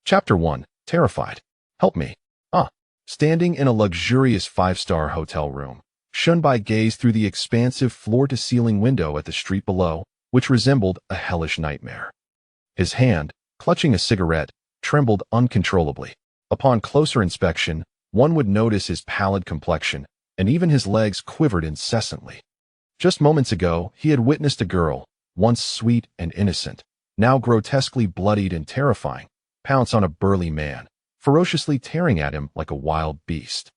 Chapter 1. Terrified. Help me. Standing in a luxurious five-star hotel room, Shunbai gazed through the expansive floor-to-ceiling window at the street below, which resembled a hellish nightmare. His hand, clutching a cigarette, trembled uncontrollably. Upon closer inspection, one would notice his pallid complexion, and even his legs quivered incessantly. Just moments ago, he had witnessed a girl, once sweet and innocent, now grotesquely bloodied and terrifying, pounce on a burly man, ferociously tearing at him like a wild beast.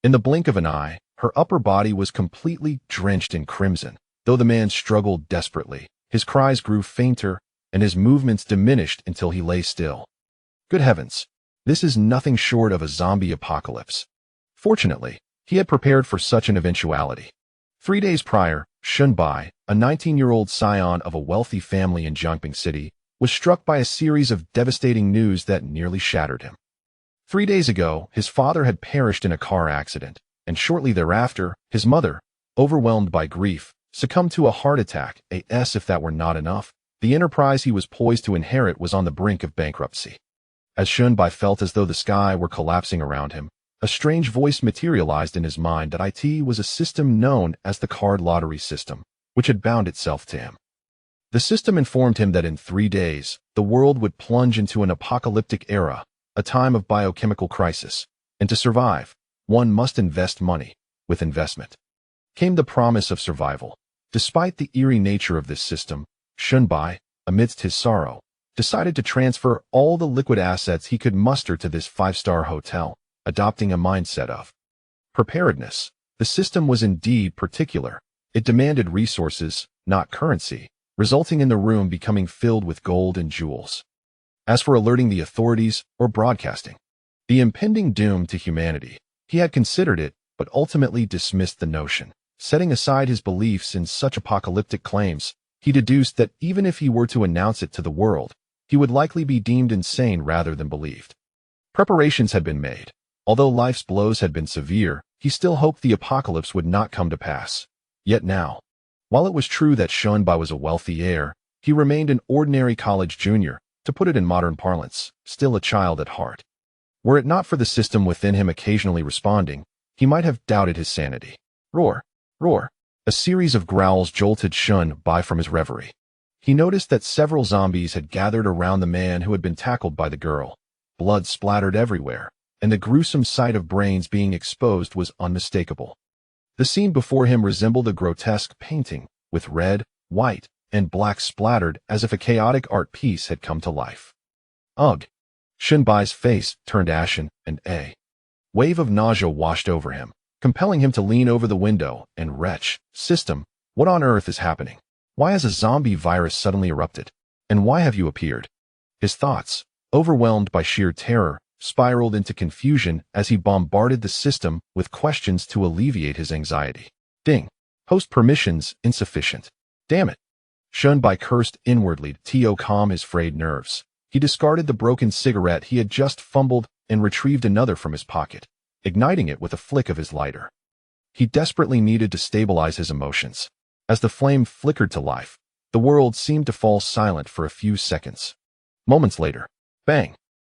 In the blink of an eye, her upper body was completely drenched in crimson. Though the man struggled desperately, his cries grew fainter, and his movements diminished until he lay still. Good heavens, this is nothing short of a zombie apocalypse. Fortunately, he had prepared for such an eventuality. 3 days prior, Shunbai, a 19-year-old scion of a wealthy family in Jiangping City, was struck by a series of devastating news that nearly shattered him. 3 days ago, his father had perished in a car accident, and shortly thereafter, his mother, overwhelmed by grief, succumbed to a heart attack. As if that were not enough, the enterprise he was poised to inherit was on the brink of bankruptcy. As Shunbai felt as though the sky were collapsing around him, a strange voice materialized in his mind that it was a system known as the card lottery system, which had bound itself to him. The system informed him that in 3 days, the world would plunge into an apocalyptic era, a time of biochemical crisis, and to survive, one must invest money. With investment came the promise of survival. Despite the eerie nature of this system, Shunbai, amidst his sorrow, decided to transfer all the liquid assets he could muster to this 5-star hotel, adopting a mindset of preparedness. The system was indeed particular. It demanded resources, not currency, resulting in the room becoming filled with gold and jewels. As for alerting the authorities or broadcasting the impending doom to humanity, he had considered it, but ultimately dismissed the notion. Setting aside his beliefs in such apocalyptic claims, he deduced that even if he were to announce it to the world, he would likely be deemed insane rather than believed. Preparations had been made. Although life's blows had been severe, he still hoped the apocalypse would not come to pass. Yet now, while it was true that Shunbai was a wealthy heir, he remained an ordinary college junior, to put it in modern parlance, still a child at heart. Were it not for the system within him occasionally responding, he might have doubted his sanity. Roar! Roar! A series of growls jolted Shunbai from his reverie. He noticed that several zombies had gathered around the man who had been tackled by the girl. Blood splattered everywhere, and the gruesome sight of brains being exposed was unmistakable. The scene before him resembled a grotesque painting, with red, white, and black splattered as if a chaotic art piece had come to life. Ugh! Shunbai's face turned ashen, and a wave of nausea washed over him, compelling him to lean over the window and retch. System, what on earth is happening? Why has a zombie virus suddenly erupted? And why have you appeared? His thoughts, overwhelmed by sheer terror, spiraled into confusion as he bombarded the system with questions to alleviate his anxiety. Ding! Host permissions insufficient. Damn it! Shunbai cursed inwardly to calm his frayed nerves. He discarded the broken cigarette he had just fumbled and retrieved another from his pocket, igniting it with a flick of his lighter. He desperately needed to stabilize his emotions. As the flame flickered to life, the world seemed to fall silent for a few seconds. Moments later, bang!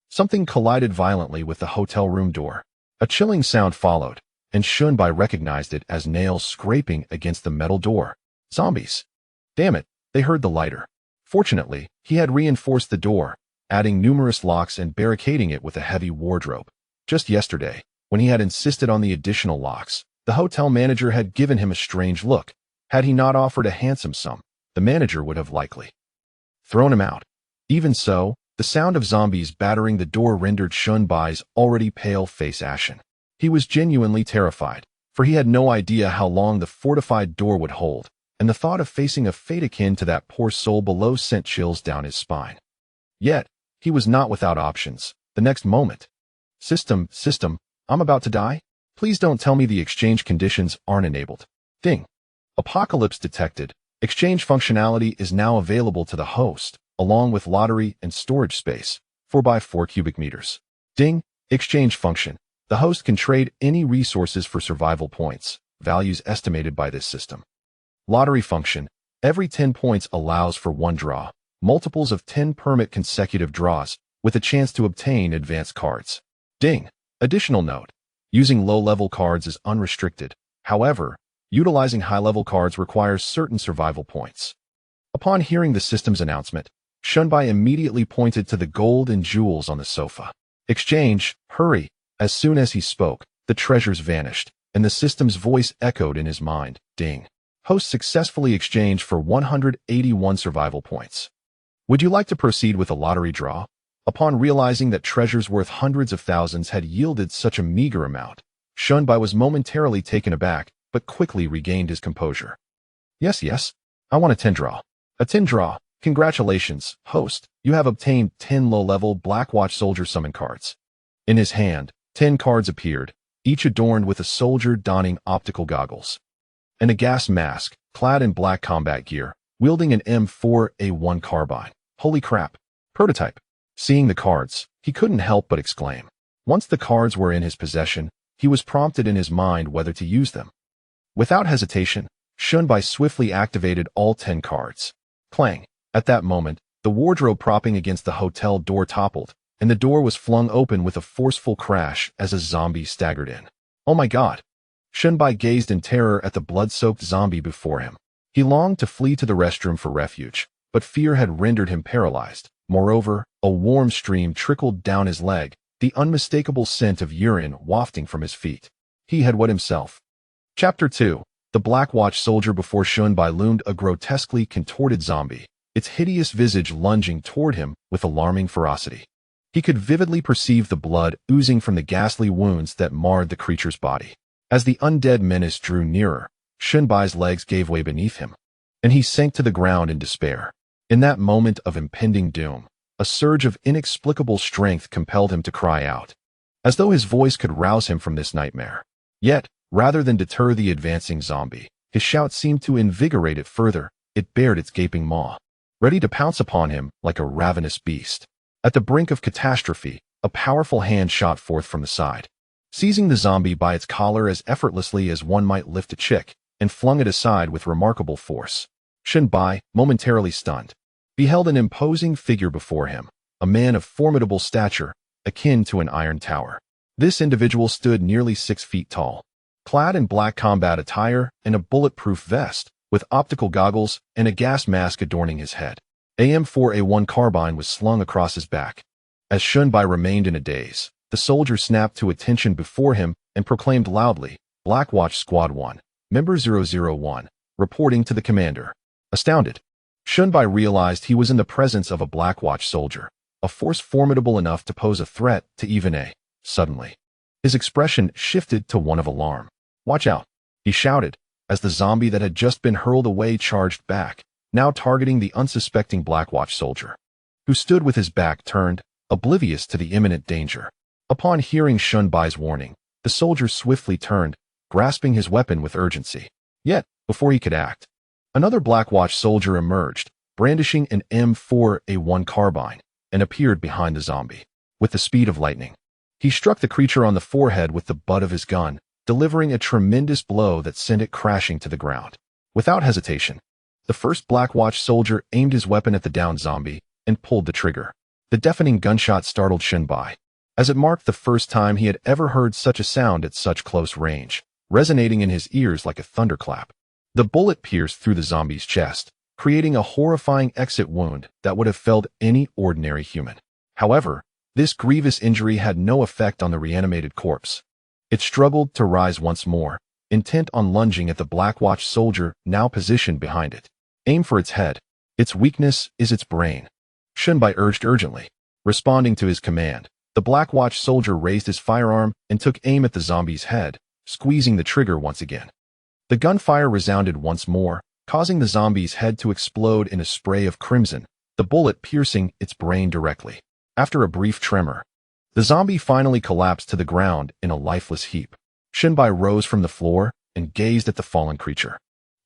Something collided violently with the hotel room door. A chilling sound followed, and Shunbai recognized it as nails scraping against the metal door. Zombies! Damn it, they heard the lighter. Fortunately, he had reinforced the door, adding numerous locks and barricading it with a heavy wardrobe. Just yesterday, when he had insisted on the additional locks, the hotel manager had given him a strange look. Had he not offered a handsome sum, the manager would have likely thrown him out. Even so, the sound of zombies battering the door rendered Shunbai's already pale face ashen. He was genuinely terrified, for he had no idea how long the fortified door would hold, and the thought of facing a fate akin to that poor soul below sent chills down his spine. Yet, he was not without options. The next moment, System, I'm about to die? Please don't tell me the exchange conditions aren't enabled. Ding! Apocalypse detected. Exchange functionality is now available to the host, along with lottery and storage space, 4x4 cubic meters. Ding! Exchange function. The host can trade any resources for survival points, values estimated by this system. Lottery function. Every 10 points allows for 1 draw. Multiples of 10 permit consecutive draws, with a chance to obtain advanced cards. Ding! Additional note. Using low-level cards is unrestricted. However, utilizing high-level cards requires certain survival points. Upon hearing the system's announcement, Shunbai immediately pointed to the gold and jewels on the sofa. Exchange, hurry! As soon as he spoke, the treasures vanished, and the system's voice echoed in his mind. Ding! Host successfully exchanged for 181 survival points. Would you like to proceed with a lottery draw? Upon realizing that treasures worth hundreds of thousands had yielded such a meager amount, Shunbai was momentarily taken aback, but quickly regained his composure. Yes, I want a 10 draw. A 10 draw. Congratulations, host. You have obtained 10 low-level Blackwatch Soldier summon cards. In his hand, 10 cards appeared, each adorned with a soldier donning optical goggles and a gas mask, clad in black combat gear, wielding an M4A1 carbine. Holy crap! Prototype. Seeing the cards, he couldn't help but exclaim. Once the cards were in his possession, he was prompted in his mind whether to use them. Without hesitation, Shunbai swiftly activated all 10 cards. Clang! At that moment, the wardrobe propping against the hotel door toppled, and the door was flung open with a forceful crash as a zombie staggered in. Oh my god! Shunbai gazed in terror at the blood-soaked zombie before him. He longed to flee to the restroom for refuge, but fear had rendered him paralyzed. Moreover, a warm stream trickled down his leg, the unmistakable scent of urine wafting from his feet. He had wet himself. Chapter 2. The Blackwatch Soldier. Before Shunbai loomed a grotesquely contorted zombie, its hideous visage lunging toward him with alarming ferocity. He could vividly perceive the blood oozing from the ghastly wounds that marred the creature's body. As the undead menace drew nearer, Shunbai's legs gave way beneath him, and he sank to the ground in despair. In that moment of impending doom, a surge of inexplicable strength compelled him to cry out, as though his voice could rouse him from this nightmare. Yet, rather than deter the advancing zombie, his shout seemed to invigorate it further. It bared its gaping maw, ready to pounce upon him like a ravenous beast. At the brink of catastrophe, a powerful hand shot forth from the side, seizing the zombie by its collar as effortlessly as one might lift a chick, and flung it aside with remarkable force. Shunbai, momentarily stunned, beheld an imposing figure before him, a man of formidable stature, akin to an iron tower. This individual stood nearly 6 feet tall, clad in black combat attire and a bulletproof vest, with optical goggles and a gas mask adorning his head. AM4A1 carbine was slung across his back. As Shunbai remained in a daze, the soldier snapped to attention before him and proclaimed loudly, "Blackwatch Squad 1, Member 001, reporting to the commander." Astounded, Shunbai realized he was in the presence of a Blackwatch soldier, a force formidable enough to pose a threat to even a. Suddenly, his expression shifted to one of alarm. "Watch out," he shouted, as the zombie that had just been hurled away charged back, now targeting the unsuspecting Blackwatch soldier, who stood with his back turned, oblivious to the imminent danger. Upon hearing Shunbai's warning, the soldier swiftly turned, grasping his weapon with urgency. Yet, before he could act, another Blackwatch soldier emerged, brandishing an M4A1 carbine, and appeared behind the zombie. With the speed of lightning, he struck the creature on the forehead with the butt of his gun, delivering a tremendous blow that sent it crashing to the ground. Without hesitation, the first Blackwatch soldier aimed his weapon at the downed zombie and pulled the trigger. The deafening gunshot startled Shunbai, as it marked the first time he had ever heard such a sound at such close range, resonating in his ears like a thunderclap. The bullet pierced through the zombie's chest, creating a horrifying exit wound that would have felled any ordinary human. However, this grievous injury had no effect on the reanimated corpse. It struggled to rise once more, intent on lunging at the Blackwatch soldier now positioned behind it. "Aim for its head. Its weakness is its brain," Shunbai urged urgently. Responding to his command, the Blackwatch soldier raised his firearm and took aim at the zombie's head, squeezing the trigger once again. The gunfire resounded once more, causing the zombie's head to explode in a spray of crimson, the bullet piercing its brain directly. After a brief tremor, the zombie finally collapsed to the ground in a lifeless heap. Shunbai rose from the floor and gazed at the fallen creature.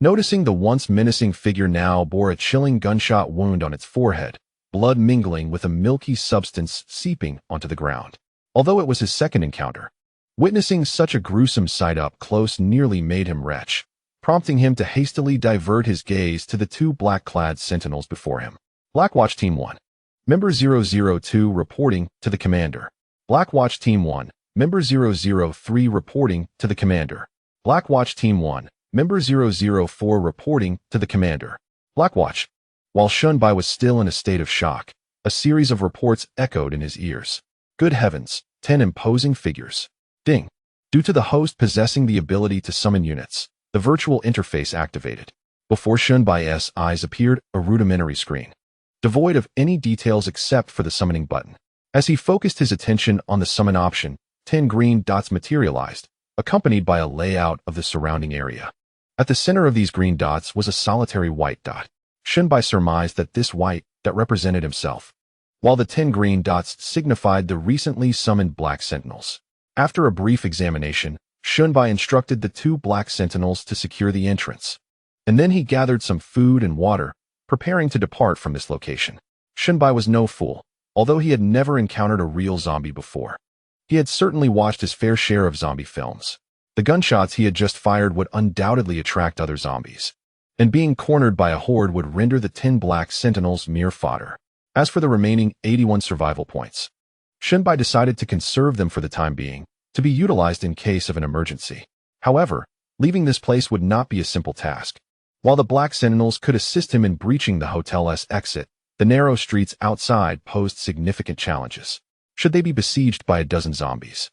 Noticing the once menacing figure now bore a chilling gunshot wound on its forehead, blood mingling with a milky substance seeping onto the ground. Although it was his second encounter, witnessing such a gruesome sight up close nearly made him retch, prompting him to hastily divert his gaze to the 2 black-clad sentinels before him. Blackwatch Team 1. Member 002 reporting to the commander. Black Watch Team 1, Member 003 reporting to the commander. Black Watch Team 1, Member 004 reporting to the commander. Black Watch. While Shunbai was still in a state of shock, a series of reports echoed in his ears. Good heavens, 10 imposing figures. Ding. Due to the host possessing the ability to summon units, the virtual interface activated. Before Shunbai's eyes appeared a rudimentary screen, devoid of any details except for the summoning button. As he focused his attention on the summon option, 10 green dots materialized, accompanied by a layout of the surrounding area. At the center of these green dots was a solitary white dot. Shunbai surmised that this white that represented himself, while the 10 green dots signified the recently summoned Black Sentinels. After a brief examination, Shunbai instructed the 2 Black Sentinels to secure the entrance. And then he gathered some food and water, preparing to depart from this location. Shunbai was no fool, although he had never encountered a real zombie before. He had certainly watched his fair share of zombie films. The gunshots he had just fired would undoubtedly attract other zombies, and being cornered by a horde would render the 10 Black Sentinels mere fodder. As for the remaining 81 survival points, Shunbai decided to conserve them for the time being, to be utilized in case of an emergency. However, leaving this place would not be a simple task. While the Black Sentinels could assist him in breaching the hotel's exit, the narrow streets outside posed significant challenges. Should they be besieged by a dozen zombies,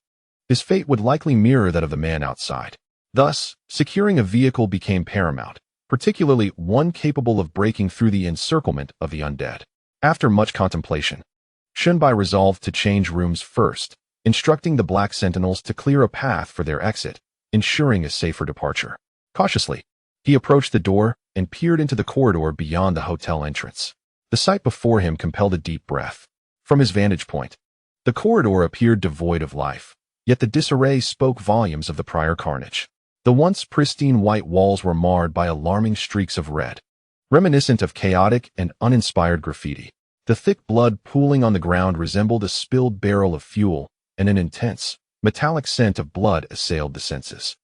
his fate would likely mirror that of the man outside. Thus, securing a vehicle became paramount, particularly one capable of breaking through the encirclement of the undead. After much contemplation, Shunbai resolved to change rooms first, instructing the Black Sentinels to clear a path for their exit, ensuring a safer departure. Cautiously, he approached the door and peered into the corridor beyond the hotel entrance. The sight before him compelled a deep breath. From his vantage point, the corridor appeared devoid of life, yet the disarray spoke volumes of the prior carnage. The once pristine white walls were marred by alarming streaks of red, reminiscent of chaotic and uninspired graffiti. The thick blood pooling on the ground resembled a spilled barrel of fuel, and an intense, metallic scent of blood assailed the senses.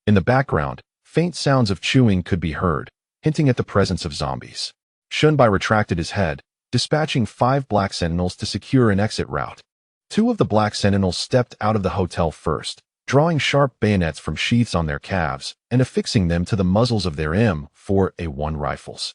In the background, faint sounds of chewing could be heard, hinting at the presence of zombies. Shunbai retracted his head, dispatching 5 Black Sentinels to secure an exit route. 2 of the Black Sentinels stepped out of the hotel first, drawing sharp bayonets from sheaths on their calves and affixing them to the muzzles of their M4A1 rifles.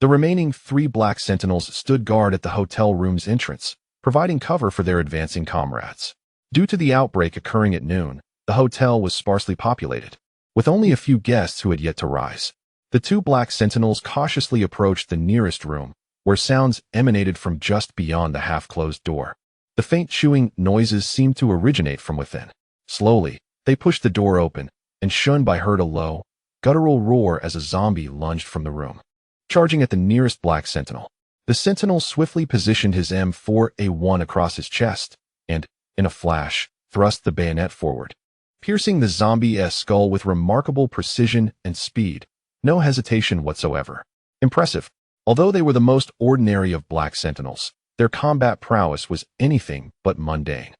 The remaining 3 Black Sentinels stood guard at the hotel room's entrance, providing cover for their advancing comrades. Due to the outbreak occurring at noon, the hotel was sparsely populated, with only a few guests who had yet to rise. The 2 Black Sentinels cautiously approached the nearest room, where sounds emanated from just beyond the half-closed door. The faint chewing noises seemed to originate from within. Slowly, they pushed the door open, and Shunbai heard a low, guttural roar as a zombie lunged from the room, charging at the nearest Black Sentinel. The Sentinel swiftly positioned his M4A1 across his chest, and, in a flash, thrust the bayonet forward, piercing the zombie's skull with remarkable precision and speed. No hesitation whatsoever. Impressive. Although they were the most ordinary of Black Sentinels, their combat prowess was anything but mundane.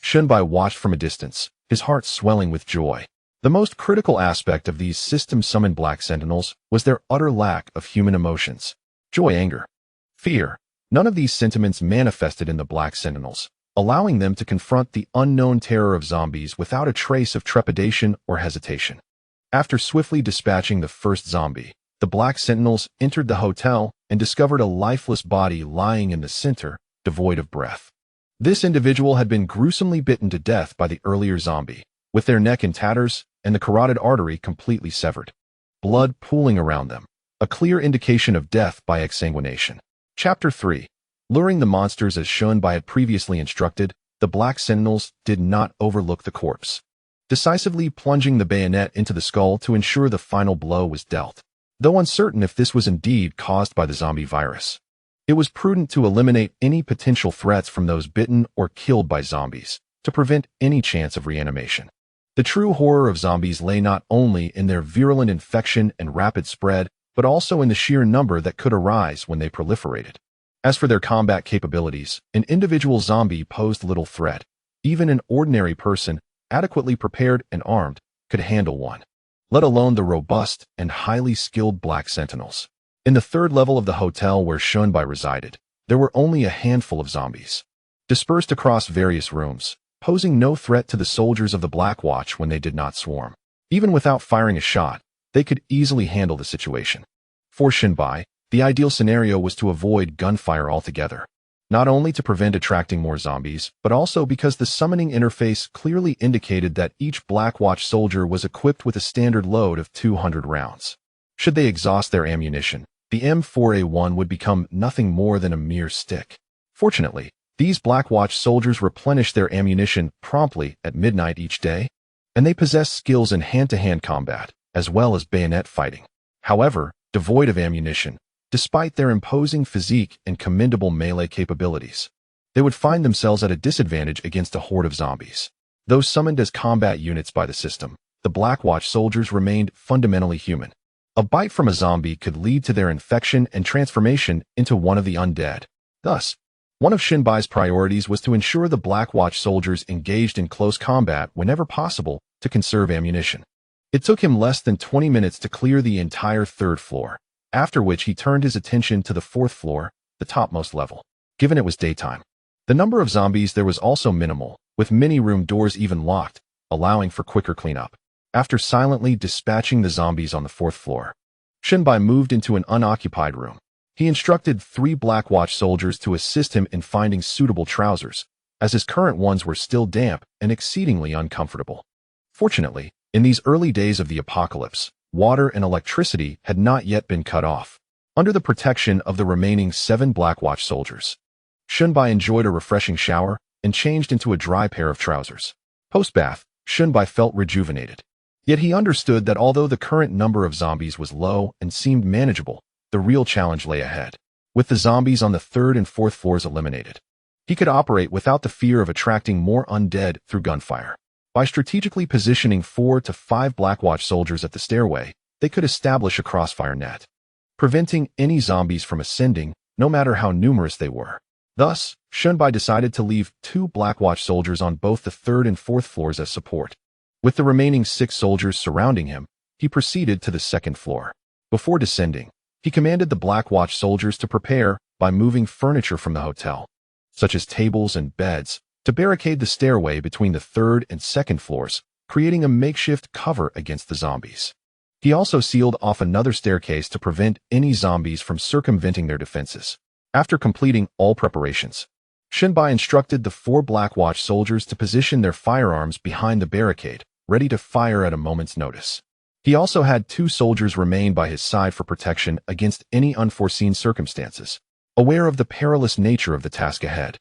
Shunbai watched from a distance, his heart swelling with joy. The most critical aspect of these system-summoned Black Sentinels was their utter lack of human emotions. Joy, anger, fear. None of these sentiments manifested in the Black Sentinels, allowing them to confront the unknown terror of zombies without a trace of trepidation or hesitation. After swiftly dispatching the first zombie, the Black Sentinels entered the hotel and discovered a lifeless body lying in the center, devoid of breath. This individual had been gruesomely bitten to death by the earlier zombie, with their neck in tatters and the carotid artery completely severed. Blood pooling around them, a clear indication of death by exsanguination. Chapter 3. Luring the monsters as Shunbai had previously instructed, the Black Sentinels did not overlook the corpse, decisively plunging the bayonet into the skull to ensure the final blow was dealt. Though uncertain if this was indeed caused by the zombie virus, it was prudent to eliminate any potential threats from those bitten or killed by zombies, to prevent any chance of reanimation. The true horror of zombies lay not only in their virulent infection and rapid spread, but also in the sheer number that could arise when they proliferated. As for their combat capabilities, an individual zombie posed little threat. Even an ordinary person, adequately prepared and armed, could handle one, let alone the robust and highly skilled Black Sentinels. In the 3rd level of the hotel where Shunbai resided, there were only a handful of zombies, dispersed across various rooms, posing no threat to the soldiers of the Black Watch when they did not swarm. Even without firing a shot, they could easily handle the situation. For Shinbai, the ideal scenario was to avoid gunfire altogether, not only to prevent attracting more zombies, but also because the summoning interface clearly indicated that each Black Watch soldier was equipped with a standard load of 200 rounds. Should they exhaust their ammunition, the M4A1 would become nothing more than a mere stick. Fortunately, these Black Watch soldiers replenish their ammunition promptly at midnight each day, and they possess skills in hand-to-hand combat, as well as bayonet fighting. However, devoid of ammunition, despite their imposing physique and commendable melee capabilities, they would find themselves at a disadvantage against a horde of zombies. Though summoned as combat units by the system, the Black Watch soldiers remained fundamentally human. A bite from a zombie could lead to their infection and transformation into one of the undead. Thus, one of Shinbai's priorities was to ensure the Black Watch soldiers engaged in close combat whenever possible to conserve ammunition. It took him less than 20 minutes to clear the entire third floor, after which he turned his attention to the fourth floor, the topmost level. Given it was daytime, the number of zombies there was also minimal, with many room doors even locked, allowing for quicker cleanup. After silently dispatching the zombies on the fourth floor, Shinbai moved into an unoccupied room. He instructed 3 Black Watch soldiers to assist him in finding suitable trousers, as his current ones were still damp and exceedingly uncomfortable. Fortunately, in these early days of the apocalypse, water and electricity had not yet been cut off. Under the protection of the remaining 7 Black Watch soldiers, Shinbai enjoyed a refreshing shower and changed into a dry pair of trousers. Post-bath, Shinbai felt rejuvenated. Yet he understood that although the current number of zombies was low and seemed manageable, the real challenge lay ahead. With the zombies on the 3rd and 4th floors eliminated, he could operate without the fear of attracting more undead through gunfire. By strategically positioning 4 to 5 Black Watch soldiers at the stairway, they could establish a crossfire net, preventing any zombies from ascending, no matter how numerous they were. Thus, Shinbai decided to leave 2 Black Watch soldiers on both the 3rd and 4th floors as support. With the remaining 6 soldiers surrounding him, he proceeded to the 2nd floor. Before descending, he commanded the Black Watch soldiers to prepare by moving furniture from the hotel, such as tables and beds, to barricade the stairway between the 3rd and 2nd floors, creating a makeshift cover against the zombies. He also sealed off another staircase to prevent any zombies from circumventing their defenses. After completing all preparations, Shinbai instructed the 4 Black Watch soldiers to position their firearms behind the barricade, ready to fire at a moment's notice. He also had 2 soldiers remain by his side for protection against any unforeseen circumstances. Aware of the perilous nature of the task ahead,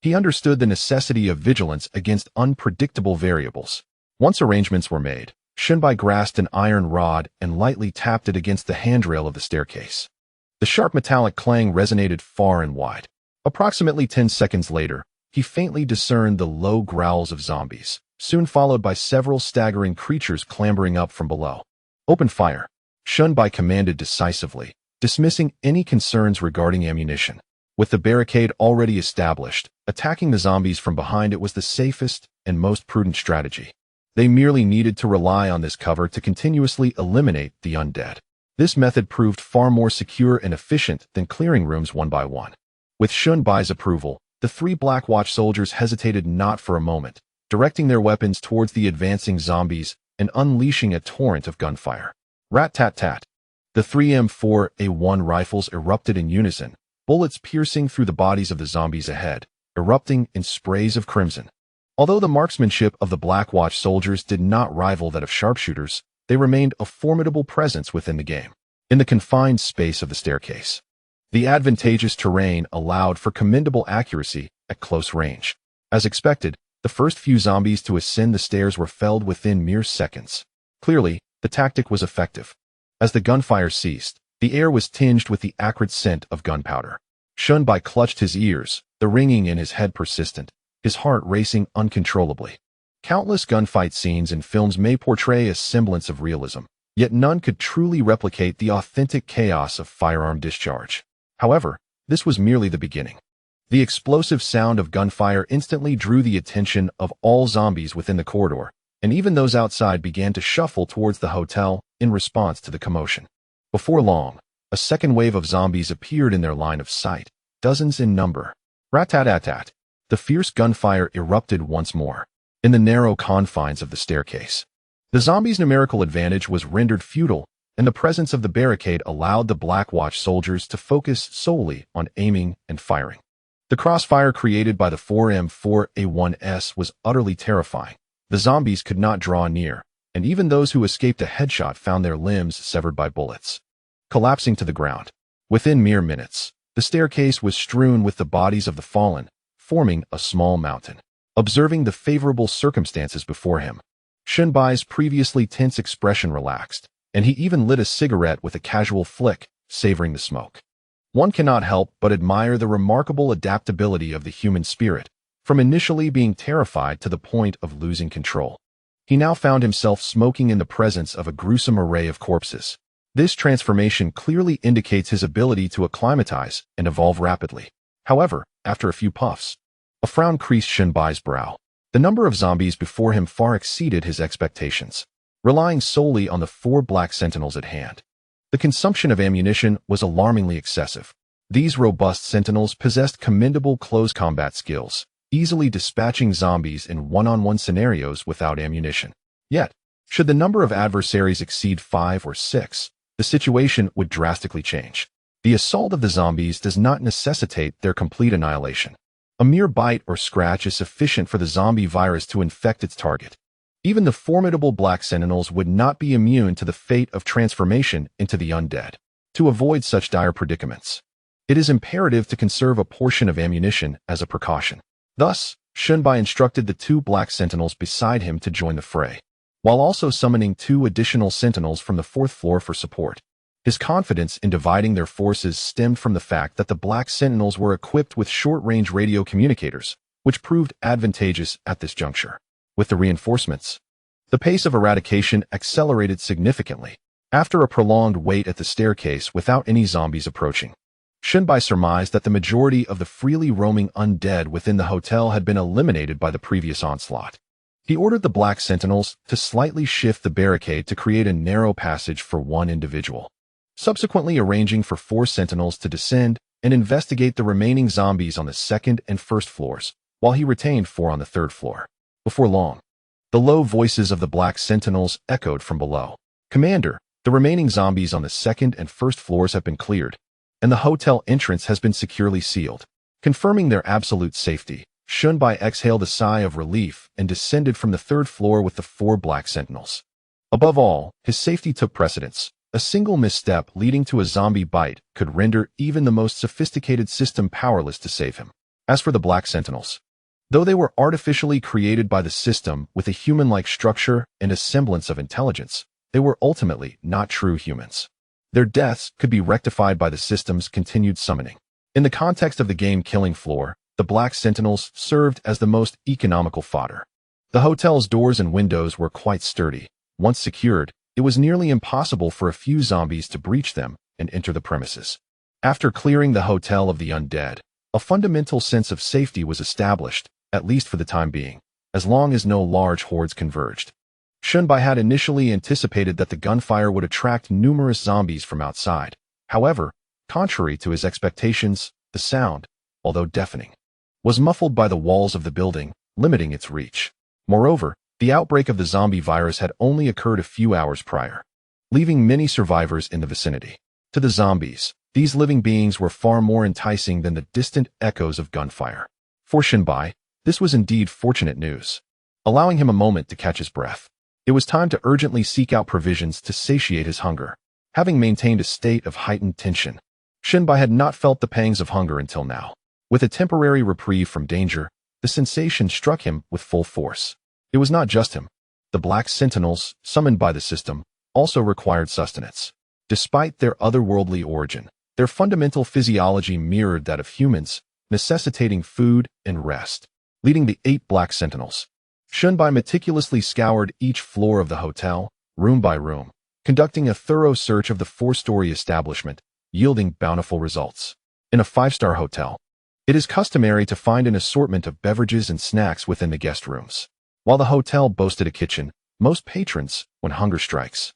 he understood the necessity of vigilance against unpredictable variables. Once arrangements were made, Shinbai grasped an iron rod and lightly tapped it against the handrail of the staircase. The sharp metallic clang resonated far and wide. Approximately 10 seconds later, he faintly discerned the low growls of zombies, soon followed by several staggering creatures clambering up from below. Open fire, Shinbai commanded decisively, dismissing any concerns regarding ammunition. With the barricade already established, attacking the zombies from behind it was the safest and most prudent strategy. They merely needed to rely on this cover to continuously eliminate the undead. This method proved far more secure and efficient than clearing rooms one by one. With Shinbai's approval, the 3 Black Watch soldiers hesitated not for a moment, directing their weapons towards the advancing zombies and unleashing a torrent of gunfire. Rat-tat-tat. The 3 M4A1 rifles erupted in unison, bullets piercing through the bodies of the zombies ahead, erupting in sprays of crimson. Although the marksmanship of the Black Watch soldiers did not rival that of sharpshooters, they remained a formidable presence within the game. In the confined space of the staircase, the advantageous terrain allowed for commendable accuracy at close range. As expected, the first few zombies to ascend the stairs were felled within mere seconds. Clearly, the tactic was effective. As the gunfire ceased, the air was tinged with the acrid scent of gunpowder. Shinbai clutched his ears, the ringing in his head persistent, his heart racing uncontrollably. Countless gunfight scenes in films may portray a semblance of realism, yet none could truly replicate the authentic chaos of firearm discharge. However, this was merely the beginning. The explosive sound of gunfire instantly drew the attention of all zombies within the corridor, and even those outside began to shuffle towards the hotel in response to the commotion. Before long, a second wave of zombies appeared in their line of sight, dozens in number. Rat-tat-tat-tat. The fierce gunfire erupted once more, in the narrow confines of the staircase. The zombies' numerical advantage was rendered futile, and the presence of the barricade allowed the Black Watch soldiers to focus solely on aiming and firing. The crossfire created by the 4M4A1S was utterly terrifying. The zombies could not draw near, and even those who escaped a headshot found their limbs severed by bullets, collapsing to the ground. Within mere minutes, the staircase was strewn with the bodies of the fallen, forming a small mountain. Observing the favorable circumstances before him, Shunbai's previously tense expression relaxed, and he even lit a cigarette with a casual flick, savoring the smoke. One cannot help but admire the remarkable adaptability of the human spirit, from initially being terrified to the point of losing control. He now found himself smoking in the presence of a gruesome array of corpses. This transformation clearly indicates his ability to acclimatize and evolve rapidly. However, after a few puffs, a frown creased Shunbai's brow. The number of zombies before him far exceeded his expectations. Relying solely on the 4 black sentinels at hand, the consumption of ammunition was alarmingly excessive. These robust sentinels possessed commendable close combat skills, easily dispatching zombies in one-on-one scenarios without ammunition. Yet, should the number of adversaries exceed 5 or 6, the situation would drastically change. The assault of the zombies does not necessitate their complete annihilation. A mere bite or scratch is sufficient for the zombie virus to infect its target. Even the formidable black sentinels would not be immune to the fate of transformation into the undead. To avoid such dire predicaments, it is imperative to conserve a portion of ammunition as a precaution. Thus, Shunbai instructed the 2 black sentinels beside him to join the fray, while also summoning 2 additional sentinels from the 4th floor for support. His confidence in dividing their forces stemmed from the fact that the black sentinels were equipped with short-range radio communicators, which proved advantageous at this juncture. With the reinforcements, the pace of eradication accelerated significantly. After a prolonged wait at the staircase without any zombies approaching, Shunbai surmised that the majority of the freely roaming undead within the hotel had been eliminated by the previous onslaught. He ordered the black sentinels to slightly shift the barricade to create a narrow passage for one individual, subsequently arranging for 4 sentinels to descend and investigate the remaining zombies on the 2nd and 1st floors, while he retained 4 on the 3rd floor. Before long, the low voices of the black sentinels echoed from below. "Commander, the remaining zombies on the 2nd and 1st floors have been cleared, and the hotel entrance has been securely sealed." Confirming their absolute safety, Shunbai exhaled a sigh of relief and descended from the 3rd floor with the 4 black sentinels. Above all, his safety took precedence. A single misstep leading to a zombie bite could render even the most sophisticated system powerless to save him. As for the black sentinels, though they were artificially created by the system with a human-like structure and a semblance of intelligence, they were ultimately not true humans. Their deaths could be rectified by the system's continued summoning. In the context of the game Killing Floor, the black sentinels served as the most economical fodder. The hotel's doors and windows were quite sturdy. Once secured, it was nearly impossible for a few zombies to breach them and enter the premises. After clearing the hotel of the undead, a fundamental sense of safety was established, at least for the time being, as long as no large hordes converged. Shunbai had initially anticipated that the gunfire would attract numerous zombies from outside. However, contrary to his expectations, the sound, although deafening, was muffled by the walls of the building, limiting its reach. Moreover, the outbreak of the zombie virus had only occurred a few hours prior, leaving many survivors in the vicinity. To the zombies, these living beings were far more enticing than the distant echoes of gunfire. For Shunbai, this was indeed fortunate news. Allowing him a moment to catch his breath, it was time to urgently seek out provisions to satiate his hunger. Having maintained a state of heightened tension, Shunbai had not felt the pangs of hunger until now. With a temporary reprieve from danger, the sensation struck him with full force. It was not just him. The black sentinels, summoned by the system, also required sustenance. Despite their otherworldly origin, their fundamental physiology mirrored that of humans, necessitating food and rest. Leading the 8 black sentinels, Shunbai meticulously scoured each floor of the hotel, room by room, conducting a thorough search of the 4-story establishment, yielding bountiful results. In a 5-star hotel, it is customary to find an assortment of beverages and snacks within the guest rooms. While the hotel boasted a kitchen, most patrons, when hunger strikes,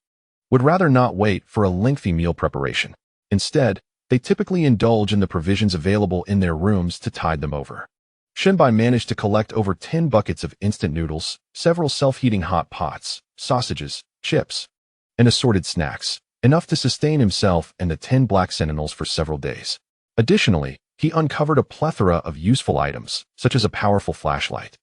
would rather not wait for a lengthy meal preparation. Instead, They typically indulge in the provisions available in their rooms to tide them over. Shinbai managed to collect over 10 buckets of instant noodles, several self-heating hot pots, sausages, chips, and assorted snacks, enough to sustain himself and the 10 black sentinels for several days. Additionally, he uncovered a plethora of useful items, such as a powerful flashlight,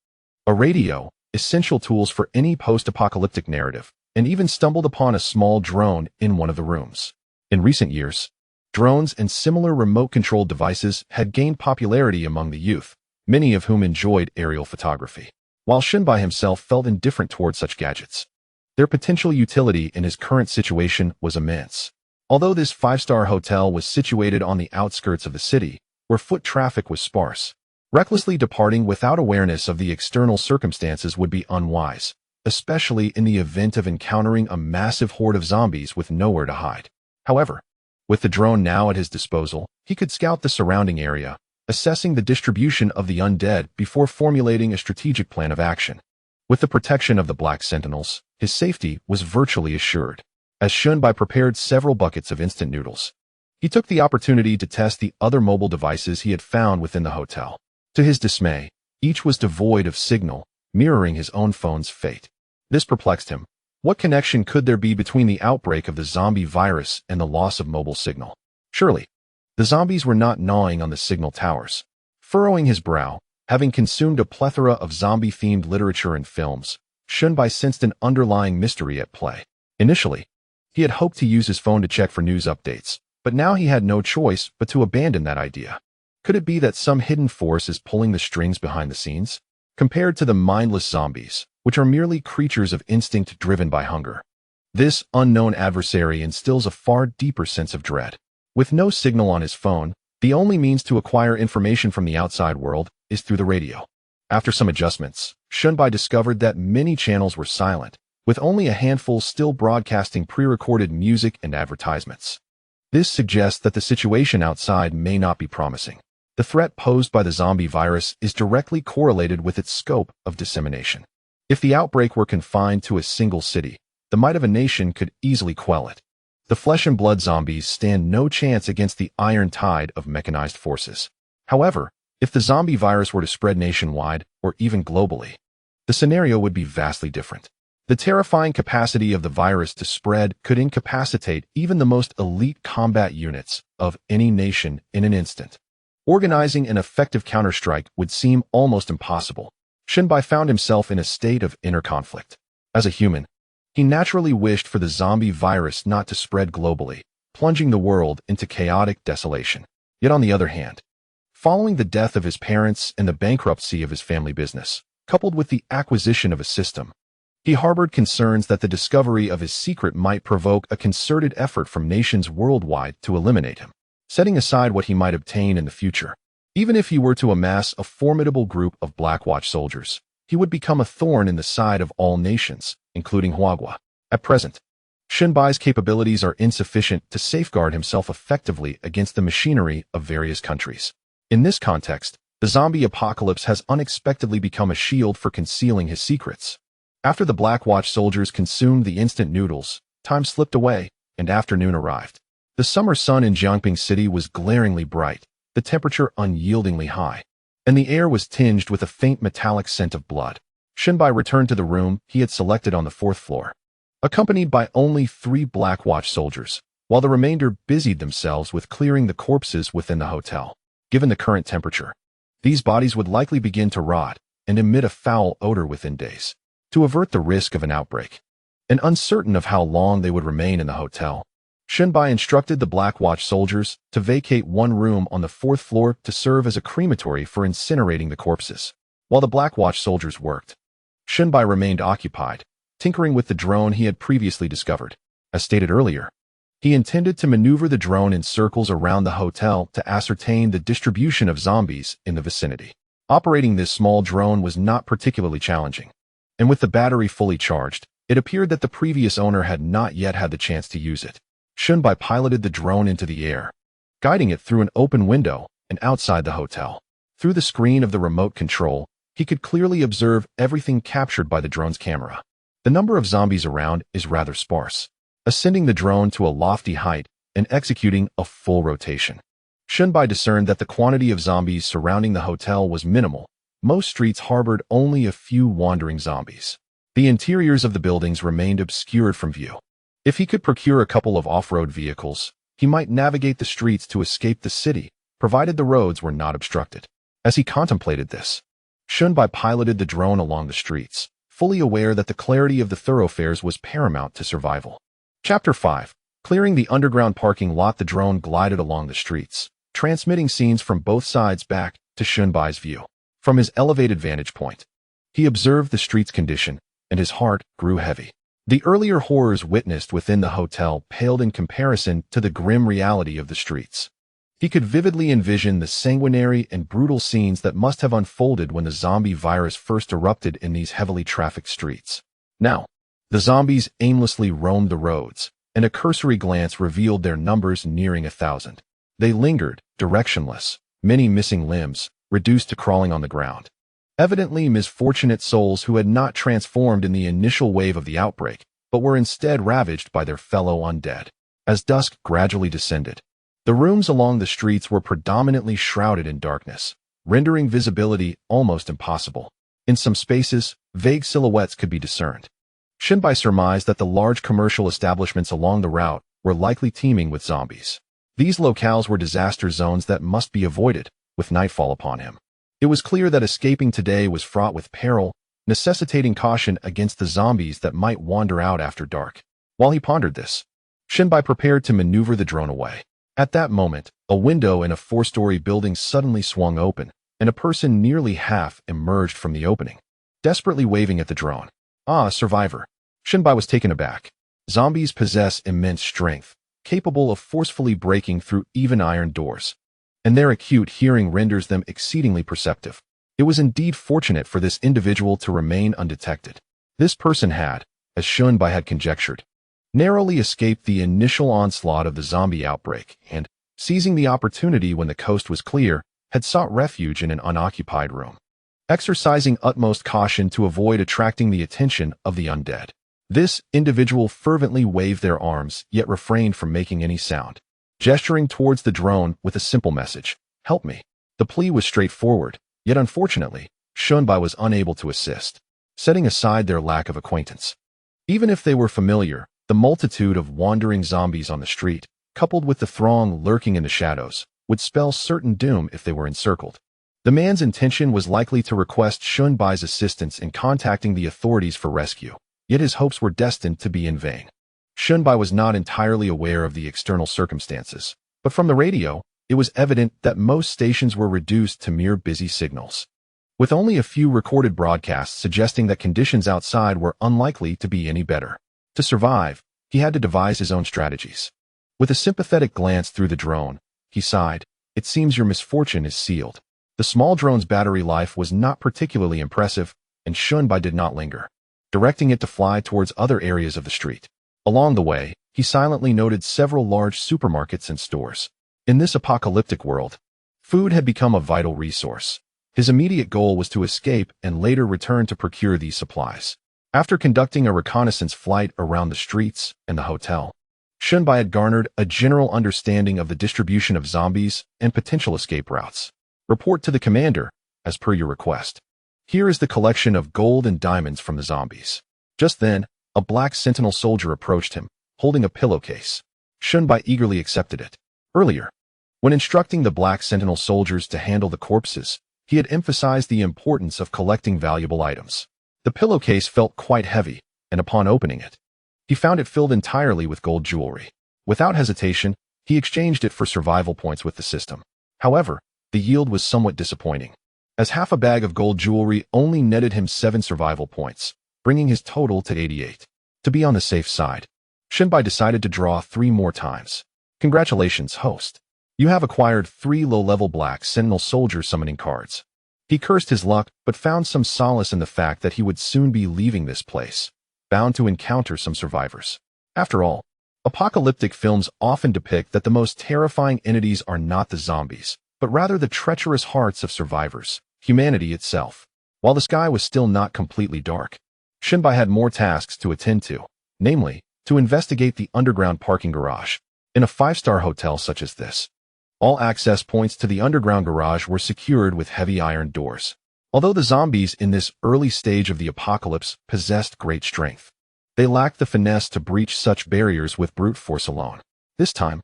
a radio, essential tools for any post-apocalyptic narrative, and even stumbled upon a small drone in one of the rooms. In recent years, drones and similar remote-controlled devices had gained popularity among the youth, many of whom enjoyed aerial photography. While Shinbai himself felt indifferent toward such gadgets, their potential utility in his current situation was immense. Although this five-star hotel was situated on the outskirts of the city, where foot traffic was sparse, recklessly departing without awareness of the external circumstances would be unwise, especially in the event of encountering a massive horde of zombies with nowhere to hide. However, with the drone now at his disposal, he could scout the surrounding area, assessing the distribution of the undead before formulating a strategic plan of action. With the protection of the Black Sentinels, his safety was virtually assured. As Shinbai prepared several buckets of instant noodles, he took the opportunity to test the other mobile devices he had found within the hotel. To his dismay, each was devoid of signal, mirroring his own phone's fate. This perplexed him. What connection could there be between the outbreak of the zombie virus and the loss of mobile signal? Surely, the zombies were not gnawing on the signal towers. Furrowing his brow, having consumed a plethora of zombie-themed literature and films, Shinbai sensed an underlying mystery at play. Initially, he had hoped to use his phone to check for news updates, but now he had no choice but to abandon that idea. Could it be that some hidden force is pulling the strings behind the scenes? Compared to the mindless zombies, which are merely creatures of instinct driven by hunger, this unknown adversary instills a far deeper sense of dread. With no signal on his phone, the only means to acquire information from the outside world is through the radio. After some adjustments, Shinbai discovered that many channels were silent, with only a handful still broadcasting pre-recorded music and advertisements. This suggests that the situation outside may not be promising. The threat posed by the zombie virus is directly correlated with its scope of dissemination. If the outbreak were confined to a single city, the might of a nation could easily quell it. The flesh and blood zombies stand no chance against the iron tide of mechanized forces. However, if the zombie virus were to spread nationwide, or even globally, the scenario would be vastly different. The terrifying capacity of the virus to spread could incapacitate even the most elite combat units of any nation in an instant. Organizing an effective counterstrike would seem almost impossible. Shinbai found himself in a state of inner conflict. As a human, he naturally wished for the zombie virus not to spread globally, plunging the world into chaotic desolation. Yet on the other hand, following the death of his parents and the bankruptcy of his family business, coupled with the acquisition of a system, he harbored concerns that the discovery of his secret might provoke a concerted effort from nations worldwide to eliminate him. Setting aside what he might obtain in the future, even if he were to amass a formidable group of Blackwatch soldiers, he would become a thorn in the side of all nations, including Huagua. At present, Shinbai's capabilities are insufficient to safeguard himself effectively against the machinery of various countries. In this context, the zombie apocalypse has unexpectedly become a shield for concealing his secrets. After the Blackwatch soldiers consumed the instant noodles, time slipped away, and afternoon arrived. The summer sun in Jiangping City was glaringly bright, the temperature unyieldingly high, and the air was tinged with a faint metallic scent of blood. Shinbai returned to the room he had selected on the 4th floor, accompanied by only 3 Blackwatch soldiers, while the remainder busied themselves with clearing the corpses within the hotel. Given the current temperature, these bodies would likely begin to rot and emit a foul odor within days. To avert the risk of an outbreak, and uncertain of how long they would remain in the hotel, Shinbai instructed the Blackwatch soldiers to vacate one room on the 4th floor to serve as a crematory for incinerating the corpses. While the Blackwatch soldiers worked, Shinbai remained occupied, tinkering with the drone he had previously discovered. As stated earlier, he intended to maneuver the drone in circles around the hotel to ascertain the distribution of zombies in the vicinity. Operating this small drone was not particularly challenging, and with the battery fully charged, it appeared that the previous owner had not yet had the chance to use it. Shinbai piloted the drone into the air, guiding it through an open window and outside the hotel. Through the screen of the remote control, he could clearly observe everything captured by the drone's camera. The number of zombies around is rather sparse. Ascending the drone to a lofty height, and executing a full rotation. Shunbai discerned that the quantity of zombies surrounding the hotel was minimal. Most streets harbored only a few wandering zombies. The interiors of the buildings remained obscured from view. If he could procure a couple of off-road vehicles, he might navigate the streets to escape the city, provided the roads were not obstructed. As he contemplated this, Shunbai piloted the drone along the streets, fully aware that the clarity of the thoroughfares was paramount to survival. Chapter 5. Clearing the underground parking lot, the drone glided along the streets, transmitting scenes from both sides back to Shunbai's view. From his elevated vantage point, he observed the street's condition, and his heart grew heavy. The earlier horrors witnessed within the hotel paled in comparison to the grim reality of the streets. He could vividly envision the sanguinary and brutal scenes that must have unfolded when the zombie virus first erupted in these heavily trafficked streets. Now, the zombies aimlessly roamed the roads, and a cursory glance revealed their numbers nearing 1,000. They lingered, directionless, many missing limbs, reduced to crawling on the ground. Evidently misfortunate souls who had not transformed in the initial wave of the outbreak, but were instead ravaged by their fellow undead. As dusk gradually descended, the rooms along the streets were predominantly shrouded in darkness, rendering visibility almost impossible. In some spaces, vague silhouettes could be discerned. Shunbai surmised that the large commercial establishments along the route were likely teeming with zombies. These locales were disaster zones that must be avoided, with nightfall upon him. It was clear that escaping today was fraught with peril, necessitating caution against the zombies that might wander out after dark. While he pondered this, Shunbai prepared to maneuver the drone away. At that moment, a window in a 4-story building suddenly swung open, and a person nearly half emerged from the opening, desperately waving at the drone. Ah, survivor. Shunbai was taken aback. Zombies possess immense strength, capable of forcefully breaking through even iron doors, and their acute hearing renders them exceedingly perceptive. It was indeed fortunate for this individual to remain undetected. This person had, as Shunbai had conjectured, narrowly escaped the initial onslaught of the zombie outbreak and, seizing the opportunity when the coast was clear, had sought refuge in an unoccupied room, exercising utmost caution to avoid attracting the attention of the undead. This individual fervently waved their arms, yet refrained from making any sound, gesturing towards the drone with a simple message, "Help me." The plea was straightforward, yet unfortunately, Shunbai was unable to assist, setting aside their lack of acquaintance. Even if they were familiar, the multitude of wandering zombies on the street, coupled with the throng lurking in the shadows, would spell certain doom if they were encircled. The man's intention was likely to request Shunbai's assistance in contacting the authorities for rescue, yet his hopes were destined to be in vain. Shunbai was not entirely aware of the external circumstances, but from the radio, it was evident that most stations were reduced to mere busy signals, with only a few recorded broadcasts suggesting that conditions outside were unlikely to be any better. To survive, he had to devise his own strategies. With a sympathetic glance through the drone, he sighed, "It seems your misfortune is sealed." The small drone's battery life was not particularly impressive, and Shunbai did not linger, directing it to fly towards other areas of the street. Along the way, he silently noted several large supermarkets and stores. In this apocalyptic world, food had become a vital resource. His immediate goal was to escape and later return to procure these supplies. After conducting a reconnaissance flight around the streets and the hotel, Shunbai had garnered a general understanding of the distribution of zombies and potential escape routes. "Report to the commander, as per your request. Here is the collection of gold and diamonds from the zombies." Just then, a black sentinel soldier approached him, holding a pillowcase. Shunbai eagerly accepted it. Earlier, when instructing the black sentinel soldiers to handle the corpses, he had emphasized the importance of collecting valuable items. The pillowcase felt quite heavy, and upon opening it, he found it filled entirely with gold jewelry. Without hesitation, he exchanged it for survival points with the system. However, the yield was somewhat disappointing, as half a bag of gold jewelry only netted him 7 survival points, bringing his total to 88. To be on the safe side, Shunbai decided to draw 3 more times. "Congratulations, host. You have acquired 3 low-level black sentinel soldier summoning cards." He cursed his luck, but found some solace in the fact that he would soon be leaving this place, bound to encounter some survivors. After all, apocalyptic films often depict that the most terrifying entities are not the zombies, but rather the treacherous hearts of survivors, humanity itself. While the sky was still not completely dark, Shunbai had more tasks to attend to, namely, to investigate the underground parking garage. In a five-star hotel such as this, all access points to the underground garage were secured with heavy iron doors. Although the zombies in this early stage of the apocalypse possessed great strength, they lacked the finesse to breach such barriers with brute force alone. This time,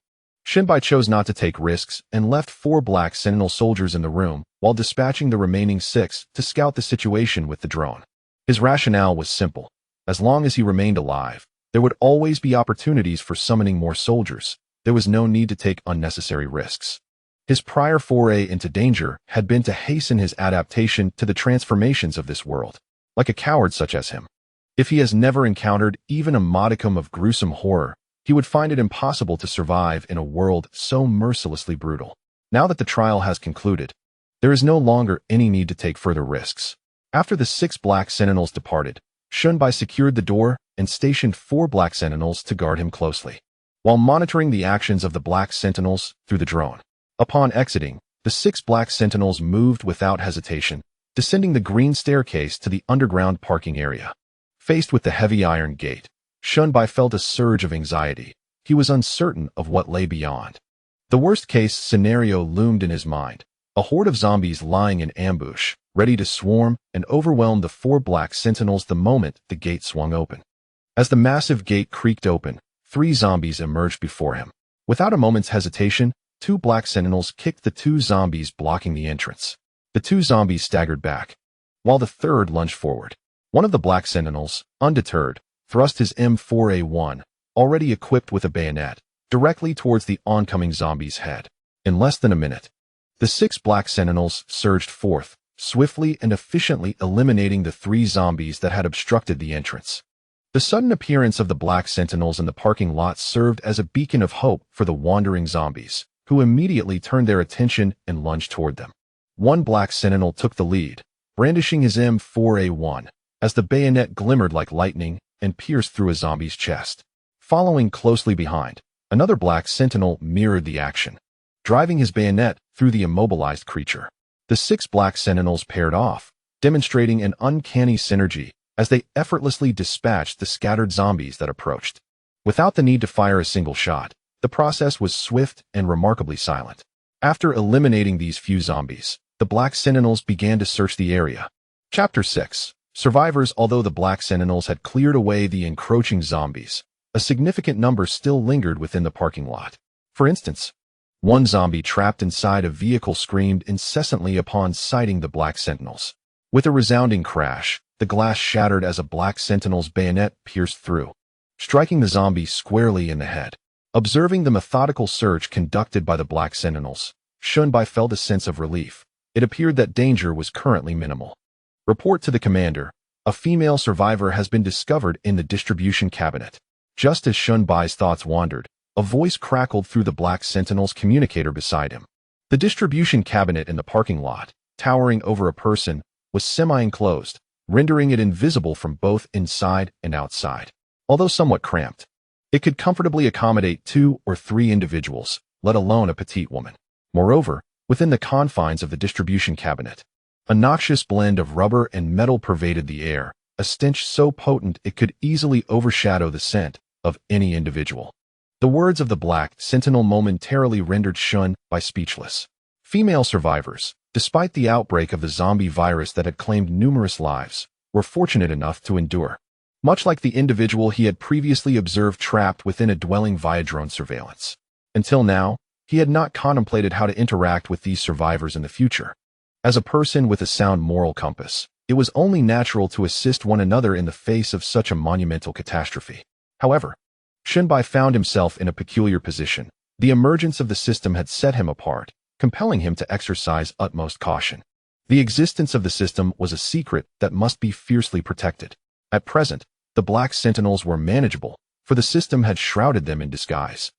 Shinbai chose not to take risks and left 4 black sentinel soldiers in the room while dispatching the remaining 6 to scout the situation with the drone. His rationale was simple. As long as he remained alive, there would always be opportunities for summoning more soldiers. There was no need to take unnecessary risks. His prior foray into danger had been to hasten his adaptation to the transformations of this world, like a coward such as him. If he has never encountered even a modicum of gruesome horror, he would find it impossible to survive in a world so mercilessly brutal. Now that the trial has concluded, there is no longer any need to take further risks. After the 6 black sentinels departed, Shunbai secured the door and stationed 4 black sentinels to guard him closely, while monitoring the actions of the black sentinels through the drone. Upon exiting, the 6 black sentinels moved without hesitation, descending the green staircase to the underground parking area. Faced with the heavy iron gate, Shunbai felt a surge of anxiety. He was uncertain of what lay beyond. The worst-case scenario loomed in his mind, a horde of zombies lying in ambush, ready to swarm and overwhelm the 4 black sentinels the moment the gate swung open. As the massive gate creaked open, 3 zombies emerged before him. Without a moment's hesitation, 2 black sentinels kicked the 2 zombies blocking the entrance. The 2 zombies staggered back, while the third lunged forward. One of the black sentinels, undeterred, thrust his M4A1, already equipped with a bayonet, directly towards the oncoming zombie's head. In less than a minute, the 6 black sentinels surged forth, swiftly and efficiently eliminating the 3 zombies that had obstructed the entrance. The sudden appearance of the black sentinels in the parking lot served as a beacon of hope for the wandering zombies, who immediately turned their attention and lunged toward them. One black sentinel took the lead, brandishing his M4A1, as the bayonet glimmered like lightning and pierced through a zombie's chest. Following closely behind, another black sentinel mirrored the action, driving his bayonet through the immobilized creature. The 6 black sentinels paired off, demonstrating an uncanny synergy as they effortlessly dispatched the scattered zombies that approached. Without the need to fire a single shot, the process was swift and remarkably silent. After eliminating these few zombies, the black sentinels began to search the area. Chapter 6. Survivors. Although the black sentinels had cleared away the encroaching zombies, a significant number still lingered within the parking lot. For instance, one zombie trapped inside a vehicle screamed incessantly upon sighting the black sentinels. With a resounding crash, the glass shattered as a black sentinel's bayonet pierced through, striking the zombie squarely in the head. Observing the methodical search conducted by the black sentinels, Shunbai felt a sense of relief. It appeared that danger was currently minimal. Report to the commander. A female survivor has been discovered in the distribution cabinet. Just as Shunbai's thoughts wandered, a voice crackled through the black sentinel's communicator beside him. The distribution cabinet in the parking lot, towering over a person, was semi-enclosed, rendering it invisible from both inside and outside. Although somewhat cramped, it could comfortably accommodate 2 or 3 individuals, let alone a petite woman. Moreover, within the confines of the distribution cabinet, a noxious blend of rubber and metal pervaded the air, a stench so potent it could easily overshadow the scent of any individual. The words of the black sentinel momentarily rendered Shunbai speechless. Female survivors, despite the outbreak of the zombie virus that had claimed numerous lives, were fortunate enough to endure. Much like the individual he had previously observed trapped within a dwelling via drone surveillance. Until now, he had not contemplated how to interact with these survivors in the future. As a person with a sound moral compass, it was only natural to assist one another in the face of such a monumental catastrophe. However, Shunbai found himself in a peculiar position. The emergence of the system had set him apart, compelling him to exercise utmost caution. The existence of the system was a secret that must be fiercely protected. At present, the black sentinels were manageable, for the system had shrouded them in disguise.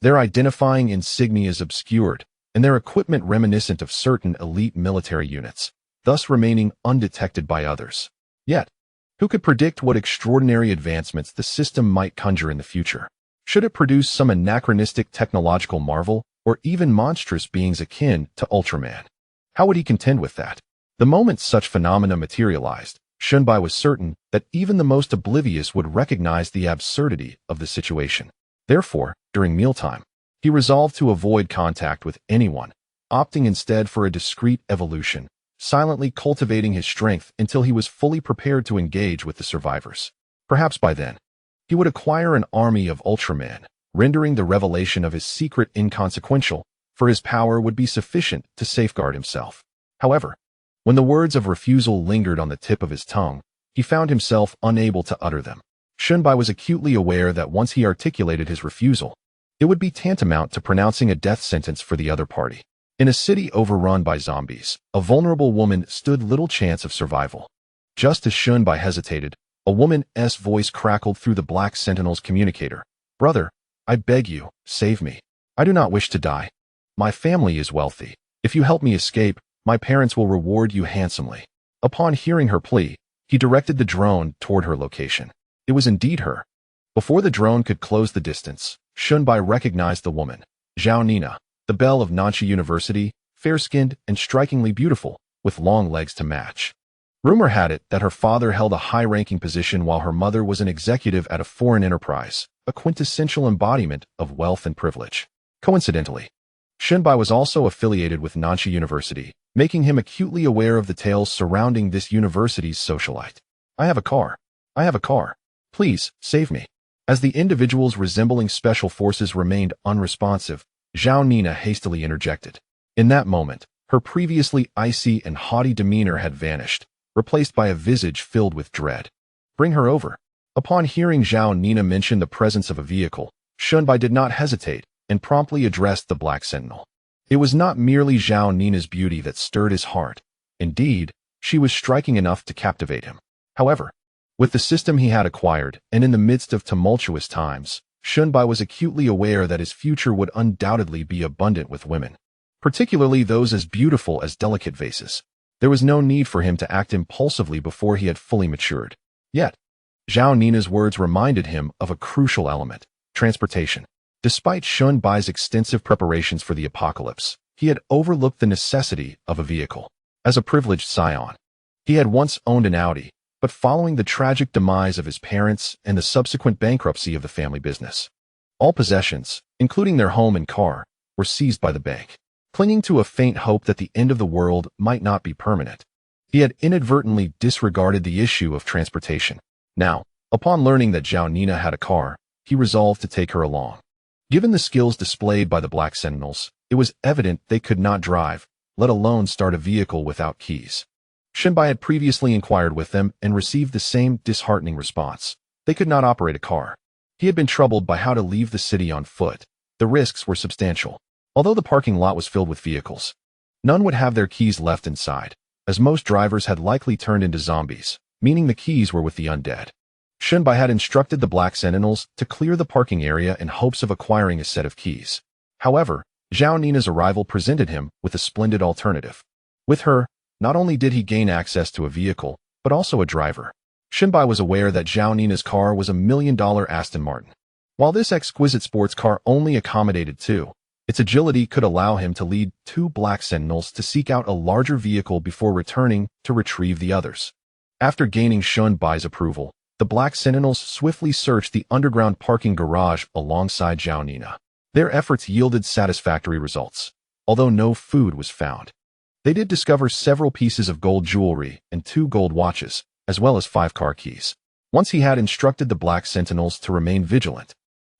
Their identifying insignias obscured, and their equipment reminiscent of certain elite military units, thus remaining undetected by others. Yet, who could predict what extraordinary advancements the system might conjure in the future? Should it produce some anachronistic technological marvel, or even monstrous beings akin to Ultraman? How would he contend with that? The moment such phenomena materialized, Shunbai was certain that even the most oblivious would recognize the absurdity of the situation. Therefore, during mealtime, He resolved to avoid contact with anyone, opting instead for a discreet evolution, silently cultivating his strength until he was fully prepared to engage with the survivors. Perhaps by then, he would acquire an army of Ultramen, rendering the revelation of his secret inconsequential, for his power would be sufficient to safeguard himself. However, when the words of refusal lingered on the tip of his tongue, he found himself unable to utter them. Shunbai was acutely aware that once he articulated his refusal, it would be tantamount to pronouncing a death sentence for the other party. In a city overrun by zombies, a vulnerable woman stood little chance of survival. Just as Shunbai hesitated, a woman's voice crackled through the Black Sentinel's communicator. "Brother, I beg you, save me. I do not wish to die. My family is wealthy. If you help me escape, my parents will reward you handsomely." Upon hearing her plea, he directed the drone toward her location. It was indeed her. Before the drone could close the distance, Shunbai recognized the woman, Zhao Nina, the belle of Nanxi University, fair-skinned and strikingly beautiful, with long legs to match. Rumor had it that her father held a high-ranking position while her mother was an executive at a foreign enterprise, a quintessential embodiment of wealth and privilege. Coincidentally, Shunbai was also affiliated with Nanxi University, making him acutely aware of the tales surrounding this university's socialite. "I have a car. I have a car. Please, save me." As the individuals resembling special forces remained unresponsive, Zhao Nina hastily interjected. In that moment, her previously icy and haughty demeanor had vanished, replaced by a visage filled with dread. "Bring her over." Upon hearing Zhao Nina mention the presence of a vehicle, Shunbai did not hesitate and promptly addressed the Black Sentinel. It was not merely Zhao Nina's beauty that stirred his heart. Indeed, she was striking enough to captivate him. However, with the system he had acquired, and in the midst of tumultuous times, Shunbai was acutely aware that his future would undoubtedly be abundant with women, particularly those as beautiful as delicate vases. There was no need for him to act impulsively before he had fully matured. Yet, Zhao Nina's words reminded him of a crucial element: transportation. Despite Shunbai's extensive preparations for the apocalypse, he had overlooked the necessity of a vehicle. As a privileged scion, he had once owned an Audi, but following the tragic demise of his parents and the subsequent bankruptcy of the family business, all possessions, including their home and car, were seized by the bank. Clinging to a faint hope that the end of the world might not be permanent, he had inadvertently disregarded the issue of transportation. Now, upon learning that Zhao Nina had a car, he resolved to take her along. Given the skills displayed by the Black Sentinels, it was evident they could not drive, let alone start a vehicle without keys. Shunbai had previously inquired with them and received the same disheartening response. They could not operate a car. He had been troubled by how to leave the city on foot. The risks were substantial. Although the parking lot was filled with vehicles, none would have their keys left inside, as most drivers had likely turned into zombies, meaning the keys were with the undead. Shunbai had instructed the Black Sentinels to clear the parking area in hopes of acquiring a set of keys. However, Zhao Nina's arrival presented him with a splendid alternative. With her, not only did he gain access to a vehicle, but also a driver. Shunbai was aware that Zhao Nina's car was $1 million Aston Martin. While this exquisite sports car only accommodated two, its agility could allow him to lead two Black Sentinels to seek out a larger vehicle before returning to retrieve the others. After gaining Shunbai's approval, the Black Sentinels swiftly searched the underground parking garage alongside Zhao Nina. Their efforts yielded satisfactory results, although no food was found. They did discover several pieces of gold jewelry and 2 gold watches, as well as 5 car keys. Once he had instructed the Black Sentinels to remain vigilant,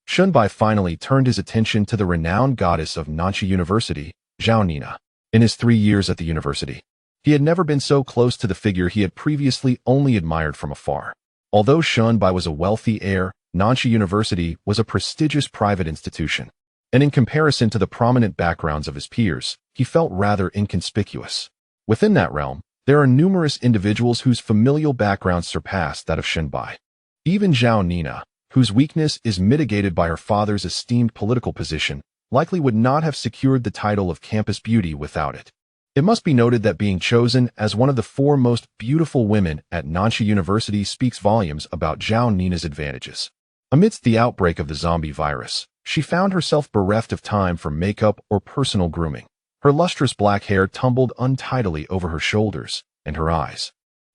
Shunbai finally turned his attention to the renowned goddess of Nanxi University, Zhao Nina. In his 3 years at the university, he had never been so close to the figure he had previously only admired from afar. Although Shunbai was a wealthy heir, Nanxi University was a prestigious private institution, and in comparison to the prominent backgrounds of his peers, he felt rather inconspicuous. Within that realm, there are numerous individuals whose familial backgrounds surpass that of Shunbai. Even Zhao Nina, whose weakness is mitigated by her father's esteemed political position, likely would not have secured the title of campus beauty without it. It must be noted that being chosen as one of the 4 most beautiful women at Nanxi University speaks volumes about Zhao Nina's advantages. Amidst the outbreak of the zombie virus, she found herself bereft of time for makeup or personal grooming. Her lustrous black hair tumbled untidily over her shoulders, and her eyes,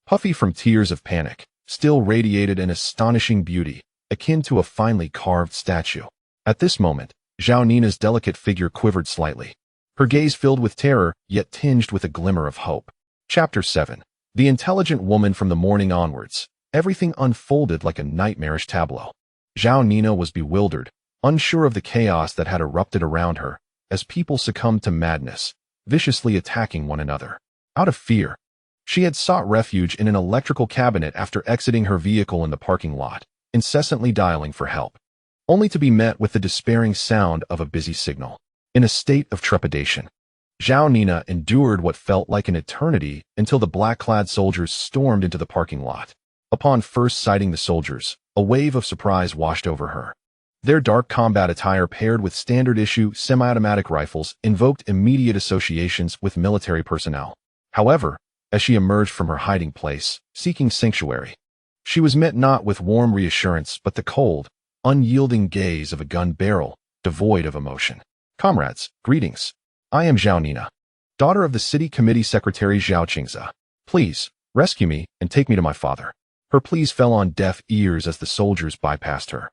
puffy from tears of panic, still radiated an astonishing beauty, akin to a finely carved statue. At this moment, Zhao Nina's delicate figure quivered slightly. Her gaze filled with terror, yet tinged with a glimmer of hope. Chapter 7. The intelligent woman from the morning onwards. Everything unfolded like a nightmarish tableau. Zhao Nina was bewildered, unsure of the chaos that had erupted around her, as people succumbed to madness, viciously attacking one another. Out of fear, she had sought refuge in an electrical cabinet after exiting her vehicle in the parking lot, incessantly dialing for help, only to be met with the despairing sound of a busy signal. In a state of trepidation, Zhao Nina endured what felt like an eternity until the black-clad soldiers stormed into the parking lot. Upon first sighting the soldiers, a wave of surprise washed over her. Their dark combat attire paired with standard-issue semi-automatic rifles invoked immediate associations with military personnel. However, as she emerged from her hiding place, seeking sanctuary, she was met not with warm reassurance but the cold, unyielding gaze of a gun barrel, devoid of emotion. "Comrades, greetings. I am Zhao Nina, daughter of the city committee secretary Zhao Qingze. Please, rescue me and take me to my father." Her pleas fell on deaf ears as the soldiers bypassed her,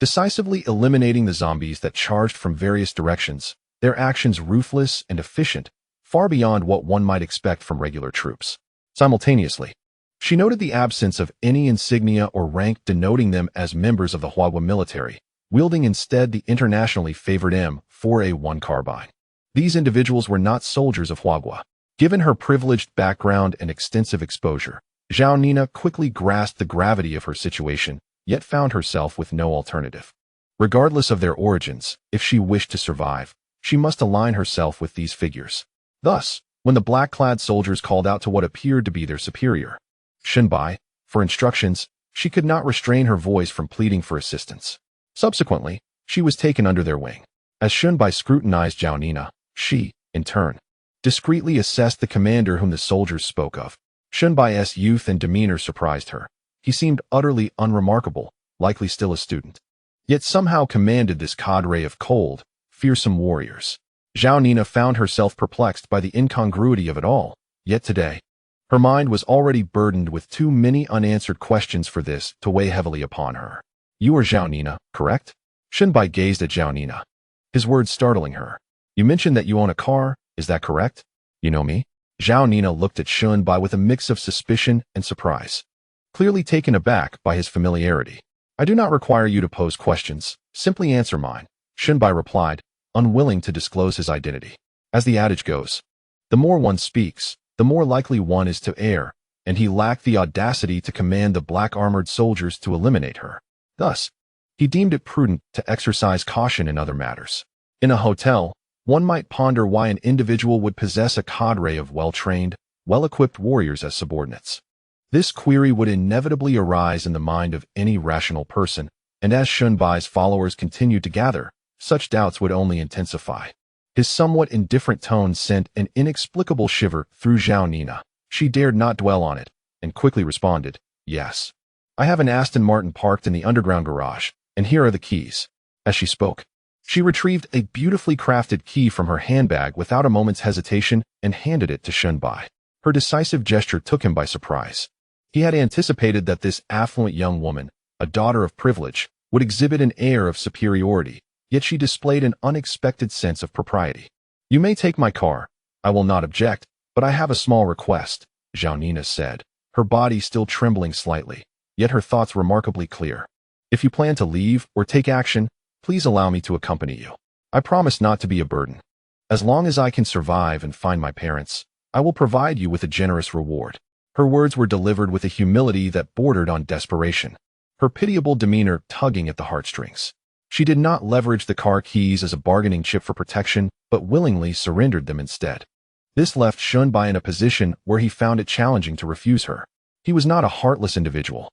decisively eliminating the zombies that charged from various directions, their actions ruthless and efficient, far beyond what one might expect from regular troops. Simultaneously, she noted the absence of any insignia or rank denoting them as members of the Huagua military, wielding instead the internationally favored M4A1 carbine. These individuals were not soldiers of Huagua. Given her privileged background and extensive exposure, Zhao Nina quickly grasped the gravity of her situation, yet found herself with no alternative. Regardless of their origins, if she wished to survive, she must align herself with these figures. Thus, when the black-clad soldiers called out to what appeared to be their superior, Shunbai, for instructions, she could not restrain her voice from pleading for assistance. Subsequently, she was taken under their wing. As Shunbai scrutinized Zhao Nina, she, in turn, discreetly assessed the commander whom the soldiers spoke of. Shunbai's youth and demeanor surprised her. He seemed utterly unremarkable, likely still a student, yet somehow commanded this cadre of cold, fearsome warriors. Zhao Nina found herself perplexed by the incongruity of it all, yet today, her mind was already burdened with too many unanswered questions for this to weigh heavily upon her. "You are Zhao Nina, correct?" Shunbai gazed at Zhao Nina, his words startling her. "You mentioned that you own a car, is that correct? You know me?" Zhao Nina looked at Shunbai with a mix of suspicion and surprise, clearly taken aback by his familiarity. "I do not require you to pose questions, simply answer mine," Shunbai replied, unwilling to disclose his identity. As the adage goes, the more one speaks, the more likely one is to err, and he lacked the audacity to command the black-armored soldiers to eliminate her. Thus, he deemed it prudent to exercise caution in other matters. In a hotel, one might ponder why an individual would possess a cadre of well-trained, well-equipped warriors as subordinates. This query would inevitably arise in the mind of any rational person, and as Shunbai's followers continued to gather, such doubts would only intensify. His somewhat indifferent tone sent an inexplicable shiver through Zhao Nina. She dared not dwell on it, and quickly responded, "Yes. I have an Aston Martin parked in the underground garage, and here are the keys." As she spoke, she retrieved a beautifully crafted key from her handbag without a moment's hesitation and handed it to Shunbai. Her decisive gesture took him by surprise. He had anticipated that this affluent young woman, a daughter of privilege, would exhibit an air of superiority, yet she displayed an unexpected sense of propriety. "You may take my car. I will not object, but I have a small request," Zhao Nina said, her body still trembling slightly, yet her thoughts remarkably clear. "If you plan to leave or take action, please allow me to accompany you. I promise not to be a burden. As long as I can survive and find my parents, I will provide you with a generous reward." Her words were delivered with a humility that bordered on desperation, her pitiable demeanor tugging at the heartstrings. She did not leverage the car keys as a bargaining chip for protection, but willingly surrendered them instead. This left Shunbai in a position where he found it challenging to refuse her. He was not a heartless individual.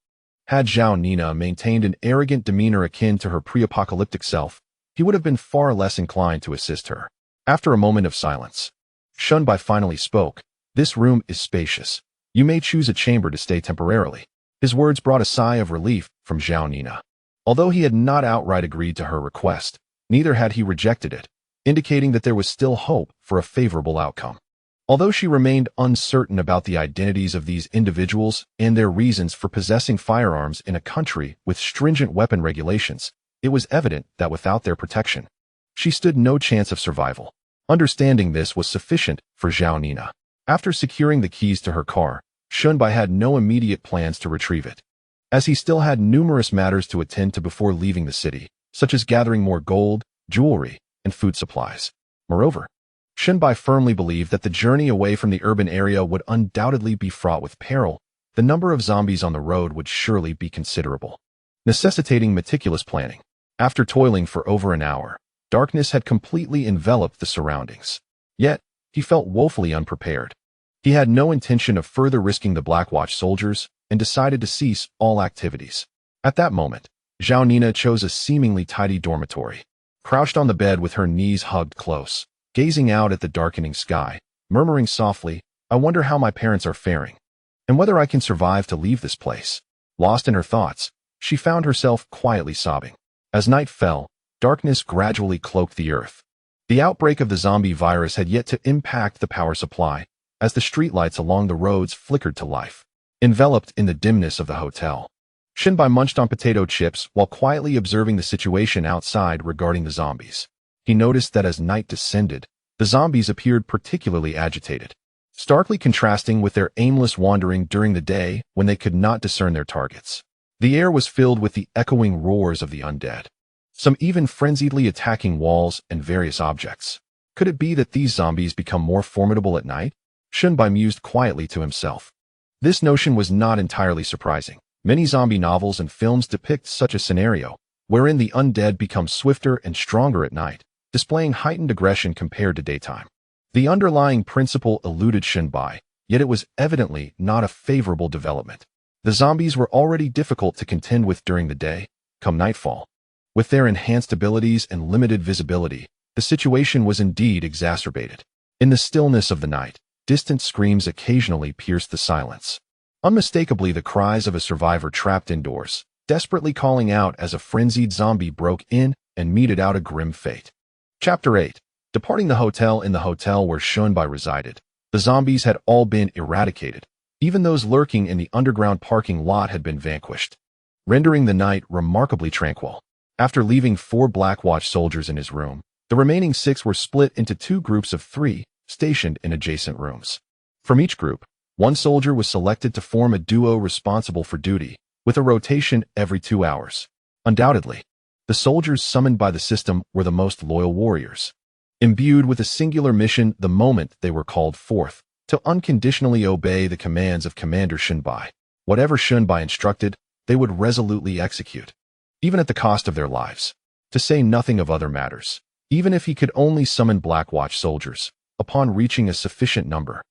Had Zhao Nina maintained an arrogant demeanor akin to her pre-apocalyptic self, he would have been far less inclined to assist her. After a moment of silence, Shunbai finally spoke, "This room is spacious. You may choose a chamber to stay temporarily." His words brought a sigh of relief from Zhao Nina. Although he had not outright agreed to her request, neither had he rejected it, indicating that there was still hope for a favorable outcome. Although she remained uncertain about the identities of these individuals and their reasons for possessing firearms in a country with stringent weapon regulations, it was evident that without their protection, She stood no chance of survival. Understanding this was sufficient for Zhao Nina. After securing the keys to her car, Shunbai had no immediate plans to retrieve it, as he still had numerous matters to attend to before leaving the city, such as gathering more gold, jewelry, and food supplies. Moreover, Shunbai firmly believed that the journey away from the urban area would undoubtedly be fraught with peril. The number of zombies on the road would surely be considerable, necessitating meticulous planning. After toiling for over an hour, darkness had completely enveloped the surroundings. Yet, he felt woefully unprepared. He had no intention of further risking the Black Watch soldiers and decided to cease all activities. At that moment, Zhao Nina chose a seemingly tidy dormitory. Crouched on the bed with her knees hugged close, gazing out at the darkening sky, murmuring softly, "I wonder how my parents are faring, and whether I can survive to leave this place." Lost in her thoughts, she found herself quietly sobbing. As night fell, darkness gradually cloaked the earth. The outbreak of the zombie virus had yet to impact the power supply, as the streetlights along the roads flickered to life. Enveloped in the dimness of the hotel, Shunbai munched on potato chips while quietly observing the situation outside regarding the zombies. He noticed that as night descended, the zombies appeared particularly agitated, starkly contrasting with their aimless wandering during the day when they could not discern their targets. The air was filled with the echoing roars of the undead, some even frenziedly attacking walls and various objects. Could it be that these zombies become more formidable at night? Shunbai mused quietly to himself. This notion was not entirely surprising. Many zombie novels and films depict such a scenario, wherein the undead become swifter and stronger at night, displaying heightened aggression compared to daytime. The underlying principle eluded Shunbai, yet it was evidently not a favorable development. The zombies were already difficult to contend with during the day. Come nightfall, with their enhanced abilities and limited visibility, the situation was indeed exacerbated. In the stillness of the night, distant screams occasionally pierced the silence. Unmistakably the cries of a survivor trapped indoors, desperately calling out as a frenzied zombie broke in and meted out a grim fate. Chapter 8. Departing the hotel. In the hotel where Shunbai resided, the zombies had all been eradicated. Even those lurking in the underground parking lot had been vanquished, rendering the night remarkably tranquil. After leaving 4 Black Watch soldiers in his room, the remaining 6 were split into 2 groups of 3, stationed in adjacent rooms. From each group, 1 soldier was selected to form a duo responsible for duty, with a rotation every 2 hours. Undoubtedly, the soldiers summoned by the system were the most loyal warriors, imbued with a singular mission the moment they were called forth, to unconditionally obey the commands of Commander Shunbai. Whatever Shunbai instructed, they would resolutely execute, even at the cost of their lives, to say nothing of other matters. Even if he could only summon Black Watch soldiers, upon reaching a sufficient number,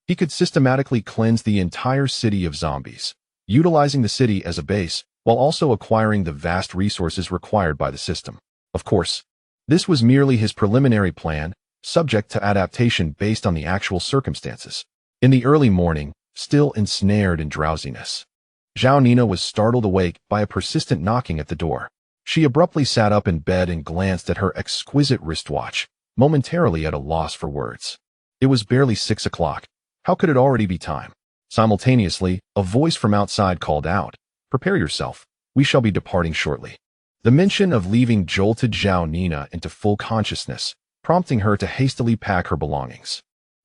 he could systematically cleanse the entire city of zombies, utilizing the city as a base while also acquiring the vast resources required by the system. Of course, this was merely his preliminary plan, subject to adaptation based on the actual circumstances. In the early morning, still ensnared in drowsiness, Zhao Nina was startled awake by a persistent knocking at the door. She abruptly sat up in bed and glanced at her exquisite wristwatch, momentarily at a loss for words. It was barely 6 o'clock. How could it already be time? Simultaneously, a voice from outside called out, "Prepare yourself, we shall be departing shortly." The mention of leaving jolted Zhao Nina into full consciousness, prompting her to hastily pack her belongings.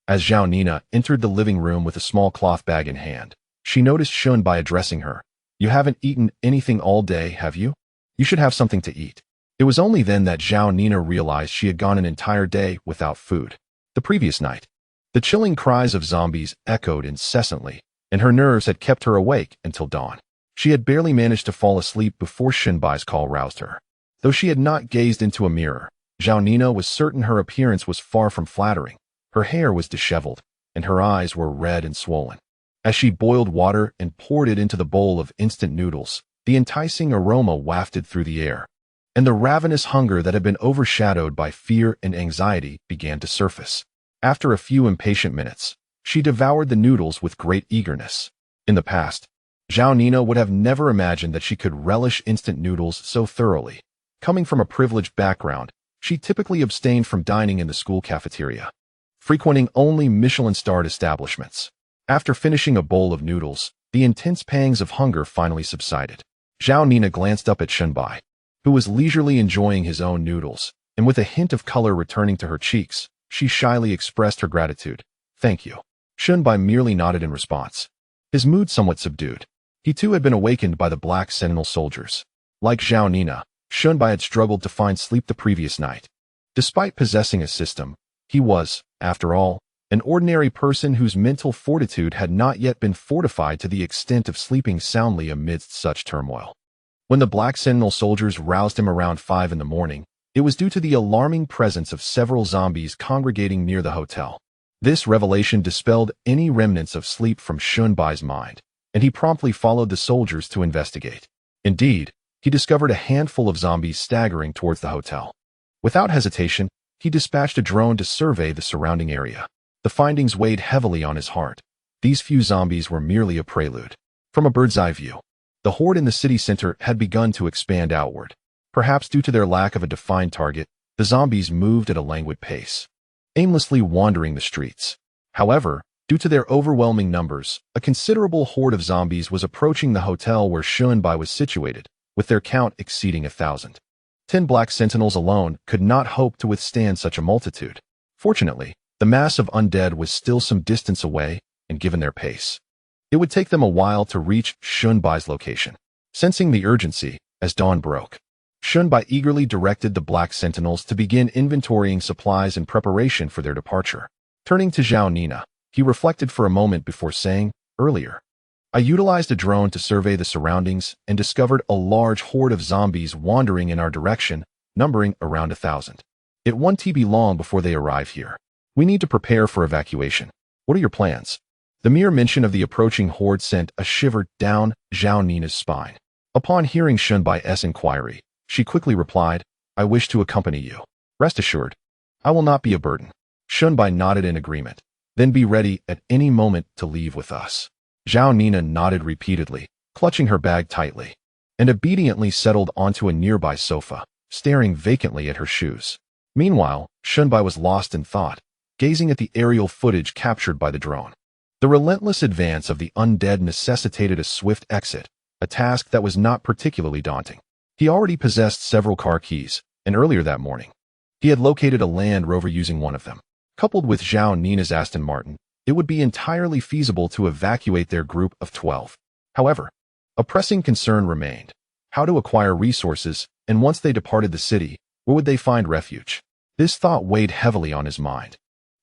As Zhao Nina entered the living room with a small cloth bag in hand, she noticed Shunbai addressing her. "You haven't eaten anything all day, have you? You should have something to eat." It was only then that Zhao Nina realized she had gone an entire day without food. The previous night, the chilling cries of zombies echoed incessantly, and her nerves had kept her awake until dawn. She had barely managed to fall asleep before Shunbai's call roused her. Though she had not gazed into a mirror, Zhao Nina was certain her appearance was far from flattering. Her hair was disheveled, and her eyes were red and swollen. As she boiled water and poured it into the bowl of instant noodles, the enticing aroma wafted through the air, and the ravenous hunger that had been overshadowed by fear and anxiety began to surface. After a few impatient minutes, she devoured the noodles with great eagerness. In the past, Zhao Nina would have never imagined that she could relish instant noodles so thoroughly. Coming from a privileged background, she typically abstained from dining in the school cafeteria, frequenting only Michelin-starred establishments. After finishing a bowl of noodles, the intense pangs of hunger finally subsided. Zhao Nina glanced up at Shunbai, who was leisurely enjoying his own noodles, and with a hint of color returning to her cheeks, she shyly expressed her gratitude. "Thank you." Shunbai merely nodded in response. His mood somewhat subdued. He too had been awakened by the Black Sentinel soldiers. Like Zhao Nina, Shunbai had struggled to find sleep the previous night. Despite possessing a system, he was, after all, an ordinary person whose mental fortitude had not yet been fortified to the extent of sleeping soundly amidst such turmoil. When the Black Sentinel soldiers roused him around 5 in the morning, it was due to the alarming presence of several zombies congregating near the hotel. This revelation dispelled any remnants of sleep from Shunbai's mind, and he promptly followed the soldiers to investigate. Indeed, he discovered a handful of zombies staggering towards the hotel. Without hesitation, he dispatched a drone to survey the surrounding area. The findings weighed heavily on his heart. These few zombies were merely a prelude. From a bird's-eye view, the horde in the city center had begun to expand outward. Perhaps due to their lack of a defined target, the zombies moved at a languid pace, aimlessly wandering the streets. However, due to their overwhelming numbers, a considerable horde of zombies was approaching the hotel where Shunbai was situated, with their count exceeding 1,000. 10 Black Sentinels alone could not hope to withstand such a multitude. Fortunately, the mass of undead was still some distance away, and given their pace, it would take them a while to reach Shunbai's location. Sensing the urgency, as dawn broke, Shunbai eagerly directed the Black Sentinels to begin inventorying supplies in preparation for their departure. Turning to Zhao Nina, he reflected for a moment before saying, "Earlier, I utilized a drone to survey the surroundings and discovered a large horde of zombies wandering in our direction, numbering around 1,000. It won't be long before they arrive here. We need to prepare for evacuation. What are your plans?" The mere mention of the approaching horde sent a shiver down Zhao Nina's spine. Upon hearing Shunbai's inquiry, she quickly replied, "I wish to accompany you. Rest assured, I will not be a burden." Shunbai nodded in agreement. "Then be ready at any moment to leave with us." Zhao Nina nodded repeatedly, clutching her bag tightly, and obediently settled onto a nearby sofa, staring vacantly at her shoes. Meanwhile, Shunbai was lost in thought, gazing at the aerial footage captured by the drone. The relentless advance of the undead necessitated a swift exit, a task that was not particularly daunting. He already possessed several car keys, and earlier that morning, he had located a Land Rover using one of them. Coupled with Zhao Nina's Aston Martin, it would be entirely feasible to evacuate their group of 12. However, a pressing concern remained: how to acquire resources, and once they departed the city, where would they find refuge? This thought weighed heavily on his mind,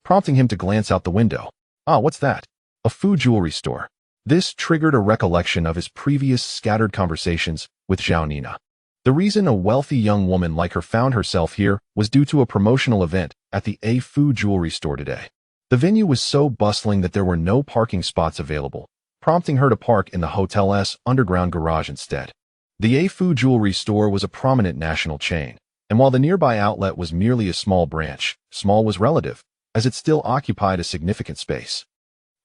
prompting him to glance out the window. What's that? A food jewelry store. This triggered a recollection of his previous scattered conversations with Zhao Nina. The reason a wealthy young woman like her found herself here was due to a promotional event at the A food jewelry store today. The venue was so bustling that there were no parking spots available, prompting her to park in the hotel's underground garage instead. The A food jewelry store was a prominent national chain, and while the nearby outlet was merely a small branch, small was relative, as it still occupied a significant space.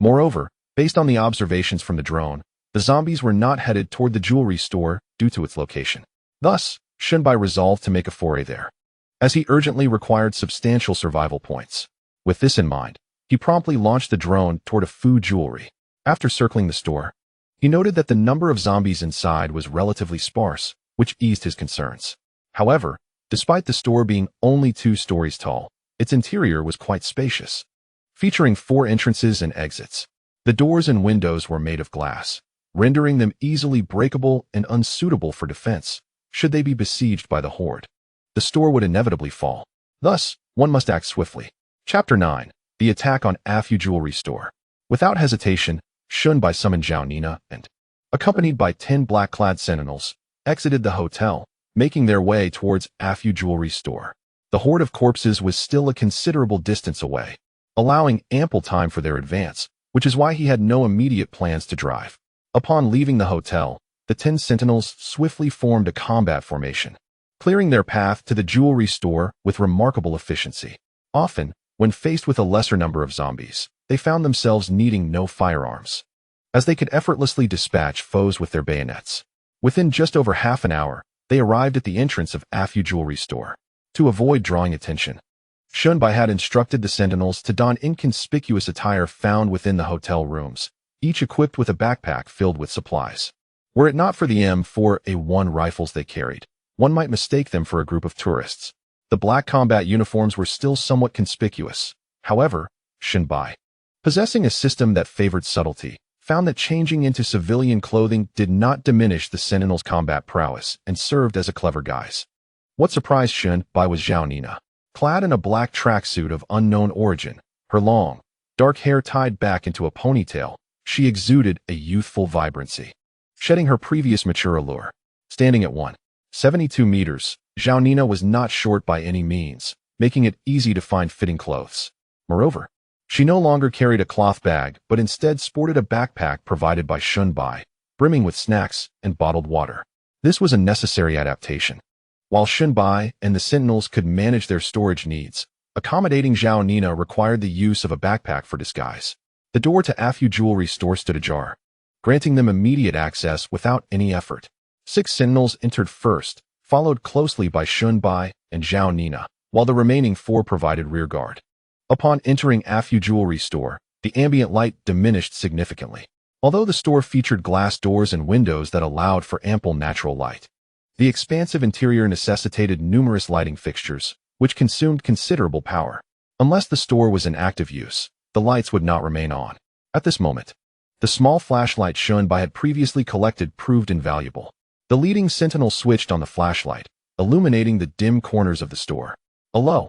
Moreover, based on the observations from the drone, the zombies were not headed toward the jewelry store due to its location. Thus, Shunbai resolved to make a foray there, as he urgently required substantial survival points. With this in mind, he promptly launched the drone toward a food jewelry. After circling the store, he noted that the number of zombies inside was relatively sparse, which eased his concerns. However, despite the store being only 2 stories tall, its interior was quite spacious, featuring 4 entrances and exits. The doors and windows were made of glass, rendering them easily breakable and unsuitable for defense should they be besieged by the horde. The store would inevitably fall. Thus, one must act swiftly. Chapter 9. The Attack on Afu Jewelry Store. Without hesitation, Shunbai summoned Zhao Nina and, accompanied by 10 black-clad sentinels, exited the hotel, making their way towards Afu Jewelry Store. The horde of corpses was still a considerable distance away, allowing ample time for their advance, which is why he had no immediate plans to drive. Upon leaving the hotel, the 10 sentinels swiftly formed a combat formation, clearing their path to the jewelry store with remarkable efficiency. Often, when faced with a lesser number of zombies, they found themselves needing no firearms, as they could effortlessly dispatch foes with their bayonets. Within just over half an hour, they arrived at the entrance of Afu Jewelry Store. To avoid drawing attention, Shunbai had instructed the sentinels to don inconspicuous attire found within the hotel rooms, each equipped with a backpack filled with supplies. Were it not for the M4A1 rifles they carried, one might mistake them for a group of tourists. The black combat uniforms were still somewhat conspicuous. However, Shenbai, possessing a system that favored subtlety, found that changing into civilian clothing did not diminish the Sentinel's combat prowess and served as a clever guise. What surprised Shenbai was Zhao Nina. Clad in a black tracksuit of unknown origin, her long, dark hair tied back into a ponytail, she exuded a youthful vibrancy, shedding her previous mature allure. Standing at 172 meters, Zhao Nina was not short by any means, making it easy to find fitting clothes. Moreover, she no longer carried a cloth bag, but instead sported a backpack provided by Shenbai, brimming with snacks and bottled water. This was a necessary adaptation. While Shenbai and the Sentinels could manage their storage needs, accommodating Zhao Nina required the use of a backpack for disguise. The door to Afu Jewelry Store stood ajar, granting them immediate access without any effort. 6 Sentinels entered first, followed closely by Shenbai and Zhao Nina, while the remaining 4 provided rearguard. Upon entering Afu Jewelry Store, the ambient light diminished significantly. Although the store featured glass doors and windows that allowed for ample natural light, the expansive interior necessitated numerous lighting fixtures, which consumed considerable power. Unless the store was in active use, the lights would not remain on. At this moment, the small flashlight Shenbai had previously collected proved invaluable. The leading sentinel switched on the flashlight, illuminating the dim corners of the store. A low,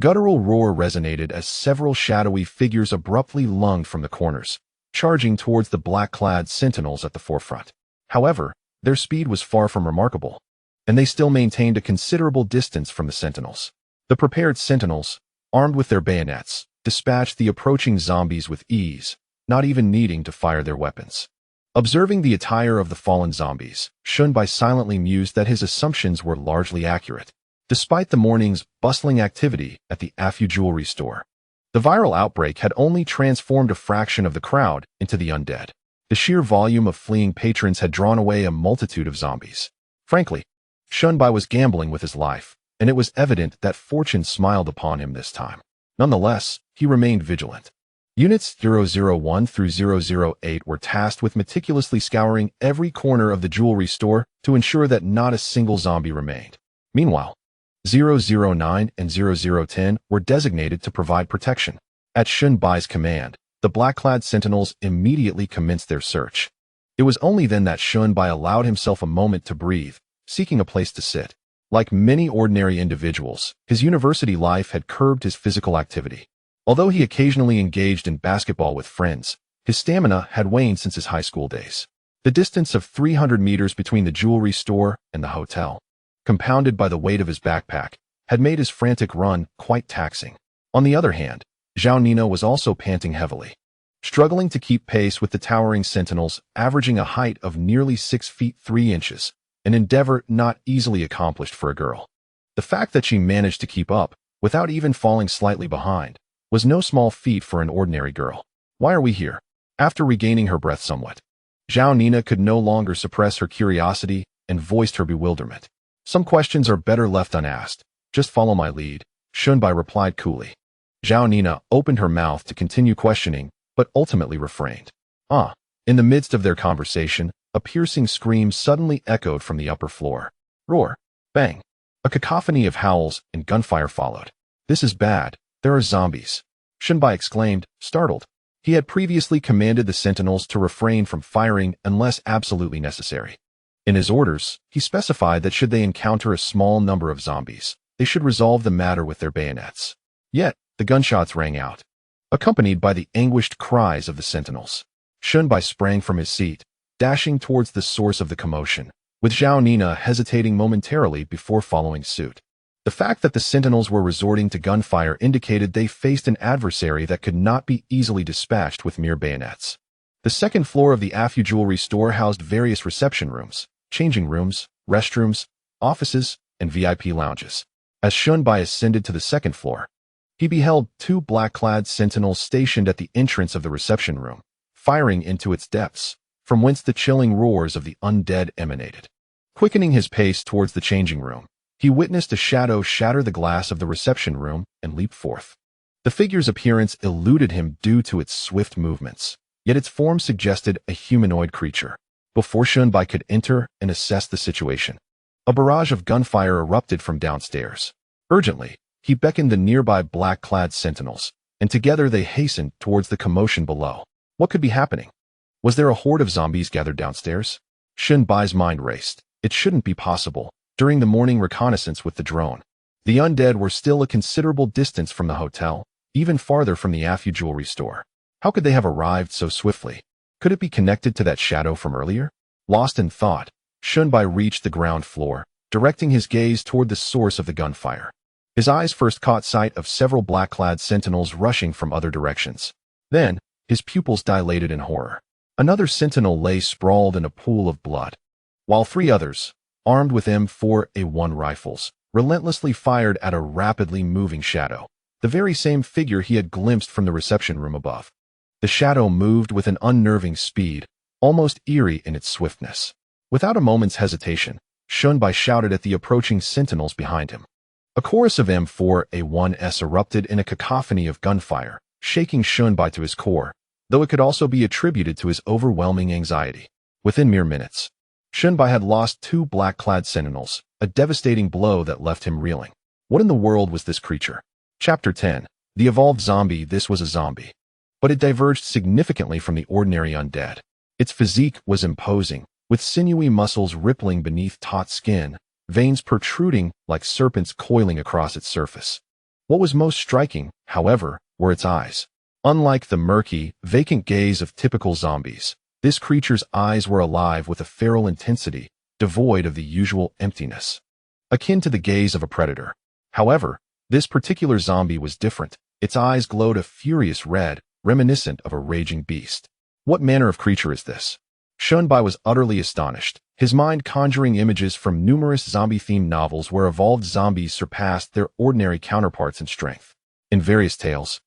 guttural roar resonated as several shadowy figures abruptly lunged from the corners, charging towards the black-clad sentinels at the forefront. However, their speed was far from remarkable, and they still maintained a considerable distance from the sentinels. The prepared sentinels, armed with their bayonets, dispatched the approaching zombies with ease, not even needing to fire their weapons. Observing the attire of the fallen zombies, Shenbai silently mused that his assumptions were largely accurate. Despite the morning's bustling activity at the Afu Jewelry Store, the viral outbreak had only transformed a fraction of the crowd into the undead. The sheer volume of fleeing patrons had drawn away a multitude of zombies. Frankly, Shenbai was gambling with his life, and it was evident that fortune smiled upon him this time. Nonetheless, he remained vigilant. Units 001 through 008 were tasked with meticulously scouring every corner of the jewelry store to ensure that not a single zombie remained. Meanwhile, 009 and 0010 were designated to provide protection. At Shenbai's command, the black-clad sentinels immediately commenced their search. It was only then that Shenbai allowed himself a moment to breathe, seeking a place to sit. Like many ordinary individuals, his university life had curbed his physical activity. Although he occasionally engaged in basketball with friends, his stamina had waned since his high school days. The distance of 300 meters between the jewelry store and the hotel, compounded by the weight of his backpack, had made his frantic run quite taxing. On the other hand, Zhao Nina was also panting heavily, struggling to keep pace with the towering sentinels, averaging a height of nearly 6 feet 3 inches, an endeavor not easily accomplished for a girl. The fact that she managed to keep up, without even falling slightly behind, was no small feat for an ordinary girl. Why are we here? After regaining her breath somewhat, Zhao Nina could no longer suppress her curiosity and voiced her bewilderment. Some questions are better left unasked. Just follow my lead, Shenbai replied coolly. Zhao Nina opened her mouth to continue questioning, but ultimately refrained. In the midst of their conversation, a piercing scream suddenly echoed from the upper floor. Roar, bang. A cacophony of howls and gunfire followed. This is bad. There are zombies, Shenbai exclaimed, startled. He had previously commanded the sentinels to refrain from firing unless absolutely necessary. In his orders, he specified that should they encounter a small number of zombies, they should resolve the matter with their bayonets. Yet, the gunshots rang out, accompanied by the anguished cries of the sentinels. Shenbai sprang from his seat, dashing towards the source of the commotion, with Zhao Nina hesitating momentarily before following suit. The fact that the sentinels were resorting to gunfire indicated they faced an adversary that could not be easily dispatched with mere bayonets. The second floor of the Afu Jewelry Store housed various reception rooms, changing rooms, restrooms, offices, and VIP lounges. As Shenbai ascended to the second floor, he beheld 2 black-clad sentinels stationed at the entrance of the reception room, firing into its depths, from whence the chilling roars of the undead emanated. Quickening his pace towards the changing room, he witnessed a shadow shatter the glass of the reception room and leap forth. The figure's appearance eluded him due to its swift movements, yet its form suggested a humanoid creature. Before Shenbai could enter and assess the situation, a barrage of gunfire erupted from downstairs. Urgently, he beckoned the nearby black-clad sentinels, and together they hastened towards the commotion below. What could be happening? Was there a horde of zombies gathered downstairs? Shun Bai's mind raced. It shouldn't be possible. During the morning reconnaissance with the drone, the undead were still a considerable distance from the hotel, even farther from the Afu jewelry store. How could they have arrived so swiftly? Could it be connected to that shadow from earlier? Lost in thought, Shun Bai reached the ground floor, directing his gaze toward the source of the gunfire. His eyes first caught sight of several black-clad sentinels rushing from other directions. Then, his pupils dilated in horror. Another sentinel lay sprawled in a pool of blood, while three others, armed with M4A1 rifles, relentlessly fired at a rapidly moving shadow, the very same figure he had glimpsed from the reception room above. The shadow moved with an unnerving speed, almost eerie in its swiftness. Without a moment's hesitation, Shun Bai shouted at the approaching sentinels behind him. A chorus of M4A1s erupted in a cacophony of gunfire, shaking Shun Bai to his core, though it could also be attributed to his overwhelming anxiety. Within mere minutes, Shun Bai had lost two black-clad sentinels, a devastating blow that left him reeling. What in the world was this creature? Chapter 10. The Evolved Zombie. This was a zombie, but it diverged significantly from the ordinary undead. Its physique was imposing, with sinewy muscles rippling beneath taut skin, veins protruding like serpents coiling across its surface. What was most striking, however, were its eyes. Unlike the murky, vacant gaze of typical zombies, this creature's eyes were alive with a feral intensity, devoid of the usual emptiness, akin to the gaze of a predator. However, this particular zombie was different. Its eyes glowed a furious red, reminiscent of a raging beast. What manner of creature is this? Shun Bai was utterly astonished, his mind conjuring images from numerous zombie-themed novels where evolved zombies surpassed their ordinary counterparts in strength. In various tales,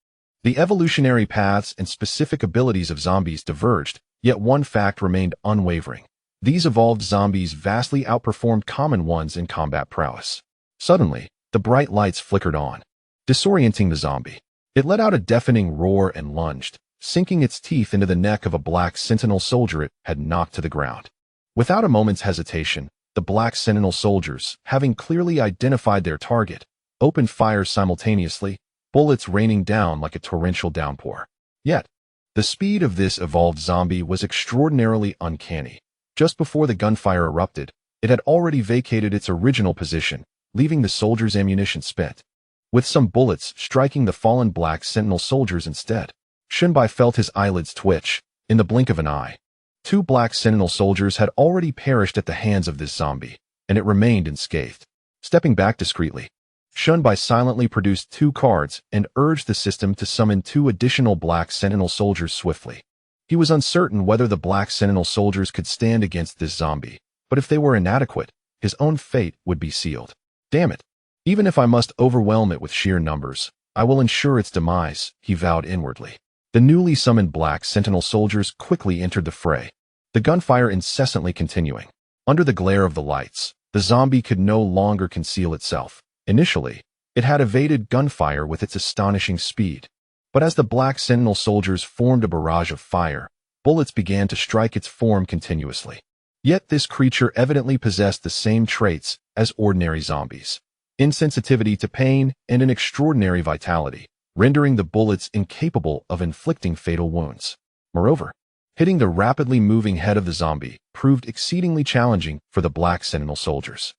the evolutionary paths and specific abilities of zombies diverged, yet one fact remained unwavering. These evolved zombies vastly outperformed common ones in combat prowess. Suddenly, the bright lights flickered on, disorienting the zombie. It let out a deafening roar and lunged, sinking its teeth into the neck of a black sentinel soldier it had knocked to the ground. Without a moment's hesitation, the black sentinel soldiers, having clearly identified their target, opened fire simultaneously, bullets raining down like a torrential downpour. Yet, the speed of this evolved zombie was extraordinarily uncanny. Just before the gunfire erupted, it had already vacated its original position, leaving the soldiers' ammunition spent, with some bullets striking the fallen black sentinel soldiers instead. Shun Bai felt his eyelids twitch. In the blink of an eye, two black sentinel soldiers had already perished at the hands of this zombie, and it remained unscathed. Stepping back discreetly, Shun Bai silently produced two cards and urged the system to summon two additional black sentinel soldiers swiftly. He was uncertain whether the black sentinel soldiers could stand against this zombie, but if they were inadequate, his own fate would be sealed. Damn it! Even if I must overwhelm it with sheer numbers, I will ensure its demise, he vowed inwardly. The newly summoned black sentinel soldiers quickly entered the fray, the gunfire incessantly continuing. Under the glare of the lights, the zombie could no longer conceal itself. Initially, it had evaded gunfire with its astonishing speed, but as the black sentinel soldiers formed a barrage of fire, bullets began to strike its form continuously. Yet this creature evidently possessed the same traits as ordinary zombies: insensitivity to pain and an extraordinary vitality, rendering the bullets incapable of inflicting fatal wounds. Moreover, hitting the rapidly moving head of the zombie proved exceedingly challenging for the black sentinel soldiers.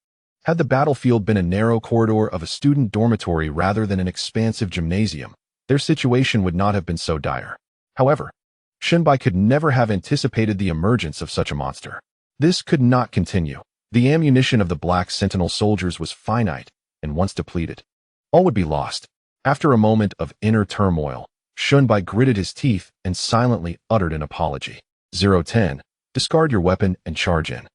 Had the battlefield been a narrow corridor of a student dormitory rather than an expansive gymnasium, their situation would not have been so dire. However, Shun Bai could never have anticipated the emergence of such a monster. This could not continue. The ammunition of the black sentinel soldiers was finite, and once depleted, all would be lost. After a moment of inner turmoil, Shun Bai gritted his teeth and silently uttered an apology. 010. Discard your weapon and charge in.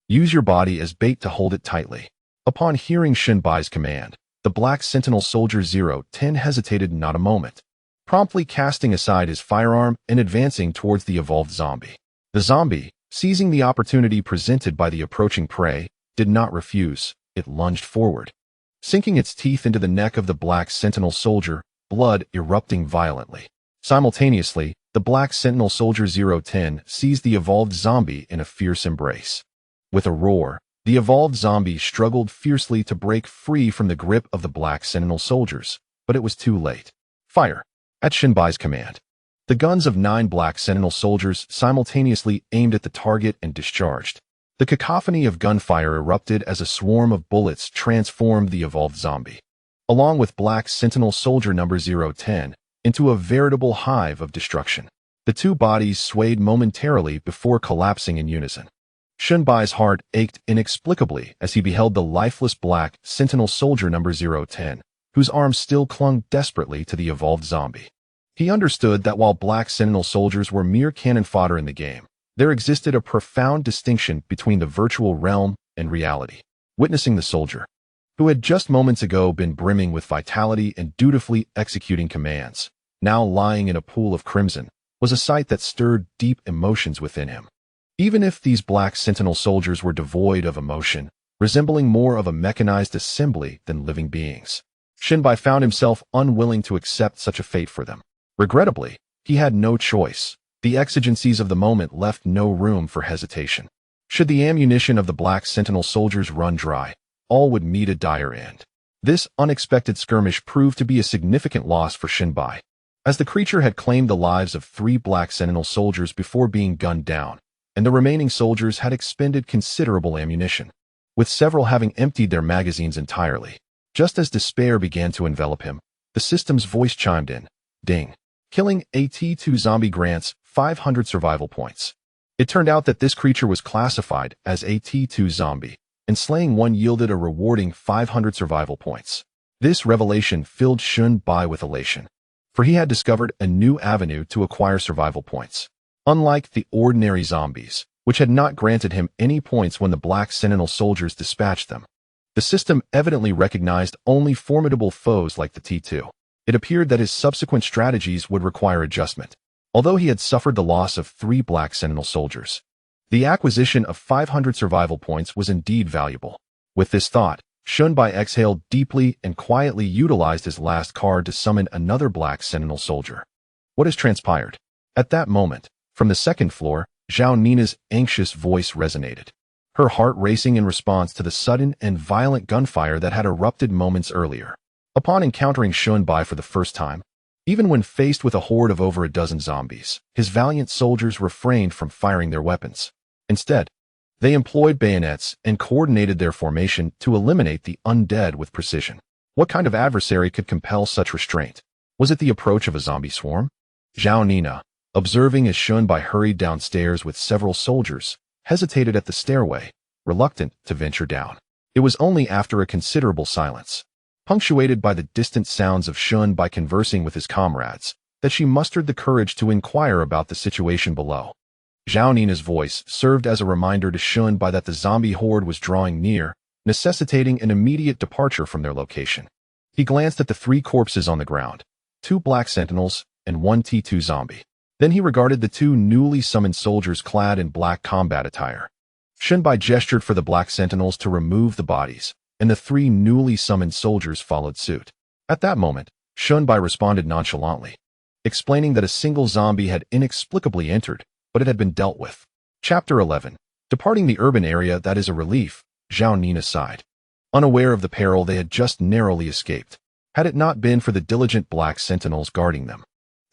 Use your body as bait to hold it tightly. Upon hearing Shun Bai's command, the black sentinel soldier 010 hesitated not a moment, promptly casting aside his firearm and advancing towards the evolved zombie. The zombie, seizing the opportunity presented by the approaching prey, did not refuse. It lunged forward, sinking its teeth into the neck of the black sentinel soldier, blood erupting violently. Simultaneously, the black sentinel soldier 010 seized the evolved zombie in a fierce embrace. With a roar, The evolved zombie struggled fiercely to break free from the grip of the Black Sentinel soldiers, but it was too late. Fire! At Shinbai's command. The guns of 9 Black Sentinel soldiers simultaneously aimed at the target and discharged. The cacophony of gunfire erupted as a swarm of bullets transformed the evolved zombie, along with Black Sentinel soldier number 010, into a veritable hive of destruction. The two bodies swayed momentarily before collapsing in unison. Shunbai's heart ached inexplicably as he beheld the lifeless Black Sentinel soldier number 010, whose arms still clung desperately to the evolved zombie. He understood that while Black Sentinel soldiers were mere cannon fodder in the game, there existed a profound distinction between the virtual realm and reality. Witnessing the soldier, who had just moments ago been brimming with vitality and dutifully executing commands, now lying in a pool of crimson, was a sight that stirred deep emotions within him. Even if these Black Sentinel soldiers were devoid of emotion, resembling more of a mechanized assembly than living beings, Shinbai found himself unwilling to accept such a fate for them. Regrettably, he had no choice. The exigencies of the moment left no room for hesitation. Should the ammunition of the Black Sentinel soldiers run dry, all would meet a dire end. This unexpected skirmish proved to be a significant loss for Shinbai, as the creature had claimed the lives of 3 Black Sentinel soldiers before being gunned down, and the remaining soldiers had expended considerable ammunition, with several having emptied their magazines entirely. Just as despair began to envelop him, the system's voice chimed in. Ding. Killing a T2 zombie grants 500 survival points. It turned out that this creature was classified as a T2 zombie, and slaying one yielded a rewarding 500 survival points. This revelation filled Shunbai with elation, for he had discovered a new avenue to acquire survival points. Unlike the ordinary zombies, which had not granted him any points when the Black Sentinel soldiers dispatched them, the system evidently recognized only formidable foes like the T2. It appeared that his subsequent strategies would require adjustment. Although he had suffered the loss of 3 Black Sentinel soldiers, the acquisition of 500 survival points was indeed valuable. With this thought, Shunbai exhaled deeply and quietly utilized his last card to summon another Black Sentinel soldier. What has transpired? At that moment, from the second floor, Zhao Nina's anxious voice resonated, her heart racing in response to the sudden and violent gunfire that had erupted moments earlier. Upon encountering Shunbai for the first time, even when faced with a horde of over a dozen zombies, his valiant soldiers refrained from firing their weapons. Instead, they employed bayonets and coordinated their formation to eliminate the undead with precision. What kind of adversary could compel such restraint? Was it the approach of a zombie swarm? Zhao Nina, observing as Shunbai hurried downstairs with several soldiers, hesitated at the stairway, reluctant to venture down. It was only after a considerable silence, punctuated by the distant sounds of Shunbai conversing with his comrades, that she mustered the courage to inquire about the situation below. Zhao Nina's voice served as a reminder to Shunbai that the zombie horde was drawing near, necessitating an immediate departure from their location. He glanced at the 3 corpses on the ground, 2 Black Sentinels and 1 T2 zombie. Then he regarded the 2 newly summoned soldiers clad in black combat attire. Shunbai gestured for the Black Sentinels to remove the bodies, and the 3 newly summoned soldiers followed suit. At that moment, Shunbai responded nonchalantly, explaining that a single zombie had inexplicably entered, but it had been dealt with. Chapter 11. Departing the urban area that is a relief, Zhao Nina sighed, unaware of the peril they had just narrowly escaped. Had it not been for the diligent Black Sentinels guarding them,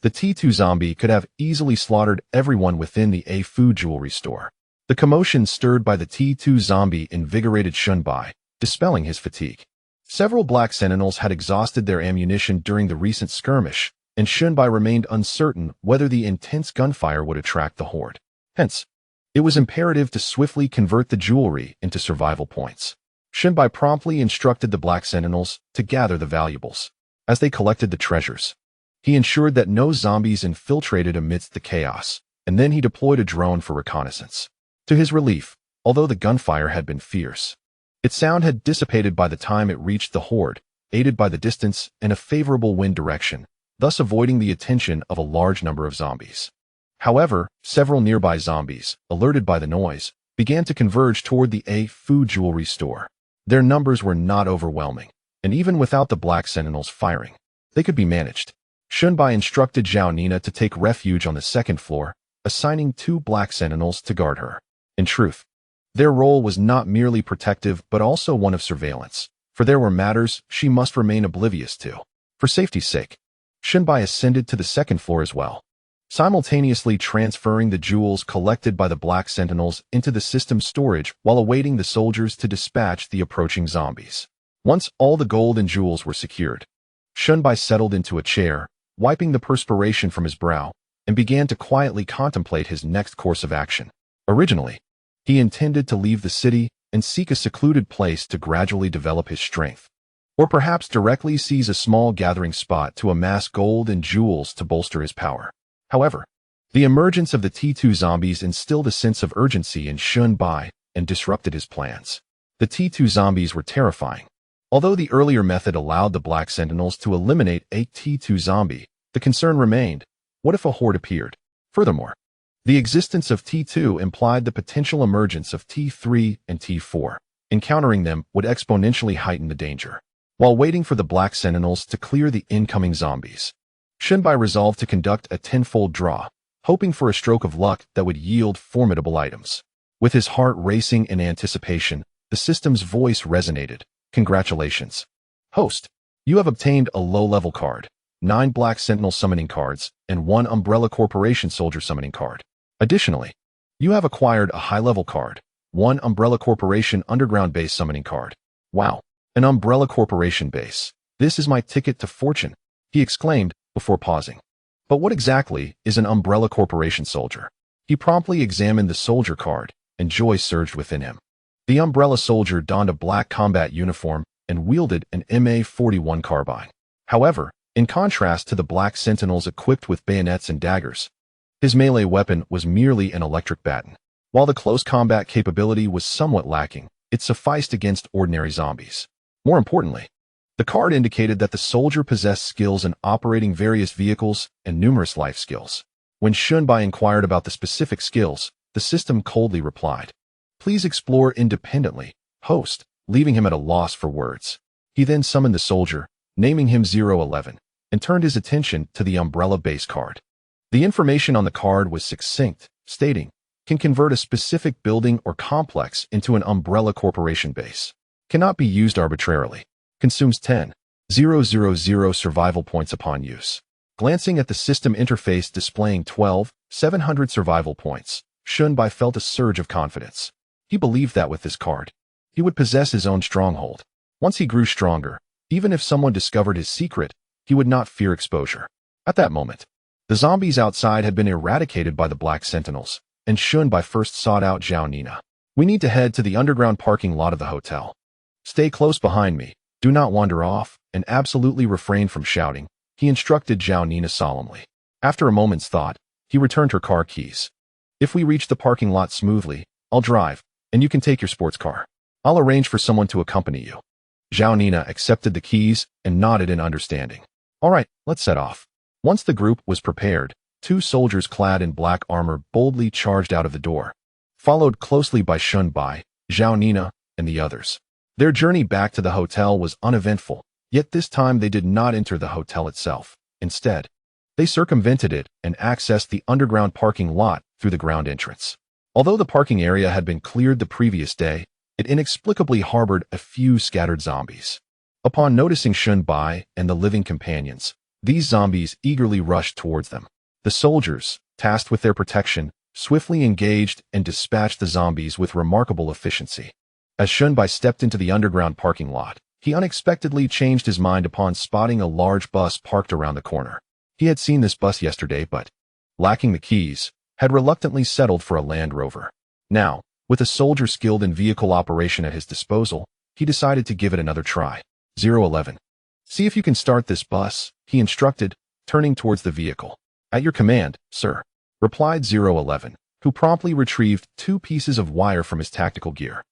the T2 zombie could have easily slaughtered everyone within the A food jewelry store. The commotion stirred by the T2 zombie invigorated Shunbai, dispelling his fatigue. Several Black Sentinels had exhausted their ammunition during the recent skirmish, and Shunbai remained uncertain whether the intense gunfire would attract the horde. Hence, it was imperative to swiftly convert the jewelry into survival points. Shunbai promptly instructed the Black Sentinels to gather the valuables. As they collected the treasures, he ensured that no zombies infiltrated amidst the chaos, and then he deployed a drone for reconnaissance. To his relief, although the gunfire had been fierce, its sound had dissipated by the time it reached the horde, aided by the distance and a favorable wind direction, thus avoiding the attention of a large number of zombies. However, several nearby zombies, alerted by the noise, began to converge toward the A food jewelry store. Their numbers were not overwhelming, and even without the Black Sentinels firing, they could be managed. Shunbai instructed Zhao Nina to take refuge on the second floor, assigning 2 Black Sentinels to guard her. In truth, Their role was not merely protective but also one of surveillance, for there were matters she must remain oblivious to. For safety's sake, Shunbai ascended to the second floor as well, simultaneously transferring the jewels collected by the Black Sentinels into the system's storage while awaiting the soldiers to dispatch the approaching zombies. Once all the gold and jewels were secured, Shunbai settled into a chair, wiping the perspiration from his brow, and began to quietly contemplate his next course of action. Originally, he intended to leave the city and seek a secluded place to gradually develop his strength, or perhaps directly seize a small gathering spot to amass gold and jewels to bolster his power. However, the emergence of the T2 zombies instilled a sense of urgency in Shunbai and disrupted his plans. The T2 zombies were terrifying. Although the earlier method allowed the Black Sentinels to eliminate a T2 zombie, the concern remained, what if a horde appeared? Furthermore, the existence of T2 implied the potential emergence of T3 and T4. Encountering them would exponentially heighten the danger. While waiting for the Black Sentinels to clear the incoming zombies, Shunbai resolved to conduct a tenfold draw, hoping for a stroke of luck that would yield formidable items. With his heart racing in anticipation, the system's voice resonated. Congratulations, host. You have obtained a low-level card, 9 Black Sentinel summoning cards, and 1 Umbrella Corporation soldier summoning card. Additionally, you have acquired a high-level card, 1 Umbrella Corporation underground base summoning card. Wow, an Umbrella Corporation base. This is my ticket to fortune, he exclaimed before pausing. But what exactly is an Umbrella Corporation soldier? He promptly examined the soldier card, and joy surged within him. The Umbrella soldier donned a black combat uniform and wielded an MA-41 carbine. However, in contrast to the Black Sentinels equipped with bayonets and daggers, his melee weapon was merely an electric baton. While the close combat capability was somewhat lacking, it sufficed against ordinary zombies. More importantly, the card indicated that the soldier possessed skills in operating various vehicles and numerous life skills. When Shunbai inquired about the specific skills, the system coldly replied, "Please explore independently, host," leaving him at a loss for words. He then summoned the soldier, naming him 011, and turned his attention to the Umbrella base card. The information on the card was succinct, stating, "Can convert a specific building or complex into an Umbrella Corporation base. Cannot be used arbitrarily. Consumes 10,000 survival points upon use." Glancing at the system interface displaying 12,700 survival points, Shunbai felt a surge of confidence. He believed that with this card, he would possess his own stronghold. Once he grew stronger, even if someone discovered his secret, he would not fear exposure. At that moment, the zombies outside had been eradicated by the Black Sentinels, and Shunbai first sought out Zhao Nina. "We need to head to the underground parking lot of the hotel. Stay close behind me. Do not wander off, and absolutely refrain from shouting," he instructed Zhao Nina solemnly. After a moment's thought, he returned her car keys. "If we reach the parking lot smoothly, I'll drive, and you can take your sports car. I'll arrange for someone to accompany you." Zhao Nina accepted the keys and nodded in understanding. "All right, let's set off." Once the group was prepared, 2 soldiers clad in black armor boldly charged out of the door, followed closely by Shunbai, Zhao Nina, and the others. Their journey back to the hotel was uneventful, yet this time they did not enter the hotel itself. Instead, they circumvented it and accessed the underground parking lot through the ground entrance. Although the parking area had been cleared the previous day, it inexplicably harbored a few scattered zombies. Upon noticing Shunbai and the living companions, these zombies eagerly rushed towards them. The soldiers, tasked with their protection, swiftly engaged and dispatched the zombies with remarkable efficiency. As Shunbai stepped into the underground parking lot, he unexpectedly changed his mind upon spotting a large bus parked around the corner. He had seen this bus yesterday but, lacking the keys, had reluctantly settled for a Land Rover. Now, with a soldier skilled in vehicle operation at his disposal, he decided to give it another try. 011. "See if you can start this bus," he instructed, turning towards the vehicle. "At your command, sir," replied 011, who promptly retrieved 2 pieces of wire from his tactical gear.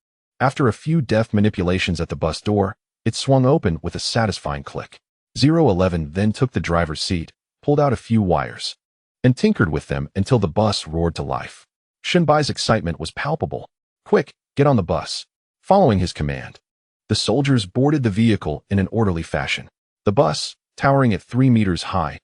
After a few deft manipulations at the bus door, it swung open with a satisfying click. 011 then took the driver's seat, pulled out a few wires, and tinkered with them until the bus roared to life. Shunbai's excitement was palpable. "Quick, get on the bus." Following his command, the soldiers boarded the vehicle in an orderly fashion. The bus, towering at 3 meters high,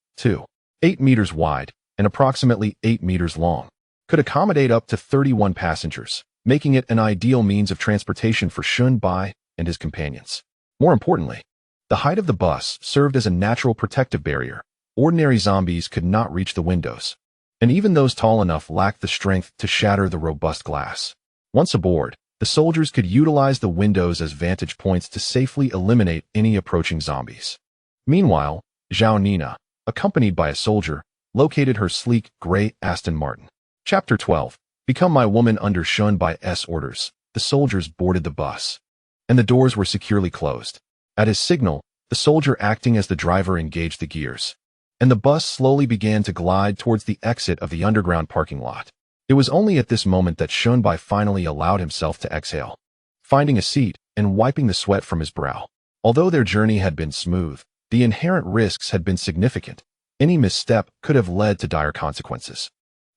8 meters wide, and approximately 8 meters long, could accommodate up to 31 passengers. making it an ideal means of transportation for Shun Bai and his companions. More importantly, the height of the bus served as a natural protective barrier. Ordinary zombies could not reach the windows, and even those tall enough lacked the strength to shatter the robust glass. Once aboard, the soldiers could utilize the windows as vantage points to safely eliminate any approaching zombies. Meanwhile, Zhao Nina, accompanied by a soldier, located her sleek, gray Aston Martin. Chapter 12. Become my woman under Shun Bai's orders. The soldiers boarded the bus, and the doors were securely closed. At his signal, the soldier acting as the driver engaged the gears, and the bus slowly began to glide towards the exit of the underground parking lot. It was only at this moment that Shun Bai finally allowed himself to exhale, finding a seat and wiping the sweat from his brow. Although their journey had been smooth, the inherent risks had been significant. Any misstep could have led to dire consequences.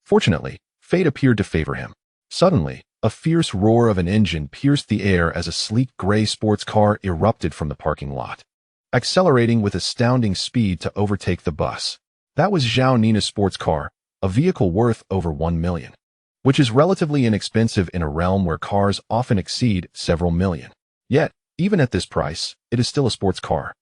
Fortunately, fate appeared to favor him. Suddenly, a fierce roar of an engine pierced the air as a sleek gray sports car erupted from the parking lot, accelerating with astounding speed to overtake the bus. That was Zhao Nina's sports car, a vehicle worth over 1 million, which is relatively inexpensive in a realm where cars often exceed several million. Yet, even at this price, it is still a sports car,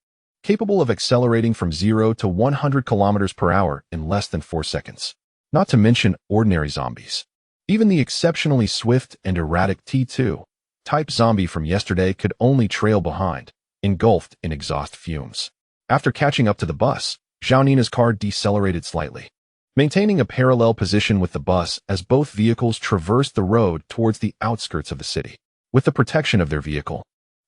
capable of accelerating from 0 to 100 kilometers per hour in less than 4 seconds. Not to mention ordinary zombies. Even the exceptionally swift and erratic T2 type zombie from yesterday could only trail behind, engulfed in exhaust fumes. After catching up to the bus, Zhao Nina's car decelerated slightly, maintaining a parallel position with the bus as both vehicles traversed the road towards the outskirts of the city. With the protection of their vehicle,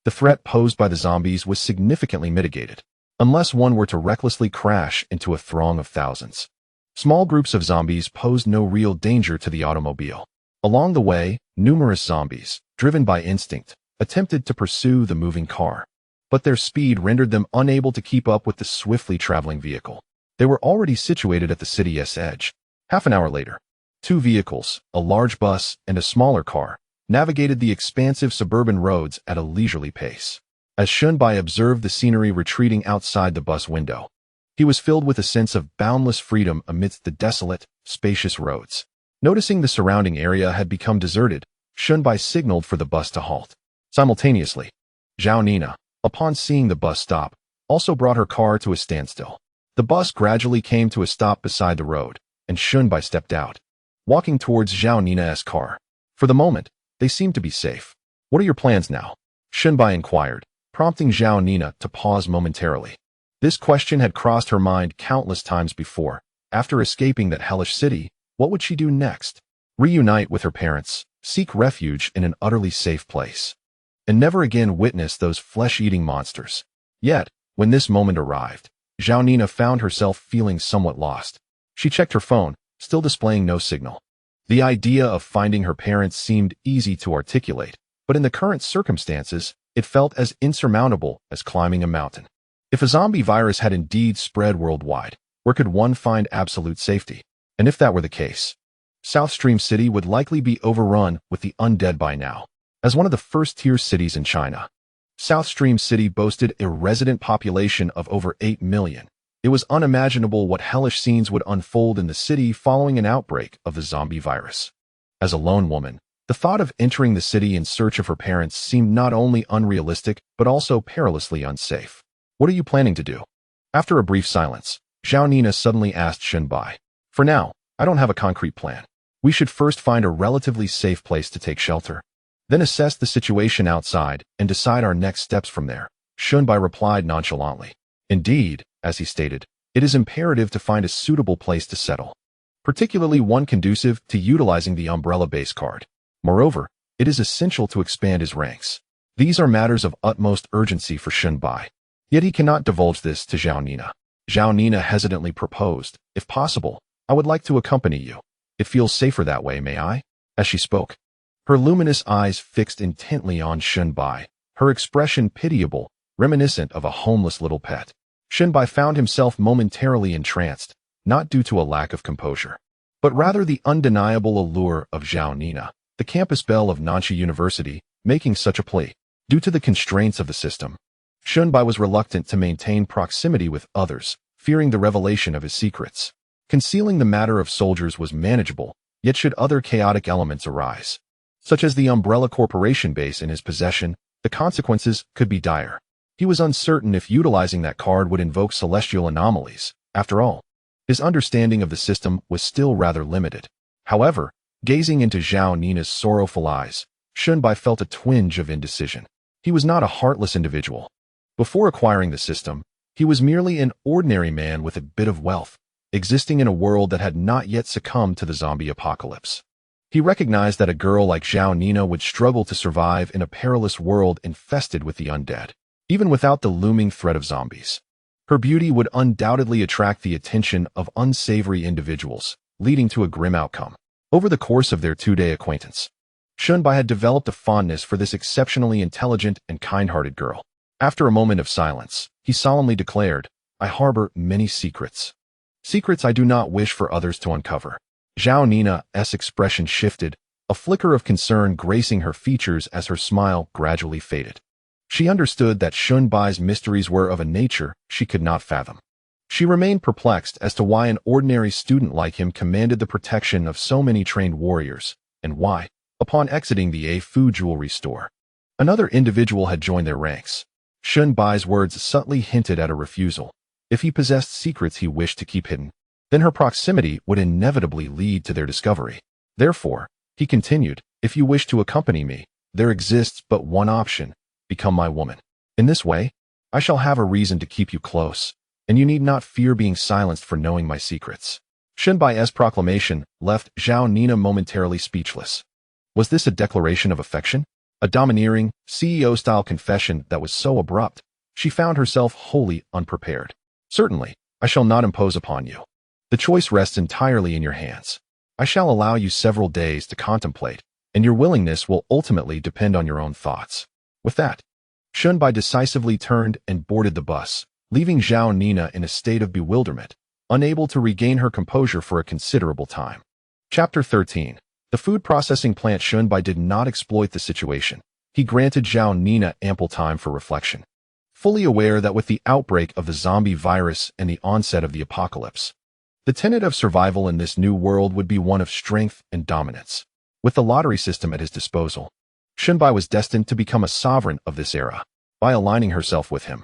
the threat posed by the zombies was significantly mitigated, unless one were to recklessly crash into a throng of thousands. Small groups of zombies posed no real danger to the automobile. Along the way, numerous zombies, driven by instinct, attempted to pursue the moving car, but their speed rendered them unable to keep up with the swiftly traveling vehicle. They were already situated at the city's edge. Half an hour later, 2 vehicles, a large bus and a smaller car, navigated the expansive suburban roads at a leisurely pace. As Shun Bai observed the scenery retreating outside the bus window, he was filled with a sense of boundless freedom amidst the desolate, spacious roads. Noticing the surrounding area had become deserted, Shun Bai signaled for the bus to halt. Simultaneously, Zhao Nina, upon seeing the bus stop, also brought her car to a standstill. The bus gradually came to a stop beside the road, and Shun Bai stepped out, walking towards Zhao Nina's car. For the moment, they seemed to be safe. What are your plans now? Shun Bai inquired, prompting Zhao Nina to pause momentarily. This question had crossed her mind countless times before. After escaping that hellish city, what would she do next? Reunite with her parents, seek refuge in an utterly safe place, and never again witness those flesh-eating monsters. Yet, when this moment arrived, Zhao Nina found herself feeling somewhat lost. She checked her phone, still displaying no signal. The idea of finding her parents seemed easy to articulate, but in the current circumstances, it felt as insurmountable as climbing a mountain. If a zombie virus had indeed spread worldwide, where could one find absolute safety? And if that were the case, South Stream City would likely be overrun with the undead by now. As one of the first-tier cities in China, South Stream City boasted a resident population of over 8 million. It was unimaginable what hellish scenes would unfold in the city following an outbreak of the zombie virus. As a lone woman, the thought of entering the city in search of her parents seemed not only unrealistic but also perilously unsafe. What are you planning to do? After a brief silence, Zhao Nina suddenly asked Shun Bai. For now, I don't have a concrete plan. We should first find a relatively safe place to take shelter, then assess the situation outside and decide our next steps from there. Shun Bai replied nonchalantly. Indeed, as he stated, it is imperative to find a suitable place to settle, particularly one conducive to utilizing the umbrella base card. Moreover, it is essential to expand his ranks. These are matters of utmost urgency for Shun Bai. Yet he cannot divulge this to Zhao Nina. Zhao Nina hesitantly proposed, if possible, I would like to accompany you. It feels safer that way, may I? As she spoke, her luminous eyes fixed intently on Shun Bai, her expression pitiable, reminiscent of a homeless little pet. Shun Bai found himself momentarily entranced, not due to a lack of composure, but rather the undeniable allure of Zhao Nina, the campus belle of Nanxi University, making such a plea. Due to the constraints of the system, Shun Bai was reluctant to maintain proximity with others, fearing the revelation of his secrets. Concealing the matter of soldiers was manageable, yet should other chaotic elements arise, such as the Umbrella Corporation base in his possession, the consequences could be dire. He was uncertain if utilizing that card would invoke celestial anomalies. After all, his understanding of the system was still rather limited. However, gazing into Zhao Nina's sorrowful eyes, Shunbai felt a twinge of indecision. He was not a heartless individual. Before acquiring the system, he was merely an ordinary man with a bit of wealth, existing in a world that had not yet succumbed to the zombie apocalypse. He recognized that a girl like Zhao Nina would struggle to survive in a perilous world infested with the undead, even without the looming threat of zombies. Her beauty would undoubtedly attract the attention of unsavory individuals, leading to a grim outcome. Over the course of their 2-day acquaintance, Shunbai had developed a fondness for this exceptionally intelligent and kind-hearted girl. After a moment of silence, he solemnly declared, "I harbor many secrets. Secrets I do not wish for others to uncover." Zhao Nina's expression shifted, a flicker of concern gracing her features as her smile gradually faded. She understood that Shunbai's mysteries were of a nature she could not fathom. She remained perplexed as to why an ordinary student like him commanded the protection of so many trained warriors, and why, upon exiting the Fu jewelry store, another individual had joined their ranks. Shunbai's words subtly hinted at a refusal. If he possessed secrets he wished to keep hidden, then her proximity would inevitably lead to their discovery. Therefore, he continued, "If you wish to accompany me, there exists but one option: become my woman. In this way, I shall have a reason to keep you close, and you need not fear being silenced for knowing my secrets." Shunbai's proclamation left Zhao Nina momentarily speechless. Was this a declaration of affection? A domineering, CEO-style confession that was so abrupt, she found herself wholly unprepared. "Certainly, I shall not impose upon you. The choice rests entirely in your hands. I shall allow you several days to contemplate, and your willingness will ultimately depend on your own thoughts." With that, Shunbai decisively turned and boarded the bus, leaving Zhao Nina in a state of bewilderment, unable to regain her composure for a considerable time. Chapter 13. The food processing plant. Shunbai did not exploit the situation. He granted Zhao Nina ample time for reflection. Fully aware that with the outbreak of the zombie virus and the onset of the apocalypse, the tenet of survival in this new world would be one of strength and dominance. With the lottery system at his disposal, Shunbai was destined to become a sovereign of this era. By aligning herself with him,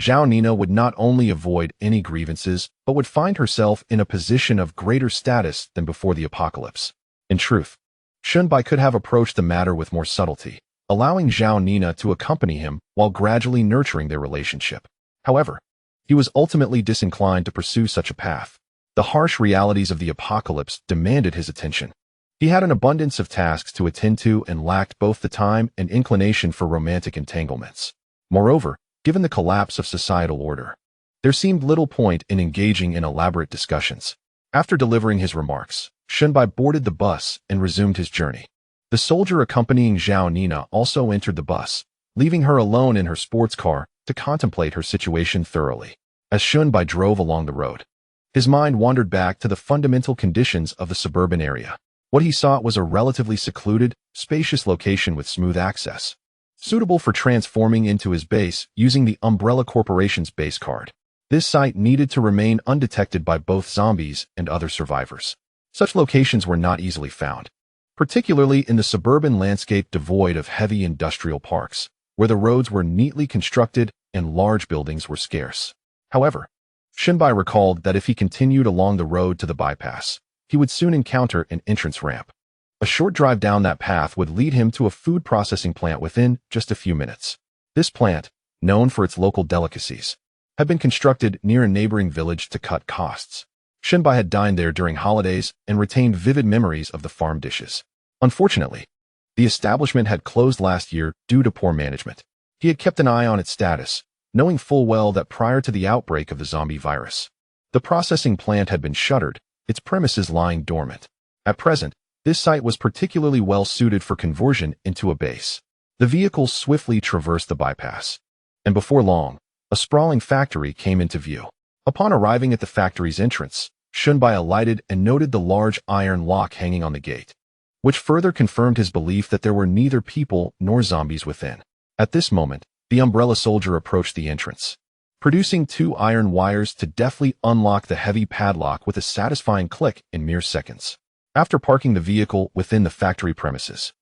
Zhao Nina would not only avoid any grievances, but would find herself in a position of greater status than before the apocalypse. In truth, Shunbai could have approached the matter with more subtlety, allowing Zhao Nina to accompany him while gradually nurturing their relationship. However, he was ultimately disinclined to pursue such a path. The harsh realities of the apocalypse demanded his attention. He had an abundance of tasks to attend to and lacked both the time and inclination for romantic entanglements. Moreover, given the collapse of societal order, there seemed little point in engaging in elaborate discussions. After delivering his remarks, Shunbai boarded the bus and resumed his journey. The soldier accompanying Zhao Nina also entered the bus, leaving her alone in her sports car to contemplate her situation thoroughly. As Shunbai drove along the road, his mind wandered back to the fundamental conditions of the suburban area. What he sought was a relatively secluded, spacious location with smooth access, suitable for transforming into his base using the Umbrella Corporation's base card. This site needed to remain undetected by both zombies and other survivors. Such locations were not easily found, particularly in the suburban landscape devoid of heavy industrial parks, where the roads were neatly constructed and large buildings were scarce. However, Shunbai recalled that if he continued along the road to the bypass, he would soon encounter an entrance ramp. A short drive down that path would lead him to a food processing plant within just a few minutes. This plant, known for its local delicacies, had been constructed near a neighboring village to cut costs. Shunbai had dined there during holidays and retained vivid memories of the farm dishes. Unfortunately, the establishment had closed last year due to poor management. He had kept an eye on its status, knowing full well that prior to the outbreak of the zombie virus, the processing plant had been shuttered, its premises lying dormant. At present, this site was particularly well suited for conversion into a base. The vehicles swiftly traversed the bypass, and before long, a sprawling factory came into view. Upon arriving at the factory's entrance, Shunbai alighted and noted the large iron lock hanging on the gate, which further confirmed his belief that there were neither people nor zombies within. At this moment, the umbrella soldier approached the entrance, producing 2 iron wires to deftly unlock the heavy padlock with a satisfying click in mere seconds. After parking the vehicle within the factory premises,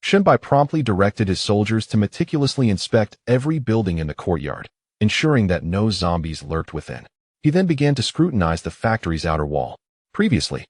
Shunbai promptly directed his soldiers to meticulously inspect every building in the courtyard, ensuring that no zombies lurked within. He then began to scrutinize the factory's outer wall. Previously,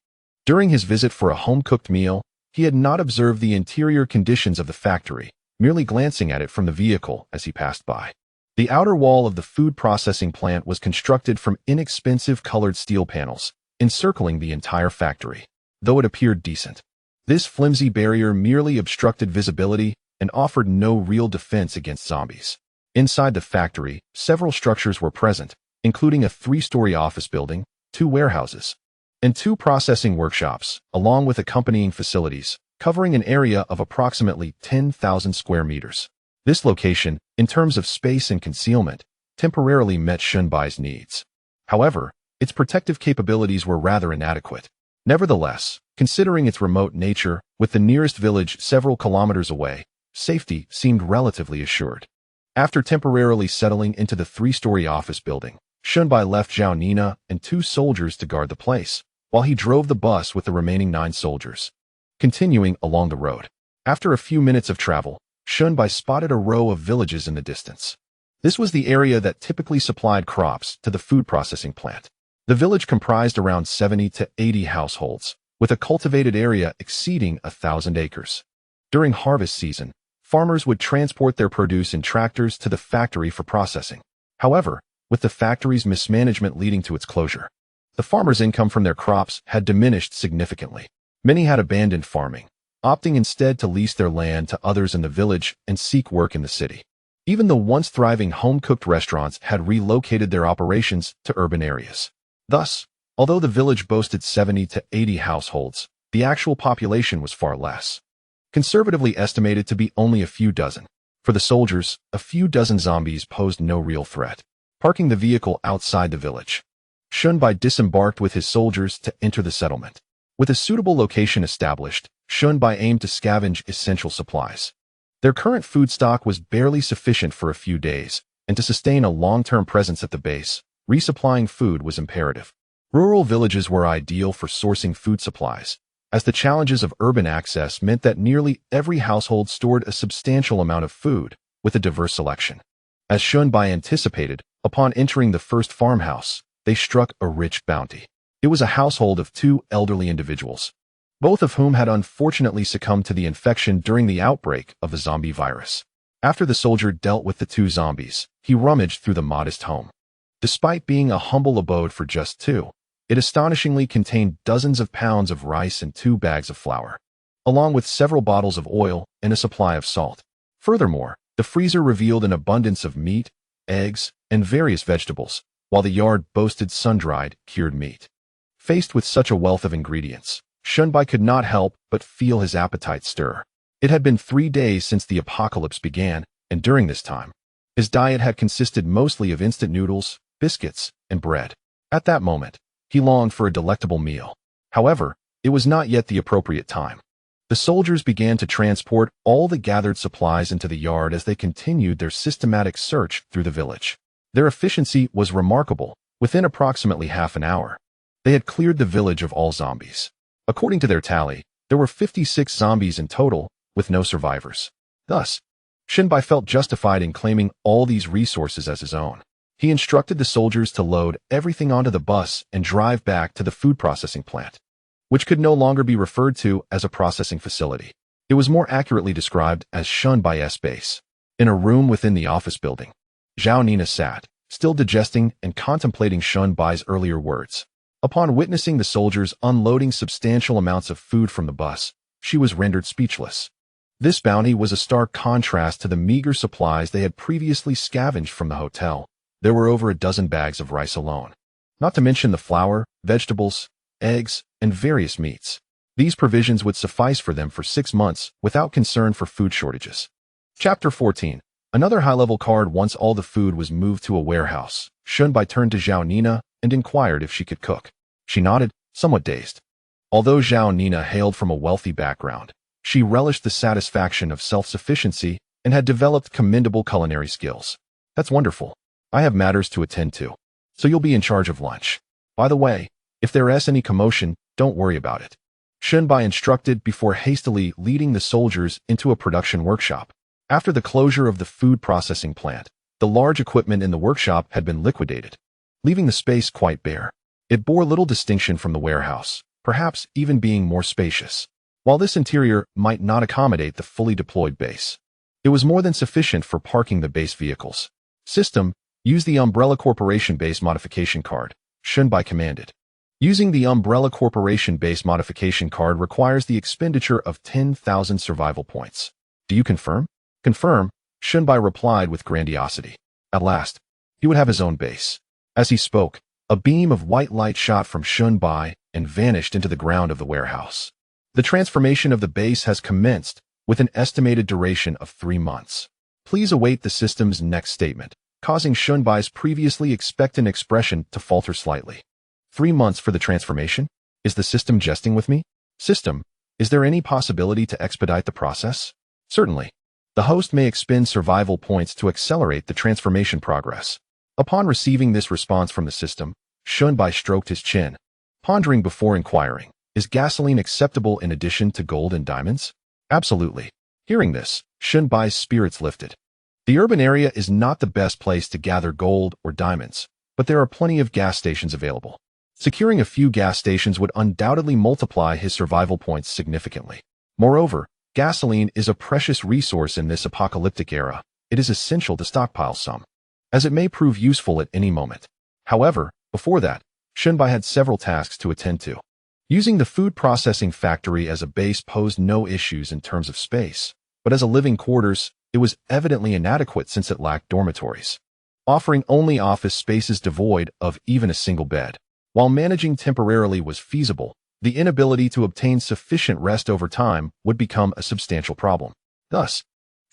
during his visit for a home-cooked meal, he had not observed the interior conditions of the factory, merely glancing at it from the vehicle as he passed by. The outer wall of the food processing plant was constructed from inexpensive colored steel panels, encircling the entire factory. Though it appeared decent, this flimsy barrier merely obstructed visibility and offered no real defense against zombies. Inside the factory, several structures were present, including a 3-story office building, 2 warehouses, and 2 processing workshops, along with accompanying facilities, covering an area of approximately 10,000 square meters. This location, in terms of space and concealment, temporarily met Shunbai's needs. However, its protective capabilities were rather inadequate. Nevertheless, considering its remote nature, with the nearest village several kilometers away, safety seemed relatively assured. After temporarily settling into the 3-story office building, Shunbai left Zhao Nina and 2 soldiers to guard the place, while he drove the bus with the remaining 9 soldiers. Continuing along the road, after a few minutes of travel, Shunbai spotted a row of villages in the distance. This was the area that typically supplied crops to the food processing plant. The village comprised around 70 to 80 households, with a cultivated area exceeding 1,000 acres. During harvest season, farmers would transport their produce in tractors to the factory for processing. However, with the factory's mismanagement leading to its closure, the farmers' income from their crops had diminished significantly. Many had abandoned farming, opting instead to lease their land to others in the village and seek work in the city. Even the once thriving home-cooked restaurants had relocated their operations to urban areas. Thus, although the village boasted 70 to 80 households, the actual population was far less, conservatively estimated to be only a few dozen. For the soldiers, a few dozen zombies posed no real threat. Parking the vehicle outside the village, Shunbai disembarked with his soldiers to enter the settlement. With a suitable location established, Shunbai aimed to scavenge essential supplies. Their current food stock was barely sufficient for a few days, and to sustain a long-term presence at the base, resupplying food was imperative. Rural villages were ideal for sourcing food supplies, as the challenges of urban access meant that nearly every household stored a substantial amount of food, with a diverse selection. As Shunbai anticipated, upon entering the first farmhouse, they struck a rich bounty. It was a household of 2 elderly individuals, both of whom had unfortunately succumbed to the infection during the outbreak of the zombie virus. After the soldier dealt with the 2 zombies, he rummaged through the modest home. Despite being a humble abode for just 2, it astonishingly contained dozens of pounds of rice and 2 bags of flour, along with several bottles of oil and a supply of salt. Furthermore, the freezer revealed an abundance of meat, eggs, and various vegetables, while the yard boasted sun-dried, cured meat. Faced with such a wealth of ingredients, Shunbai could not help but feel his appetite stir. It had been 3 days since the apocalypse began, and during this time, his diet had consisted mostly of instant noodles, biscuits, and bread. At that moment, he longed for a delectable meal. However, it was not yet the appropriate time. The soldiers began to transport all the gathered supplies into the yard as they continued their systematic search through the village. Their efficiency was remarkable. Within approximately half an hour, they had cleared the village of all zombies. According to their tally, there were 56 zombies in total, with no survivors. Thus, Shunbai felt justified in claiming all these resources as his own. He instructed the soldiers to load everything onto the bus and drive back to the food processing plant, which could no longer be referred to as a processing facility. It was more accurately described as Shunbai's base. In a room within the office building, Zhao Nina sat, still digesting and contemplating Shunbai's earlier words. Upon witnessing the soldiers unloading substantial amounts of food from the bus, she was rendered speechless. This bounty was a stark contrast to the meager supplies they had previously scavenged from the hotel. There were over a dozen bags of rice alone, not to mention the flour, vegetables, eggs, and various meats. These provisions would suffice for them for 6 months without concern for food shortages. Chapter 14. Another high-level card. Once all the food was moved to a warehouse, Shunbai turned to Zhao Nina and inquired if she could cook. She nodded, somewhat dazed. Although Zhao Nina hailed from a wealthy background, she relished the satisfaction of self-sufficiency and had developed commendable culinary skills. That's wonderful. I have matters to attend to, so you'll be in charge of lunch. By the way, if there is any commotion, don't worry about it. Shunbai instructed before hastily leading the soldiers into a production workshop. After the closure of the food processing plant, the large equipment in the workshop had been liquidated, leaving the space quite bare. It bore little distinction from the warehouse, perhaps even being more spacious. While this interior might not accommodate the fully deployed base, it was more than sufficient for parking the base vehicles. System, use the Umbrella Corporation base modification card, Shunbai commanded. Using the Umbrella Corporation base modification card requires the expenditure of 10,000 survival points. Do you confirm? Confirm, Shunbai replied with grandiosity. At last, he would have his own base. As he spoke, a beam of white light shot from Shunbai and vanished into the ground of the warehouse. The transformation of the base has commenced, with an estimated duration of 3 months. Please await the system's next statement, causing Shunbai's previously expectant expression to falter slightly. 3 months for the transformation? Is the system jesting with me? System, is there any possibility to expedite the process? Certainly. The host may expend survival points to accelerate the transformation progress. Upon receiving this response from the system, Shunbai stroked his chin, pondering before inquiring, is gasoline acceptable in addition to gold and diamonds? Absolutely. Hearing this, Shunbai's spirits lifted. The urban area is not the best place to gather gold or diamonds, but there are plenty of gas stations available. Securing a few gas stations would undoubtedly multiply his survival points significantly. Moreover, gasoline is a precious resource in this apocalyptic era. It is essential to stockpile some, as it may prove useful at any moment. However, before that, Shunbai had several tasks to attend to. Using the food processing factory as a base posed no issues in terms of space, but as a living quarters, it was evidently inadequate since it lacked dormitories, offering only office spaces devoid of even a single bed. While managing temporarily was feasible, the inability to obtain sufficient rest over time would become a substantial problem. Thus,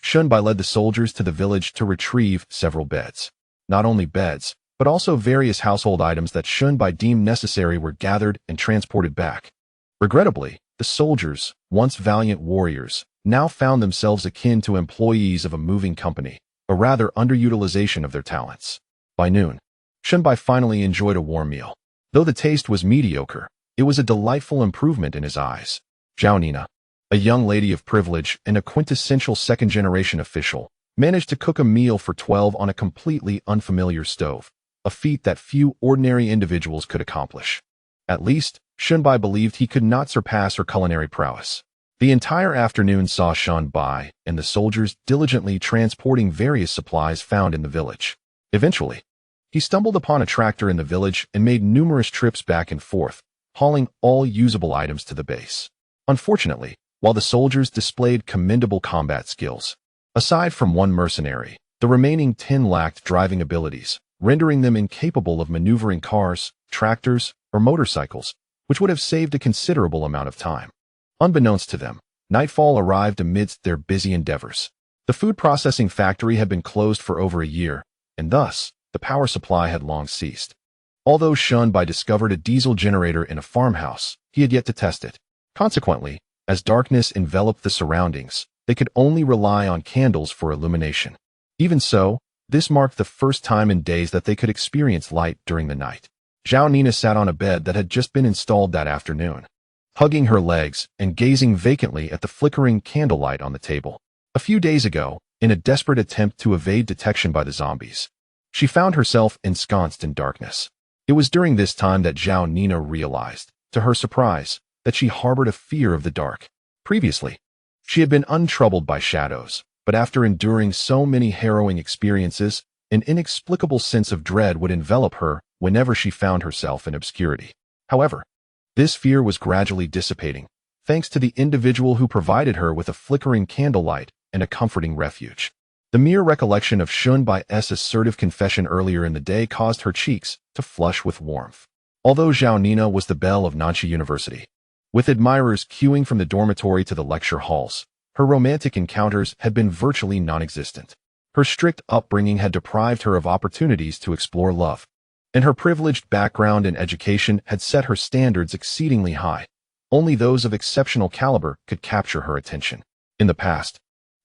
Shunbai led the soldiers to the village to retrieve several beds. Not only beds, but also various household items that Shunbai deemed necessary were gathered and transported back. Regrettably, the soldiers, once valiant warriors, now found themselves akin to employees of a moving company, a rather underutilization of their talents. By noon, Shunbai finally enjoyed a warm meal. Though the taste was mediocre, it was a delightful improvement in his eyes. Zhao Nina, a young lady of privilege and a quintessential second-generation official, managed to cook a meal for 12 on a completely unfamiliar stove, a feat that few ordinary individuals could accomplish. At least, Shunbai believed he could not surpass her culinary prowess. The entire afternoon saw Shunbai and the soldiers diligently transporting various supplies found in the village. Eventually, he stumbled upon a tractor in the village and made numerous trips back and forth, hauling all usable items to the base. Unfortunately, while the soldiers displayed commendable combat skills, aside from one mercenary, the remaining 10 lacked driving abilities, rendering them incapable of maneuvering cars, tractors, or motorcycles, which would have saved a considerable amount of time. Unbeknownst to them, nightfall arrived amidst their busy endeavors. The food processing factory had been closed for over a year, and thus, the power supply had long ceased. Although Shunbai discovered a diesel generator in a farmhouse, he had yet to test it. Consequently, as darkness enveloped the surroundings, they could only rely on candles for illumination. Even so, this marked the first time in days that they could experience light during the night. Zhao Nina sat on a bed that had just been installed that afternoon, hugging her legs and gazing vacantly at the flickering candlelight on the table. A few days ago, in a desperate attempt to evade detection by the zombies, she found herself ensconced in darkness. It was during this time that Zhao Nina realized, to her surprise, that she harbored a fear of the dark. Previously, she had been untroubled by shadows, but after enduring so many harrowing experiences, an inexplicable sense of dread would envelop her whenever she found herself in obscurity. However, this fear was gradually dissipating, thanks to the individual who provided her with a flickering candlelight and a comforting refuge. The mere recollection of Shunbai's assertive confession earlier in the day caused her cheeks to flush with warmth. Although Zhao Nina was the belle of Nanxi University, with admirers queuing from the dormitory to the lecture halls, her romantic encounters had been virtually non-existent. Her strict upbringing had deprived her of opportunities to explore love, and her privileged background and education had set her standards exceedingly high. Only those of exceptional caliber could capture her attention. In the past,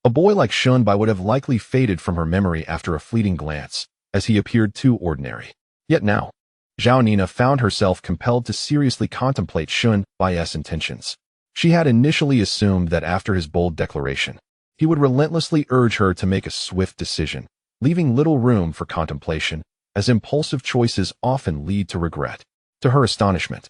a boy like Shunbai would have likely faded from her memory after a fleeting glance, as he appeared too ordinary. Yet now, Zhao Nina found herself compelled to seriously contemplate Shunbai's intentions. She had initially assumed that after his bold declaration, he would relentlessly urge her to make a swift decision, leaving little room for contemplation, as impulsive choices often lead to regret. To her astonishment,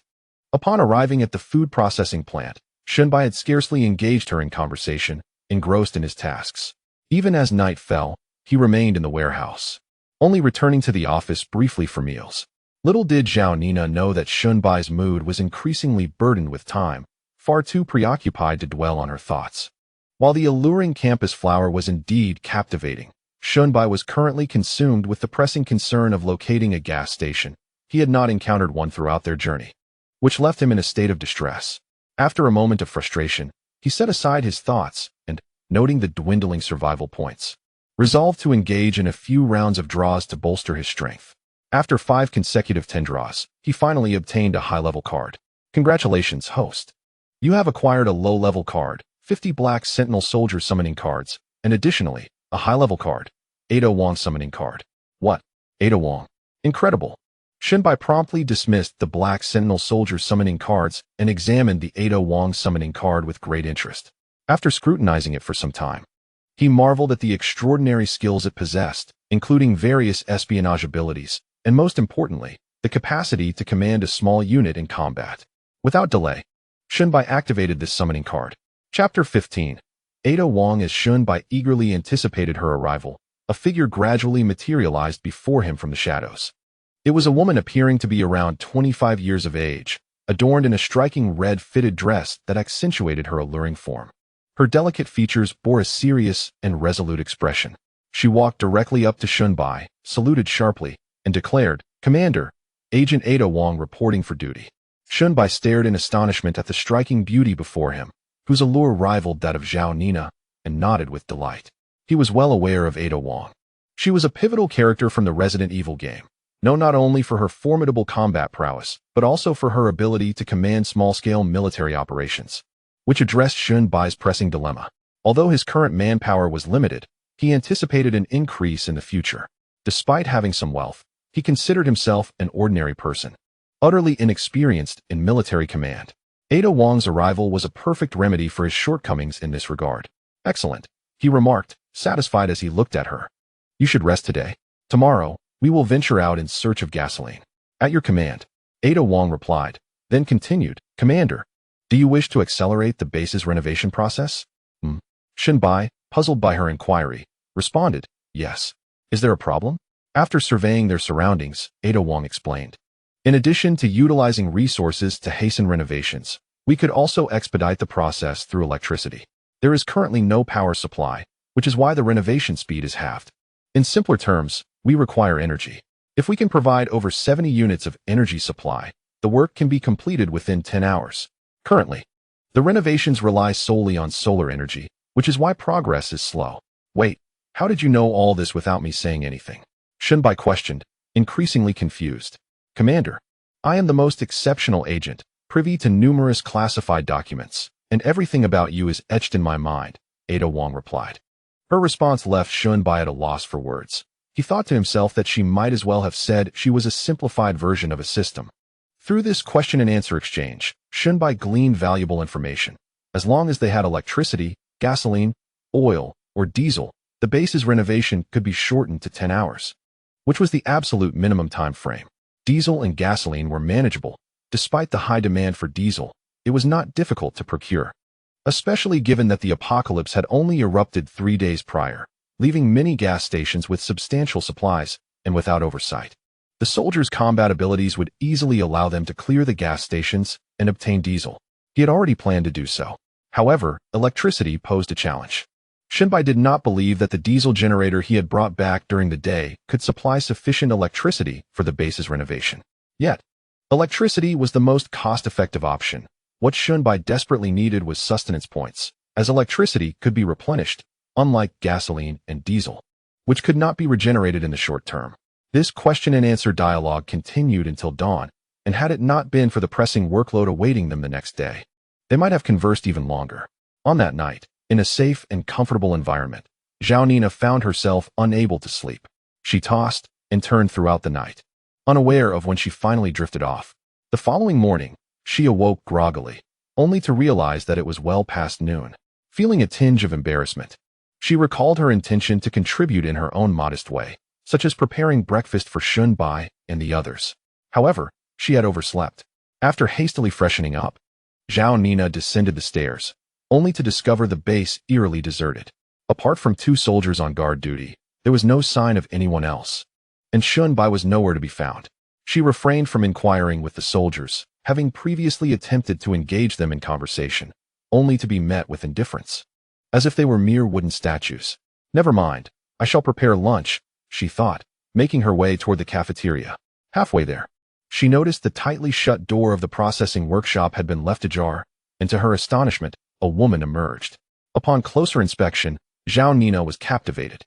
upon arriving at the food processing plant, Shunbai had scarcely engaged her in conversation, engrossed in his tasks. Even as night fell, he remained in the warehouse, only returning to the office briefly for meals. Little did Zhao Nina know that Shunbai's mood was increasingly burdened with time, far too preoccupied to dwell on her thoughts. While the alluring campus flower was indeed captivating, Shunbai was currently consumed with the pressing concern of locating a gas station. He had not encountered one throughout their journey, which left him in a state of distress. After a moment of frustration, he set aside his thoughts and, noting the dwindling survival points, resolved to engage in a few rounds of draws to bolster his strength. After 5 consecutive 10 draws, he finally obtained a high-level card. Congratulations, host. You have acquired a low-level card, 50 black sentinel soldier summoning cards, and additionally, a high-level card, Ada Wong summoning card. What? Ada Wong. Incredible. Shunbai promptly dismissed the black sentinel soldier summoning cards and examined the Ada Wong summoning card with great interest. After scrutinizing it for some time, he marveled at the extraordinary skills it possessed, including various espionage abilities, and most importantly, the capacity to command a small unit in combat. Without delay, Shunbai activated this summoning card. Chapter 15. Ada Wong. As Shunbai eagerly anticipated her arrival, a figure gradually materialized before him from the shadows. It was a woman appearing to be around 25 years of age, adorned in a striking red fitted dress that accentuated her alluring form. Her delicate features bore a serious and resolute expression. She walked directly up to Shunbai, saluted sharply, and declared, "Commander, Agent Ada Wong reporting for duty." Shunbai stared in astonishment at the striking beauty before him, whose allure rivaled that of Zhao Nina, and nodded with delight. He was well aware of Ada Wong. She was a pivotal character from the Resident Evil game, known not only for her formidable combat prowess, but also for her ability to command small-scale military operations, which addressed Shunbai's pressing dilemma. Although his current manpower was limited, he anticipated an increase in the future. Despite having some wealth, he considered himself an ordinary person, utterly inexperienced in military command. Ada Wong's arrival was a perfect remedy for his shortcomings in this regard. "Excellent," he remarked, satisfied as he looked at her. "You should rest today. Tomorrow, we will venture out in search of gasoline." "At your command," Ada Wong replied, then continued, "Commander, do you wish to accelerate the base's renovation process?" Shunbai, puzzled by her inquiry, responded, "Yes. Is there a problem?" After surveying their surroundings, Ada Wong explained, "In addition to utilizing resources to hasten renovations, we could also expedite the process through electricity. There is currently no power supply, which is why the renovation speed is halved. In simpler terms, we require energy. If we can provide over 70 units of energy supply, the work can be completed within 10 hours. Currently, the renovations rely solely on solar energy, which is why progress is slow." "Wait, how did you know all this without me saying anything?" Shunbai questioned, increasingly confused. "Commander, I am the most exceptional agent, privy to numerous classified documents, and everything about you is etched in my mind," Ada Wong replied. Her response left Shunbai at a loss for words. He thought to himself that she might as well have said she was a simplified version of a system. Through this question-and-answer exchange, Shunbai gleaned valuable information. As long as they had electricity, gasoline, oil, or diesel, the base's renovation could be shortened to 10 hours, which was the absolute minimum time frame. Diesel and gasoline were manageable. Despite the high demand for diesel, it was not difficult to procure, especially given that the apocalypse had only erupted 3 days prior, leaving many gas stations with substantial supplies and without oversight. The soldiers' combat abilities would easily allow them to clear the gas stations and obtain diesel. He had already planned to do so. However, electricity posed a challenge. Shunbai did not believe that the diesel generator he had brought back during the day could supply sufficient electricity for the base's renovation. Yet, electricity was the most cost-effective option. What Shunbai desperately needed was sustenance points, as electricity could be replenished, unlike gasoline and diesel, which could not be regenerated in the short term. This question-and-answer dialogue continued until dawn, and had it not been for the pressing workload awaiting them the next day, they might have conversed even longer. On that night, in a safe and comfortable environment, Zhao Nina found herself unable to sleep. She tossed and turned throughout the night, unaware of when she finally drifted off. The following morning, she awoke groggily, only to realize that it was well past noon. Feeling a tinge of embarrassment, she recalled her intention to contribute in her own modest way, such as preparing breakfast for Shun Bai and the others. However, she had overslept. After hastily freshening up, Zhao Nina descended the stairs, only to discover the base eerily deserted. Apart from 2 soldiers on guard duty, there was no sign of anyone else, and Shun Bai was nowhere to be found. She refrained from inquiring with the soldiers, having previously attempted to engage them in conversation, only to be met with indifference, as if they were mere wooden statues. Never mind, I shall prepare lunch, she thought, making her way toward the cafeteria. Halfway there, she noticed the tightly shut door of the processing workshop had been left ajar, and to her astonishment, a woman emerged. Upon closer inspection, Zhao Nina was captivated.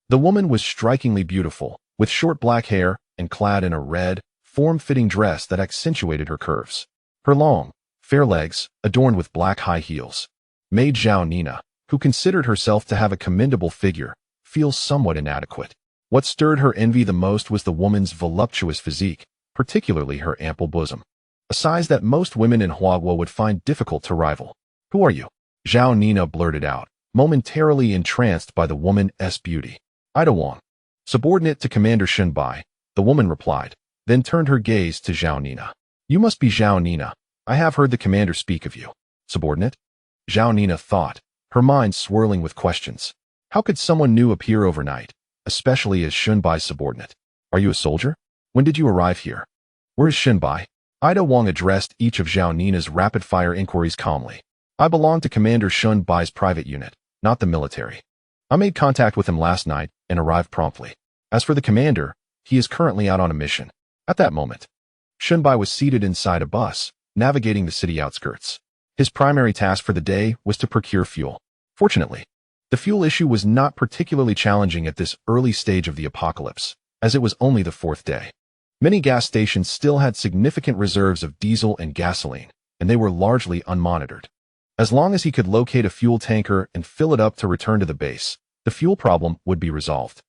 The woman was strikingly beautiful, with short black hair and clad in a red, form-fitting dress that accentuated her curves. Her long, fair legs, adorned with black high heels, made Zhao Nina, who considered herself to have a commendable figure, feel somewhat inadequate. What stirred her envy the most was the woman's voluptuous physique, particularly her ample bosom, a size that most women in Huaguo would find difficult to rival. Who are you? Zhao Nina blurted out, momentarily entranced by the woman's beauty. Ida Wang, subordinate to Commander Shun Bai, the woman replied, then turned her gaze to Zhao Nina. You must be Zhao Nina. I have heard the commander speak of you. Subordinate? Zhao Nina thought, her mind swirling with questions. How could someone new appear overnight, especially as Shun Bai's subordinate? Are you a soldier? When did you arrive here? Where is Shun Bai? Ida Wang addressed each of Zhao Nina's rapid-fire inquiries calmly. I belong to Commander Shun Bai's private unit, not the military. I made contact with him last night and arrived promptly. As for the commander, he is currently out on a mission. At that moment, Shun Bai was seated inside a bus, navigating the city outskirts. His primary task for the day was to procure fuel. Fortunately, the fuel issue was not particularly challenging at this early stage of the apocalypse, as it was only the 4th day. Many gas stations still had significant reserves of diesel and gasoline, and they were largely unmonitored. As long as he could locate a fuel tanker and fill it up to return to the base, the fuel problem would be resolved.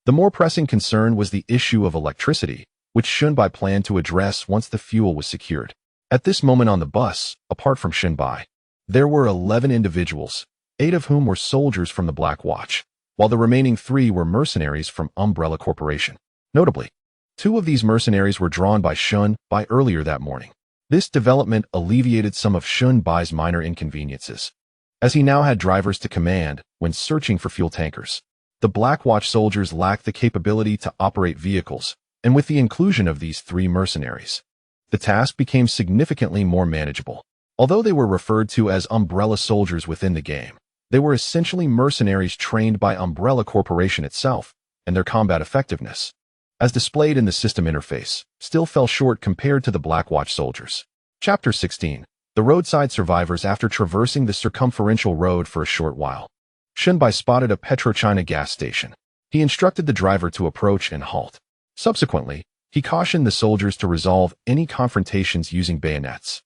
The more pressing concern was the issue of electricity, which Shun Bai planned to address once the fuel was secured. At this moment on the bus, apart from Shun Bai, there were 11 individuals, 8 of whom were soldiers from the Black Watch, while the remaining 3 were mercenaries from Umbrella Corporation. Notably, 2 of these mercenaries were drawn by Shun Bai earlier that morning. This development alleviated some of Shun Bai's minor inconveniences, as he now had drivers to command when searching for fuel tankers. The Black Watch soldiers lacked the capability to operate vehicles, and with the inclusion of these 3 mercenaries, the task became significantly more manageable. Although they were referred to as Umbrella soldiers within the game, they were essentially mercenaries trained by Umbrella Corporation itself, and their combat effectiveness, as displayed in the system interface, still fell short compared to the Black Watch soldiers. Chapter 16. The roadside survivors. After traversing the circumferential road for a short while, Shun Bai spotted a PetroChina gas station. He instructed the driver to approach and halt. Subsequently, he cautioned the soldiers to resolve any confrontations using bayonets,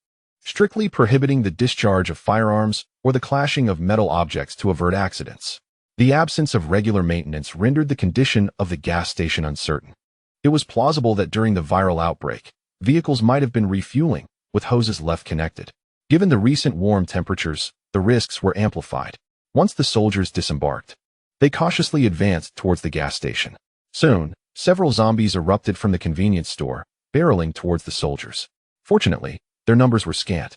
strictly prohibiting the discharge of firearms or the clashing of metal objects to avert accidents. The absence of regular maintenance rendered the condition of the gas station uncertain. It was plausible that during the viral outbreak, vehicles might have been refueling, with hoses left connected. Given the recent warm temperatures, the risks were amplified. Once the soldiers disembarked, they cautiously advanced towards the gas station. Soon, several zombies erupted from the convenience store, barreling towards the soldiers. Fortunately, their numbers were scant,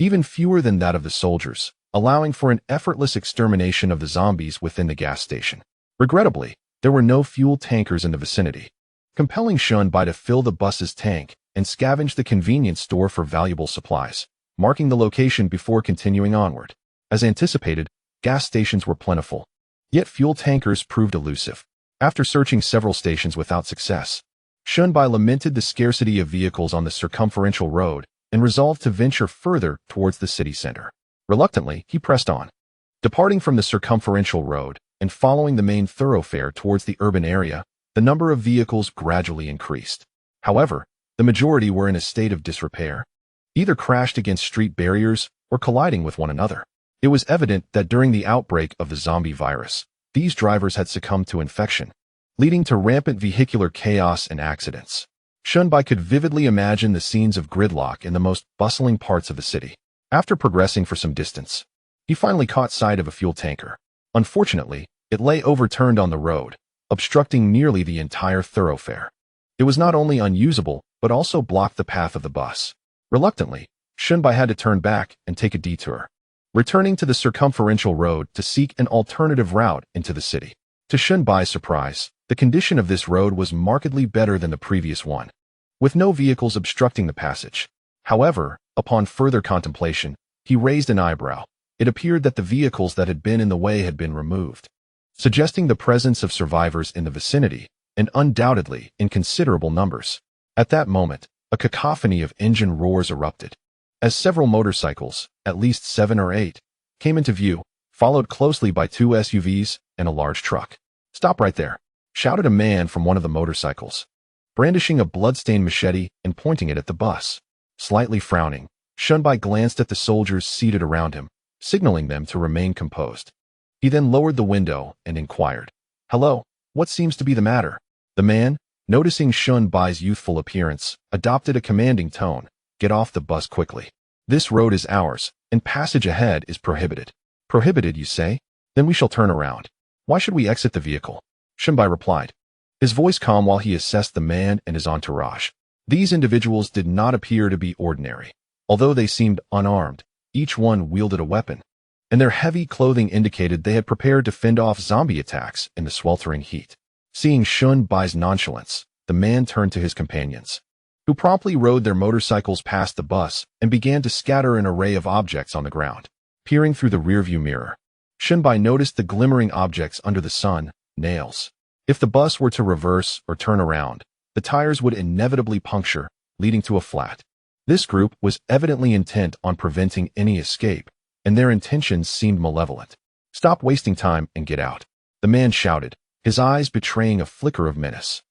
even fewer than that of the soldiers, allowing for an effortless extermination of the zombies within the gas station. Regrettably, there were no fuel tankers in the vicinity, compelling Shun Bai to fill the bus's tank and scavenge the convenience store for valuable supplies, marking the location before continuing onward. As anticipated, gas stations were plentiful, yet fuel tankers proved elusive. After searching several stations without success, Shun Bai lamented the scarcity of vehicles on the circumferential road and resolved to venture further towards the city center. Reluctantly, he pressed on, departing from the circumferential road and following the main thoroughfare towards the urban area. The number of vehicles gradually increased. However, the majority were in a state of disrepair, either crashed against street barriers or colliding with one another. It was evident that during the outbreak of the zombie virus, these drivers had succumbed to infection, leading to rampant vehicular chaos and accidents. Shun Bai could vividly imagine the scenes of gridlock in the most bustling parts of the city. After progressing for some distance, he finally caught sight of a fuel tanker. Unfortunately, it lay overturned on the road, obstructing nearly the entire thoroughfare. It was not only unusable, but also blocked the path of the bus. Reluctantly, Shunbai had to turn back and take a detour, returning to the circumferential road to seek an alternative route into the city. To Shunbai's surprise, the condition of this road was markedly better than the previous one, with no vehicles obstructing the passage. However, upon further contemplation, he raised an eyebrow. It appeared that the vehicles that had been in the way had been removed, suggesting the presence of survivors in the vicinity, and undoubtedly in considerable numbers. At that moment, a cacophony of engine roars erupted, as several motorcycles, at least 7 or 8, came into view, followed closely by 2 SUVs and a large truck. "Stop right there," shouted a man from one of the motorcycles, brandishing a blood-stained machete and pointing it at the bus. Slightly frowning, Shunbai glanced at the soldiers seated around him, signaling them to remain composed. He then lowered the window and inquired, "Hello, what seems to be the matter?" The man, noticing Shunbai's youthful appearance, adopted a commanding tone. "Get off the bus quickly. This road is ours, and passage ahead is prohibited." "Prohibited, you say? Then we shall turn around. Why should we exit the vehicle?" Shunbai replied, his voice calm while he assessed the man and his entourage. These individuals did not appear to be ordinary. Although they seemed unarmed, each one wielded a weapon, and their heavy clothing indicated they had prepared to fend off zombie attacks in the sweltering heat. Seeing Shunbai's nonchalance, the man turned to his companions, who promptly rode their motorcycles past the bus and began to scatter an array of objects on the ground. Peering through the rearview mirror, Shunbai noticed the glimmering objects under the sun, nails. If the bus were to reverse or turn around, the tires would inevitably puncture, leading to a flat. This group was evidently intent on preventing any escape, and their intentions seemed malevolent. "Stop wasting time and get out," the man shouted, his eyes betraying a flicker of menace.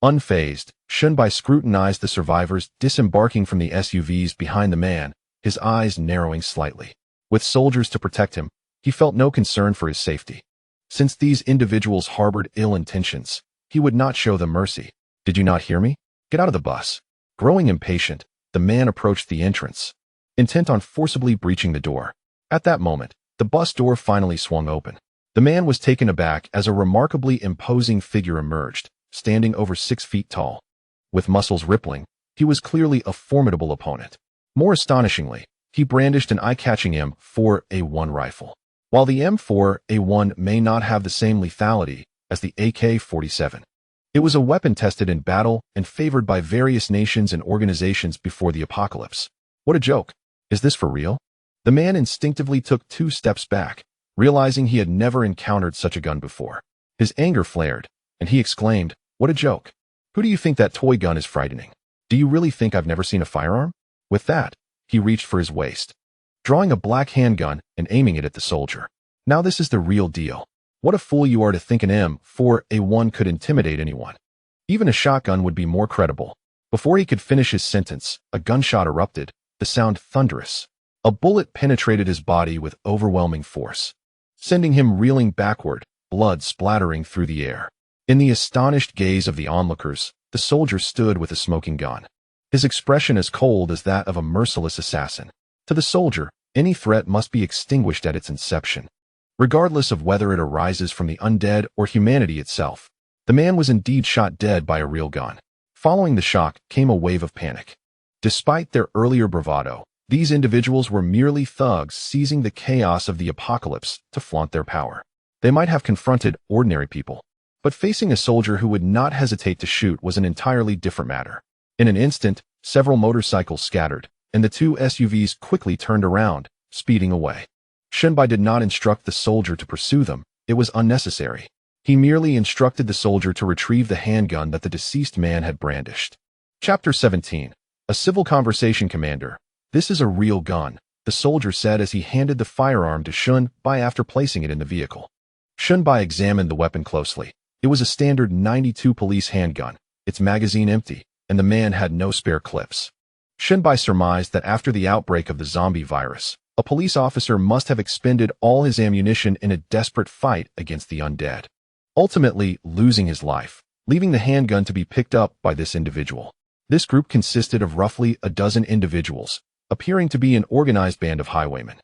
Unfazed, Shunbai scrutinized the survivors disembarking from the SUVs behind the man, his eyes narrowing slightly. With soldiers to protect him, he felt no concern for his safety. Since these individuals harbored ill intentions, he would not show them mercy. "Did you not hear me? Get out of the bus." Growing impatient, the man approached the entrance, intent on forcibly breaching the door. At that moment, the bus door finally swung open. The man was taken aback as a remarkably imposing figure emerged, standing over 6 feet tall. With muscles rippling, he was clearly a formidable opponent. More astonishingly, he brandished an eye-catching M4A1 rifle. While the M4A1 may not have the same lethality as the AK-47, it was a weapon tested in battle and favored by various nations and organizations before the apocalypse. "What a joke. Is this for real?" The man instinctively took 2 steps back, realizing he had never encountered such a gun before. His anger flared, and he exclaimed, "What a joke. Who do you think that toy gun is frightening? Do you really think I've never seen a firearm?" With that, he reached for his waist, drawing a black handgun and aiming it at the soldier. "Now this is the real deal. What a fool you are to think an M4A1 could intimidate anyone. Even a shotgun would be more credible." Before he could finish his sentence, a gunshot erupted, the sound thunderous. A bullet penetrated his body with overwhelming force, sending him reeling backward, blood splattering through the air. In the astonished gaze of the onlookers, the soldier stood with a smoking gun, his expression as cold as that of a merciless assassin. To the soldier, any threat must be extinguished at its inception, regardless of whether it arises from the undead or humanity itself. The man was indeed shot dead by a real gun. Following the shock came a wave of panic. Despite their earlier bravado, these individuals were merely thugs seizing the chaos of the apocalypse to flaunt their power. They might have confronted ordinary people, but facing a soldier who would not hesitate to shoot was an entirely different matter. In an instant, several motorcycles scattered, and the 2 SUVs quickly turned around, speeding away. Shunbai did not instruct the soldier to pursue them. It was unnecessary. He merely instructed the soldier to retrieve the handgun that the deceased man had brandished. Chapter 17. A Civil Conversation Commander. "This is a real gun," the soldier said as he handed the firearm to Shunbai after placing it in the vehicle. Shunbai examined the weapon closely. It was a standard .92 police handgun, its magazine empty, and the man had no spare clips. Shunbai surmised that after the outbreak of the zombie virus, a police officer must have expended all his ammunition in a desperate fight against the undead, ultimately losing his life, leaving the handgun to be picked up by this individual. This group consisted of roughly a dozen individuals, appearing to be an organized band of highwaymen,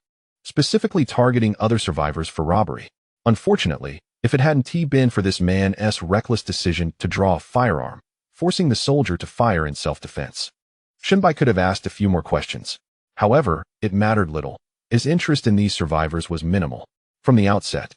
specifically targeting other survivors for robbery. Unfortunately, if it hadn't been for this man's reckless decision to draw a firearm, forcing the soldier to fire in self-defense, Shunbai could have asked a few more questions. However, it mattered little. His interest in these survivors was minimal. From the outset,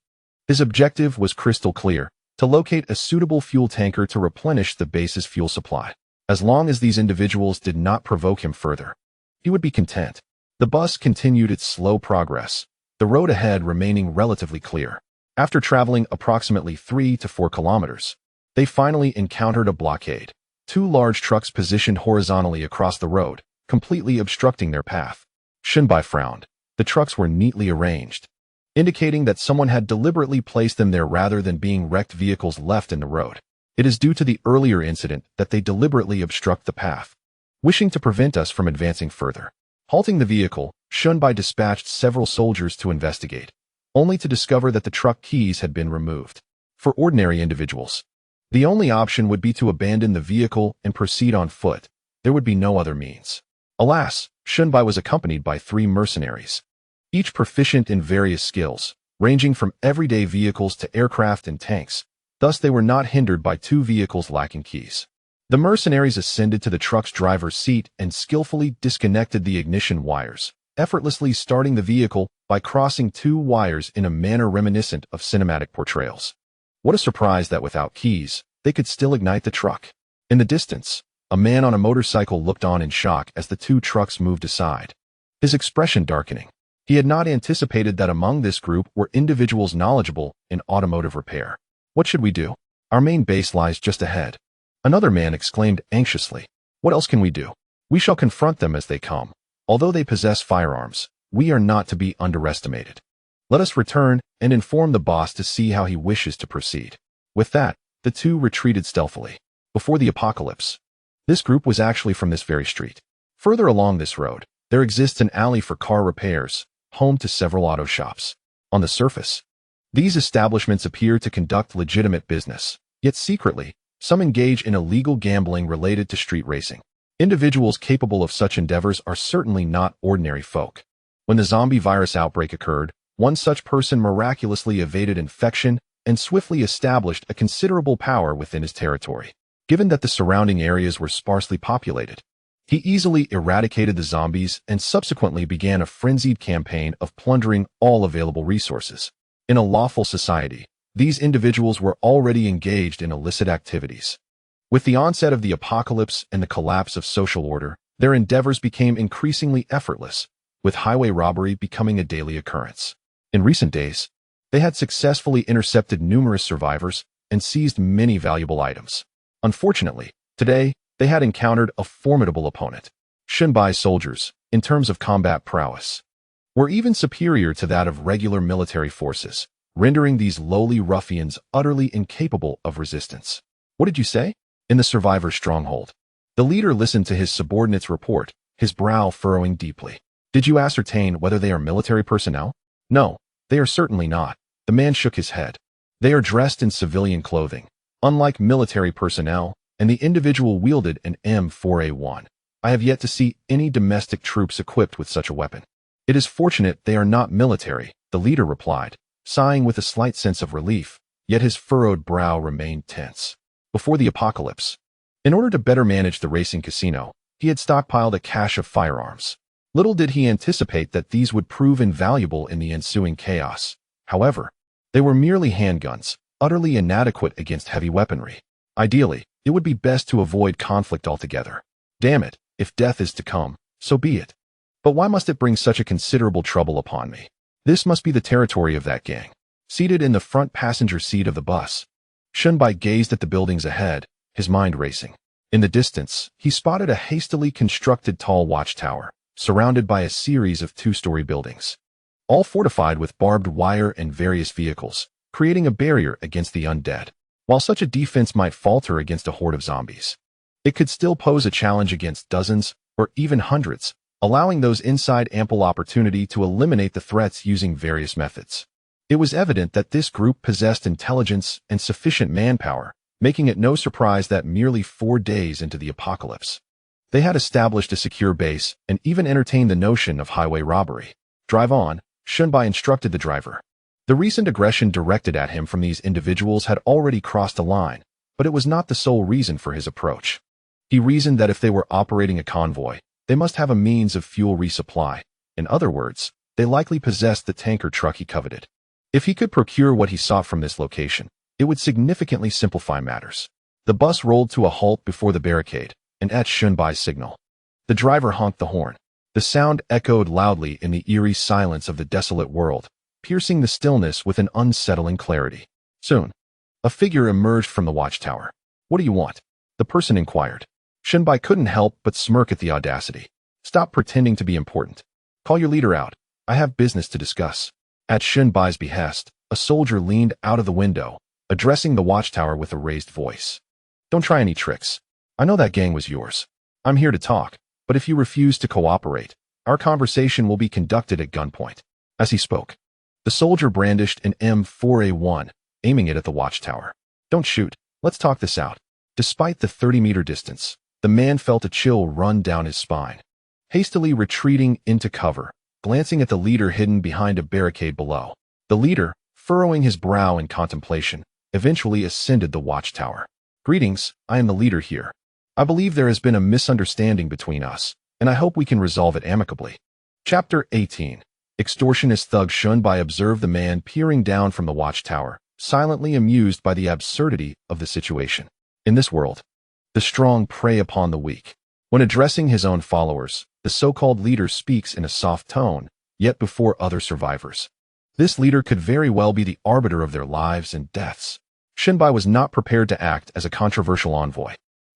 his objective was crystal clear: to locate a suitable fuel tanker to replenish the base's fuel supply. As long as these individuals did not provoke him further, he would be content. The bus continued its slow progress, the road ahead remaining relatively clear. After traveling approximately 3 to 4 kilometers, they finally encountered a blockade. 2 large trucks positioned horizontally across the road, completely obstructing their path. Shunbai frowned. The trucks were neatly arranged, indicating that someone had deliberately placed them there rather than being wrecked vehicles left in the road. It is due to the earlier incident that they deliberately obstruct the path, wishing to prevent us from advancing further. Halting the vehicle, Shunbai dispatched several soldiers to investigate, only to discover that the truck keys had been removed. For ordinary individuals, the only option would be to abandon the vehicle and proceed on foot. There would be no other means. Alas, Shunbai was accompanied by 3 mercenaries, each proficient in various skills, ranging from everyday vehicles to aircraft and tanks. Thus, they were not hindered by 2 vehicles lacking keys. The mercenaries ascended to the truck's driver's seat and skillfully disconnected the ignition wires, effortlessly starting the vehicle by crossing 2 wires in a manner reminiscent of cinematic portrayals. What a surprise that without keys, they could still ignite the truck. In the distance, a man on a motorcycle looked on in shock as the 2 trucks moved aside, his expression darkening. He had not anticipated that among this group were individuals knowledgeable in automotive repair. What should we do? Our main base lies just ahead. Another man exclaimed anxiously. What else can we do? We shall confront them as they come. Although they possess firearms, we are not to be underestimated. Let us return and inform the boss to see how he wishes to proceed. With that, the 2 retreated stealthily. Before the apocalypse, this group was actually from this very street. Further along this road, there exists an alley for car repairs, home to several auto shops. On the surface, these establishments appear to conduct legitimate business, yet secretly, some engage in illegal gambling related to street racing. Individuals capable of such endeavors are certainly not ordinary folk. When the zombie virus outbreak occurred, one such person miraculously evaded infection and swiftly established a considerable power within his territory. Given that the surrounding areas were sparsely populated, he easily eradicated the zombies and subsequently began a frenzied campaign of plundering all available resources. In a lawful society, these individuals were already engaged in illicit activities. With the onset of the apocalypse and the collapse of social order, their endeavors became increasingly effortless, with highway robbery becoming a daily occurrence. In recent days, they had successfully intercepted numerous survivors and seized many valuable items. Unfortunately, today, they had encountered a formidable opponent. Shunbai's soldiers, in terms of combat prowess, were even superior to that of regular military forces, rendering these lowly ruffians utterly incapable of resistance. What did you say? In the survivor's stronghold. The leader listened to his subordinate's report, his brow furrowing deeply. Did you ascertain whether they are military personnel? No, they are certainly not. The man shook his head. They are dressed in civilian clothing, unlike military personnel, and the individual wielded an M4A1. I have yet to see any domestic troops equipped with such a weapon. It is fortunate they are not military, the leader replied, sighing with a slight sense of relief, yet his furrowed brow remained tense. Before the apocalypse, in order to better manage the racing casino, he had stockpiled a cache of firearms. Little did he anticipate that these would prove invaluable in the ensuing chaos. However, they were merely handguns, utterly inadequate against heavy weaponry. Ideally, it would be best to avoid conflict altogether. Damn it, if death is to come, so be it. But why must it bring such a considerable trouble upon me? This must be the territory of that gang. Seated in the front passenger seat of the bus, Shunbai gazed at the buildings ahead, his mind racing. In the distance, he spotted a hastily constructed tall watchtower, surrounded by a series of 2-story buildings, all fortified with barbed wire and various vehicles, creating a barrier against the undead. While such a defense might falter against a horde of zombies, it could still pose a challenge against dozens or even hundreds, allowing those inside ample opportunity to eliminate the threats using various methods. It was evident that this group possessed intelligence and sufficient manpower, making it no surprise that merely 4 days into the apocalypse, They had established a secure base and even entertained the notion of highway robbery. Drive on, Shunbai instructed the driver. The recent aggression directed at him from these individuals had already crossed a line, but it was not the sole reason for his approach. He reasoned that if they were operating a convoy, they must have a means of fuel resupply. In other words, they likely possessed the tanker truck he coveted. If he could procure what he sought from this location, it would significantly simplify matters. The bus rolled to a halt before the barricade, and at Shunbai's signal. The driver honked the horn. The sound echoed loudly in the eerie silence of the desolate world, piercing the stillness with an unsettling clarity. Soon, a figure emerged from the watchtower. "What do you want?" the person inquired. Shunbai couldn't help but smirk at the audacity. "Stop pretending to be important. Call your leader out. I have business to discuss." At Shunbai's behest, a soldier leaned out of the window, addressing the watchtower with a raised voice. "Don't try any tricks. I know that gang was yours. I'm here to talk, but if you refuse to cooperate, our conversation will be conducted at gunpoint." As he spoke, the soldier brandished an M4A1, aiming it at the watchtower. "Don't shoot. Let's talk this out." Despite the 30-meter distance, the man felt a chill run down his spine. Hastily retreating into cover, glancing at the leader hidden behind a barricade below, the leader, furrowing his brow in contemplation, eventually ascended the watchtower. "Greetings, I am the leader here. I believe there has been a misunderstanding between us, and I hope we can resolve it amicably." Chapter 18. Extortionist thug Shunbai observed the man peering down from the watchtower, silently amused by the absurdity of the situation. In this world, the strong prey upon the weak. When addressing his own followers, the so-called leader speaks in a soft tone, yet before other survivors. This leader could very well be the arbiter of their lives and deaths. Shunbai was not prepared to act as a controversial envoy,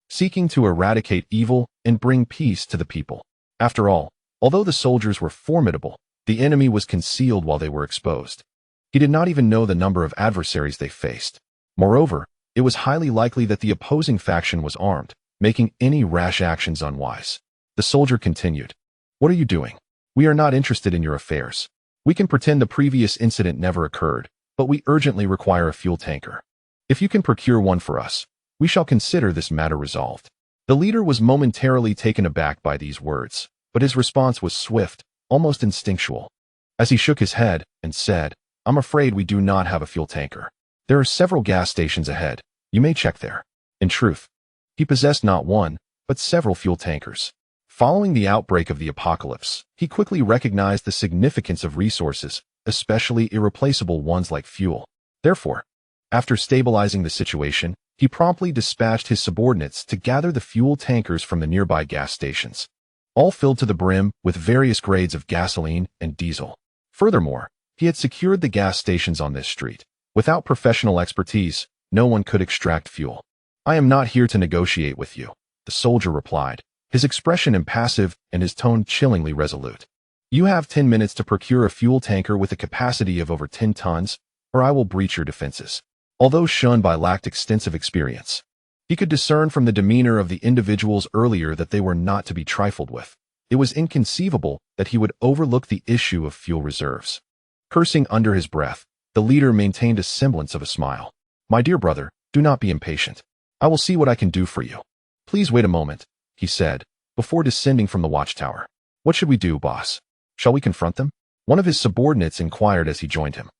seeking to eradicate evil and bring peace to the people. After all, although the soldiers were formidable, the enemy was concealed while they were exposed. He did not even know the number of adversaries they faced. Moreover, it was highly likely that the opposing faction was armed, making any rash actions unwise. The soldier continued. "What are you doing? We are not interested in your affairs. We can pretend the previous incident never occurred, but we urgently require a fuel tanker. If you can procure one for us, we shall consider this matter resolved." The leader was momentarily taken aback by these words, but his response was swift, almost instinctual. As he shook his head and said, "I'm afraid we do not have a fuel tanker. There are several gas stations ahead. You may check there." In truth, he possessed not one, but several fuel tankers. Following the outbreak of the apocalypse, he quickly recognized the significance of resources, especially irreplaceable ones like fuel. Therefore, after stabilizing the situation, he promptly dispatched his subordinates to gather the fuel tankers from the nearby gas stations, all filled to the brim with various grades of gasoline and diesel. Furthermore, he had secured the gas stations on this street. Without professional expertise, no one could extract fuel. "I am not here to negotiate with you," the soldier replied, his expression impassive and his tone chillingly resolute. "You have 10 minutes to procure a fuel tanker with a capacity of over 10 tons, or I will breach your defenses." Although Shunbai lacked extensive experience, he could discern from the demeanor of the individuals earlier that they were not to be trifled with. It was inconceivable that he would overlook the issue of fuel reserves. Cursing under his breath, the leader maintained a semblance of a smile. "My dear brother, do not be impatient. I will see what I can do for you." "Please wait a moment," he said, before descending from the watchtower. "What should we do, boss? Shall we confront them?" One of his subordinates inquired as he joined him.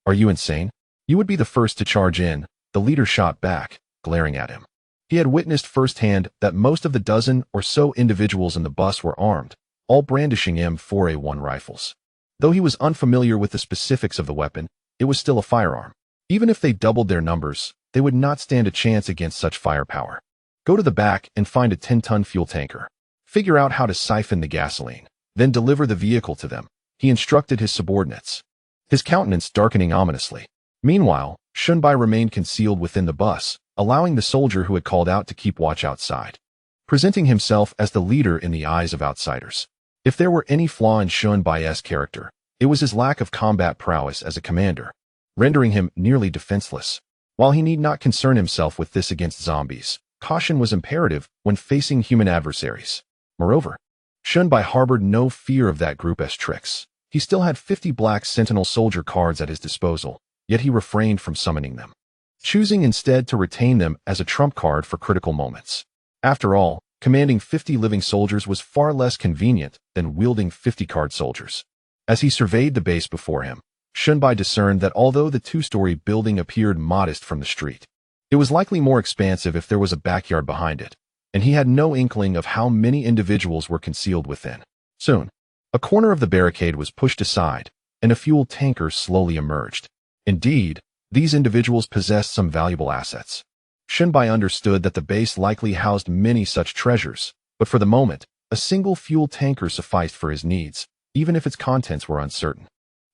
"Are you insane? You would be the first to charge in," the leader shot back, glaring at him. He had witnessed firsthand that most of the dozen or so individuals in the bus were armed, all brandishing M4A1 rifles. Though he was unfamiliar with the specifics of the weapon, it was still a firearm. Even if they doubled their numbers, they would not stand a chance against such firepower. "Go to the back and find a 10-ton fuel tanker. Figure out how to siphon the gasoline, then deliver the vehicle to them," he instructed his subordinates, his countenance darkening ominously. Meanwhile, Shunbai remained concealed within the bus, allowing the soldier who had called out to keep watch outside, presenting himself as the leader in the eyes of outsiders. If there were any flaw in Shunbai's character, it was his lack of combat prowess as a commander, rendering him nearly defenseless. While he need not concern himself with this against zombies, caution was imperative when facing human adversaries. Moreover, Shunbai harbored no fear of that group's tricks. He still had 50 black Sentinel soldier cards at his disposal, yet he refrained from summoning them, choosing instead to retain them as a trump card for critical moments. After all, Commanding 50 living soldiers was far less convenient than wielding 50 card soldiers. As he surveyed the base before him, Shunbai discerned that although the two-story building appeared modest from the street, it was likely more expansive if there was a backyard behind it, and he had no inkling of how many individuals were concealed within. Soon, a corner of the barricade was pushed aside, and a fuel tanker slowly emerged. Indeed, these individuals possessed some valuable assets. Shunbai understood that the base likely housed many such treasures, but for the moment, a single fuel tanker sufficed for his needs, even if its contents were uncertain.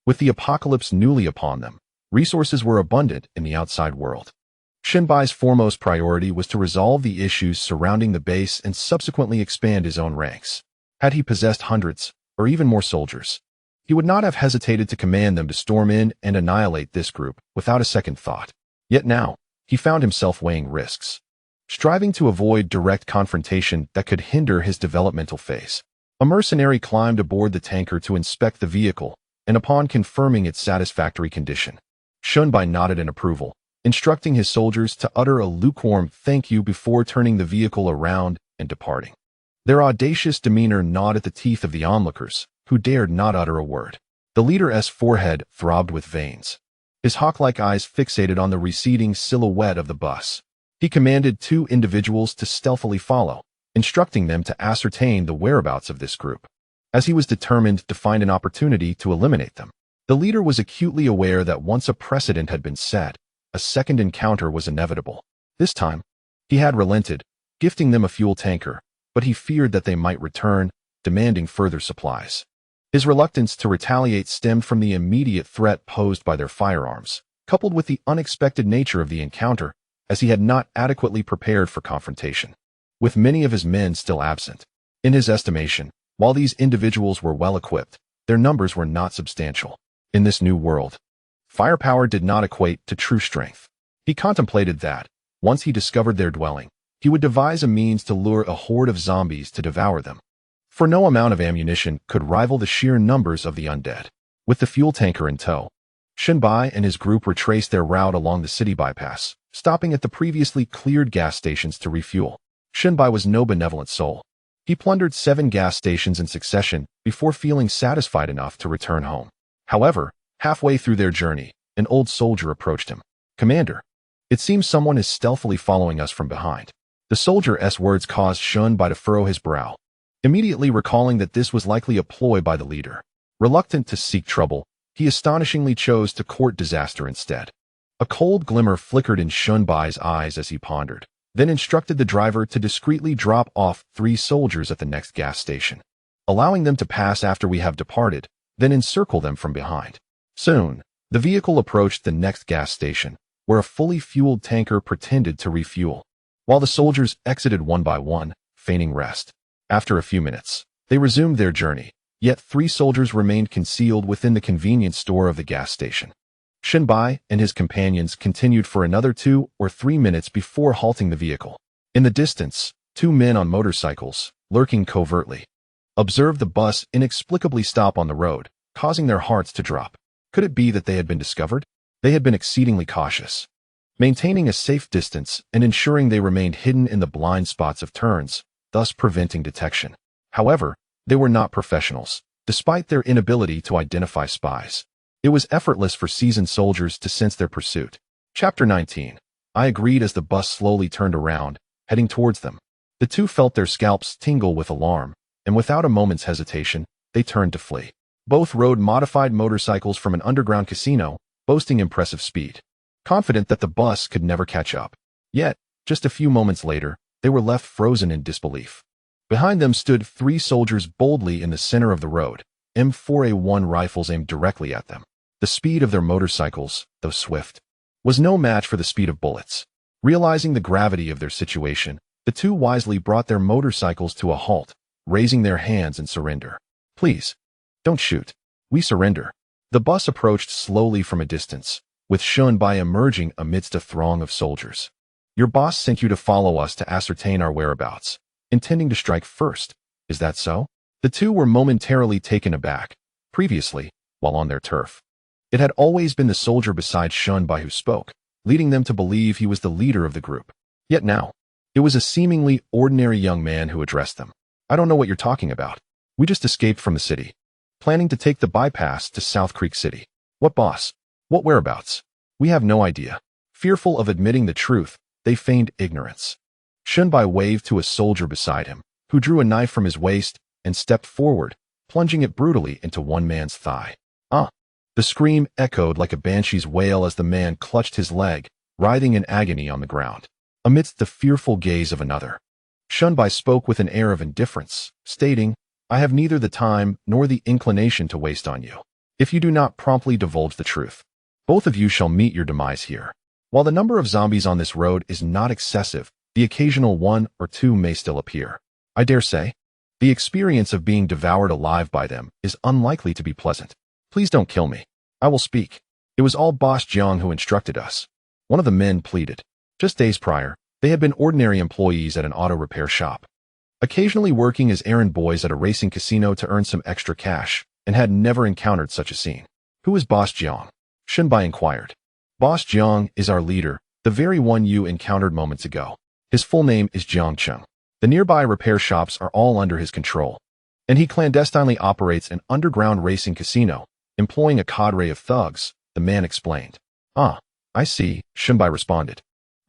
With the apocalypse newly upon them, resources were abundant in the outside world. Shunbai's foremost priority was to resolve the issues surrounding the base and subsequently expand his own ranks. Had he possessed hundreds, or even more soldiers, he would not have hesitated to command them to storm in and annihilate this group without a second thought. Yet now, he found himself weighing risks, striving to avoid direct confrontation that could hinder his developmental phase. A mercenary climbed aboard the tanker to inspect the vehicle, and upon confirming its satisfactory condition, Shunbai nodded in approval, instructing his soldiers to utter a lukewarm thank you before turning the vehicle around and departing. Their audacious demeanor gnawed at the teeth of the onlookers, who dared not utter a word. The leader's forehead throbbed with veins, his hawk-like eyes fixated on the receding silhouette of the bus. He commanded 2 individuals to stealthily follow, instructing them to ascertain the whereabouts of this group, as he was determined to find an opportunity to eliminate them. The leader was acutely aware that once a precedent had been set, a second encounter was inevitable. This time, he had relented, gifting them a fuel tanker, but he feared that they might return, demanding further supplies. His reluctance to retaliate stemmed from the immediate threat posed by their firearms, coupled with the unexpected nature of the encounter, as he had not adequately prepared for confrontation. With many of his men still absent, in his estimation, while these individuals were well equipped, their numbers were not substantial. In this new world, firepower did not equate to true strength. He contemplated that, once he discovered their dwelling, he would devise a means to lure a horde of zombies to devour them. For no amount of ammunition could rival the sheer numbers of the undead. With the fuel tanker in tow, Shunbai and his group retraced their route along the city bypass, stopping at the previously cleared gas stations to refuel. Shunbai was no benevolent soul. He plundered 7 gas stations in succession before feeling satisfied enough to return home. However, halfway through their journey, an old soldier approached him. "Commander, it seems someone is stealthily following us from behind." The soldier's words caused Shunbai to furrow his brow, immediately recalling that this was likely a ploy by the leader. Reluctant to seek trouble, he astonishingly chose to court disaster instead. A cold glimmer flickered in Shunbai's eyes as he pondered, then instructed the driver to discreetly drop off 3 soldiers at the next gas station, allowing them to pass after we have departed, then encircle them from behind. Soon, the vehicle approached the next gas station, where a fully fueled tanker pretended to refuel, while the soldiers exited one by one, feigning rest. After a few minutes, they resumed their journey, yet 3 soldiers remained concealed within the convenience store of the gas station. Shunbai and his companions continued for another 2 or 3 minutes before halting the vehicle. In the distance, 2 men on motorcycles, lurking covertly, observed the bus inexplicably stop on the road, causing their hearts to drop. Could it be that they had been discovered? They had been exceedingly cautious, maintaining a safe distance and ensuring they remained hidden in the blind spots of turns, thus preventing detection. However, they were not professionals, despite their inability to identify spies. It was effortless for seasoned soldiers to sense their pursuit. Chapter 19. I agreed as the bus slowly turned around, heading towards them. The 2 felt their scalps tingle with alarm, and without a moment's hesitation, they turned to flee. Both rode modified motorcycles from an underground casino, boasting impressive speed, confident that the bus could never catch up. Yet, just a few moments later, they were left frozen in disbelief. Behind them stood 3 soldiers boldly in the center of the road, M4A1 rifles aimed directly at them. The speed of their motorcycles, though swift, was no match for the speed of bullets. Realizing the gravity of their situation, the 2 wisely brought their motorcycles to a halt, raising their hands in surrender. "Please, don't shoot. We surrender." The bus approached slowly from a distance, with Shunbai emerging amidst a throng of soldiers. "Your boss sent you to follow us to ascertain our whereabouts, intending to strike first. Is that so?" The 2 were momentarily taken aback. Previously, while on their turf, it had always been the soldier beside Shunbai who spoke, leading them to believe he was the leader of the group. Yet now, It was a seemingly ordinary young man who addressed them. I don't know what you're talking about. We just escaped from the city, planning to take the bypass to South Creek City. What boss? What whereabouts? We have no idea. Fearful of admitting the truth, they feigned ignorance. Shunbai waved to a soldier beside him, who drew a knife from his waist and stepped forward, plunging it brutally into one man's thigh. Ah! The scream echoed like a banshee's wail as the man clutched his leg, writhing in agony on the ground. Amidst the fearful gaze of another, Shunbai spoke with an air of indifference, stating, I have neither the time nor the inclination to waste on you. If you do not promptly divulge the truth, both of you shall meet your demise here. While the number of zombies on this road is not excessive, the occasional one or two may still appear. I dare say, the experience of being devoured alive by them is unlikely to be pleasant. Please don't kill me. I will speak. It was all Boss Jiang who instructed us. One of the men pleaded. Just days prior, they had been ordinary employees at an auto repair shop, occasionally working as errand boys at a racing casino to earn some extra cash, and had never encountered such a scene. Who is Boss Jiang? Shunbai inquired. Boss Jiang is our leader, the very one you encountered moments ago. His full name is Jiang Cheng. The nearby repair shops are all under his control, and he clandestinely operates an underground racing casino, employing a cadre of thugs, the man explained. Ah, I see, Shunbai responded,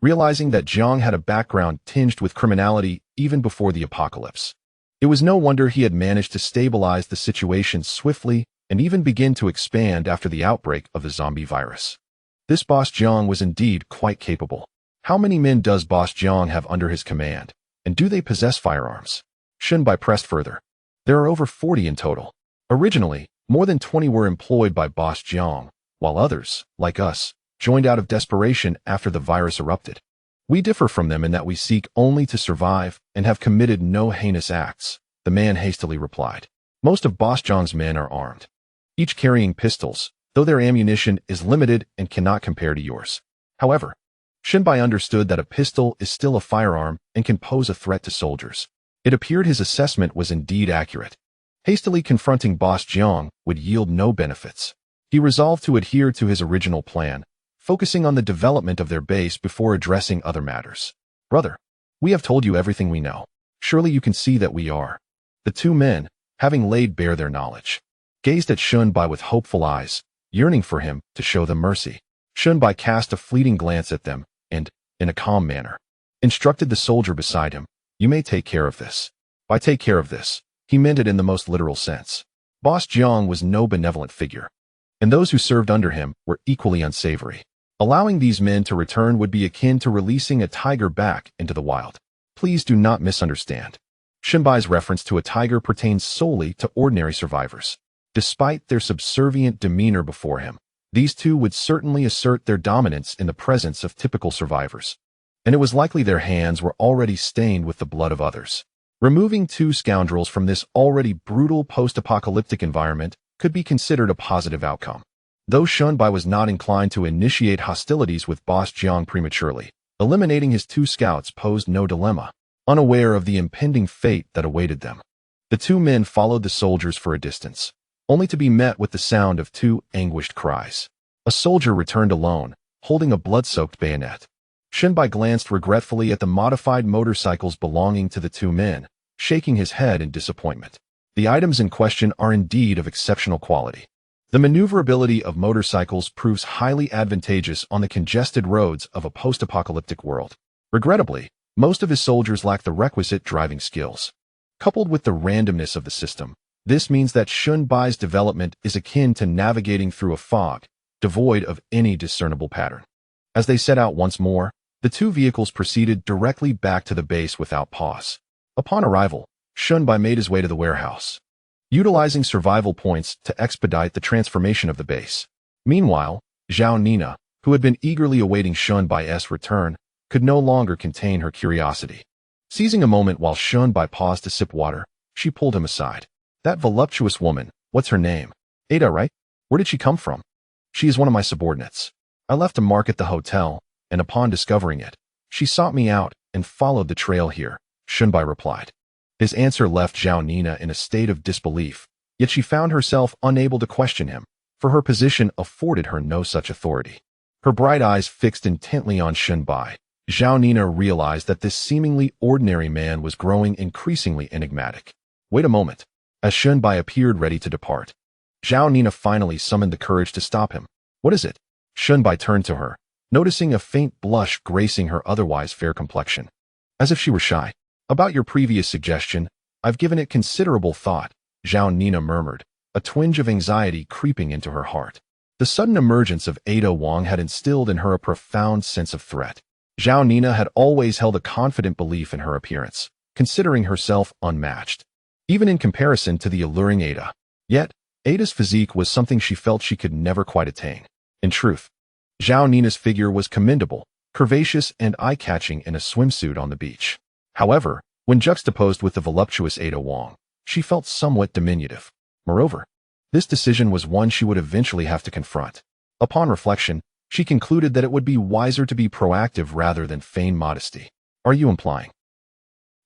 realizing that Jiang had a background tinged with criminality even before the apocalypse. It was no wonder he had managed to stabilize the situation swiftly and even begin to expand after the outbreak of the zombie virus. This Boss Jiang was indeed quite capable. How many men does Boss Jiang have under his command, and do they possess firearms? Shunbai pressed further. There are over 40 in total. Originally, more than 20 were employed by Boss Jiang, while others, like us, joined out of desperation after the virus erupted. We differ from them in that we seek only to survive and have committed no heinous acts, the man hastily replied. Most of Boss Jiang's men are armed, each carrying pistols, though their ammunition is limited and cannot compare to yours. However, Shunbai understood that a pistol is still a firearm and can pose a threat to soldiers. It appeared his assessment was indeed accurate. Hastily confronting Boss Jiang would yield no benefits. He resolved to adhere to his original plan, focusing on the development of their base before addressing other matters. Brother, we have told you everything we know. Surely you can see that we are. The two men, having laid bare their knowledge, gazed at Shunbai with hopeful eyes, yearning for him to show them mercy. Shunbai cast a fleeting glance at them and, in a calm manner, instructed the soldier beside him, you may take care of this. By take care of this, he meant it in the most literal sense. Boss Jiang was no benevolent figure, and those who served under him were equally unsavory. Allowing these men to return would be akin to releasing a tiger back into the wild. Please do not misunderstand. Shunbai's reference to a tiger pertains solely to ordinary survivors. Despite their subservient demeanor before him, these two would certainly assert their dominance in the presence of typical survivors, and it was likely their hands were already stained with the blood of others. Removing two scoundrels from this already brutal post-apocalyptic environment could be considered a positive outcome. Though Shunbai was not inclined to initiate hostilities with Boss Jiang prematurely, eliminating his two scouts posed no dilemma, unaware of the impending fate that awaited them. The two men followed the soldiers for a distance, only to be met with the sound of two anguished cries. A soldier returned alone, holding a blood-soaked bayonet. Shunbai glanced regretfully at the modified motorcycles belonging to the two men, shaking his head in disappointment. The items in question are indeed of exceptional quality. The maneuverability of motorcycles proves highly advantageous on the congested roads of a post-apocalyptic world. Regrettably, most of his soldiers lack the requisite driving skills. Coupled with the randomness of the system, this means that Shunbai's development is akin to navigating through a fog, devoid of any discernible pattern. As they set out once more, the two vehicles proceeded directly back to the base without pause. Upon arrival, Shunbai made his way to the warehouse, utilizing survival points to expedite the transformation of the base. Meanwhile, Zhao Nina, who had been eagerly awaiting Shunbai's return, could no longer contain her curiosity. Seizing a moment while Shunbai paused to sip water, she pulled him aside. That voluptuous woman, what's her name? Ada, right? Where did she come from? She is one of my subordinates. I left a mark at the hotel, and upon discovering it, she sought me out and followed the trail here, Shunbai replied. His answer left Zhao Nina in a state of disbelief, yet she found herself unable to question him, for her position afforded her no such authority. Her bright eyes fixed intently on Shunbai, Zhao Nina realized that this seemingly ordinary man was growing increasingly enigmatic. Wait a moment. As Shunbai appeared ready to depart, Zhao Nina finally summoned the courage to stop him. What is it? Shunbai turned to her, noticing a faint blush gracing her otherwise fair complexion. As if she were shy. About your previous suggestion, I've given it considerable thought, Zhao Nina murmured, a twinge of anxiety creeping into her heart. The sudden emergence of Ada Wong had instilled in her a profound sense of threat. Zhao Nina had always held a confident belief in her appearance, considering herself unmatched, even in comparison to the alluring Ada. Yet, Ada's physique was something she felt she could never quite attain. In truth, Zhao Nina's figure was commendable, curvaceous and eye-catching in a swimsuit on the beach. However, when juxtaposed with the voluptuous Ada Wong, she felt somewhat diminutive. Moreover, this decision was one she would eventually have to confront. Upon reflection, she concluded that it would be wiser to be proactive rather than feign modesty. Are you implying?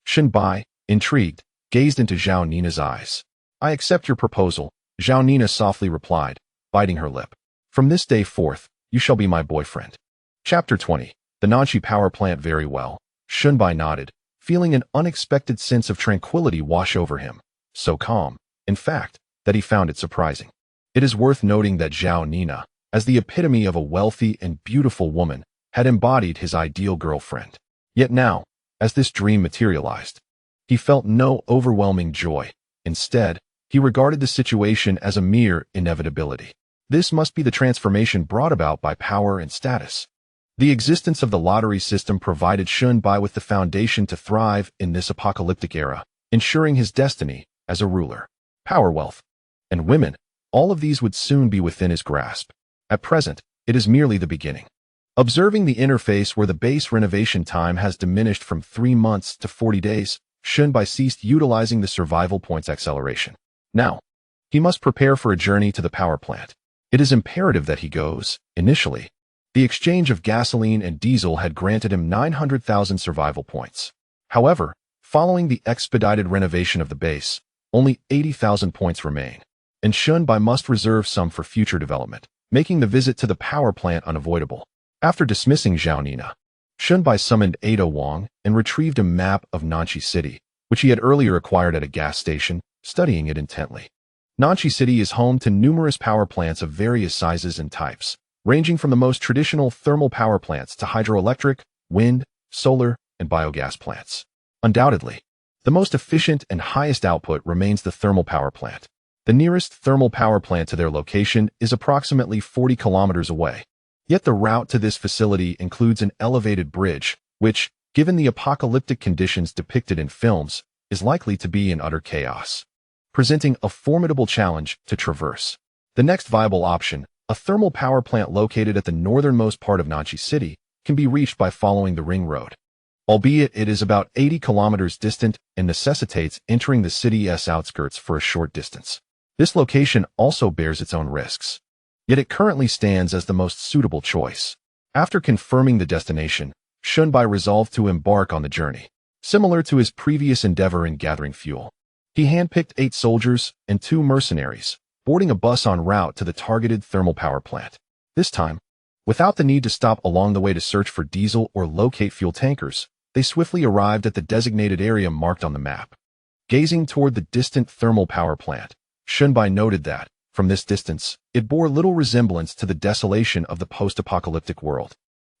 Shunbai, intrigued, gazed into Zhao Nina's eyes. I accept your proposal, Zhao Nina softly replied, biting her lip. From this day forth, you shall be my boyfriend. Chapter 20. The Nanshi Power Plant. Very well. Shunbai nodded, feeling an unexpected sense of tranquility wash over him. So calm, in fact, that he found it surprising. It is worth noting that Zhao Nina, as the epitome of a wealthy and beautiful woman, had embodied his ideal girlfriend. Yet now, as this dream materialized, he felt no overwhelming joy. Instead, he regarded the situation as a mere inevitability. This must be the transformation brought about by power and status. The existence of the lottery system provided Shunbai with the foundation to thrive in this apocalyptic era, ensuring his destiny as a ruler. Power, wealth, and women, all of these would soon be within his grasp. At present, it is merely the beginning. Observing the interface where the base renovation time has diminished from 3 months to 40 days, Shunbai ceased utilizing the survival points acceleration. Now, he must prepare for a journey to the power plant. It is imperative that he goes. Initially, the exchange of gasoline and diesel had granted him 900,000 survival points. However, following the expedited renovation of the base, only 80,000 points remain, and Shunbai must reserve some for future development, making the visit to the power plant unavoidable. After dismissing Zhao Nina, Shunbai summoned Ada Wong and retrieved a map of Nanshi City, which he had earlier acquired at a gas station, studying it intently. Nanshi City is home to numerous power plants of various sizes and types, ranging from the most traditional thermal power plants to hydroelectric, wind, solar, and biogas plants. Undoubtedly, the most efficient and highest output remains the thermal power plant. The nearest thermal power plant to their location is approximately 40 kilometers away. Yet the route to this facility includes an elevated bridge, which, given the apocalyptic conditions depicted in films, is likely to be in utter chaos, presenting a formidable challenge to traverse. The next viable option, a thermal power plant located at the northernmost part of Nanshi City, can be reached by following the ring road. Albeit it is about 80 kilometers distant and necessitates entering the city's outskirts for a short distance. This location also bears its own risks. Yet it currently stands as the most suitable choice. After confirming the destination, Shunbai resolved to embark on the journey. Similar to his previous endeavor in gathering fuel, he handpicked 8 soldiers and 2 mercenaries, boarding a bus en route to the targeted thermal power plant. This time, without the need to stop along the way to search for diesel or locate fuel tankers, they swiftly arrived at the designated area marked on the map. Gazing toward the distant thermal power plant, Shunbai noted that, from this distance, it bore little resemblance to the desolation of the post-apocalyptic world.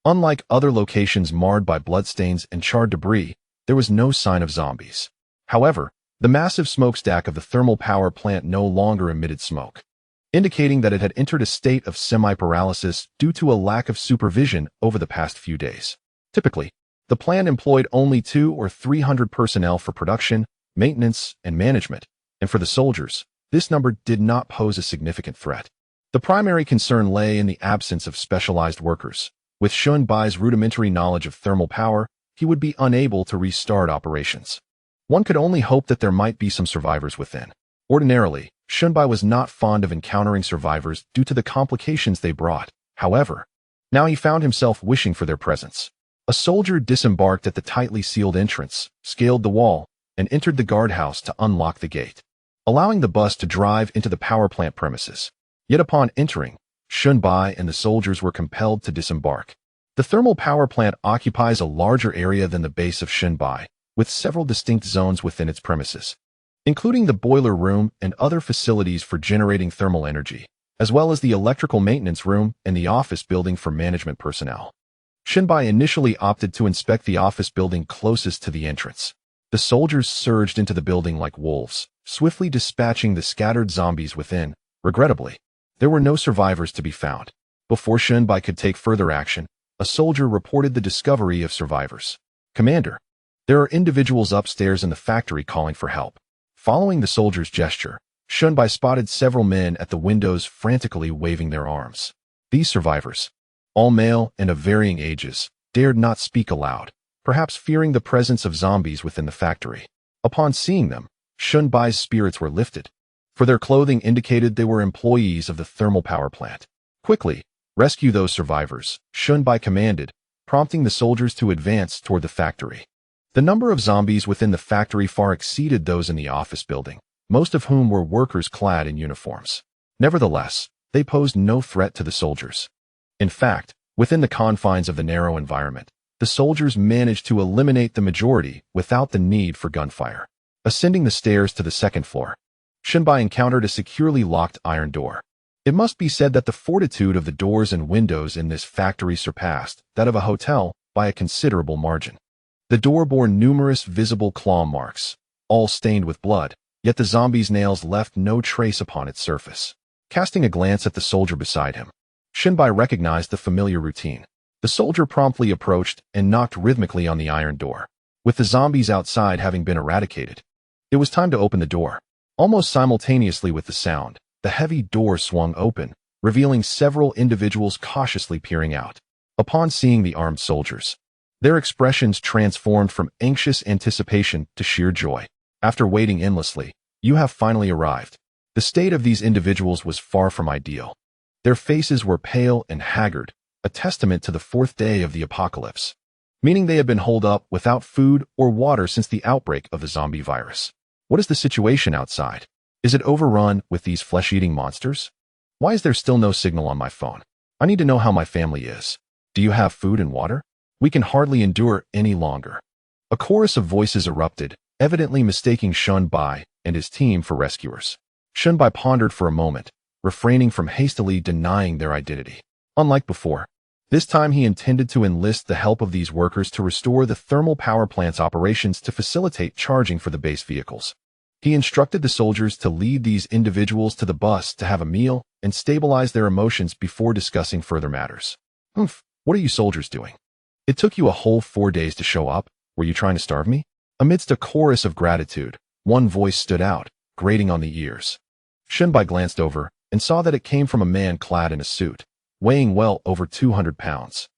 Unlike other locations marred by bloodstains and charred debris, there was no sign of zombies. However, the massive smokestack of the thermal power plant no longer emitted smoke, indicating that it had entered a state of semi-paralysis due to a lack of supervision over the past few days. Typically, the plant employed only 200 or 300 personnel for production, maintenance, and management, and for the soldiers, this number did not pose a significant threat. The primary concern lay in the absence of specialized workers. With Shunbai's rudimentary knowledge of thermal power, he would be unable to restart operations. One could only hope that there might be some survivors within. Ordinarily, Shunbai was not fond of encountering survivors due to the complications they brought. However, now he found himself wishing for their presence. A soldier disembarked at the tightly sealed entrance, scaled the wall, and entered the guardhouse to unlock the gate, allowing the bus to drive into the power plant premises. Yet upon entering, Shunbai and the soldiers were compelled to disembark. The thermal power plant occupies a larger area than the base of Shenbai, with several distinct zones within its premises, including the boiler room and other facilities for generating thermal energy, as well as the electrical maintenance room and the office building for management personnel. Shenbai initially opted to inspect the office building closest to the entrance. The soldiers surged into the building like wolves, swiftly dispatching the scattered zombies within. Regrettably, there were no survivors to be found. Before Shenbai could take further action, a soldier reported the discovery of survivors. "Commander, there are individuals upstairs in the factory calling for help." Following the soldier's gesture, Shenbai spotted several men at the windows frantically waving their arms. These survivors, all male and of varying ages, dared not speak aloud, perhaps fearing the presence of zombies within the factory. Upon seeing them, Shenbai's spirits were lifted, for their clothing indicated they were employees of the thermal power plant. "Quickly, rescue those survivors," Shenbai commanded, prompting the soldiers to advance toward the factory. The number of zombies within the factory far exceeded those in the office building, most of whom were workers clad in uniforms. Nevertheless, they posed no threat to the soldiers. In fact, within the confines of the narrow environment, the soldiers managed to eliminate the majority without the need for gunfire. Ascending the stairs to the second floor, Shenbai encountered a securely locked iron door. It must be said that the fortitude of the doors and windows in this factory surpassed that of a hotel by a considerable margin. The door bore numerous visible claw marks, all stained with blood, yet the zombie's nails left no trace upon its surface. Casting a glance at the soldier beside him, Shenbai recognized the familiar routine. The soldier promptly approached and knocked rhythmically on the iron door. With the zombies outside having been eradicated, it was time to open the door. Almost simultaneously with the sound, the heavy door swung open, revealing several individuals cautiously peering out. Upon seeing the armed soldiers, their expressions transformed from anxious anticipation to sheer joy. "After waiting endlessly, you have finally arrived." The state of these individuals was far from ideal. Their faces were pale and haggard, a testament to the fourth day of the apocalypse, meaning they had been holed up without food or water since the outbreak of the zombie virus. "What is the situation outside? Is it overrun with these flesh-eating monsters? Why is there still no signal on my phone? I need to know how my family is. Do you have food and water? We can hardly endure any longer." A chorus of voices erupted, evidently mistaking Shenbai and his team for rescuers. Shenbai pondered for a moment, refraining from hastily denying their identity. Unlike before, this time he intended to enlist the help of these workers to restore the thermal power plant's operations to facilitate charging for the base vehicles. He instructed the soldiers to lead these individuals to the bus to have a meal and stabilize their emotions before discussing further matters. What are you soldiers doing? It took you a whole 4 days to show up. Were you trying to starve me?" Amidst a chorus of gratitude, one voice stood out, grating on the ears. Shenbai glanced over and saw that it came from a man clad in a suit, weighing well over 200 pounds.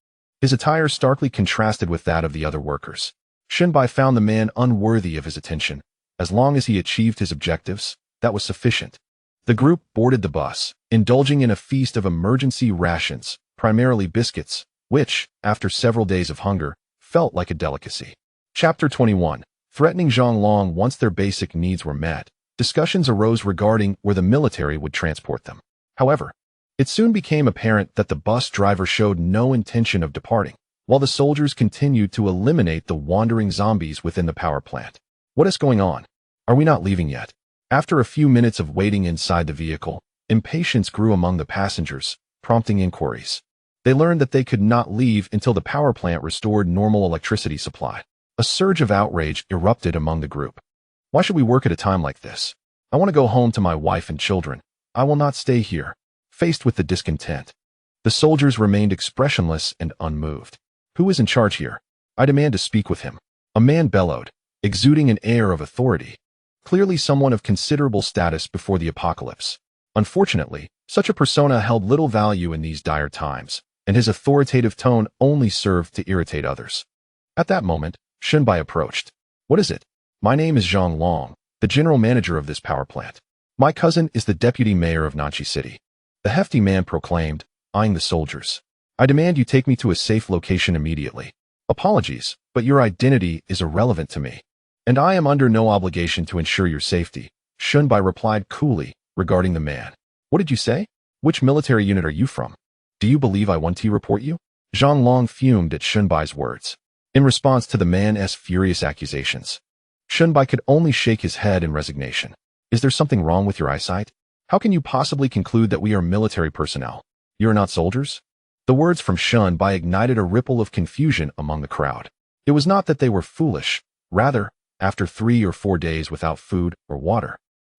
His attire starkly contrasted with that of the other workers. Shenbai found the man unworthy of his attention. As long as he achieved his objectives, that was sufficient. The group boarded the bus, indulging in a feast of emergency rations, primarily biscuits, which, after several days of hunger, felt like a delicacy. Chapter 21. Threatening Zhonglong. Once their basic needs were met, discussions arose regarding where the military would transport them. However, it soon became apparent that the bus driver showed no intention of departing, while the soldiers continued to eliminate the wandering zombies within the power plant. "What is going on? Are we not leaving yet?" After a few minutes of waiting inside the vehicle, impatience grew among the passengers, prompting inquiries. They learned that they could not leave until the power plant restored normal electricity supply. A surge of outrage erupted among the group. "Why should we work at a time like this? I want to go home to my wife and children. I will not stay here." Faced with the discontent, the soldiers remained expressionless and unmoved. "Who is in charge here? I demand to speak with him," a man bellowed, exuding an air of authority, clearly someone of considerable status before the apocalypse. Unfortunately, such a persona held little value in these dire times, and his authoritative tone only served to irritate others. At that moment, Shenbai approached. "What is it?" "My name is Zhonglong, the general manager of this power plant. My cousin is the deputy mayor of Nanchi City," the hefty man proclaimed, eyeing the soldiers. "I demand you take me to a safe location immediately. Apologies, but your identity is irrelevant to me, and I am under no obligation to ensure your safety," Shenbai replied coolly, regarding the man. "What did you say? Which military unit are you from? Do you believe I want to report you?" Zhang Long fumed at Shunbai's words. In response to the man's furious accusations, Shunbai could only shake his head in resignation. Is there something wrong with your eyesight? How can you possibly conclude that we are military personnel? You are not soldiers? The words from Shunbai ignited a ripple of confusion among the crowd. It was not that they were foolish. Rather, after 3 or 4 days without food or water,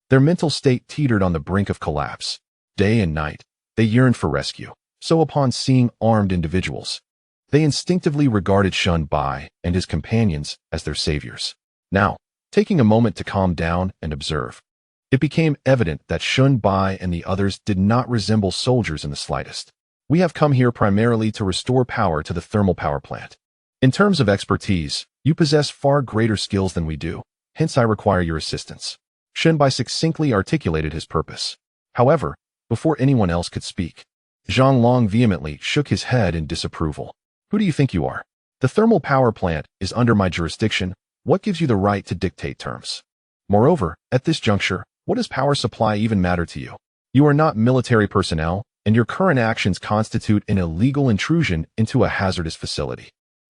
their mental state teetered on the brink of collapse. Day and night, they yearned for rescue. So upon seeing armed individuals, they instinctively regarded Shunbai and his companions as their saviors. Now, taking a moment to calm down and observe, it became evident that Shunbai and the others did not resemble soldiers in the slightest. We have come here primarily to restore power to the thermal power plant. In terms of expertise, you possess far greater skills than we do, hence I require your assistance. Shunbai succinctly articulated his purpose. However, before anyone else could speak, Zhang Long vehemently shook his head in disapproval. Who do you think you are? The thermal power plant is under my jurisdiction. What gives you the right to dictate terms? Moreover, at this juncture, what does power supply even matter to you? You are not military personnel, and your current actions constitute an illegal intrusion into a hazardous facility.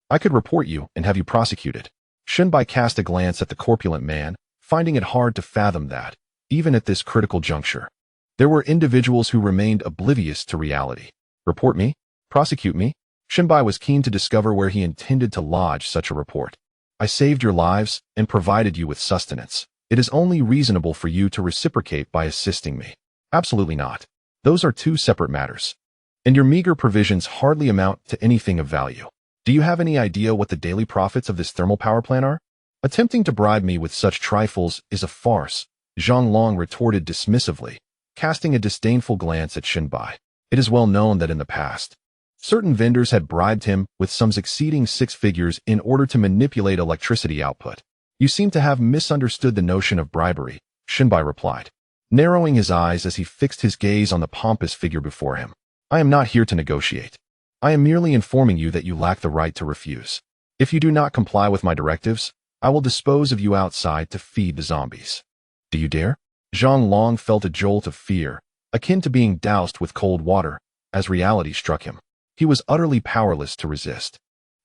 I could report you and have you prosecuted. Shunbai cast a glance at the corpulent man, finding it hard to fathom that, even at this critical juncture, there were individuals who remained oblivious to reality. Report me? Prosecute me? Shunbai was keen to discover where he intended to lodge such a report. I saved your lives and provided you with sustenance. It is only reasonable for you to reciprocate by assisting me. Absolutely not. Those are two separate matters. And your meager provisions hardly amount to anything of value. Do you have any idea what the daily profits of this thermal power plant are? Attempting to bribe me with such trifles is a farce, Zhang Long retorted dismissively, casting a disdainful glance at Shunbai. It is well known that in the past, certain vendors had bribed him with sums exceeding 6 figures in order to manipulate electricity output. You seem to have misunderstood the notion of bribery, Shunbai replied, narrowing his eyes as he fixed his gaze on the pompous figure before him. I am not here to negotiate. I am merely informing you that you lack the right to refuse. If you do not comply with my directives, I will dispose of you outside to feed the zombies. Do you dare? Zhang Long felt a jolt of fear, akin to being doused with cold water, as reality struck him. He was utterly powerless to resist.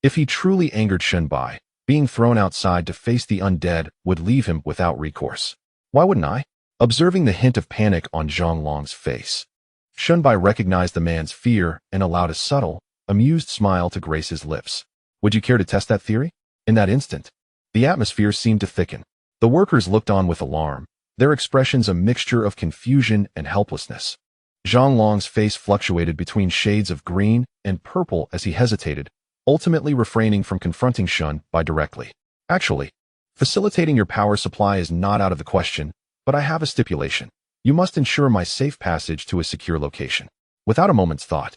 If he truly angered Shunbai, being thrown outside to face the undead would leave him without recourse. Why wouldn't I? Observing the hint of panic on Zhang Long's face, Shunbai recognized the man's fear and allowed a subtle, amused smile to grace his lips. Would you care to test that theory? In that instant, the atmosphere seemed to thicken. The workers looked on with alarm, their expressions a mixture of confusion and helplessness. Zhang Long's face fluctuated between shades of green and purple as he hesitated, ultimately refraining from confronting Shunbai directly. Actually, facilitating your power supply is not out of the question, but I have a stipulation. You must ensure my safe passage to a secure location. Without a moment's thought,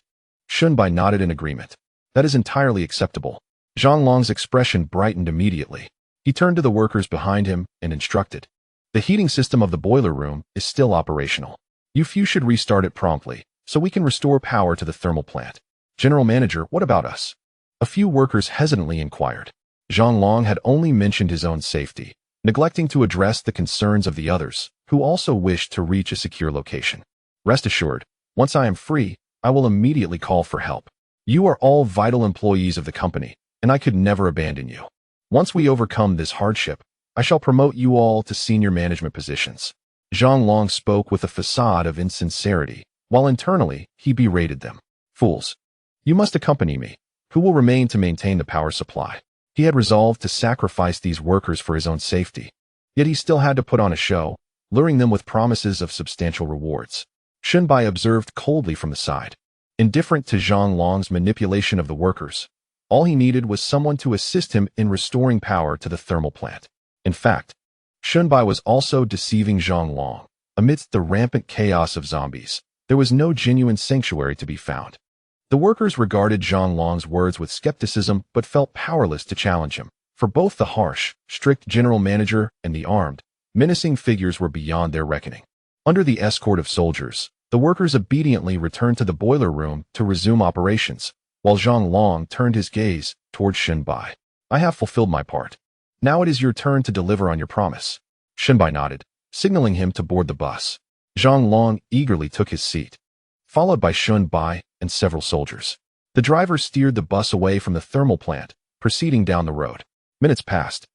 Shunbai nodded in agreement. That is entirely acceptable. Zhang Long's expression brightened immediately. He turned to the workers behind him and instructed. The heating system of the boiler room is still operational. You few should restart it promptly, so we can restore power to the thermal plant. General Manager, what about us? A few workers hesitantly inquired. Zhang Long had only mentioned his own safety, neglecting to address the concerns of the others, who also wished to reach a secure location. Rest assured, once I am free, I will immediately call for help. You are all vital employees of the company, and I could never abandon you. Once we overcome this hardship, I shall promote you all to senior management positions. Zhang Long spoke with a facade of insincerity, while internally he berated them. Fools! You must accompany me. Who will remain to maintain the power supply? He had resolved to sacrifice these workers for his own safety, yet he still had to put on a show, luring them with promises of substantial rewards. Shunbai observed coldly from the side. Indifferent to Zhang Long's manipulation of the workers, all he needed was someone to assist him in restoring power to the thermal plant. In fact, Shunbai was also deceiving Zhang Long. Amidst the rampant chaos of zombies, there was no genuine sanctuary to be found. The workers regarded Zhang Long's words with skepticism but felt powerless to challenge him, for both the harsh, strict general manager and the armed, menacing figures were beyond their reckoning. Under the escort of soldiers, the workers obediently returned to the boiler room to resume operations, while Zhang Long turned his gaze towards Shunbai. I have fulfilled my part. Now it is your turn to deliver on your promise. Shunbai nodded, signaling him to board the bus. Zhang Long eagerly took his seat, followed by Shunbai and several soldiers. The driver steered the bus away from the thermal plant, proceeding down the road. Minutes passed,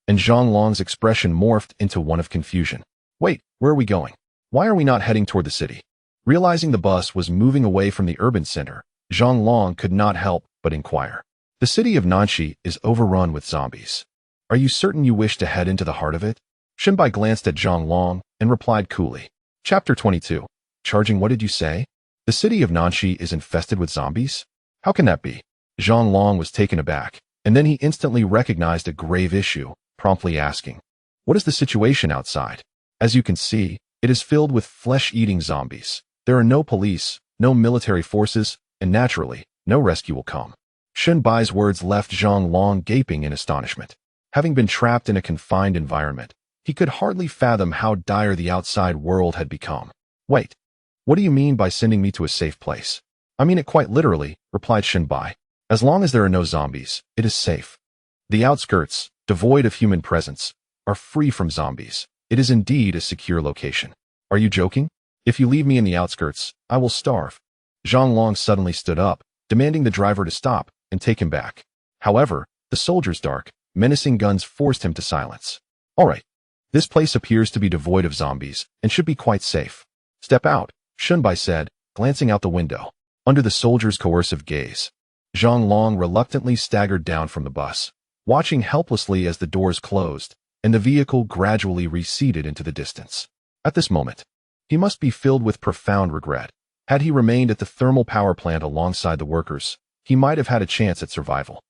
and Zhang Long's expression morphed into one of confusion. Wait, where are we going? Why are we not heading toward the city? Realizing the bus was moving away from the urban center, Zhang Long could not help but inquire. The city of Nanxi is overrun with zombies. Are you certain you wish to head into the heart of it? Shenbai glanced at Zhang Long and replied coolly. Chapter 22. Charging, what did you say? The city of Nanxi is infested with zombies? How can that be? Zhang Long was taken aback, and then he instantly recognized a grave issue, promptly asking, what is the situation outside? As you can see, it is filled with flesh-eating zombies. There are no police, no military forces, and naturally, no rescue will come. Shenbai's words left Zhang Long gaping in astonishment. Having been trapped in a confined environment, he could hardly fathom how dire the outside world had become. Wait, what do you mean by sending me to a safe place? I mean it quite literally, replied Shenbai. As long as there are no zombies, it is safe. The outskirts, devoid of human presence, are free from zombies. It is indeed a secure location. Are you joking? If you leave me in the outskirts, I will starve. Zhang Long suddenly stood up, demanding the driver to stop and take him back. However, the soldier's dark, menacing guns forced him to silence. All right. This place appears to be devoid of zombies and should be quite safe. Step out, Shenbai said, glancing out the window. Under the soldier's coercive gaze, Zhang Long reluctantly staggered down from the bus, watching helplessly as the doors closed and the vehicle gradually receded into the distance. At this moment, he must be filled with profound regret. Had he remained at the thermal power plant alongside the workers, he might have had a chance at survival.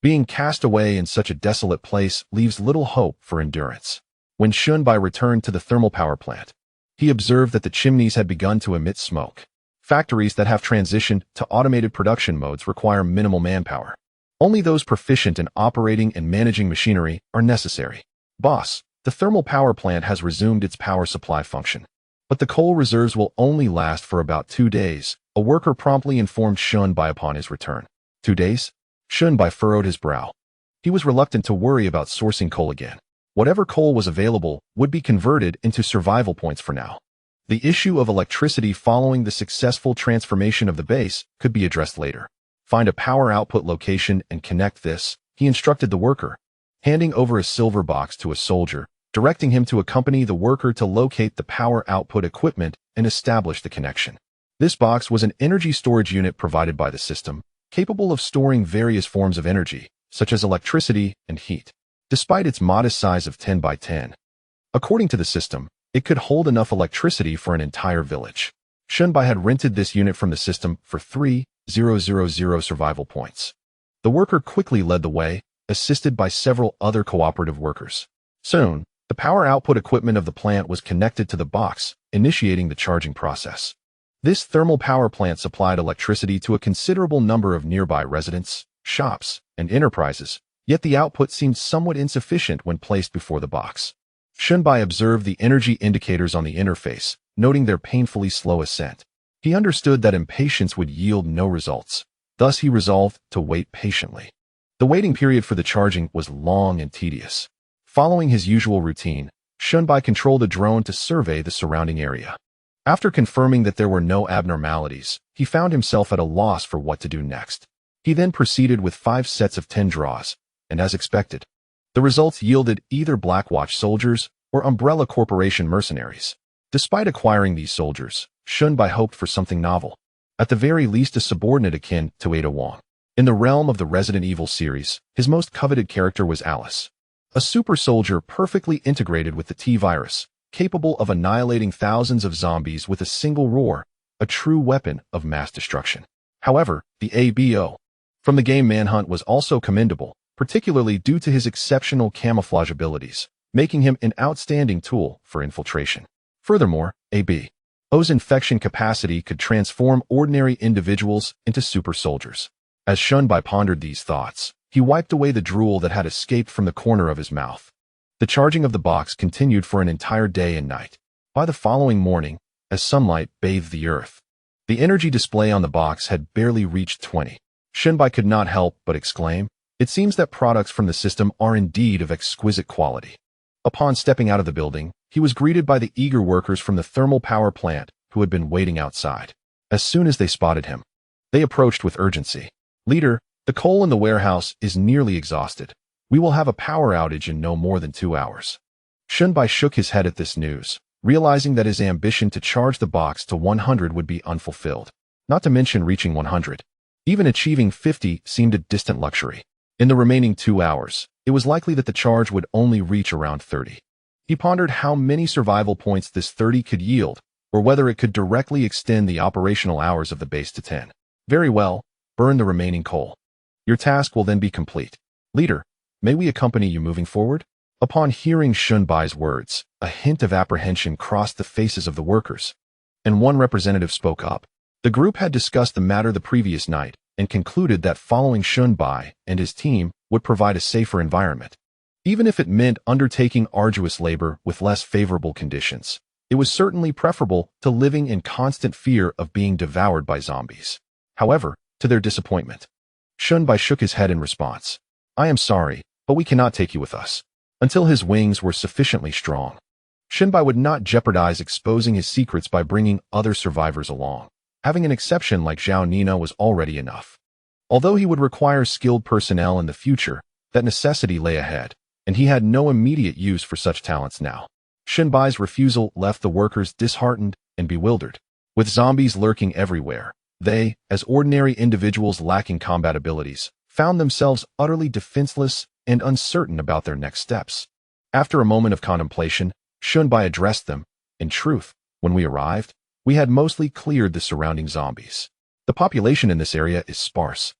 Being cast away in such a desolate place leaves little hope for endurance. When Shenbai returned to the thermal power plant, he observed that the chimneys had begun to emit smoke. Factories that have transitioned to automated production modes require minimal manpower. Only those proficient in operating and managing machinery are necessary. Boss, the thermal power plant has resumed its power supply function. But the coal reserves will only last for about 2 days, a worker promptly informed Shenbai upon his return. 2 days? Shenbai furrowed his brow. He was reluctant to worry about sourcing coal again. Whatever coal was available would be converted into survival points for now. The issue of electricity following the successful transformation of the base could be addressed later. Find a power output location and connect this, he instructed the worker, handing over a silver box to a soldier, directing him to accompany the worker to locate the power output equipment and establish the connection. This box was an energy storage unit provided by the system, capable of storing various forms of energy, such as electricity and heat. Despite its modest size of 10 by 10, according to the system, it could hold enough electricity for an entire village. Shenbai had rented this unit from the system for 3,000 survival points. The worker quickly led the way, assisted by several other cooperative workers. Soon, the power output equipment of the plant was connected to the box, initiating the charging process. This thermal power plant supplied electricity to a considerable number of nearby residents, shops, and enterprises, yet the output seemed somewhat insufficient when placed before the box. Shenbai observed the energy indicators on the interface, noting their painfully slow ascent. He understood that impatience would yield no results. Thus he resolved to wait patiently. The waiting period for the charging was long and tedious. Following his usual routine, Shenbai controlled a drone to survey the surrounding area. After confirming that there were no abnormalities, he found himself at a loss for what to do next. He then proceeded with 5 sets of 10 draws, and as expected, the results yielded either Blackwatch soldiers or Umbrella Corporation mercenaries. Despite acquiring these soldiers, Shenbai hoped for something novel, at the very least a subordinate akin to Ada Wong. In the realm of the Resident Evil series, his most coveted character was Alice, a super soldier perfectly integrated with the T-virus, capable of annihilating thousands of zombies with a single roar, a true weapon of mass destruction. However, the ABO from the game Manhunt was also commendable, particularly due to his exceptional camouflage abilities, making him an outstanding tool for infiltration. Furthermore, ABO's infection capacity could transform ordinary individuals into super soldiers. As Shenbai pondered these thoughts, he wiped away the drool that had escaped from the corner of his mouth. The charging of the box continued for an entire day and night. By the following morning, as sunlight bathed the earth, the energy display on the box had barely reached 20. Shenbai could not help but exclaim, "It seems that products from the system are indeed of exquisite quality." Upon stepping out of the building, he was greeted by the eager workers from the thermal power plant who had been waiting outside. As soon as they spotted him, they approached with urgency. Leader, the coal in the warehouse is nearly exhausted. We will have a power outage in no more than 2 hours. Shunbai shook his head at this news, realizing that his ambition to charge the box to 100 would be unfulfilled, not to mention reaching 100. Even achieving 50 seemed a distant luxury. In the remaining 2 hours, it was likely that the charge would only reach around 30. He pondered how many survival points this 30 could yield, or whether it could directly extend the operational hours of the base to 10. Very well, burn the remaining coal. Your task will then be complete. Leader, may we accompany you moving forward? Upon hearing Shunbai's words, a hint of apprehension crossed the faces of the workers, and one representative spoke up. The group had discussed the matter the previous night and concluded that following Shunbai and his team would provide a safer environment. Even if it meant undertaking arduous labor with less favorable conditions, it was certainly preferable to living in constant fear of being devoured by zombies. However, to their disappointment, Shunbai shook his head in response. I am sorry, but we cannot take you with us. Until his wings were sufficiently strong, Shunbai would not jeopardize exposing his secrets by bringing other survivors along. Having an exception like Zhao Nina was already enough. Although he would require skilled personnel in the future, that necessity lay ahead, and he had no immediate use for such talents now. Shunbai's refusal left the workers disheartened and bewildered. With zombies lurking everywhere, they, as ordinary individuals lacking combat abilities, found themselves utterly defenseless and uncertain about their next steps. After a moment of contemplation, Shunbai addressed them. In truth, when we arrived, we had mostly cleared the surrounding zombies. The population in this area is sparse,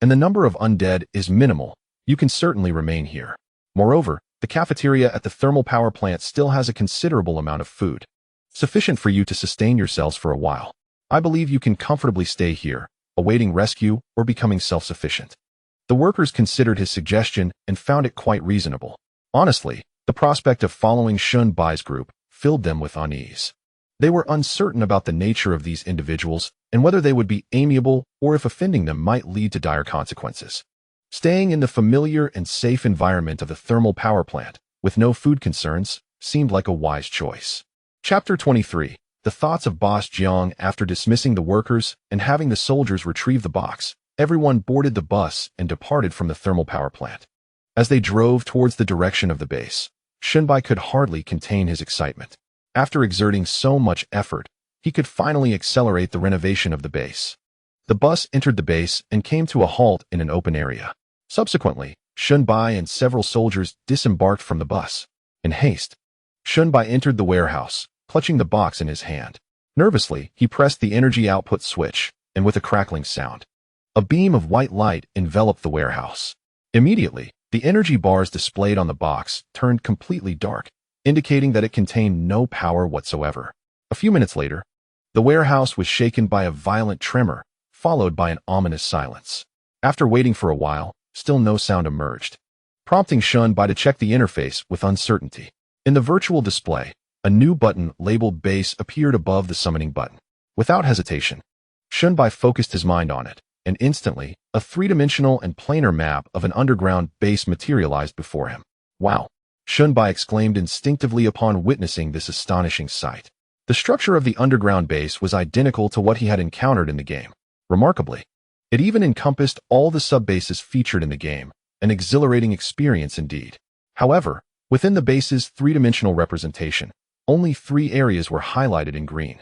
and the number of undead is minimal. You can certainly remain here. Moreover, the cafeteria at the thermal power plant still has a considerable amount of food, sufficient for you to sustain yourselves for a while. I believe you can comfortably stay here, awaiting rescue or becoming self-sufficient. The workers considered his suggestion and found it quite reasonable. Honestly, the prospect of following Shunbai's group filled them with unease. They were uncertain about the nature of these individuals and whether they would be amiable or if offending them might lead to dire consequences. Staying in the familiar and safe environment of the thermal power plant, with no food concerns, seemed like a wise choice. Chapter 23. The thoughts of Boss Jiang. After dismissing the workers and having the soldiers retrieve the box, everyone boarded the bus and departed from the thermal power plant. As they drove towards the direction of the base, Shunbai could hardly contain his excitement. After exerting so much effort, he could finally accelerate the renovation of the base. The bus entered the base and came to a halt in an open area. Subsequently, Shunbai and several soldiers disembarked from the bus. In haste, Shunbai entered the warehouse, clutching the box in his hand. Nervously, he pressed the energy output switch, and with a crackling sound, a beam of white light enveloped the warehouse. Immediately, the energy bars displayed on the box turned completely dark, indicating that it contained no power whatsoever. A few minutes later, the warehouse was shaken by a violent tremor, followed by an ominous silence. After waiting for a while, still no sound emerged, prompting Shunbai to check the interface with uncertainty. In the virtual display, a new button labeled base appeared above the summoning button. Without hesitation, Shunbai focused his mind on it, and instantly, a three-dimensional and planar map of an underground base materialized before him. Wow! Shunbai exclaimed instinctively upon witnessing this astonishing sight. The structure of the underground base was identical to what he had encountered in the game. Remarkably, it even encompassed all the sub-bases featured in the game, an exhilarating experience indeed. However, within the base's three-dimensional representation, only 3 areas were highlighted in green,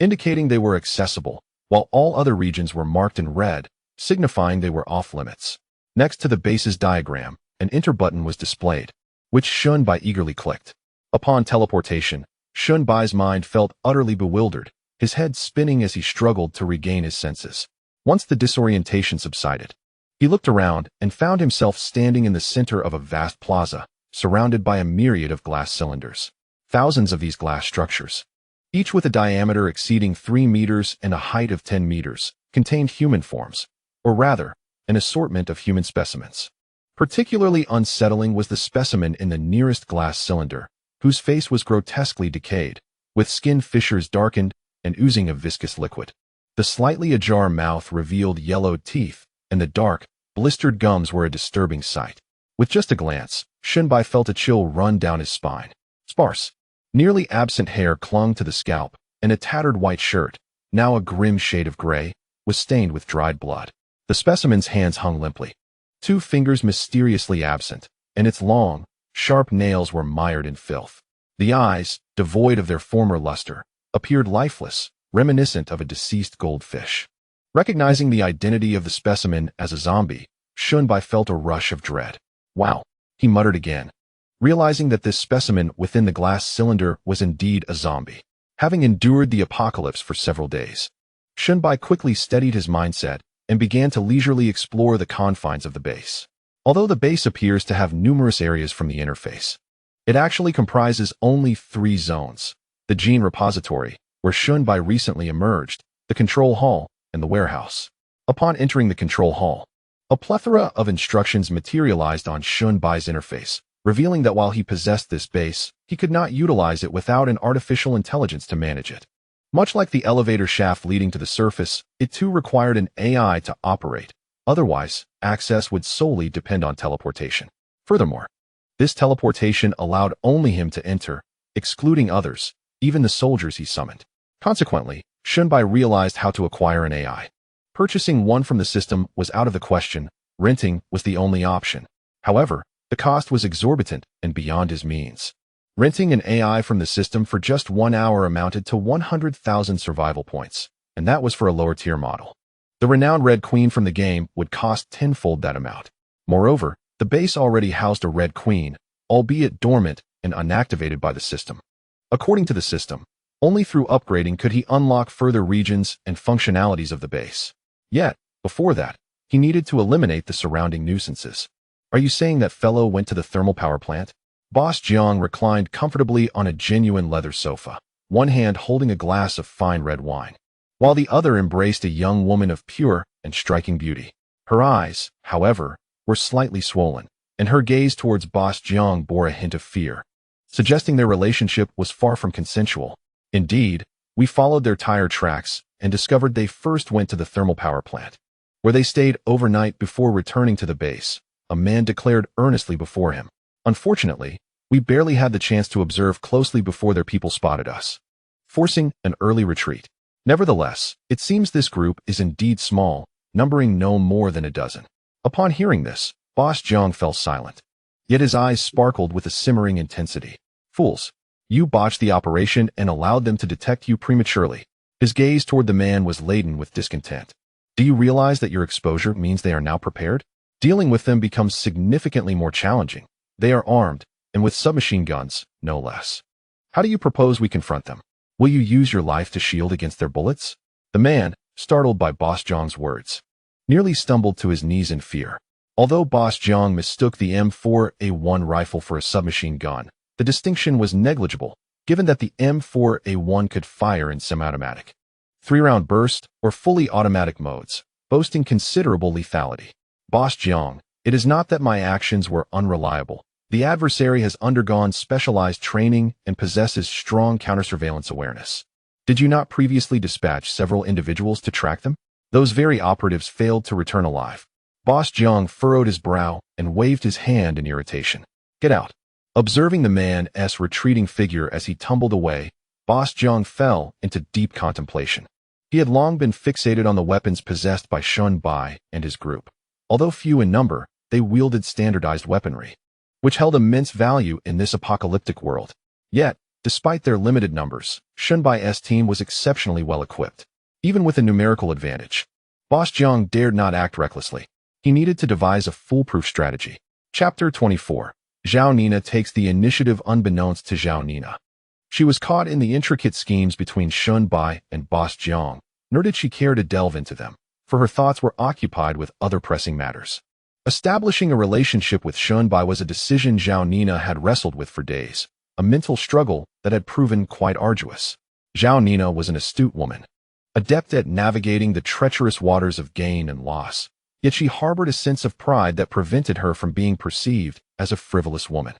indicating they were accessible, while all other regions were marked in red, signifying they were off-limits. Next to the base's diagram, an enter button was displayed, which Shunbai eagerly clicked. Upon teleportation, Shunbai's mind felt utterly bewildered, his head spinning as he struggled to regain his senses. Once the disorientation subsided, he looked around and found himself standing in the center of a vast plaza, surrounded by a myriad of glass cylinders. Thousands of these glass structures, each with a diameter exceeding 3 meters and a height of 10 meters, contained human forms, or rather, an assortment of human specimens. Particularly unsettling was the specimen in the nearest glass cylinder, whose face was grotesquely decayed, with skin fissures darkened and oozing a viscous liquid. The slightly ajar mouth revealed yellowed teeth, and the dark, blistered gums were a disturbing sight. With just a glance, Shunbai felt a chill run down his spine. Sparse, nearly absent hair clung to the scalp, and a tattered white shirt, now a grim shade of gray, was stained with dried blood. The specimen's hands hung limply, 2 fingers mysteriously absent, and its long, sharp nails were mired in filth. The eyes, devoid of their former luster, appeared lifeless, reminiscent of a deceased goldfish. Recognizing the identity of the specimen as a zombie, Shunbai felt a rush of dread. Wow, he muttered again, realizing that this specimen within the glass cylinder was indeed a zombie. Having endured the apocalypse for several days, Shunbai quickly steadied his mindset and began to leisurely explore the confines of the base. Although the base appears to have numerous areas from the interface, it actually comprises only 3 zones: the gene repository, where Shunbai recently emerged, the control hall, and the warehouse. Upon entering the control hall, a plethora of instructions materialized on Shunbai's interface, revealing that while he possessed this base, he could not utilize it without an artificial intelligence to manage it. Much like the elevator shaft leading to the surface, it too required an AI to operate. Otherwise, access would solely depend on teleportation. Furthermore, this teleportation allowed only him to enter, excluding others, even the soldiers he summoned. Consequently, Shunbai realized how to acquire an AI. Purchasing one from the system was out of the question. Renting was the only option. However, the cost was exorbitant and beyond his means. Renting an AI from the system for just 1 hour amounted to 100,000 survival points, and that was for a lower-tier model. The renowned Red Queen from the game would cost tenfold that amount. Moreover, the base already housed a Red Queen, albeit dormant and unactivated by the system. According to the system, only through upgrading could he unlock further regions and functionalities of the base. Yet, before that, he needed to eliminate the surrounding nuisances. Are you saying that fellow went to the thermal power plant? Boss Jiang reclined comfortably on a genuine leather sofa, one hand holding a glass of fine red wine, while the other embraced a young woman of pure and striking beauty. Her eyes, however, were slightly swollen, and her gaze towards Boss Jiang bore a hint of fear, suggesting their relationship was far from consensual. Indeed, we followed their tire tracks and discovered they first went to the thermal power plant, where they stayed overnight before returning to the base. A man declared earnestly before him. Unfortunately, we barely had the chance to observe closely before their people spotted us, forcing an early retreat. Nevertheless, it seems this group is indeed small, numbering no more than a dozen. Upon hearing this, Boss Jiang fell silent, yet his eyes sparkled with a simmering intensity. Fools! You botched the operation and allowed them to detect you prematurely. His gaze toward the man was laden with discontent. Do you realize that your exposure means they are now prepared? Dealing with them becomes significantly more challenging. They are armed, and with submachine guns, no less. How do you propose we confront them? Will you use your life to shield against their bullets? The man, startled by Boss Jiang's words, nearly stumbled to his knees in fear. Although Boss Jiang mistook the M4A1 rifle for a submachine gun, the distinction was negligible, given that the M4A1 could fire in semi-automatic, 3-round burst, or fully automatic modes, boasting considerable lethality. Boss Jiang, it is not that my actions were unreliable. The adversary has undergone specialized training and possesses strong counter-surveillance awareness. Did you not previously dispatch several individuals to track them? Those very operatives failed to return alive. Boss Jiang furrowed his brow and waved his hand in irritation. Get out. Observing the man's retreating figure as he tumbled away, Boss Jiang fell into deep contemplation. He had long been fixated on the weapons possessed by Shunbai and his group. Although few in number, they wielded standardized weaponry, which held immense value in this apocalyptic world. Yet, despite their limited numbers, Shunbai's team was exceptionally well equipped, even with a numerical advantage. Boss Jiang dared not act recklessly. He needed to devise a foolproof strategy. Chapter 24. Zhao Nina takes the initiative unbeknownst to Zhao Nina. She was caught in the intricate schemes between Shunbai and Boss Jiang, nor did she care to delve into them, for her thoughts were occupied with other pressing matters. Establishing a relationship with Shunbai was a decision Zhao Nina had wrestled with for days, a mental struggle that had proven quite arduous. Zhao Nina was an astute woman, adept at navigating the treacherous waters of gain and loss, yet she harbored a sense of pride that prevented her from being perceived as a frivolous woman.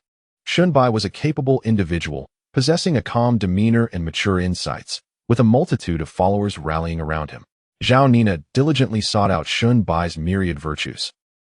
Shunbai was a capable individual, possessing a calm demeanor and mature insights, with a multitude of followers rallying around him. Zhao Nina diligently sought out Shunbai's myriad virtues,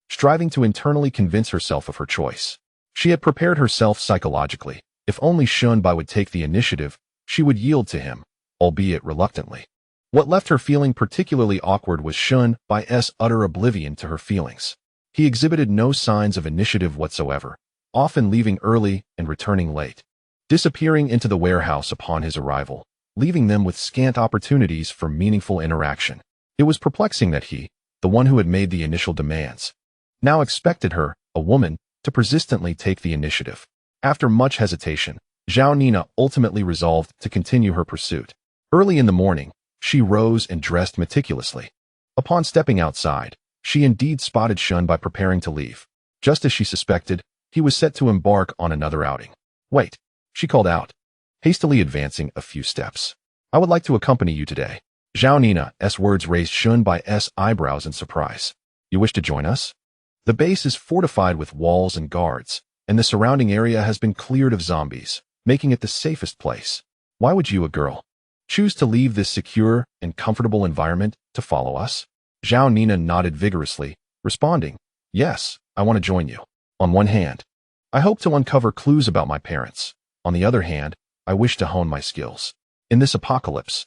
striving to internally convince herself of her choice. She had prepared herself psychologically. If only Shunbai would take the initiative, she would yield to him, albeit reluctantly. What left her feeling particularly awkward was Shun Bai's utter oblivion to her feelings. He exhibited no signs of initiative whatsoever, often leaving early and returning late, disappearing into the warehouse upon his arrival, leaving them with scant opportunities for meaningful interaction. It was perplexing that he, the one who had made the initial demands, now expected her, a woman, to persistently take the initiative. After much hesitation, Zhao Nina ultimately resolved to continue her pursuit. Early in the morning, she rose and dressed meticulously. Upon stepping outside, she indeed spotted Shun Bai preparing to leave. Just as she suspected, he was set to embark on another outing. "Wait," she called out, hastily advancing a few steps. "I would like to accompany you today." Zhao Nina's words raised Shun Bai's eyebrows in surprise. "You wish to join us?" The base is fortified with walls and guards, and the surrounding area has been cleared of zombies, making it the safest place. Why would you, a girl, choose to leave this secure and comfortable environment to follow us? Zhao Nina nodded vigorously, responding, "Yes, I want to join you. On one hand, I hope to uncover clues about my parents. On the other hand, I wish to hone my skills. In this apocalypse,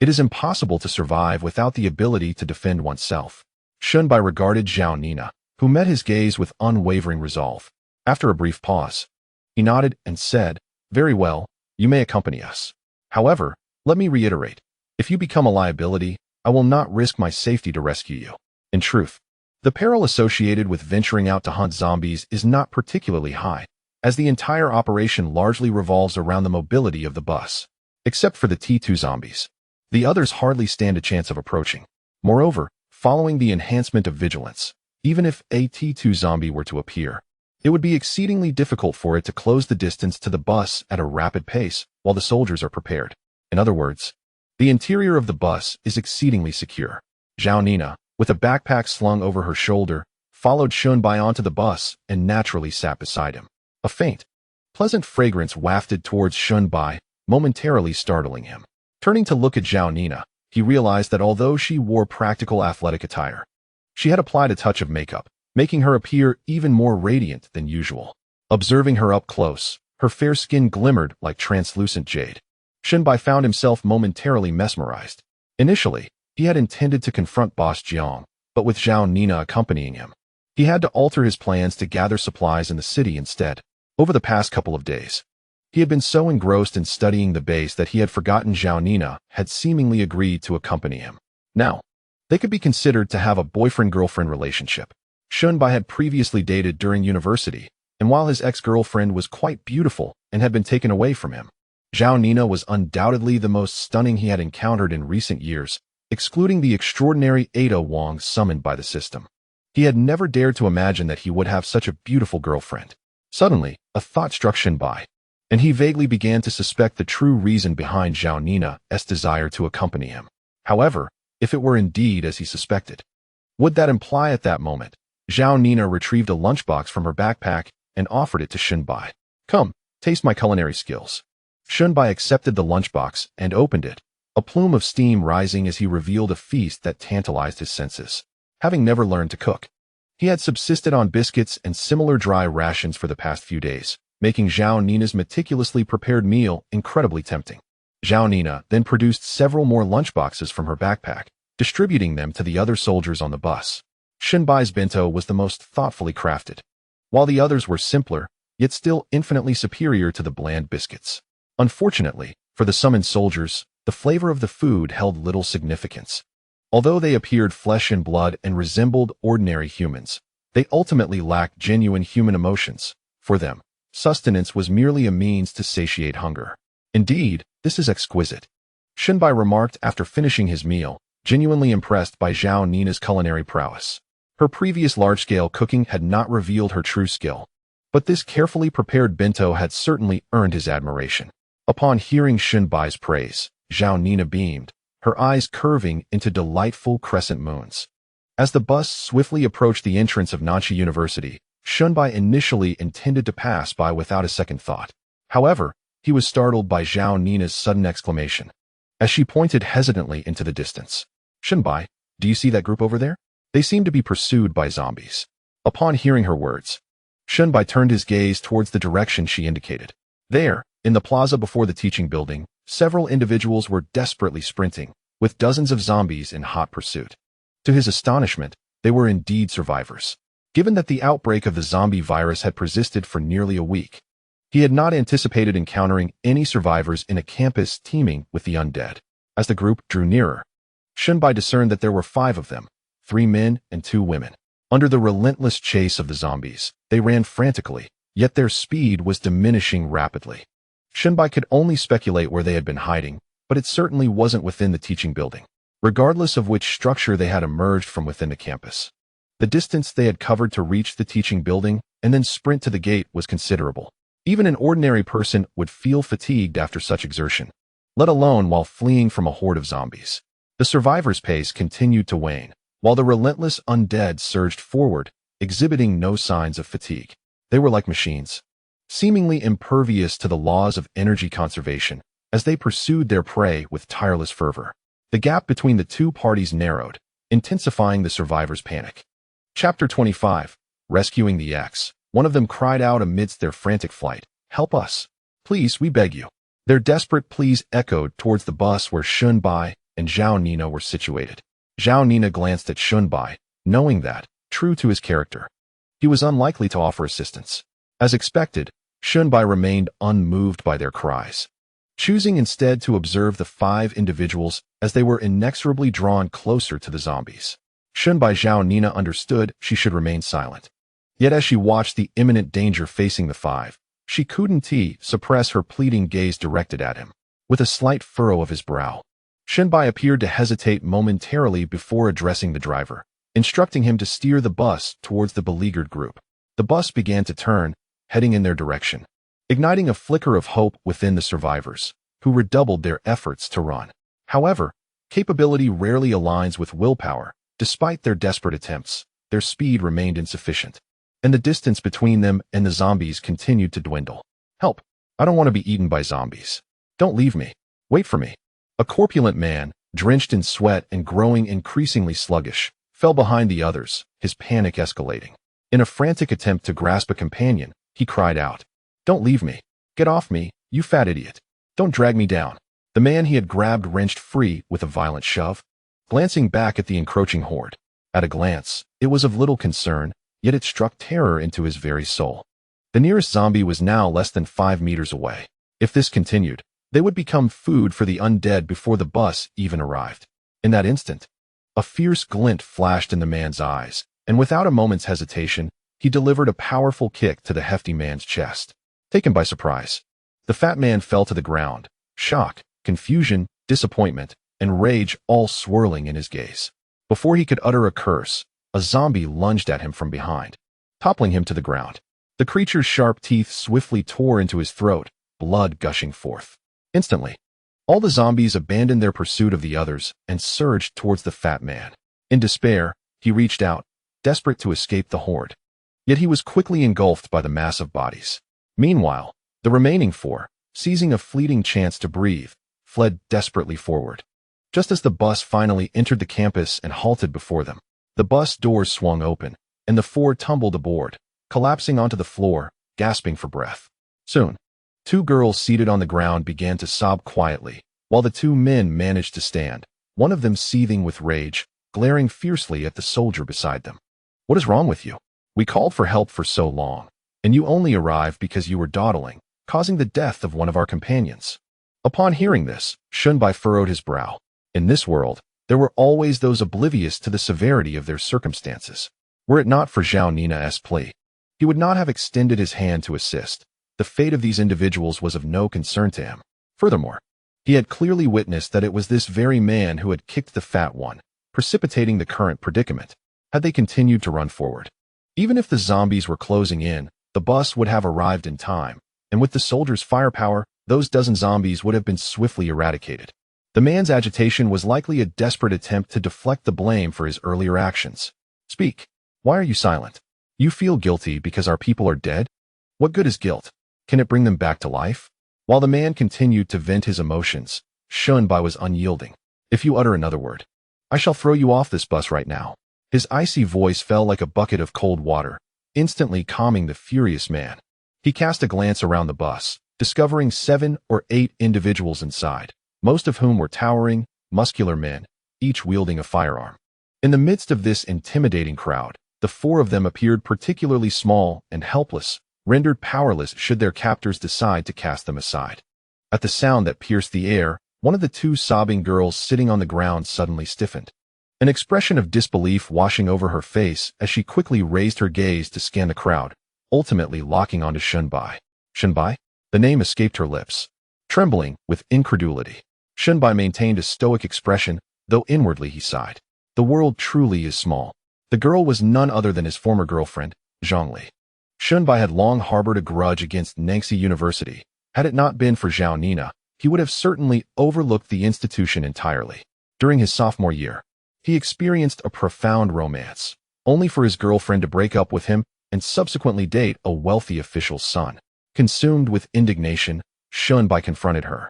it is impossible to survive without the ability to defend oneself." Shun Bai regarded Zhao Nina, who met his gaze with unwavering resolve. After a brief pause, he nodded and said, "Very well, you may accompany us. However, let me reiterate, if you become a liability, I will not risk my safety to rescue you." In truth, the peril associated with venturing out to hunt zombies is not particularly high, as the entire operation largely revolves around the mobility of the bus. Except for the T2 zombies, the others hardly stand a chance of approaching. Moreover, following the enhancement of vigilance, even if a T2 zombie were to appear, it would be exceedingly difficult for it to close the distance to the bus at a rapid pace while the soldiers are prepared. In other words, the interior of the bus is exceedingly secure. Zhao Nina, with a backpack slung over her shoulder, followed Shun Bai onto the bus and naturally sat beside him. A faint, pleasant fragrance wafted towards Shun Bai, momentarily startling him. Turning to look at Zhao Nina, he realized that although she wore practical athletic attire, she had applied a touch of makeup, making her appear even more radiant than usual. Observing her up close, her fair skin glimmered like translucent jade. Shun Bai found himself momentarily mesmerized. Initially, he had intended to confront Boss Jiang, but with Zhao Nina accompanying him, he had to alter his plans to gather supplies in the city instead. Over the past couple of days, he had been so engrossed in studying the base that he had forgotten Zhao Nina had seemingly agreed to accompany him. Now, they could be considered to have a boyfriend-girlfriend relationship. Shun Bai had previously dated during university, and while his ex-girlfriend was quite beautiful and had been taken away from him, Zhao Nina was undoubtedly the most stunning he had encountered in recent years, excluding the extraordinary Ada Wong summoned by the system. He had never dared to imagine that he would have such a beautiful girlfriend. Suddenly, a thought struck Shun Bai, and he vaguely began to suspect the true reason behind Zhao Nina's desire to accompany him. However, if it were indeed as he suspected, would that imply at that moment, Zhao Nina retrieved a lunchbox from her backpack and offered it to Shun Bai. "Come, taste my culinary skills." Shun Bai accepted the lunchbox and opened it, a plume of steam rising as he revealed a feast that tantalized his senses. Having never learned to cook, he had subsisted on biscuits and similar dry rations for the past few days, making Zhao Nina's meticulously prepared meal incredibly tempting. Zhao Nina then produced several more lunchboxes from her backpack, distributing them to the other soldiers on the bus. Shun Bai's bento was the most thoughtfully crafted, while the others were simpler, yet still infinitely superior to the bland biscuits. Unfortunately, for the summoned soldiers, the flavor of the food held little significance. Although they appeared flesh and blood and resembled ordinary humans, they ultimately lacked genuine human emotions. For them, sustenance was merely a means to satiate hunger. "Indeed, this is exquisite," Shun Bai remarked after finishing his meal, genuinely impressed by Zhao Nina's culinary prowess. Her previous large-scale cooking had not revealed her true skill, but this carefully prepared bento had certainly earned his admiration. Upon hearing Shun Bai's praise, Zhao Nina beamed, her eyes curving into delightful crescent moons. As the bus swiftly approached the entrance of Nanxi University, Shun Bai initially intended to pass by without a second thought. However, he was startled by Zhao Nina's sudden exclamation, as she pointed hesitantly into the distance. "Shun Bai, do you see that group over there? They seem to be pursued by zombies." Upon hearing her words, Shun Bai turned his gaze towards the direction she indicated. There, in the plaza before the teaching building, several individuals were desperately sprinting, with dozens of zombies in hot pursuit. To his astonishment, they were indeed survivors. Given that the outbreak of the zombie virus had persisted for nearly a week, he had not anticipated encountering any survivors in a campus teeming with the undead. As the group drew nearer, Shunbai discerned that there were 5 of them, 3 men and 2 women. Under the relentless chase of the zombies, they ran frantically, yet their speed was diminishing rapidly. Shunbai could only speculate where they had been hiding, but it certainly wasn't within the teaching building, regardless of which structure they had emerged from within the campus. The distance they had covered to reach the teaching building and then sprint to the gate was considerable. Even an ordinary person would feel fatigued after such exertion, let alone while fleeing from a horde of zombies. The survivors' pace continued to wane, while the relentless undead surged forward, exhibiting no signs of fatigue. They were like machines, seemingly impervious to the laws of energy conservation, as they pursued their prey with tireless fervor. The gap between the two parties narrowed, intensifying the survivors' panic. Chapter 25. Rescuing the X. One of them cried out amidst their frantic flight, "Help us! Please, we beg you." Their desperate pleas echoed towards the bus where Shunbai and Zhao Nina were situated. Zhao Nina glanced at Shunbai, knowing that, true to his character, he was unlikely to offer assistance. As expected, Shunbai remained unmoved by their cries, choosing instead to observe the 5 individuals as they were inexorably drawn closer to the zombies. Shunbai Zhao Nina understood she should remain silent. Yet as she watched the imminent danger facing the 5, she couldn't suppress her pleading gaze directed at him. With a slight furrow of his brow, Shunbai appeared to hesitate momentarily before addressing the driver, instructing him to steer the bus towards the beleaguered group. The bus began to turn, heading in their direction, igniting a flicker of hope within the survivors, who redoubled their efforts to run. However, capability rarely aligns with willpower. Despite their desperate attempts, their speed remained insufficient, and the distance between them and the zombies continued to dwindle. "Help! I don't want to be eaten by zombies. Don't leave me. Wait for me." A corpulent man, drenched in sweat and growing increasingly sluggish, fell behind the others, his panic escalating. In a frantic attempt to grasp a companion, he cried out, "Don't leave me. Get off me, you fat idiot. Don't drag me down." The man he had grabbed wrenched free with a violent shove, glancing back at the encroaching horde. At a glance, it was of little concern, yet it struck terror into his very soul. The nearest zombie was now less than 5 meters away. If this continued, they would become food for the undead before the bus even arrived. In that instant, a fierce glint flashed in the man's eyes, and without a moment's hesitation, he delivered a powerful kick to the hefty man's chest. Taken by surprise, the fat man fell to the ground, shock, confusion, disappointment, and rage all swirling in his gaze. Before he could utter a curse, a zombie lunged at him from behind, toppling him to the ground. The creature's sharp teeth swiftly tore into his throat, blood gushing forth. Instantly, all the zombies abandoned their pursuit of the others and surged towards the fat man. In despair, he reached out, desperate to escape the horde. Yet he was quickly engulfed by the mass of bodies. Meanwhile, the remaining 4, seizing a fleeting chance to breathe, fled desperately forward. Just as the bus finally entered the campus and halted before them, the bus doors swung open, and the 4 tumbled aboard, collapsing onto the floor, gasping for breath. Soon, 2 girls seated on the ground began to sob quietly, while the 2 men managed to stand, one of them seething with rage, glaring fiercely at the soldier beside them. "What is wrong with you? We called for help for so long, and you only arrived because you were dawdling, causing the death of one of our companions." Upon hearing this, Shunbai furrowed his brow. In this world, there were always those oblivious to the severity of their circumstances. Were it not for Zhao Nina's plea, he would not have extended his hand to assist. The fate of these individuals was of no concern to him. Furthermore, he had clearly witnessed that it was this very man who had kicked the fat one, precipitating the current predicament. Had they continued to run forward, even if the zombies were closing in, the bus would have arrived in time, and with the soldiers' firepower, those dozen zombies would have been swiftly eradicated. The man's agitation was likely a desperate attempt to deflect the blame for his earlier actions. "Speak. Why are you silent? You feel guilty because our people are dead? What good is guilt? Can it bring them back to life?" While the man continued to vent his emotions, Shunbai was unyielding. "If you utter another word, I shall throw you off this bus right now." His icy voice fell like a bucket of cold water, instantly calming the furious man. He cast a glance around the bus, discovering 7 or 8 individuals inside, most of whom were towering, muscular men, each wielding a firearm. In the midst of this intimidating crowd, the four of them appeared particularly small and helpless, rendered powerless should their captors decide to cast them aside. At the sound that pierced the air, one of the two sobbing girls sitting on the ground suddenly stiffened, an expression of disbelief washing over her face as she quickly raised her gaze to scan the crowd, ultimately locking onto Shunbai. Shunbai? The name escaped her lips. Trembling with incredulity, Shunbai maintained a stoic expression, though inwardly he sighed. The world truly is small. The girl was none other than his former girlfriend, Zhongli. Shunbai had long harbored a grudge against Ningxi University. Had it not been for Zhao Nina, he would have certainly overlooked the institution entirely. During his sophomore year, he experienced a profound romance, only for his girlfriend to break up with him and subsequently date a wealthy official's son. Consumed with indignation, Shunbai confronted her,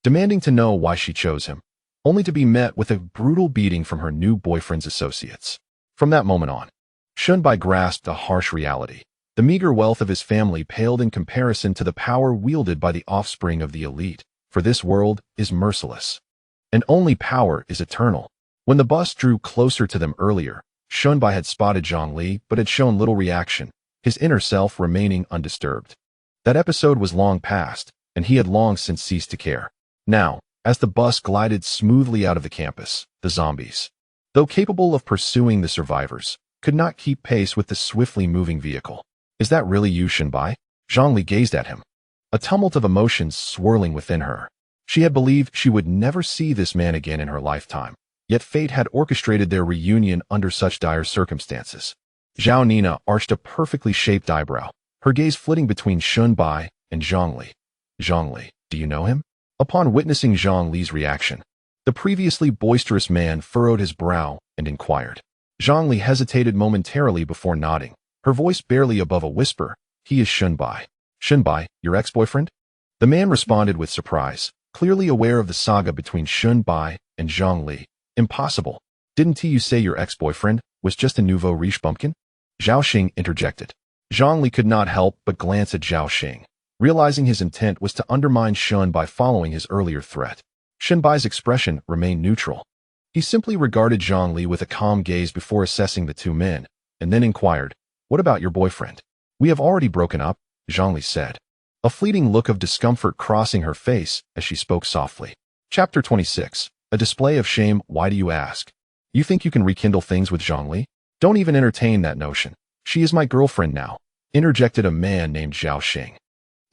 demanding to know why she chose him, only to be met with a brutal beating from her new boyfriend's associates. From that moment on, Shunbai grasped a harsh reality. The meager wealth of his family paled in comparison to the power wielded by the offspring of the elite, for this world is merciless, and only power is eternal. When the bus drew closer to them earlier, Shunbai had spotted Zhongli but had shown little reaction, his inner self remaining undisturbed. That episode was long past, and he had long since ceased to care. Now, as the bus glided smoothly out of the campus, the zombies, though capable of pursuing the survivors, could not keep pace with the swiftly moving vehicle. Is that really you, Shunbai? Zhongli gazed at him, a tumult of emotions swirling within her. She had believed she would never see this man again in her lifetime, yet fate had orchestrated their reunion under such dire circumstances. Zhao Nina arched a perfectly shaped eyebrow, her gaze flitting between Shunbai and Zhongli. Zhongli, do you know him? Upon witnessing Zhongli's reaction, the previously boisterous man furrowed his brow and inquired. Zhongli hesitated momentarily before nodding, her voice barely above a whisper. He is Shunbai. Shunbai, your ex-boyfriend? The man responded with surprise, clearly aware of the saga between Shunbai and Zhongli. Impossible. Didn't you say your ex-boyfriend was just a nouveau riche bumpkin? Zhao Xing interjected. Zhongli could not help but glance at Zhao Xing, realizing his intent was to undermine Shunbai following his earlier threat. Shunbai's expression remained neutral. He simply regarded Zhongli with a calm gaze before assessing the two men, and then inquired, what about your boyfriend? We have already broken up, Zhongli said, a fleeting look of discomfort crossing her face as she spoke softly. Chapter 26. A display of shame. Why do you ask? You think you can rekindle things with Zhongli? Don't even entertain that notion. She is my girlfriend now, interjected a man named Zhao Xing,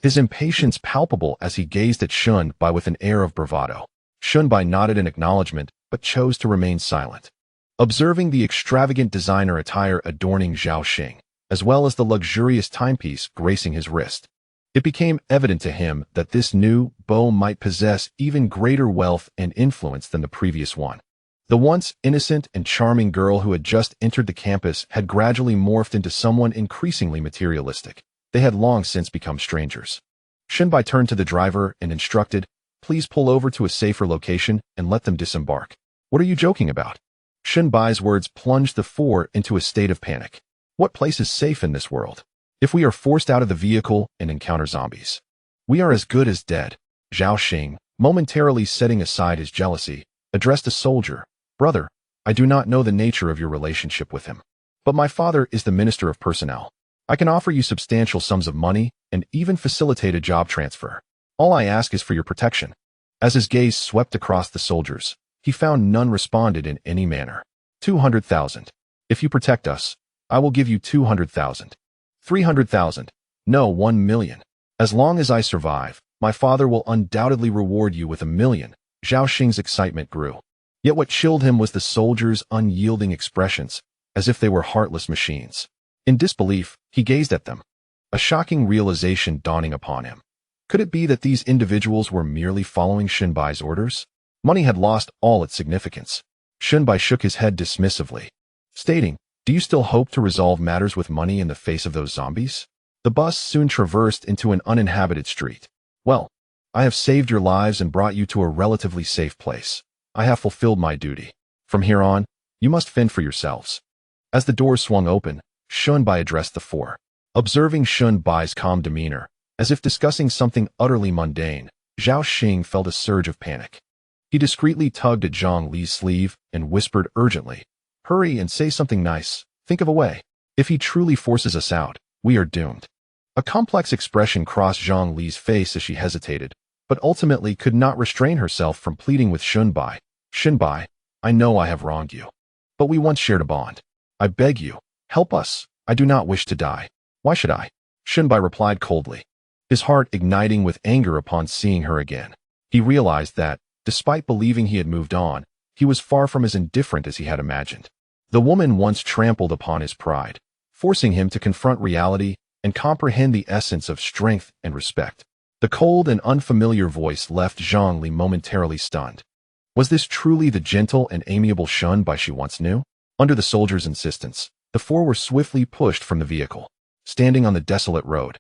his impatience palpable as he gazed at Shunbai with an air of bravado. Shunbai nodded in acknowledgement, but chose to remain silent. Observing the extravagant designer attire adorning Zhao Xing, as well as the luxurious timepiece gracing his wrist, it became evident to him that this new beau might possess even greater wealth and influence than the previous one. The once innocent and charming girl who had just entered the campus had gradually morphed into someone increasingly materialistic. They had long since become strangers. Shunbai turned to the driver and instructed, please pull over to a safer location and let them disembark. What are you joking about? Shunbai's words plunged the four into a state of panic. What place is safe in this world? If we are forced out of the vehicle and encounter zombies, we are as good as dead. Zhao Xing, momentarily setting aside his jealousy, addressed a soldier. Brother, I do not know the nature of your relationship with him, but my father is the Minister of Personnel. I can offer you substantial sums of money and even facilitate a job transfer. All I ask is for your protection. As his gaze swept across the soldiers, he found none responded in any manner. 200,000. If you protect us, I will give you 200,000. 300,000. No, 1 million. As long as I survive, my father will undoubtedly reward you with 1 million. Zhao Xing's excitement grew. Yet what chilled him was the soldiers' unyielding expressions, as if they were heartless machines. In disbelief, he gazed at them, a shocking realization dawning upon him. Could it be that these individuals were merely following Shunbai's orders? Money had lost all its significance. Shunbai shook his head dismissively, stating, do you still hope to resolve matters with money in the face of those zombies? The bus soon traversed into an uninhabited street. Well, I have saved your lives and brought you to a relatively safe place. I have fulfilled my duty. From here on, you must fend for yourselves. As the doors swung open, Shunbai addressed the four. Observing Shunbai's calm demeanor, as if discussing something utterly mundane, Zhao Xing felt a surge of panic. He discreetly tugged at Zhang Li's sleeve and whispered urgently, "Hurry and say something nice. Think of a way. If he truly forces us out, we are doomed." A complex expression crossed Zhang Li's face as she hesitated, but ultimately could not restrain herself from pleading with Shunbai. "Shunbai, I know I have wronged you, but we once shared a bond. I beg you, help us. I do not wish to die." "Why should I?" Shunbai replied coldly, his heart igniting with anger upon seeing her again. He realized that, despite believing he had moved on, he was far from as indifferent as he had imagined. The woman once trampled upon his pride, forcing him to confront reality and comprehend the essence of strength and respect. The cold and unfamiliar voice left Zhang Li momentarily stunned. Was this truly the gentle and amiable Shunbai she once knew? Under the soldier's insistence, the four were swiftly pushed from the vehicle, standing on the desolate road.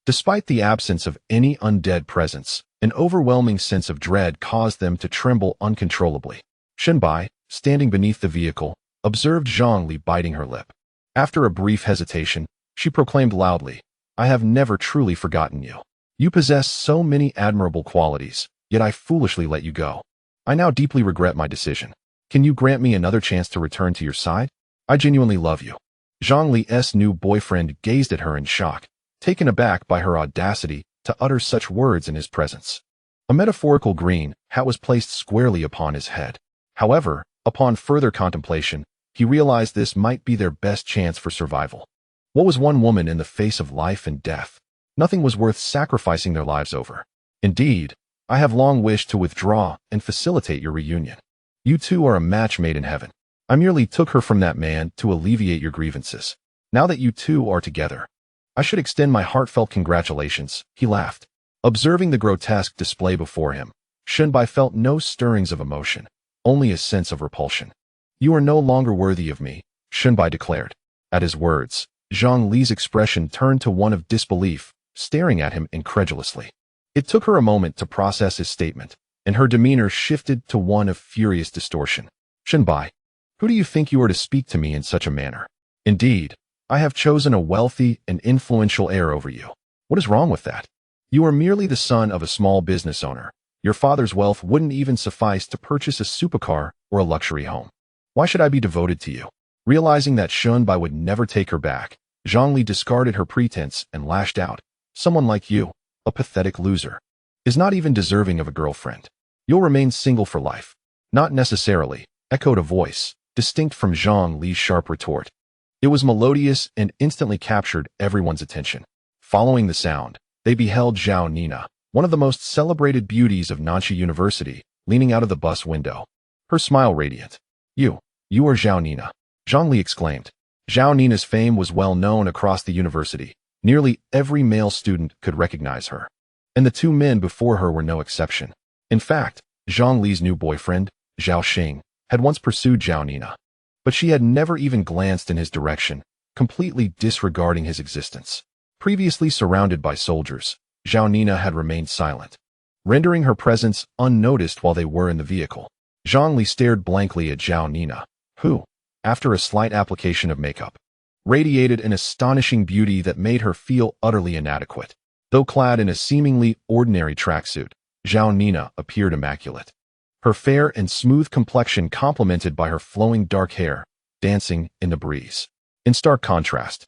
Despite the absence of any undead presence, an overwhelming sense of dread caused them to tremble uncontrollably. Shunbai, standing beneath the vehicle, observed Zhang Li biting her lip. After a brief hesitation, she proclaimed loudly, "I have never truly forgotten you. You possess so many admirable qualities, yet I foolishly let you go. I now deeply regret my decision. Can you grant me another chance to return to your side? I genuinely love you." Zhang Li's new boyfriend gazed at her in shock, taken aback by her audacity to utter such words in his presence. A metaphorical green hat was placed squarely upon his head. However, upon further contemplation, he realized this might be their best chance for survival. What was one woman in the face of life and death? Nothing was worth sacrificing their lives over. Indeed, I have long wished to withdraw and facilitate your reunion. You two are a match made in heaven. I merely took her from that man to alleviate your grievances. Now that you two are together, I should extend my heartfelt congratulations." He laughed. Observing the grotesque display before him, Shunbai felt no stirrings of emotion, only a sense of repulsion. "You are no longer worthy of me," Shunbai declared. At his words, Zhang Li's expression turned to one of disbelief, staring at him incredulously. It took her a moment to process his statement, and her demeanor shifted to one of furious distortion. "Shunbai, who do you think you are to speak to me in such a manner? Indeed, I have chosen a wealthy and influential heir over you. What is wrong with that? You are merely the son of a small business owner. Your father's wealth wouldn't even suffice to purchase a supercar or a luxury home. Why should I be devoted to you?" Realizing that Shunbai would never take her back, Zhang Li discarded her pretense and lashed out. "Someone like you, a pathetic loser, is not even deserving of a girlfriend. You'll remain single for life." "Not necessarily," echoed a voice, distinct from Zhang Li's sharp retort. It was melodious and instantly captured everyone's attention. Following the sound, they beheld Zhao Nina, one of the most celebrated beauties of Nanxi University, leaning out of the bus window. Her smile radiant. You are Zhao Nina," Zhang Li exclaimed. Zhao Nina's fame was well known across the university. Nearly every male student could recognize her, and the two men before her were no exception. In fact, Zhang Li's new boyfriend, Zhao Xing, had once pursued Zhao Nina, but she had never even glanced in his direction, completely disregarding his existence. Previously surrounded by soldiers, Zhao Nina had remained silent, rendering her presence unnoticed while they were in the vehicle. Zhang Li stared blankly at Zhao Nina, who, after a slight application of makeup, radiated an astonishing beauty that made her feel utterly inadequate. Though clad in a seemingly ordinary tracksuit, Zhao Nina appeared immaculate. Her fair and smooth complexion complemented by her flowing dark hair, dancing in the breeze. In stark contrast,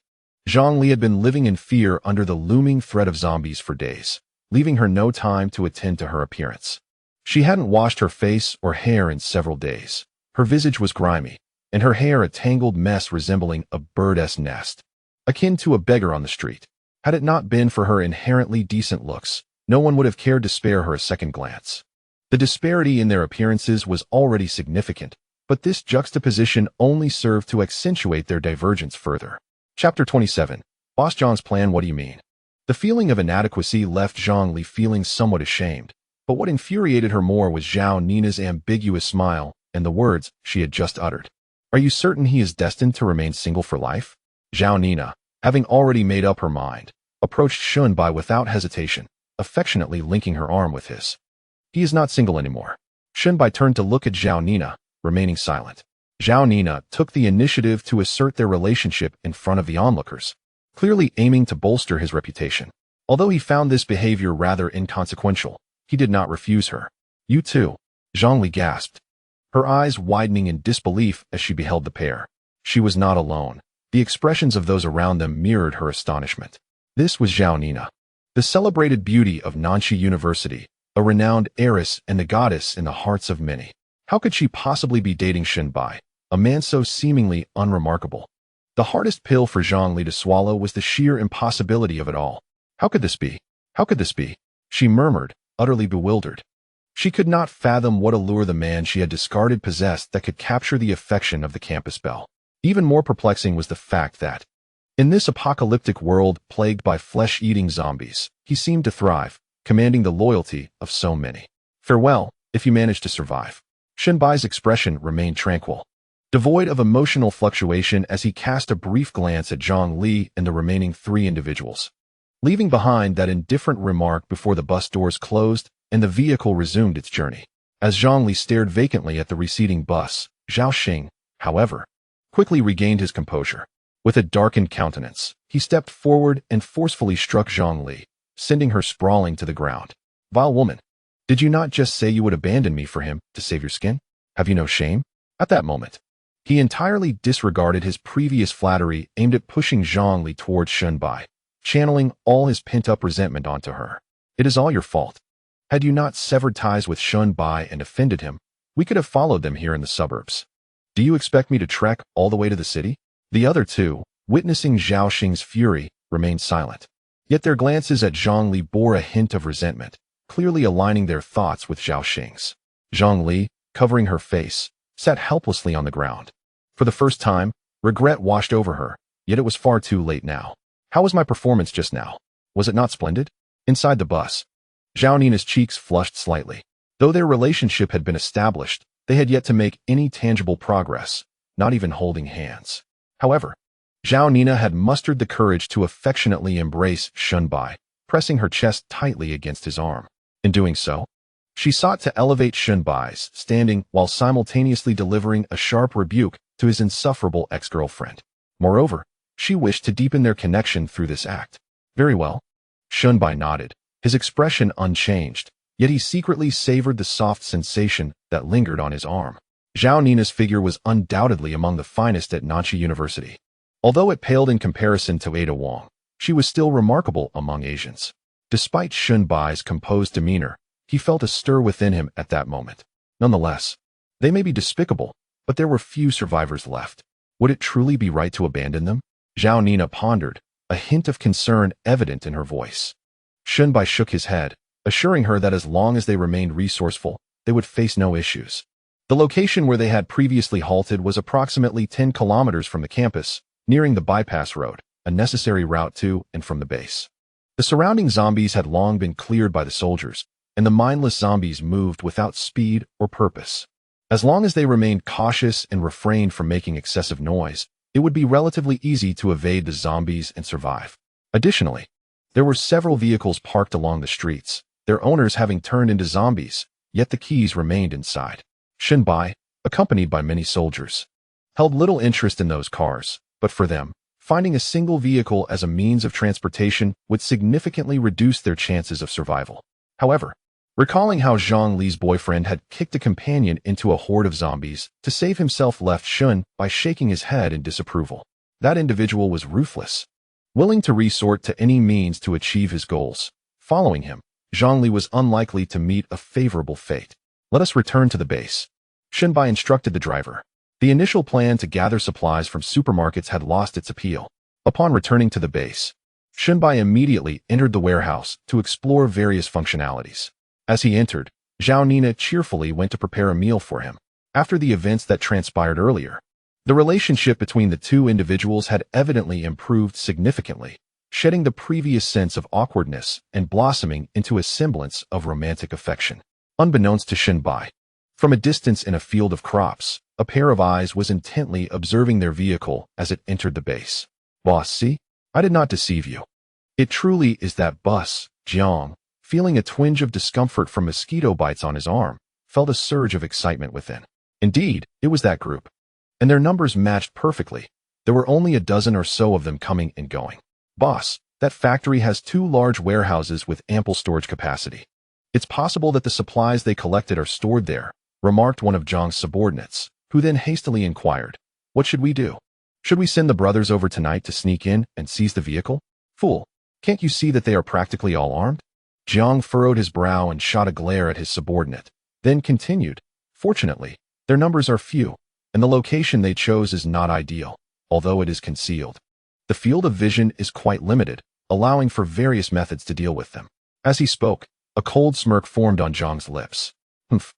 Zhang Li had been living in fear under the looming threat of zombies for days, leaving her no time to attend to her appearance. She hadn't washed her face or hair in several days. Her visage was grimy, and her hair a tangled mess resembling a bird's nest, akin to a beggar on the street. Had it not been for her inherently decent looks, no one would have cared to spare her a second glance. The disparity in their appearances was already significant, but this juxtaposition only served to accentuate their divergence further. Chapter 27. Boss Zhang's plan. What do you mean? The feeling of inadequacy left Zhang Li feeling somewhat ashamed, but what infuriated her more was Zhao Nina's ambiguous smile and the words she had just uttered. "Are you certain he is destined to remain single for life?" Zhao Nina, having already made up her mind, approached Shunbai without hesitation, affectionately linking her arm with his. "He is not single anymore." Shunbai turned to look at Zhao Nina, remaining silent. Zhao Nina took the initiative to assert their relationship in front of the onlookers, clearly aiming to bolster his reputation. Although he found this behavior rather inconsequential, he did not refuse her. "You too. Zhongli gasped, her eyes widening in disbelief as she beheld the pair. She was not alone. The expressions of those around them mirrored her astonishment. This was Zhao Nina, the celebrated beauty of Nanxi University, a renowned heiress and the goddess in the hearts of many. How could she possibly be dating Shen Bai, a man so seemingly unremarkable? The hardest pill for Zhongli to swallow was the sheer impossibility of it all. How could this be? How could this be? She murmured, utterly bewildered. She could not fathom what allure the man she had discarded possessed that could capture the affection of the campus belle. Even more perplexing was the fact that, in this apocalyptic world plagued by flesh-eating zombies, he seemed to thrive, commanding the loyalty of so many. Farewell, if you manage to survive. Shen Bai's expression remained tranquil, devoid of emotional fluctuation as he cast a brief glance at Zhang Li and the remaining 3 individuals, leaving behind that indifferent remark before the bus doors closed and the vehicle resumed its journey. As Zhang Li stared vacantly at the receding bus, Zhao Xing, however, quickly regained his composure. With a darkened countenance, he stepped forward and forcefully struck Zhang Li, sending her sprawling to the ground. Vile woman, did you not just say you would abandon me for him to save your skin? Have you no shame? At that moment, he entirely disregarded his previous flattery aimed at pushing Zhang Li towards Shen Bai, channeling all his pent-up resentment onto her. It is all your fault. Had you not severed ties with Shen Bai and offended him, we could have followed them here in the suburbs. Do you expect me to trek all the way to the city? The other 2, witnessing Zhao Xing's fury, remained silent. Yet their glances at Zhang Li bore a hint of resentment, clearly aligning their thoughts with Zhao Xing's. Zhang Li, covering her face, sat helplessly on the ground. For the first time, regret washed over her, yet it was far too late now. How was my performance just now? Was it not splendid? Inside the bus, Zhao Nina's cheeks flushed slightly. Though their relationship had been established, they had yet to make any tangible progress, not even holding hands. However, Zhao Nina had mustered the courage to affectionately embrace Shen Bai, pressing her chest tightly against his arm. In doing so, she sought to elevate Shen Bai's standing while simultaneously delivering a sharp rebuke to his insufferable ex-girlfriend. Moreover, she wished to deepen their connection through this act. Very well. Shen Bai nodded, his expression unchanged, yet he secretly savored the soft sensation that lingered on his arm. Zhao Nina's figure was undoubtedly among the finest at Nanxi University. Although it paled in comparison to Ada Wong, she was still remarkable among Asians. Despite Shen Bai's composed demeanor, he felt a stir within him at that moment. Nonetheless, they may be despicable, but there were few survivors left. Would it truly be right to abandon them? Zhao Nina pondered, a hint of concern evident in her voice. Shen Bai shook his head, assuring her that as long as they remained resourceful, they would face no issues. The location where they had previously halted was approximately 10 kilometers from the campus, nearing the bypass road, a necessary route to and from the base. The surrounding zombies had long been cleared by the soldiers, and the mindless zombies moved without speed or purpose. As long as they remained cautious and refrained from making excessive noise, it would be relatively easy to evade the zombies and survive. Additionally, there were several vehicles parked along the streets, their owners having turned into zombies, yet the keys remained inside. Shen Bai, accompanied by many soldiers, held little interest in those cars, but for them, finding a single vehicle as a means of transportation would significantly reduce their chances of survival. However, recalling how Zhang Li's boyfriend had kicked a companion into a horde of zombies to save himself left Shen by shaking his head in disapproval. That individual was ruthless, willing to resort to any means to achieve his goals. Following him, Zhang Li was unlikely to meet a favorable fate. Let us return to the base. Shen Bai instructed the driver. The initial plan to gather supplies from supermarkets had lost its appeal. Upon returning to the base, Shen Bai immediately entered the warehouse to explore various functionalities. As he entered, Zhao Nina cheerfully went to prepare a meal for him. After the events that transpired earlier, the relationship between the 2 individuals had evidently improved significantly, shedding the previous sense of awkwardness and blossoming into a semblance of romantic affection. Unbeknownst to Shen Bai, from a distance in a field of crops, a pair of eyes was intently observing their vehicle as it entered the base. Boss, see? I did not deceive you. It truly is that bus. Jiang, feeling a twinge of discomfort from mosquito bites on his arm, felt a surge of excitement within. Indeed, it was that group. And their numbers matched perfectly. There were only a dozen or so of them coming and going. Boss, that factory has 2 large warehouses with ample storage capacity. It's possible that the supplies they collected are stored there, remarked one of Zhang's subordinates, who then hastily inquired, "What should we do? Should we send the brothers over tonight to sneak in and seize the vehicle? Fool, can't you see that they are practically all armed?" Zhang furrowed his brow and shot a glare at his subordinate, then continued, "Fortunately, their numbers are few, and the location they chose is not ideal, although it is concealed. The field of vision is quite limited, allowing for various methods to deal with them." As he spoke, a cold smirk formed on Zhang's lips. "Humph.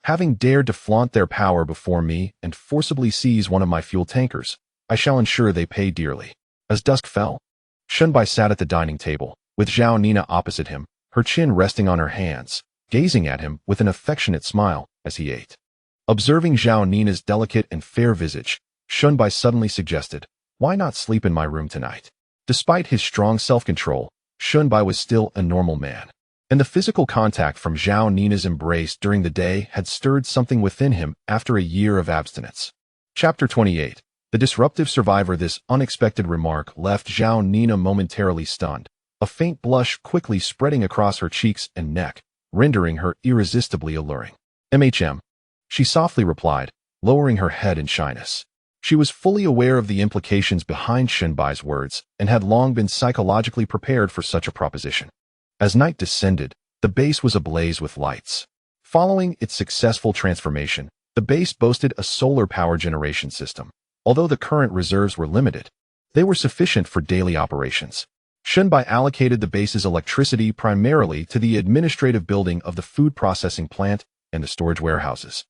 Having dared to flaunt their power before me and forcibly seize one of my fuel tankers, I shall ensure they pay dearly." As dusk fell, Shunbai sat at the dining table, with Zhao Nina opposite him, her chin resting on her hands, gazing at him with an affectionate smile as he ate. Observing Zhao Nina's delicate and fair visage, Shunbai suddenly suggested, "Why not sleep in my room tonight?" Despite his strong self-control, Shunbai was still a normal man, and the physical contact from Zhao Nina's embrace during the day had stirred something within him after a year of abstinence. Chapter 28. The disruptive survivor. This unexpected remark left Zhao Nina momentarily stunned, a faint blush quickly spreading across her cheeks and neck, rendering her irresistibly alluring. She softly replied, lowering her head in shyness. She was fully aware of the implications behind Shunbai's words and had long been psychologically prepared for such a proposition. As night descended, the base was ablaze with lights. Following its successful transformation, the base boasted a solar power generation system. Although the current reserves were limited, they were sufficient for daily operations. Shunbai allocated the base's electricity primarily to the administrative building of the food processing plant and the storage warehouses,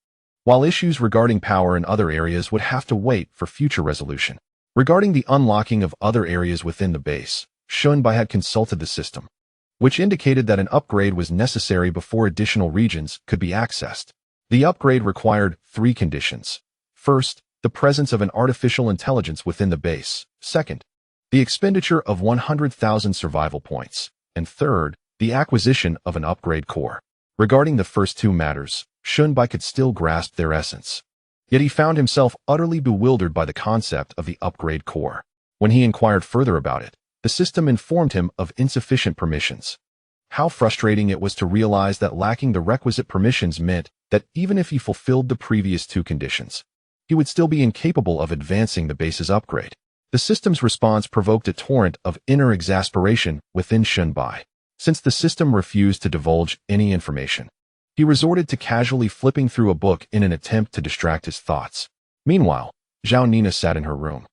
while issues regarding power in other areas would have to wait for future resolution. Regarding the unlocking of other areas within the base, Shunbai had consulted the system, which indicated that an upgrade was necessary before additional regions could be accessed. The upgrade required 3 conditions. First, the presence of an artificial intelligence within the base. Second, the expenditure of 100,000 survival points. And third, the acquisition of an upgrade core. Regarding the first 2 matters, Shunbai could still grasp their essence. Yet he found himself utterly bewildered by the concept of the upgrade core. When he inquired further about it, the system informed him of insufficient permissions. How frustrating it was to realize that lacking the requisite permissions meant that even if he fulfilled the previous 2 conditions, he would still be incapable of advancing the base's upgrade. The system's response provoked a torrent of inner exasperation within Shunbai. Since the system refused to divulge any information, he resorted to casually flipping through a book in an attempt to distract his thoughts. Meanwhile, Zhao Nina sat in her room,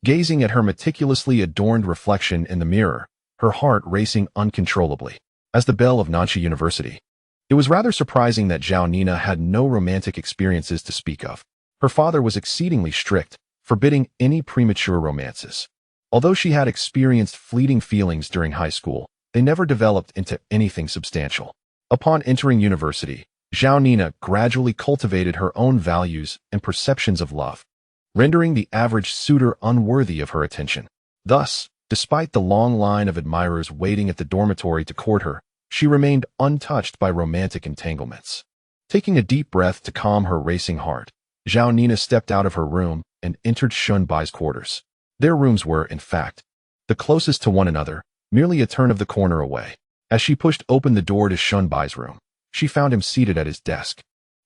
gazing at her meticulously adorned reflection in the mirror, her heart racing uncontrollably. As the belle of Nanxi University, it was rather surprising that Zhao Nina had no romantic experiences to speak of. Her father was exceedingly strict, forbidding any premature romances. Although she had experienced fleeting feelings during high school, they never developed into anything substantial. Upon entering university, Zhao Nina gradually cultivated her own values and perceptions of love, rendering the average suitor unworthy of her attention. Thus, despite the long line of admirers waiting at the dormitory to court her, she remained untouched by romantic entanglements. Taking a deep breath to calm her racing heart, Zhao Nina stepped out of her room and entered Shunbai's quarters. Their rooms were, in fact, the closest to one another, merely a turn of the corner away. As she pushed open the door to Shunbai's room, she found him seated at his desk,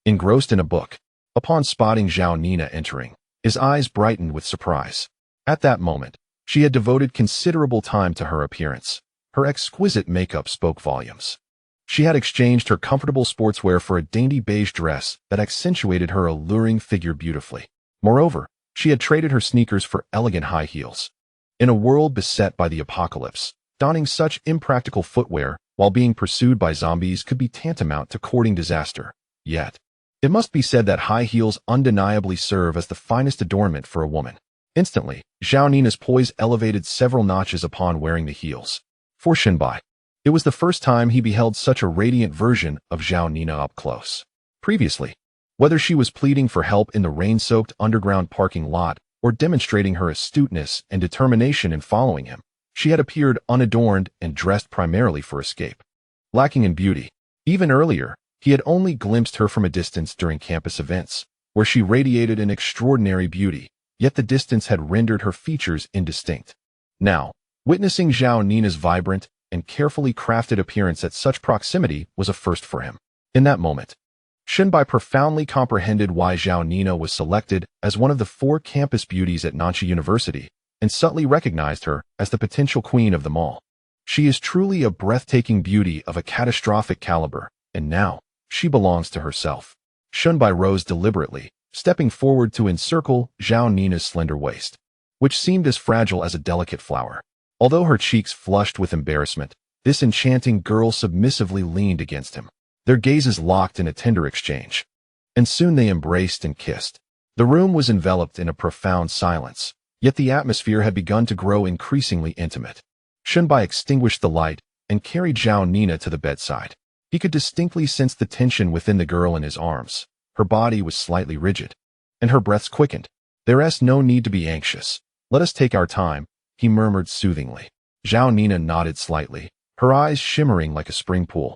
engrossed in a book. Upon spotting Zhao Nina entering, his eyes brightened with surprise. At that moment, she had devoted considerable time to her appearance. Her exquisite makeup spoke volumes. She had exchanged her comfortable sportswear for a dainty beige dress that accentuated her alluring figure beautifully. Moreover, she had traded her sneakers for elegant high heels. In a world beset by the apocalypse, donning such impractical footwear while being pursued by zombies could be tantamount to courting disaster. Yet, it must be said that high heels undeniably serve as the finest adornment for a woman. Instantly, Zhao Nina's poise elevated several notches upon wearing the heels. For Shunbai, it was the first time he beheld such a radiant version of Zhao Nina up close. Previously, whether she was pleading for help in the rain-soaked underground parking lot or demonstrating her astuteness and determination in following him, she had appeared unadorned and dressed primarily for escape. Lacking in beauty, even earlier, he had only glimpsed her from a distance during campus events, where she radiated an extraordinary beauty, yet the distance had rendered her features indistinct. Now, witnessing Zhao Nina's vibrant and carefully crafted appearance at such proximity was a first for him. In that moment, Shunbai profoundly comprehended why Zhao Nina was selected as one of the 4 campus beauties at Nanxia University and subtly recognized her as the potential queen of them all. She is truly a breathtaking beauty of a catastrophic caliber, and now, she belongs to herself. Shunbai rose deliberately, stepping forward to encircle Zhao Nina's slender waist, which seemed as fragile as a delicate flower. Although her cheeks flushed with embarrassment, this enchanting girl submissively leaned against him. Their gazes locked in a tender exchange, and soon they embraced and kissed. The room was enveloped in a profound silence, yet the atmosphere had begun to grow increasingly intimate. Shunbai extinguished the light and carried Zhao Nina to the bedside. He could distinctly sense the tension within the girl in his arms. Her body was slightly rigid, and her breaths quickened. "There's no need to be anxious. Let us take our time," he murmured soothingly. Zhao Nina nodded slightly, her eyes shimmering like a spring pool,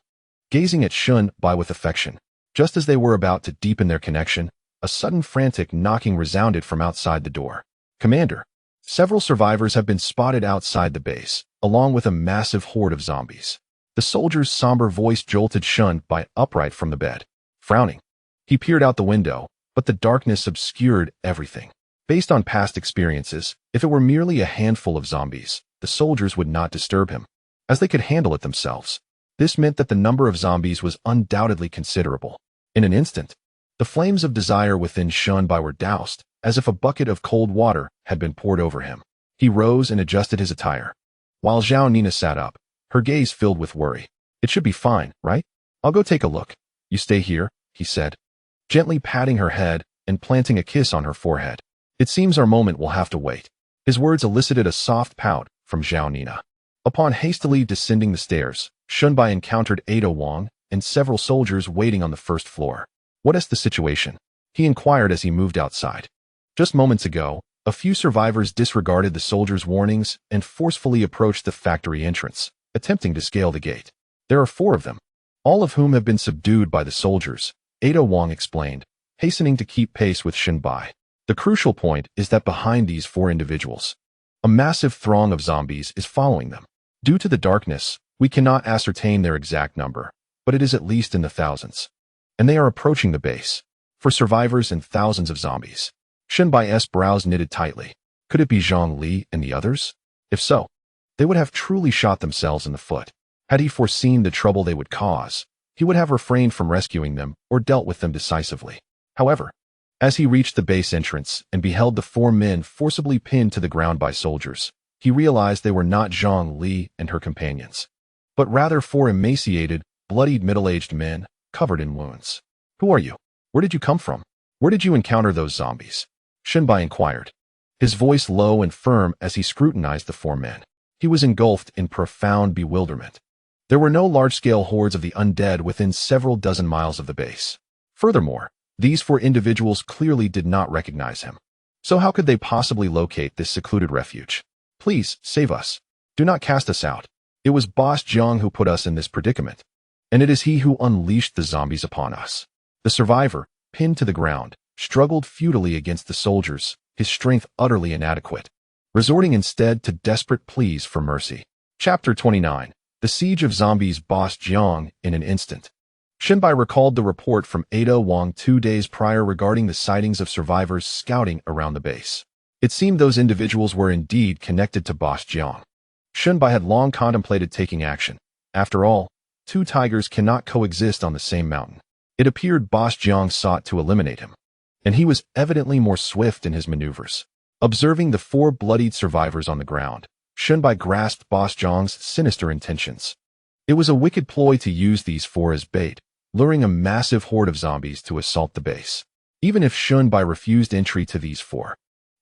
gazing at Shunbai with affection. Just as they were about to deepen their connection, a sudden frantic knocking resounded from outside the door. "Commander, several survivors have been spotted outside the base, along with a massive horde of zombies." The soldier's somber voice jolted Shunbai upright from the bed. Frowning, he peered out the window, but the darkness obscured everything. Based on past experiences, if it were merely a handful of zombies, the soldiers would not disturb him, as they could handle it themselves. This meant that the number of zombies was undoubtedly considerable. In an instant, the flames of desire within Shunbai were doused, as if a bucket of cold water had been poured over him. He rose and adjusted his attire, while Zhao Nina sat up, her gaze filled with worry. "It should be fine, right? I'll go take a look. You stay here," he said, gently patting her head and planting a kiss on her forehead. "It seems our moment will have to wait." His words elicited a soft pout from Zhao Nina. Upon hastily descending the stairs, Shunbai encountered Ada Wang and several soldiers waiting on the first floor. "What is the situation?" he inquired as he moved outside. Just moments ago, a few survivors disregarded the soldiers' warnings and forcefully approached the factory entrance, attempting to scale the gate. "There are 4 of them, all of whom have been subdued by the soldiers," Ada Wang explained, hastening to keep pace with Shunbai. "The crucial point is that behind these 4 individuals, a massive throng of zombies is following them. Due to the darkness, we cannot ascertain their exact number, but it is at least in the thousands. And they are approaching the base. 4 survivors and thousands of zombies." Shunbai's brows knitted tightly. Could it be Zhang Li and the others? If so, they would have truly shot themselves in the foot. Had he foreseen the trouble they would cause, he would have refrained from rescuing them or dealt with them decisively. However, as he reached the base entrance and beheld the 4 men forcibly pinned to the ground by soldiers, he realized they were not Zhang Li and her companions, but rather 4 emaciated, bloodied middle-aged men covered in wounds. "Who are you? Where did you come from? Where did you encounter those zombies?" Shunbai inquired, his voice low and firm as he scrutinized the 4 men. He was engulfed in profound bewilderment. There were no large-scale hordes of the undead within several dozen miles of the base. Furthermore, these 4 individuals clearly did not recognize him. So how could they possibly locate this secluded refuge? "Please, save us. Do not cast us out. It was Boss Jiang who put us in this predicament, and it is he who unleashed the zombies upon us." The survivor, pinned to the ground, struggled futilely against the soldiers, his strength utterly inadequate, resorting instead to desperate pleas for mercy. Chapter 29. The Siege of Zombies. Boss Jiang in an instant. Shunbai recalled the report from Ada Wang 2 days prior regarding the sightings of survivors scouting around the base. It seemed those individuals were indeed connected to Boss Jiang. Shunbai had long contemplated taking action. After all, 2 tigers cannot coexist on the same mountain. It appeared Boss Jiang sought to eliminate him, and he was evidently more swift in his maneuvers. Observing the 4 bloodied survivors on the ground, Shunbai grasped Boss Jiang's sinister intentions. It was a wicked ploy to use these 4 as bait, luring a massive horde of zombies to assault the base. Even if Shunbai refused entry to these 4,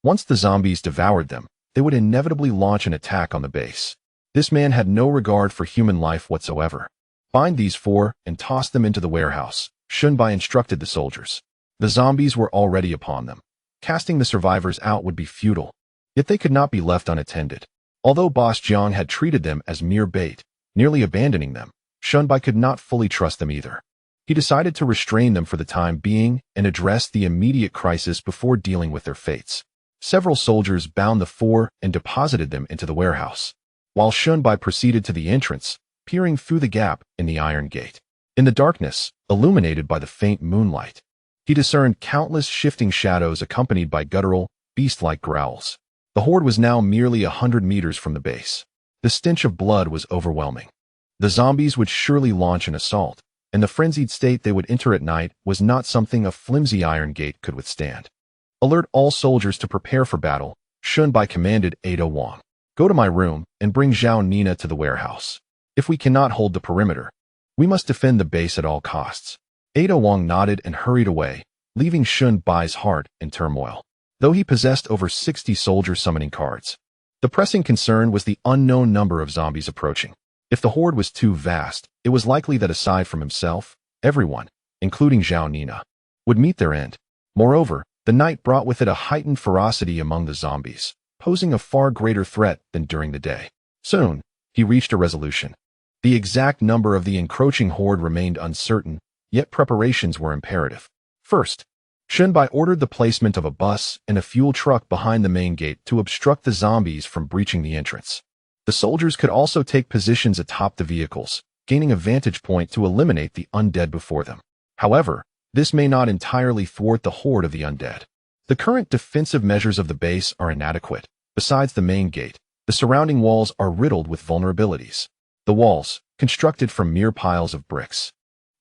once the zombies devoured them, they would inevitably launch an attack on the base. This man had no regard for human life whatsoever. "Find these 4 and toss them into the warehouse," Shunbai instructed the soldiers. The zombies were already upon them. Casting the survivors out would be futile, yet they could not be left unattended. Although Boss Jiang had treated them as mere bait, nearly abandoning them, Shunbai could not fully trust them either. He decided to restrain them for the time being and address the immediate crisis before dealing with their fates. Several soldiers bound the 4 and deposited them into the warehouse, while Shunbai proceeded to the entrance, peering through the gap in the iron gate. In the darkness, illuminated by the faint moonlight. He discerned countless shifting shadows accompanied by guttural, beast-like growls. The horde was now merely 100 meters from the base. The stench of blood was overwhelming. The zombies would surely launch an assault, and the frenzied state they would enter at night was not something a flimsy iron gate could withstand. Alert all soldiers to prepare for battle, Shunbai commanded Ada Wang. Go to my room and bring Zhao Nina to the warehouse. If we cannot hold the perimeter, we must defend the base at all costs. Ada Wang nodded and hurried away, leaving Shunbai's heart in turmoil. Though he possessed over 60 soldier summoning cards, the pressing concern was the unknown number of zombies approaching. If the horde was too vast, it was likely that aside from himself, everyone, including Zhao Nina, would meet their end. Moreover, the night brought with it a heightened ferocity among the zombies, posing a far greater threat than during the day. Soon, he reached a resolution. The exact number of the encroaching horde remained uncertain, yet preparations were imperative. First, Shunbai ordered the placement of a bus and a fuel truck behind the main gate to obstruct the zombies from breaching the entrance. The soldiers could also take positions atop the vehicles, gaining a vantage point to eliminate the undead before them. However, this may not entirely thwart the horde of the undead. The current defensive measures of the base are inadequate. Besides the main gate, the surrounding walls are riddled with vulnerabilities. The walls, constructed from mere piles of bricks,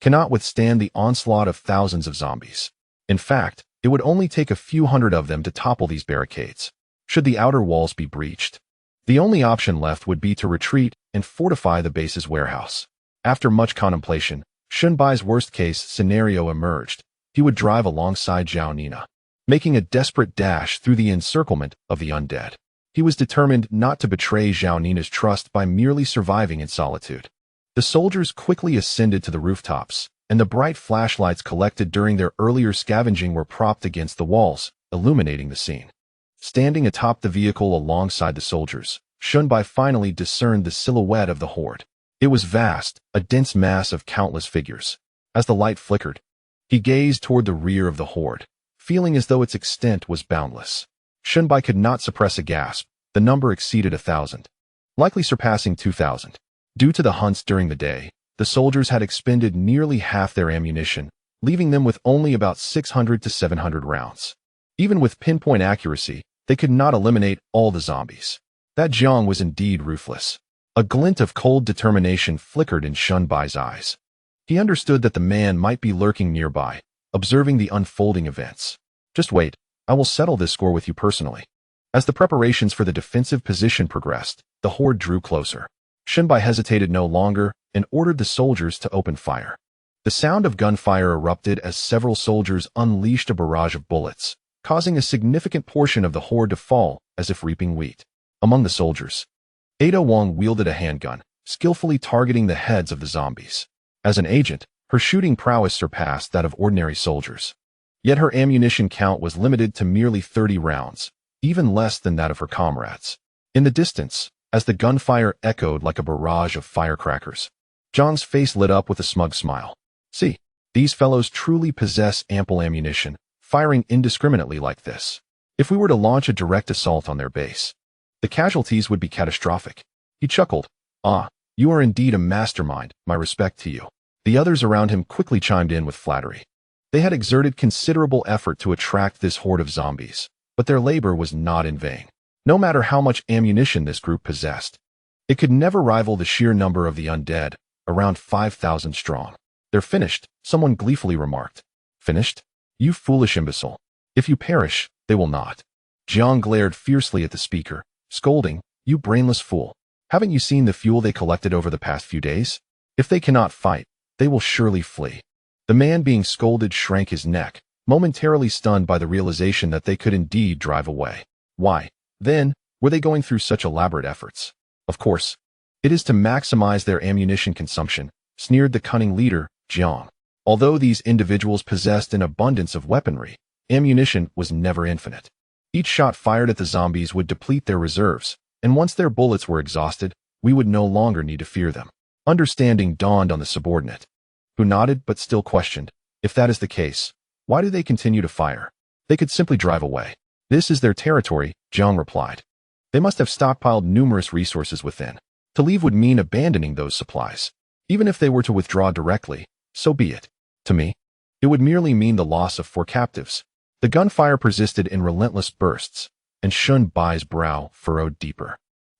cannot withstand the onslaught of thousands of zombies. In fact, it would only take a few hundred of them to topple these barricades. Should the outer walls be breached, the only option left would be to retreat and fortify the base's warehouse. After much contemplation, Shunbai's worst-case scenario emerged. He would drive alongside Zhao Nina, making a desperate dash through the encirclement of the undead. He was determined not to betray Zhao Nina's trust by merely surviving in solitude. The soldiers quickly ascended to the rooftops, and the bright flashlights collected during their earlier scavenging were propped against the walls, illuminating the scene. Standing atop the vehicle alongside the soldiers, Shunbai finally discerned the silhouette of the horde. It was vast, a dense mass of countless figures. As the light flickered, he gazed toward the rear of the horde, feeling as though its extent was boundless. Shunbai could not suppress a gasp. The number exceeded 1,000, likely surpassing 2,000. Due to the hunts during the day, the soldiers had expended nearly half their ammunition, leaving them with only about 600 to 700 rounds. Even with pinpoint accuracy, they could not eliminate all the zombies. That Jiang was indeed ruthless. A glint of cold determination flickered in Shunbai's eyes. He understood that the man might be lurking nearby, observing the unfolding events. Just wait, I will settle this score with you personally. As the preparations for the defensive position progressed, the horde drew closer. Shunbai hesitated no longer and ordered the soldiers to open fire. The sound of gunfire erupted as several soldiers unleashed a barrage of bullets, causing a significant portion of the horde to fall as if reaping wheat. Among the soldiers, Ada Wang wielded a handgun, skillfully targeting the heads of the zombies. As an agent, her shooting prowess surpassed that of ordinary soldiers. Yet her ammunition count was limited to merely 30 rounds, even less than that of her comrades. In the distance, as the gunfire echoed like a barrage of firecrackers, Zhang's face lit up with a smug smile. See, these fellows truly possess ample ammunition, firing indiscriminately like this. If we were to launch a direct assault on their base, the casualties would be catastrophic. He chuckled. Ah, you are indeed a mastermind, my respect to you. The others around him quickly chimed in with flattery. They had exerted considerable effort to attract this horde of zombies, but their labor was not in vain. No matter how much ammunition this group possessed, it could never rival the sheer number of the undead, around 5,000 strong. They're finished, someone gleefully remarked. Finished? You foolish imbecile. If you perish, they will not. Jiang glared fiercely at the speaker, scolding, you brainless fool. Haven't you seen the fuel they collected over the past few days? If they cannot fight, they will surely flee. The man being scolded shrank his neck, momentarily stunned by the realization that they could indeed drive away. Why, then, were they going through such elaborate efforts? Of course, it is to maximize their ammunition consumption, sneered the cunning leader, Jiang. Although these individuals possessed an abundance of weaponry, ammunition was never infinite. Each shot fired at the zombies would deplete their reserves, and once their bullets were exhausted, we would no longer need to fear them. Understanding dawned on the subordinate, who nodded but still questioned. If that is the case, why do they continue to fire? They could simply drive away. This is their territory, Jiang replied. They must have stockpiled numerous resources within. To leave would mean abandoning those supplies. Even if they were to withdraw directly, so be it. To me, it would merely mean the loss of 4 captives. The gunfire persisted in relentless bursts, and Shun Bai's brow furrowed deeper.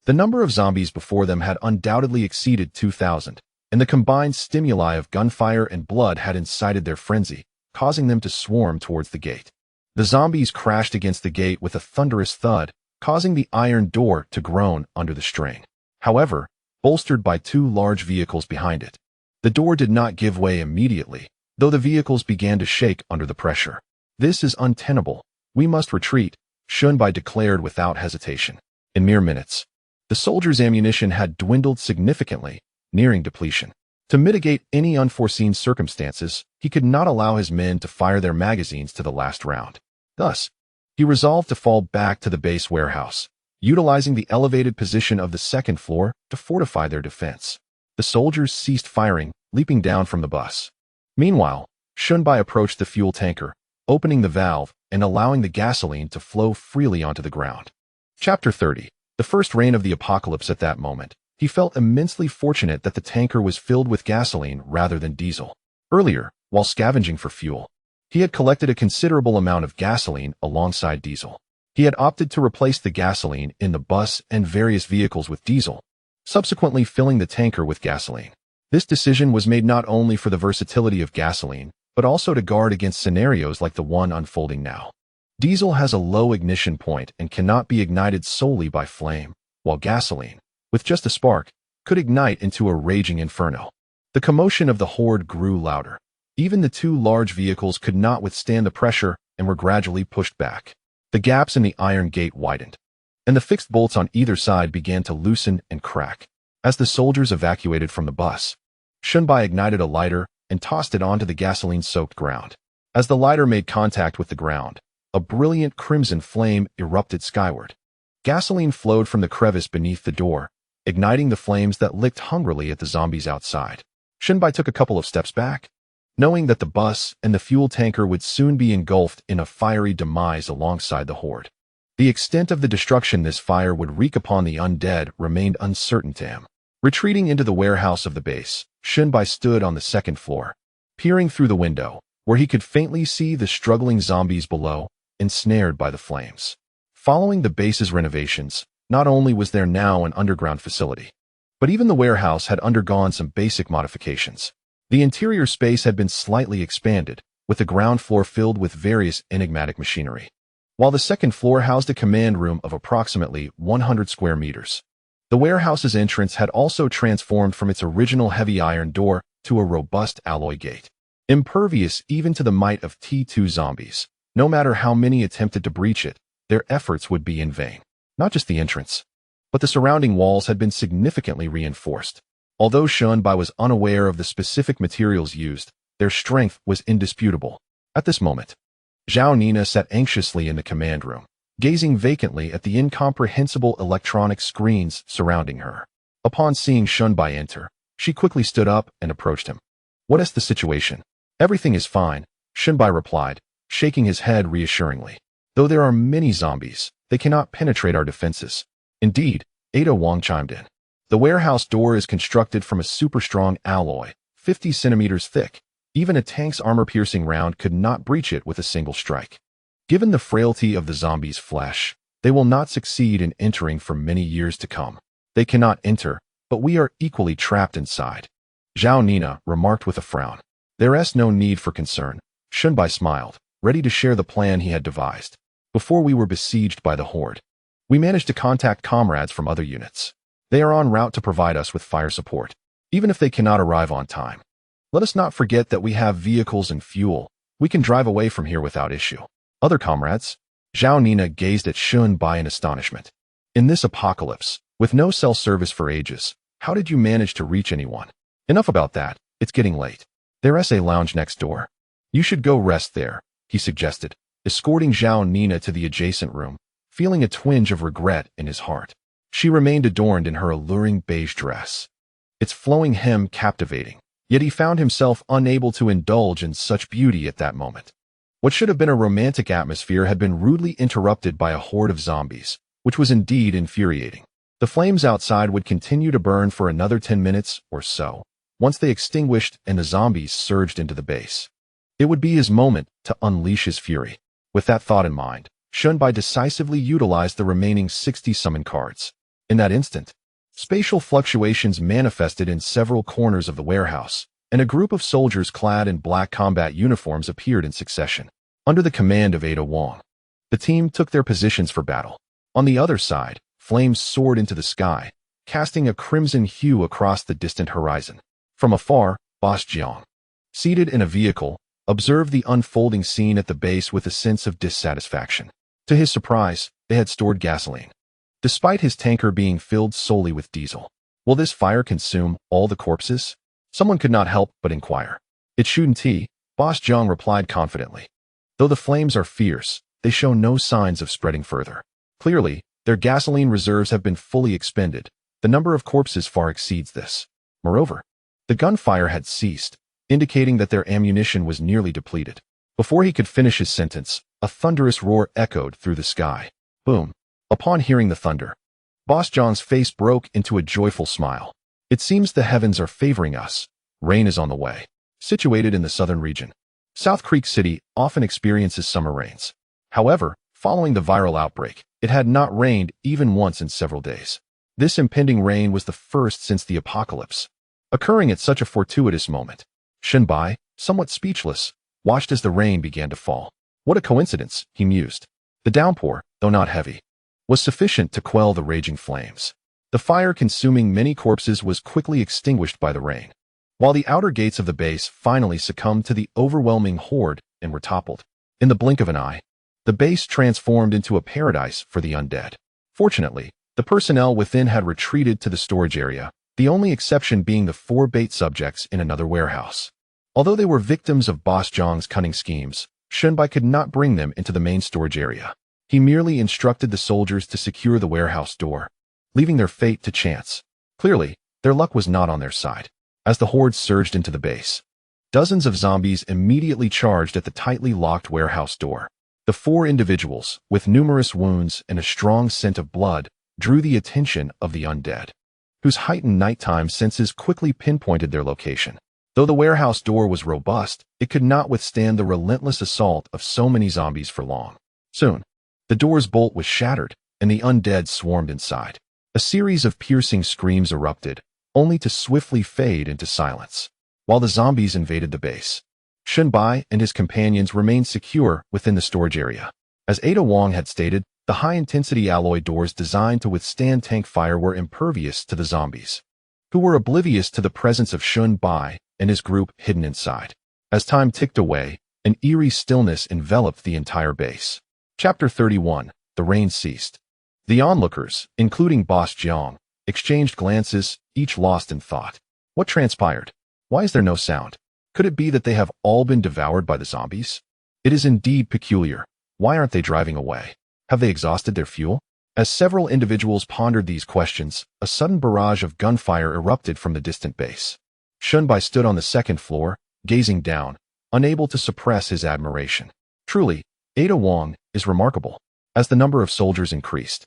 The number of zombies before them had undoubtedly exceeded 2,000, and the combined stimuli of gunfire and blood had incited their frenzy, causing them to swarm towards the gate. The zombies crashed against the gate with a thunderous thud, causing the iron door to groan under the strain. However, bolstered by 2 large vehicles behind it, the door did not give way immediately, though the vehicles began to shake under the pressure. "This is untenable. We must retreat," Shun Bai declared without hesitation. In mere minutes, the soldiers' ammunition had dwindled significantly, nearing depletion. To mitigate any unforeseen circumstances, he could not allow his men to fire their magazines to the last round. Thus, he resolved to fall back to the base warehouse, utilizing the elevated position of the 2nd floor to fortify their defense. The soldiers ceased firing, leaping down from the bus. Meanwhile, Shun Bai approached the fuel tanker, opening the valve and allowing the gasoline to flow freely onto the ground. Chapter 30. The first reign of the apocalypse. At that moment, he felt immensely fortunate that the tanker was filled with gasoline rather than diesel. Earlier, while scavenging for fuel, he had collected a considerable amount of gasoline alongside diesel. He had opted to replace the gasoline in the bus and various vehicles with diesel, subsequently filling the tanker with gasoline. This decision was made not only for the versatility of gasoline, but also to guard against scenarios like the one unfolding now. Diesel has a low ignition point and cannot be ignited solely by flame, while gasoline, with just a spark, could ignite into a raging inferno. The commotion of the horde grew louder. Even the 2 large vehicles could not withstand the pressure and were gradually pushed back. The gaps in the iron gate widened, and the fixed bolts on either side began to loosen and crack. As the soldiers evacuated from the bus, Shun Bai ignited a lighter and tossed it onto the gasoline-soaked ground. As the lighter made contact with the ground, a brilliant crimson flame erupted skyward. Gasoline flowed from the crevice beneath the door, igniting the flames that licked hungrily at the zombies outside. Shun Bai took a couple of steps back, knowing that the bus and the fuel tanker would soon be engulfed in a fiery demise alongside the horde. The extent of the destruction this fire would wreak upon the undead remained uncertain to him. Retreating into the warehouse of the base, Shun Bai stood on the 2nd floor, peering through the window, where he could faintly see the struggling zombies below, ensnared by the flames. Following the base's renovations, not only was there now an underground facility, but even the warehouse had undergone some basic modifications. The interior space had been slightly expanded, with the ground floor filled with various enigmatic machinery, while the 2nd floor housed a command room of approximately 100 square meters. The warehouse's entrance had also transformed from its original heavy iron door to a robust alloy gate, impervious even to the might of T2 zombies. No matter how many attempted to breach it, their efforts would be in vain. Not just the entrance, but the surrounding walls had been significantly reinforced. Although Shun Bai was unaware of the specific materials used, their strength was indisputable. At this moment, Zhao Nina sat anxiously in the command room, gazing vacantly at the incomprehensible electronic screens surrounding her. Upon seeing Shun Bai enter, she quickly stood up and approached him. "What is the situation?" "Everything is fine," Shun Bai replied, shaking his head reassuringly. "Though there are many zombies, they cannot penetrate our defenses." "Indeed," Ada Wong chimed in. "The warehouse door is constructed from a super-strong alloy, 50 centimeters thick. Even a tank's armor-piercing round could not breach it with a single strike. Given the frailty of the zombies' flesh, they will not succeed in entering for many years to come. They cannot enter, but we are equally trapped inside," Zhao Nina remarked with a frown. "There is no need for concern," Shun Bai smiled, ready to share the plan he had devised. "Before we were besieged by the horde, we managed to contact comrades from other units. They are en route to provide us with fire support, even if they cannot arrive on time. Let us not forget that we have vehicles and fuel. We can drive away from here without issue." "Other comrades?" Zhao Nina gazed at Shun Bai in astonishment. "In this apocalypse, with no cell service for ages, how did you manage to reach anyone?" "Enough about that. It's getting late. There is a lounge next door. You should go rest there," he suggested, escorting Zhao Nina to the adjacent room, feeling a twinge of regret in his heart. She remained adorned in her alluring beige dress, its flowing hem captivating, yet he found himself unable to indulge in such beauty at that moment. What should have been a romantic atmosphere had been rudely interrupted by a horde of zombies, which was indeed infuriating. The flames outside would continue to burn for another 10 minutes or so, once they extinguished and the zombies surged into the base. It would be his moment to unleash his fury. With that thought in mind, Shunbai decisively utilized the remaining 60 summon cards. In that instant, spatial fluctuations manifested in several corners of the warehouse, and a group of soldiers clad in black combat uniforms appeared in succession. Under the command of Ada Wong, the team took their positions for battle. On the other side, flames soared into the sky, casting a crimson hue across the distant horizon. From afar, Boss Jiang, seated in a vehicle, observed the unfolding scene at the base with a sense of dissatisfaction. To his surprise, they had stored gasoline, despite his tanker being filled solely with diesel. Will this fire consume all the corpses? Someone could not help but inquire. It shouldn't, Boss Jiang replied confidently. Though the flames are fierce, they show no signs of spreading further. Clearly, their gasoline reserves have been fully expended. The number of corpses far exceeds this. Moreover, the gunfire had ceased, indicating that their ammunition was nearly depleted. Before he could finish his sentence, a thunderous roar echoed through the sky. Boom. Upon hearing the thunder, Boss Jiang's face broke into a joyful smile. It seems the heavens are favoring us. Rain is on the way. Situated in the southern region, South Creek City often experiences summer rains. However, following the viral outbreak, it had not rained even once in several days. This impending rain was the first since the apocalypse, occurring at such a fortuitous moment. Shunbai, somewhat speechless, watched as the rain began to fall. What a coincidence, he mused. The downpour, though not heavy, was sufficient to quell the raging flames. The fire consuming many corpses was quickly extinguished by the rain, while the outer gates of the base finally succumbed to the overwhelming horde and were toppled. In the blink of an eye, the base transformed into a paradise for the undead. Fortunately, the personnel within had retreated to the storage area, the only exception being the 4 bait subjects in another warehouse. Although they were victims of Boss Jiang's cunning schemes, Shunbai could not bring them into the main storage area. He merely instructed the soldiers to secure the warehouse door, leaving their fate to chance. Clearly, their luck was not on their side. As the horde surged into the base, dozens of zombies immediately charged at the tightly locked warehouse door. The 4 individuals, with numerous wounds and a strong scent of blood, drew the attention of the undead, whose heightened nighttime senses quickly pinpointed their location. Though the warehouse door was robust, it could not withstand the relentless assault of so many zombies for long. Soon, the door's bolt was shattered, and the undead swarmed inside. A series of piercing screams erupted, only to swiftly fade into silence. While the zombies invaded the base, Shunbai and his companions remained secure within the storage area. As Ada Wong had stated, the high-intensity alloy doors designed to withstand tank fire were impervious to the zombies, who were oblivious to the presence of Shunbai and his group hidden inside. As time ticked away, an eerie stillness enveloped the entire base. Chapter 31. The rain ceased. The onlookers, including Boss Jiang, exchanged glances, each lost in thought. What transpired? Why is there no sound? Could it be that they have all been devoured by the zombies? It is indeed peculiar. Why aren't they driving away? Have they exhausted their fuel? As several individuals pondered these questions, a sudden barrage of gunfire erupted from the distant base. Shunbai stood on the second floor, gazing down, unable to suppress his admiration. Truly, Ada Wong is remarkable. As the number of soldiers increased,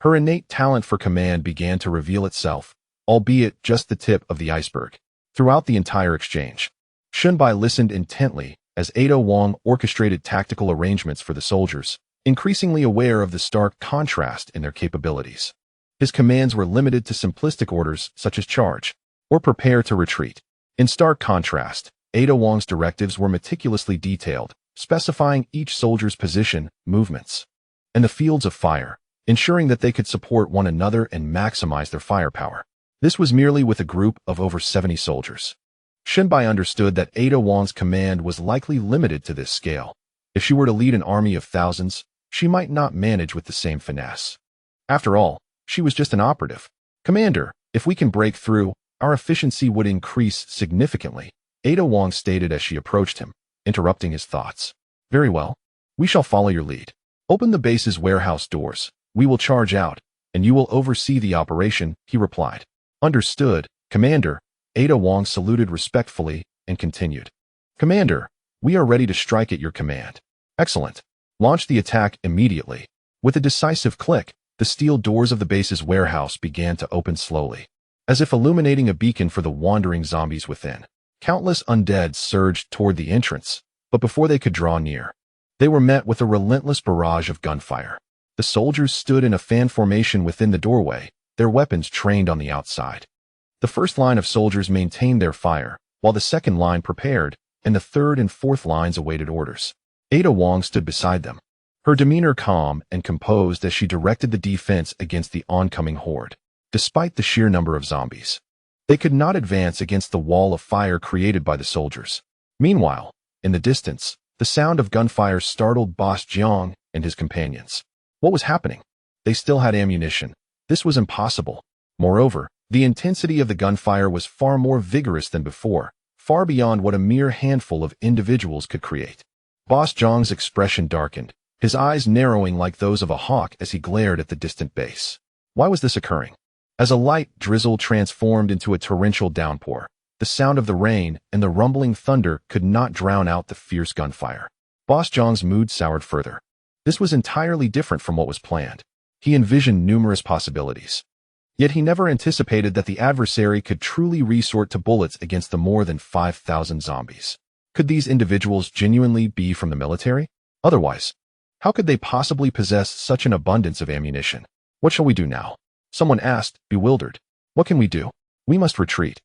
her innate talent for command began to reveal itself, albeit just the tip of the iceberg. Throughout the entire exchange, Shunbai listened intently as Ada Wong orchestrated tactical arrangements for the soldiers, increasingly aware of the stark contrast in their capabilities. His commands were limited to simplistic orders such as charge or prepare to retreat. In stark contrast, Ada Wong's directives were meticulously detailed, specifying each soldier's position, movements, and the fields of fire, ensuring that they could support one another and maximize their firepower. This was merely with a group of over 70 soldiers. Shunbai understood that Ada Wong's command was likely limited to this scale. If she were to lead an army of thousands, she might not manage with the same finesse. After all, she was just an operative. Commander, if we can break through, our efficiency would increase significantly, Ada Wong stated as she approached him, interrupting his thoughts. Very well. We shall follow your lead. Open the base's warehouse doors. We will charge out, and you will oversee the operation, he replied. Understood, Commander. Ada Wong saluted respectfully and continued. Commander, we are ready to strike at your command. Excellent. Launch the attack immediately. With a decisive click, the steel doors of the base's warehouse began to open slowly. as if illuminating a beacon for the wandering zombies within. Countless undead surged toward the entrance, but before they could draw near, they were met with a relentless barrage of gunfire. The soldiers stood in a fan formation within the doorway, their weapons trained on the outside. The first line of soldiers maintained their fire, while the second line prepared, and the third and fourth lines awaited orders. Ada Wong stood beside them, her demeanor calm and composed as she directed the defense against the oncoming horde. Despite the sheer number of zombies, they could not advance against the wall of fire created by the soldiers. Meanwhile, in the distance, the sound of gunfire startled Boss Jiang and his companions. What was happening? They still had ammunition. This was impossible. Moreover, the intensity of the gunfire was far more vigorous than before, far beyond what a mere handful of individuals could create. Boss Jiang's expression darkened, his eyes narrowing like those of a hawk as he glared at the distant base. Why was this occurring? As a light drizzle transformed into a torrential downpour, the sound of the rain and the rumbling thunder could not drown out the fierce gunfire. Boss Jiang's mood soured further. This was entirely different from what was planned. He envisioned numerous possibilities. Yet he never anticipated that the adversary could truly resort to bullets against the more than 5,000 zombies. Could these individuals genuinely be from the military? Otherwise, how could they possibly possess such an abundance of ammunition? What shall we do now? Someone asked, bewildered. What can we do? We must retreat.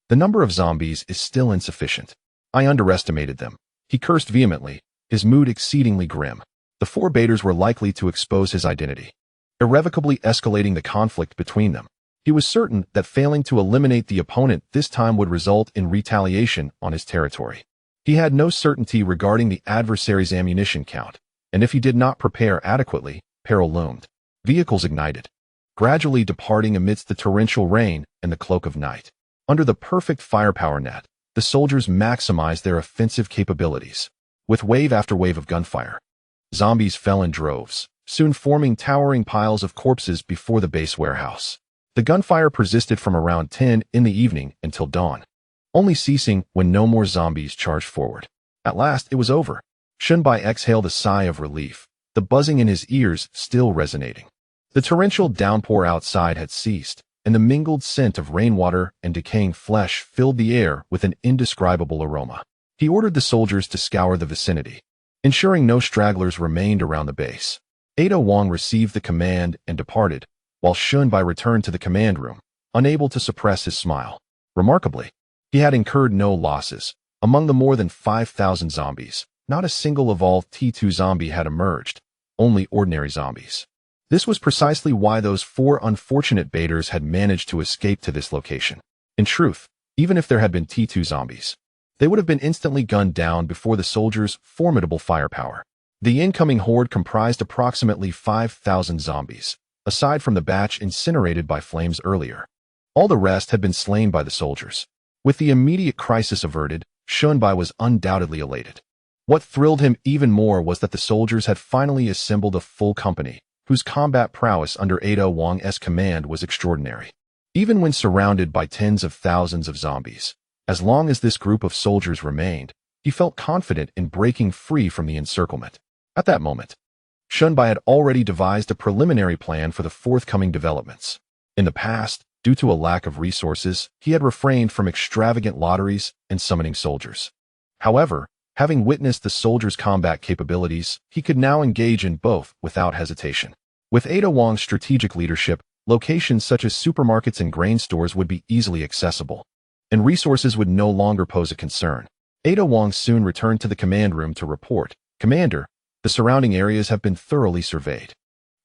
The number of zombies is still insufficient. I underestimated them. He cursed vehemently, his mood exceedingly grim. The four baiters were likely to expose his identity, irrevocably escalating the conflict between them. He was certain that failing to eliminate the opponent this time would result in retaliation on his territory. He had no certainty regarding the adversary's ammunition count, and if he did not prepare adequately, peril loomed. Vehicles ignited, gradually departing amidst the torrential rain and the cloak of night. Under the perfect firepower net, the soldiers maximized their offensive capabilities. With wave after wave of gunfire, zombies fell in droves, soon forming towering piles of corpses before the base warehouse. The gunfire persisted from around 10 in the evening until dawn, only ceasing when no more zombies charged forward. At last, it was over. Shunbai exhaled a sigh of relief, the buzzing in his ears still resonating. The torrential downpour outside had ceased, and the mingled scent of rainwater and decaying flesh filled the air with an indescribable aroma. He ordered the soldiers to scour the vicinity, ensuring no stragglers remained around the base. Ada Wong received the command and departed, while Shunbai returned to the command room, unable to suppress his smile. Remarkably, he had incurred no losses. Among the more than 5,000 zombies, not a single evolved T2 zombie had emerged, only ordinary zombies. This was precisely why those four unfortunate baiters had managed to escape to this location. In truth, even if there had been T2 zombies, they would have been instantly gunned down before the soldiers' formidable firepower. The incoming horde comprised approximately 5,000 zombies, aside from the batch incinerated by flames earlier. All the rest had been slain by the soldiers. With the immediate crisis averted, Shunbai was undoubtedly elated. What thrilled him even more was that the soldiers had finally assembled a full company, whose combat prowess under Ada Wong's command was extraordinary. Even when surrounded by tens of thousands of zombies, as long as this group of soldiers remained, he felt confident in breaking free from the encirclement. At that moment, Shunbai had already devised a preliminary plan for the forthcoming developments. In the past, due to a lack of resources, he had refrained from extravagant lotteries and summoning soldiers. However, having witnessed the soldiers' combat capabilities, he could now engage in both without hesitation. With Ada Wong's strategic leadership, locations such as supermarkets and grain stores would be easily accessible, and resources would no longer pose a concern. Ada Wong soon returned to the command room to report, "Commander, the surrounding areas have been thoroughly surveyed."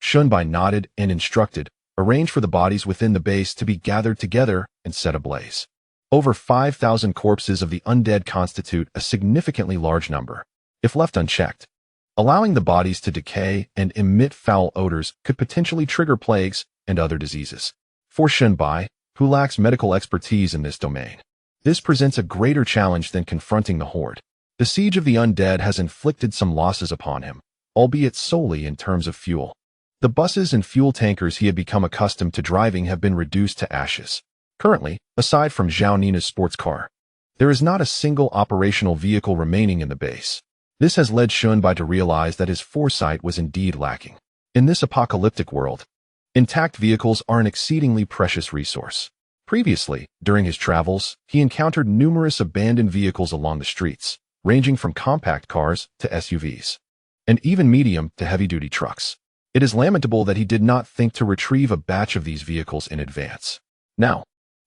Shunbai nodded and instructed, "Arrange for the bodies within the base to be gathered together and set ablaze." Over 5,000 corpses of the undead constitute a significantly large number. If left unchecked, allowing the bodies to decay and emit foul odors could potentially trigger plagues and other diseases. For Shunbai, who lacks medical expertise in this domain, this presents a greater challenge than confronting the horde. The siege of the undead has inflicted some losses upon him, albeit solely in terms of fuel. The buses and fuel tankers he had become accustomed to driving have been reduced to ashes. Currently, aside from Zhao Nina's sports car, there is not a single operational vehicle remaining in the base. This has led Shunbai to realize that his foresight was indeed lacking. In this apocalyptic world, intact vehicles are an exceedingly precious resource. Previously, during his travels, he encountered numerous abandoned vehicles along the streets, ranging from compact cars to SUVs, and even medium to heavy-duty trucks. It is lamentable that he did not think to retrieve a batch of these vehicles in advance. Now,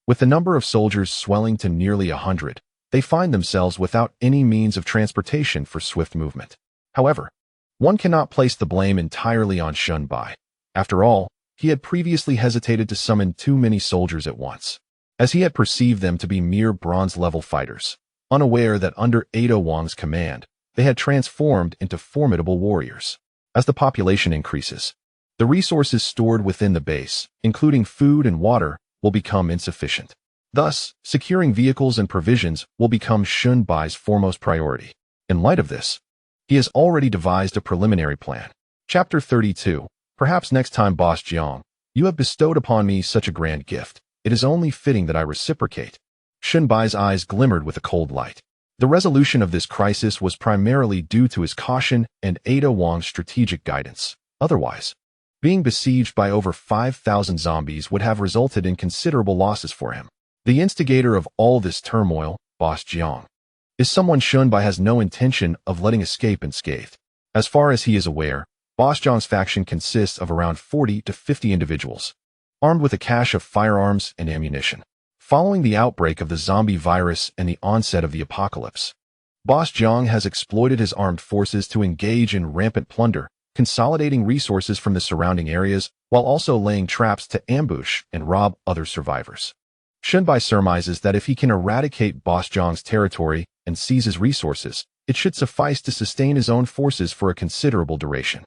with the number of soldiers swelling to nearly 100, they find themselves without any means of transportation for swift movement. However, one cannot place the blame entirely on Shun Bai. After all, he had previously hesitated to summon too many soldiers at once, as he had perceived them to be mere bronze-level fighters, unaware that under Ada Wang's command, they had transformed into formidable warriors. As the population increases, the resources stored within the base, including food and water, will become insufficient. Thus, securing vehicles and provisions will become Shun Bai's foremost priority. In light of this, he has already devised a preliminary plan. Chapter 32. Perhaps next time, Boss Jiang, you have bestowed upon me such a grand gift. It is only fitting that I reciprocate. Shun Bai's eyes glimmered with a cold light. The resolution of this crisis was primarily due to his caution and Ada Wang's strategic guidance. Otherwise, being besieged by over 5,000 zombies would have resulted in considerable losses for him. The instigator of all this turmoil, Boss Jiang, is someone Shun Bai has no intention of letting escape unscathed. As far as he is aware, Boss Jiang's faction consists of around 40 to 50 individuals, armed with a cache of firearms and ammunition. Following the outbreak of the zombie virus and the onset of the apocalypse, Boss Jiang has exploited his armed forces to engage in rampant plunder, consolidating resources from the surrounding areas while also laying traps to ambush and rob other survivors. Shun Bai surmises that if he can eradicate Boss Jiang's territory and seize his resources, it should suffice to sustain his own forces for a considerable duration.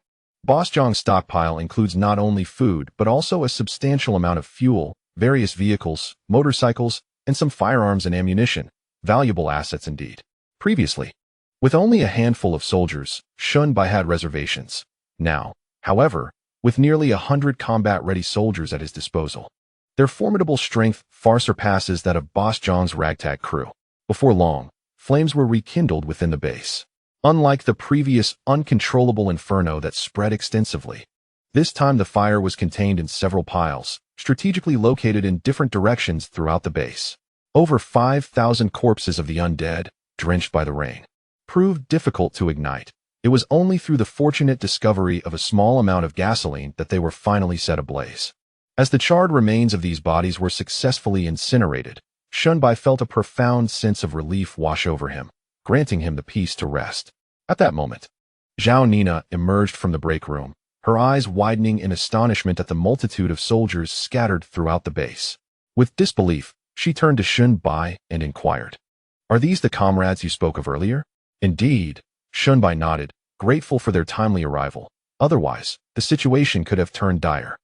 Boss Jiang's stockpile includes not only food but also a substantial amount of fuel, various vehicles, motorcycles, and some firearms and ammunition, valuable assets indeed. Previously, with only a handful of soldiers, Shun Bai had reservations. Now, however, with nearly 100 combat-ready soldiers at his disposal, their formidable strength far surpasses that of Boss Jiang's ragtag crew. Before long, flames were rekindled within the base. Unlike the previous uncontrollable inferno that spread extensively, this time the fire was contained in several piles, strategically located in different directions throughout the base. Over 5,000 corpses of the undead, drenched by the rain, proved difficult to ignite. It was only through the fortunate discovery of a small amount of gasoline that they were finally set ablaze. As the charred remains of these bodies were successfully incinerated, Shun Bai felt a profound sense of relief wash over him, granting him the peace to rest. At that moment, Zhao Nina emerged from the break room, her eyes widening in astonishment at the multitude of soldiers scattered throughout the base. With disbelief, she turned to Shun Bai and inquired, "Are these the comrades you spoke of earlier?" "Indeed," Shun Bai nodded, grateful for their timely arrival. Otherwise, the situation could have turned dire.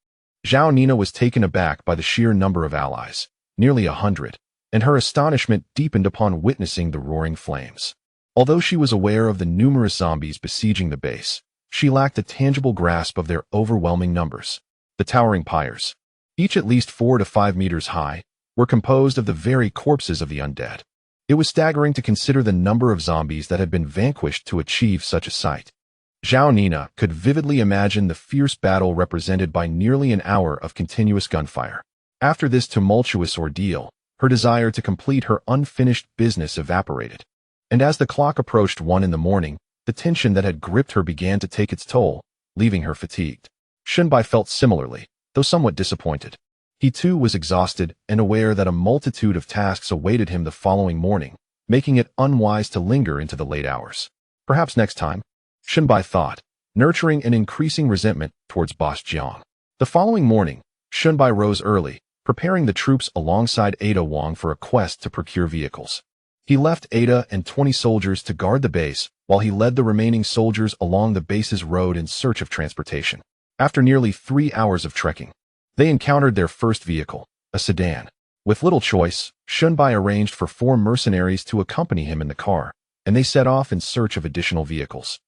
Zhao Nina was taken aback by the sheer number of allies, nearly 100, and her astonishment deepened upon witnessing the roaring flames. Although she was aware of the numerous zombies besieging the base, she lacked a tangible grasp of their overwhelming numbers. The towering pyres, each at least 4 to 5 meters high, were composed of the very corpses of the undead. It was staggering to consider the number of zombies that had been vanquished to achieve such a sight. Zhao Nina could vividly imagine the fierce battle represented by nearly an hour of continuous gunfire. After this tumultuous ordeal, her desire to complete her unfinished business evaporated. And as the clock approached 1 in the morning, the tension that had gripped her began to take its toll, leaving her fatigued. Shun Bai felt similarly, though somewhat disappointed. He too was exhausted and aware that a multitude of tasks awaited him the following morning, making it unwise to linger into the late hours. Perhaps next time, Shun Bai thought, nurturing an increasing resentment towards Boss Jiang. The following morning, Shun Bai rose early, preparing the troops alongside Ada Wang for a quest to procure vehicles. He left Ada and 20 soldiers to guard the base, while he led the remaining soldiers along the base's road in search of transportation. After nearly 3 hours of trekking, they encountered their first vehicle, a sedan. With little choice, Shun Bai arranged for 4 mercenaries to accompany him in the car, and they set off in search of additional vehicles.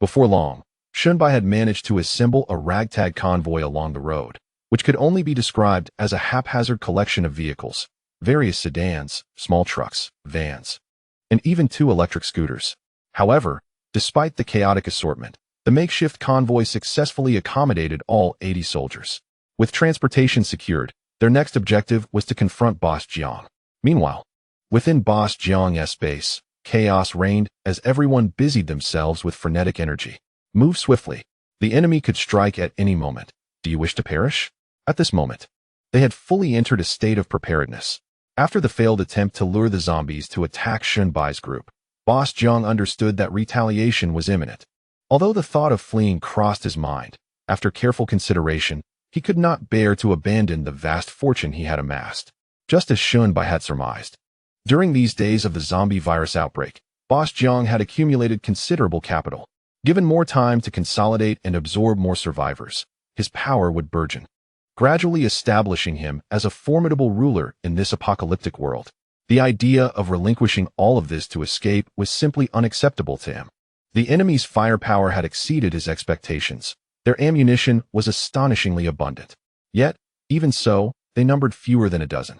Before long, Shun Bai had managed to assemble a ragtag convoy along the road, which could only be described as a haphazard collection of vehicles, various sedans, small trucks, vans, and even 2 electric scooters. However, despite the chaotic assortment, the makeshift convoy successfully accommodated all 80 soldiers. With transportation secured, Their next objective was to confront Boss Jiang. Meanwhile, within Boss Jiang's base, chaos reigned as everyone busied themselves with frenetic energy. Move swiftly. The enemy could strike at any moment. Do you wish to perish? At this moment, they had fully entered a state of preparedness. After the failed attempt to lure the zombies to attack Shunbai's group, Boss Jiang understood that retaliation was imminent. Although the thought of fleeing crossed his mind, after careful consideration, he could not bear to abandon the vast fortune he had amassed, just as Shunbai had surmised. During these days of the zombie virus outbreak, Boss Jiang had accumulated considerable capital. Given more time to consolidate and absorb more survivors, his power would burgeon, gradually establishing him as a formidable ruler in this apocalyptic world. The idea of relinquishing all of this to escape was simply unacceptable to him. The enemy's firepower had exceeded his expectations. Their ammunition was astonishingly abundant. Yet, even so, they numbered fewer than a dozen.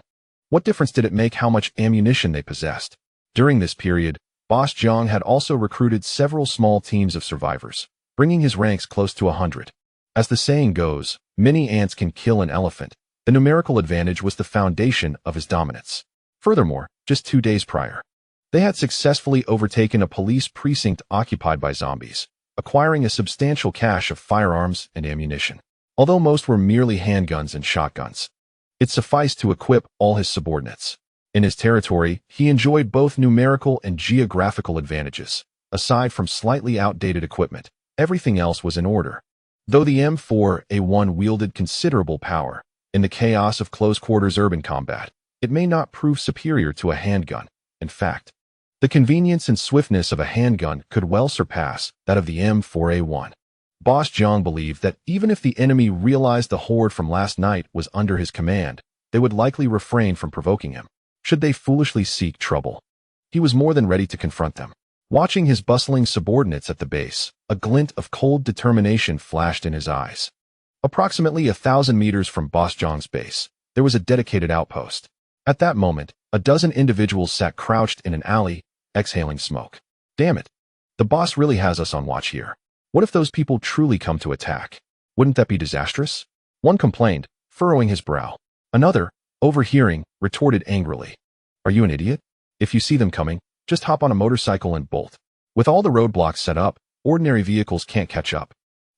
What difference did it make how much ammunition they possessed? During this period, Boss Jiang had also recruited several small teams of survivors, bringing his ranks close to 100. As the saying goes, many ants can kill an elephant. The numerical advantage was the foundation of his dominance. Furthermore, just 2 days prior, they had successfully overtaken a police precinct occupied by zombies, acquiring a substantial cache of firearms and ammunition. Although most were merely handguns and shotguns, it sufficed to equip all his subordinates. In his territory, he enjoyed both numerical and geographical advantages. Aside from slightly outdated equipment, everything else was in order. Though the M4A1 wielded considerable power, in the chaos of close-quarters urban combat, it may not prove superior to a handgun. In fact, the convenience and swiftness of a handgun could well surpass that of the M4A1. Boss Jiang believed that even if the enemy realized the horde from last night was under his command, they would likely refrain from provoking him, should they foolishly seek trouble. He was more than ready to confront them. Watching his bustling subordinates at the base, a glint of cold determination flashed in his eyes. Approximately 1,000 meters from Boss Jiang's base, there was a dedicated outpost. At that moment, a dozen individuals sat crouched in an alley, exhaling smoke. Damn it. The boss really has us on watch here. What if those people truly come to attack? Wouldn't that be disastrous? One complained, furrowing his brow. Another, overhearing, retorted angrily. Are you an idiot? If you see them coming, just hop on a motorcycle and bolt. With all the roadblocks set up, ordinary vehicles can't catch up.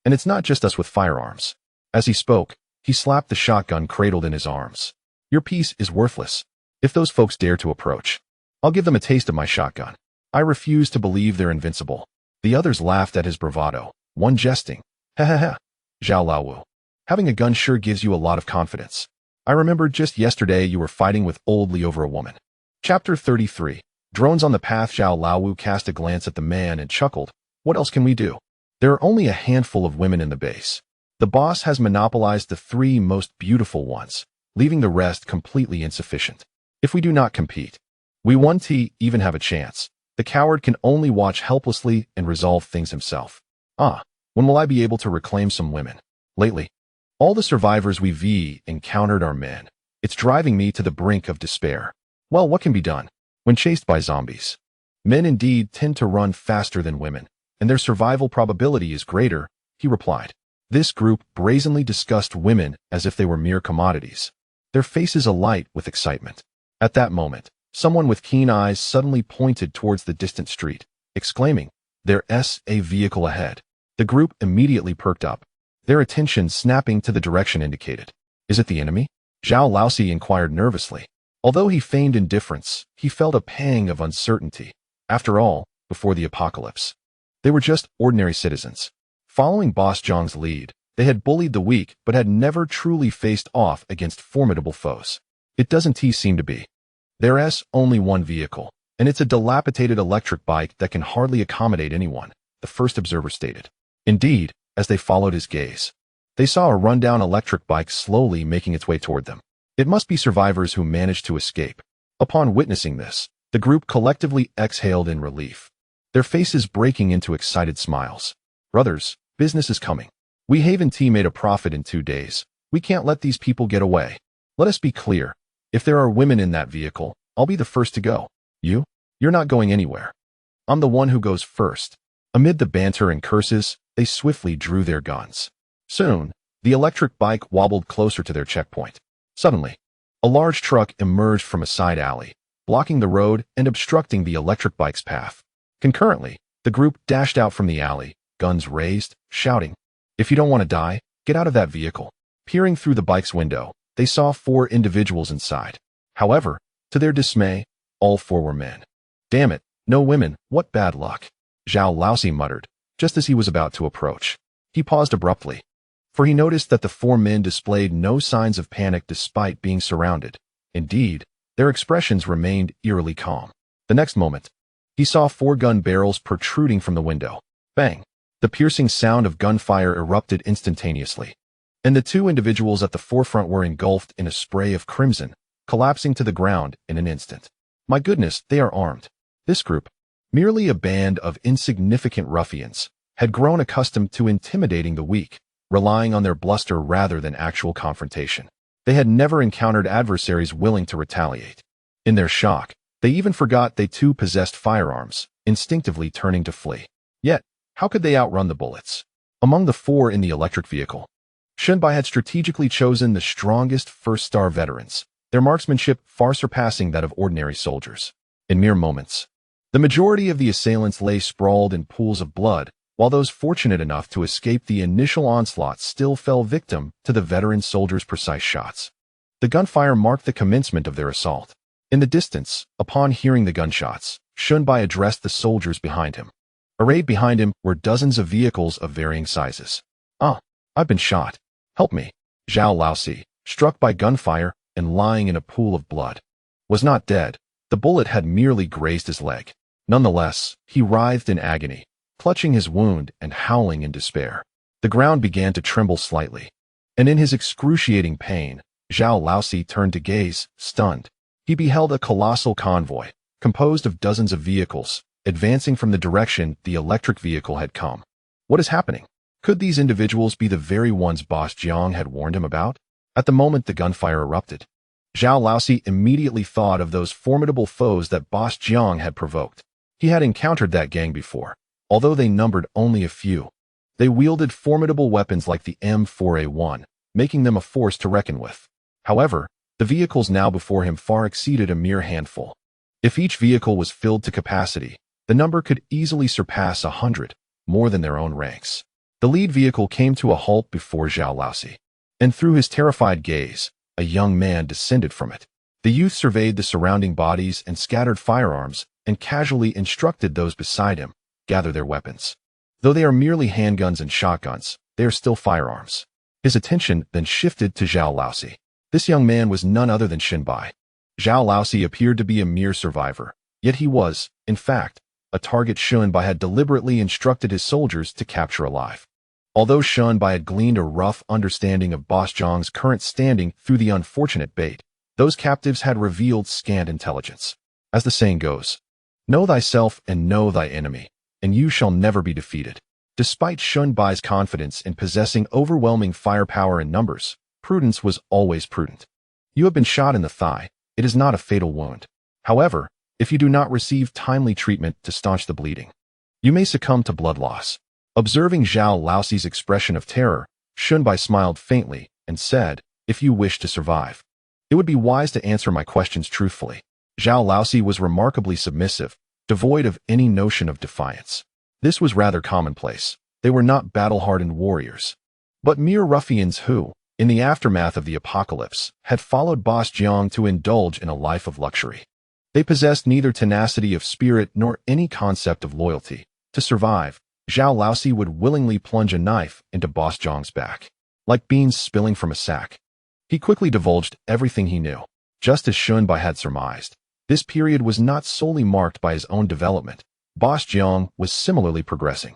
And it's not just us with firearms. As he spoke, he slapped the shotgun cradled in his arms. Your piece is worthless. If those folks dare to approach, I'll give them a taste of my shotgun. I refuse to believe they're invincible. The others laughed at his bravado, one jesting. Ha ha ha. Zhao Laowu. Having a gun sure gives you a lot of confidence. I remember just yesterday you were fighting with old Li over a woman. Chapter 33. Drones on the path. Zhao Laowu cast a glance at the man and chuckled. What else can we do? There are only a handful of women in the base. The boss has monopolized the 3 most beautiful ones, leaving the rest completely insufficient. If we do not compete, we won't even have a chance. The coward can only watch helplessly and resolve things himself. When will I be able to reclaim some women? Lately, all the survivors we've encountered are men. It's driving me to the brink of despair. Well, what can be done? When chased by zombies, men indeed tend to run faster than women, and their survival probability is greater, he replied. This group brazenly discussed women as if they were mere commodities, their faces alight with excitement. At that moment, someone with keen eyes suddenly pointed towards the distant street, exclaiming, "There's a vehicle ahead." The group immediately perked up, their attention snapping to the direction indicated. Is it the enemy? Zhao Laosi inquired nervously. Although he feigned indifference, he felt a pang of uncertainty. After all, before the apocalypse, they were just ordinary citizens. Following Boss Jiang's lead, they had bullied the weak but had never truly faced off against formidable foes. It doesn't seem to be. There's only one vehicle, and it's a dilapidated electric bike that can hardly accommodate anyone, the first observer stated. Indeed, as they followed his gaze, they saw a rundown electric bike slowly making its way toward them. It must be survivors who managed to escape. Upon witnessing this, the group collectively exhaled in relief, their faces breaking into excited smiles. Brothers, business is coming. We Haven Tea made a profit in 2 days. We can't let these people get away. Let us be clear. If there are women in that vehicle, I'll be the first to go. You're not going anywhere. I'm the one who goes first. Amid the banter and curses, they swiftly drew their guns. Soon, the electric bike wobbled closer to their checkpoint. Suddenly, a large truck emerged from a side alley, blocking the road and obstructing the electric bike's path. Concurrently, the group dashed out from the alley, guns raised, shouting, "If you don't want to die, get out of that vehicle." Peering through the bike's window, they saw 4 individuals inside. However, to their dismay, all 4 were men. "Damn it, no women, what bad luck," Zhao Laosi muttered, just as he was about to approach. He paused abruptly, for he noticed that the 4 men displayed no signs of panic despite being surrounded. Indeed, their expressions remained eerily calm. The next moment, he saw 4 gun barrels protruding from the window. Bang! The piercing sound of gunfire erupted instantaneously, and the 2 individuals at the forefront were engulfed in a spray of crimson, collapsing to the ground in an instant. My goodness, they are armed. This group, merely a band of insignificant ruffians, had grown accustomed to intimidating the weak, relying on their bluster rather than actual confrontation. They had never encountered adversaries willing to retaliate. In their shock, they even forgot they too possessed firearms, instinctively turning to flee. Yet, how could they outrun the bullets? Among the 4 in the electric vehicle, Shunbai had strategically chosen the strongest first-star veterans, their marksmanship far surpassing that of ordinary soldiers. In mere moments, the majority of the assailants lay sprawled in pools of blood, while those fortunate enough to escape the initial onslaught still fell victim to the veteran soldiers' precise shots. The gunfire marked the commencement of their assault. In the distance, upon hearing the gunshots, Shunbai addressed the soldiers behind him. Arrayed behind him were dozens of vehicles of varying sizes. I've been shot. Help me." Zhao Laosi, struck by gunfire and lying in a pool of blood, was not dead. The bullet had merely grazed his leg. Nonetheless, he writhed in agony, clutching his wound and howling in despair. The ground began to tremble slightly, and in his excruciating pain, Zhao Laosi turned to gaze, stunned. He beheld a colossal convoy, composed of dozens of vehicles, advancing from the direction the electric vehicle had come. What is happening? Could these individuals be the very ones Boss Jiang had warned him about? At the moment the gunfire erupted, Zhao Laosi immediately thought of those formidable foes that Boss Jiang had provoked. He had encountered that gang before, although they numbered only a few. They wielded formidable weapons like the M4A1, making them a force to reckon with. However, the vehicles now before him far exceeded a mere handful. If each vehicle was filled to capacity, the number could easily surpass 100, more than their own ranks. The lead vehicle came to a halt before Zhao Laosi, and through his terrified gaze, a young man descended from it. The youth surveyed the surrounding bodies and scattered firearms, and casually instructed those beside him, gather their weapons. Though they are merely handguns and shotguns, they are still firearms. His attention then shifted to Zhao Laosi. This young man was none other than Xinbai. Zhao Laosi appeared to be a mere survivor, yet he was, in fact, a target Xinbai had deliberately instructed his soldiers to capture alive. Although Xinbai had gleaned a rough understanding of Boss Jiang's current standing through the unfortunate bait, those captives had revealed scant intelligence. As the saying goes, "Know thyself and know thy enemy, and you shall never be defeated." Despite Xinbai's confidence in possessing overwhelming firepower and numbers, prudence was always prudent. You have been shot in the thigh. It is not a fatal wound. However, if you do not receive timely treatment to staunch the bleeding, you may succumb to blood loss. Observing Zhao Laosi's expression of terror, Xinbai smiled faintly and said, "If you wish to survive, it would be wise to answer my questions truthfully." Zhao Laosi was remarkably submissive, devoid of any notion of defiance. This was rather commonplace. They were not battle-hardened warriors, but mere ruffians who, in the aftermath of the apocalypse, had followed Boss Jiang to indulge in a life of luxury. They possessed neither tenacity of spirit nor any concept of loyalty. To survive, Zhao Laosi would willingly plunge a knife into Boss Jiang's back, like beans spilling from a sack. He quickly divulged everything he knew. Just as Xinbai had surmised, this period was not solely marked by his own development. Boss Jiang was similarly progressing.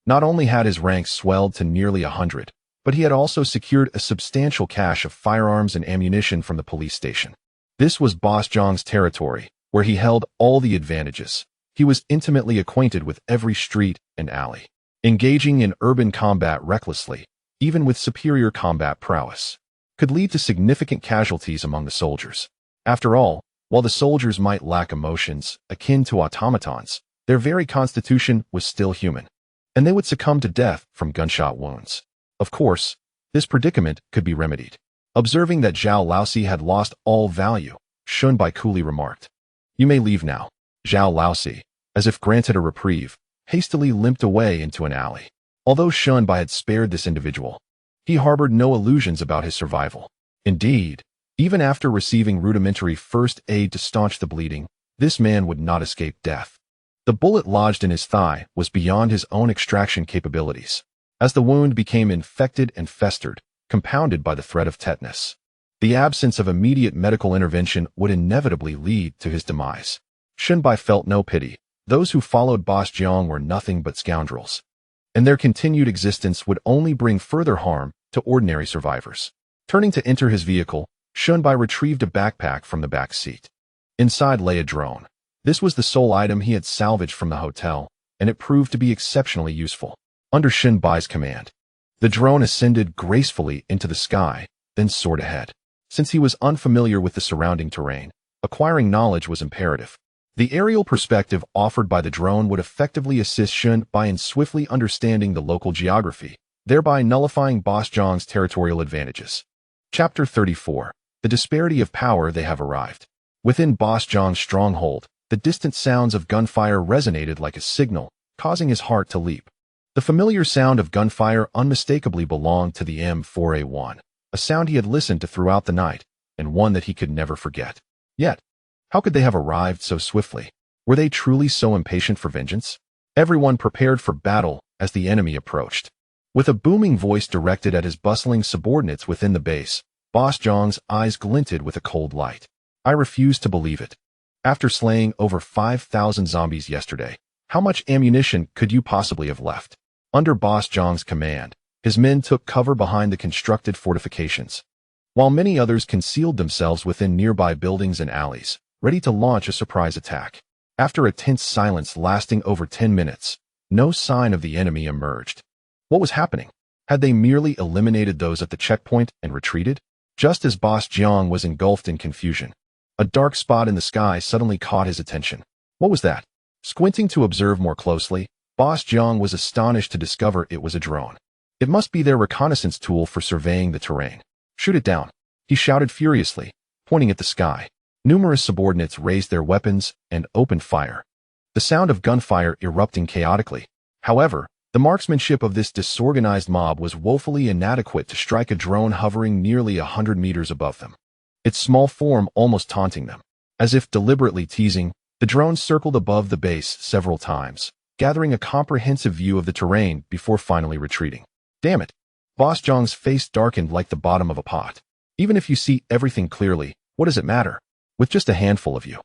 Not only had his ranks swelled to nearly 100, but he had also secured a substantial cache of firearms and ammunition from the police station. This was Boss Jiang's territory, where he held all the advantages. He was intimately acquainted with every street and alley, engaging in urban combat recklessly, even with superior combat prowess, could lead to significant casualties among the soldiers. After all, while the soldiers might lack emotions akin to automatons, their very constitution was still human, and they would succumb to death from gunshot wounds. Of course, this predicament could be remedied. Observing that Zhao Laosi had lost all value, Shunbai coolly remarked, "You may leave now." Zhao Laosi, as if granted a reprieve, hastily limped away into an alley. Although Shunbai had spared this individual, he harbored no illusions about his survival. Indeed, even after receiving rudimentary first aid to staunch the bleeding, this man would not escape death. The bullet lodged in his thigh was beyond his own extraction capabilities. As the wound became infected and festered, compounded by the threat of tetanus, the absence of immediate medical intervention would inevitably lead to his demise. Shunbai felt no pity. Those who followed Boss Jiang were nothing but scoundrels, and their continued existence would only bring further harm to ordinary survivors. Turning to enter his vehicle, Shunbai retrieved a backpack from the back seat. Inside lay a drone. This was the sole item he had salvaged from the hotel, and it proved to be exceptionally useful. Under Shunbai's command, the drone ascended gracefully into the sky, then soared ahead. Since he was unfamiliar with the surrounding terrain, acquiring knowledge was imperative. The aerial perspective offered by the drone would effectively assist Shunbai in swiftly understanding the local geography, thereby nullifying Boss Jiang's territorial advantages. Chapter 34. The disparity of power. They have arrived. Within Boss Jiang's stronghold, the distant sounds of gunfire resonated like a signal, causing his heart to leap. The familiar sound of gunfire unmistakably belonged to the M4A1, a sound he had listened to throughout the night, and one that he could never forget. Yet, how could they have arrived so swiftly? Were they truly so impatient for vengeance? Everyone prepared for battle as the enemy approached. With a booming voice directed at his bustling subordinates within the base, Boss Jiang's eyes glinted with a cold light. "I refuse to believe it. After slaying over 5,000 zombies yesterday, how much ammunition could you possibly have left?" Under Boss Jiang's command, his men took cover behind the constructed fortifications, while many others concealed themselves within nearby buildings and alleys, ready to launch a surprise attack. After a tense silence lasting over 10 minutes, no sign of the enemy emerged. What was happening? Had they merely eliminated those at the checkpoint and retreated? Just as Boss Jiang was engulfed in confusion, a dark spot in the sky suddenly caught his attention. What was that? Squinting to observe more closely, Boss Jiang was astonished to discover it was a drone. It must be their reconnaissance tool for surveying the terrain. "Shoot it down," he shouted furiously, pointing at the sky. Numerous subordinates raised their weapons and opened fire, the sound of gunfire erupting chaotically. However, the marksmanship of this disorganized mob was woefully inadequate to strike a drone hovering nearly 100 meters above them, its small form almost taunting them. As if deliberately teasing, the drone circled above the base several times, gathering a comprehensive view of the terrain before finally retreating. "Damn it!" Boss Jiang's face darkened like the bottom of a pot. "Even if you see everything clearly, what does it matter? With just a handful of you,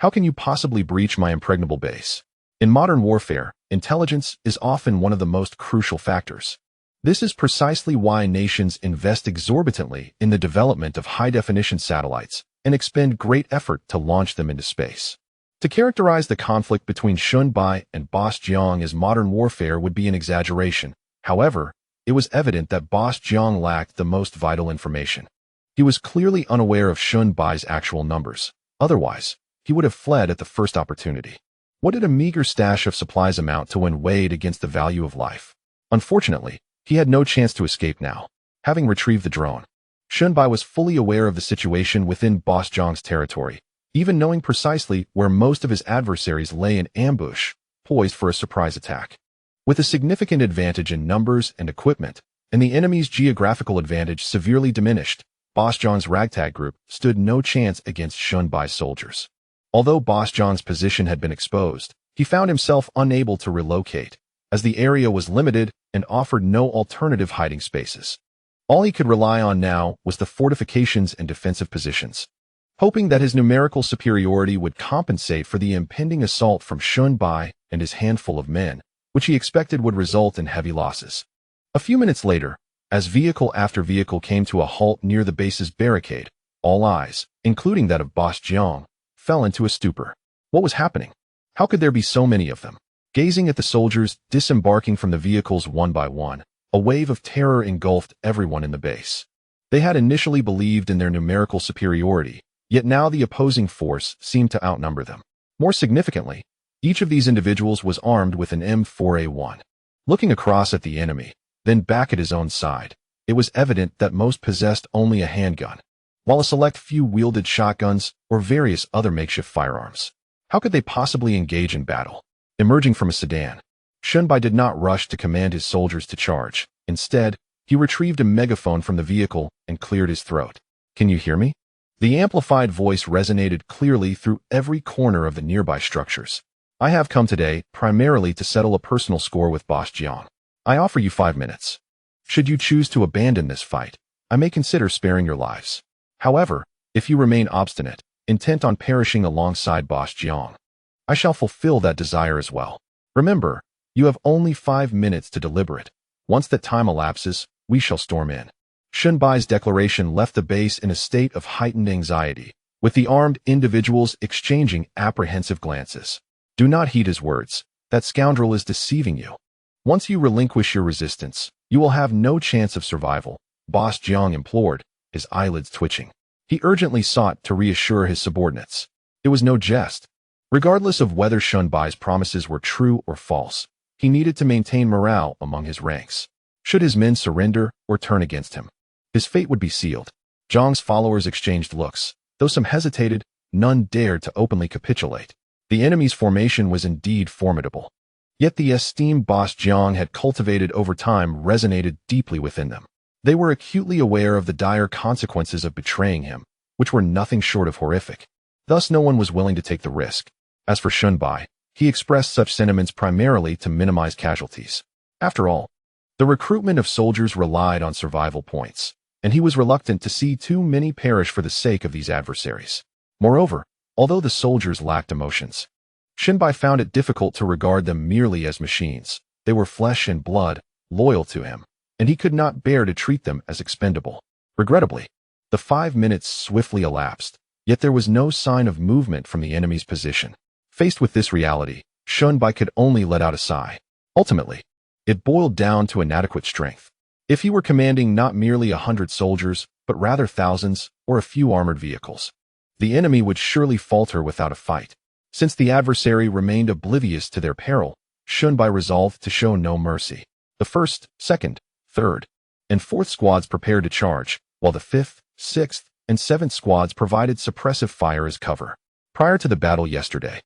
how can you possibly breach my impregnable base?" In modern warfare, intelligence is often one of the most crucial factors. This is precisely why nations invest exorbitantly in the development of high-definition satellites and expend great effort to launch them into space. To characterize the conflict between Shunbai and Boss Jiang as modern warfare would be an exaggeration. However, it was evident that Boss Jiang lacked the most vital information. He was clearly unaware of Shunbai's actual numbers. Otherwise, he would have fled at the first opportunity. What did a meager stash of supplies amount to when weighed against the value of life? Unfortunately, he had no chance to escape now. Having retrieved the drone, Shunbai was fully aware of the situation within Boss Jiang's territory, even knowing precisely where most of his adversaries lay in ambush, poised for a surprise attack. With a significant advantage in numbers and equipment, and the enemy's geographical advantage severely diminished, Boss Jiang's ragtag group stood no chance against Shunbai's soldiers. Although Boss Jiang's position had been exposed, he found himself unable to relocate, as the area was limited and offered no alternative hiding spaces. All he could rely on now was the fortifications and defensive positions, hoping that his numerical superiority would compensate for the impending assault from Shunbai and his handful of men, which he expected would result in heavy losses. A few minutes later, as vehicle after vehicle came to a halt near the base's barricade, all eyes, including that of Boss Jiang, fell into a stupor. What was happening? How could there be so many of them? Gazing at the soldiers disembarking from the vehicles one by one, a wave of terror engulfed everyone in the base. They had initially believed in their numerical superiority, yet now the opposing force seemed to outnumber them. More significantly, each of these individuals was armed with an M4A1. Looking across at the enemy, then back at his own side, It was evident that most possessed only a handgun, while a select few wielded shotguns or various other makeshift firearms. How could they possibly engage in battle? Emerging from a sedan, Shunbai did not rush to command his soldiers to charge. Instead, he retrieved a megaphone from the vehicle and cleared his throat. "Can you hear me?" The amplified voice resonated clearly through every corner of the nearby structures. "I have come today primarily to settle a personal score with Boss Jiang. I offer you 5 minutes. Should you choose to abandon this fight, I may consider sparing your lives. However, if you remain obstinate, intent on perishing alongside Boss Jiang, I shall fulfill that desire as well. Remember, you have only 5 minutes to deliberate. Once that time elapses, we shall storm in." Shunbai's declaration left the base in a state of heightened anxiety, with the armed individuals exchanging apprehensive glances. Do not heed his words. That scoundrel is deceiving you. Once you relinquish your resistance, you will have no chance of survival, Boss Jiang implored, his eyelids twitching. He urgently sought to reassure his subordinates. It was no jest. Regardless of whether Shunbai's promises were true or false, he needed to maintain morale among his ranks. Should his men surrender or turn against him, his fate would be sealed. Jiang's followers exchanged looks. Though some hesitated, none dared to openly capitulate. The enemy's formation was indeed formidable. Yet the esteem Boss Jiang had cultivated over time resonated deeply within them. They were acutely aware of the dire consequences of betraying him, which were nothing short of horrific. Thus no one was willing to take the risk. As for Shunbai, he expressed such sentiments primarily to minimize casualties. After all, the recruitment of soldiers relied on survival points, and he was reluctant to see too many perish for the sake of these adversaries. Moreover, although the soldiers lacked emotions, Shunbai found it difficult to regard them merely as machines. They were flesh and blood, loyal to him, and he could not bear to treat them as expendable. Regrettably, the 5 minutes swiftly elapsed, yet there was no sign of movement from the enemy's position. Faced with this reality, Shunbai could only let out a sigh. Ultimately, it boiled down to inadequate strength. If he were commanding not merely 100 soldiers, but rather thousands or a few armored vehicles, the enemy would surely falter without a fight. Since the adversary remained oblivious to their peril, Shunbai resolved to show no mercy. The 1st, 2nd, 3rd, and 4th squads prepared to charge, while the 5th, 6th, and 7th squads provided suppressive fire as cover. Prior to the battle yesterday,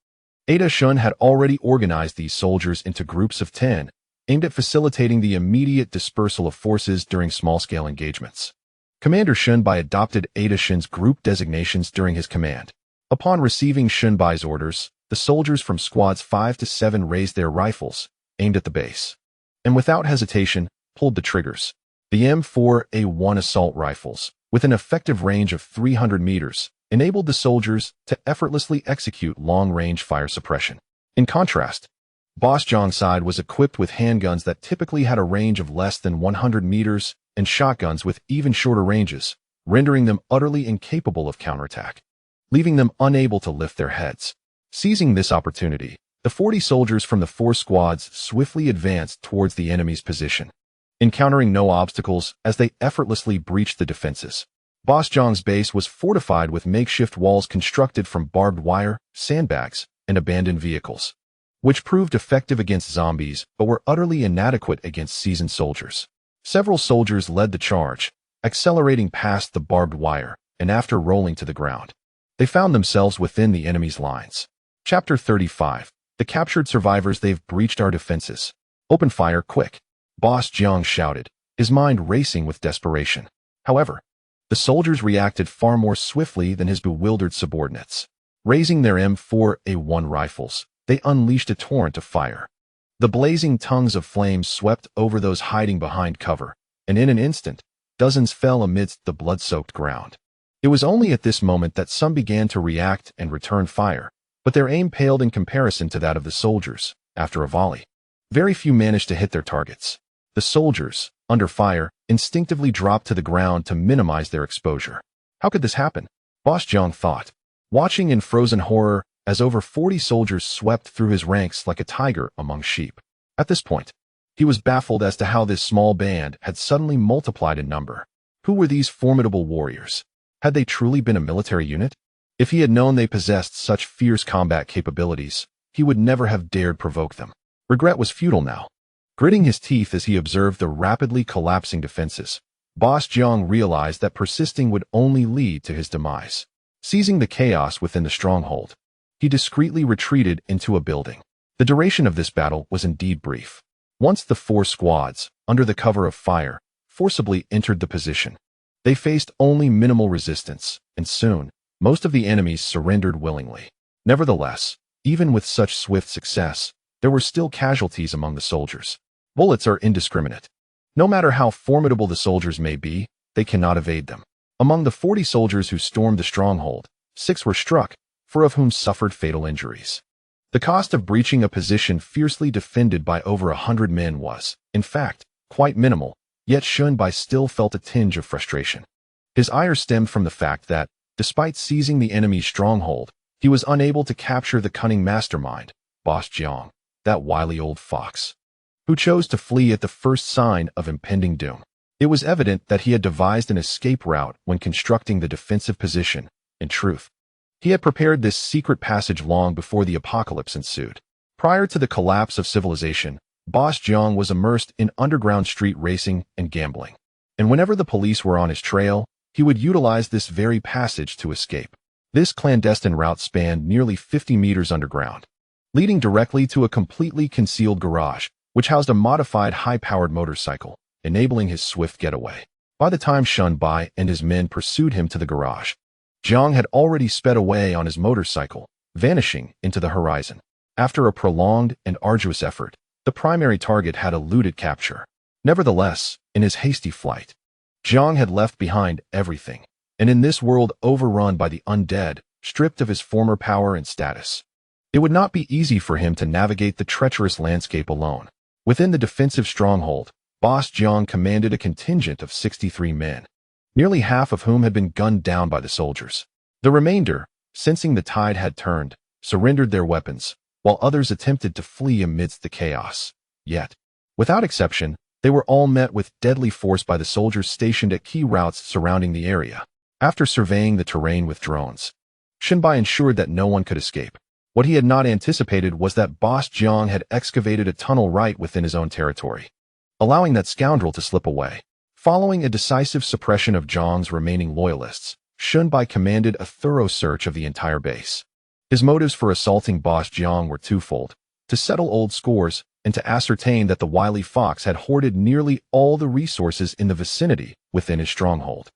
Ada Shun had already organized these soldiers into groups of 10, aimed at facilitating the immediate dispersal of forces during small-scale engagements. Commander Shunbai adopted Ada Shun's group designations during his command. Upon receiving Shunbai's orders, the soldiers from squads 5 to 7 raised their rifles, aimed at the base, and without hesitation, pulled the triggers. The M4A1 assault rifles, with an effective range of 300 meters, enabled the soldiers to effortlessly execute long-range fire suppression. In contrast, Boss Jiang's side was equipped with handguns that typically had a range of less than 100 meters and shotguns with even shorter ranges, rendering them utterly incapable of counterattack, leaving them unable to lift their heads. Seizing this opportunity, the 40 soldiers from the 4 squads swiftly advanced towards the enemy's position, encountering no obstacles as they effortlessly breached the defenses. Boss Jiang's base was fortified with makeshift walls constructed from barbed wire, sandbags, and abandoned vehicles, which proved effective against zombies but were utterly inadequate against seasoned soldiers. Several soldiers led the charge, accelerating past the barbed wire, and after rolling to the ground, they found themselves within the enemy's lines. Chapter 35. The captured survivors. They've breached our defenses. Open fire, quick, Boss Jiang shouted, his mind racing with desperation. However, the soldiers reacted far more swiftly than his bewildered subordinates. Raising their M4A1 rifles, they unleashed a torrent of fire. The blazing tongues of flames swept over those hiding behind cover, and in an instant, dozens fell amidst the blood-soaked ground. It was only at this moment that some began to react and return fire, but their aim paled in comparison to that of the soldiers. After a volley, very few managed to hit their targets. The soldiers, under fire, instinctively dropped to the ground to minimize their exposure. How could this happen? Boss Jiang thought, watching in frozen horror as over 40 soldiers swept through his ranks like a tiger among sheep. At this point, he was baffled as to how this small band had suddenly multiplied in number. Who were these formidable warriors? Had they truly been a military unit? If he had known they possessed such fierce combat capabilities, he would never have dared provoke them. Regret was futile now. Gritting his teeth as he observed the rapidly collapsing defenses, Boss Jiang realized that persisting would only lead to his demise. Seizing the chaos within the stronghold, he discreetly retreated into a building. The duration of this battle was indeed brief. Once the 4 squads, under the cover of fire, forcibly entered the position, they faced only minimal resistance, and soon, most of the enemies surrendered willingly. Nevertheless, even with such swift success, there were still casualties among the soldiers. Bullets are indiscriminate. No matter how formidable the soldiers may be, they cannot evade them. Among the 40 soldiers who stormed the stronghold, 6 were struck, 4 of whom suffered fatal injuries. The cost of breaching a position fiercely defended by over 100 men was, in fact, quite minimal, yet Shunbai still felt a tinge of frustration. His ire stemmed from the fact that, despite seizing the enemy's stronghold, he was unable to capture the cunning mastermind, Boss Jiang, that wily old fox, who chose to flee at the first sign of impending doom. It was evident that he had devised an escape route when constructing the defensive position. In truth, he had prepared this secret passage long before the apocalypse ensued. Prior to the collapse of civilization, Boss Jiang was immersed in underground street racing and gambling. And whenever the police were on his trail, he would utilize this very passage to escape. This clandestine route spanned nearly 50 meters underground, leading directly to a completely concealed garage, which housed a modified high-powered motorcycle, enabling his swift getaway. By the time Shunbai and his men pursued him to the garage, Jiang had already sped away on his motorcycle, vanishing into the horizon. After a prolonged and arduous effort, the primary target had eluded capture. Nevertheless, in his hasty flight, Jiang had left behind everything, and in this world overrun by the undead, stripped of his former power and status, it would not be easy for him to navigate the treacherous landscape alone. Within the defensive stronghold, Boss Jiang commanded a contingent of 63 men, nearly half of whom had been gunned down by the soldiers. The remainder, sensing the tide had turned, surrendered their weapons, while others attempted to flee amidst the chaos. Yet, without exception, they were all met with deadly force by the soldiers stationed at key routes surrounding the area. After surveying the terrain with drones, Shunbai ensured that no one could escape. What he had not anticipated was that Boss Jiang had excavated a tunnel right within his own territory, allowing that scoundrel to slip away. Following a decisive suppression of Jiang's remaining loyalists, Shunbai commanded a thorough search of the entire base. His motives for assaulting Boss Jiang were twofold: to settle old scores and to ascertain that the wily fox had hoarded nearly all the resources in the vicinity within his stronghold.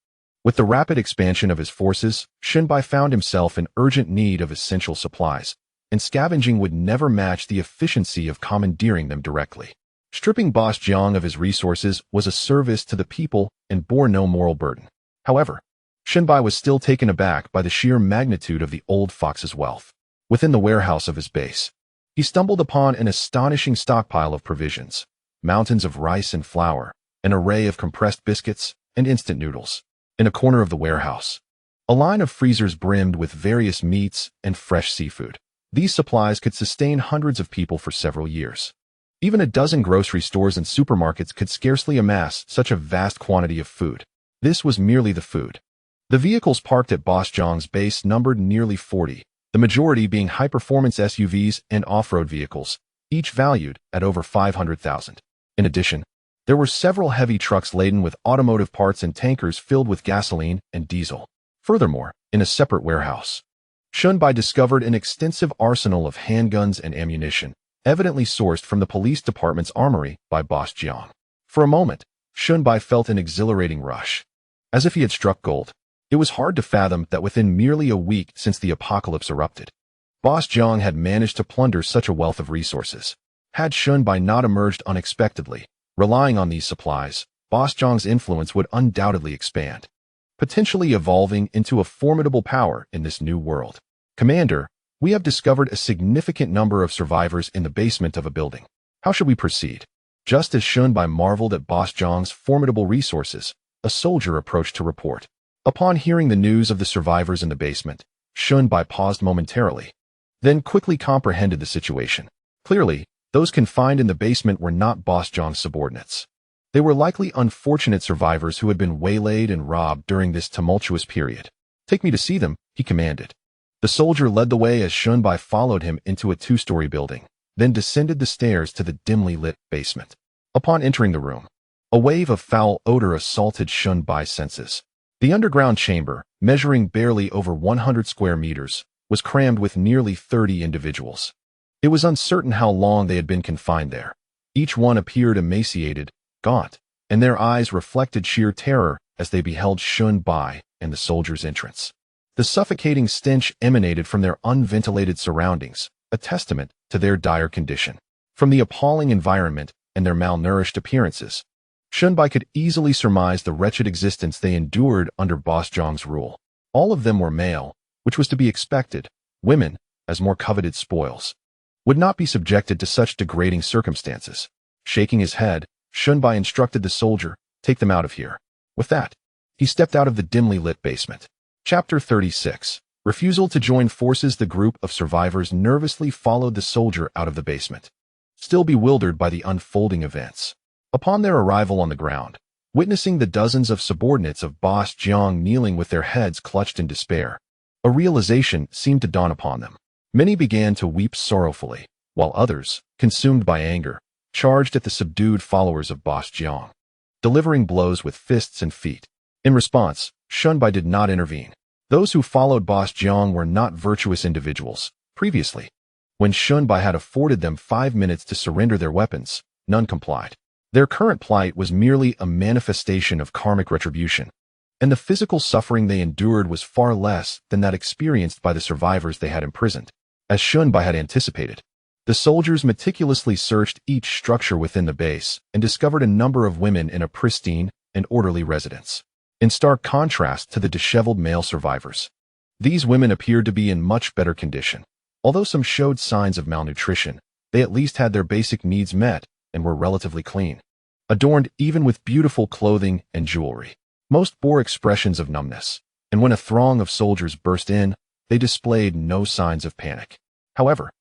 With the rapid expansion of his forces, Shunbai found himself in urgent need of essential supplies, and scavenging would never match the efficiency of commandeering them directly. Stripping Boss Jiang of his resources was a service to the people and bore no moral burden. However, Shunbai was still taken aback by the sheer magnitude of the old fox's wealth. Within the warehouse of his base, he stumbled upon an astonishing stockpile of provisions, mountains of rice and flour, an array of compressed biscuits, and instant noodles. In a corner of the warehouse, a line of freezers brimmed with various meats and fresh seafood. These supplies could sustain hundreds of people for several years. Even a dozen grocery stores and supermarkets could scarcely amass such a vast quantity of food. This was merely the food. The vehicles parked at Boss Jiang's base numbered nearly 40, the majority being high-performance SUVs and off-road vehicles, each valued at over 500,000. In addition, there were several heavy trucks laden with automotive parts and tankers filled with gasoline and diesel. Furthermore, in a separate warehouse, Shunbai discovered an extensive arsenal of handguns and ammunition, evidently sourced from the police department's armory by Boss Jiang. For a moment, Shunbai felt an exhilarating rush, as if he had struck gold. It was hard to fathom that within merely a week since the apocalypse erupted, Boss Jiang had managed to plunder such a wealth of resources. Had Shunbai not emerged unexpectedly, relying on these supplies, Boss Jiang's influence would undoubtedly expand, potentially evolving into a formidable power in this new world. Commander, we have discovered a significant number of survivors in the basement of a building. How should we proceed? Just as Shunbai marveled at Boss Jiang's formidable resources, a soldier approached to report. Upon hearing the news of the survivors in the basement, Shunbai paused momentarily, then quickly comprehended the situation. Clearly, those confined in the basement were not Boss Jiang's subordinates. They were likely unfortunate survivors who had been waylaid and robbed during this tumultuous period. Take me to see them, he commanded. The soldier led the way as Shunbai followed him into a 2-story building, then descended the stairs to the dimly lit basement. Upon entering the room, A wave of foul odor assaulted Shunbai's senses. The underground chamber, measuring barely over 100 square meters, was crammed with nearly 30 individuals. It was uncertain how long they had been confined there. Each one appeared emaciated, gaunt, and their eyes reflected sheer terror as they beheld Shunbai and the soldiers' entrance. The suffocating stench emanated from their unventilated surroundings, a testament to their dire condition. From the appalling environment and their malnourished appearances, Shunbai could easily surmise the wretched existence they endured under Boss Zhang's rule. All of them were male, which was to be expected. Women, as more coveted spoils, would not be subjected to such degrading circumstances. Shaking his head, Shunbai instructed the soldier, "Take them out of here." With that, he stepped out of the dimly lit basement. Chapter 36. Refusal to join forces. The group of survivors nervously followed the soldier out of the basement, still bewildered by the unfolding events. Upon their arrival on the ground, witnessing the dozens of subordinates of Boss Jiang kneeling with their heads clutched in despair, a realization seemed to dawn upon them. Many began to weep sorrowfully, while others, consumed by anger, charged at the subdued followers of Boss Jiang, delivering blows with fists and feet. In response, Shunbai did not intervene. Those who followed Boss Jiang were not virtuous individuals. Previously, when Shunbai had afforded them 5 minutes to surrender their weapons, none complied. Their current plight was merely a manifestation of karmic retribution, and the physical suffering they endured was far less than that experienced by the survivors they had imprisoned. As Shunbai had anticipated, the soldiers meticulously searched each structure within the base and discovered a number of women in a pristine and orderly residence. In stark contrast to the disheveled male survivors, these women appeared to be in much better condition. Although some showed signs of malnutrition, they at least had their basic needs met and were relatively clean, adorned even with beautiful clothing and jewelry. Most bore expressions of numbness, and when a throng of soldiers burst in, they displayed no signs of panic. However,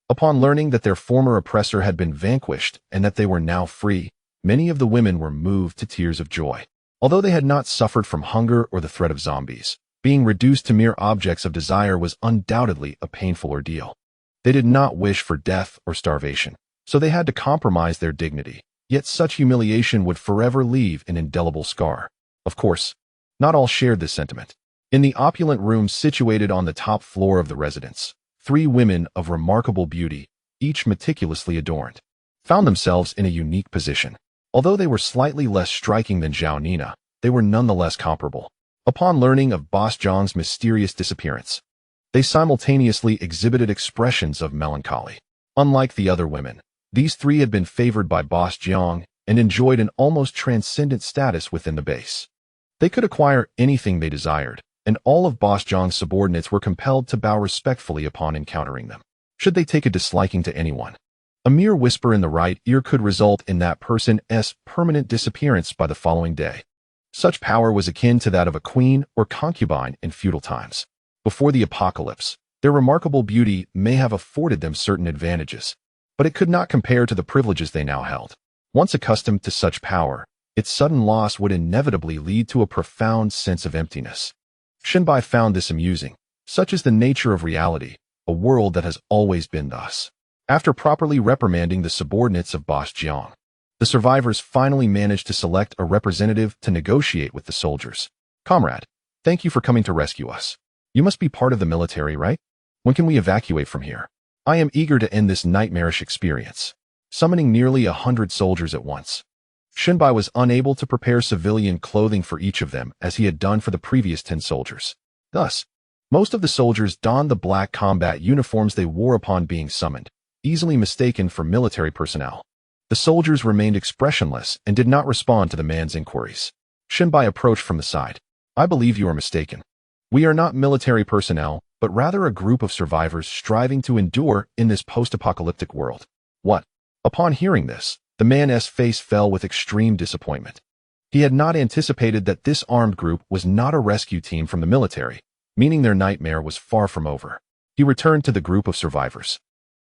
upon learning that their former oppressor had been vanquished and that they were now free, many of the women were moved to tears of joy. Although they had not suffered from hunger or the threat of zombies, being reduced to mere objects of desire was undoubtedly a painful ordeal. They did not wish for death or starvation, so they had to compromise their dignity. Yet such humiliation would forever leave an indelible scar. Of course, not all shared this sentiment. In the opulent room situated on the top floor of the residence, 3 women of remarkable beauty, each meticulously adorned, found themselves in a unique position. Although they were slightly less striking than Zhao Nina, they were nonetheless comparable. Upon learning of Boss Zhang's mysterious disappearance, they simultaneously exhibited expressions of melancholy. Unlike the other women, these 3 had been favored by Boss Jiang and enjoyed an almost transcendent status within the base. They could acquire anything they desired, and all of Boss Zhang's subordinates were compelled to bow respectfully upon encountering them. Should they take a disliking to anyone, a mere whisper in the right ear could result in that person's permanent disappearance by the following day. Such power was akin to that of a queen or concubine in feudal times. Before the apocalypse, their remarkable beauty may have afforded them certain advantages, but it could not compare to the privileges they now held. Once accustomed to such power, its sudden loss would inevitably lead to a profound sense of emptiness. Shunbai found this amusing. Such is the nature of reality, a world that has always been thus. After properly reprimanding the subordinates of Boss Jiang, the survivors finally managed to select a representative to negotiate with the soldiers. "Comrade, thank you for coming to rescue us. You must be part of the military, right? When can we evacuate from here? I am eager to end this nightmarish experience." Summoning nearly 100 soldiers at once, Shunbai was unable to prepare civilian clothing for each of them as he had done for the previous 10 soldiers. Thus, most of the soldiers donned the black combat uniforms they wore upon being summoned, easily mistaken for military personnel. The soldiers remained expressionless and did not respond to the man's inquiries. Shunbai approached from the side. "I believe you are mistaken. We are not military personnel, but rather a group of survivors striving to endure in this post-apocalyptic world." "What?" Upon hearing this, the man's face fell with extreme disappointment. He had not anticipated that this armed group was not a rescue team from the military, meaning their nightmare was far from over. He returned to the group of survivors,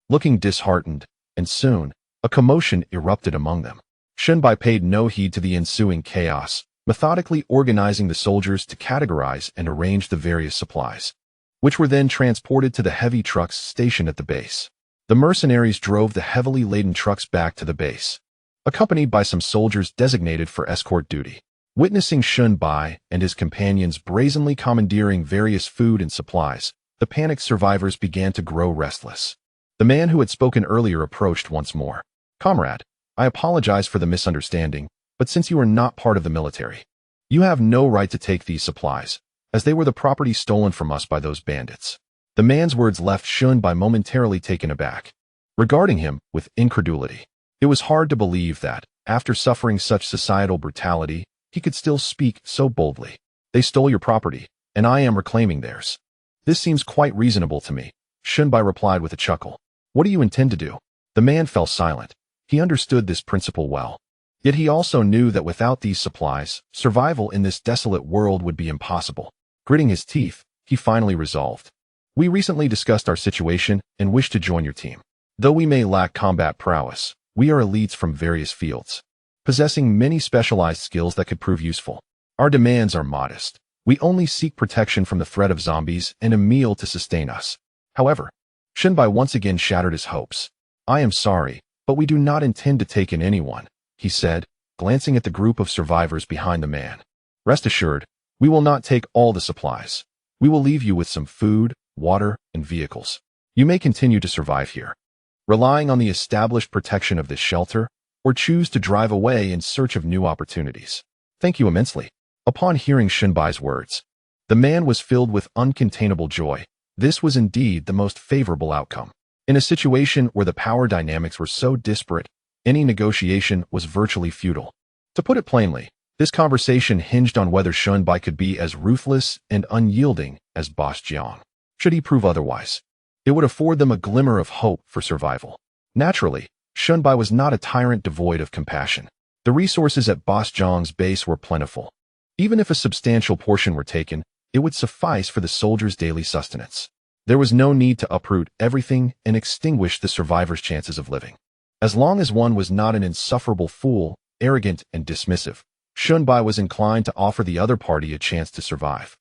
looking disheartened, and soon, a commotion erupted among them. Shunbai paid no heed to the ensuing chaos, methodically organizing the soldiers to categorize and arrange the various supplies, which were then transported to the heavy trucks stationed at the base. The mercenaries drove the heavily laden trucks back to the base, accompanied by some soldiers designated for escort duty. Witnessing Shun Bai and his companions brazenly commandeering various food and supplies, the panicked survivors began to grow restless. The man who had spoken earlier approached once more. "Comrade, I apologize for the misunderstanding, but since you are not part of the military, you have no right to take these supplies, as they were the property stolen from us by those bandits." The man's words left Shun Bai momentarily taken aback, regarding him with incredulity. It was hard to believe that, after suffering such societal brutality, he could still speak so boldly. "They stole your property, and I am reclaiming theirs. This seems quite reasonable to me," Shun Bai replied with a chuckle. "What do you intend to do?" The man fell silent. He understood this principle well. Yet he also knew that without these supplies, survival in this desolate world would be impossible. Gritting his teeth, he finally resolved. "We recently discussed our situation and wish to join your team. Though we may lack combat prowess, we are elites from various fields, possessing many specialized skills that could prove useful. Our demands are modest. We only seek protection from the threat of zombies and a meal to sustain us." However, Shun Bai once again shattered his hopes. "I am sorry, but we do not intend to take in anyone," he said, glancing at the group of survivors behind the man. "Rest assured, we will not take all the supplies. We will leave you with some food, water, and vehicles. You may continue to survive here, relying on the established protection of this shelter, or choose to drive away in search of new opportunities. Thank you immensely." Upon hearing Shun Bai's words, the man was filled with uncontainable joy. This was indeed the most favorable outcome. In a situation where the power dynamics were so disparate, any negotiation was virtually futile. To put it plainly, this conversation hinged on whether Shun Bai could be as ruthless and unyielding as Boss Jiang. Should he prove otherwise, it would afford them a glimmer of hope for survival. Naturally, Shun Bai was not a tyrant devoid of compassion. The resources at Boss Jiang's base were plentiful. Even if a substantial portion were taken, it would suffice for the soldiers' daily sustenance. There was no need to uproot everything and extinguish the survivors' chances of living. As long as one was not an insufferable fool, arrogant and dismissive, Shun Bai was inclined to offer the other party a chance to survive,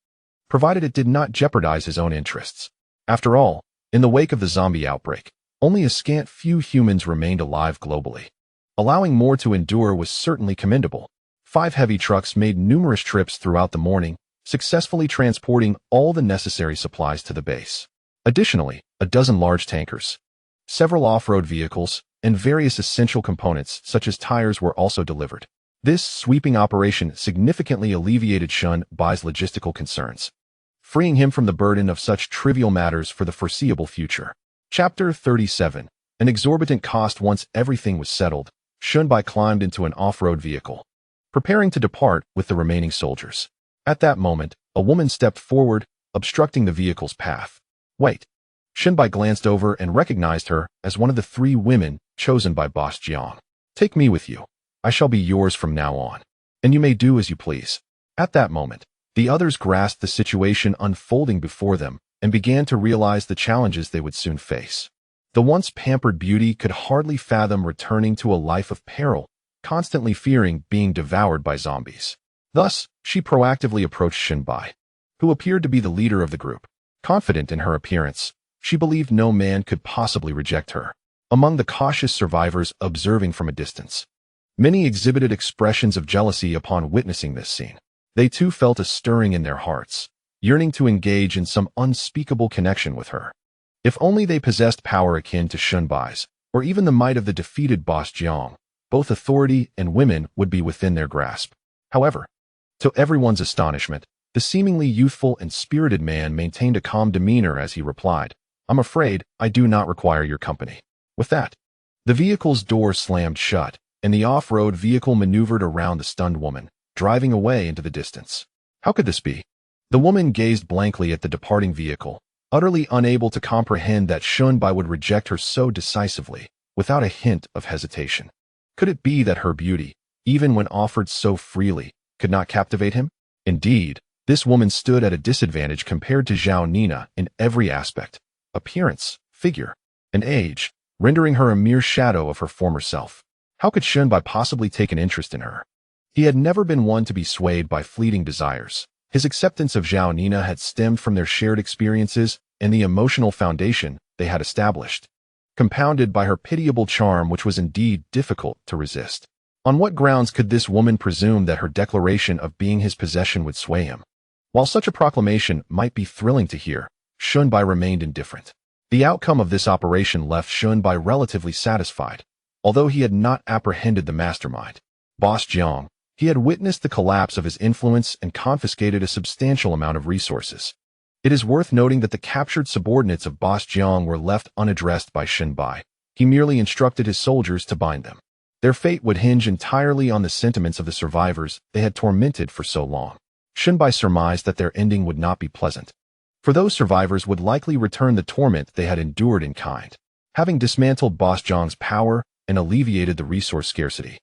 provided it did not jeopardize his own interests. After all, in the wake of the zombie outbreak, only a scant few humans remained alive globally. Allowing more to endure was certainly commendable. 5 heavy trucks made numerous trips throughout the morning, successfully transporting all the necessary supplies to the base. Additionally, a dozen large tankers, several off-road vehicles, and various essential components such as tires were also delivered. This sweeping operation significantly alleviated Shun Bai's logistical concerns, freeing him from the burden of such trivial matters for the foreseeable future. Chapter 37. An exorbitant cost. Once everything was settled, Shun Bai climbed into an off-road vehicle, preparing to depart with the remaining soldiers. At that moment, a woman stepped forward, obstructing the vehicle's path. "Wait." Shun Bai glanced over and recognized her as one of the 3 women chosen by Boss Jiang. "Take me with you. I shall be yours from now on, and you may do as you please." At that moment, the others grasped the situation unfolding before them and began to realize the challenges they would soon face. The once pampered beauty could hardly fathom returning to a life of peril, constantly fearing being devoured by zombies. Thus, she proactively approached Shun Bai, who appeared to be the leader of the group. Confident in her appearance, she believed no man could possibly reject her. Among the cautious survivors observing from a distance, many exhibited expressions of jealousy upon witnessing this scene. They too felt a stirring in their hearts, yearning to engage in some unspeakable connection with her. If only they possessed power akin to Shun Bai's, or even the might of the defeated Boss Jiang, both authority and women would be within their grasp. However, to everyone's astonishment, the seemingly youthful and spirited man maintained a calm demeanor as he replied, "I'm afraid I do not require your company." With that, the vehicle's door slammed shut, and the off-road vehicle maneuvered around the stunned woman, driving away into the distance. How could this be? The woman gazed blankly at the departing vehicle, utterly unable to comprehend that Shun Bai would reject her so decisively, without a hint of hesitation. Could it be that her beauty, even when offered so freely, could not captivate him? Indeed, this woman stood at a disadvantage compared to Zhao Nina in every aspect: appearance, figure, and age, rendering her a mere shadow of her former self. How could Shun Bai possibly take an interest in her? He had never been one to be swayed by fleeting desires. His acceptance of Zhao Nina had stemmed from their shared experiences and the emotional foundation they had established, compounded by her pitiable charm, which was indeed difficult to resist. On what grounds could this woman presume that her declaration of being his possession would sway him? While such a proclamation might be thrilling to hear, Shunbai remained indifferent. The outcome of this operation left Shunbai relatively satisfied, although he had not apprehended the mastermind, Boss Jiang. He had witnessed the collapse of his influence and confiscated a substantial amount of resources. It is worth noting that the captured subordinates of Boss Jiang were left unaddressed by Shunbai. He merely instructed his soldiers to bind them. Their fate would hinge entirely on the sentiments of the survivors they had tormented for so long. Shunbai surmised that their ending would not be pleasant, for those survivors would likely return the torment they had endured in kind. Having dismantled Boss Jiang's power and alleviated the resource scarcity,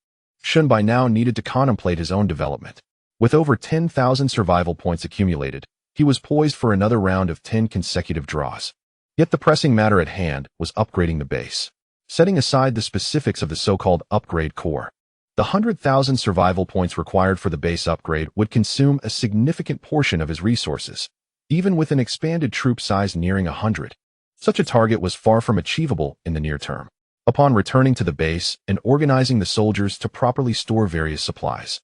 Shunbai now needed to contemplate his own development. With over 10,000 survival points accumulated, he was poised for another round of 10 consecutive draws. Yet the pressing matter at hand was upgrading the base. Setting aside the specifics of the so-called upgrade core, the 100,000 survival points required for the base upgrade would consume a significant portion of his resources, even with an expanded troop size nearing 100. Such a target was far from achievable in the near term. Upon returning to the base and organizing the soldiers to properly store various supplies,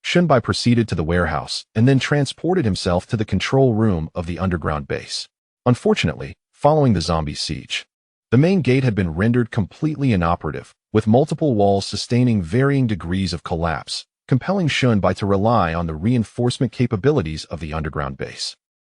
Shunbai proceeded to the warehouse and then transported himself to the control room of the underground base. Unfortunately, following the zombie siege, the main gate had been rendered completely inoperative, with multiple walls sustaining varying degrees of collapse, compelling Shunbai to rely on the reinforcement capabilities of the underground base.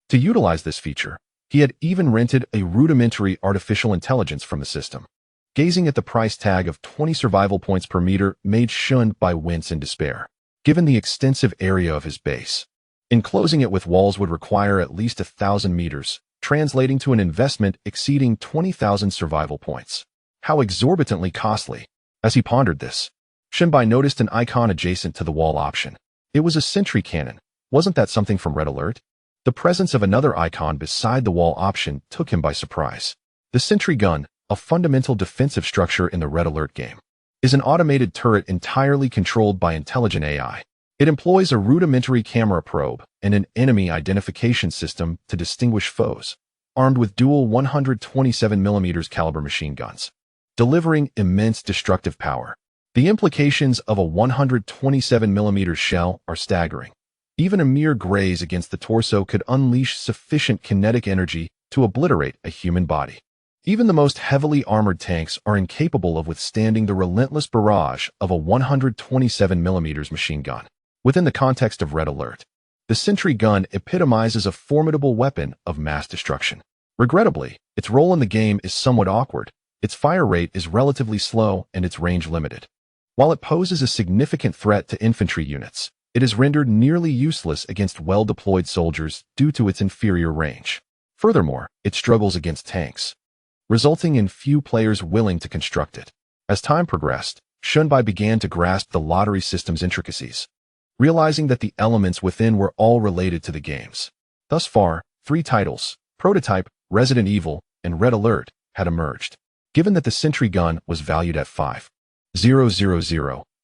To utilize this feature, he had even rented a rudimentary artificial intelligence from the system. Gazing at the price tag of 20 survival points per meter made Shunbai wince in despair, given the extensive area of his base. Enclosing it with walls would require at least 1,000 meters, translating to an investment exceeding 20,000 survival points. How exorbitantly costly! As he pondered this, Shunbai noticed an icon adjacent to the wall option. It was a sentry cannon. Wasn't that something from Red Alert? The presence of another icon beside the wall option took him by surprise. The sentry gun, a fundamental defensive structure in the Red Alert game, is an automated turret entirely controlled by intelligent AI. It employs a rudimentary camera probe and an enemy identification system to distinguish foes, armed with dual 127mm caliber machine guns, delivering immense destructive power. The implications of a 127mm shell are staggering. Even a mere graze against the torso could unleash sufficient kinetic energy to obliterate a human body. Even the most heavily armored tanks are incapable of withstanding the relentless barrage of a 127mm machine gun. Within the context of Red Alert, the sentry gun epitomizes a formidable weapon of mass destruction. Regrettably, its role in the game is somewhat awkward. Its fire rate is relatively slow and its range limited. While it poses a significant threat to infantry units, it is rendered nearly useless against well-deployed soldiers due to its inferior range. Furthermore, it struggles against tanks, resulting in few players willing to construct it. As time progressed, Shunbai began to grasp the lottery system's intricacies, realizing that the elements within were all related to the games. Thus far, 3 titles, Prototype, Resident Evil, and Red Alert, had emerged. Given that the sentry gun was valued at 5,000,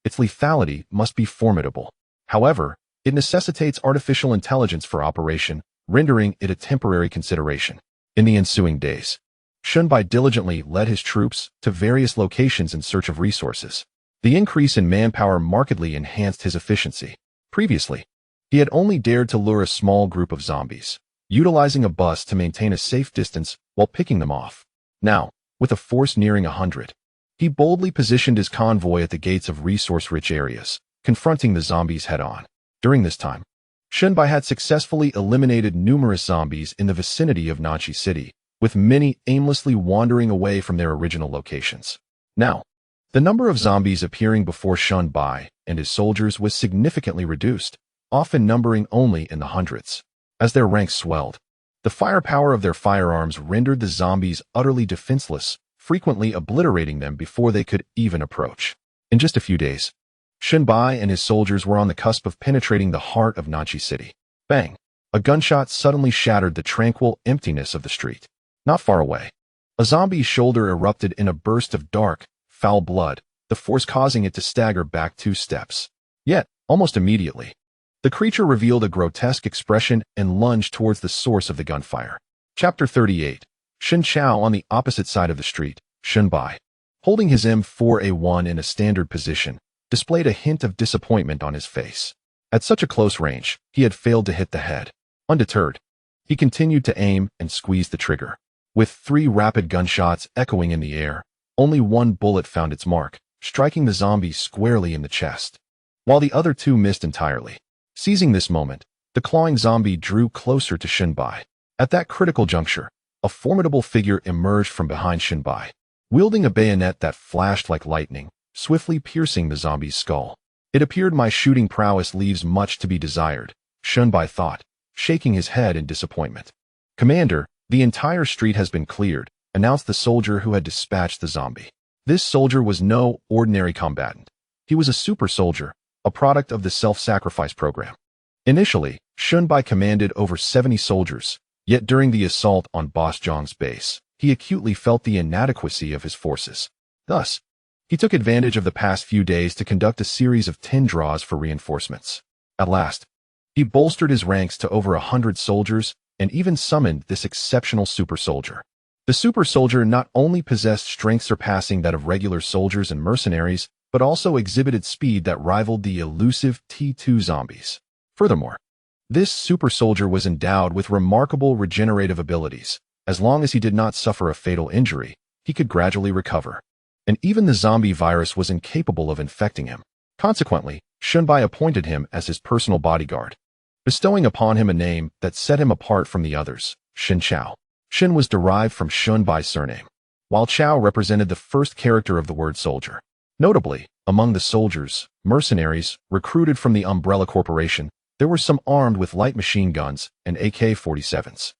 its lethality must be formidable. However, it necessitates artificial intelligence for operation, rendering it a temporary consideration. In the ensuing days, Shunbai diligently led his troops to various locations in search of resources. The increase in manpower markedly enhanced his efficiency. Previously, he had only dared to lure a small group of zombies, utilizing a bus to maintain a safe distance while picking them off. Now, with a force nearing 100, he boldly positioned his convoy at the gates of resource-rich areas, confronting the zombies head-on. During this time, Shunbai had successfully eliminated numerous zombies in the vicinity of Nanchi City, with many aimlessly wandering away from their original locations. Now, the number of zombies appearing before Shunbai and his soldiers was significantly reduced, often numbering only in the hundreds. As their ranks swelled, the firepower of their firearms rendered the zombies utterly defenseless, frequently obliterating them before they could even approach. In just a few days, Shunbai and his soldiers were on the cusp of penetrating the heart of Nanchi City. Bang! A gunshot suddenly shattered the tranquil emptiness of the street. Not far away, a zombie's shoulder erupted in a burst of dark, foul blood, the force causing it to stagger back 2 steps. Yet, almost immediately, the creature revealed a grotesque expression and lunged towards the source of the gunfire. Chapter 38. Lin Xiao on the opposite side of the street, Shunbai, holding his M4A1 in a standard position, displayed a hint of disappointment on his face. At such a close range, he had failed to hit the head. Undeterred, he continued to aim and squeeze the trigger. With 3 rapid gunshots echoing in the air, only one bullet found its mark, striking the zombie squarely in the chest, while the other 2 missed entirely. Seizing this moment, the clawing zombie drew closer to Xinbai. At that critical juncture, a formidable figure emerged from behind Xinbai, wielding a bayonet that flashed like lightning, swiftly piercing the zombie's skull. It appeared my shooting prowess leaves much to be desired, Xinbai thought, shaking his head in disappointment. Commander, the entire street has been cleared, announced the soldier who had dispatched the zombie. This soldier was no ordinary combatant. He was a super soldier, a product of the self-sacrifice program. Initially, Xinbai commanded over 70 soldiers, yet during the assault on Boss Zhang's base, he acutely felt the inadequacy of his forces. Thus, he took advantage of the past few days to conduct a series of 10 draws for reinforcements. At last, he bolstered his ranks to over 100 soldiers and even summoned this exceptional super soldier. The super soldier not only possessed strength surpassing that of regular soldiers and mercenaries, but also exhibited speed that rivaled the elusive T2 zombies. Furthermore, this super soldier was endowed with remarkable regenerative abilities. As long as he did not suffer a fatal injury, he could gradually recover. And even the zombie virus was incapable of infecting him. Consequently, Xinbai appointed him as his personal bodyguard, bestowing upon him a name that set him apart from the others, Lin Xiao. Xin was derived from Xinbai's surname, while Xiao represented the first character of the word soldier. Notably, among the soldiers, mercenaries, recruited from the Umbrella Corporation, there were some armed with light machine guns and AK-47s.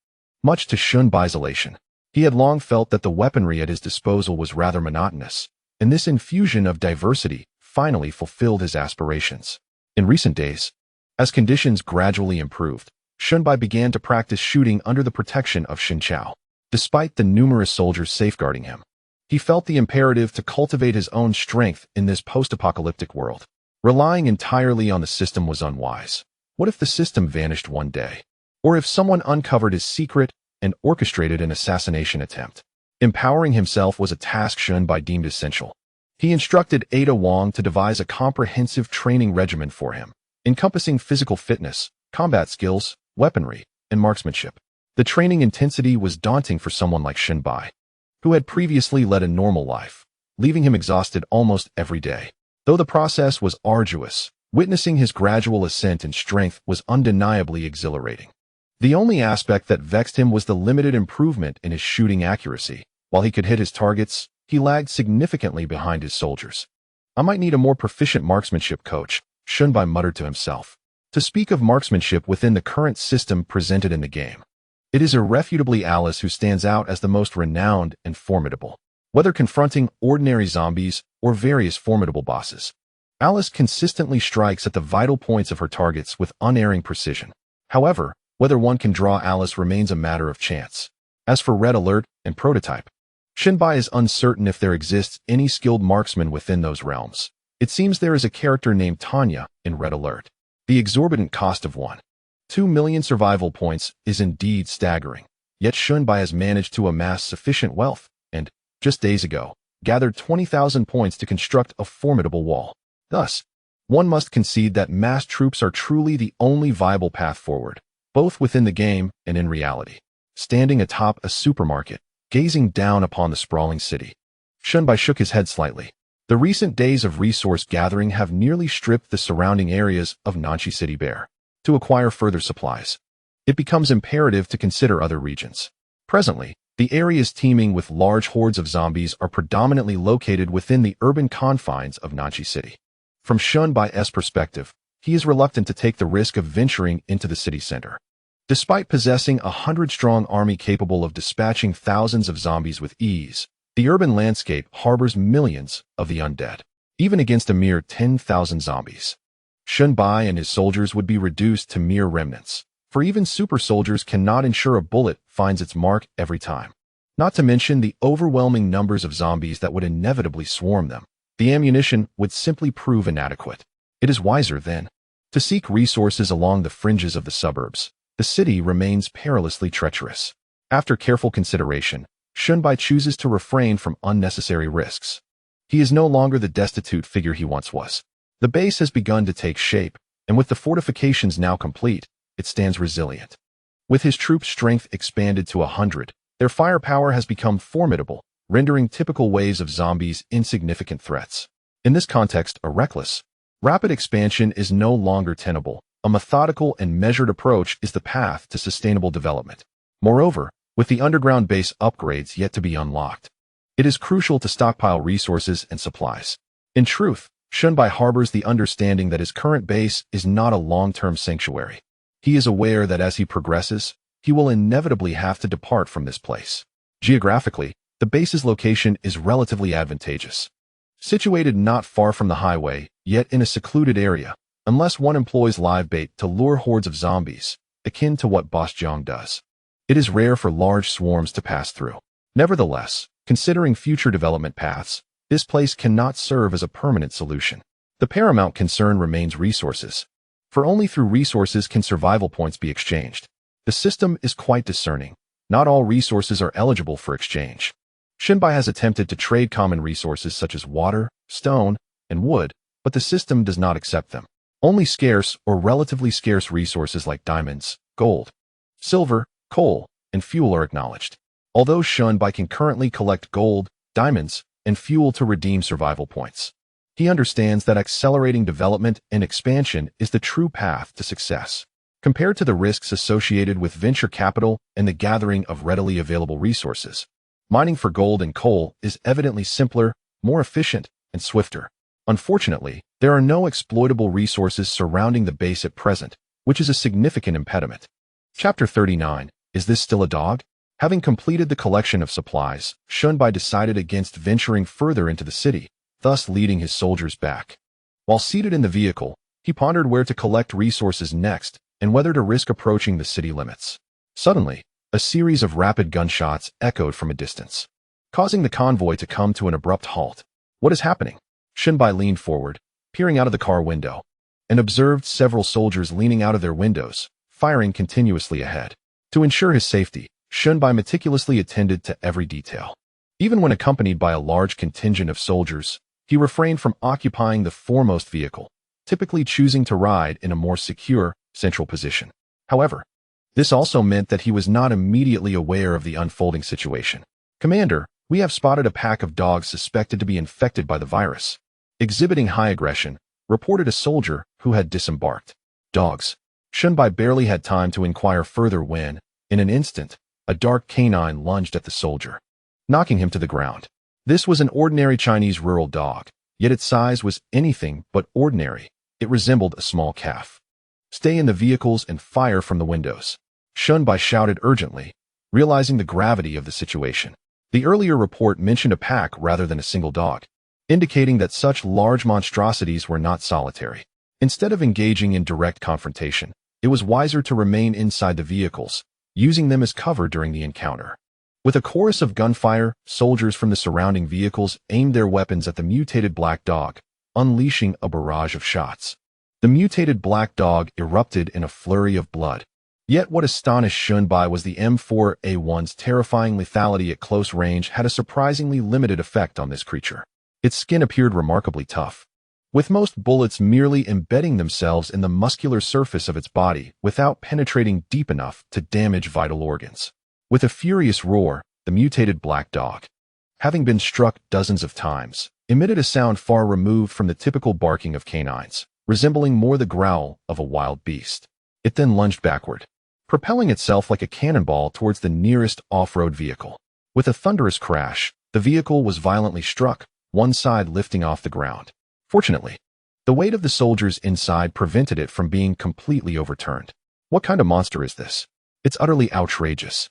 Much to Xinbai's elation, he had long felt that the weaponry at his disposal was rather monotonous, and this infusion of diversity finally fulfilled his aspirations. In recent days, as conditions gradually improved, Xinbai began to practice shooting under the protection of Lin Xiao. Despite the numerous soldiers safeguarding him, he felt the imperative to cultivate his own strength in this post-apocalyptic world. Relying entirely on the system was unwise. What if the system vanished one day? Or if someone uncovered his secret and orchestrated an assassination attempt? Empowering himself was a task Xinbai deemed essential. He instructed Ada Wong to devise a comprehensive training regimen for him, encompassing physical fitness, combat skills, weaponry, and marksmanship. The training intensity was daunting for someone like Xinbai, who had previously led a normal life, leaving him exhausted almost every day. Though the process was arduous, witnessing his gradual ascent in strength was undeniably exhilarating. The only aspect that vexed him was the limited improvement in his shooting accuracy. While he could hit his targets, he lagged significantly behind his soldiers. I might need a more proficient marksmanship coach, Xinbai muttered to himself. To speak of marksmanship within the current system presented in the game, it is irrefutably Alice who stands out as the most renowned and formidable. Whether confronting ordinary zombies or various formidable bosses, Alice consistently strikes at the vital points of her targets with unerring precision. However, whether one can draw Alice remains a matter of chance. As for Red Alert and Prototype, Xinbai is uncertain if there exists any skilled marksman within those realms. It seems there is a character named Tanya in Red Alert. The exorbitant cost of 1.2 million survival points is indeed staggering, yet Xinbai has managed to amass sufficient wealth and, just days ago, gathered 20,000 points to construct a formidable wall. Thus, one must concede that mass troops are truly the only viable path forward, both within the game and in reality. Standing atop a supermarket, gazing down upon the sprawling city, Xinbai shook his head slightly. The recent days of resource gathering have nearly stripped the surrounding areas of Nanchi City bare. To acquire further supplies, it becomes imperative to consider other regions. Presently, the areas teeming with large hordes of zombies are predominantly located within the urban confines of Nanchi City. From Xinbai's perspective, he is reluctant to take the risk of venturing into the city center. Despite possessing a 100-strong army capable of dispatching thousands of zombies with ease, the urban landscape harbors millions of the undead. Even against a mere 10,000 zombies, Xinbai and his soldiers would be reduced to mere remnants, for even super soldiers cannot ensure a bullet finds its mark every time. Not to mention the overwhelming numbers of zombies that would inevitably swarm them. The ammunition would simply prove inadequate. It is wiser, then, to seek resources along the fringes of the suburbs. The city remains perilously treacherous. After careful consideration, Xinbai chooses to refrain from unnecessary risks. He is no longer the destitute figure he once was. The base has begun to take shape, and with the fortifications now complete, it stands resilient. With his troops' strength expanded to 100, their firepower has become formidable, rendering typical waves of zombies insignificant threats. In this context, a reckless, rapid expansion is no longer tenable. A methodical and measured approach is the path to sustainable development. Moreover, with the underground base upgrades yet to be unlocked, it is crucial to stockpile resources and supplies. In truth, Shunbai harbors the understanding that his current base is not a long-term sanctuary. He is aware that as he progresses, he will inevitably have to depart from this place. Geographically, the base's location is relatively advantageous. Situated not far from the highway, yet in a secluded area, unless one employs live bait to lure hordes of zombies, akin to what Boss Jiang does. It is rare for large swarms to pass through. Nevertheless, considering future development paths, this place cannot serve as a permanent solution. The paramount concern remains resources. For only through resources can survival points be exchanged. The system is quite discerning. Not all resources are eligible for exchange. Shunbai has attempted to trade common resources such as water, stone, and wood, but the system does not accept them. Only scarce or relatively scarce resources like diamonds, gold, silver, coal, and fuel are acknowledged. Although Shunbai can currently collect gold, diamonds, and fuel to redeem survival points, he understands that accelerating development and expansion is the true path to success. Compared to the risks associated with venture capital and the gathering of readily available resources, mining for gold and coal is evidently simpler, more efficient, and swifter. Unfortunately, there are no exploitable resources surrounding the base at present, which is a significant impediment. Chapter 39. Is this still a dog? Having completed the collection of supplies, Shunbai decided against venturing further into the city, thus leading his soldiers back. While seated in the vehicle, he pondered where to collect resources next and whether to risk approaching the city limits. Suddenly, a series of rapid gunshots echoed from a distance, causing the convoy to come to an abrupt halt. What is happening? Shunbai leaned forward, peering out of the car window, and observed several soldiers leaning out of their windows, firing continuously ahead. To ensure his safety, Shunbai meticulously attended to every detail. Even when accompanied by a large contingent of soldiers, he refrained from occupying the foremost vehicle, typically choosing to ride in a more secure, central position. However, this also meant that he was not immediately aware of the unfolding situation. "Commander, we have spotted a pack of dogs suspected to be infected by the virus," exhibiting high aggression, reported a soldier who had disembarked. Dogs. Shunbai barely had time to inquire further when, in an instant, a dark canine lunged at the soldier, knocking him to the ground. This was an ordinary Chinese rural dog, yet its size was anything but ordinary. It resembled a small calf. "Stay in the vehicles and fire from the windows," Shunbai shouted urgently, realizing the gravity of the situation. The earlier report mentioned a pack rather than a single dog, indicating that such large monstrosities were not solitary. Instead of engaging in direct confrontation, it was wiser to remain inside the vehicles, using them as cover during the encounter. With a chorus of gunfire, soldiers from the surrounding vehicles aimed their weapons at the mutated black dog, unleashing a barrage of shots. The mutated black dog erupted in a flurry of blood. Yet what astonished Shunbai was the M4A1's terrifying lethality at close range had a surprisingly limited effect on this creature. Its skin appeared remarkably tough, with most bullets merely embedding themselves in the muscular surface of its body without penetrating deep enough to damage vital organs. With a furious roar, the mutated black dog, having been struck dozens of times, emitted a sound far removed from the typical barking of canines, resembling more the growl of a wild beast. It then lunged backward, propelling itself like a cannonball towards the nearest off-road vehicle. With a thunderous crash, the vehicle was violently struck, one side lifting off the ground. Fortunately, the weight of the soldiers inside prevented it from being completely overturned. What kind of monster is this? It's utterly outrageous.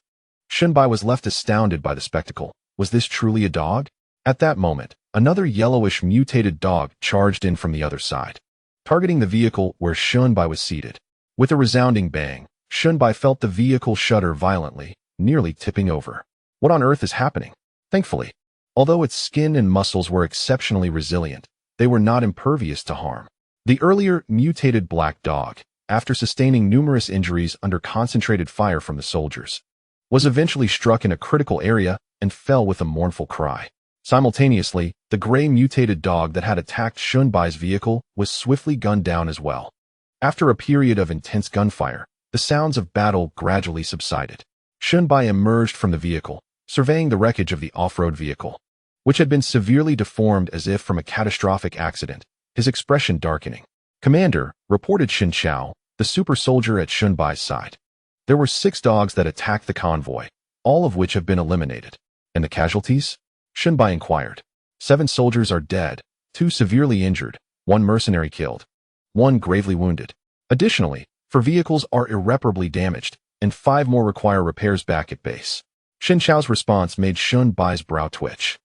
Shunbai was left astounded by the spectacle. Was this truly a dog? At that moment, another yellowish mutated dog charged in from the other side, targeting the vehicle where Shunbai was seated. With a resounding bang, Shunbai felt the vehicle shudder violently, nearly tipping over. What on earth is happening? Thankfully, although its skin and muscles were exceptionally resilient, they were not impervious to harm. The earlier mutated black dog, after sustaining numerous injuries under concentrated fire from the soldiers, was eventually struck in a critical area and fell with a mournful cry. Simultaneously, the gray mutated dog that had attacked Shunbai's vehicle was swiftly gunned down as well. After a period of intense gunfire, the sounds of battle gradually subsided. Shunbai emerged from the vehicle, surveying the wreckage of the off-road vehicle, which had been severely deformed as if from a catastrophic accident, his expression darkening. "Commander," reported Lin Xiao, the super soldier at Shunbai's side. "There were 6 dogs that attacked the convoy, all of which have been eliminated." "And the casualties?" Shunbai inquired. 7 soldiers are dead, 2 severely injured, 1 mercenary killed, 1 gravely wounded. Additionally, 4 vehicles are irreparably damaged, and 5 more require repairs back at base. Lin Xiao's response made Shunbai's brow twitch.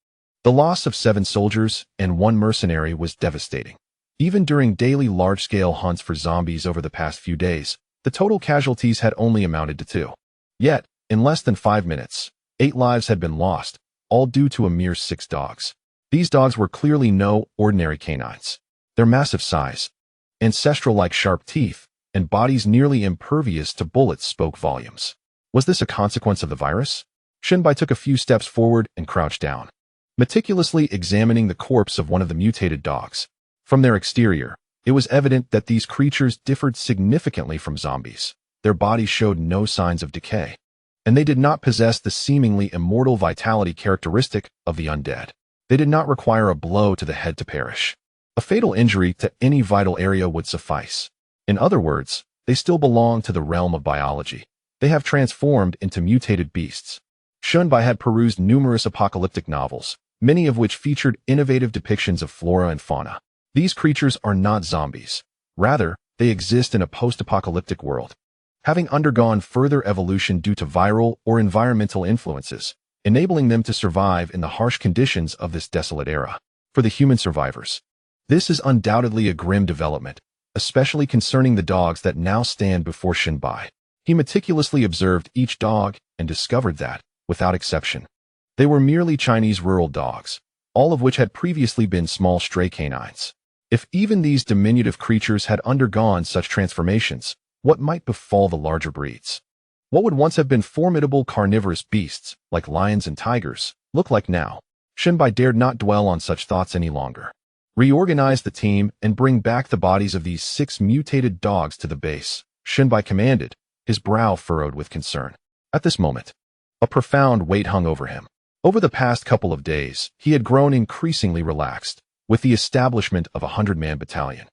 The loss of 7 soldiers and 1 mercenary was devastating. Even during daily large-scale hunts for zombies over the past few days, the total casualties had only amounted to 2. Yet, in less than 5 minutes, 8 lives had been lost, all due to a mere 6 dogs. These dogs were clearly no ordinary canines. Their massive size, ancestral-like sharp teeth, and bodies nearly impervious to bullets spoke volumes. Was this a consequence of the virus? Shunbai took a few steps forward and crouched down, meticulously examining the corpse of one of the mutated dogs. From their exterior, it was evident that these creatures differed significantly from zombies. Their bodies showed no signs of decay, and they did not possess the seemingly immortal vitality characteristic of the undead. They did not require a blow to the head to perish. A fatal injury to any vital area would suffice. In other words, they still belong to the realm of biology. They have transformed into mutated beasts. Shunbai had perused numerous apocalyptic novels, many of which featured innovative depictions of flora and fauna. These creatures are not zombies. Rather, they exist in a post-apocalyptic world, having undergone further evolution due to viral or environmental influences, enabling them to survive in the harsh conditions of this desolate era. For the human survivors, this is undoubtedly a grim development, especially concerning the dogs that now stand before Shunbai. He meticulously observed each dog and discovered that, without exception, they were merely Chinese rural dogs, all of which had previously been small stray canines. If even these diminutive creatures had undergone such transformations, what might befall the larger breeds? What would once have been formidable carnivorous beasts, like lions and tigers, look like now? Shunbai dared not dwell on such thoughts any longer. Reorganize the team and bring back the bodies of these 6 mutated dogs to the base, Shunbai commanded, his brow furrowed with concern. At this moment, a profound weight hung over him. Over the past couple of days, he had grown increasingly relaxed, with the establishment of a 100-man battalion.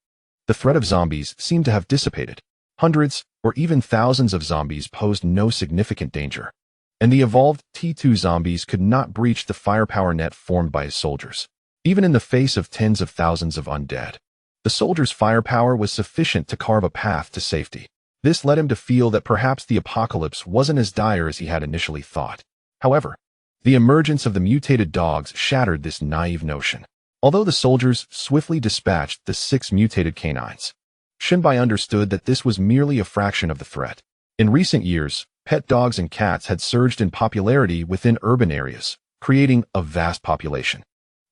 The threat of zombies seemed to have dissipated. Hundreds, or even thousands of zombies posed no significant danger, and the evolved T2 zombies could not breach the firepower net formed by his soldiers. Even in the face of tens of thousands of undead, the soldiers' firepower was sufficient to carve a path to safety. This led him to feel that perhaps the apocalypse wasn't as dire as he had initially thought. However, the emergence of the mutated dogs shattered this naive notion. Although the soldiers swiftly dispatched the 6 mutated canines, Shunbai understood that this was merely a fraction of the threat. In recent years, pet dogs and cats had surged in popularity within urban areas, creating a vast population.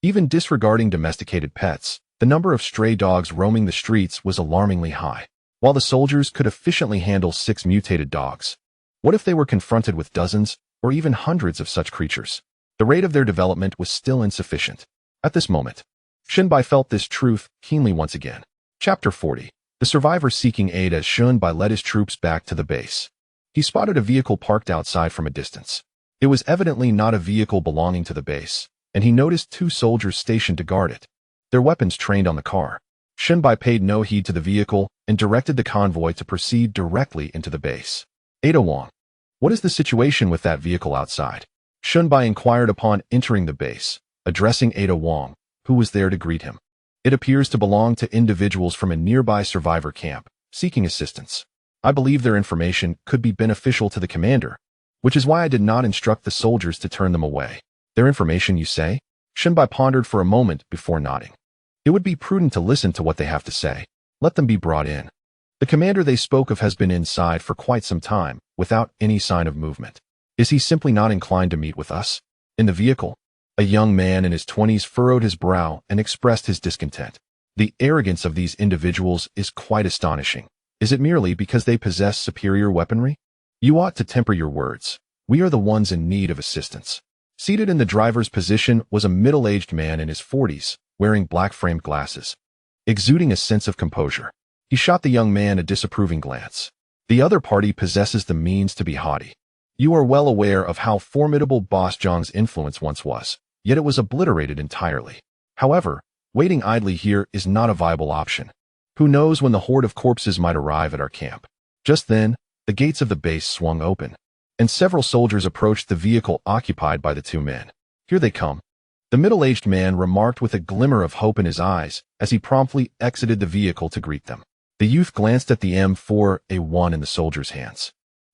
Even disregarding domesticated pets, the number of stray dogs roaming the streets was alarmingly high. While the soldiers could efficiently handle 6 mutated dogs, what if they were confronted with dozens or even hundreds of such creatures? The rate of their development was still insufficient. At this moment, Shunbai felt this truth keenly once again. Chapter 40. The survivor seeking aid. As Shunbai led his troops back to the base, he spotted a vehicle parked outside from a distance. It was evidently not a vehicle belonging to the base, and he noticed 2 soldiers stationed to guard it, their weapons trained on the car. Shunbai paid no heed to the vehicle and directed the convoy to proceed directly into the base. Ada Wong, what is the situation with that vehicle outside? Shunbai inquired upon entering the base, addressing Ada Wong, who was there to greet him. It appears to belong to individuals from a nearby survivor camp, seeking assistance. I believe their information could be beneficial to the commander, which is why I did not instruct the soldiers to turn them away. Their information, you say? Shunbai pondered for a moment before nodding. It would be prudent to listen to what they have to say. Let them be brought in. The commander they spoke of has been inside for quite some time, without any sign of movement. Is he simply not inclined to meet with us? In the vehicle, a young man in his 20s furrowed his brow and expressed his discontent. The arrogance of these individuals is quite astonishing. Is it merely because they possess superior weaponry? You ought to temper your words. We are the ones in need of assistance. Seated in the driver's position was a middle-aged man in his 40s, wearing black-framed glasses. Exuding a sense of composure, he shot the young man a disapproving glance. The other party possesses the means to be haughty. You are well aware of how formidable Boss Zhang's influence once was, yet it was obliterated entirely. However, waiting idly here is not a viable option. Who knows when the horde of corpses might arrive at our camp? Just then, the gates of the base swung open, and several soldiers approached the vehicle occupied by the two men. Here they come, the middle-aged man remarked with a glimmer of hope in his eyes as he promptly exited the vehicle to greet them. The youth glanced at the M4A1 in the soldier's hands,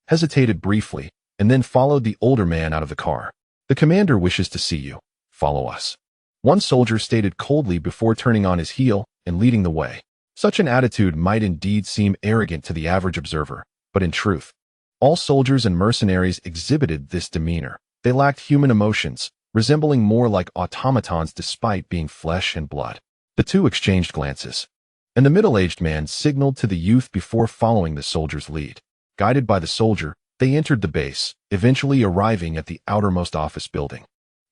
hesitated briefly, and then followed the older man out of the car. The commander wishes to see you. Follow us. One soldier stated coldly before turning on his heel and leading the way. Such an attitude might indeed seem arrogant to the average observer, but in truth, all soldiers and mercenaries exhibited this demeanor. They lacked human emotions, resembling more like automatons despite being flesh and blood. The two exchanged glances, and the middle-aged man signaled to the youth before following the soldier's lead. Guided by the soldier, they entered the base, eventually arriving at the outermost office building.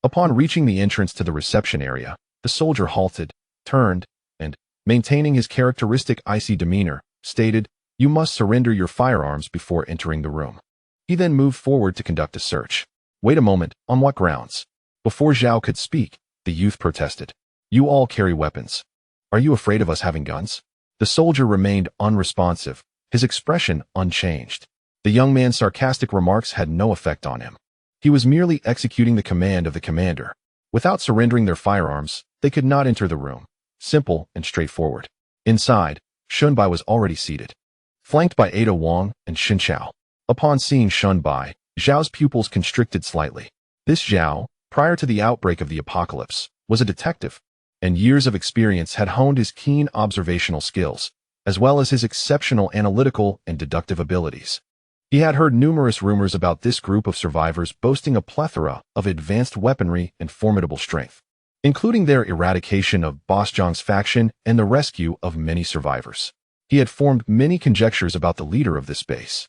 Upon reaching the entrance to the reception area, the soldier halted, turned, and, maintaining his characteristic icy demeanor, stated, "You must surrender your firearms before entering the room." He then moved forward to conduct a search. "Wait a moment, on what grounds?" Before Xiao could speak, the youth protested. "You all carry weapons. Are you afraid of us having guns?" The soldier remained unresponsive, his expression unchanged. The young man's sarcastic remarks had no effect on him. He was merely executing the command of the commander. Without surrendering their firearms, they could not enter the room. Simple and straightforward. Inside, Shunbai was already seated, flanked by Ada Wang and Lin Xiao. Upon seeing Shunbai, Zhao's pupils constricted slightly. This Zhao, prior to the outbreak of the apocalypse, was a detective, and years of experience had honed his keen observational skills, as well as his exceptional analytical and deductive abilities. He had heard numerous rumors about this group of survivors boasting a plethora of advanced weaponry and formidable strength, including their eradication of Boss Zhang's faction and the rescue of many survivors. He had formed many conjectures about the leader of this base,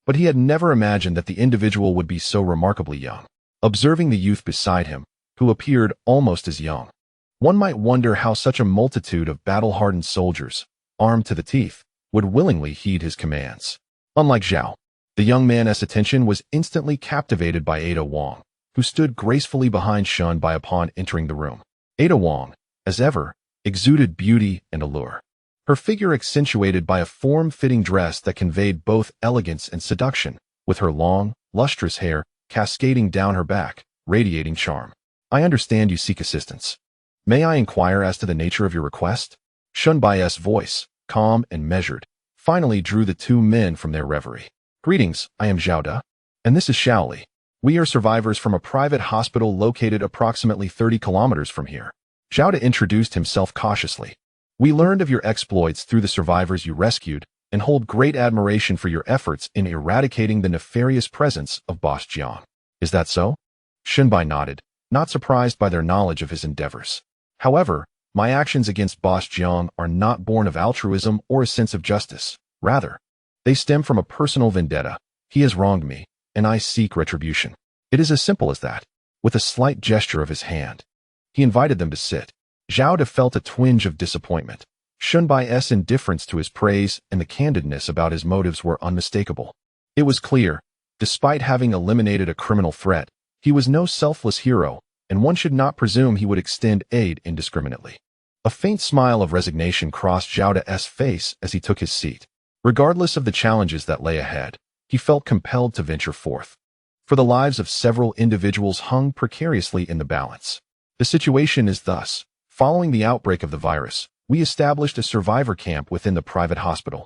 but he had never imagined that the individual would be so remarkably young. Observing the youth beside him, who appeared almost as young, one might wonder how such a multitude of battle-hardened soldiers, armed to the teeth, would willingly heed his commands. Unlike Zhao, the young man's attention was instantly captivated by Ada Wang, who stood gracefully behind Shunbai upon entering the room. Ada Wang, as ever, exuded beauty and allure. Her figure accentuated by a form-fitting dress that conveyed both elegance and seduction, with her long, lustrous hair cascading down her back, radiating charm. "I understand you seek assistance. May I inquire as to the nature of your request?" Shunbai's voice, calm and measured, finally drew the two men from their reverie. "Greetings, I am Zhao De, and this is Shaoli. We are survivors from a private hospital located approximately 30 kilometers from here." Zhao De introduced himself cautiously. "We learned of your exploits through the survivors you rescued and hold great admiration for your efforts in eradicating the nefarious presence of Boss Zhang. Is that so?" Shunbai nodded, not surprised by their knowledge of his endeavors. "However, my actions against Boss Zhang are not born of altruism or a sense of justice. Rather, they stem from a personal vendetta. He has wronged me, and I seek retribution. It is as simple as that." With a slight gesture of his hand, he invited them to sit. Zhao De felt a twinge of disappointment. Shunbai's indifference to his praise and the candidness about his motives were unmistakable. It was clear, despite having eliminated a criminal threat, he was no selfless hero, and one should not presume he would extend aid indiscriminately. A faint smile of resignation crossed Zhao De's face as he took his seat. Regardless of the challenges that lay ahead, he felt compelled to venture forth. For the lives of several individuals hung precariously in the balance. The situation is thus: following the outbreak of the virus, we established a survivor camp within the private hospital,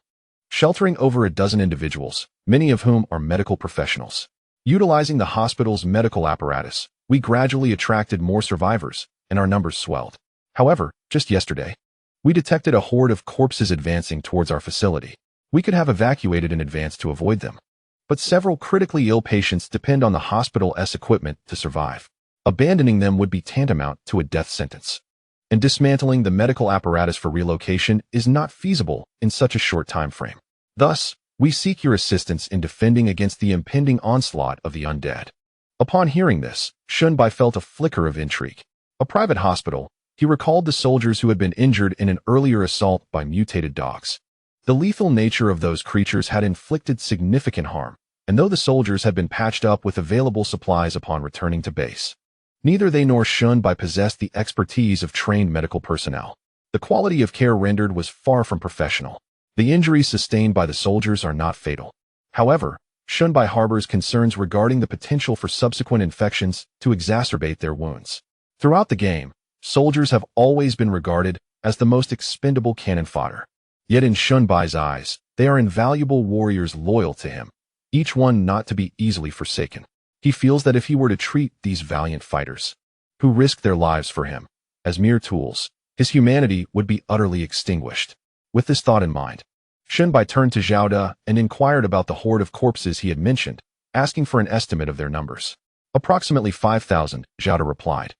sheltering over a dozen individuals, many of whom are medical professionals. Utilizing the hospital's medical apparatus, we gradually attracted more survivors, and our numbers swelled. However, just yesterday, we detected a horde of corpses advancing towards our facility. We could have evacuated in advance to avoid them, but several critically ill patients depend on the hospital's equipment to survive. Abandoning them would be tantamount to a death sentence, and dismantling the medical apparatus for relocation is not feasible in such a short time frame. Thus, we seek your assistance in defending against the impending onslaught of the undead. Upon hearing this, Shunbai felt a flicker of intrigue. A private hospital, he recalled the soldiers who had been injured in an earlier assault by mutated dogs. The lethal nature of those creatures had inflicted significant harm, and though the soldiers had been patched up with available supplies upon returning to base, neither they nor Shunbai possessed the expertise of trained medical personnel. The quality of care rendered was far from professional. The injuries sustained by the soldiers are not fatal. However, Shunbai harbors concerns regarding the potential for subsequent infections to exacerbate their wounds. Throughout the game, soldiers have always been regarded as the most expendable cannon fodder. Yet in Shunbai's eyes, they are invaluable warriors loyal to him, each one not to be easily forsaken. He feels that if he were to treat these valiant fighters, who risk their lives for him, as mere tools, his humanity would be utterly extinguished. With this thought in mind, Shunbai turned to Zhao De and inquired about the horde of corpses he had mentioned, asking for an estimate of their numbers. Approximately 5,000, Zhao De replied,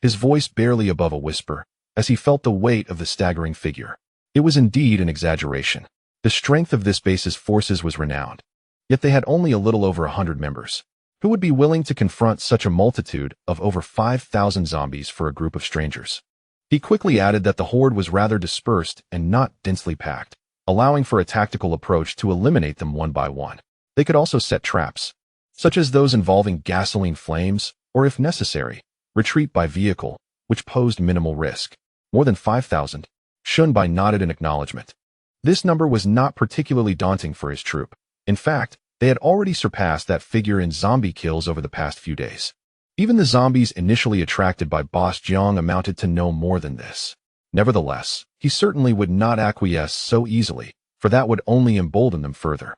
his voice barely above a whisper, as he felt the weight of the staggering figure. It was indeed an exaggeration. The strength of this base's forces was renowned, yet they had only a little over 100 members. Who would be willing to confront such a multitude of over 5,000 zombies for a group of strangers? He quickly added that the horde was rather dispersed and not densely packed, allowing for a tactical approach to eliminate them one by one. They could also set traps, such as those involving gasoline flames, or if necessary, retreat by vehicle, which posed minimal risk. More than 5,000. Shunbai nodded in acknowledgement. This number was not particularly daunting for his troop. In fact, they had already surpassed that figure in zombie kills over the past few days. Even the zombies initially attracted by Boss Jiang amounted to no more than this. Nevertheless, he certainly would not acquiesce so easily, for that would only embolden them further.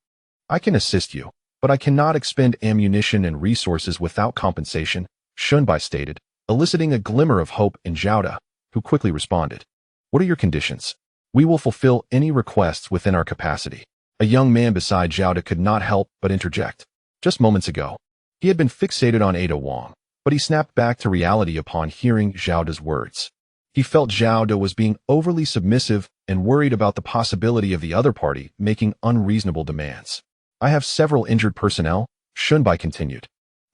I can assist you, but I cannot expend ammunition and resources without compensation, Shunbai stated, eliciting a glimmer of hope in Zhao De, who quickly responded. What are your conditions? We will fulfill any requests within our capacity. A young man beside Zhao De could not help but interject. Just moments ago, he had been fixated on Ada Wong, but he snapped back to reality upon hearing Zhao De's words. He felt Zhao De was being overly submissive and worried about the possibility of the other party making unreasonable demands. I have several injured personnel, Shunbai continued.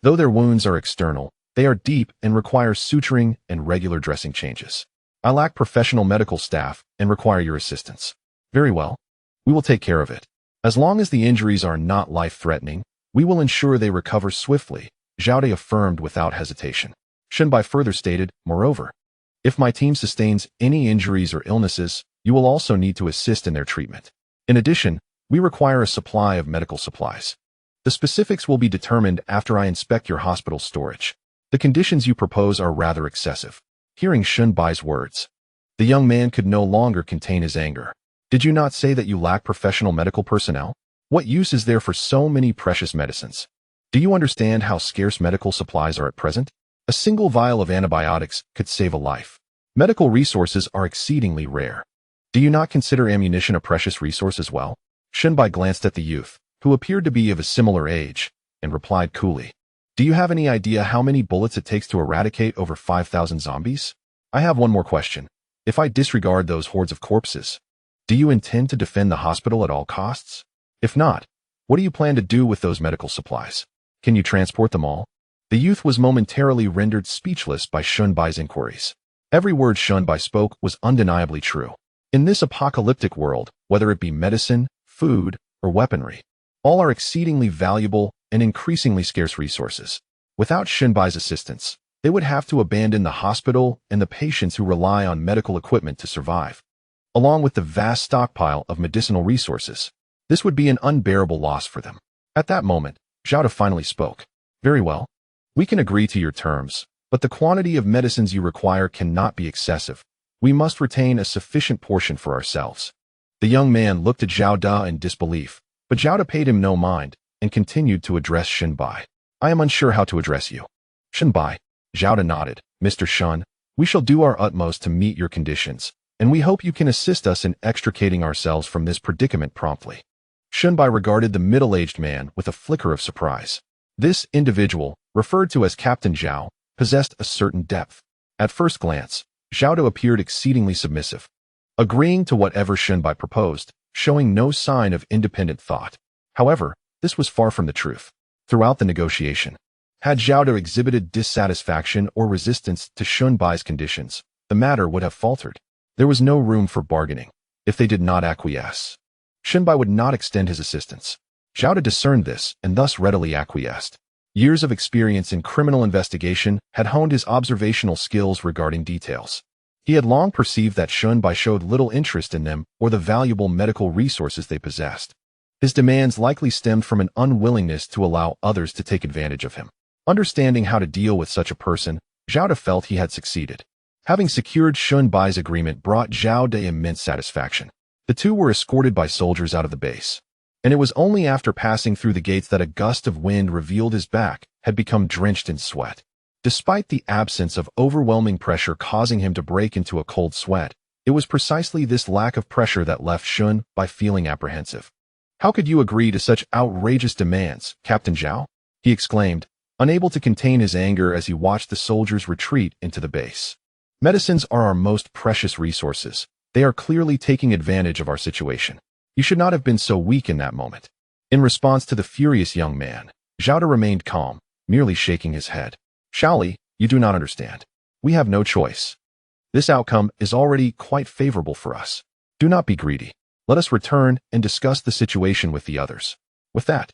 Though their wounds are external, they are deep and require suturing and regular dressing changes. I lack professional medical staff and require your assistance. Very well. We will take care of it. As long as the injuries are not life-threatening, we will ensure they recover swiftly, Zhao De affirmed without hesitation. Shunbai further stated, moreover, if my team sustains any injuries or illnesses, you will also need to assist in their treatment. In addition, we require a supply of medical supplies. The specifics will be determined after I inspect your hospital storage. The conditions you propose are rather excessive. Hearing Shunbai's words, the young man could no longer contain his anger. Did you not say that you lack professional medical personnel? What use is there for so many precious medicines? Do you understand how scarce medical supplies are at present? A single vial of antibiotics could save a life. Medical resources are exceedingly rare. Do you not consider ammunition a precious resource as well? Shunbai glanced at the youth, who appeared to be of a similar age, and replied coolly. Do you have any idea how many bullets it takes to eradicate over 5,000 zombies? I have one more question. If I disregard those hordes of corpses, do you intend to defend the hospital at all costs? If not, what do you plan to do with those medical supplies? Can you transport them all? The youth was momentarily rendered speechless by Shunbai's inquiries. Every word Shunbai spoke was undeniably true. In this apocalyptic world, whether it be medicine, food, or weaponry, all are exceedingly valuable and increasingly scarce resources. Without Shunbai's assistance, they would have to abandon the hospital and the patients who rely on medical equipment to survive, along with the vast stockpile of medicinal resources. This would be an unbearable loss for them. At that moment, Zhao De finally spoke. Very well. We can agree to your terms, but the quantity of medicines you require cannot be excessive. We must retain a sufficient portion for ourselves. The young man looked at Zhao De in disbelief, but Zhao De paid him no mind and continued to address Shunbai. I am unsure how to address you. Shunbai. Zhao De nodded. Mr. Shun, we shall do our utmost to meet your conditions, and we hope you can assist us in extricating ourselves from this predicament promptly. Shunbai regarded the middle-aged man with a flicker of surprise. This individual, referred to as Captain Zhao, possessed a certain depth. At first glance, Zhao De appeared exceedingly submissive, agreeing to whatever Shunbai proposed, showing no sign of independent thought. However, this was far from the truth. Throughout the negotiation, Had Zhao De exhibited dissatisfaction or resistance to Shun Bai's conditions, the matter would have faltered. There was no room for bargaining. If they did not acquiesce, Shun Bai would not extend his assistance. Zhao De discerned this and thus readily acquiesced. Years of experience in criminal investigation had honed his observational skills regarding details. He had long perceived that Shun Bai showed little interest in them or the valuable medical resources they possessed. His demands likely stemmed from an unwillingness to allow others to take advantage of him. Understanding how to deal with such a person, Zhao De felt he had succeeded. Having secured Shun Bai's agreement brought Zhao De immense satisfaction. The two were escorted by soldiers out of the base, and it was only after passing through the gates that a gust of wind revealed his back had become drenched in sweat. Despite the absence of overwhelming pressure causing him to break into a cold sweat, it was precisely this lack of pressure that left Shun Bai feeling apprehensive. "How could you agree to such outrageous demands, Captain Zhao?" he exclaimed, unable to contain his anger as he watched the soldiers retreat into the base. "Medicines are our most precious resources. They are clearly taking advantage of our situation. You should not have been so weak in that moment." In response to the furious young man, Zhao De remained calm, merely shaking his head. "Shaoli, you do not understand. We have no choice. This outcome is already quite favorable for us. Do not be greedy. Let us return and discuss the situation with the others." With that,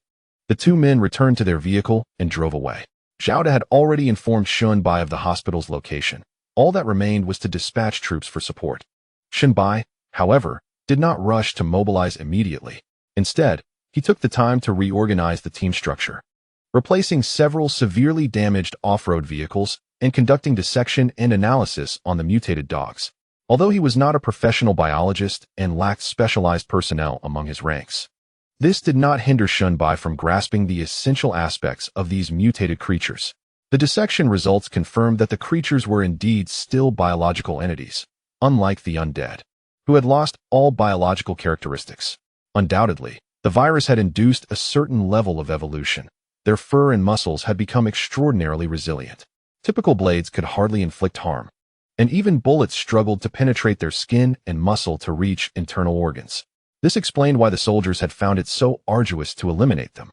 the two men returned to their vehicle and drove away. Zhao De had already informed Shun Bai of the hospital's location. All that remained was to dispatch troops for support. Shun Bai, however, did not rush to mobilize immediately. Instead, he took the time to reorganize the team structure, replacing several severely damaged off-road vehicles and conducting dissection and analysis on the mutated dogs. Although he was not a professional biologist and lacked specialized personnel among his ranks, this did not hinder Shun Bai from grasping the essential aspects of these mutated creatures. The dissection results confirmed that the creatures were indeed still biological entities, unlike the undead, who had lost all biological characteristics. Undoubtedly, the virus had induced a certain level of evolution. Their fur and muscles had become extraordinarily resilient. Typical blades could hardly inflict harm, and even bullets struggled to penetrate their skin and muscle to reach internal organs. This explained why the soldiers had found it so arduous to eliminate them.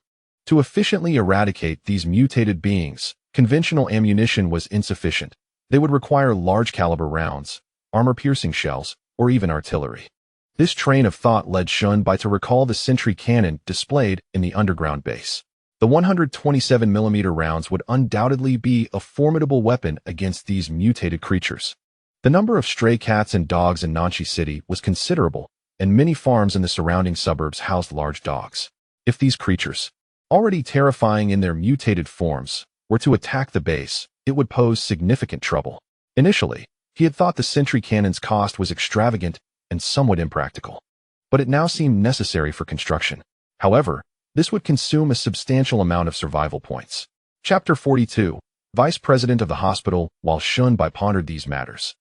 To efficiently eradicate these mutated beings, conventional ammunition was insufficient. They would require large-caliber rounds, armor-piercing shells, or even artillery. This train of thought led Shun Bai to recall the sentry cannon displayed in the underground base. The 127mm rounds would undoubtedly be a formidable weapon against these mutated creatures. The number of stray cats and dogs in Nanchi City was considerable, and many farms in the surrounding suburbs housed large dogs. If these creatures, already terrifying in their mutated forms, were to attack the base, it would pose significant trouble. Initially, he had thought the sentry cannon's cost was extravagant and somewhat impractical, but it now seemed necessary for construction. However, this would consume a substantial amount of survival points. Chapter 42, Vice President of the Hospital. While Shun Bai pondered these matters,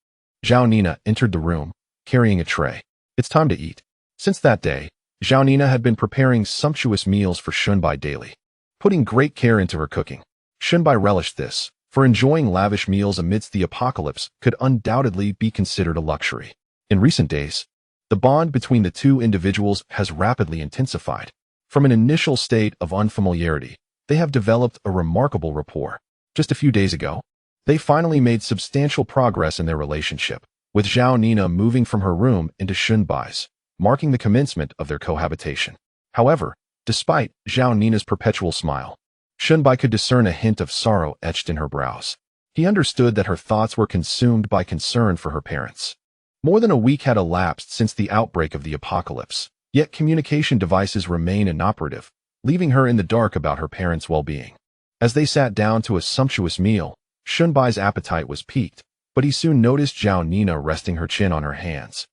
Zhao Nina entered the room, carrying a tray. "It's time to eat." Since that day, Zhao Nina had been preparing sumptuous meals for Shun Bai daily, putting great care into her cooking. Shun Bai relished this, for enjoying lavish meals amidst the apocalypse could undoubtedly be considered a luxury. In recent days, the bond between the two individuals has rapidly intensified. From an initial state of unfamiliarity, they have developed a remarkable rapport. Just a few days ago, they finally made substantial progress in their relationship, with Zhao Nina moving from her room into Shun Bai's, marking the commencement of their cohabitation. However, despite Zhao Nina's perpetual smile, Shun Bai could discern a hint of sorrow etched in her brows. He understood that her thoughts were consumed by concern for her parents. More than a week had elapsed since the outbreak of the apocalypse, yet communication devices remain inoperative, leaving her in the dark about her parents' well-being. As they sat down to a sumptuous meal, Shun Bai's appetite was piqued, but he soon noticed Zhao Nina resting her chin on her hands,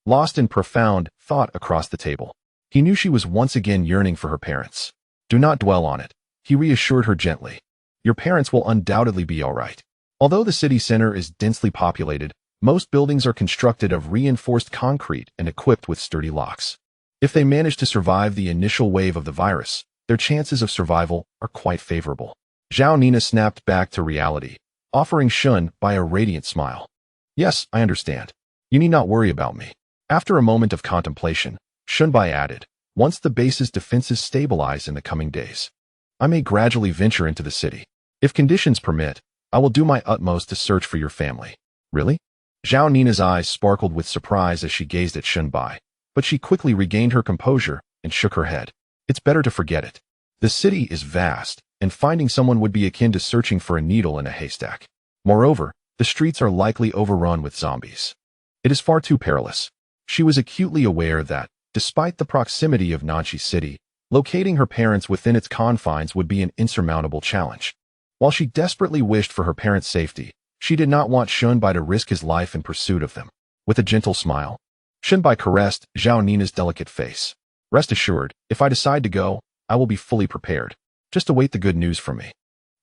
lost in profound thought across the table. He knew she was once again yearning for her parents. "Do not dwell on it," he reassured her gently. "Your parents will undoubtedly be all right." Although the city center is densely populated, most buildings are constructed of reinforced concrete and equipped with sturdy locks. If they manage to survive the initial wave of the virus, their chances of survival are quite favorable. Zhao Nina snapped back to reality, offering Shun Bai a radiant smile. "Yes, I understand. You need not worry about me." After a moment of contemplation, Shun Bai added, "Once the base's defenses stabilize in the coming days, I may gradually venture into the city. If conditions permit, I will do my utmost to search for your family. Really? Zhao Nina's eyes sparkled with surprise as she gazed at Shunbai, but she quickly regained her composure and shook her head. It's better to forget it. The city is vast, and finding someone would be akin to searching for a needle in a haystack. Moreover, the streets are likely overrun with zombies. It is far too perilous. She was acutely aware that, despite the proximity of Nanchi City, locating her parents within its confines would be an insurmountable challenge. While she desperately wished for her parents' safety, she did not want Shunbai to risk his life in pursuit of them. With a gentle smile, Shunbai caressed Zhao Nina's delicate face. Rest assured, if I decide to go, I will be fully prepared. Just await the good news from me.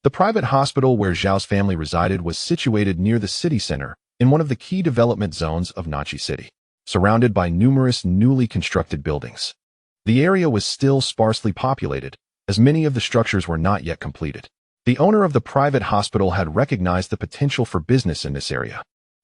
The private hospital where Zhao's family resided was situated near the city center, in one of the key development zones of Nanchi City, surrounded by numerous newly constructed buildings. The area was still sparsely populated, as many of the structures were not yet completed. The owner of the private hospital had recognized the potential for business in this area,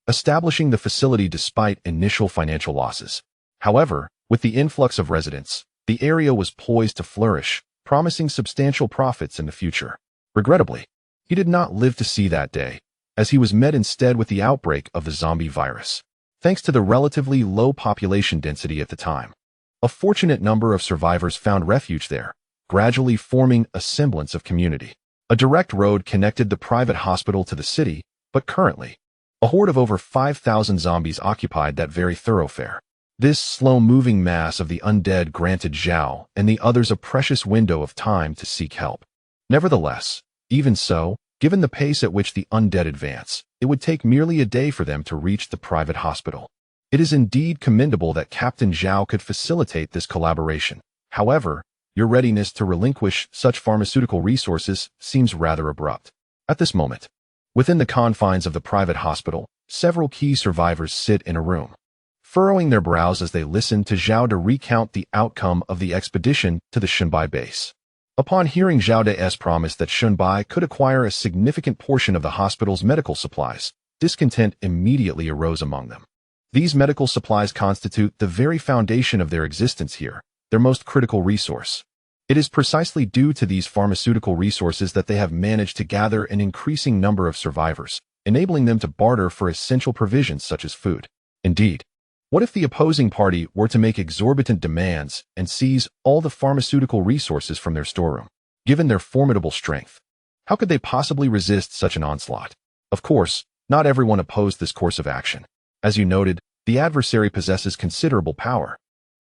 establishing the facility despite initial financial losses. However, with the influx of residents, the area was poised to flourish, promising substantial profits in the future. Regrettably, he did not live to see that day, as he was met instead with the outbreak of the zombie virus. Thanks to the relatively low population density at the time, a fortunate number of survivors found refuge there, gradually forming a semblance of community. A direct road connected the private hospital to the city, but currently, a horde of over 5,000 zombies occupied that very thoroughfare. This slow-moving mass of the undead granted Zhao and the others a precious window of time to seek help. Nevertheless, even so, given the pace at which the undead advance, it would take merely a day for them to reach the private hospital. It is indeed commendable that Captain Zhao could facilitate this collaboration. However, your readiness to relinquish such pharmaceutical resources seems rather abrupt. At this moment, within the confines of the private hospital, several key survivors sit in a room, furrowing their brows as they listen to Zhao De recount the outcome of the expedition to the Shunbai base. Upon hearing Zhao De's promise that Shunbai could acquire a significant portion of the hospital's medical supplies, discontent immediately arose among them. These medical supplies constitute the very foundation of their existence here, their most critical resource. It is precisely due to these pharmaceutical resources that they have managed to gather an increasing number of survivors, enabling them to barter for essential provisions such as food. Indeed, what if the opposing party were to make exorbitant demands and seize all the pharmaceutical resources from their storeroom? Given their formidable strength, how could they possibly resist such an onslaught? Of course, not everyone opposed this course of action. As you noted, the adversary possesses considerable power.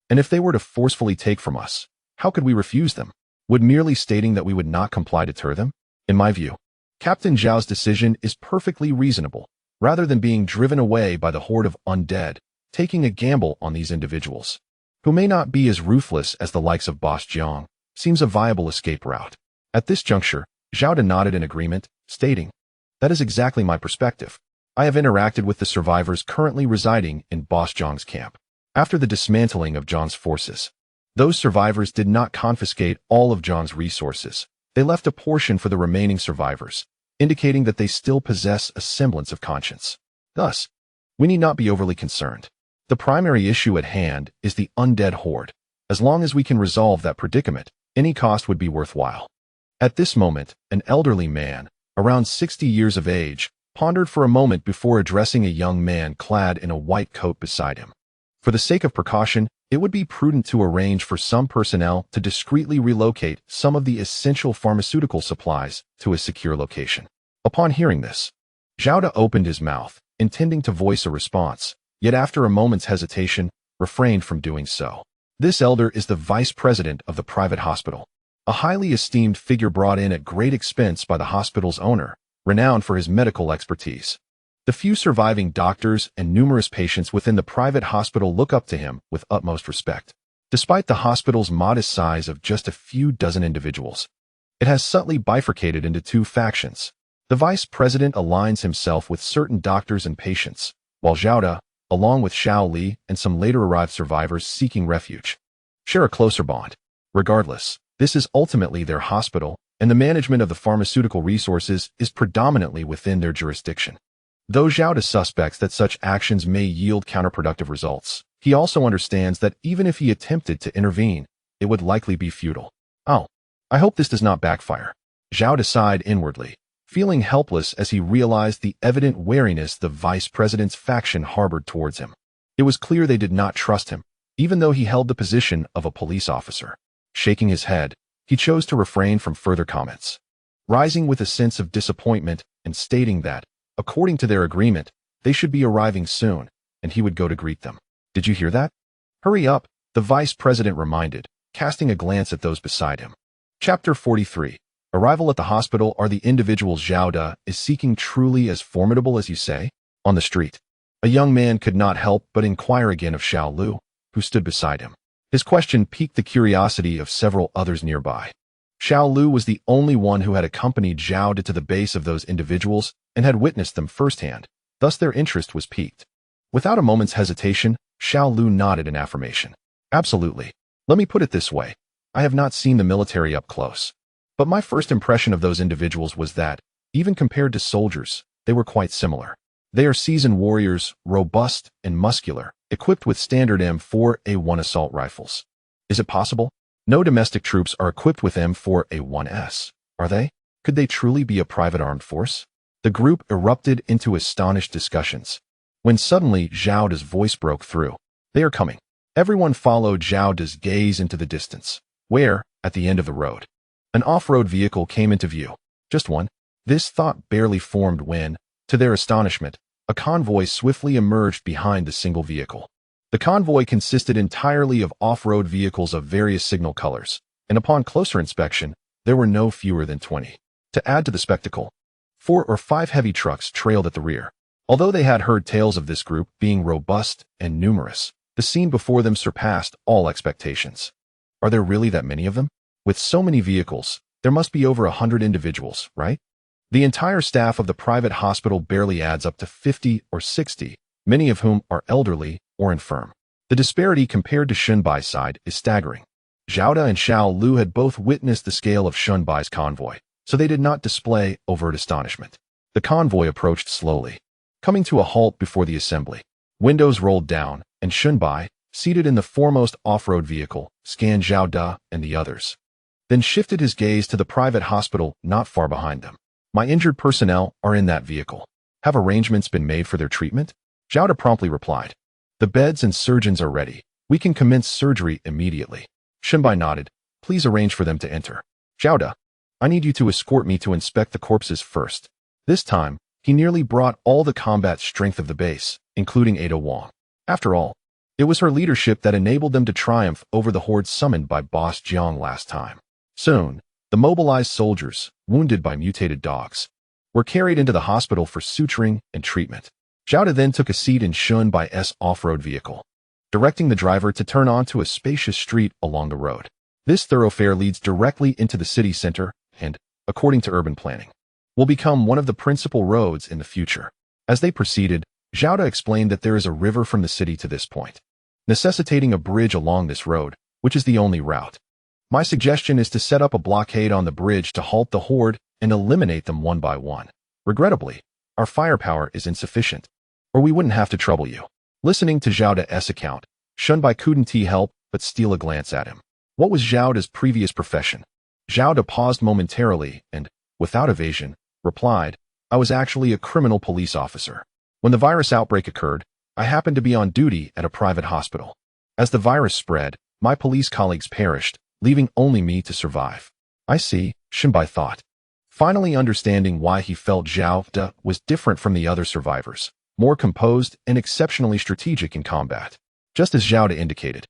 And if they were to forcefully take from us, how could we refuse them? Would merely stating that we would not comply deter them? In my view, Captain Zhao's decision is perfectly reasonable. Rather than being driven away by the horde of undead, taking a gamble on these individuals, who may not be as ruthless as the likes of Boss Jiang, seems a viable escape route. At this juncture, Zhao De nodded in agreement, stating, "That is exactly my perspective. I have interacted with the survivors currently residing in Boss Jiang's camp. After the dismantling of Jiang's forces, those survivors did not confiscate all of Jiang's resources. They left a portion for the remaining survivors, indicating that they still possess a semblance of conscience. Thus, we need not be overly concerned. The primary issue at hand is the undead horde. As long as we can resolve that predicament, any cost would be worthwhile." At this moment, an elderly man, around 60 years of age, pondered for a moment before addressing a young man clad in a white coat beside him. For the sake of precaution, it would be prudent to arrange for some personnel to discreetly relocate some of the essential pharmaceutical supplies to a secure location. Upon hearing this, Zhao De opened his mouth, intending to voice a response, yet after a moment's hesitation, refrained from doing so. This elder is the vice president of the private hospital, a highly esteemed figure brought in at great expense by the hospital's owner, renowned for his medical expertise. The few surviving doctors and numerous patients within the private hospital look up to him with utmost respect. Despite the hospital's modest size of just a few dozen individuals, it has subtly bifurcated into two factions. The vice president aligns himself with certain doctors and patients, while Zhao De, along with Xiao Li and some later-arrived survivors seeking refuge, share a closer bond. Regardless, this is ultimately their hospital, and the management of the pharmaceutical resources is predominantly within their jurisdiction. Though Zhao De suspects that such actions may yield counterproductive results, he also understands that even if he attempted to intervene, it would likely be futile. "Oh, I hope this does not backfire." Zhao De sighed inwardly, feeling helpless as he realized the evident wariness the vice president's faction harbored towards him. It was clear they did not trust him, even though he held the position of a police officer. Shaking his head, he chose to refrain from further comments, rising with a sense of disappointment and stating that, according to their agreement, they should be arriving soon, and he would go to greet them. Did you hear that? Hurry up, the vice president reminded, casting a glance at those beside him. Chapter 43. Arrival at the hospital. Are the individuals Xiao De is seeking truly as formidable as you say? On the street, a young man could not help but inquire again of Xiao Lu, who stood beside him. His question piqued the curiosity of several others nearby. Xiao Lu was the only one who had accompanied Xiao De to the base of those individuals and had witnessed them firsthand, thus their interest was piqued. Without a moment's hesitation, Xiao Lu nodded in affirmation. Absolutely. Let me put it this way. I have not seen the military up close. But my first impression of those individuals was that, even compared to soldiers, they were quite similar. They are seasoned warriors, robust and muscular, equipped with standard M4A1 assault rifles. Is it possible? No domestic troops are equipped with M4A1s, are they? Could they truly be a private armed force? The group erupted into astonished discussions, when suddenly Xiao De's voice broke through. They are coming. Everyone followed Xiao De's gaze into the distance, where, at the end of the road, an off-road vehicle came into view. Just one. This thought barely formed when, to their astonishment, a convoy swiftly emerged behind the single vehicle. The convoy consisted entirely of off-road vehicles of various signal colors, and upon closer inspection, there were no fewer than 20. To add to the spectacle, 4 or 5 heavy trucks trailed at the rear. Although they had heard tales of this group being robust and numerous, the scene before them surpassed all expectations. Are there really that many of them? With so many vehicles, there must be over 100 individuals, right? The entire staff of the private hospital barely adds up to 50 or 60, many of whom are elderly or infirm. The disparity compared to Shunbai's side is staggering. Xiao De and Xiao Lu had both witnessed the scale of Shunbai's convoy, so they did not display overt astonishment. The convoy approached slowly, coming to a halt before the assembly. Windows rolled down, and Shunbai, seated in the foremost off-road vehicle, scanned Xiao De and the others, then shifted his gaze to the private hospital not far behind them. My injured personnel are in that vehicle. Have arrangements been made for their treatment? Xiao De promptly replied. The beds and surgeons are ready. We can commence surgery immediately. Shunbai nodded. Please arrange for them to enter. Xiao De, I need you to escort me to inspect the corpses first. This time, he nearly brought all the combat strength of the base, including Ada Wong. After all, it was her leadership that enabled them to triumph over the horde summoned by Boss Jiang last time. Soon, the mobilized soldiers, wounded by mutated dogs, were carried into the hospital for suturing and treatment. Xiao De then took a seat in Shunbai's off-road vehicle, directing the driver to turn onto a spacious street along the road. This thoroughfare leads directly into the city center and, according to urban planning, will become one of the principal roads in the future. As they proceeded, Xiao De explained that there is a river from the city to this point, necessitating a bridge along this road, which is the only route. My suggestion is to set up a blockade on the bridge to halt the horde and eliminate them one by one. Regrettably, our firepower is insufficient, or we wouldn't have to trouble you. Listening to Xiao De's account, Shunbai couldn't help but steal a glance at him. What was Xiao De's previous profession? Xiao De paused momentarily and, without evasion, replied, I was actually a criminal police officer. When the virus outbreak occurred, I happened to be on duty at a private hospital. As the virus spread, my police colleagues perished, leaving only me to survive. I see, Shunbai thought, finally understanding why he felt Xiao De was different from the other survivors, more composed and exceptionally strategic in combat. Just as Xiao De indicated,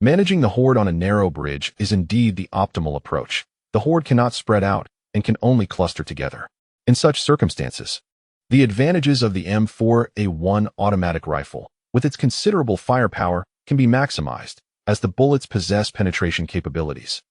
managing the horde on a narrow bridge is indeed the optimal approach. The horde cannot spread out and can only cluster together. In such circumstances, the advantages of the M4A1 automatic rifle, with its considerable firepower, can be maximized, as the bullets possess penetration capabilities,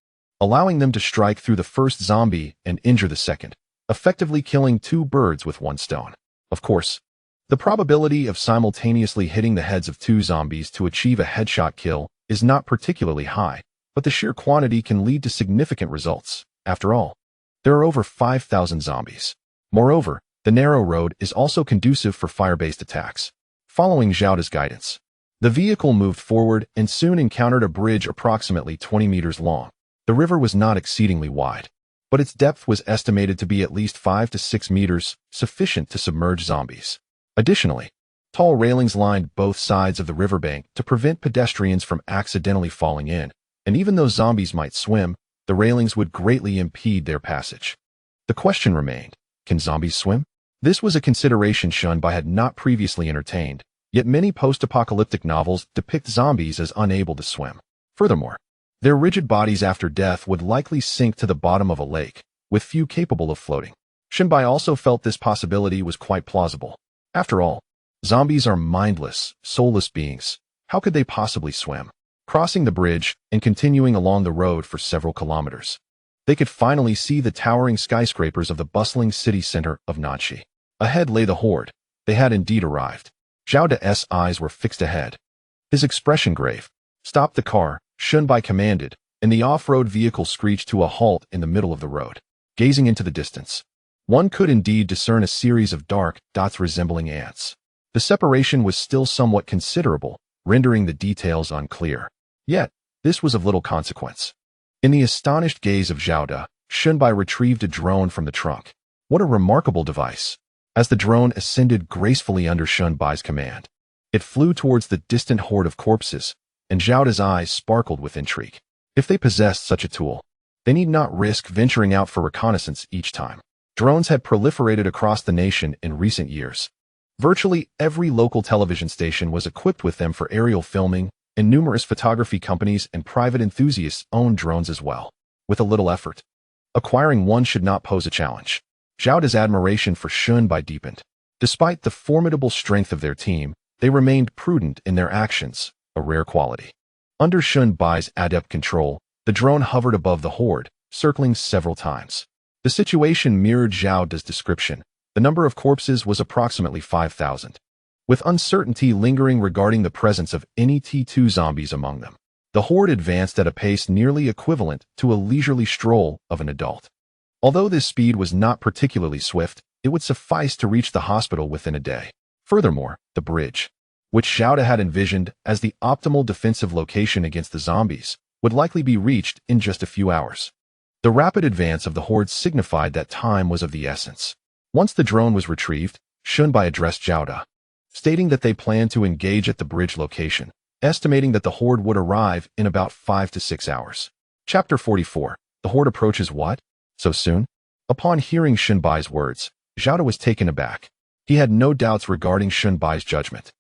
allowing them to strike through the first zombie and injure the second, effectively killing 2 birds with 1 stone. Of course, the probability of simultaneously hitting the heads of 2 zombies to achieve a headshot kill is not particularly high, but the sheer quantity can lead to significant results. After all, there are over 5,000 zombies. Moreover, the narrow road is also conducive for fire-based attacks. Following Xiao De's guidance, the vehicle moved forward and soon encountered a bridge approximately 20 meters long. The river was not exceedingly wide, but its depth was estimated to be at least 5 to 6 meters, sufficient to submerge zombies. Additionally, tall railings lined both sides of the riverbank to prevent pedestrians from accidentally falling in, and even though zombies might swim, the railings would greatly impede their passage. The question remained, can zombies swim? This was a consideration Shunbai had not previously entertained, yet many post-apocalyptic novels depict zombies as unable to swim. Furthermore, their rigid bodies after death would likely sink to the bottom of a lake, with few capable of floating. Shunbai also felt this possibility was quite plausible. After all, zombies are mindless, soulless beings. How could they possibly swim? Crossing the bridge and continuing along the road for several kilometers, they could finally see the towering skyscrapers of the bustling city center of Nanxi. Ahead lay the horde. They had indeed arrived. Zhao De's eyes were fixed ahead. His expression grave. Stop the car, Shunbai commanded, and the off-road vehicle screeched to a halt in the middle of the road. Gazing into the distance, one could indeed discern a series of dark dots resembling ants. The separation was still somewhat considerable, rendering the details unclear. Yet, this was of little consequence. In the astonished gaze of Zhao De, Shunbai retrieved a drone from the trunk. What a remarkable device! As the drone ascended gracefully under Shunbai's command, it flew towards the distant horde of corpses, and Zhao De's eyes sparkled with intrigue. If they possessed such a tool, they need not risk venturing out for reconnaissance each time. Drones had proliferated across the nation in recent years. Virtually every local television station was equipped with them for aerial filming, and numerous photography companies and private enthusiasts owned drones as well. With a little effort, acquiring one should not pose a challenge. Zhao De's admiration for Shunbai deepened. Despite the formidable strength of their team, they remained prudent in their actions, a rare quality. Under Shunbai's adept control, the drone hovered above the horde, circling several times. The situation mirrored Zhao De's description. The number of corpses was approximately 5,000. With uncertainty lingering regarding the presence of any T2 zombies among them, the horde advanced at a pace nearly equivalent to a leisurely stroll of an adult. Although this speed was not particularly swift, it would suffice to reach the hospital within a day. Furthermore, the bridge, which Zhao De had envisioned as the optimal defensive location against the zombies, would likely be reached in just a few hours. The rapid advance of the horde signified that time was of the essence. Once the drone was retrieved, Shunbai addressed Zhao De, stating that they planned to engage at the bridge location, estimating that the horde would arrive in about 5 to 6 hours. Chapter 44. The horde approaches what? So soon? Upon hearing Shunbai's words, Zhao De was taken aback. He had no doubts regarding Shunbai's judgment.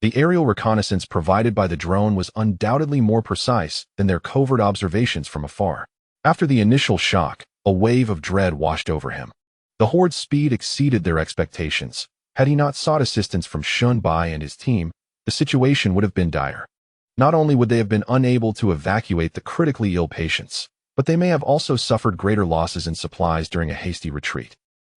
The aerial reconnaissance provided by the drone was undoubtedly more precise than their covert observations from afar. After the initial shock, a wave of dread washed over him. The horde's speed exceeded their expectations. Had he not sought assistance from Shunbai and his team, the situation would have been dire. Not only would they have been unable to evacuate the critically ill patients, but they may have also suffered greater losses in supplies during a hasty retreat.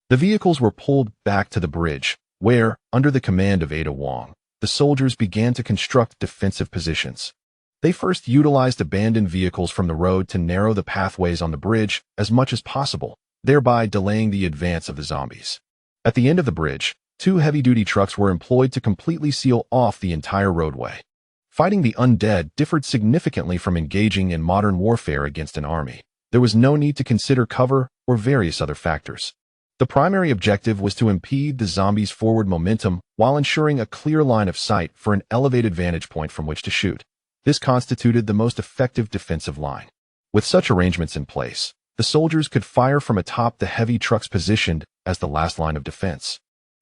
The vehicles were pulled back to the bridge, where, under the command of Ada Wong, the soldiers began to construct defensive positions. They first utilized abandoned vehicles from the road to narrow the pathways on the bridge as much as possible, thereby delaying the advance of the zombies. At the end of the bridge, 2 heavy-duty trucks were employed to completely seal off the entire roadway. Fighting the undead differed significantly from engaging in modern warfare against an army. There was no need to consider cover or various other factors. The primary objective was to impede the zombies' forward momentum while ensuring a clear line of sight for an elevated vantage point from which to shoot. This constituted the most effective defensive line. With such arrangements in place, the soldiers could fire from atop the heavy trucks positioned as the last line of defense,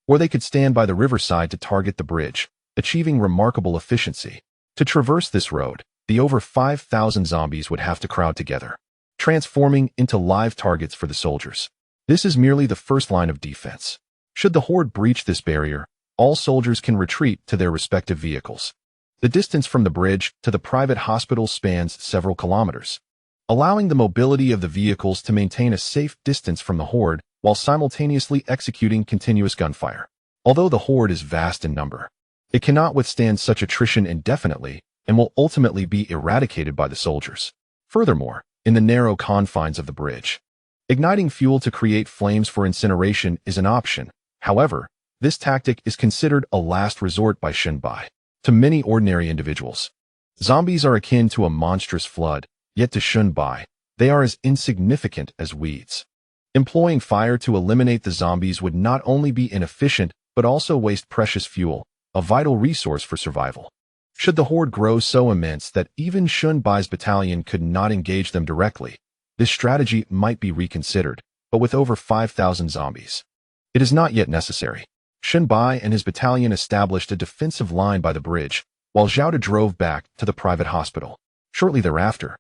or they could stand by the riverside to target the bridge, achieving remarkable efficiency. To traverse this road, the over 5,000 zombies would have to crowd together, transforming into live targets for the soldiers. This is merely the first line of defense. Should the horde breach this barrier, all soldiers can retreat to their respective vehicles. The distance from the bridge to the private hospital spans several kilometers, allowing the mobility of the vehicles to maintain a safe distance from the horde while simultaneously executing continuous gunfire. Although the horde is vast in number, it cannot withstand such attrition indefinitely and will ultimately be eradicated by the soldiers. Furthermore, in the narrow confines of the bridge, igniting fuel to create flames for incineration is an option. However, this tactic is considered a last resort by Shunbai. To many ordinary individuals, zombies are akin to a monstrous flood, yet to Shunbai, they are as insignificant as weeds. Employing fire to eliminate the zombies would not only be inefficient, but also waste precious fuel, a vital resource for survival. Should the horde grow so immense that even Shun Bai's battalion could not engage them directly, this strategy might be reconsidered, but with over 5,000 zombies, it is not yet necessary. Shun Bai and his battalion established a defensive line by the bridge, while Zhao De drove back to the private hospital. Shortly thereafter,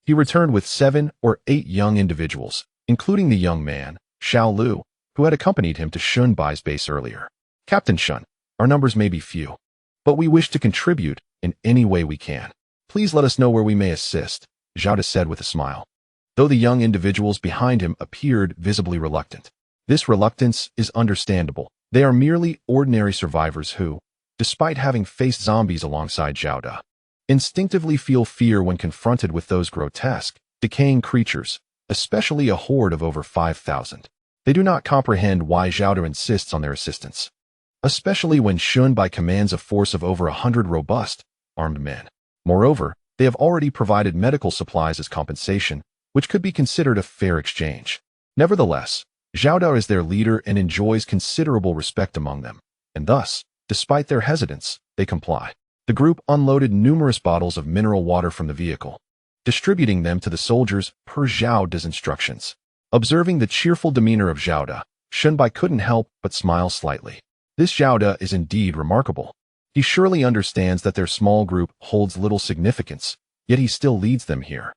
he returned with 7 or 8 young individuals, including the young man, Xiao Lu, who had accompanied him to Shun Bai's base earlier. Captain Shun, our numbers may be few, but we wish to contribute in any way we can. Please let us know where we may assist, Zhao De said with a smile, though the young individuals behind him appeared visibly reluctant. This reluctance is understandable. They are merely ordinary survivors who, despite having faced zombies alongside Zhao De, instinctively feel fear when confronted with those grotesque, decaying creatures, especially a horde of over 5,000. They do not comprehend why Zhao De insists on their assistance, especially when Shun Bai commands a force of over 100 robust, armed men. Moreover, they have already provided medical supplies as compensation, which could be considered a fair exchange. Nevertheless, Zhao De is their leader and enjoys considerable respect among them, and thus, despite their hesitance, they comply. The group unloaded numerous bottles of mineral water from the vehicle, distributing them to the soldiers per Zhao De's instructions. Observing the cheerful demeanor of Zhao De, Shun Bai couldn't help but smile slightly. This Zhao De is indeed remarkable. He surely understands that their small group holds little significance, yet he still leads them here,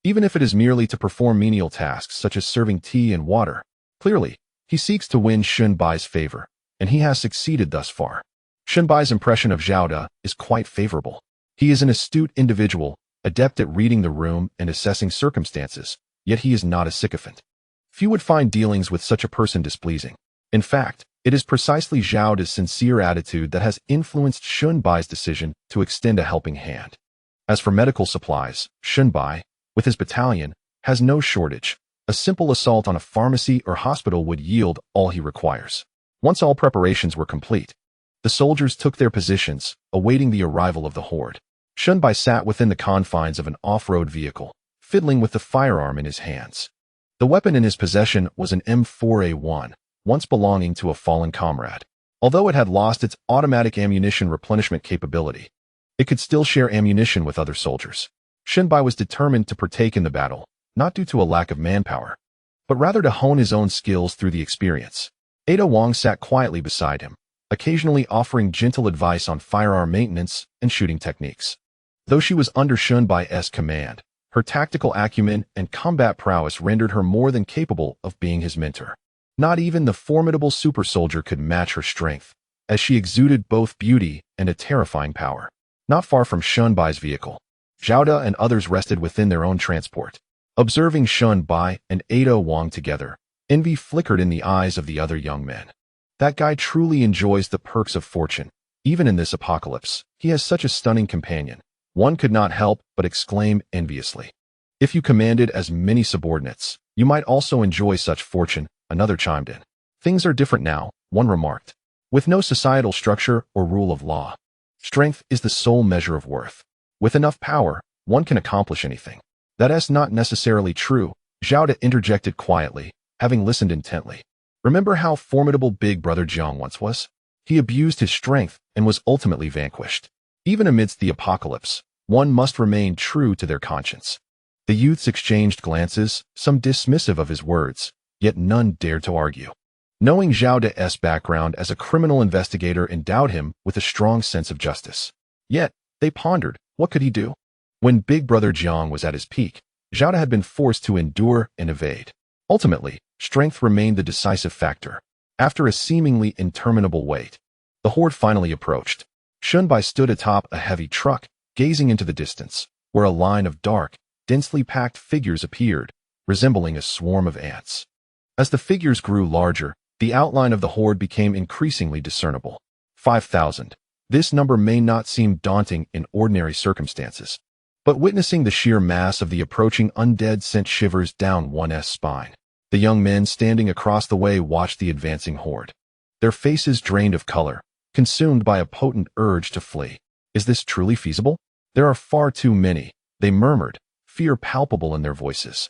even if it is merely to perform menial tasks such as serving tea and water. Clearly, he seeks to win Shun Bai's favor, and he has succeeded thus far. Shun Bai's impression of Zhao De is quite favorable. He is an astute individual, adept at reading the room and assessing circumstances, yet he is not a sycophant. Few would find dealings with such a person displeasing. In fact, it is precisely Zhao De's sincere attitude that has influenced Shun Bai's decision to extend a helping hand. As for medical supplies, Shun Bai, with his battalion, has no shortage. A simple assault on a pharmacy or hospital would yield all he requires. Once all preparations were complete, the soldiers took their positions, awaiting the arrival of the horde. Shun Bai sat within the confines of an off-road vehicle, fiddling with the firearm in his hands. The weapon in his possession was an M4A1, once belonging to a fallen comrade. Although it had lost its automatic ammunition replenishment capability, it could still share ammunition with other soldiers. Shun Bai was determined to partake in the battle, not due to a lack of manpower, but rather to hone his own skills through the experience. Ada Wong sat quietly beside him, occasionally offering gentle advice on firearm maintenance and shooting techniques. Though she was under Shun Bai's command, her tactical acumen and combat prowess rendered her more than capable of being his mentor. Not even the formidable super soldier could match her strength, as she exuded both beauty and a terrifying power. Not far from Shun Bai's vehicle, Zhao De and others rested within their own transport. Observing Shun Bai and Ada Wong together, envy flickered in the eyes of the other young men. That guy truly enjoys the perks of fortune. Even in this apocalypse, he has such a stunning companion. One could not help but exclaim enviously. If you commanded as many subordinates, you might also enjoy such fortune, another chimed in. Things are different now, one remarked. With no societal structure or rule of law, strength is the sole measure of worth. With enough power, one can accomplish anything. That is not necessarily true, Zhao De interjected quietly, having listened intently. Remember how formidable Big Brother Jiang once was? He abused his strength and was ultimately vanquished. Even amidst the apocalypse, one must remain true to their conscience. The youths exchanged glances, some dismissive of his words, yet none dared to argue. Knowing Zhao De's background as a criminal investigator endowed him with a strong sense of justice. Yet, they pondered, what could he do? When Big Brother Jiang was at his peak, Zhao De had been forced to endure and evade. Ultimately, strength remained the decisive factor. After a seemingly interminable wait, the horde finally approached. Shun Bai stood atop a heavy truck, gazing into the distance, where a line of dark, densely packed figures appeared, resembling a swarm of ants. As the figures grew larger, the outline of the horde became increasingly discernible. 5,000. This number may not seem daunting in ordinary circumstances, but witnessing the sheer mass of the approaching undead sent shivers down one's spine. The young men standing across the way watched the advancing horde, their faces drained of color, consumed by a potent urge to flee. Is this truly feasible? There are far too many, they murmured, fear palpable in their voices.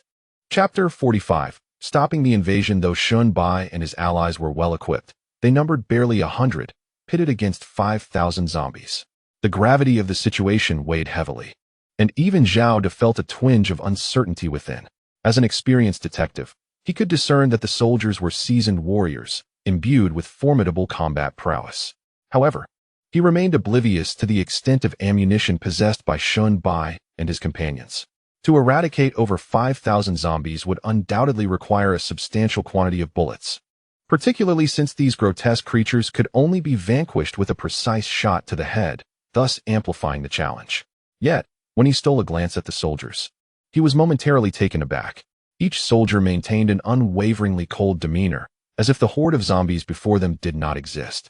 Chapter 45. Stopping the invasion, though Shun Bai and his allies were well equipped, they numbered barely 100, pitted against 5,000 zombies. The gravity of the situation weighed heavily, and even Zhao De felt a twinge of uncertainty within. As an experienced detective, he could discern that the soldiers were seasoned warriors, imbued with formidable combat prowess. However, he remained oblivious to the extent of ammunition possessed by Shun Bai and his companions. To eradicate over 5,000 zombies would undoubtedly require a substantial quantity of bullets, particularly since these grotesque creatures could only be vanquished with a precise shot to the head, thus amplifying the challenge. Yet, when he stole a glance at the soldiers, he was momentarily taken aback. Each soldier maintained an unwaveringly cold demeanor, as if the horde of zombies before them did not exist.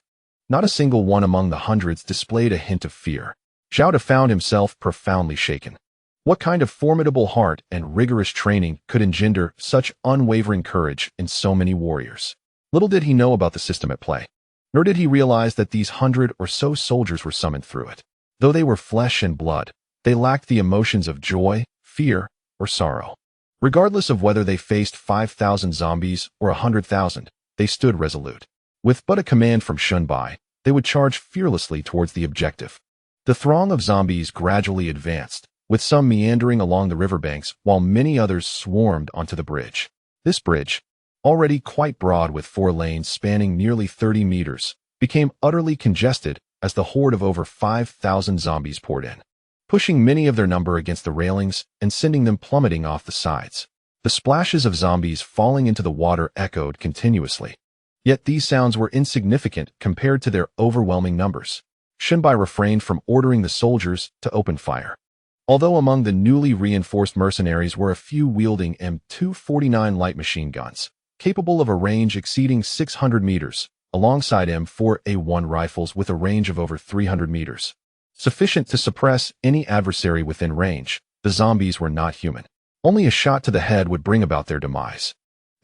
Not a single one among the hundreds displayed a hint of fear. Zhao De found himself profoundly shaken. What kind of formidable heart and rigorous training could engender such unwavering courage in so many warriors? Little did he know about the system at play, nor did he realize that these 100 or so soldiers were summoned through it. Though they were flesh and blood, they lacked the emotions of joy, fear, or sorrow. Regardless of whether they faced 5,000 zombies or 100,000, they stood resolute. With but a command from Shun Bai, they would charge fearlessly towards the objective. The throng of zombies gradually advanced, with some meandering along the riverbanks while many others swarmed onto the bridge. This bridge, already quite broad with 4 lanes spanning nearly 30 meters, became utterly congested as the horde of over 5,000 zombies poured in, pushing many of their number against the railings and sending them plummeting off the sides. The splashes of zombies falling into the water echoed continuously. Yet these sounds were insignificant compared to their overwhelming numbers. Shun Bai refrained from ordering the soldiers to open fire. Although among the newly reinforced mercenaries were a few wielding M249 light machine guns, capable of a range exceeding 600 meters, alongside M4A1 rifles with a range of over 300 meters, sufficient to suppress any adversary within range, the zombies were not human. Only a shot to the head would bring about their demise,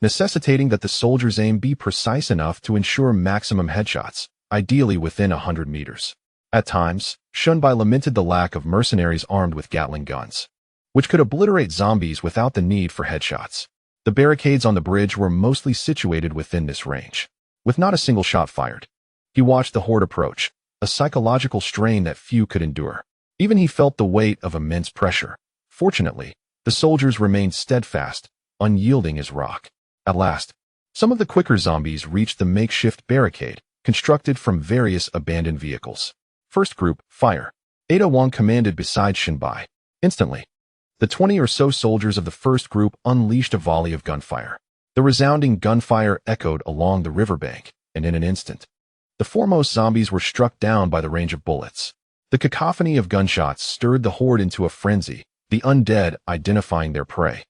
necessitating that the soldiers' aim be precise enough to ensure maximum headshots, ideally within 100 meters. At times, Shun Bai lamented the lack of mercenaries armed with Gatling guns, which could obliterate zombies without the need for headshots. The barricades on the bridge were mostly situated within this range, with not a single shot fired. He watched the horde approach, a psychological strain that few could endure. Even he felt the weight of immense pressure. Fortunately, the soldiers remained steadfast, unyielding as rock. At last, some of the quicker zombies reached the makeshift barricade, constructed from various abandoned vehicles. First group, fire. Ada Wong commanded beside Shun Bai. Instantly, the 20 or so soldiers of the first group unleashed a volley of gunfire. The resounding gunfire echoed along the riverbank, and in an instant, the foremost zombies were struck down by the range of bullets. The cacophony of gunshots stirred the horde into a frenzy, the undead identifying their prey.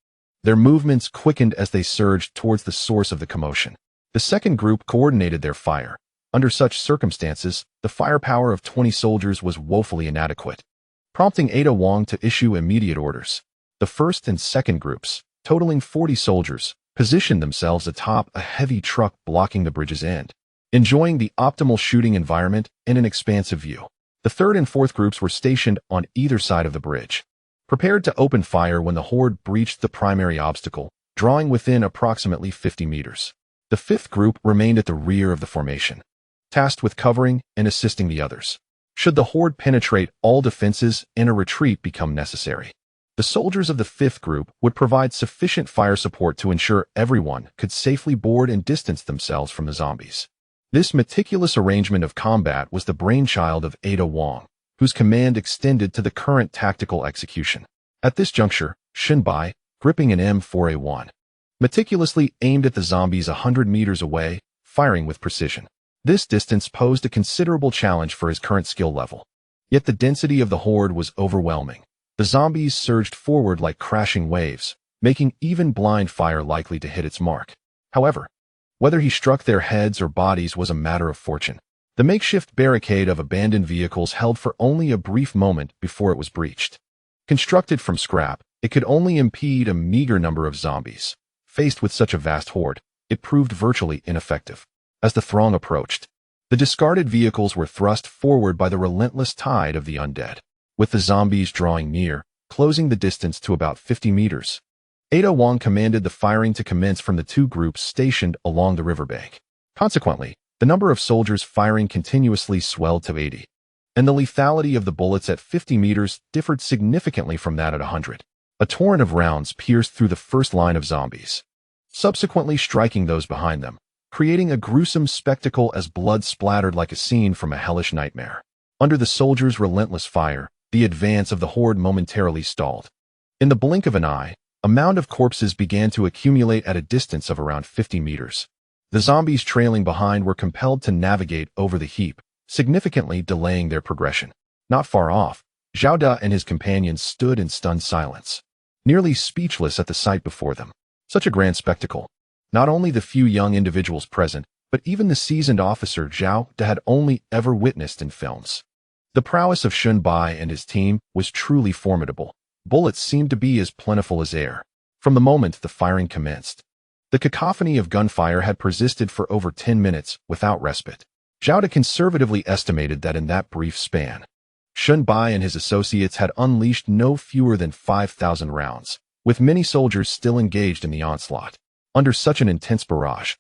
Their movements quickened as they surged towards the source of the commotion. The second group coordinated their fire. Under such circumstances, the firepower of 20 soldiers was woefully inadequate, prompting Ada Wong to issue immediate orders. The first and second groups, totaling 40 soldiers, positioned themselves atop a heavy truck blocking the bridge's end, enjoying the optimal shooting environment and an expansive view. The third and fourth groups were stationed on either side of the bridge, prepared to open fire when the horde breached the primary obstacle, drawing within approximately 50 meters. The fifth group remained at the rear of the formation, tasked with covering and assisting the others, should the horde penetrate all defenses and a retreat become necessary. The soldiers of the fifth group would provide sufficient fire support to ensure everyone could safely board and distance themselves from the zombies. This meticulous arrangement of combat was the brainchild of Ada Wong, whose command extended to the current tactical execution. At this juncture, Shun Bai, gripping an M4A1, meticulously aimed at the zombies 100 meters away, firing with precision. This distance posed a considerable challenge for his current skill level. Yet the density of the horde was overwhelming. The zombies surged forward like crashing waves, making even blind fire likely to hit its mark. However, whether he struck their heads or bodies was a matter of fortune. The makeshift barricade of abandoned vehicles held for only a brief moment before it was breached. Constructed from scrap, it could only impede a meager number of zombies. Faced with such a vast horde, it proved virtually ineffective. As the throng approached, the discarded vehicles were thrust forward by the relentless tide of the undead. With the zombies drawing near, closing the distance to about 50 meters, Ada Wong commanded the firing to commence from the two groups stationed along the riverbank. Consequently, the number of soldiers firing continuously swelled to 80, and the lethality of the bullets at 50 meters differed significantly from that at 100. A torrent of rounds pierced through the first line of zombies, subsequently striking those behind them, creating a gruesome spectacle as blood splattered like a scene from a hellish nightmare. Under the soldiers' relentless fire, the advance of the horde momentarily stalled. In the blink of an eye, a mound of corpses began to accumulate at a distance of around 50 meters. The zombies trailing behind were compelled to navigate over the heap, significantly delaying their progression. Not far off, Zhao Da and his companions stood in stunned silence, nearly speechless at the sight before them. Such a grand spectacle. Not only the few young individuals present, but even the seasoned officer Zhao Da had only ever witnessed in films. The prowess of Shun Bai and his team was truly formidable. Bullets seemed to be as plentiful as air. From the moment the firing commenced, the cacophony of gunfire had persisted for over 10 minutes without respite. Zhao Da conservatively estimated that in that brief span, Shun Bai and his associates had unleashed no fewer than 5,000 rounds, with many soldiers still engaged in the onslaught. Under such an intense barrage,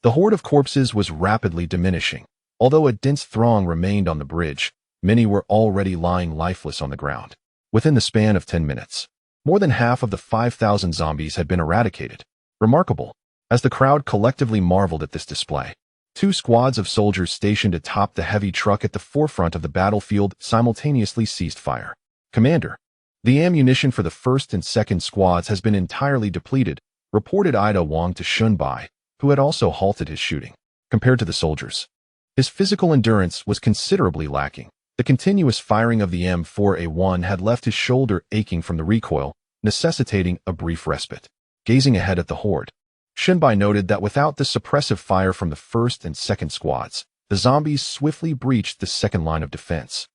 the horde of corpses was rapidly diminishing. Although a dense throng remained on the bridge, many were already lying lifeless on the ground. Within the span of 10 minutes, more than half of the 5,000 zombies had been eradicated. Remarkable, as the crowd collectively marveled at this display. Two squads of soldiers stationed atop the heavy truck at the forefront of the battlefield simultaneously ceased fire. Commander, the ammunition for the first and second squads has been entirely depleted, reported Ida Wong to Shun Bai, who had also halted his shooting. Compared to the soldiers, his physical endurance was considerably lacking. The continuous firing of the M4A1 had left his shoulder aching from the recoil, necessitating a brief respite. Gazing ahead at the horde, Shun Bai noted that without the suppressive fire from the first and second squads, the zombies swiftly breached the second line of defense.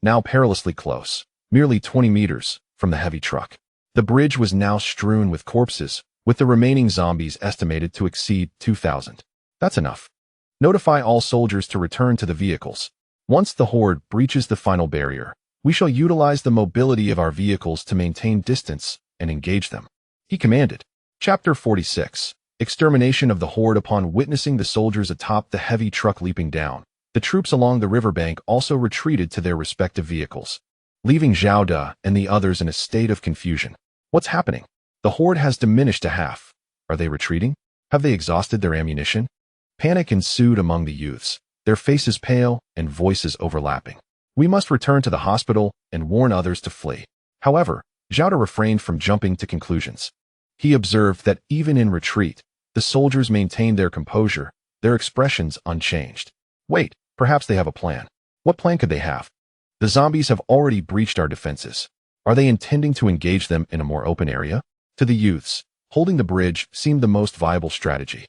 Now perilously close, merely 20 meters from the heavy truck, the bridge was now strewn with corpses, with the remaining zombies estimated to exceed 2,000. That's enough. Notify all soldiers to return to the vehicles. Once the horde breaches the final barrier, we shall utilize the mobility of our vehicles to maintain distance and engage them, he commanded. Chapter 46. Extermination of the horde. Upon witnessing the soldiers atop the heavy truck leaping down, the troops along the riverbank also retreated to their respective vehicles, leaving Zhao Da and the others in a state of confusion. What's happening? The horde has diminished to half. Are they retreating? Have they exhausted their ammunition? Panic ensued among the youths, their faces pale and voices overlapping. We must return to the hospital and warn others to flee. However, Zhao Da refrained from jumping to conclusions. He observed that even in retreat, the soldiers maintained their composure, their expressions unchanged. Wait, perhaps they have a plan. What plan could they have? The zombies have already breached our defenses. Are they intending to engage them in a more open area? To the youths, holding the bridge seemed the most viable strategy.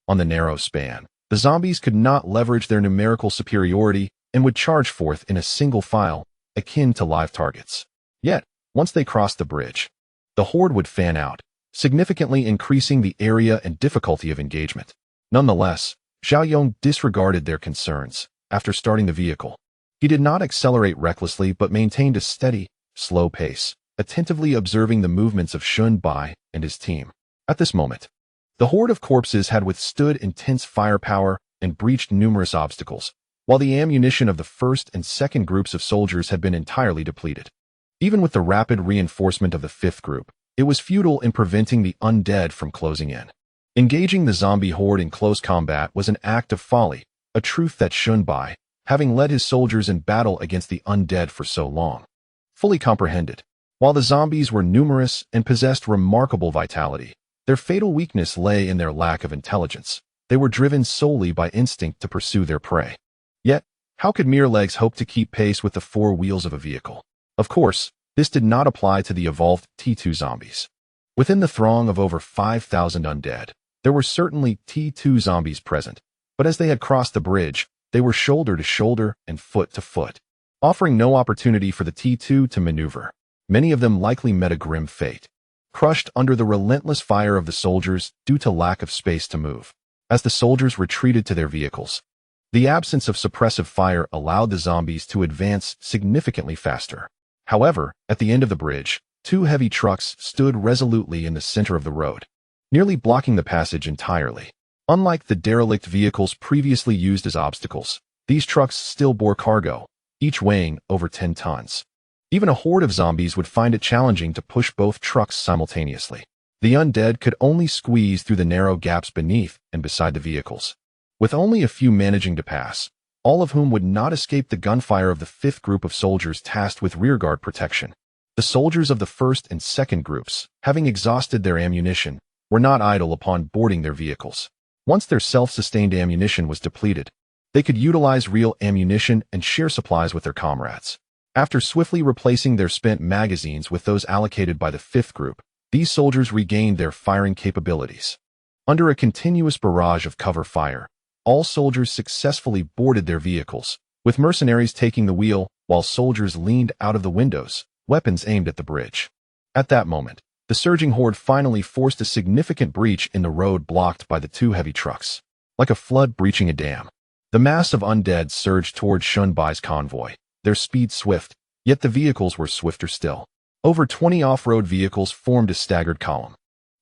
On the narrow span, the zombies could not leverage their numerical superiority and would charge forth in a single file, akin to live targets. Yet, once they crossed the bridge, the horde would fan out, significantly increasing the area and difficulty of engagement. Nonetheless, Zhao Yong disregarded their concerns. After starting the vehicle, he did not accelerate recklessly but maintained a steady, slow pace, attentively observing the movements of Shun Bai and his team. At this moment, the horde of corpses had withstood intense firepower and breached numerous obstacles, while the ammunition of the first and second groups of soldiers had been entirely depleted. Even with the rapid reinforcement of the fifth group, it was futile in preventing the undead from closing in. Engaging the zombie horde in close combat was an act of folly, a truth that Shun Bai, having led his soldiers in battle against the undead for so long, fully comprehended. While the zombies were numerous and possessed remarkable vitality, their fatal weakness lay in their lack of intelligence. They were driven solely by instinct to pursue their prey. Yet, how could mere legs hope to keep pace with the four wheels of a vehicle? Of course, this did not apply to the evolved T2 zombies. Within the throng of over 5,000 undead, there were certainly T2 zombies present, but as they had crossed the bridge, they were shoulder to shoulder and foot to foot, offering no opportunity for the T2 to maneuver. Many of them likely met a grim fate, crushed under the relentless fire of the soldiers due to lack of space to move. As the soldiers retreated to their vehicles, the absence of suppressive fire allowed the zombies to advance significantly faster. However, at the end of the bridge, Two heavy trucks stood resolutely in the center of the road, nearly blocking the passage entirely. Unlike the derelict vehicles previously used as obstacles, these trucks still bore cargo, each weighing over 10 tons. Even a horde of zombies would find it challenging to push both trucks simultaneously. The undead could only squeeze through the narrow gaps beneath and beside the vehicles, with only a few managing to pass, all of whom would not escape the gunfire of the fifth group of soldiers tasked with rearguard protection. The soldiers of the first and second groups, having exhausted their ammunition, were not idle upon boarding their vehicles. Once their self-sustained ammunition was depleted, they could utilize real ammunition and share supplies with their comrades. After swiftly replacing their spent magazines with those allocated by the fifth group, these soldiers regained their firing capabilities. Under a continuous barrage of cover fire, all soldiers successfully boarded their vehicles, with mercenaries taking the wheel while soldiers leaned out of the windows, weapons aimed at the bridge. At that moment, the surging horde finally forced a significant breach in the road blocked by the two heavy trucks. Like a flood breaching a dam, the mass of undead surged toward Shunbai's convoy, their speed swift, yet the vehicles were swifter still. Over 20 off-road vehicles formed a staggered column,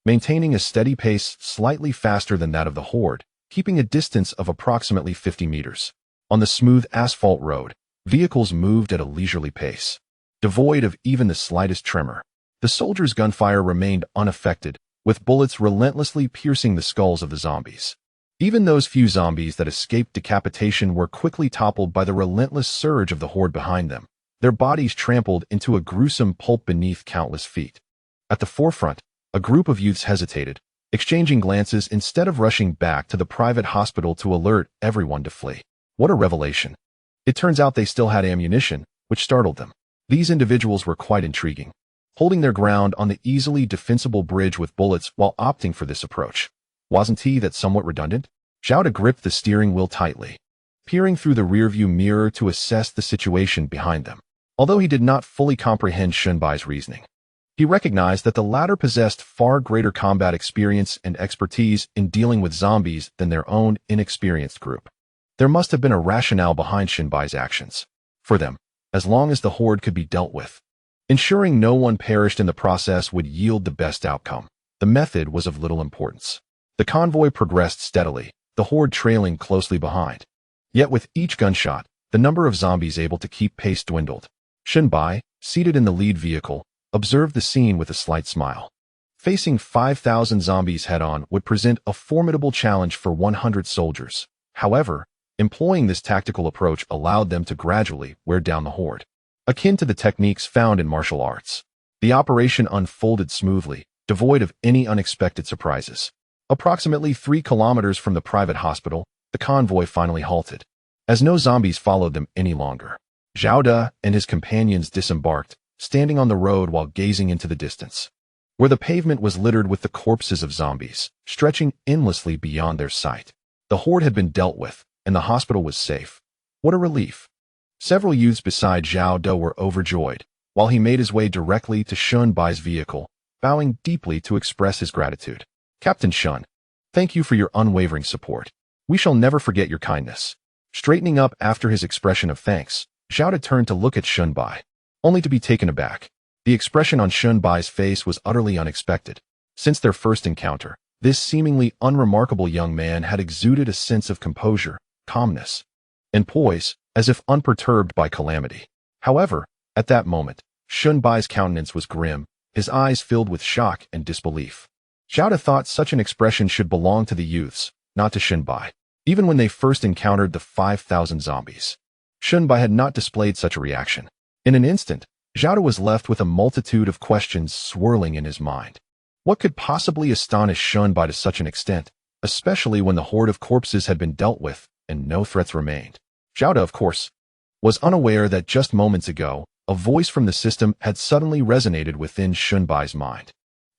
maintaining a steady pace slightly faster than that of the horde, keeping a distance of approximately 50 meters. On the smooth asphalt road, vehicles moved at a leisurely pace, devoid of even the slightest tremor. The soldiers' gunfire remained unaffected, with bullets relentlessly piercing the skulls of the zombies. Even those few zombies that escaped decapitation were quickly toppled by the relentless surge of the horde behind them, their bodies trampled into a gruesome pulp beneath countless feet. At the forefront, a group of youths hesitated, exchanging glances instead of rushing back to the private hospital to alert everyone to flee. What a revelation! It turns out they still had ammunition, which startled them. These individuals were quite intriguing, holding their ground on the easily defensible bridge with bullets while opting for this approach. Wasn't that somewhat redundant? Xiao gripped the steering wheel tightly, peering through the rearview mirror to assess the situation behind them. Although he did not fully comprehend Shunbai's reasoning, he recognized that the latter possessed far greater combat experience and expertise in dealing with zombies than their own inexperienced group. There must have been a rationale behind Shunbai's actions. For them, as long as the horde could be dealt with, ensuring no one perished in the process would yield the best outcome. The method was of little importance. The convoy progressed steadily, the horde trailing closely behind. Yet with each gunshot, the number of zombies able to keep pace dwindled. Shunbai, seated in the lead vehicle, observed the scene with a slight smile. Facing 5,000 zombies head-on would present a formidable challenge for 100 soldiers. However, employing this tactical approach allowed them to gradually wear down the horde. Akin to the techniques found in martial arts, the operation unfolded smoothly, devoid of any unexpected surprises. Approximately 3 kilometers from the private hospital, the convoy finally halted, as no zombies followed them any longer. Xiao and his companions disembarked, standing on the road while gazing into the distance, where the pavement was littered with the corpses of zombies, stretching endlessly beyond their sight. The horde had been dealt with, and the hospital was safe. What a relief! Several youths beside Xiao were overjoyed, while he made his way directly to Shunbai's vehicle, bowing deeply to express his gratitude. Captain Shun, thank you for your unwavering support. We shall never forget your kindness. Straightening up after his expression of thanks, Xiao turned to look at Shunbai, only to be taken aback. The expression on Shunbai's face was utterly unexpected. Since their first encounter, this seemingly unremarkable young man had exuded a sense of composure, calmness, and poise, as if unperturbed by calamity. However, at that moment, Shunbai's countenance was grim, his eyes filled with shock and disbelief. Xiao thought such an expression should belong to the youths, not to Shunbai. Even when they first encountered the 5,000 zombies, Shunbai had not displayed such a reaction. In an instant, Xiao was left with a multitude of questions swirling in his mind. What could possibly astonish Shunbai to such an extent, especially when the horde of corpses had been dealt with and no threats remained? Xiao, of course, was unaware that just moments ago, a voice from the system had suddenly resonated within Shunbai's mind,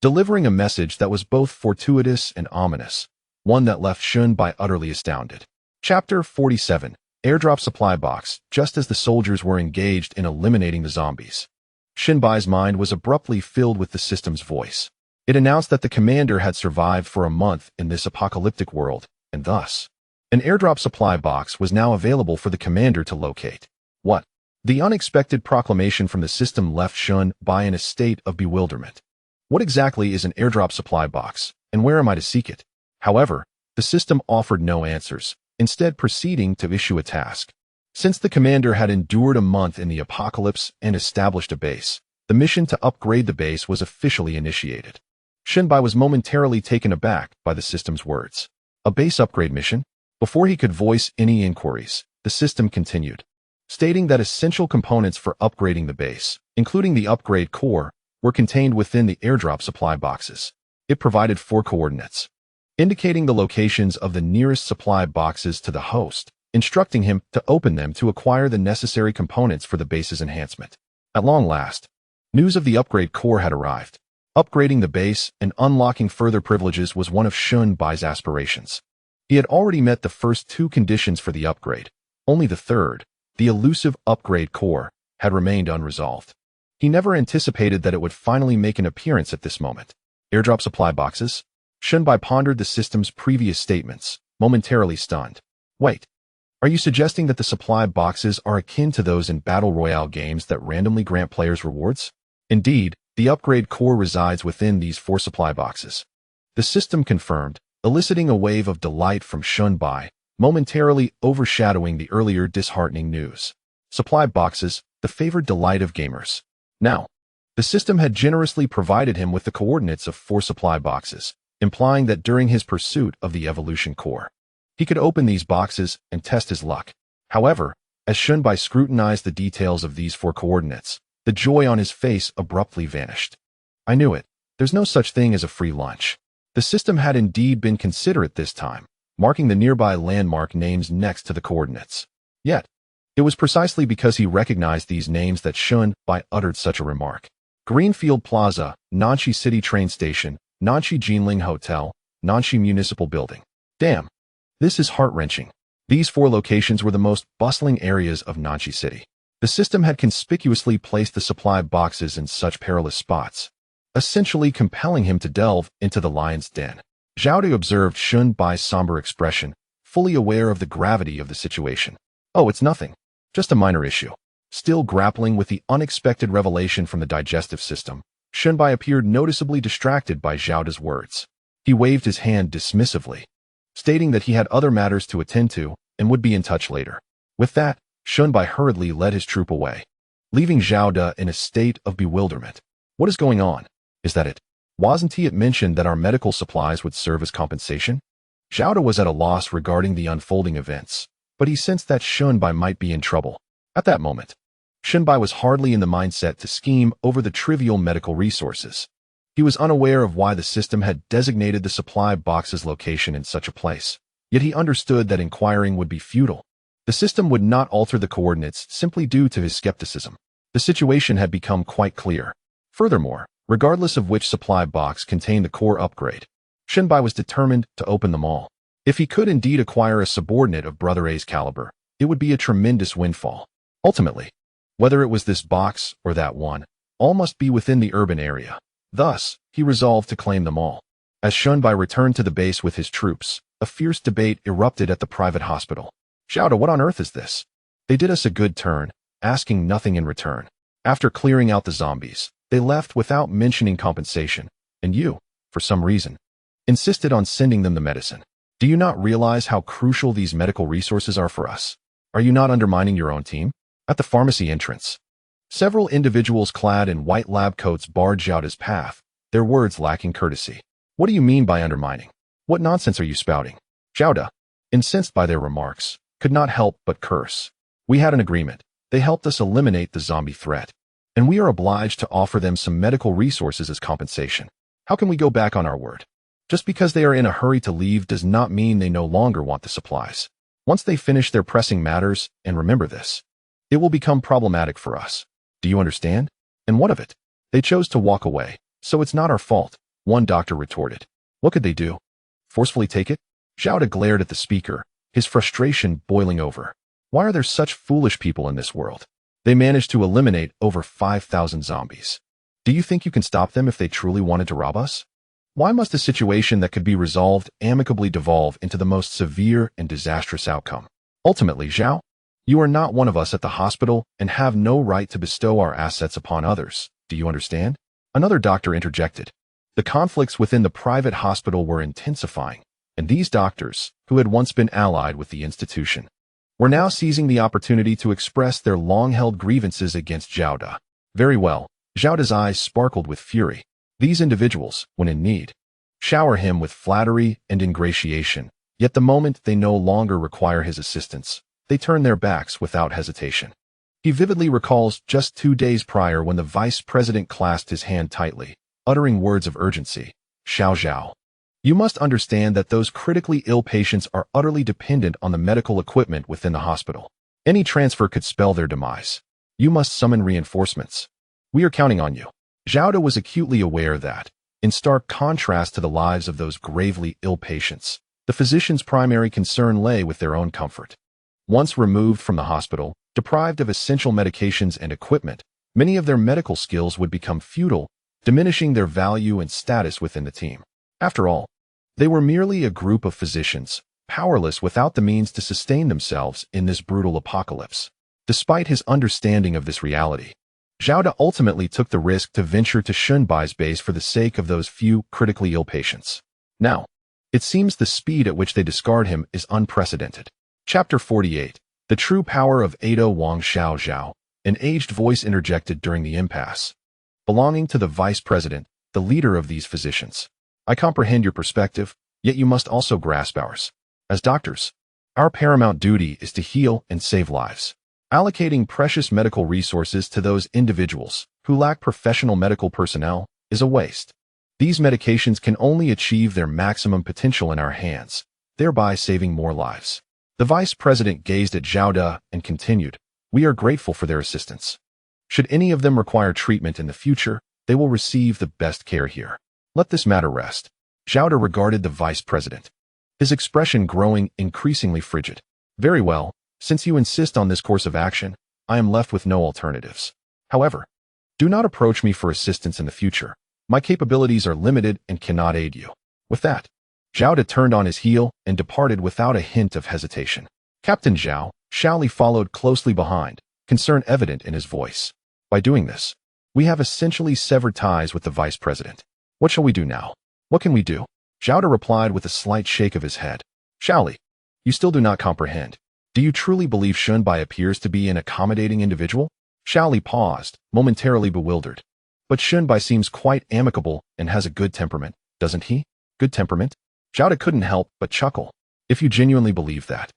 delivering a message that was both fortuitous and ominous, one that left Shunbai utterly astounded. Chapter 47. Airdrop supply box. Just as the soldiers were engaged in eliminating the zombies, Shunbai's mind was abruptly filled with the system's voice. It announced that the commander had survived for a month in this apocalyptic world, and thus, an airdrop supply box was now available for the commander to locate. What? The unexpected proclamation from the system left Shun Bai in a state of bewilderment. What exactly is an airdrop supply box, and where am I to seek it? However, the system offered no answers, instead proceeding to issue a task. Since the commander had endured a month in the apocalypse and established a base, the mission to upgrade the base was officially initiated. Shunbai was momentarily taken aback by the system's words. A base upgrade mission? Before he could voice any inquiries, the system continued, stating that essential components for upgrading the base, including the upgrade core, were contained within the airdrop supply boxes. It provided 4 coordinates, indicating the locations of the nearest supply boxes to the host, instructing him to open them to acquire the necessary components for the base's enhancement. At long last, news of the upgrade core had arrived. Upgrading the base and unlocking further privileges was one of Shun Bai's aspirations. He had already met the first 2 conditions for the upgrade. Only the third, the elusive upgrade core, had remained unresolved. He never anticipated that it would finally make an appearance at this moment. Airdrop supply boxes? Shun Bai pondered the system's previous statements, momentarily stunned. Wait, are you suggesting that the supply boxes are akin to those in Battle Royale games that randomly grant players rewards? Indeed, the upgrade core resides within these 4 supply boxes. The system confirmed, eliciting a wave of delight from Shun Bai, momentarily overshadowing the earlier disheartening news. Supply boxes, the favored delight of gamers. Now, the system had generously provided him with the coordinates of 4 supply boxes, implying that during his pursuit of the evolution core, he could open these boxes and test his luck. However, as Shun Bai scrutinized the details of these 4 coordinates, the joy on his face abruptly vanished. I knew it. There's no such thing as a free lunch. The system had indeed been considerate this time, marking the nearby landmark names next to the coordinates. Yet, it was precisely because he recognized these names that Shun Bai uttered such a remark. Greenfield Plaza, Nanshi City Train Station, Nanshi Jinling Hotel, Nanshi Municipal Building. Damn, this is heart-wrenching. These 4 locations were the most bustling areas of Nanshi City. The system had conspicuously placed the supply boxes in such perilous spots, essentially compelling him to delve into the lion's den. Zhao De observed Shun Bai's somber expression, fully aware of the gravity of the situation. Oh, it's nothing. Just a minor issue. Still grappling with the unexpected revelation from the digestive system, Shun Bai appeared noticeably distracted by Zhao De's words. He waved his hand dismissively, stating that he had other matters to attend to and would be in touch later. With that, Shun Bai hurriedly led his troop away, leaving Zhao De in a state of bewilderment. What is going on? Is that it? Wasn't it mentioned that our medical supplies would serve as compensation? Zhao De was at a loss regarding the unfolding events, but he sensed that Shun Bai might be in trouble. At that moment, Shun Bai was hardly in the mindset to scheme over the trivial medical resources. He was unaware of why the system had designated the supply box's location in such a place, yet he understood that inquiring would be futile. The system would not alter the coordinates simply due to his skepticism. The situation had become quite clear. Furthermore, regardless of which supply box contained the core upgrade, Shun Bai was determined to open them all. If he could indeed acquire a subordinate of Brother A's caliber, it would be a tremendous windfall. Ultimately, whether it was this box or that one, all must be within the urban area. Thus, he resolved to claim them all. As Shun Bai returned to the base with his troops, a fierce debate erupted at the private hospital. Zhao De, what on earth is this? They did us a good turn, asking nothing in return. After clearing out the zombies, they left without mentioning compensation, and you, for some reason, insisted on sending them the medicine. Do you not realize how crucial these medical resources are for us? Are you not undermining your own team? At the pharmacy entrance, several individuals clad in white lab coats barred Zhao De's path, their words lacking courtesy. What do you mean by undermining? What nonsense are you spouting? Zhao De, incensed by their remarks, could not help but curse. We had an agreement. They helped us eliminate the zombie threat, and we are obliged to offer them some medical resources as compensation. How can we go back on our word? Just because they are in a hurry to leave does not mean they no longer want the supplies. Once they finish their pressing matters, and remember this, it will become problematic for us. Do you understand? And what of it? They chose to walk away, so it's not our fault, one doctor retorted. What could they do? Forcefully take it? Zhao De glared at the speaker, his frustration boiling over. Why are there such foolish people in this world? They managed to eliminate over 5,000 zombies. Do you think you can stop them if they truly wanted to rob us? Why must a situation that could be resolved amicably devolve into the most severe and disastrous outcome? Ultimately, Zhao, You are not one of us at the hospital and have no right to bestow our assets upon others. Do you understand? Another doctor interjected. The conflicts within the private hospital were intensifying, and these doctors, who had once been allied with the institution, were now seizing the opportunity to express their long-held grievances against Xiao Da. Very well. Xiao Da's eyes sparkled with fury. These individuals, when in need, shower him with flattery and ingratiation, yet the moment they no longer require his assistance, they turn their backs without hesitation. He vividly recalls just 2 days prior when the vice president clasped his hand tightly, uttering words of urgency. Xiao Zhao, you must understand that those critically ill patients are utterly dependent on the medical equipment within the hospital. Any transfer could spell their demise. You must summon reinforcements. We are counting on you. Xiao Da was acutely aware that, in stark contrast to the lives of those gravely ill patients, the physician's primary concern lay with their own comfort. Once removed from the hospital, deprived of essential medications and equipment, many of their medical skills would become futile, diminishing their value and status within the team. After all, they were merely a group of physicians, powerless without the means to sustain themselves in this brutal apocalypse. Despite his understanding of this reality, Xiao Da ultimately took the risk to venture to Shunbai's base for the sake of those few critically ill patients. Now, it seems the speed at which they discard him is unprecedented. Chapter 48. The True Power of Ado Wang Xiao Zhao, an aged voice interjected during the impasse, belonging to the vice president, the leader of these physicians. I comprehend your perspective, yet you must also grasp ours. As doctors, our paramount duty is to heal and save lives. Allocating precious medical resources to those individuals who lack professional medical personnel is a waste. These medications can only achieve their maximum potential in our hands, thereby saving more lives. The vice president gazed at Xiao Da and continued, we are grateful for their assistance. Should any of them require treatment in the future, they will receive the best care here. Let this matter rest. Xiao Da regarded the vice president, his expression growing increasingly frigid. Very well, since you insist on this course of action, I am left with no alternatives. However, do not approach me for assistance in the future. My capabilities are limited and cannot aid you. With that, Xiao Da turned on his heel and departed without a hint of hesitation. Captain Zhao, Shaoli followed closely behind, concern evident in his voice. By doing this, we have essentially severed ties with the vice president. What shall we do now? What can we do? Xiao Da replied with a slight shake of his head. Shaoli, you still do not comprehend. Do you truly believe Shunbai appears to be an accommodating individual? Shaoli paused, momentarily bewildered. But Shunbai seems quite amicable and has a good temperament, doesn't he? Good temperament? Xiao Da couldn't help but chuckle. If you genuinely believe that,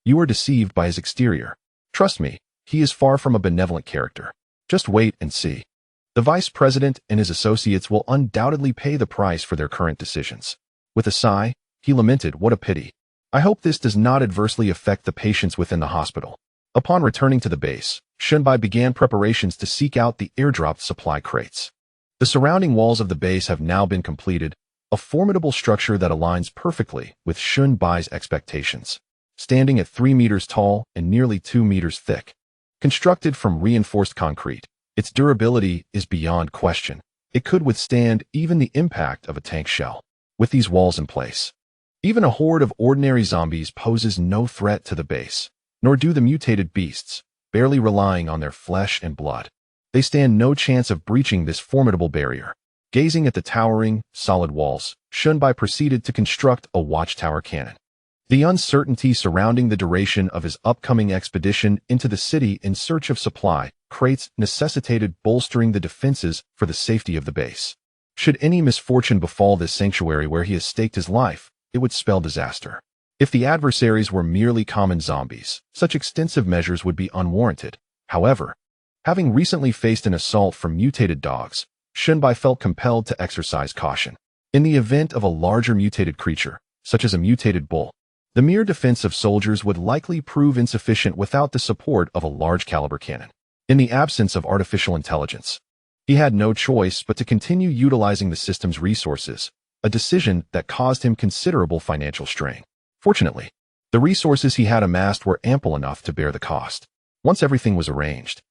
you are deceived by his exterior. Trust me, he is far from a benevolent character. Just wait and see. The vice president and his associates will undoubtedly pay the price for their current decisions. With a sigh, he lamented, what a pity. I hope this does not adversely affect the patients within the hospital. Upon returning to the base, Shunbai began preparations to seek out the airdropped supply crates. The surrounding walls of the base have now been completed, a formidable structure that aligns perfectly with Shunbai's expectations. Standing at 3 meters tall and nearly 2 meters thick. Constructed from reinforced concrete, its durability is beyond question. It could withstand even the impact of a tank shell. With these walls in place, even a horde of ordinary zombies poses no threat to the base, nor do the mutated beasts, barely relying on their flesh and blood. They stand no chance of breaching this formidable barrier. Gazing at the towering, solid walls, Shunbai proceeded to construct a watchtower cannon. The uncertainty surrounding the duration of his upcoming expedition into the city in search of supply crates necessitated bolstering the defenses for the safety of the base. Should any misfortune befall this sanctuary where he has staked his life, it would spell disaster. If the adversaries were merely common zombies, such extensive measures would be unwarranted. However, having recently faced an assault from mutated dogs, Shunbai felt compelled to exercise caution. In the event of a larger mutated creature, such as a mutated bull, the mere defense of soldiers would likely prove insufficient without the support of a large-caliber cannon. In the absence of artificial intelligence, he had no choice but to continue utilizing the system's resources, a decision that caused him considerable financial strain. Fortunately, the resources he had amassed were ample enough to bear the cost. Once everything was arranged,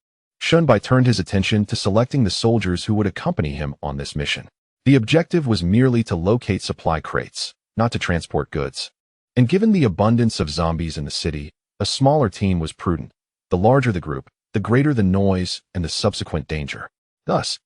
Shunbai turned his attention to selecting the soldiers who would accompany him on this mission. The objective was merely to locate supply crates, not to transport goods. And given the abundance of zombies in the city, a smaller team was prudent. The larger the group, the greater the noise and the subsequent danger. Thus,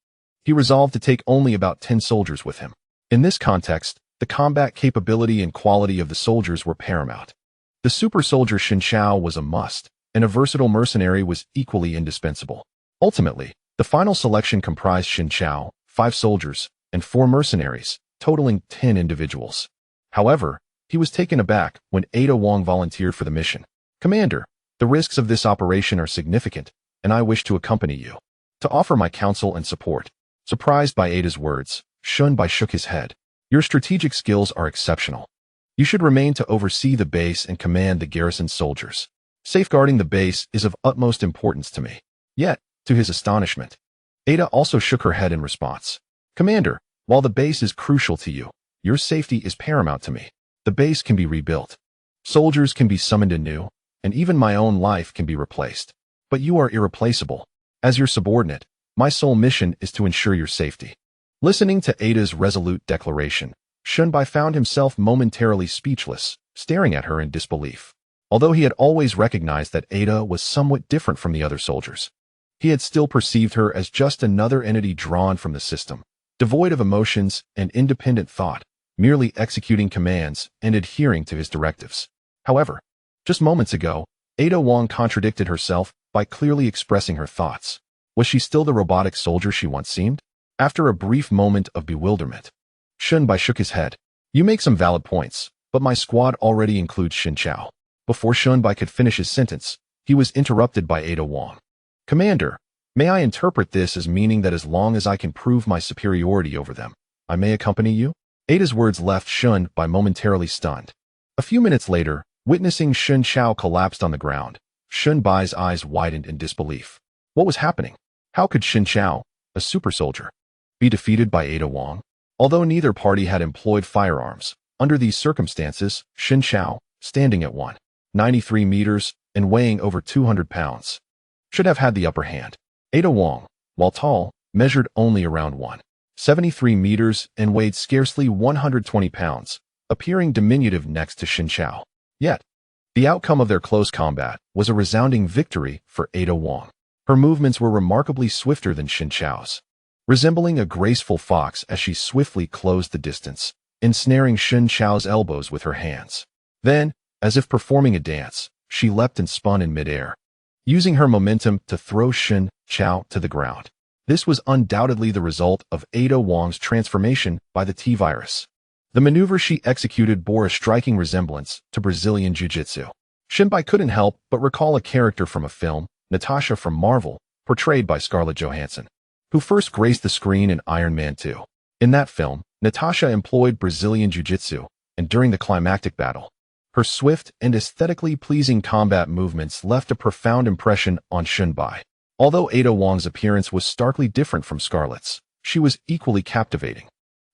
he resolved to take only about 10 soldiers with him. In this context, the combat capability and quality of the soldiers were paramount. The super soldier Lin Xiao was a must, and a versatile mercenary was equally indispensable. Ultimately, the final selection comprised Lin Xiao, 5 soldiers, and 4 mercenaries, totaling 10 individuals. However, he was taken aback when Ada Wong volunteered for the mission. "Commander, the risks of this operation are significant, and I wish to accompany you to offer my counsel and support." Surprised by Ada's words, Shunbai shook his head. "Your strategic skills are exceptional. You should remain to oversee the base and command the garrison's soldiers. Safeguarding the base is of utmost importance to me." Yet, to his astonishment, Ada also shook her head in response. "Commander, while the base is crucial to you, your safety is paramount to me. The base can be rebuilt. Soldiers can be summoned anew, and even my own life can be replaced. But you are irreplaceable. As your subordinate, my sole mission is to ensure your safety." Listening to Ada's resolute declaration, Shunbai found himself momentarily speechless, staring at her in disbelief. Although he had always recognized that Ada was somewhat different from the other soldiers, he had still perceived her as just another entity drawn from the system, devoid of emotions and independent thought, merely executing commands and adhering to his directives. However, just moments ago, Ada Wong contradicted herself by clearly expressing her thoughts. Was she still the robotic soldier she once seemed? After a brief moment of bewilderment, Shunbai shook his head. "You make some valid points, but my squad already includes Lin Xiao." Before Shunbai could finish his sentence, he was interrupted by Ada Wong. "Commander, may I interpret this as meaning that as long as I can prove my superiority over them, I may accompany you?" Ada's words left Shunbai momentarily stunned. A few minutes later, witnessing Lin Xiao collapsed on the ground, Shunbai's eyes widened in disbelief. What was happening? How could Lin Xiao, a super soldier, be defeated by Ada Wong? Although neither party had employed firearms, under these circumstances, Lin Xiao, standing at 193 meters and weighing over 200 pounds, should have had the upper hand. Ada Wong, while tall, measured only around 173 meters and weighed scarcely 120 pounds, appearing diminutive next to Lin Xiao. Yet, the outcome of their close combat was a resounding victory for Ada Wong. Her movements were remarkably swifter than Lin Xiao's, resembling a graceful fox as she swiftly closed the distance, ensnaring Lin Xiao's elbows with her hands. Then, as if performing a dance, she leapt and spun in midair, using her momentum to throw Lin Xiao to the ground. This was undoubtedly the result of Ada Wong's transformation by the T-virus. The maneuver she executed bore a striking resemblance to Brazilian Jiu-Jitsu. Shunbai couldn't help but recall a character from a film, Natasha from Marvel, portrayed by Scarlett Johansson, who first graced the screen in Iron Man 2. In that film, Natasha employed Brazilian Jiu-Jitsu, and during the climactic battle, her swift and aesthetically pleasing combat movements left a profound impression on Shunbai. Although Ada Wong's appearance was starkly different from Scarlett's, she was equally captivating,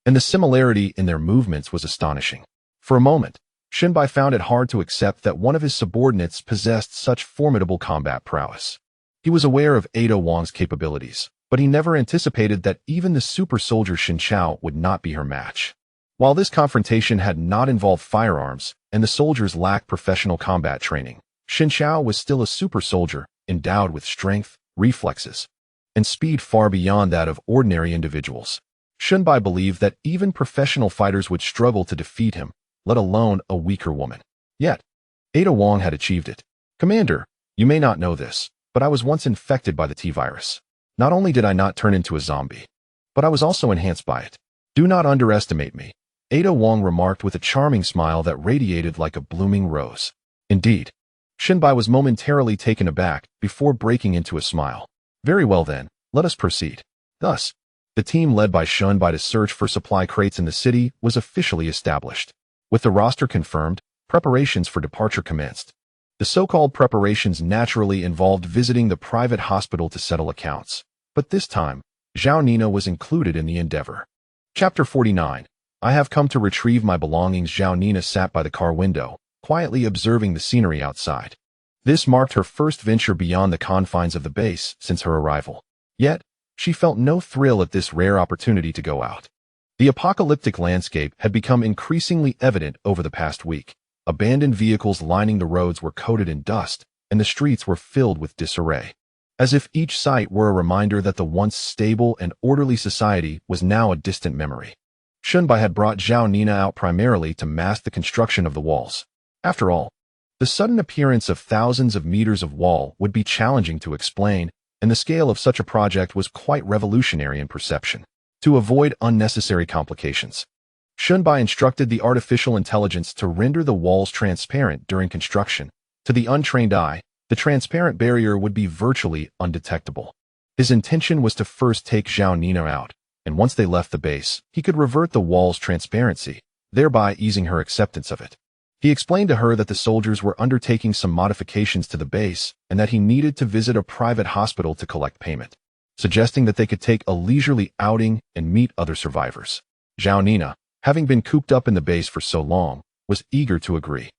and the similarity in their movements was astonishing. For a moment, Shunbai found it hard to accept that one of his subordinates possessed such formidable combat prowess. He was aware of Ada Wong's capabilities, but he never anticipated that even the super soldier Lin Xiao would not be her match. While this confrontation had not involved firearms, and the soldiers lacked professional combat training, Lin Xiao was still a super soldier, endowed with strength, reflexes, and speed far beyond that of ordinary individuals. Shunbai believed that even professional fighters would struggle to defeat him, let alone a weaker woman. Yet, Ada Wong had achieved it. "Commander, you may not know this, but I was once infected by the T-virus. Not only did I not turn into a zombie, but I was also enhanced by it. Do not underestimate me," Ada Wong remarked with a charming smile that radiated like a blooming rose. Indeed, Shunbai was momentarily taken aback before breaking into a smile. "Very well then, let us proceed." Thus, the team led by Shunbai to search for supply crates in the city was officially established. With the roster confirmed, preparations for departure commenced. The so-called preparations naturally involved visiting the private hospital to settle accounts, but this time, Zhao Nina was included in the endeavor. Chapter 49. I have come to retrieve my belongings. Zhao Nina sat by the car window, quietly observing the scenery outside. This marked her first venture beyond the confines of the base since her arrival. Yet, she felt no thrill at this rare opportunity to go out. The apocalyptic landscape had become increasingly evident over the past week. Abandoned vehicles lining the roads were coated in dust, and the streets were filled with disarray. As if each sight were a reminder that the once stable and orderly society was now a distant memory. Shunbai had brought Zhao Nina out primarily to mask the construction of the walls. After all, the sudden appearance of thousands of meters of wall would be challenging to explain, and the scale of such a project was quite revolutionary in perception. To avoid unnecessary complications, Shunbai instructed the artificial intelligence to render the walls transparent during construction. To the untrained eye, the transparent barrier would be virtually undetectable. His intention was to first take Zhao Nina out, and once they left the base, he could revert the wall's transparency, thereby easing her acceptance of it. He explained to her that the soldiers were undertaking some modifications to the base and that he needed to visit a private hospital to collect payment, suggesting that they could take a leisurely outing and meet other survivors. Zhao Nina, having been cooped up in the base for so long, was eager to agree,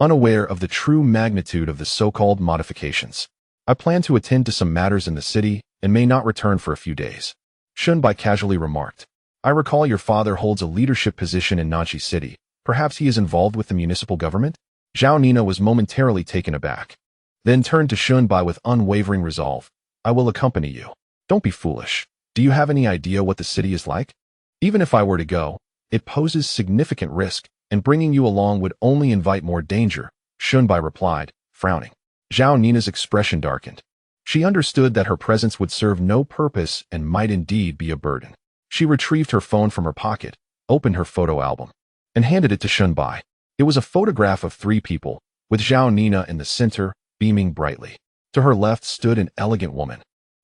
unaware of the true magnitude of the so-called modifications. I plan to attend to some matters in the city and may not return for a few days, Shunbai casually remarked. I recall your father holds a leadership position in Nanchi City. Perhaps he is involved with the municipal government? Zhao Nina was momentarily taken aback, then turned to Shunbai with unwavering resolve. I will accompany you. Don't be foolish. Do you have any idea what the city is like? Even if I were to go, it poses significant risk, and bringing you along would only invite more danger, Shunbai replied, frowning. Zhao Nina's expression darkened. She understood that her presence would serve no purpose and might indeed be a burden. She retrieved her phone from her pocket, opened her photo album, and handed it to Shunbai. It was a photograph of 3 people, with Zhao Nina in the center, beaming brightly. To her left stood an elegant woman,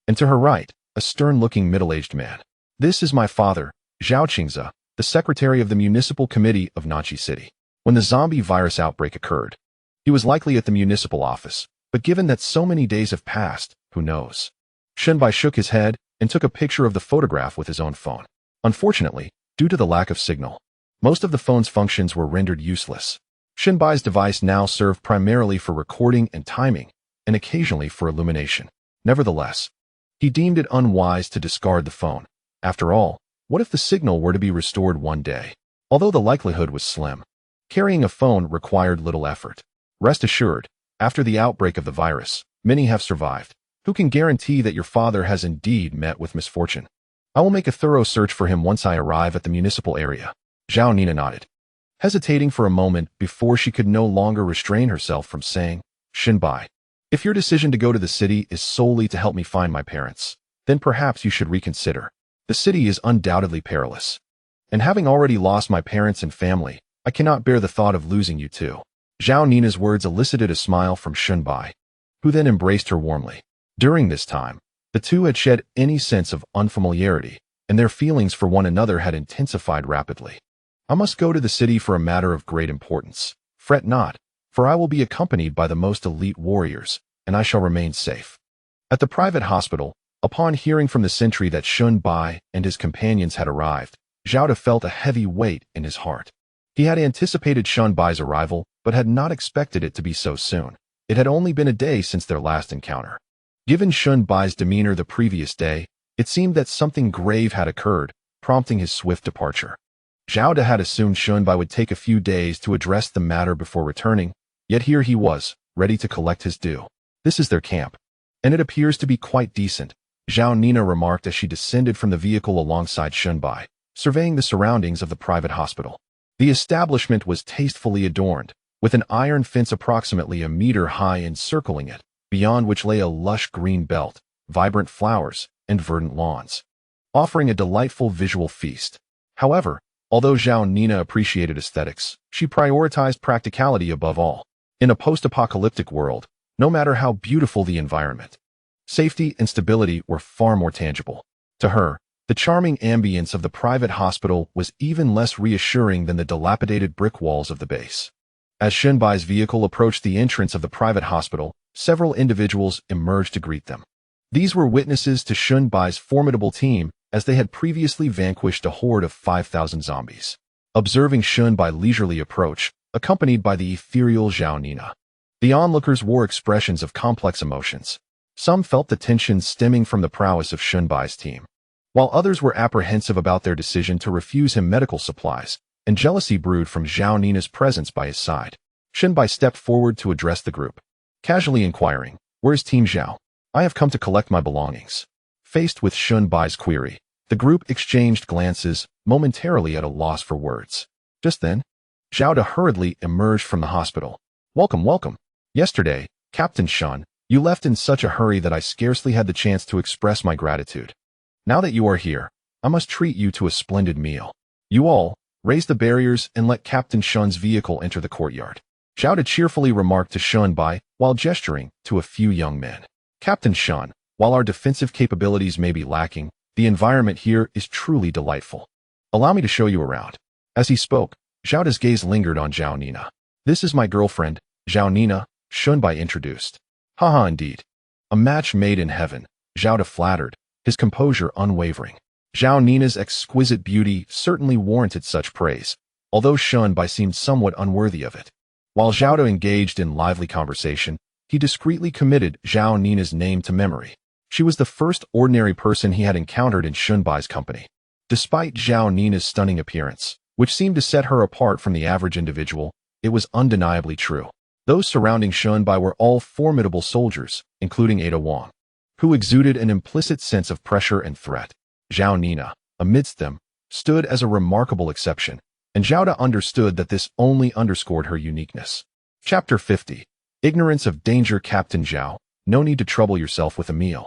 and to her right, a stern-looking middle-aged man. This is my father, Zhao Qingze, the secretary of the municipal committee of Nanchi City. When the zombie virus outbreak occurred, he was likely at the municipal office, but given that so many days have passed, who knows? Shunbai shook his head and took a picture of the photograph with his own phone. Unfortunately, due to the lack of signal, most of the phone's functions were rendered useless. Shunbai's device now served primarily for recording and timing, and occasionally for illumination. Nevertheless, he deemed it unwise to discard the phone. After all, what if the signal were to be restored one day? Although the likelihood was slim, carrying a phone required little effort. Rest assured, after the outbreak of the virus, many have survived. Who can guarantee that your father has indeed met with misfortune? I will make a thorough search for him once I arrive at the municipal area. Zhao Nina nodded, hesitating for a moment before she could no longer restrain herself from saying, Shunbai, if your decision to go to the city is solely to help me find my parents, then perhaps you should reconsider. The city is undoubtedly perilous. And having already lost my parents and family, I cannot bear the thought of losing you too. Zhao Nina's words elicited a smile from Shunbai, who then embraced her warmly. During this time, the two had shed any sense of unfamiliarity, and their feelings for one another had intensified rapidly. I must go to the city for a matter of great importance. Fret not, for I will be accompanied by the most elite warriors, and I shall remain safe. At the private hospital, upon hearing from the sentry that Shunbai and his companions had arrived, Zhao felt a heavy weight in his heart. He had anticipated Shunbai's arrival, but had not expected it to be so soon. It had only been a day since their last encounter. Given Shunbai's demeanor the previous day, it seemed that something grave had occurred, prompting his swift departure. Zhao had assumed Shunbai would take a few days to address the matter before returning, yet here he was, ready to collect his due. This is their camp, and it appears to be quite decent, Zhao Nina remarked as she descended from the vehicle alongside Shunbai, surveying the surroundings of the private hospital. The establishment was tastefully adorned, with an iron fence approximately a meter high encircling it, beyond which lay a lush green belt, vibrant flowers, and verdant lawns, offering a delightful visual feast. However, although Zhao Nina appreciated aesthetics, she prioritized practicality above all. In a post-apocalyptic world, no matter how beautiful the environment, safety and stability were far more tangible. To her, the charming ambience of the private hospital was even less reassuring than the dilapidated brick walls of the base. As Shunbai's vehicle approached the entrance of the private hospital, several individuals emerged to greet them. These were witnesses to Shunbai's formidable team, as they had previously vanquished a horde of 5,000 zombies. Observing Shunbai leisurely approach, accompanied by the ethereal Zhao Nina, the onlookers wore expressions of complex emotions. Some felt the tension stemming from the prowess of Shunbai's team, while others were apprehensive about their decision to refuse him medical supplies, and jealousy brewed from Zhao Nina's presence by his side. Shunbai stepped forward to address the group. casually inquiring, "Where's Team Xiao? I have come to collect my belongings." Faced with Shun Bai's query, the group exchanged glances, momentarily at a loss for words. Just then, Zhao De hurriedly emerged from the hospital. "Welcome, welcome. Yesterday, Captain Shun, you left in such a hurry that I scarcely had the chance to express my gratitude. Now that you are here, I must treat you to a splendid meal. You all, raise the barriers and let Captain Shun's vehicle enter the courtyard." Zhao De cheerfully remarked to Shun Bai while gesturing to a few young men. "Captain Shun, while our defensive capabilities may be lacking, the environment here is truly delightful. Allow me to show you around." As he spoke, Zhao De's gaze lingered on Zhao Nina. "This is my girlfriend, Zhao Nina," Shun Bai introduced. "Haha, indeed. A match made in heaven," Zhao De flattered, his composure unwavering. Zhao Nina's exquisite beauty certainly warranted such praise, although Shun Bai seemed somewhat unworthy of it. While Zhao De engaged in lively conversation, he discreetly committed Zhao Nina's name to memory. She was the first ordinary person he had encountered in Shun Bai's company. Despite Zhao Nina's stunning appearance, which seemed to set her apart from the average individual, it was undeniably true. Those surrounding Shun Bai were all formidable soldiers, including Ada Wang, who exuded an implicit sense of pressure and threat. Zhao Nina, amidst them, stood as a remarkable exception, and Zhao De understood that this only underscored her uniqueness. Chapter 50. Ignorance of danger. Captain Zhao, no need to trouble yourself with a meal.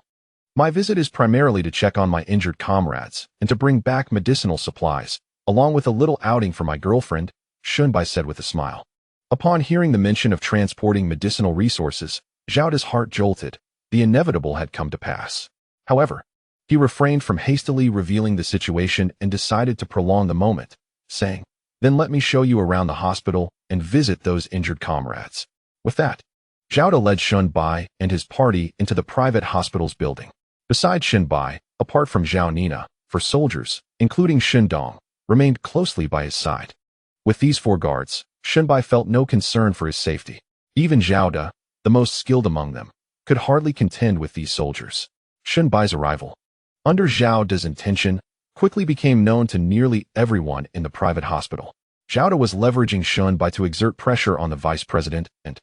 My visit is primarily to check on my injured comrades and to bring back medicinal supplies, along with a little outing for my girlfriend, Shun Bai said with a smile. Upon hearing the mention of transporting medicinal resources, Zhao De's heart jolted. The inevitable had come to pass. However, he refrained from hastily revealing the situation and decided to prolong the moment, saying, "Then let me show you around the hospital and visit those injured comrades." With that, Zhao De led Shun Bai and his party into the private hospital's building. Beside Shun Bai, apart from Zhao Nina, 4 soldiers, including Shun Dong, remained closely by his side. With these 4 guards, Shun Bai felt no concern for his safety. Even Zhao De, the most skilled among them, could hardly contend with these soldiers. Shun Bai's arrival, under Zhao De's intention, quickly became known to nearly everyone in the private hospital. Zhao De was leveraging Shun Bai to exert pressure on the vice president, and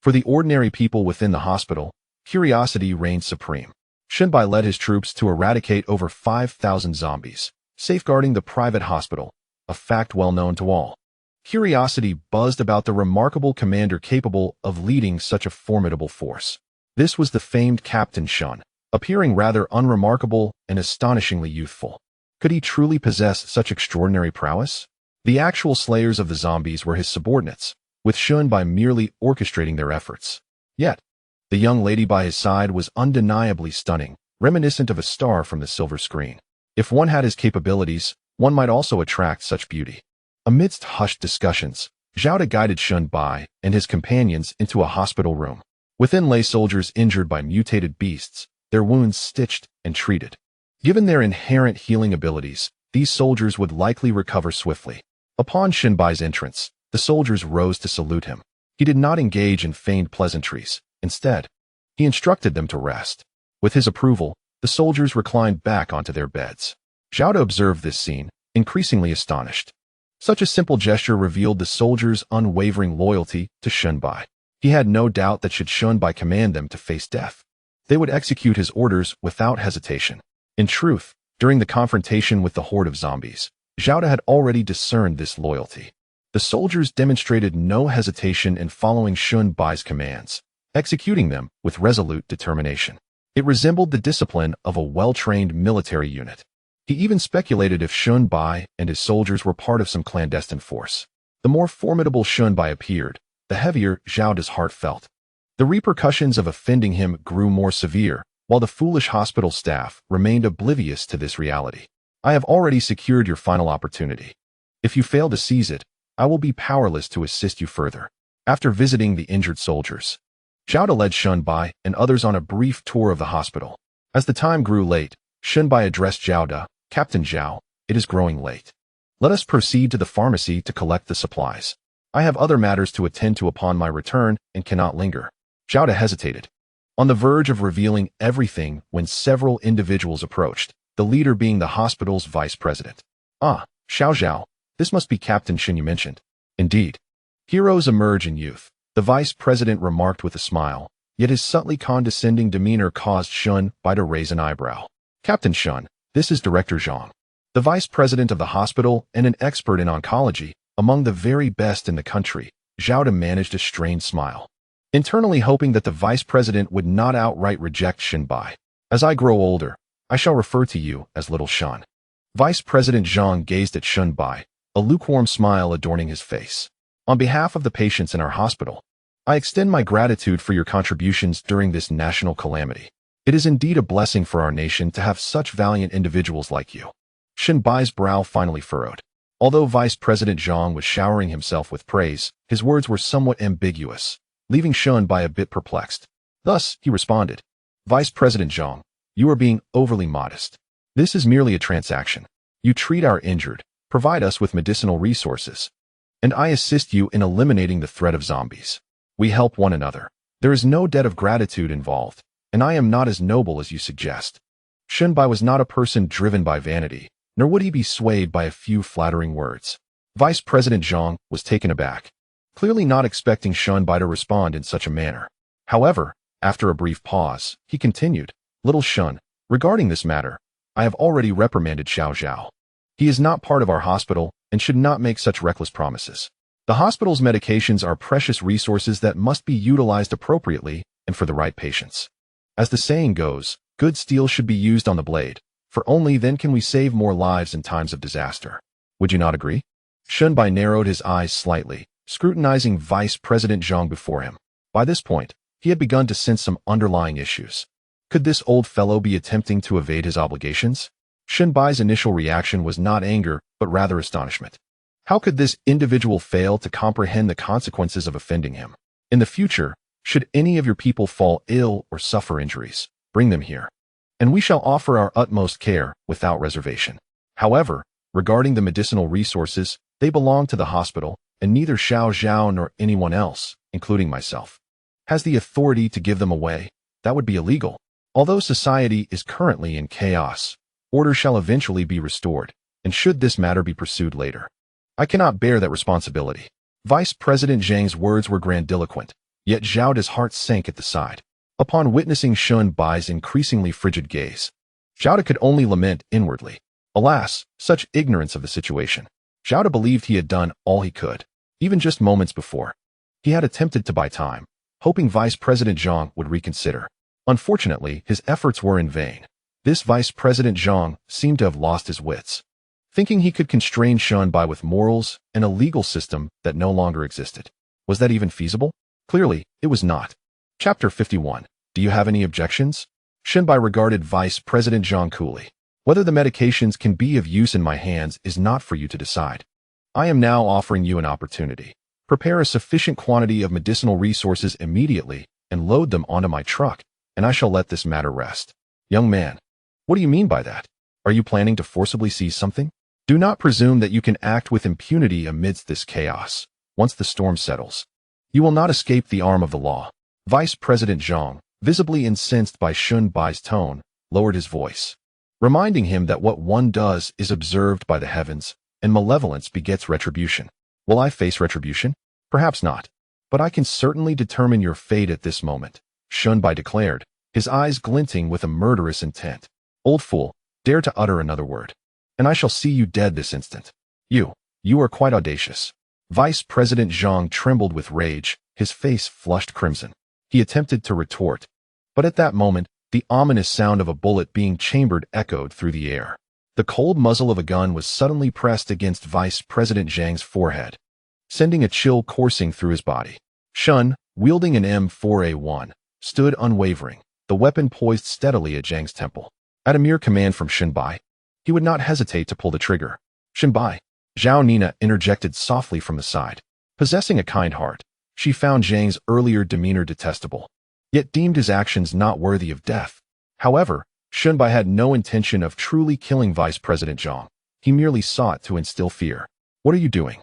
for the ordinary people within the hospital, curiosity reigned supreme. Shun Bai led his troops to eradicate over 5,000 zombies, safeguarding the private hospital, a fact well known to all. Curiosity buzzed about the remarkable commander capable of leading such a formidable force. This was the famed Captain Shun, appearing rather unremarkable and astonishingly youthful. Could he truly possess such extraordinary prowess? The actual slayers of the zombies were his subordinates, with Shun Bai merely orchestrating their efforts. Yet, the young lady by his side was undeniably stunning, reminiscent of a star from the silver screen. If one had his capabilities, one might also attract such beauty. Amidst hushed discussions, Zhao De guided Shun Bai and his companions into a hospital room. Within lay soldiers injured by mutated beasts, their wounds stitched and treated. Given their inherent healing abilities, these soldiers would likely recover swiftly. Upon Shun Bai's entrance, the soldiers rose to salute him. He did not engage in feigned pleasantries. Instead, he instructed them to rest. With his approval, the soldiers reclined back onto their beds. Zhao De observed this scene, increasingly astonished. Such a simple gesture revealed the soldiers' unwavering loyalty to Shun Bai. He had no doubt that should Shun Bai command them to face death, they would execute his orders without hesitation. In truth, during the confrontation with the horde of zombies, Zhao De had already discerned this loyalty. The soldiers demonstrated no hesitation in following Shun Bai's commands, executing them with resolute determination. It resembled the discipline of a well-trained military unit. He even speculated if Shun Bai and his soldiers were part of some clandestine force. The more formidable Shun Bai appeared, the heavier Zhao De's heart felt. The repercussions of offending him grew more severe, while the foolish hospital staff remained oblivious to this reality. "I have already secured your final opportunity. If you fail to seize it, I will be powerless to assist you further." After visiting the injured soldiers, Zhao De led Shun Bai and others on a brief tour of the hospital. As the time grew late, Shun Bai addressed Zhao De, "Captain Zhao, it is growing late. Let us proceed to the pharmacy to collect the supplies. I have other matters to attend to upon my return and cannot linger." Zhao De hesitated, on the verge of revealing everything when several individuals approached, the leader being the hospital's vice president. "Ah, Xiao Zhao, this must be Captain Shin you mentioned." "Indeed. Heroes emerge in youth," the vice president remarked with a smile, yet his subtly condescending demeanor caused Shun Bai to raise an eyebrow. Captain Shun, this is Director Zhang, the vice president of the hospital and an expert in oncology, among the very best in the country. Zhao managed a strained smile, internally hoping that the vice president would not outright reject Shun Bai. As I grow older, I shall refer to you as Little Shun. Vice President Zhang gazed at Shun Bai, a lukewarm smile adorning his face. On behalf of the patients in our hospital, I extend my gratitude for your contributions during this national calamity. It is indeed a blessing for our nation to have such valiant individuals like you. Shun Bai's brow finally furrowed. Although Vice President Zhang was showering himself with praise, his words were somewhat ambiguous, leaving Shun Bai a bit perplexed. Thus, he responded, Vice President Zhang, you are being overly modest. This is merely a transaction. You treat our injured, provide us with medicinal resources, and I assist you in eliminating the threat of zombies. We help one another. There is no debt of gratitude involved, and I am not as noble as you suggest. Shun Bai was not a person driven by vanity, nor would he be swayed by a few flattering words. Vice President Zhang was taken aback, clearly not expecting Shun Bai to respond in such a manner. However, after a brief pause, he continued, Little Shun, regarding this matter, I have already reprimanded Xiao Zhao. He is not part of our hospital and should not make such reckless promises. The hospital's medications are precious resources that must be utilized appropriately and for the right patients. As the saying goes, good steel should be used on the blade, for only then can we save more lives in times of disaster. Would you not agree? Shun Bai narrowed his eyes slightly, scrutinizing Vice President Zhang before him. By this point, he had begun to sense some underlying issues. Could this old fellow be attempting to evade his obligations? Shun Bai's initial reaction was not anger, but rather astonishment. How could this individual fail to comprehend the consequences of offending him? In the future, should any of your people fall ill or suffer injuries, bring them here, and we shall offer our utmost care without reservation. However, regarding the medicinal resources, they belong to the hospital, and neither Xiao Zhao nor anyone else, including myself, has the authority to give them away. That would be illegal. Although society is currently in chaos, order shall eventually be restored, and should this matter be pursued later, I cannot bear that responsibility. Vice President Zhang's words were grandiloquent, yet Zhao's heart sank at the sight. Upon witnessing Shun Bai's increasingly frigid gaze, Zhao could only lament inwardly. Alas, such ignorance of the situation. Zhao believed he had done all he could. Even just moments before, he had attempted to buy time, hoping Vice President Zhang would reconsider. Unfortunately, his efforts were in vain. This Vice President Zhang seemed to have lost his wits, thinking he could constrain Shun Bai with morals and a legal system that no longer existed. Was that even feasible? Clearly, it was not. Chapter 51. Do you have any objections? Shun Bai regarded Vice President Zhang coolly. Whether the medications can be of use in my hands is not for you to decide. I am now offering you an opportunity. Prepare a sufficient quantity of medicinal resources immediately and load them onto my truck, and I shall let this matter rest. Young man, what do you mean by that? Are you planning to forcibly seize something? Do not presume that you can act with impunity amidst this chaos. Once the storm settles, you will not escape the arm of the law. Vice President Zhang, visibly incensed by Shun Bai's tone, lowered his voice, reminding him that what one does is observed by the heavens, and malevolence begets retribution. Will I face retribution? Perhaps not, but I can certainly determine your fate at this moment, Shun Bai declared, his eyes glinting with a murderous intent. Old fool, dare to utter another word, and I shall see you dead this instant. You are quite audacious. Vice President Zhang trembled with rage, his face flushed crimson. He attempted to retort, but at that moment, the ominous sound of a bullet being chambered echoed through the air. The cold muzzle of a gun was suddenly pressed against Vice President Zhang's forehead, sending a chill coursing through his body. Shun, wielding an M4A1, stood unwavering, the weapon poised steadily at Zhang's temple. At a mere command from Shun Bai, he would not hesitate to pull the trigger. Shun Bai, Zhao Nina interjected softly from the side. Possessing a kind heart, she found Zhang's earlier demeanor detestable, yet deemed his actions not worthy of death. However, Shun Bai had no intention of truly killing Vice President Zhang. He merely sought to instill fear. What are you doing?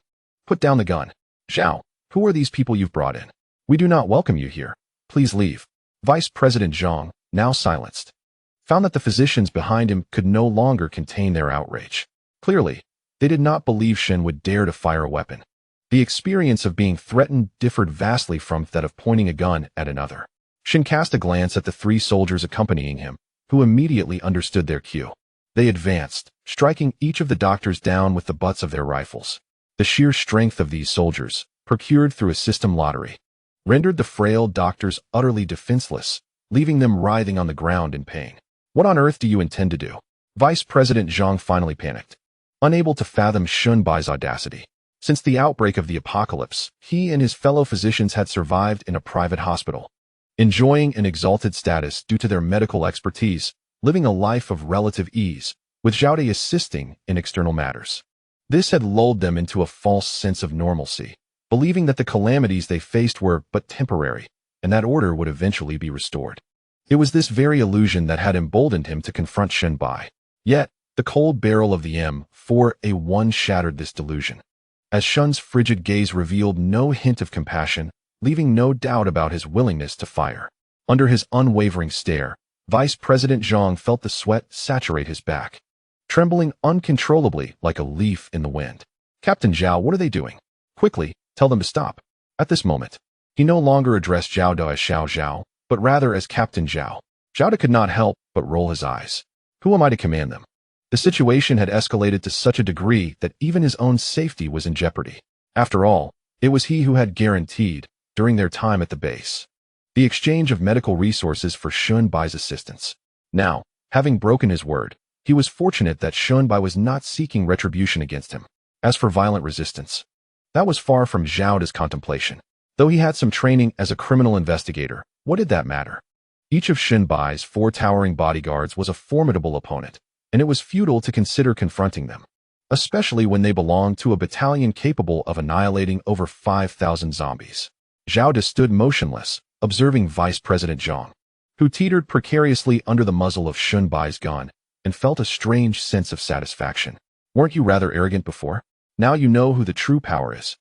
Put down the gun. Zhao, who are these people you've brought in? We do not welcome you here. Please leave. Vice President Zhang, now silenced, found that the physicians behind him could no longer contain their outrage. Clearly, they did not believe Shen would dare to fire a weapon. The experience of being threatened differed vastly from that of pointing a gun at another. Shin cast a glance at the 3 soldiers accompanying him, who immediately understood their cue. They advanced, striking each of the doctors down with the butts of their rifles. The sheer strength of these soldiers, procured through a system lottery, rendered the frail doctors utterly defenseless, leaving them writhing on the ground in pain. What on earth do you intend to do? Vice President Zhang finally panicked, unable to fathom Shunbai's audacity. Since the outbreak of the apocalypse, he and his fellow physicians had survived in a private hospital, enjoying an exalted status due to their medical expertise, living a life of relative ease, with Zhao De assisting in external matters. This had lulled them into a false sense of normalcy, believing that the calamities they faced were but temporary, and that order would eventually be restored. It was this very illusion that had emboldened him to confront Shunbai. Yet, the cold barrel of the M4A1 shattered this delusion, as Shun's frigid gaze revealed no hint of compassion, leaving no doubt about his willingness to fire. Under his unwavering stare, Vice President Zhang felt the sweat saturate his back, trembling uncontrollably like a leaf in the wind. Captain Zhao, what are they doing? Quickly, tell them to stop. At this moment, he no longer addressed Zhao De as Xiao Zhao, but rather as Captain Zhao. Zhao De could not help but roll his eyes. Who am I to command them? The situation had escalated to such a degree that even his own safety was in jeopardy. After all, it was he who had guaranteed, during their time at the base, the exchange of medical resources for Shunbai's assistance. Now, having broken his word, he was fortunate that Shunbai was not seeking retribution against him. As for violent resistance, that was far from Zhao De's contemplation. Though he had some training as a criminal investigator, what did that matter? Each of Shunbai's 4 towering bodyguards was a formidable opponent, and it was futile to consider confronting them, especially when they belonged to a battalion capable of annihilating over 5,000 zombies. Zhao De stood motionless, observing Vice President Zhang, who teetered precariously under the muzzle of Shunbai's gun, and felt a strange sense of satisfaction. Weren't you rather arrogant before? Now you know who the true power is,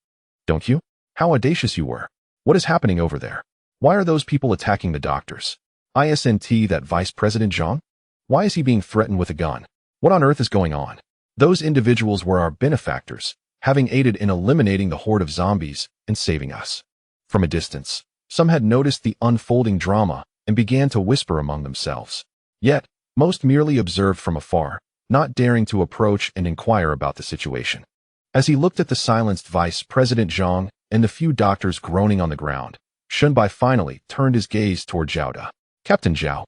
don't you? How audacious you were. What is happening over there? Why are those people attacking the doctors? Isn't that Vice President Zhang? Why is he being threatened with a gun? What on earth is going on? Those individuals were our benefactors, having aided in eliminating the horde of zombies and saving us. From a distance, some had noticed the unfolding drama and began to whisper among themselves. Yet, most merely observed from afar, not daring to approach and inquire about the situation. As he looked at the silenced Vice President Zhang and the few doctors groaning on the ground, Shunbai finally turned his gaze toward Zhao De. Captain Zhao,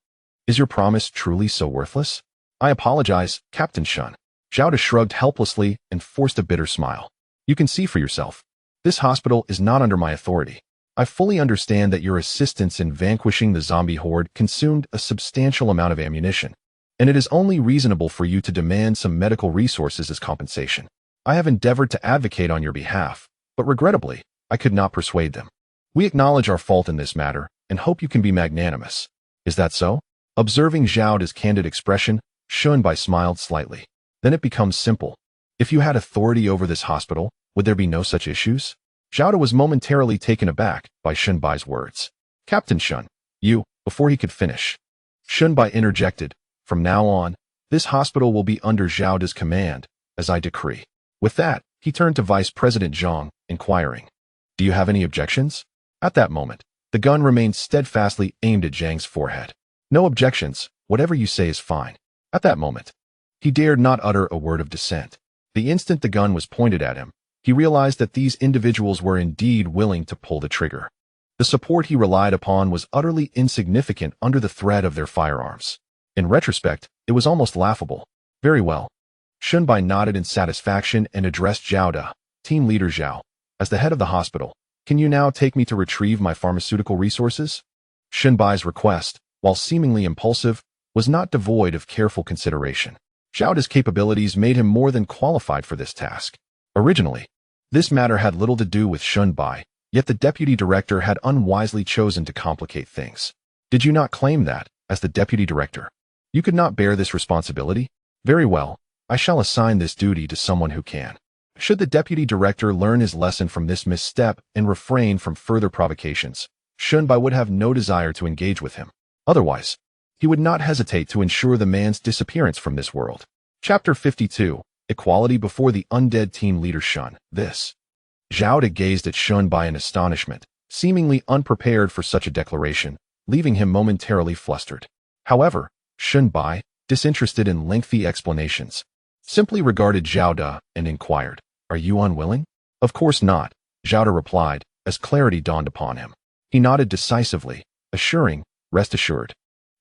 is your promise truly so worthless? I apologize, Captain Shun. Zhao De shrugged helplessly and forced a bitter smile. You can see for yourself. This hospital is not under my authority. I fully understand that your assistance in vanquishing the zombie horde consumed a substantial amount of ammunition, and it is only reasonable for you to demand some medical resources as compensation. I have endeavored to advocate on your behalf, but regrettably, I could not persuade them. We acknowledge our fault in this matter and hope you can be magnanimous. Is that so? Observing Zhao De's candid expression, Shunbai smiled slightly. Then it becomes simple. If you had authority over this hospital, would there be no such issues? Zhao De was momentarily taken aback by Shunbai's words. Captain Shun, before he could finish, Shunbai interjected, from now on, this hospital will be under Zhao De's command, as I decree. With that, he turned to Vice President Zhang, inquiring, do you have any objections? At that moment, the gun remained steadfastly aimed at Zhang's forehead. No objections, whatever you say is fine. At that moment, he dared not utter a word of dissent. The instant the gun was pointed at him, he realized that these individuals were indeed willing to pull the trigger. The support he relied upon was utterly insignificant under the threat of their firearms. In retrospect, it was almost laughable. Very well. Shunbai nodded in satisfaction and addressed Zhao De, Team Leader Zhao. As the head of the hospital, can you now take me to retrieve my pharmaceutical resources? Shunbai's request, while seemingly impulsive, was not devoid of careful consideration. Zhao De's capabilities made him more than qualified for this task. Originally, this matter had little to do with Shunbai, yet the deputy director had unwisely chosen to complicate things. Did you not claim that, as the deputy director, you could not bear this responsibility? Very well, I shall assign this duty to someone who can. Should the deputy director learn his lesson from this misstep and refrain from further provocations, Shunbai would have no desire to engage with him. Otherwise, he would not hesitate to ensure the man's disappearance from this world. Chapter 52, Equality before the Undead Team Leader Shun. This. Zhao De gazed at Shunbai in astonishment, seemingly unprepared for such a declaration, leaving him momentarily flustered. However, Shun Bai, disinterested in lengthy explanations, simply regarded Zhao De and inquired, "Are you unwilling?" "Of course not," Zhao De replied, as clarity dawned upon him. He nodded decisively, assuring, "Rest assured.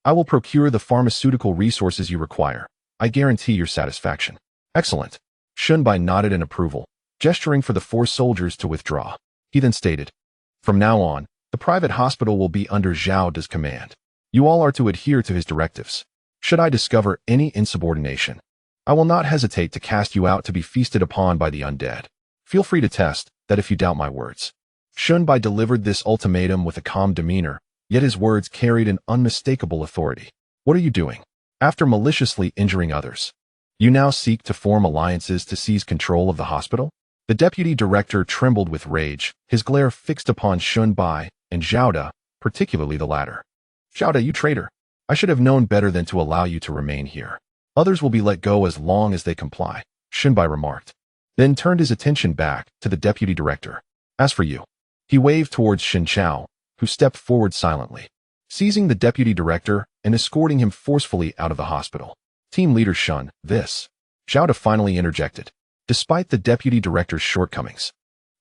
I will procure the pharmaceutical resources you require. I guarantee your satisfaction." "Excellent." Shun Bai nodded in approval, gesturing for the 4 soldiers to withdraw. He then stated, "From now on, the private hospital will be under Zhao De's command. You all are to adhere to his directives. Should I discover any insubordination, I will not hesitate to cast you out to be feasted upon by the undead. Feel free to test that if you doubt my words." Shun Bai delivered this ultimatum with a calm demeanor, yet his words carried an unmistakable authority. "What are you doing? After maliciously injuring others, you now seek to form alliances to seize control of the hospital?" The deputy director trembled with rage, his glare fixed upon Shun Bai and Zhao De, particularly the latter. "Zhao De, you traitor! I should have known better than to allow you to remain here. Others will be let go as long as they comply," Shun Bai remarked, then turned his attention back to the deputy director. "As for you," he waved towards Shen Qiao, who stepped forward silently, seizing the deputy director and escorting him forcefully out of the hospital. "Team leader Shun, this," Zhao De finally interjected. Despite the deputy director's shortcomings,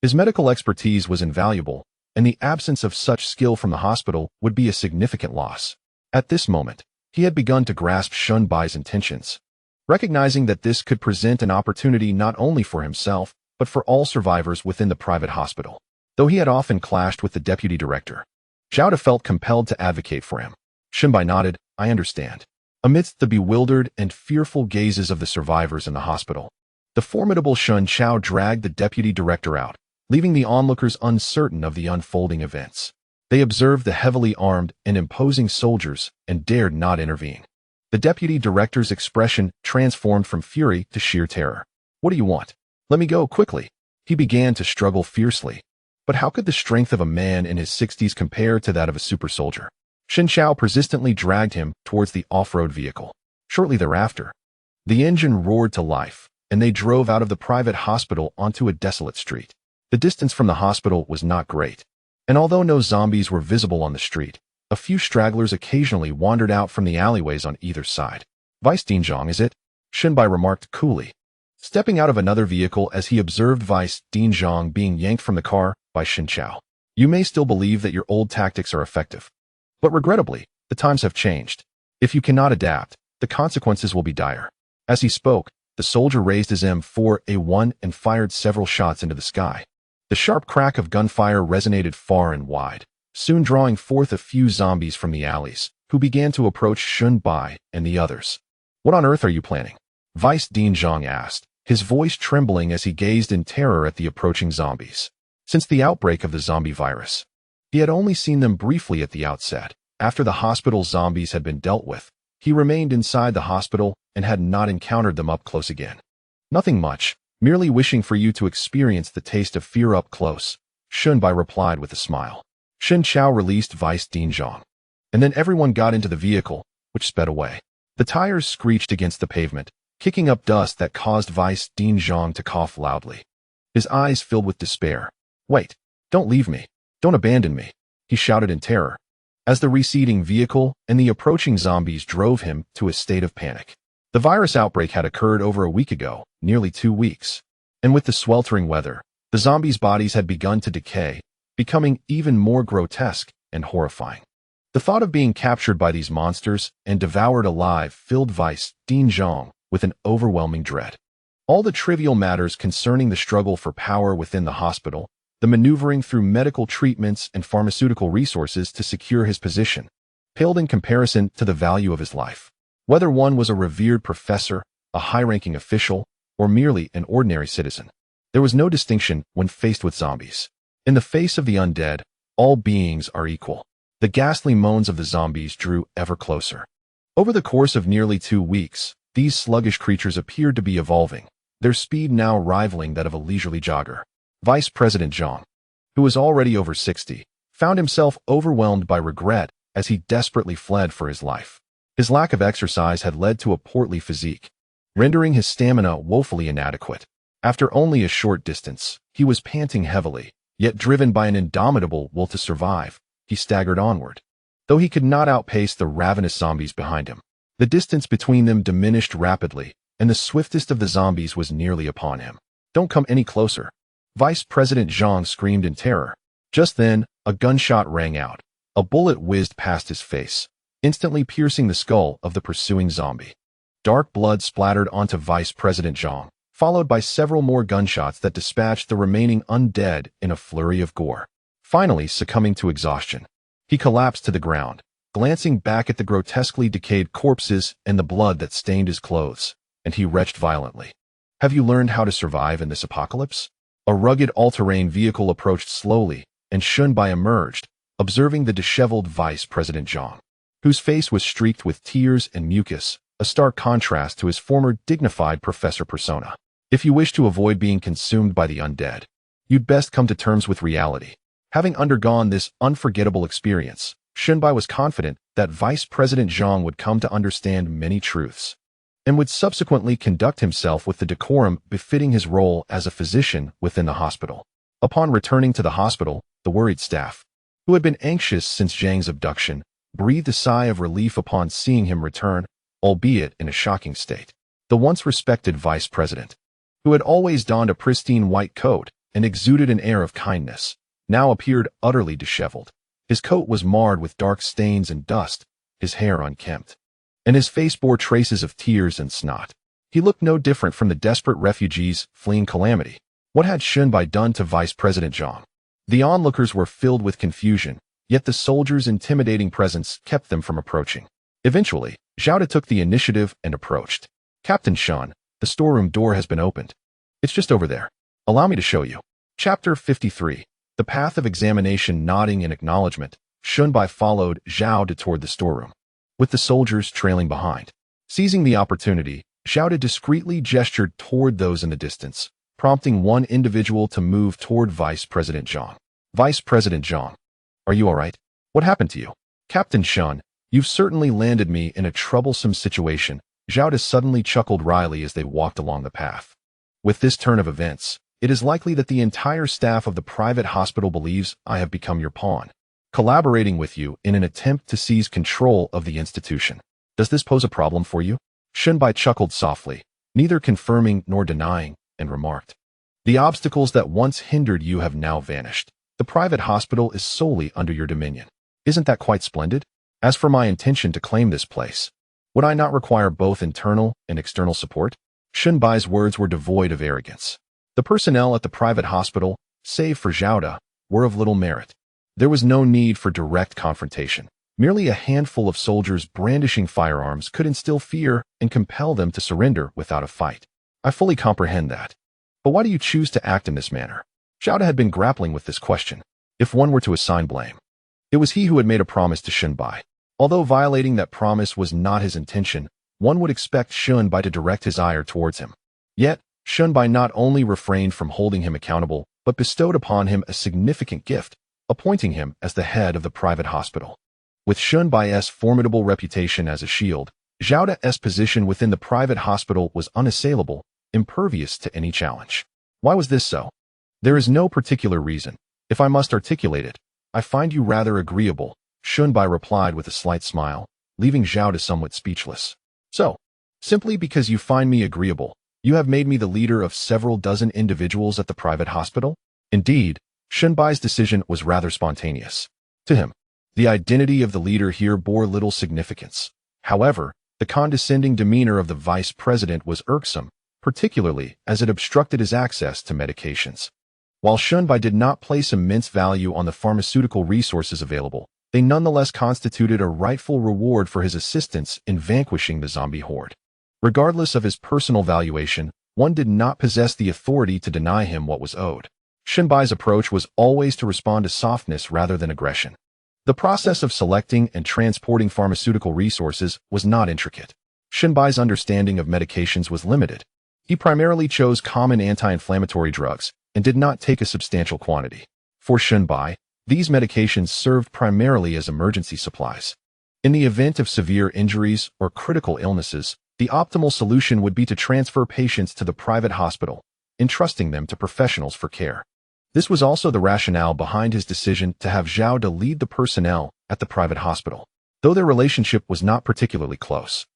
his medical expertise was invaluable, and the absence of such skill from the hospital would be a significant loss. At this moment, he had begun to grasp Shun Bai's intentions, recognizing that this could present an opportunity not only for himself, but for all survivors within the private hospital. Though he had often clashed with the deputy director, Zhao De felt compelled to advocate for him. Shun Bai nodded, "I understand." Amidst the bewildered and fearful gazes of the survivors in the hospital, the formidable Shun Qiao dragged the deputy director out, leaving the onlookers uncertain of the unfolding events. They observed the heavily armed and imposing soldiers and dared not intervene. The deputy director's expression transformed from fury to sheer terror. "What do you want? Let me go, quickly." He began to struggle fiercely. But how could the strength of a man in his 60s compare to that of a super soldier? Shen Qiao persistently dragged him towards the off-road vehicle. Shortly thereafter, the engine roared to life, and they drove out of the private hospital onto a desolate street. The distance from the hospital was not great, and although no zombies were visible on the street, a few stragglers occasionally wandered out from the alleyways on either side. "Vice Dinzhong, is it?" Shun Bai remarked coolly, stepping out of another vehicle as he observed Vice Dinzhong being yanked from the car by Shen Qiao. "You may still believe that your old tactics are effective, but regrettably, the times have changed. If you cannot adapt, the consequences will be dire." As he spoke, the soldier raised his M4A1 and fired several shots into the sky. The sharp crack of gunfire resonated far and wide, soon drawing forth a few zombies from the alleys, who began to approach Shun Bai and the others. "What on earth are you planning?" Vice Dinzhong asked, his voice trembling as he gazed in terror at the approaching zombies. Since the outbreak of the zombie virus, he had only seen them briefly at the outset. After the hospital zombies had been dealt with, he remained inside the hospital and had not encountered them up close again. "Nothing much, merely wishing for you to experience the taste of fear up close," Shun Bai replied with a smile. Shen Qiao released Vice Dinzhong, and then everyone got into the vehicle, which sped away. The tires screeched against the pavement, kicking up dust that caused Vice Dinzhong to cough loudly. His eyes filled with despair. "Wait, don't leave me, don't abandon me," he shouted in terror, as the receding vehicle and the approaching zombies drove him to a state of panic. The virus outbreak had occurred over a week ago, nearly 2 weeks, and with the sweltering weather, the zombies' bodies had begun to decay, becoming even more grotesque and horrifying. The thought of being captured by these monsters and devoured alive filled Vice Dinzhong with an overwhelming dread. All the trivial matters concerning the struggle for power within the hospital, the maneuvering through medical treatments and pharmaceutical resources to secure his position, paled in comparison to the value of his life. Whether one was a revered professor, a high-ranking official, or merely an ordinary citizen, there was no distinction when faced with zombies. In the face of the undead, all beings are equal. The ghastly moans of the zombies drew ever closer. Over the course of nearly 2 weeks, these sluggish creatures appeared to be evolving, their speed now rivaling that of a leisurely jogger. Vice President Zhang, who was already over 60, found himself overwhelmed by regret as he desperately fled for his life. His lack of exercise had led to a portly physique, rendering his stamina woefully inadequate. After only a short distance, he was panting heavily, yet driven by an indomitable will to survive. He staggered onward, though he could not outpace the ravenous zombies behind him. The distance between them diminished rapidly, and the swiftest of the zombies was nearly upon him. "Don't come any closer," Vice President Zhang screamed in terror. Just then, a gunshot rang out. A bullet whizzed past his face, instantly piercing the skull of the pursuing zombie. Dark blood splattered onto Vice President Zhang, followed by several more gunshots that dispatched the remaining undead in a flurry of gore. Finally, succumbing to exhaustion, he collapsed to the ground, glancing back at the grotesquely decayed corpses and the blood that stained his clothes, and he retched violently. "Have you learned how to survive in this apocalypse?" A rugged all-terrain vehicle approached slowly, and Shunbai emerged, observing the disheveled Vice President Zhang, whose face was streaked with tears and mucus, a stark contrast to his former dignified professor persona. "If you wish to avoid being consumed by the undead, you'd best come to terms with reality." Having undergone this unforgettable experience, Shunbai was confident that Vice President Zhang would come to understand many truths, and would subsequently conduct himself with the decorum befitting his role as a physician within the hospital. Upon returning to the hospital, the worried staff, who had been anxious since Zhang's abduction, breathed a sigh of relief upon seeing him return, albeit in a shocking state. The once respected vice president, who had always donned a pristine white coat and exuded an air of kindness, now appeared utterly disheveled. His coat was marred with dark stains and dust, his hair unkempt, and his face bore traces of tears and snot. He looked no different from the desperate refugees fleeing calamity. What had Shunbai done to Vice President Zhang? The onlookers were filled with confusion, yet the soldiers' intimidating presence kept them from approaching. Eventually, Xiao took the initiative and approached. "Captain Shun, the storeroom door has been opened. It's just over there. Allow me to show you." Chapter 53. The path of examination. Nodding in acknowledgement, Shunbai followed Xiao toward the storeroom, with the soldiers trailing behind. Seizing the opportunity, Xiao discreetly gestured toward those in the distance, prompting one individual to move toward Vice President Zhang. "Vice President Zhang, are you all right? What happened to you?" "Captain Shun, you've certainly landed me in a troublesome situation," Xiao suddenly chuckled wryly as they walked along the path. "With this turn of events, it is likely that the entire staff of the private hospital believes I have become your pawn, collaborating with you in an attempt to seize control of the institution. Does this pose a problem for you?" Shunbai chuckled softly, neither confirming nor denying, and remarked, "The obstacles that once hindered you have now vanished. The private hospital is solely under your dominion. Isn't that quite splendid? As for my intention to claim this place, would I not require both internal and external support?" Shunbai's words were devoid of arrogance. The personnel at the private hospital, save for Xiao, were of little merit. There was no need for direct confrontation. Merely a handful of soldiers brandishing firearms could instill fear and compel them to surrender without a fight. "I fully comprehend that. But why do you choose to act in this manner?" Xiao had been grappling with this question. If one were to assign blame, it was he who had made a promise to Shunbai. Although violating that promise was not his intention, one would expect Shunbai to direct his ire towards him. Yet, Shunbai not only refrained from holding him accountable, but bestowed upon him a significant gift, appointing him as the head of the private hospital. With Shunbai's formidable reputation as a shield, Xiao's position within the private hospital was unassailable, impervious to any challenge. Why was this so? There is no particular reason. If I must articulate it, I find you rather agreeable, Shunbai replied with a slight smile, leaving Xiao somewhat speechless. "So, simply because you find me agreeable, you have made me the leader of several dozen individuals at the private hospital?" Indeed, Shunbai's decision was rather spontaneous. To him, the identity of the leader here bore little significance. However, the condescending demeanor of the vice president was irksome, particularly as it obstructed his access to medications. While Shunbai did not place immense value on the pharmaceutical resources available, they nonetheless constituted a rightful reward for his assistance in vanquishing the zombie horde. Regardless of his personal valuation, one did not possess the authority to deny him what was owed. Shunbai's approach was always to respond to softness rather than aggression. The process of selecting and transporting pharmaceutical resources was not intricate. Shunbai's understanding of medications was limited. He primarily chose common anti-inflammatory drugs and did not take a substantial quantity. For Shunbai, these medications served primarily as emergency supplies. In the event of severe injuries or critical illnesses, the optimal solution would be to transfer patients to the private hospital, entrusting them to professionals for care. This was also the rationale behind his decision to have Xiao De lead the personnel at the private hospital. Though their relationship was not particularly close,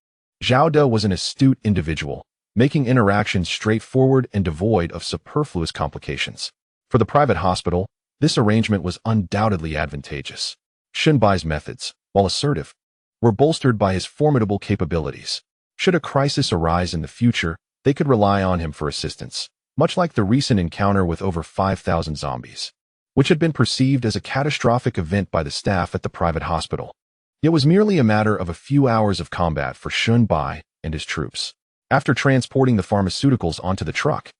Xiao De was an astute individual, making interactions straightforward and devoid of superfluous complications. For the private hospital, this arrangement was undoubtedly advantageous. Xunbai's methods, while assertive, were bolstered by his formidable capabilities. Should a crisis arise in the future, they could rely on him for assistance, much like the recent encounter with over 5,000 zombies, which had been perceived as a catastrophic event by the staff at the private hospital. It was merely a matter of a few hours of combat for Xunbai and his troops. After transporting the pharmaceuticals onto the truck,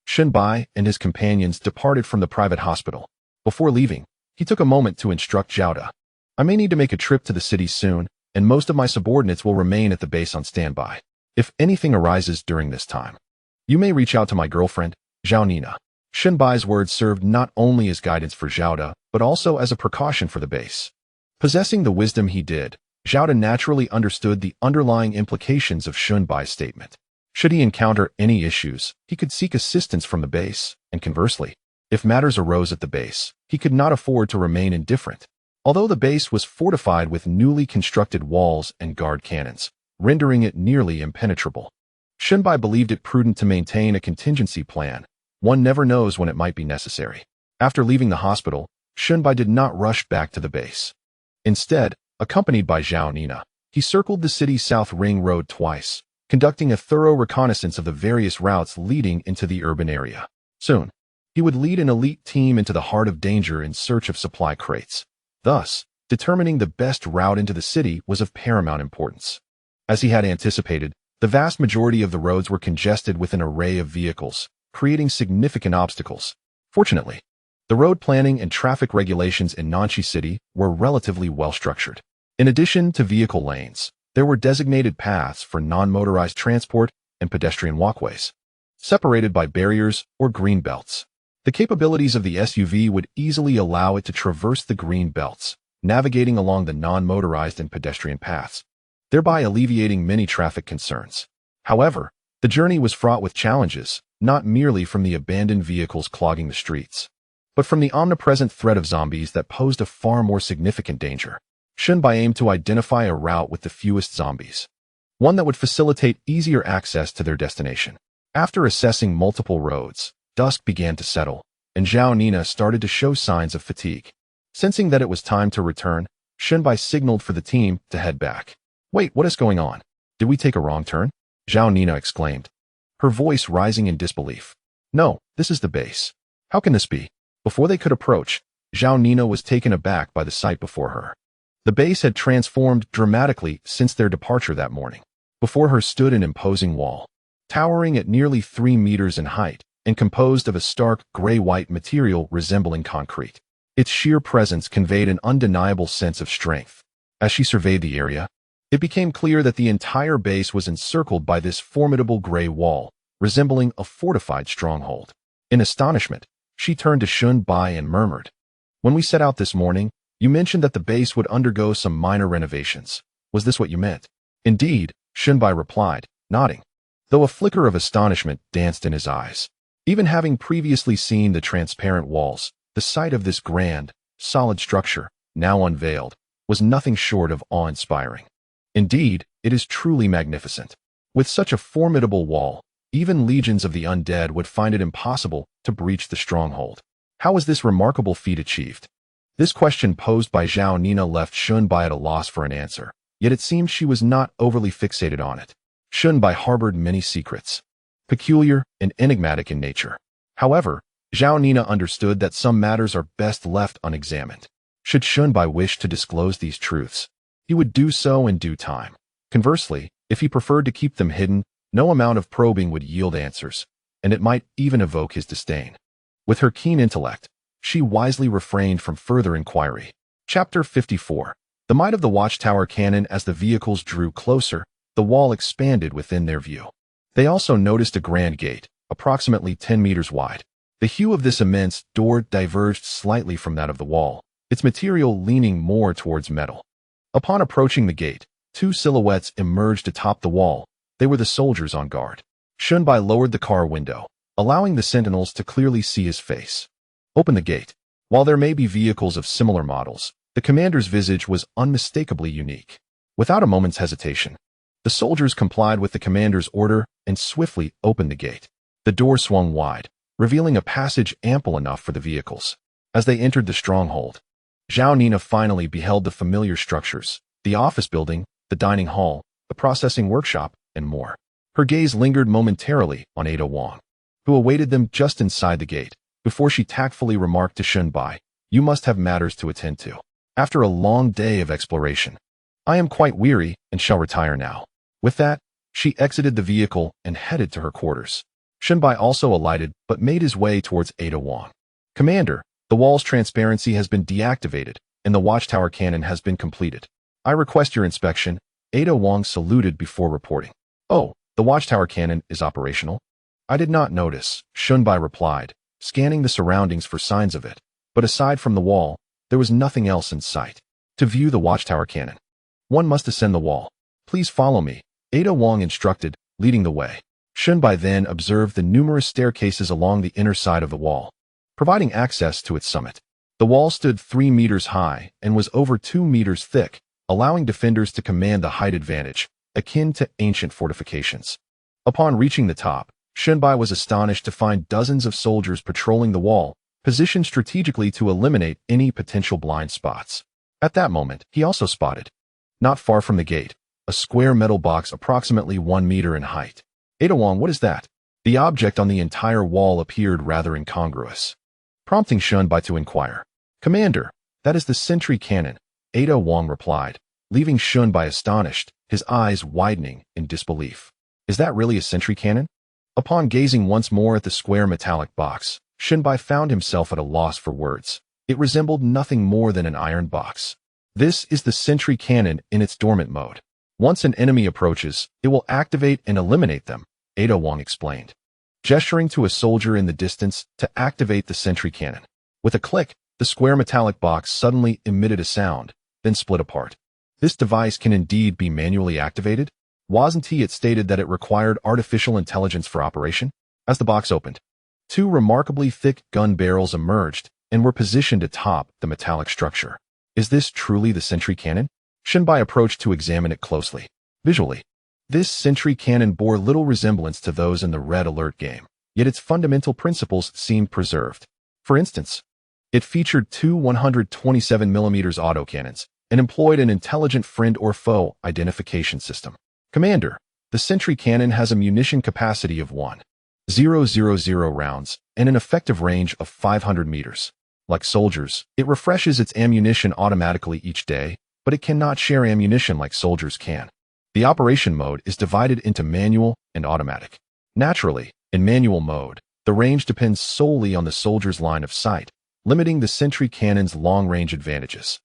Xunbai and his companions departed from the private hospital. Before leaving, he took a moment to instruct Xiao De. I may need to make a trip to the city soon, and most of my subordinates will remain at the base on standby. If anything arises during this time, you may reach out to my girlfriend, Zhao Nina. Xunbai's words served not only as guidance for Xiao De, but also as a precaution for the base. Possessing the wisdom he did, Xiao De naturally understood the underlying implications of Xunbai's statement. Should he encounter any issues, he could seek assistance from the base, and conversely, if matters arose at the base, he could not afford to remain indifferent. Although the base was fortified with newly constructed walls and guard cannons, rendering it nearly impenetrable, Xunbai believed it prudent to maintain a contingency plan. One never knows when it might be necessary. After leaving the hospital, Xunbai did not rush back to the base. Instead, accompanied by Zhao Nina, he circled the city's South Ring Road twice, conducting a thorough reconnaissance of the various routes leading into the urban area. Soon, he would lead an elite team into the heart of danger in search of supply crates. Thus, determining the best route into the city was of paramount importance. As he had anticipated, the vast majority of the roads were congested with an array of vehicles, creating significant obstacles. Fortunately, the road planning and traffic regulations in Nanxi City were relatively well structured. In addition to vehicle lanes, there were designated paths for non-motorized transport and pedestrian walkways, separated by barriers or green belts. The capabilities of the SUV would easily allow it to traverse the green belts, navigating along the non-motorized and pedestrian paths, thereby alleviating many traffic concerns. However, the journey was fraught with challenges, not merely from the abandoned vehicles clogging the streets, but from the omnipresent threat of zombies that posed a far more significant danger. Xunbai aimed to identify a route with the fewest zombies, one that would facilitate easier access to their destination. After assessing multiple roads, dusk began to settle, and Zhao Nina started to show signs of fatigue. Sensing that it was time to return, Xunbai signaled for the team to head back. Wait, what is going on? Did we take a wrong turn? Zhao Nina exclaimed, her voice rising in disbelief. No, this is the base. How can this be? Before they could approach, Zhao Nina was taken aback by the sight before her. The base had transformed dramatically since their departure that morning. Before her stood an imposing wall, towering at nearly 3 meters in height, and composed of a stark gray-white material resembling concrete. Its sheer presence conveyed an undeniable sense of strength. As she surveyed the area, it became clear that the entire base was encircled by this formidable gray wall, resembling a fortified stronghold. In astonishment, she turned to Xunbai and murmured, "When we set out this morning, you mentioned that the base would undergo some minor renovations. Was this what you meant?" "Indeed," Xunbai replied, nodding, though a flicker of astonishment danced in his eyes. Even having previously seen the transparent walls, the sight of this grand, solid structure, now unveiled, was nothing short of awe-inspiring. Indeed, it is truly magnificent. With such a formidable wall, even legions of the undead would find it impossible to breach the stronghold. How was this remarkable feat achieved? This question posed by Zhao Nina left Xunbai at a loss for an answer, yet it seemed she was not overly fixated on it. Xunbai harbored many secrets, peculiar and enigmatic in nature. However, Zhao Nina understood that some matters are best left unexamined. Should Xunbai wish to disclose these truths, he would do so in due time. Conversely, if he preferred to keep them hidden, no amount of probing would yield answers, and it might even evoke his disdain. With her keen intellect, she wisely refrained from further inquiry. Chapter 54. The might of the watchtower cannon. As the vehicles drew closer, the wall expanded within their view. They also noticed a grand gate, approximately 10 meters wide. The hue of this immense door diverged slightly from that of the wall, its material leaning more towards metal. Upon approaching the gate, 2 silhouettes emerged atop the wall. They were the soldiers on guard. Xunbai lowered the car window, allowing the sentinels to clearly see his face. Open the gate. While there may be vehicles of similar models, the commander's visage was unmistakably unique. Without a moment's hesitation, the soldiers complied with the commander's order and swiftly opened the gate. The door swung wide, revealing a passage ample enough for the vehicles. As they entered the stronghold, Zhao Nina finally beheld the familiar structures, the office building, the dining hall, the processing workshop, and more. Her gaze lingered momentarily on Ada Wong, who awaited them just inside the gate, before she tactfully remarked to Shunbai, "You must have matters to attend to. After a long day of exploration, I am quite weary and shall retire now." With that, she exited the vehicle and headed to her quarters. Shunbai also alighted but made his way towards Ada Wong. "Commander, the wall's transparency has been deactivated and the watchtower cannon has been completed. I request your inspection." Ada Wong saluted before reporting. "Oh, the watchtower cannon is operational?" "I did not notice," Shunbai replied, scanning the surroundings for signs of it, but aside from the wall, there was nothing else in sight. To view the watchtower cannon, one must ascend the wall. "Please follow me," Ada Wong instructed, leading the way. Shunbai then observed the numerous staircases along the inner side of the wall, providing access to its summit. The wall stood 3 meters high and was over 2 meters thick, allowing defenders to command the height advantage, akin to ancient fortifications. Upon reaching the top, Shunbai was astonished to find dozens of soldiers patrolling the wall, positioned strategically to eliminate any potential blind spots. At that moment, he also spotted, not far from the gate, a square metal box approximately 1 meter in height. "Ada Wong, what is that?" The object on the entire wall appeared rather incongruous, prompting Shunbai to inquire. "Commander, that is the sentry cannon," Ada Wong replied, leaving Shunbai astonished, his eyes widening in disbelief. "Is that really a sentry cannon?" Upon gazing once more at the square metallic box, Shunbai found himself at a loss for words. It resembled nothing more than an iron box. "This is the sentry cannon in its dormant mode. Once an enemy approaches, it will activate and eliminate them," Ada Wong explained, gesturing to a soldier in the distance to activate the sentry cannon. With a click, the square metallic box suddenly emitted a sound, then split apart. "This device can indeed be manually activated? Wasn't it stated that it required artificial intelligence for operation?" As the box opened, 2 remarkably thick gun barrels emerged and were positioned atop the metallic structure. "Is this truly the sentry cannon?" Shunbai approached to examine it closely. Visually, this sentry cannon bore little resemblance to those in the Red Alert game, yet its fundamental principles seemed preserved. For instance, it featured 2 127mm autocannons and employed an intelligent friend or foe identification system. "Commander, the sentry cannon has a munition capacity of 1,000 rounds and an effective range of 500 meters. Like soldiers, it refreshes its ammunition automatically each day, but it cannot share ammunition like soldiers can. The operation mode is divided into manual and automatic. Naturally, in manual mode, the range depends solely on the soldier's line of sight, limiting the sentry cannon's long-range advantages.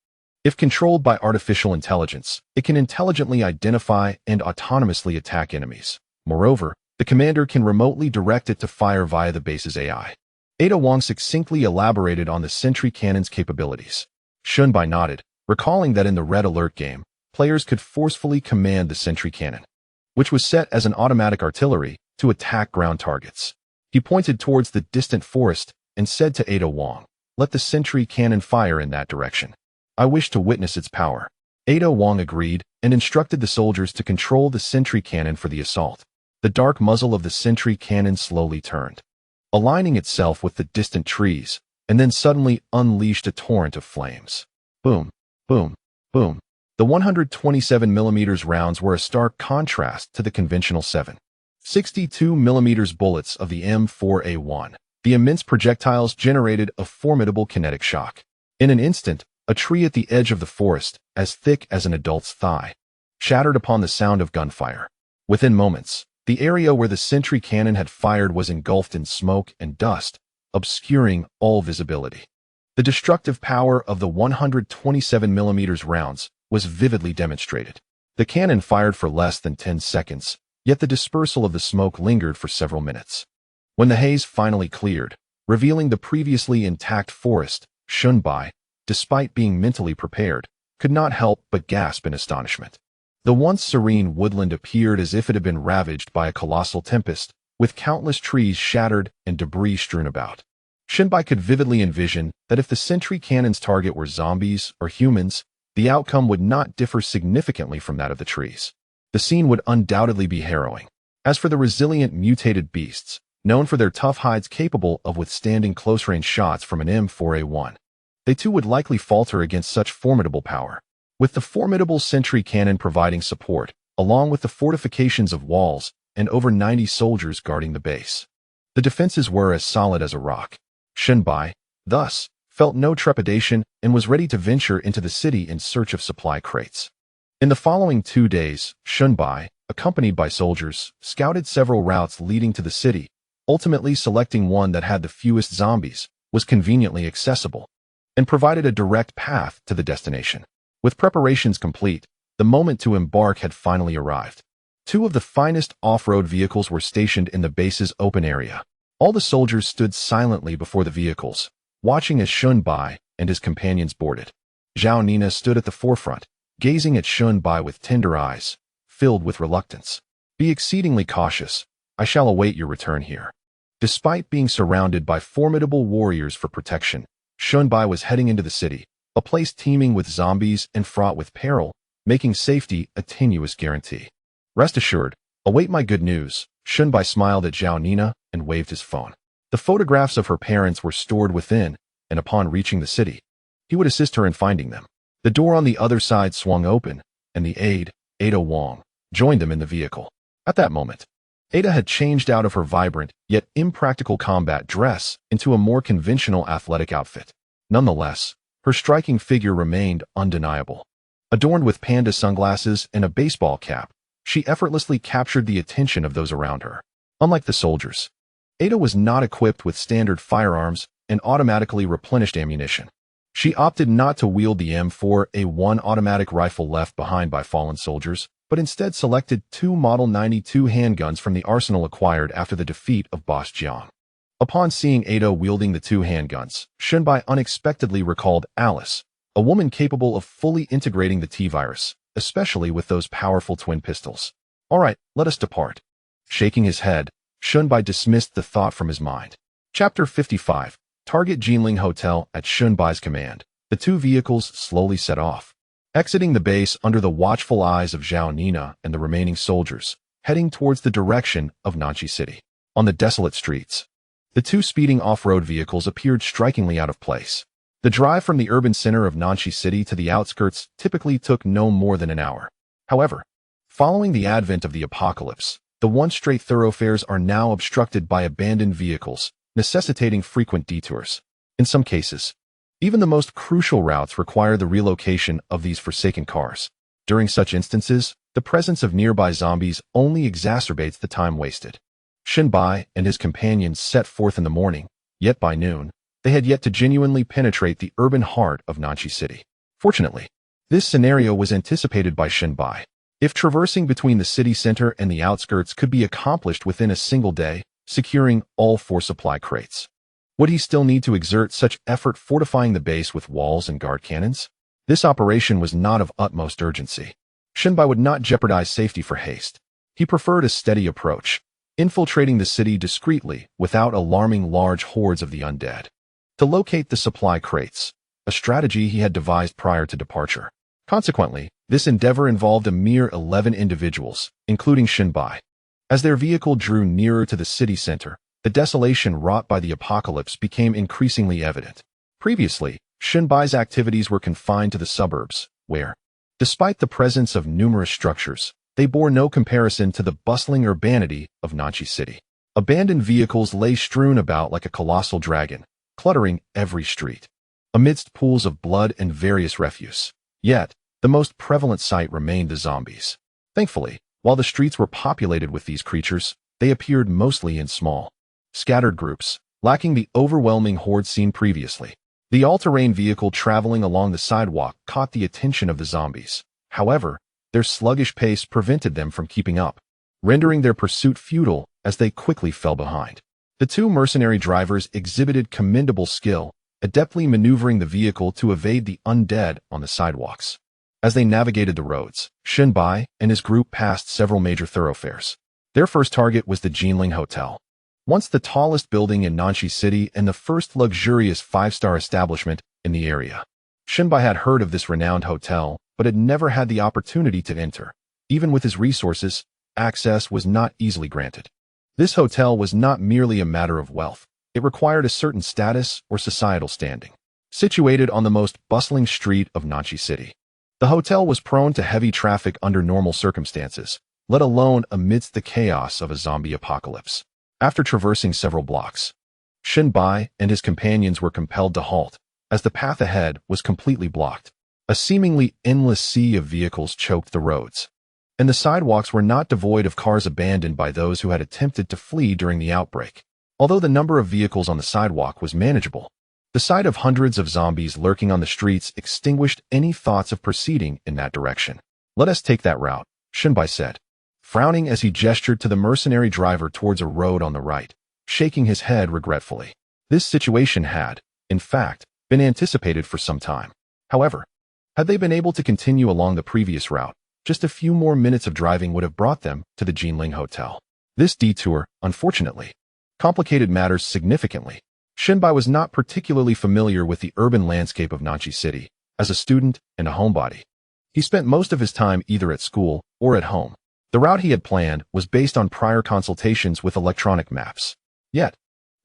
If controlled by artificial intelligence, it can intelligently identify and autonomously attack enemies. Moreover, the commander can remotely direct it to fire via the base's AI. Ada Wong succinctly elaborated on the sentry cannon's capabilities. Shunbai nodded, recalling that in the Red Alert game, players could forcefully command the sentry cannon, which was set as an automatic artillery, to attack ground targets. He pointed towards the distant forest and said to Ada Wong, "Let the sentry cannon fire in that direction. I wish to witness its power." Ada Wong agreed and instructed the soldiers to control the sentry cannon for the assault. The dark muzzle of the sentry cannon slowly turned, aligning itself with the distant trees, and then suddenly unleashed a torrent of flames. Boom, boom, boom. The 127mm rounds were a stark contrast to the conventional 7.62mm bullets of the M4A1. The immense projectiles generated a formidable kinetic shock. In an instant, a tree at the edge of the forest, as thick as an adult's thigh, shattered upon the sound of gunfire. Within moments, the area where the sentry cannon had fired was engulfed in smoke and dust, obscuring all visibility. The destructive power of the 127mm rounds was vividly demonstrated. The cannon fired for less than 10 seconds, yet the dispersal of the smoke lingered for several minutes. When the haze finally cleared, revealing the previously intact forest, Shunbai, despite being mentally prepared, could not help but gasp in astonishment. The once serene woodland appeared as if it had been ravaged by a colossal tempest, with countless trees shattered and debris strewn about. Shinbai could vividly envision that if the sentry cannon's target were zombies or humans, the outcome would not differ significantly from that of the trees. The scene would undoubtedly be harrowing. As for the resilient mutated beasts, known for their tough hides capable of withstanding close-range shots from an M4A1, they too would likely falter against such formidable power. With the formidable sentry cannon providing support, along with the fortifications of walls and over 90 soldiers guarding the base, the defenses were as solid as a rock. Shinbai, thus, felt no trepidation and was ready to venture into the city in search of supply crates. In the following 2 days, Shinbai, accompanied by soldiers, scouted several routes leading to the city, ultimately selecting one that had the fewest zombies, was conveniently accessible, and provided a direct path to the destination. With preparations complete, the moment to embark had finally arrived. 2 of the finest off-road vehicles were stationed in the base's open area. All the soldiers stood silently before the vehicles, watching as Shinbai and his companions boarded. Zhao Nina stood at the forefront, gazing at Shinbai with tender eyes, filled with reluctance. Be exceedingly cautious. I shall await your return here. Despite being surrounded by formidable warriors for protection, Shinbai was heading into the city, a place teeming with zombies and fraught with peril, making safety a tenuous guarantee. Rest assured, await my good news. Shinbai smiled at Zhao Nina and waved his phone. The photographs of her parents were stored within, and upon reaching the city, he would assist her in finding them. The door on the other side swung open, and the aide, Ada Wong, joined them in the vehicle. At that moment, Ada had changed out of her vibrant, yet impractical combat dress into a more conventional athletic outfit. Nonetheless, her striking figure remained undeniable. Adorned with panda sunglasses and a baseball cap, she effortlessly captured the attention of those around her. Unlike the soldiers, Ada was not equipped with standard firearms and automatically replenished ammunition. She opted not to wield the M4A1 automatic rifle left behind by fallen soldiers, but instead selected 2 Model 92 handguns from the arsenal acquired after the defeat of Boss Jiang. Upon seeing Ada wielding the 2 handguns, Shinbai unexpectedly recalled Alice, a woman capable of fully integrating the T-virus, especially with those powerful twin pistols. All right, let us depart. Shaking his head, Shinbai dismissed the thought from his mind. Chapter 55. Target Jinling Hotel at Shinbai's command. The 2 vehicles slowly set off, exiting the base under the watchful eyes of Zhao Nina and the remaining soldiers, heading towards the direction of Nanchi City. On the desolate streets, the 2 speeding off-road vehicles appeared strikingly out of place. The drive from the urban center of Nanchi City to the outskirts typically took no more than an hour. However, following the advent of the apocalypse, the once-straight thoroughfares are now obstructed by abandoned vehicles, necessitating frequent detours. In some cases, even the most crucial routes require the relocation of these forsaken cars. During such instances, the presence of nearby zombies only exacerbates the time wasted. Shinbai and his companions set forth in the morning, yet by noon, they had yet to genuinely penetrate the urban heart of Nanchi City. Fortunately, this scenario was anticipated by Shinbai. If traversing between the city center and the outskirts could be accomplished within a single day, securing all 4 supply crates, would he still need to exert such effort fortifying the base with walls and guard cannons? This operation was not of utmost urgency. Shinbai would not jeopardize safety for haste. He preferred a steady approach, infiltrating the city discreetly without alarming large hordes of the undead. To locate the supply crates, a strategy he had devised prior to departure. Consequently, this endeavor involved a mere 11 individuals, including Shinbai. As their vehicle drew nearer to the city center, the desolation wrought by the apocalypse became increasingly evident. Previously, Shinbai's activities were confined to the suburbs, where, despite the presence of numerous structures, they bore no comparison to the bustling urbanity of Nanchi City. Abandoned vehicles lay strewn about like a colossal dragon, cluttering every street, amidst pools of blood and various refuse. Yet, the most prevalent sight remained the zombies. Thankfully, while the streets were populated with these creatures, they appeared mostly in small, scattered groups, lacking the overwhelming horde seen previously. The all-terrain vehicle traveling along the sidewalk caught the attention of the zombies. However, their sluggish pace prevented them from keeping up, rendering their pursuit futile as they quickly fell behind. The 2 mercenary drivers exhibited commendable skill, adeptly maneuvering the vehicle to evade the undead on the sidewalks. As they navigated the roads, Shinbai and his group passed several major thoroughfares. Their first target was the Jinling Hotel. once the tallest building in Nanshi City and the first luxurious five-star establishment in the area. Shinbai had heard of this renowned hotel, but had never had the opportunity to enter. Even with his resources, access was not easily granted. This hotel was not merely a matter of wealth. It required a certain status or societal standing. Situated on the most bustling street of Nanshi City, the hotel was prone to heavy traffic under normal circumstances, let alone amidst the chaos of a zombie apocalypse. After traversing several blocks, Shinbai and his companions were compelled to halt, as the path ahead was completely blocked. A seemingly endless sea of vehicles choked the roads, and the sidewalks were not devoid of cars abandoned by those who had attempted to flee during the outbreak. Although the number of vehicles on the sidewalk was manageable, the sight of hundreds of zombies lurking on the streets extinguished any thoughts of proceeding in that direction. "Let us take that route," Shinbai said, frowning as he gestured to the mercenary driver towards a road on the right, shaking his head regretfully. This situation had, in fact, been anticipated for some time. However, had they been able to continue along the previous route, just a few more minutes of driving would have brought them to the Jinling Hotel. This detour, unfortunately, complicated matters significantly. Shinbai was not particularly familiar with the urban landscape of Nanshi City. As a student and a homebody, he spent most of his time either at school or at home. The route he had planned was based on prior consultations with electronic maps. Yet,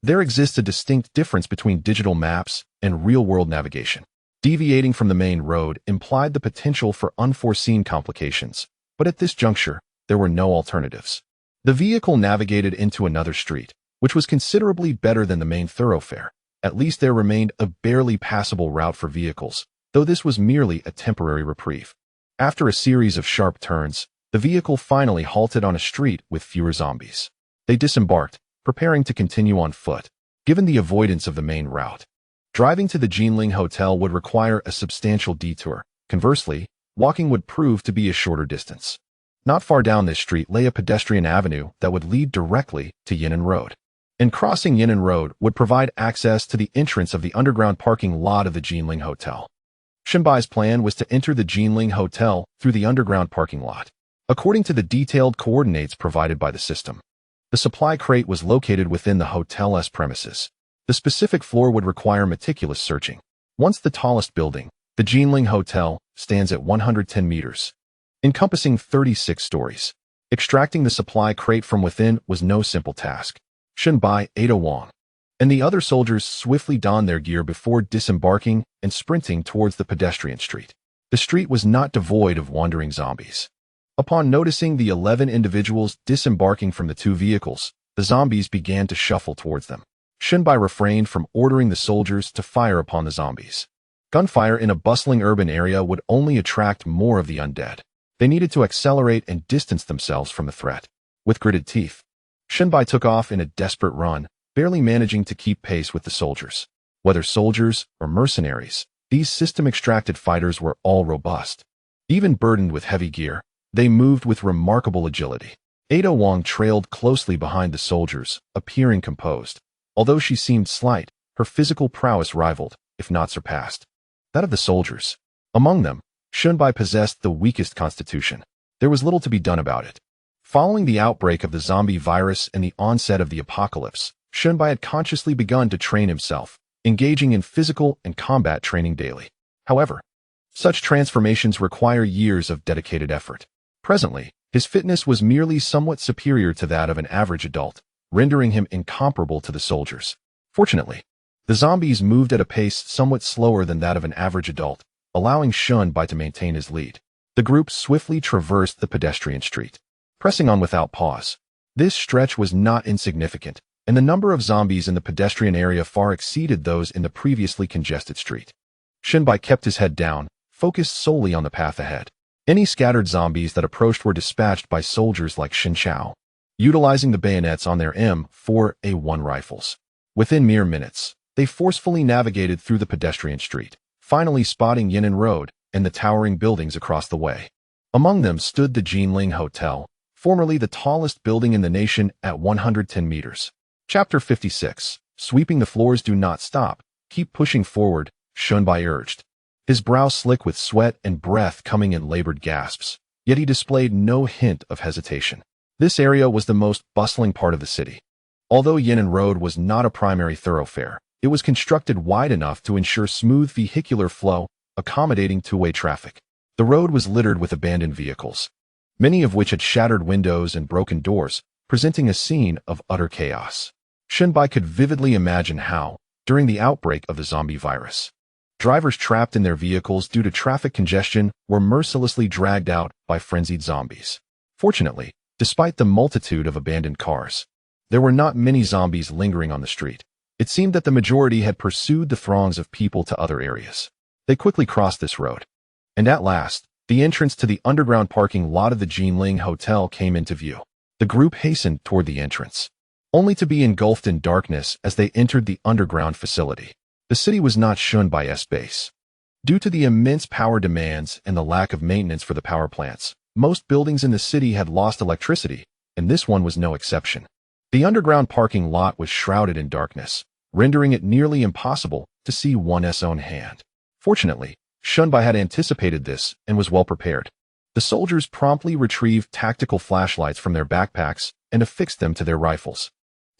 there exists a distinct difference between digital maps and real-world navigation. Deviating from the main road implied the potential for unforeseen complications, but at this juncture, there were no alternatives. The vehicle navigated into another street, which was considerably better than the main thoroughfare. At least there remained a barely passable route for vehicles, though this was merely a temporary reprieve. After a series of sharp turns, the vehicle finally halted on a street with fewer zombies. They disembarked, preparing to continue on foot, given the avoidance of the main route. Driving to the Jinling Hotel would require a substantial detour. Conversely, walking would prove to be a shorter distance. Not far down this street lay a pedestrian avenue that would lead directly to Yan'an Road. And crossing Yan'an Road would provide access to the entrance of the underground parking lot of the Jinling Hotel. Shinbai's plan was to enter the Jinling Hotel through the underground parking lot. According to the detailed coordinates provided by the system, the supply crate was located within the hotel's premises. The specific floor would require meticulous searching. Once the tallest building, the Jinling Hotel, stands at 110 meters, encompassing 36 stories. Extracting the supply crate from within was no simple task. Shinbai, Ada Wang, and the other soldiers swiftly donned their gear before disembarking and sprinting towards the pedestrian street. The street was not devoid of wandering zombies. Upon noticing the 11 individuals disembarking from the two vehicles, the zombies began to shuffle towards them. Shinbai refrained from ordering the soldiers to fire upon the zombies. Gunfire in a bustling urban area would only attract more of the undead. They needed to accelerate and distance themselves from the threat. With gritted teeth, Shinbai took off in a desperate run, barely managing to keep pace with the soldiers. Whether soldiers or mercenaries, these system-extracted fighters were all robust. Even burdened with heavy gear, they moved with remarkable agility. Ada Wang trailed closely behind the soldiers, appearing composed. Although she seemed slight, her physical prowess rivaled, if not surpassed, that of the soldiers. Among them, Shinbai possessed the weakest constitution. There was little to be done about it. Following the outbreak of the zombie virus and the onset of the apocalypse, Shinbai had consciously begun to train himself, engaging in physical and combat training daily. However, such transformations require years of dedicated effort. Presently, his fitness was merely somewhat superior to that of an average adult, rendering him incomparable to the soldiers. Fortunately, the zombies moved at a pace somewhat slower than that of an average adult, allowing Shinbai to maintain his lead. The group swiftly traversed the pedestrian street, pressing on without pause. This stretch was not insignificant, and the number of zombies in the pedestrian area far exceeded those in the previously congested street. Shinbai kept his head down, focused solely on the path ahead. Any scattered zombies that approached were dispatched by soldiers like Lin Xiao, utilizing the bayonets on their M4A1 rifles. Within mere minutes, they forcefully navigated through the pedestrian street, finally spotting Yan'an Road and the towering buildings across the way. Among them stood the Jinling Hotel, formerly the tallest building in the nation at 110 meters. Chapter 56. Sweeping the floors. Do not stop. Keep pushing forward, Shinbai urged. His brow slick with sweat and breath coming in labored gasps, yet he displayed no hint of hesitation. This area was the most bustling part of the city. Although Yan'an Road was not a primary thoroughfare, it was constructed wide enough to ensure smooth vehicular flow, accommodating two-way traffic. The road was littered with abandoned vehicles, many of which had shattered windows and broken doors, presenting a scene of utter chaos. Shunbai could vividly imagine how, during the outbreak of the zombie virus, drivers trapped in their vehicles due to traffic congestion were mercilessly dragged out by frenzied zombies. Fortunately, despite the multitude of abandoned cars, there were not many zombies lingering on the street. It seemed that the majority had pursued the throngs of people to other areas. They quickly crossed this road, and at last, the entrance to the underground parking lot of the Jinling Hotel came into view. The group hastened toward the entrance, only to be engulfed in darkness as they entered the underground facility. The city was not Shunbai's base. Due to the immense power demands and the lack of maintenance for the power plants, most buildings in the city had lost electricity, and this one was no exception. The underground parking lot was shrouded in darkness, rendering it nearly impossible to see one's own hand. Fortunately, Shunbai had anticipated this and was well prepared. The soldiers promptly retrieved tactical flashlights from their backpacks and affixed them to their rifles.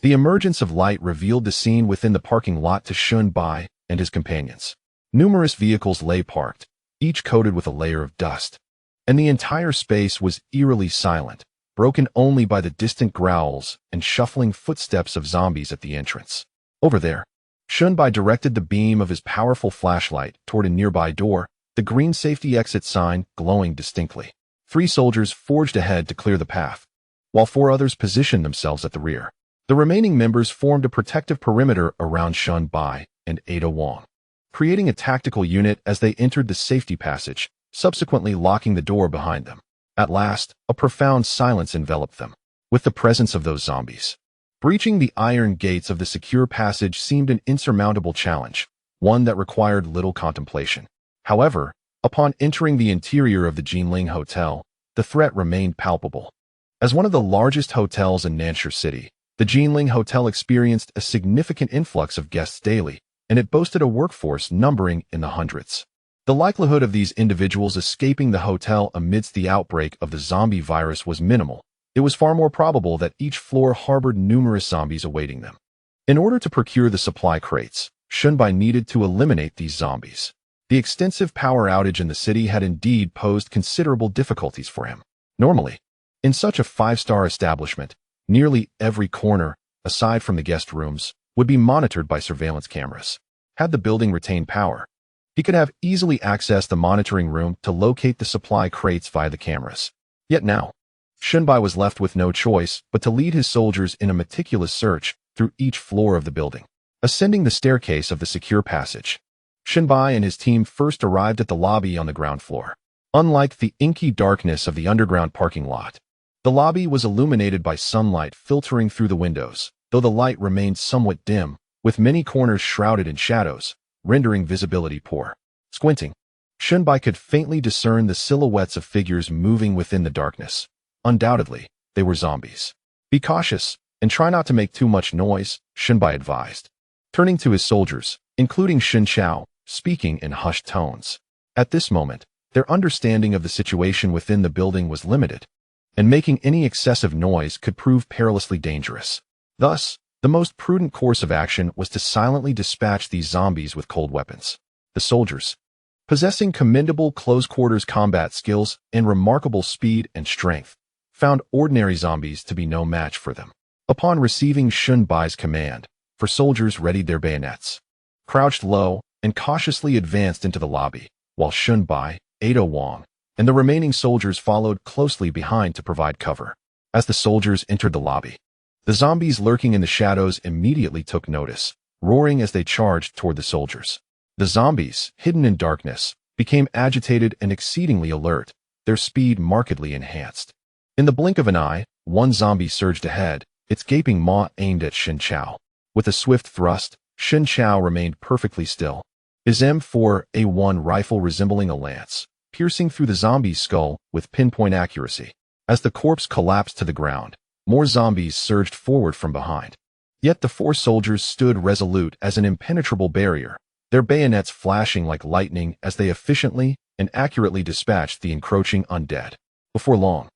The emergence of light revealed the scene within the parking lot to Shunbai and his companions. Numerous vehicles lay parked, each coated with a layer of dust, and the entire space was eerily silent, broken only by the distant growls and shuffling footsteps of zombies at the entrance. Over there, Shunbai directed the beam of his powerful flashlight toward a nearby door, the green safety exit sign glowing distinctly. 3 soldiers forged ahead to clear the path, while 4 others positioned themselves at the rear. The remaining members formed a protective perimeter around Shunbai and Ada Wong, creating a tactical unit as they entered the safety passage, subsequently locking the door behind them. At last, a profound silence enveloped them, with the presence of those zombies. Breaching the iron gates of the secure passage seemed an insurmountable challenge, one that required little contemplation. However, upon entering the interior of the Jinling Hotel, the threat remained palpable. As one of the largest hotels in Nanshur City, the Jinling Hotel experienced a significant influx of guests daily, and it boasted a workforce numbering in the hundreds. The likelihood of these individuals escaping the hotel amidst the outbreak of the zombie virus was minimal. It was far more probable that each floor harbored numerous zombies awaiting them. In order to procure the supply crates, Shunbai needed to eliminate these zombies. The extensive power outage in the city had indeed posed considerable difficulties for him. Normally, in such a 5-star establishment, nearly every corner, aside from the guest rooms, would be monitored by surveillance cameras. Had the building retained power, he could have easily accessed the monitoring room to locate the supply crates via the cameras. Yet now, Shunbai was left with no choice but to lead his soldiers in a meticulous search through each floor of the building. Ascending the staircase of the secure passage, Shunbai and his team first arrived at the lobby on the ground floor. Unlike the inky darkness of the underground parking lot, the lobby was illuminated by sunlight filtering through the windows, though the light remained somewhat dim, with many corners shrouded in shadows, rendering visibility poor. Squinting, Shunbai could faintly discern the silhouettes of figures moving within the darkness. Undoubtedly, they were zombies. Be cautious, and try not to make too much noise, Shunbai advised, turning to his soldiers, including Lin Xiao, speaking in hushed tones. At this moment, their understanding of the situation within the building was limited, and making any excessive noise could prove perilously dangerous. Thus, the most prudent course of action was to silently dispatch these zombies with cold weapons. The soldiers, possessing commendable close-quarters combat skills and remarkable speed and strength, found ordinary zombies to be no match for them. Upon receiving Shunbai's command, 4 soldiers readied their bayonets, crouched low, and cautiously advanced into the lobby, while Shunbai, Ada Wong, and the remaining soldiers followed closely behind to provide cover. As the soldiers entered the lobby, the zombies lurking in the shadows immediately took notice, roaring as they charged toward the soldiers. The zombies, hidden in darkness, became agitated and exceedingly alert, their speed markedly enhanced. In the blink of an eye, one zombie surged ahead, its gaping maw aimed at Lin Xiao. With a swift thrust, Lin Xiao remained perfectly still, his M4A1 rifle resembling a lance, piercing through the zombie's skull with pinpoint accuracy. As the corpse collapsed to the ground, more zombies surged forward from behind. Yet the 4 soldiers stood resolute as an impenetrable barrier, their bayonets flashing like lightning as they efficiently and accurately dispatched the encroaching undead. Before long,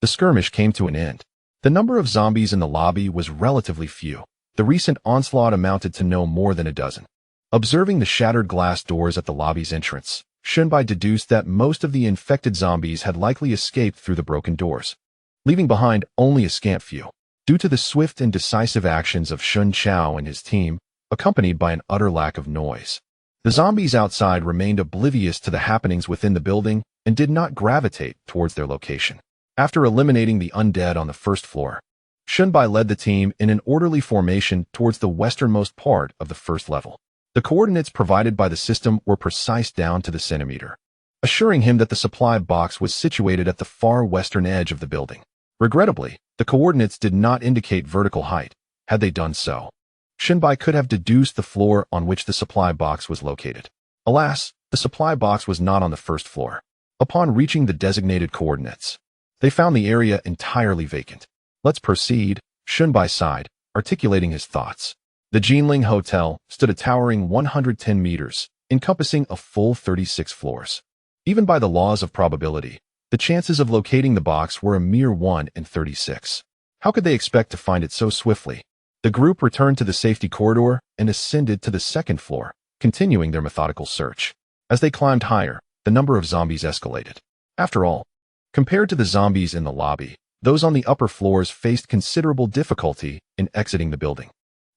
the skirmish came to an end. The number of zombies in the lobby was relatively few. The recent onslaught amounted to no more than a dozen. Observing the shattered glass doors at the lobby's entrance, Shunbai deduced that most of the infected zombies had likely escaped through the broken doors, leaving behind only a scant few. Due to the swift and decisive actions of Lin Xiao and his team, accompanied by an utter lack of noise, the zombies outside remained oblivious to the happenings within the building and did not gravitate towards their location. After eliminating the undead on the first floor, Shunbai led the team in an orderly formation towards the westernmost part of the first level. The coordinates provided by the system were precise down to the centimeter, assuring him that the supply box was situated at the far western edge of the building. Regrettably, the coordinates did not indicate vertical height. Had they done so, Shunbai could have deduced the floor on which the supply box was located. Alas, the supply box was not on the first floor. Upon reaching the designated coordinates, they found the area entirely vacant. Let's proceed, Shunbai sighed, articulating his thoughts. The Jinling Hotel stood a towering 110 meters, encompassing a full 36 floors. Even by the laws of probability, the chances of locating the box were a mere 1 in 36. How could they expect to find it so swiftly? The group returned to the safety corridor and ascended to the second floor, continuing their methodical search. As they climbed higher, the number of zombies escalated. After all, compared to the zombies in the lobby, those on the upper floors faced considerable difficulty in exiting the building.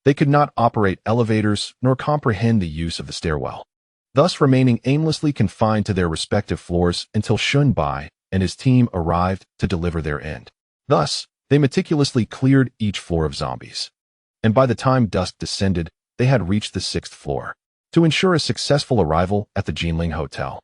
They could not operate elevators nor comprehend the use of the stairwell, thus remaining aimlessly confined to their respective floors until Shunbai and his team arrived to deliver their end. Thus, they meticulously cleared each floor of zombies, and by the time dusk descended, they had reached the 6th floor. To ensure a successful arrival at the Jinling Hotel,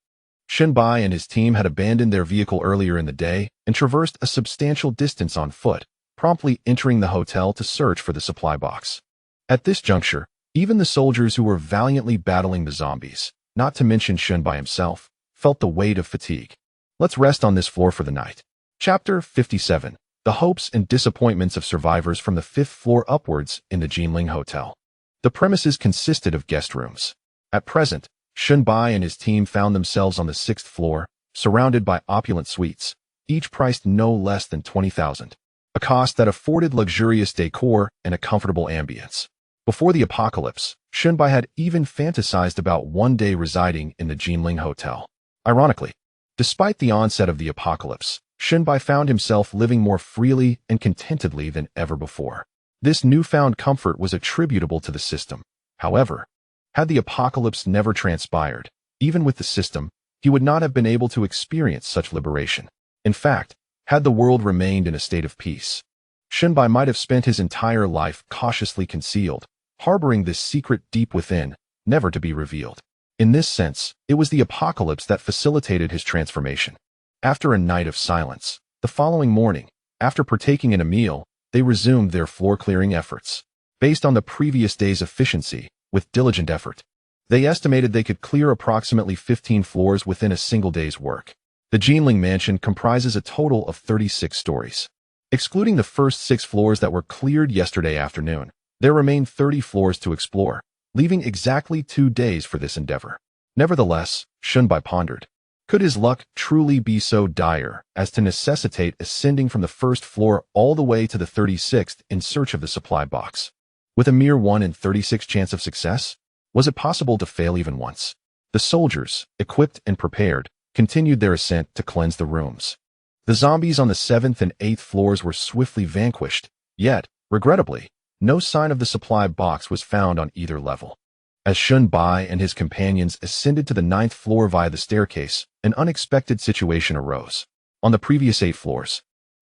Shunbai and his team had abandoned their vehicle earlier in the day and traversed a substantial distance on foot, promptly entering the hotel to search for the supply box. At this juncture, even the soldiers who were valiantly battling the zombies, not to mention Shunbai himself, felt the weight of fatigue. Let's rest on this floor for the night. Chapter 57. The Hopes and Disappointments of Survivors from the 5th floor upwards in the Jinling Hotel. The premises consisted of guest rooms. At present, Shunbai and his team found themselves on the 6th floor, surrounded by opulent suites, each priced no less than 20,000, a cost that afforded luxurious decor and a comfortable ambience. Before the apocalypse, Shunbai had even fantasized about one day residing in the Jinling Hotel. Ironically, despite the onset of the apocalypse, Shunbai found himself living more freely and contentedly than ever before. This newfound comfort was attributable to the system. However, had the apocalypse never transpired, even with the system, he would not have been able to experience such liberation. In fact, had the world remained in a state of peace, Shunbai might have spent his entire life cautiously concealed, harboring this secret deep within, never to be revealed. In this sense, it was the apocalypse that facilitated his transformation. After a night of silence, the following morning, after partaking in a meal, they resumed their floor-clearing efforts. Based on the previous day's efficiency, with diligent effort, they estimated they could clear approximately 15 floors within a single day's work. The Jinling Mansion comprises a total of 36 stories. Excluding the first 6 floors that were cleared yesterday afternoon, there remained 30 floors to explore, leaving exactly 2 days for this endeavor. Nevertheless, Shunbai pondered, could his luck truly be so dire as to necessitate ascending from the 1st floor all the way to the 36th in search of the supply box? With a mere 1 in 36 chance of success, was it possible to fail even once? The soldiers, equipped and prepared, continued their ascent to cleanse the rooms. The zombies on the 7th and 8th floors were swiftly vanquished, yet, regrettably, no sign of the supply box was found on either level. As Shunbai and his companions ascended to the 9th floor via the staircase, an unexpected situation arose. On the previous 8 floors,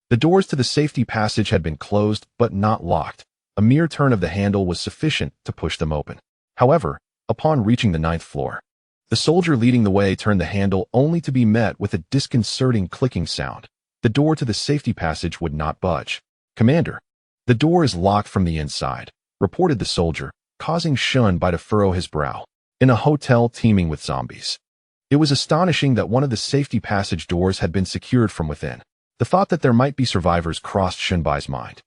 the doors to the safety passage had been closed but not locked. A mere turn of the handle was sufficient to push them open. However, upon reaching the 9th floor, the soldier leading the way turned the handle only to be met with a disconcerting clicking sound. The door to the safety passage would not budge. "Commander, the door is locked from the inside," reported the soldier, causing Shunbai to furrow his brow. In a hotel teeming with zombies, it was astonishing that one of the safety passage doors had been secured from within. The thought that there might be survivors crossed Shunbai's mind.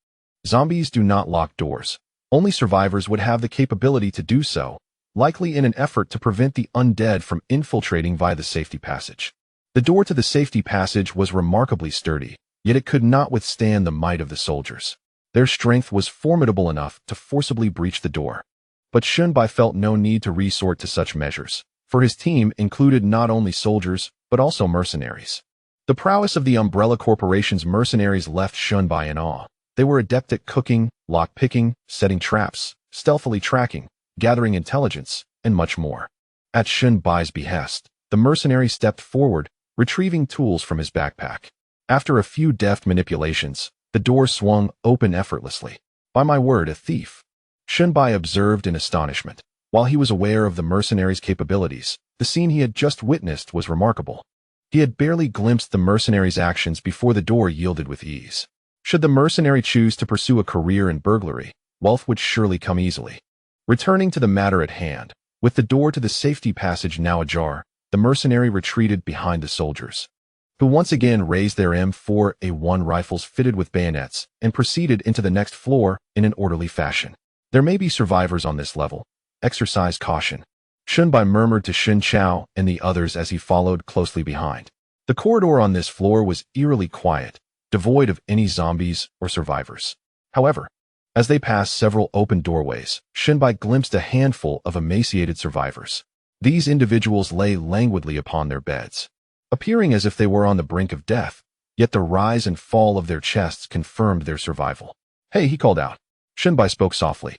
Zombies do not lock doors. Only survivors would have the capability to do so, likely in an effort to prevent the undead from infiltrating via the safety passage. The door to the safety passage was remarkably sturdy, yet it could not withstand the might of the soldiers. Their strength was formidable enough to forcibly breach the door. But Shunbai felt no need to resort to such measures, for his team included not only soldiers, but also mercenaries. The prowess of the Umbrella Corporation's mercenaries left Shunbai in awe. They were adept at cooking, lock-picking, setting traps, stealthily tracking, gathering intelligence, and much more. At Shunbai's behest, the mercenary stepped forward, retrieving tools from his backpack. After a few deft manipulations, the door swung open effortlessly. By my word, a thief. Shunbai observed in astonishment. While he was aware of the mercenary's capabilities, the scene he had just witnessed was remarkable. He had barely glimpsed the mercenary's actions before the door yielded with ease. Should the mercenary choose to pursue a career in burglary, wealth would surely come easily. Returning to the matter at hand, with the door to the safety passage now ajar, the mercenary retreated behind the soldiers, who once again raised their M4A1 rifles fitted with bayonets and proceeded into the next floor in an orderly fashion. There may be survivors on this level. Exercise caution. Shunbai murmured to Lin Xiao and the others as he followed closely behind. The corridor on this floor was eerily quiet, devoid of any zombies or survivors. However, as they passed several open doorways, Shunbai glimpsed a handful of emaciated survivors. These individuals lay languidly upon their beds, appearing as if they were on the brink of death, yet the rise and fall of their chests confirmed their survival. "Hey," he called out. Shunbai spoke softly,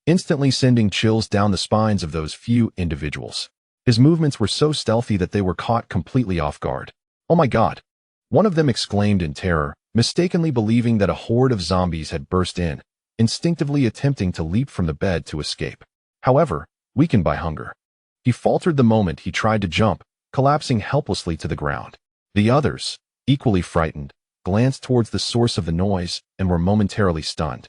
instantly sending chills down the spines of those few individuals. His movements were so stealthy that they were caught completely off guard. "Oh my God!" one of them exclaimed in terror, mistakenly believing that a horde of zombies had burst in, instinctively attempting to leap from the bed to escape. However, weakened by hunger, he faltered the moment he tried to jump, collapsing helplessly to the ground. The others, equally frightened, glanced towards the source of the noise and were momentarily stunned,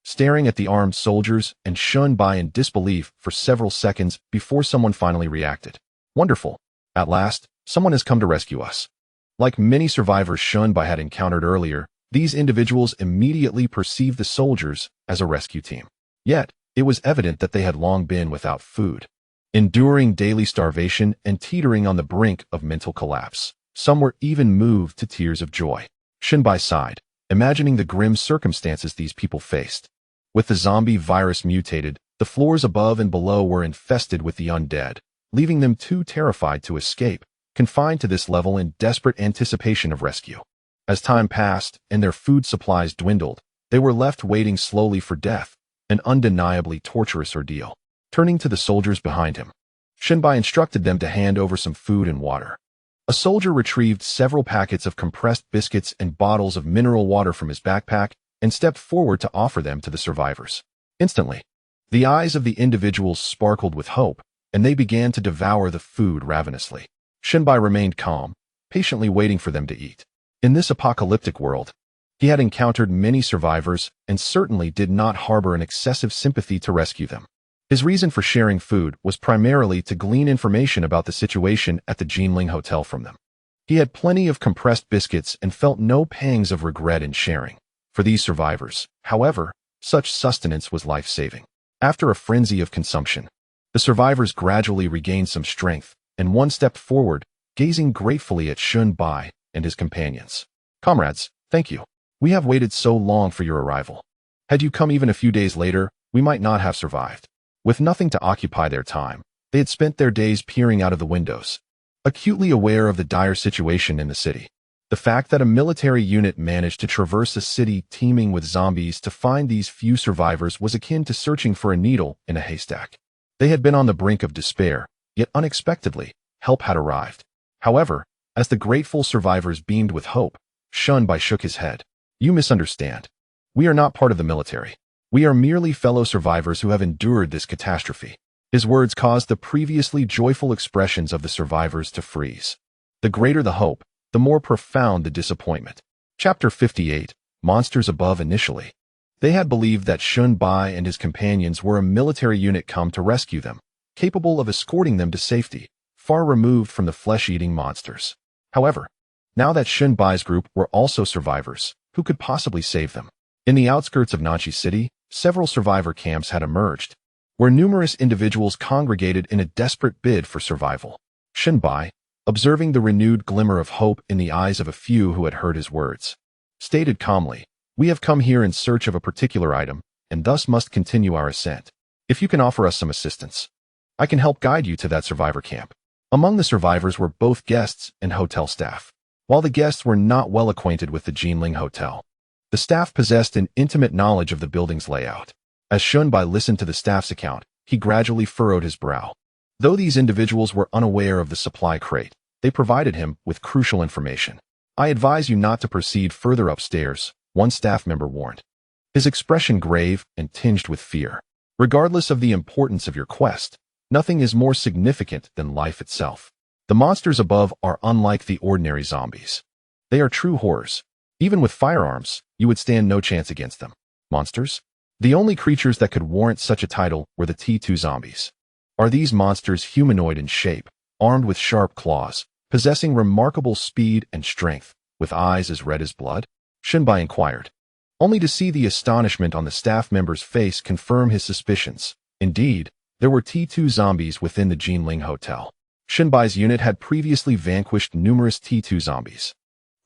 staring at the armed soldiers and Shunbai in disbelief for several seconds before someone finally reacted. "Wonderful. At last, someone has come to rescue us." Like many survivors Shunbai had encountered earlier, these individuals immediately perceived the soldiers as a rescue team. Yet, it was evident that they had long been without food, enduring daily starvation and teetering on the brink of mental collapse. Some were even moved to tears of joy. Shunbai sighed, imagining the grim circumstances these people faced. With the zombie virus mutated, the floors above and below were infested with the undead, leaving them too terrified to escape, confined to this level in desperate anticipation of rescue. As time passed and their food supplies dwindled, they were left waiting slowly for death, an undeniably torturous ordeal. Turning to the soldiers behind him, Shunbai instructed them to hand over some food and water. A soldier retrieved several packets of compressed biscuits and bottles of mineral water from his backpack and stepped forward to offer them to the survivors. Instantly, the eyes of the individuals sparkled with hope, and they began to devour the food ravenously. Shunbai remained calm, patiently waiting for them to eat. In this apocalyptic world, he had encountered many survivors and certainly did not harbor an excessive sympathy to rescue them. His reason for sharing food was primarily to glean information about the situation at the Jinling Hotel from them. He had plenty of compressed biscuits and felt no pangs of regret in sharing. For these survivors, however, such sustenance was life-saving. After a frenzy of consumption, the survivors gradually regained some strength, and one stepped forward, gazing gratefully at Shunbai and his companions. "Comrades, thank you. We have waited so long for your arrival. Had you come even a few days later, we might not have survived." With nothing to occupy their time, they had spent their days peering out of the windows, acutely aware of the dire situation in the city. The fact that a military unit managed to traverse a city teeming with zombies to find these few survivors was akin to searching for a needle in a haystack. They had been on the brink of despair, yet unexpectedly, help had arrived. However, as the grateful survivors beamed with hope, Shunbai shook his head. "You misunderstand. We are not part of the military. We are merely fellow survivors who have endured this catastrophe." His words caused the previously joyful expressions of the survivors to freeze. The greater the hope, the more profound the disappointment. Chapter 58, Monsters Above. Initially, they had believed that Shunbai and his companions were a military unit come to rescue them, capable of escorting them to safety, far removed from the flesh-eating monsters. However, now that Shunbai's group were also survivors, who could possibly save them? In the outskirts of Nanchi City, several survivor camps had emerged, where numerous individuals congregated in a desperate bid for survival. Shunbai, observing the renewed glimmer of hope in the eyes of a few who had heard his words, stated calmly, "We have come here in search of a particular item, and thus must continue our ascent. If you can offer us some assistance, I can help guide you to that survivor camp." Among the survivors were both guests and hotel staff. While the guests were not well acquainted with the Jinling Hotel, the staff possessed an intimate knowledge of the building's layout. As Shunbai listened to the staff's account, he gradually furrowed his brow. Though these individuals were unaware of the supply crate, they provided him with crucial information. "I advise you not to proceed further upstairs," one staff member warned, his expression grave and tinged with fear. "Regardless of the importance of your quest, nothing is more significant than life itself. The monsters above are unlike the ordinary zombies. They are true horrors. Even with firearms, you would stand no chance against them." Monsters? The only creatures that could warrant such a title were the T2 zombies. Are these monsters humanoid in shape, armed with sharp claws, possessing remarkable speed and strength, with eyes as red as blood? Shunbai inquired, only to see the astonishment on the staff member's face confirm his suspicions. Indeed, there were T2 zombies within the Jinling Hotel. Shunbai's unit had previously vanquished numerous T2 zombies,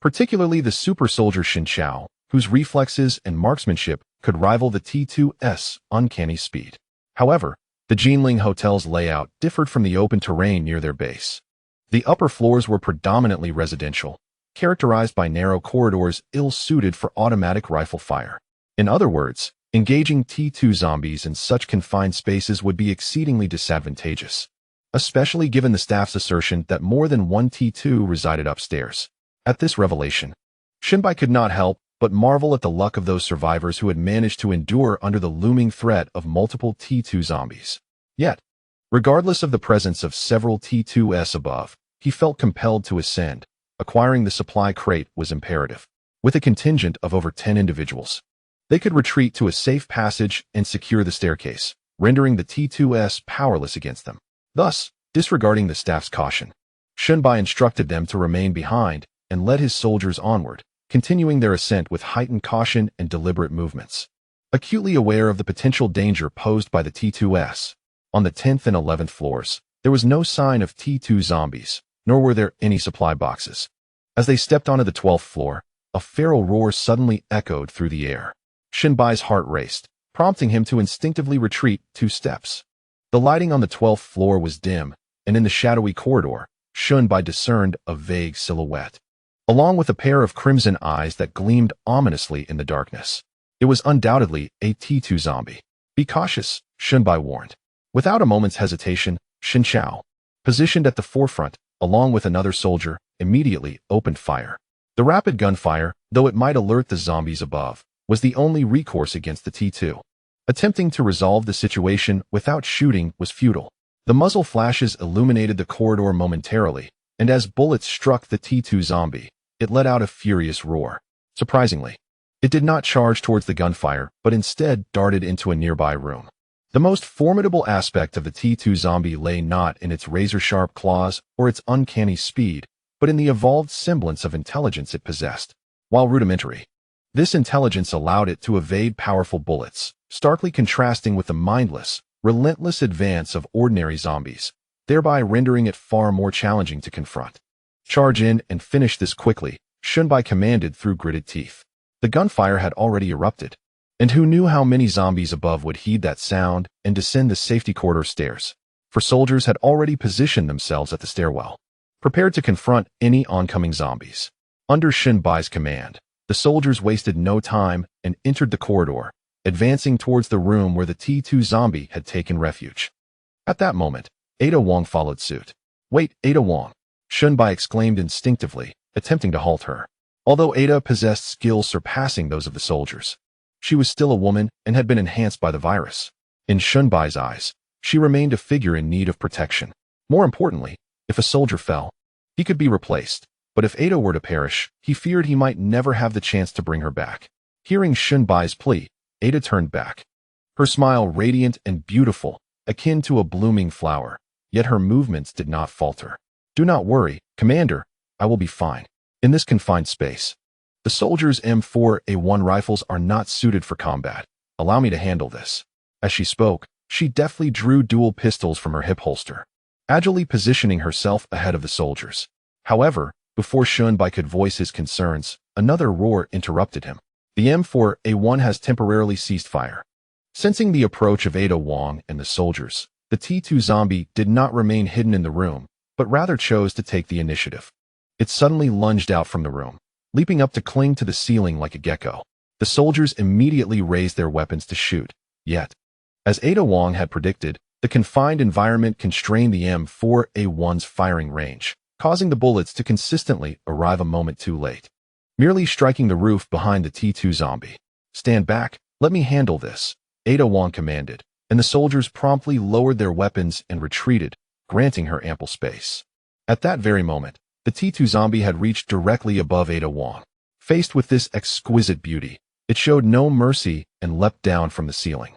particularly the super soldier Lin Xiao, whose reflexes and marksmanship could rival the T2's uncanny speed. However, the Jinling Hotel's layout differed from the open terrain near their base. The upper floors were predominantly residential, characterized by narrow corridors ill-suited for automatic rifle fire. In other words, engaging T2 zombies in such confined spaces would be exceedingly disadvantageous, especially given the staff's assertion that more than one T2 resided upstairs. At this revelation, Shunbai could not help but marvel at the luck of those survivors who had managed to endure under the looming threat of multiple T2 zombies. Yet, regardless of the presence of several T2s above, he felt compelled to ascend. Acquiring the supply crate was imperative. With a contingent of over 10 individuals, they could retreat to a safe passage and secure the staircase, rendering the T2s powerless against them. Thus, disregarding the staff's caution, Shunbai instructed them to remain behind and led his soldiers onward, continuing their ascent with heightened caution and deliberate movements. Acutely aware of the potential danger posed by the T2s, on the 10th and 11th floors, there was no sign of T2 zombies, nor were there any supply boxes. As they stepped onto the 12th floor, a feral roar suddenly echoed through the air. Shunbai's heart raced, prompting him to instinctively retreat 2 steps. The lighting on the 12th floor was dim, and in the shadowy corridor, Shunbai discerned a vague silhouette, along with a pair of crimson eyes that gleamed ominously in the darkness. It was undoubtedly a T2 zombie. "Be cautious," Shunbai warned. Without a moment's hesitation, Lin Xiao, positioned at the forefront, along with another soldier, immediately opened fire. The rapid gunfire, though it might alert the zombies above, was the only recourse against the T2. Attempting to resolve the situation without shooting was futile. The muzzle flashes illuminated the corridor momentarily, and as bullets struck the T2 zombie, it let out a furious roar. Surprisingly, it did not charge towards the gunfire, but instead darted into a nearby room. The most formidable aspect of the T2 zombie lay not in its razor-sharp claws or its uncanny speed, but in the evolved semblance of intelligence it possessed. While rudimentary, this intelligence allowed it to evade powerful bullets, starkly contrasting with the mindless, relentless advance of ordinary zombies, thereby rendering it far more challenging to confront. "Charge in and finish this quickly," Shunbai commanded through gritted teeth. The gunfire had already erupted, and who knew how many zombies above would heed that sound and descend the safety corridor stairs? For soldiers had already positioned themselves at the stairwell, prepared to confront any oncoming zombies. Under Shunbai's command, the soldiers wasted no time and entered the corridor, advancing towards the room where the T2 zombie had taken refuge. At that moment, Ada Wong followed suit. "Wait, Ada Wong," Shunbai exclaimed instinctively, attempting to halt her. Although Ada possessed skills surpassing those of the soldiers, she was still a woman and had been enhanced by the virus. In Shunbai's eyes, she remained a figure in need of protection. More importantly, if a soldier fell, he could be replaced, but if Ada were to perish, he feared he might never have the chance to bring her back. Hearing Shunbai's plea, Ada turned back, her smile radiant and beautiful, akin to a blooming flower, yet her movements did not falter. "Do not worry, Commander, I will be fine. In this confined space, the soldiers' M4A1 rifles are not suited for combat. Allow me to handle this." As she spoke, she deftly drew dual pistols from her hip holster, agilely positioning herself ahead of the soldiers. However, Before Shunbai could voice his concerns, another roar interrupted him. The M4A1 has temporarily ceased fire. Sensing the approach of Ada Wong and the soldiers, the T2 zombie did not remain hidden in the room, but rather chose to take the initiative. It suddenly lunged out from the room, leaping up to cling to the ceiling like a gecko. The soldiers immediately raised their weapons to shoot. Yet, as Ada Wong had predicted, the confined environment constrained the M4A1's firing range, causing the bullets to consistently arrive a moment too late, merely striking the roof behind the T2 zombie. "Stand back, let me handle this," Ada Wong commanded, and the soldiers promptly lowered their weapons and retreated, granting her ample space. At that very moment, the T2 zombie had reached directly above Ada Wong. Faced with this exquisite beauty, it showed no mercy and leapt down from the ceiling,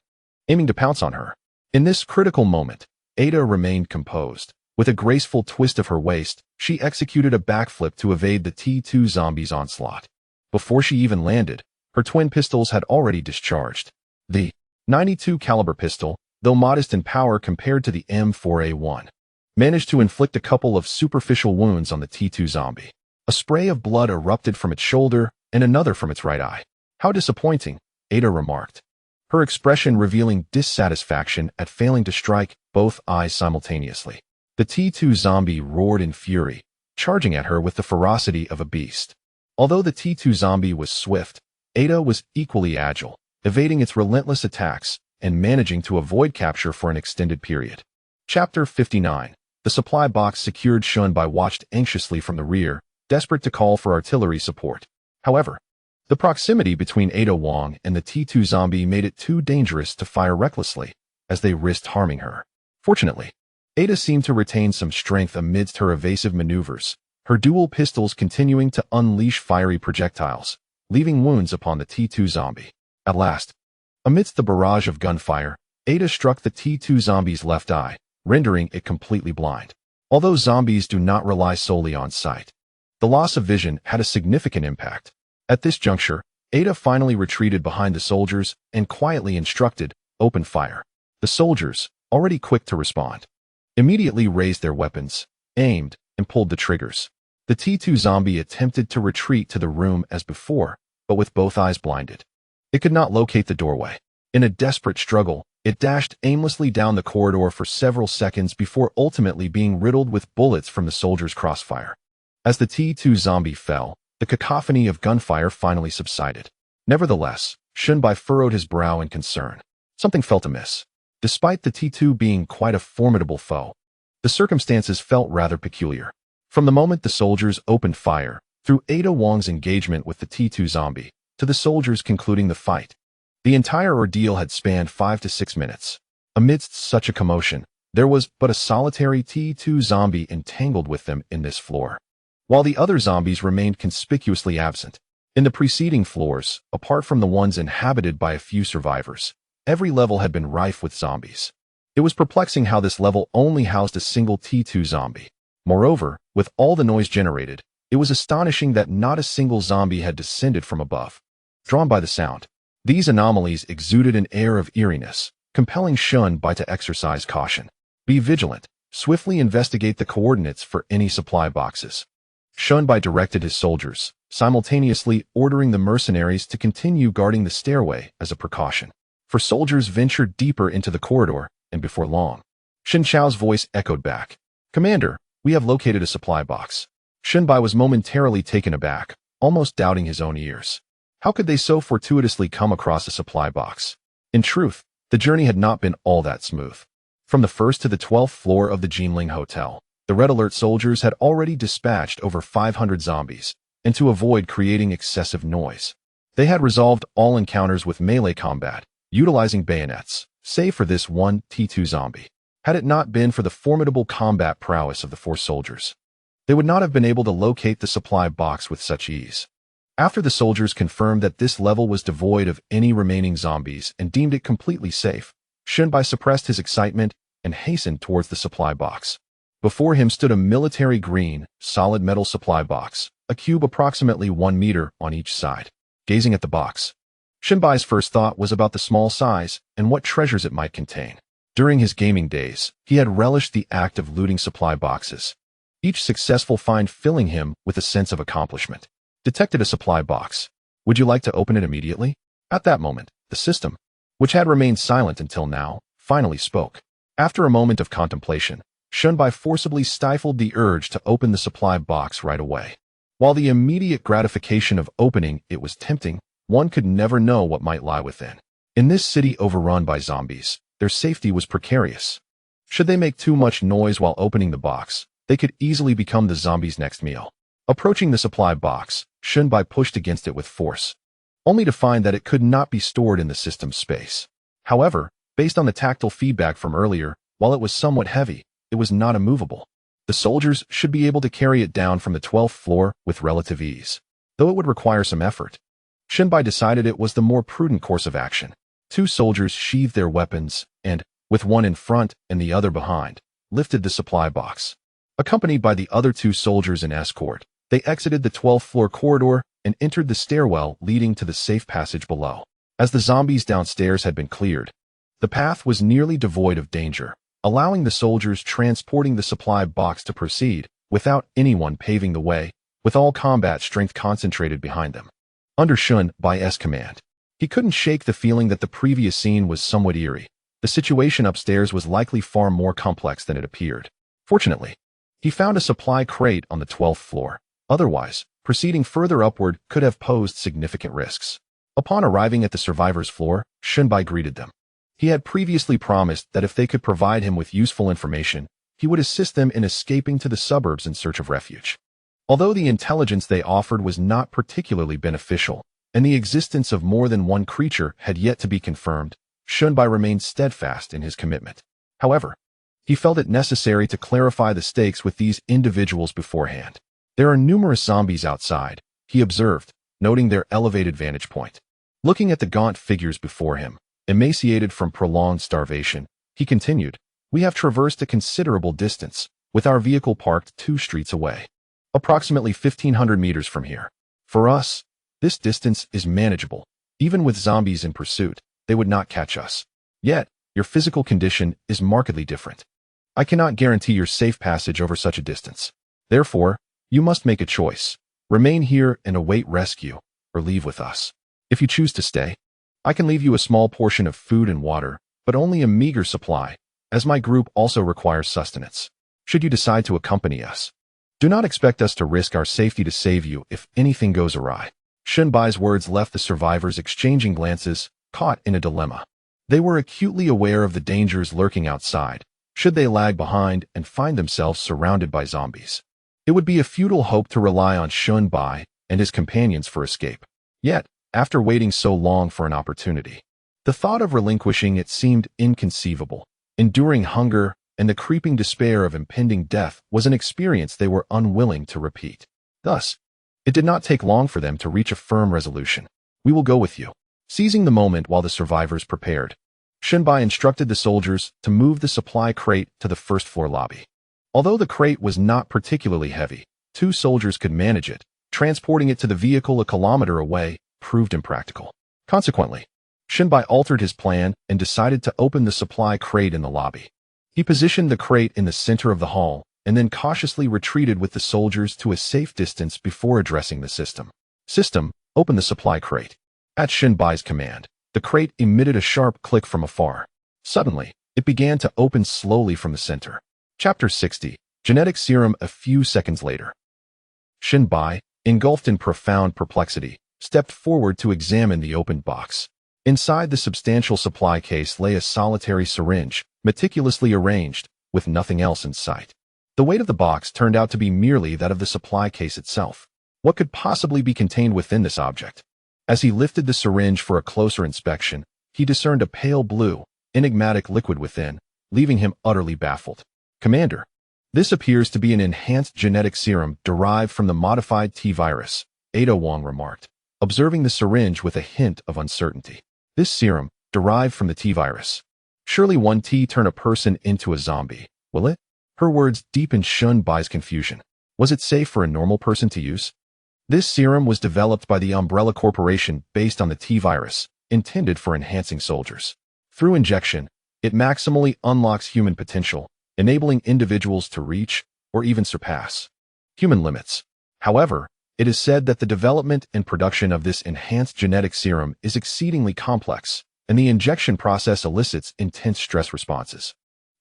aiming to pounce on her. In this critical moment, Ada remained composed. With a graceful twist of her waist, she executed a backflip to evade the T2 zombie's onslaught. Before she even landed, her twin pistols had already discharged. The .92 caliber pistol, though modest in power compared to the M4A1, managed to inflict a couple of superficial wounds on the T2 zombie. A spray of blood erupted from its shoulder and another from its right eye. "How disappointing," Ada remarked, her expression revealing dissatisfaction at failing to strike both eyes simultaneously. The T2 zombie roared in fury, charging at her with the ferocity of a beast. Although the T2 zombie was swift, Ada was equally agile, evading its relentless attacks and managing to avoid capture for an extended period. Chapter 59. The supply box secured. Shunbai watched anxiously from the rear, desperate to call for artillery support. However, the proximity between Ada Wong and the T2 zombie made it too dangerous to fire recklessly, as they risked harming her. Fortunately, Ada seemed to retain some strength amidst her evasive maneuvers, her dual pistols continuing to unleash fiery projectiles, leaving wounds upon the T2 zombie. At last, amidst the barrage of gunfire, Ada struck the T2 zombie's left eye, rendering it completely blind. Although zombies do not rely solely on sight, the loss of vision had a significant impact. At this juncture, Ada finally retreated behind the soldiers and quietly instructed, "Open fire." The soldiers, already quick to respond, immediately raised their weapons, aimed, and pulled the triggers. The T2 zombie attempted to retreat to the room as before, but with both eyes blinded. It could not locate the doorway. In a desperate struggle, it dashed aimlessly down the corridor for several seconds before ultimately being riddled with bullets from the soldiers' crossfire. As the T2 zombie fell, the cacophony of gunfire finally subsided. Nevertheless, Shunbai furrowed his brow in concern. Something felt amiss. Despite the T2 being quite a formidable foe, the circumstances felt rather peculiar. From the moment the soldiers opened fire, through Ada Wong's engagement with the T2 zombie, to the soldiers concluding the fight, the entire ordeal had spanned 5 to 6 minutes. Amidst such a commotion, there was but a solitary T2 zombie entangled with them in this floor, while the other zombies remained conspicuously absent. In the preceding floors, apart from the ones inhabited by a few survivors, every level had been rife with zombies. It was perplexing how this level only housed a single T2 zombie. Moreover, with all the noise generated, it was astonishing that not a single zombie had descended from above. Drawn by the sound, these anomalies exuded an air of eeriness, compelling Shunbai to exercise caution. Be vigilant. Swiftly investigate the coordinates for any supply boxes. Shunbai directed his soldiers, simultaneously ordering the mercenaries to continue guarding the stairway as a precaution. For soldiers ventured deeper into the corridor, and before long, Shin Chao's voice echoed back. "Commander, we have located a supply box." Shunbai was momentarily taken aback, almost doubting his own ears. How could they so fortuitously come across a supply box? In truth, the journey had not been all that smooth. From the 1st to the 12th floor of the Jinling Hotel, the Red Alert soldiers had already dispatched over 500 zombies, and to avoid creating excessive noise, they had resolved all encounters with melee combat, utilizing bayonets, save for this one T2 zombie. Had it not been for the formidable combat prowess of the 4 soldiers, they would not have been able to locate the supply box with such ease. After the soldiers confirmed that this level was devoid of any remaining zombies and deemed it completely safe, Shunbai suppressed his excitement and hastened towards the supply box. Before him stood a military green, solid metal supply box, a cube approximately 1 meter on each side. Gazing at the box, Shunbai's first thought was about the small size and what treasures it might contain. During his gaming days, he had relished the act of looting supply boxes. each successful find filling him with a sense of accomplishment. Detected a supply box. Would you like to open it immediately? At that moment, the system, which had remained silent until now, finally spoke. After a moment of contemplation, Shunbai forcibly stifled the urge to open the supply box right away. While the immediate gratification of opening it was tempting, one could never know what might lie within. In this city overrun by zombies, their safety was precarious. Should they make too much noise while opening the box, they could easily become the zombies' next meal. Approaching the supply box, Shunbai pushed against it with force, only to find that it could not be stored in the system's space. However, based on the tactile feedback from earlier, while it was somewhat heavy, it was not immovable. The soldiers should be able to carry it down from the 12th floor with relative ease, though it would require some effort. Shunbai decided it was the more prudent course of action. 2 soldiers sheathed their weapons and, with one in front and the other behind, lifted the supply box. Accompanied by the other 2 soldiers in escort, they exited the 12th floor corridor and entered the stairwell leading to the safe passage below. As the zombies downstairs had been cleared, the path was nearly devoid of danger, allowing the soldiers transporting the supply box to proceed without anyone paving the way, with all combat strength concentrated behind them. Under Shunbai's command, he couldn't shake the feeling that the previous scene was somewhat eerie. The situation upstairs was likely far more complex than it appeared. Fortunately, he found a supply crate on the 12th floor. Otherwise, proceeding further upward could have posed significant risks. Upon arriving at the survivors' floor, Shunbai greeted them. He had previously promised that if they could provide him with useful information, he would assist them in escaping to the suburbs in search of refuge. Although the intelligence they offered was not particularly beneficial, and the existence of more than one creature had yet to be confirmed, Shunbai remained steadfast in his commitment. However, he felt it necessary to clarify the stakes with these individuals beforehand. There are numerous zombies outside, he observed, noting their elevated vantage point. Looking at the gaunt figures before him, emaciated from prolonged starvation, he continued, "We have traversed a considerable distance, with our vehicle parked 2 streets away. Approximately 1,500 meters from here. For us, this distance is manageable. Even with zombies in pursuit, they would not catch us. Yet, your physical condition is markedly different. I cannot guarantee your safe passage over such a distance. Therefore, you must make a choice. Remain here and await rescue, or leave with us. If you choose to stay, I can leave you a small portion of food and water, but only a meager supply, as my group also requires sustenance. Should you decide to accompany us, do not expect us to risk our safety to save you if anything goes awry." Shunbai's words left the survivors exchanging glances, caught in a dilemma. They were acutely aware of the dangers lurking outside, should they lag behind and find themselves surrounded by zombies. It would be a futile hope to rely on Shunbai and his companions for escape. Yet, after waiting so long for an opportunity, the thought of relinquishing it seemed inconceivable. Enduring hunger and the creeping despair of impending death was an experience they were unwilling to repeat. Thus, it did not take long for them to reach a firm resolution. "We will go with you." Seizing the moment while the survivors prepared, Shunbai instructed the soldiers to move the supply crate to the 1st floor lobby. Although the crate was not particularly heavy, 2 soldiers could manage it. Transporting it to the vehicle a kilometer away proved impractical. Consequently, Shunbai altered his plan and decided to open the supply crate in the lobby. He positioned the crate in the center of the hall and then cautiously retreated with the soldiers to a safe distance before addressing the system. "System, open the supply crate." At Shunbai's command, the crate emitted a sharp click from afar. Suddenly, it began to open slowly from the center. Chapter 60, Genetic Serum. A few seconds later, Shunbai, engulfed in profound perplexity, stepped forward to examine the opened box. Inside the substantial supply case lay a solitary syringe, meticulously arranged, with nothing else in sight. The weight of the box turned out to be merely that of the supply case itself. What could possibly be contained within this object? As he lifted the syringe for a closer inspection, he discerned a pale blue, enigmatic liquid within, leaving him utterly baffled. "Commander, this appears to be an enhanced genetic serum derived from the modified T-virus," Ada Wong remarked, observing the syringe with a hint of uncertainty. "This serum, derived from the T-virus. Surely one T turn a person into a zombie, will it?" Her words deepened Shunbai's confusion. Was it safe for a normal person to use? This serum was developed by the Umbrella Corporation based on the T-virus, intended for enhancing soldiers. Through injection, it maximally unlocks human potential, enabling individuals to reach, or even surpass human limits. However, it is said that the development and production of this enhanced genetic serum is exceedingly complex, and the injection process elicits intense stress responses,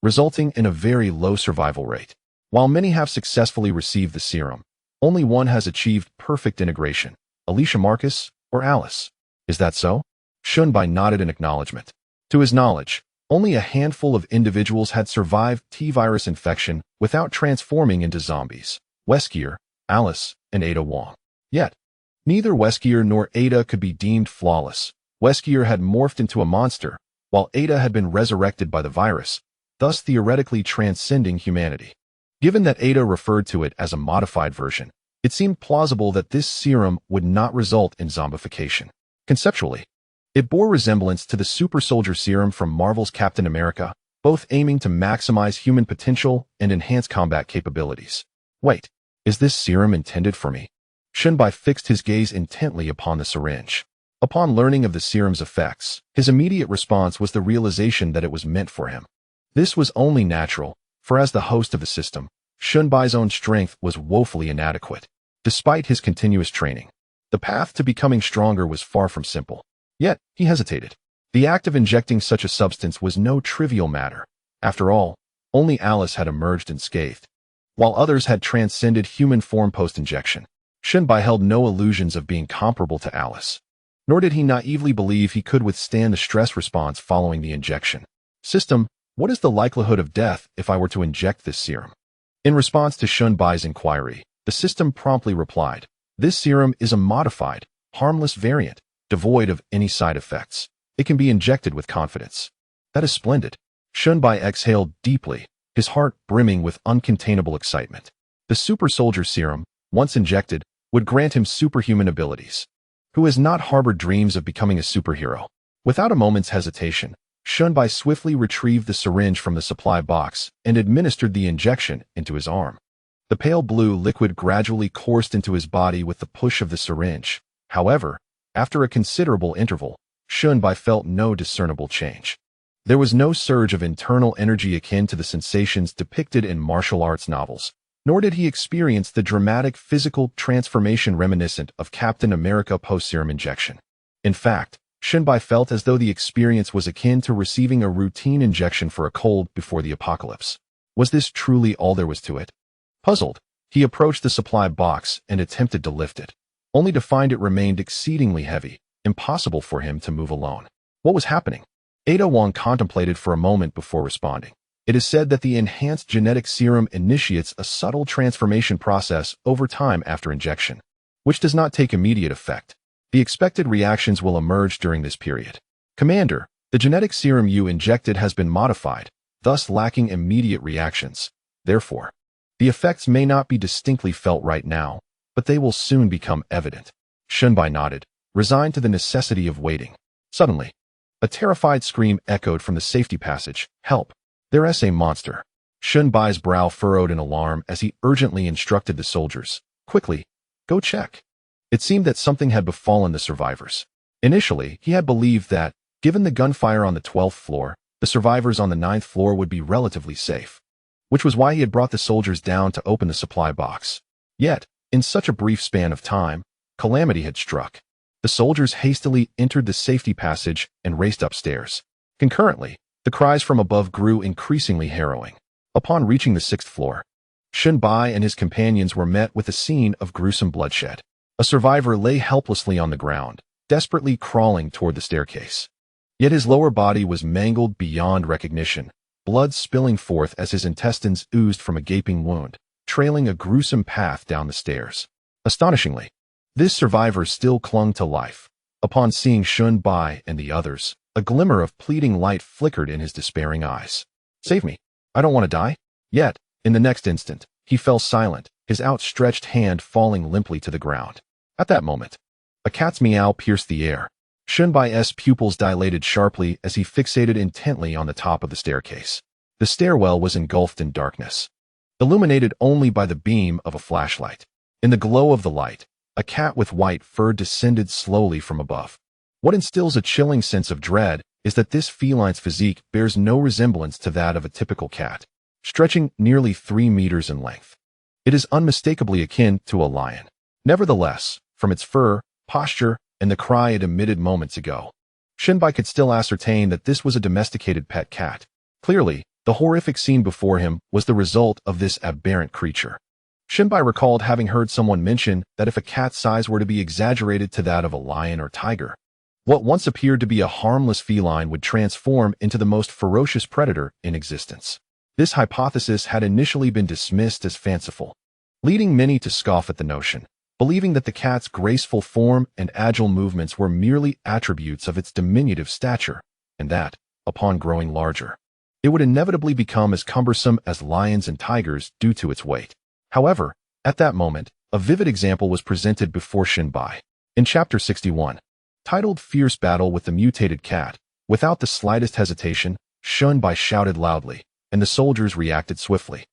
resulting in a very low survival rate. While many have successfully received the serum, only one has achieved perfect integration: Alicia Marcus or Alice. Is that so? Shunbai nodded in acknowledgement. To his knowledge, only a handful of individuals had survived T-virus infection without transforming into zombies: Weskier, Alice, and Ada Wong. Yet, neither Weskier nor Ada could be deemed flawless. Weskier had morphed into a monster, while Ada had been resurrected by the virus, thus theoretically transcending humanity. Given that Ada referred to it as a modified version, it seemed plausible that this serum would not result in zombification. Conceptually, it bore resemblance to the super soldier serum from Marvel's Captain America, both aiming to maximize human potential and enhance combat capabilities. Wait, is this serum intended for me? Shunbai fixed his gaze intently upon the syringe. Upon learning of the serum's effects, his immediate response was the realization that it was meant for him. This was only natural, for as the host of the system, Shunbai's own strength was woefully inadequate. Despite his continuous training, the path to becoming stronger was far from simple. Yet, he hesitated. The act of injecting such a substance was no trivial matter. After all, only Alice had emerged unscathed, while others had transcended human form post-injection. Shunbai held no illusions of being comparable to Alice, nor did he naively believe he could withstand the stress response following the injection. System, what is the likelihood of death if I were to inject this serum? In response to Shunbai's inquiry, the system promptly replied, this serum is a modified, harmless variant, devoid of any side effects. It can be injected with confidence. That is splendid. Shunbai exhaled deeply, his heart brimming with uncontainable excitement. The super soldier serum, once injected, would grant him superhuman abilities. Who has not harbored dreams of becoming a superhero? Without a moment's hesitation, Shunbai swiftly retrieved the syringe from the supply box and administered the injection into his arm. The pale blue liquid gradually coursed into his body with the push of the syringe. However, after a considerable interval, Shunbai felt no discernible change. There was no surge of internal energy akin to the sensations depicted in martial arts novels, nor did he experience the dramatic physical transformation reminiscent of Captain America post-serum injection. In fact, Shunbai felt as though the experience was akin to receiving a routine injection for a cold before the apocalypse. Was this truly all there was to it? Puzzled, he approached the supply box and attempted to lift it, only to find it remained exceedingly heavy, impossible for him to move alone. What was happening? Ada Wong contemplated for a moment before responding. It is said that the enhanced genetic serum initiates a subtle transformation process over time after injection, which does not take immediate effect. The expected reactions will emerge during this period. Commander, the genetic serum you injected has been modified, thus lacking immediate reactions. Therefore, the effects may not be distinctly felt right now, but they will soon become evident. Shunbai nodded, resigned to the necessity of waiting. Suddenly, a terrified scream echoed from the safety passage. Help! There's a monster. Shunbai's brow furrowed in alarm as he urgently instructed the soldiers. Quickly, go check. It seemed that something had befallen the survivors. Initially, he had believed that, given the gunfire on the 12th floor, the survivors on the 9th floor would be relatively safe, which was why he had brought the soldiers down to open the supply box. Yet, in such a brief span of time, calamity had struck. The soldiers hastily entered the safety passage and raced upstairs. Concurrently, the cries from above grew increasingly harrowing. Upon reaching the 6th floor, Shunbai and his companions were met with a scene of gruesome bloodshed. A survivor lay helplessly on the ground, desperately crawling toward the staircase. Yet his lower body was mangled beyond recognition, blood spilling forth as his intestines oozed from a gaping wound, trailing a gruesome path down the stairs. Astonishingly, this survivor still clung to life. Upon seeing Shunbai and the others, a glimmer of pleading light flickered in his despairing eyes. Save me. I don't want to die. Yet, in the next instant, he fell silent, his outstretched hand falling limply to the ground. At that moment, a cat's meow pierced the air. Shunbai's pupils dilated sharply as he fixated intently on the top of the staircase. The stairwell was engulfed in darkness, illuminated only by the beam of a flashlight. In the glow of the light, a cat with white fur descended slowly from above. What instills a chilling sense of dread is that this feline's physique bears no resemblance to that of a typical cat, stretching nearly 3 meters in length. It is unmistakably akin to a lion. Nevertheless, from its fur, posture, and the cry it emitted moments ago, Shinbai could still ascertain that this was a domesticated pet cat. Clearly, the horrific scene before him was the result of this aberrant creature. Shinbai recalled having heard someone mention that if a cat's size were to be exaggerated to that of a lion or tiger, what once appeared to be a harmless feline would transform into the most ferocious predator in existence. This hypothesis had initially been dismissed as fanciful, leading many to scoff at the notion, believing that the cat's graceful form and agile movements were merely attributes of its diminutive stature, and that, upon growing larger, it would inevitably become as cumbersome as lions and tigers due to its weight. However, at that moment, a vivid example was presented before Shinbai. In Chapter 61, titled Fierce Battle with the Mutated Cat, without the slightest hesitation, Shinbai shouted loudly, and the soldiers reacted swiftly,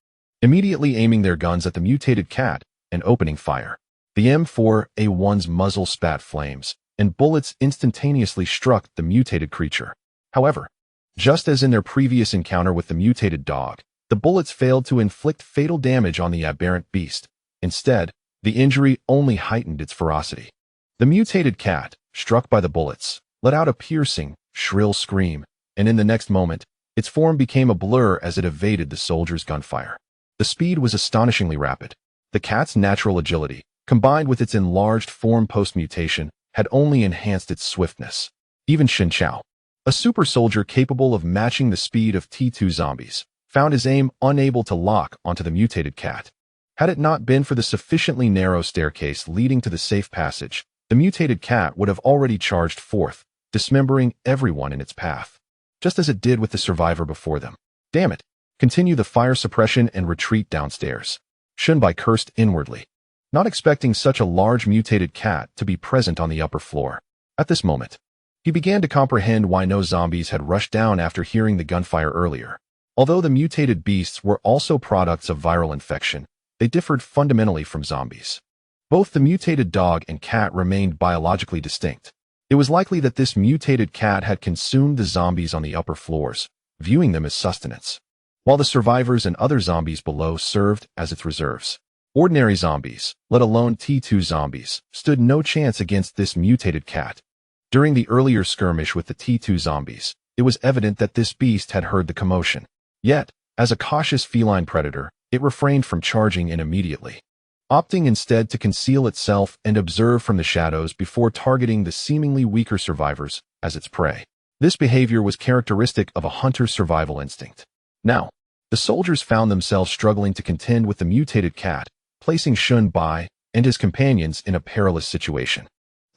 immediately aiming their guns at the mutated cat and opening fire. The M4A1's muzzle spat flames, and bullets instantaneously struck the mutated creature. However, just as in their previous encounter with the mutated dog, the bullets failed to inflict fatal damage on the aberrant beast. Instead, the injury only heightened its ferocity. The mutated cat, struck by the bullets, let out a piercing, shrill scream, and in the next moment, its form became a blur as it evaded the soldiers' gunfire. The speed was astonishingly rapid. The cat's natural agility, combined with its enlarged form post-mutation, had only enhanced its swiftness. Even Lin Xiao, a super soldier capable of matching the speed of T2 zombies, found his aim unable to lock onto the mutated cat. Had it not been for the sufficiently narrow staircase leading to the safe passage, the mutated cat would have already charged forth, dismembering everyone in its path, just as it did with the survivor before them. Damn it! Continue the fire suppression and retreat downstairs. Shinbai cursed inwardly, not expecting such a large mutated cat to be present on the upper floor. At this moment, he began to comprehend why no zombies had rushed down after hearing the gunfire earlier. Although the mutated beasts were also products of viral infection, they differed fundamentally from zombies. Both the mutated dog and cat remained biologically distinct. It was likely that this mutated cat had consumed the zombies on the upper floors, viewing them as sustenance, while the survivors and other zombies below served as its reserves. Ordinary zombies, let alone T2 zombies, stood no chance against this mutated cat. During the earlier skirmish with the T2 zombies, it was evident that this beast had heard the commotion. Yet, as a cautious feline predator, it refrained from charging in immediately, opting instead to conceal itself and observe from the shadows before targeting the seemingly weaker survivors as its prey. This behavior was characteristic of a hunter's survival instinct. Now, the soldiers found themselves struggling to contend with the mutated cat, placing Shinbai and his companions in a perilous situation.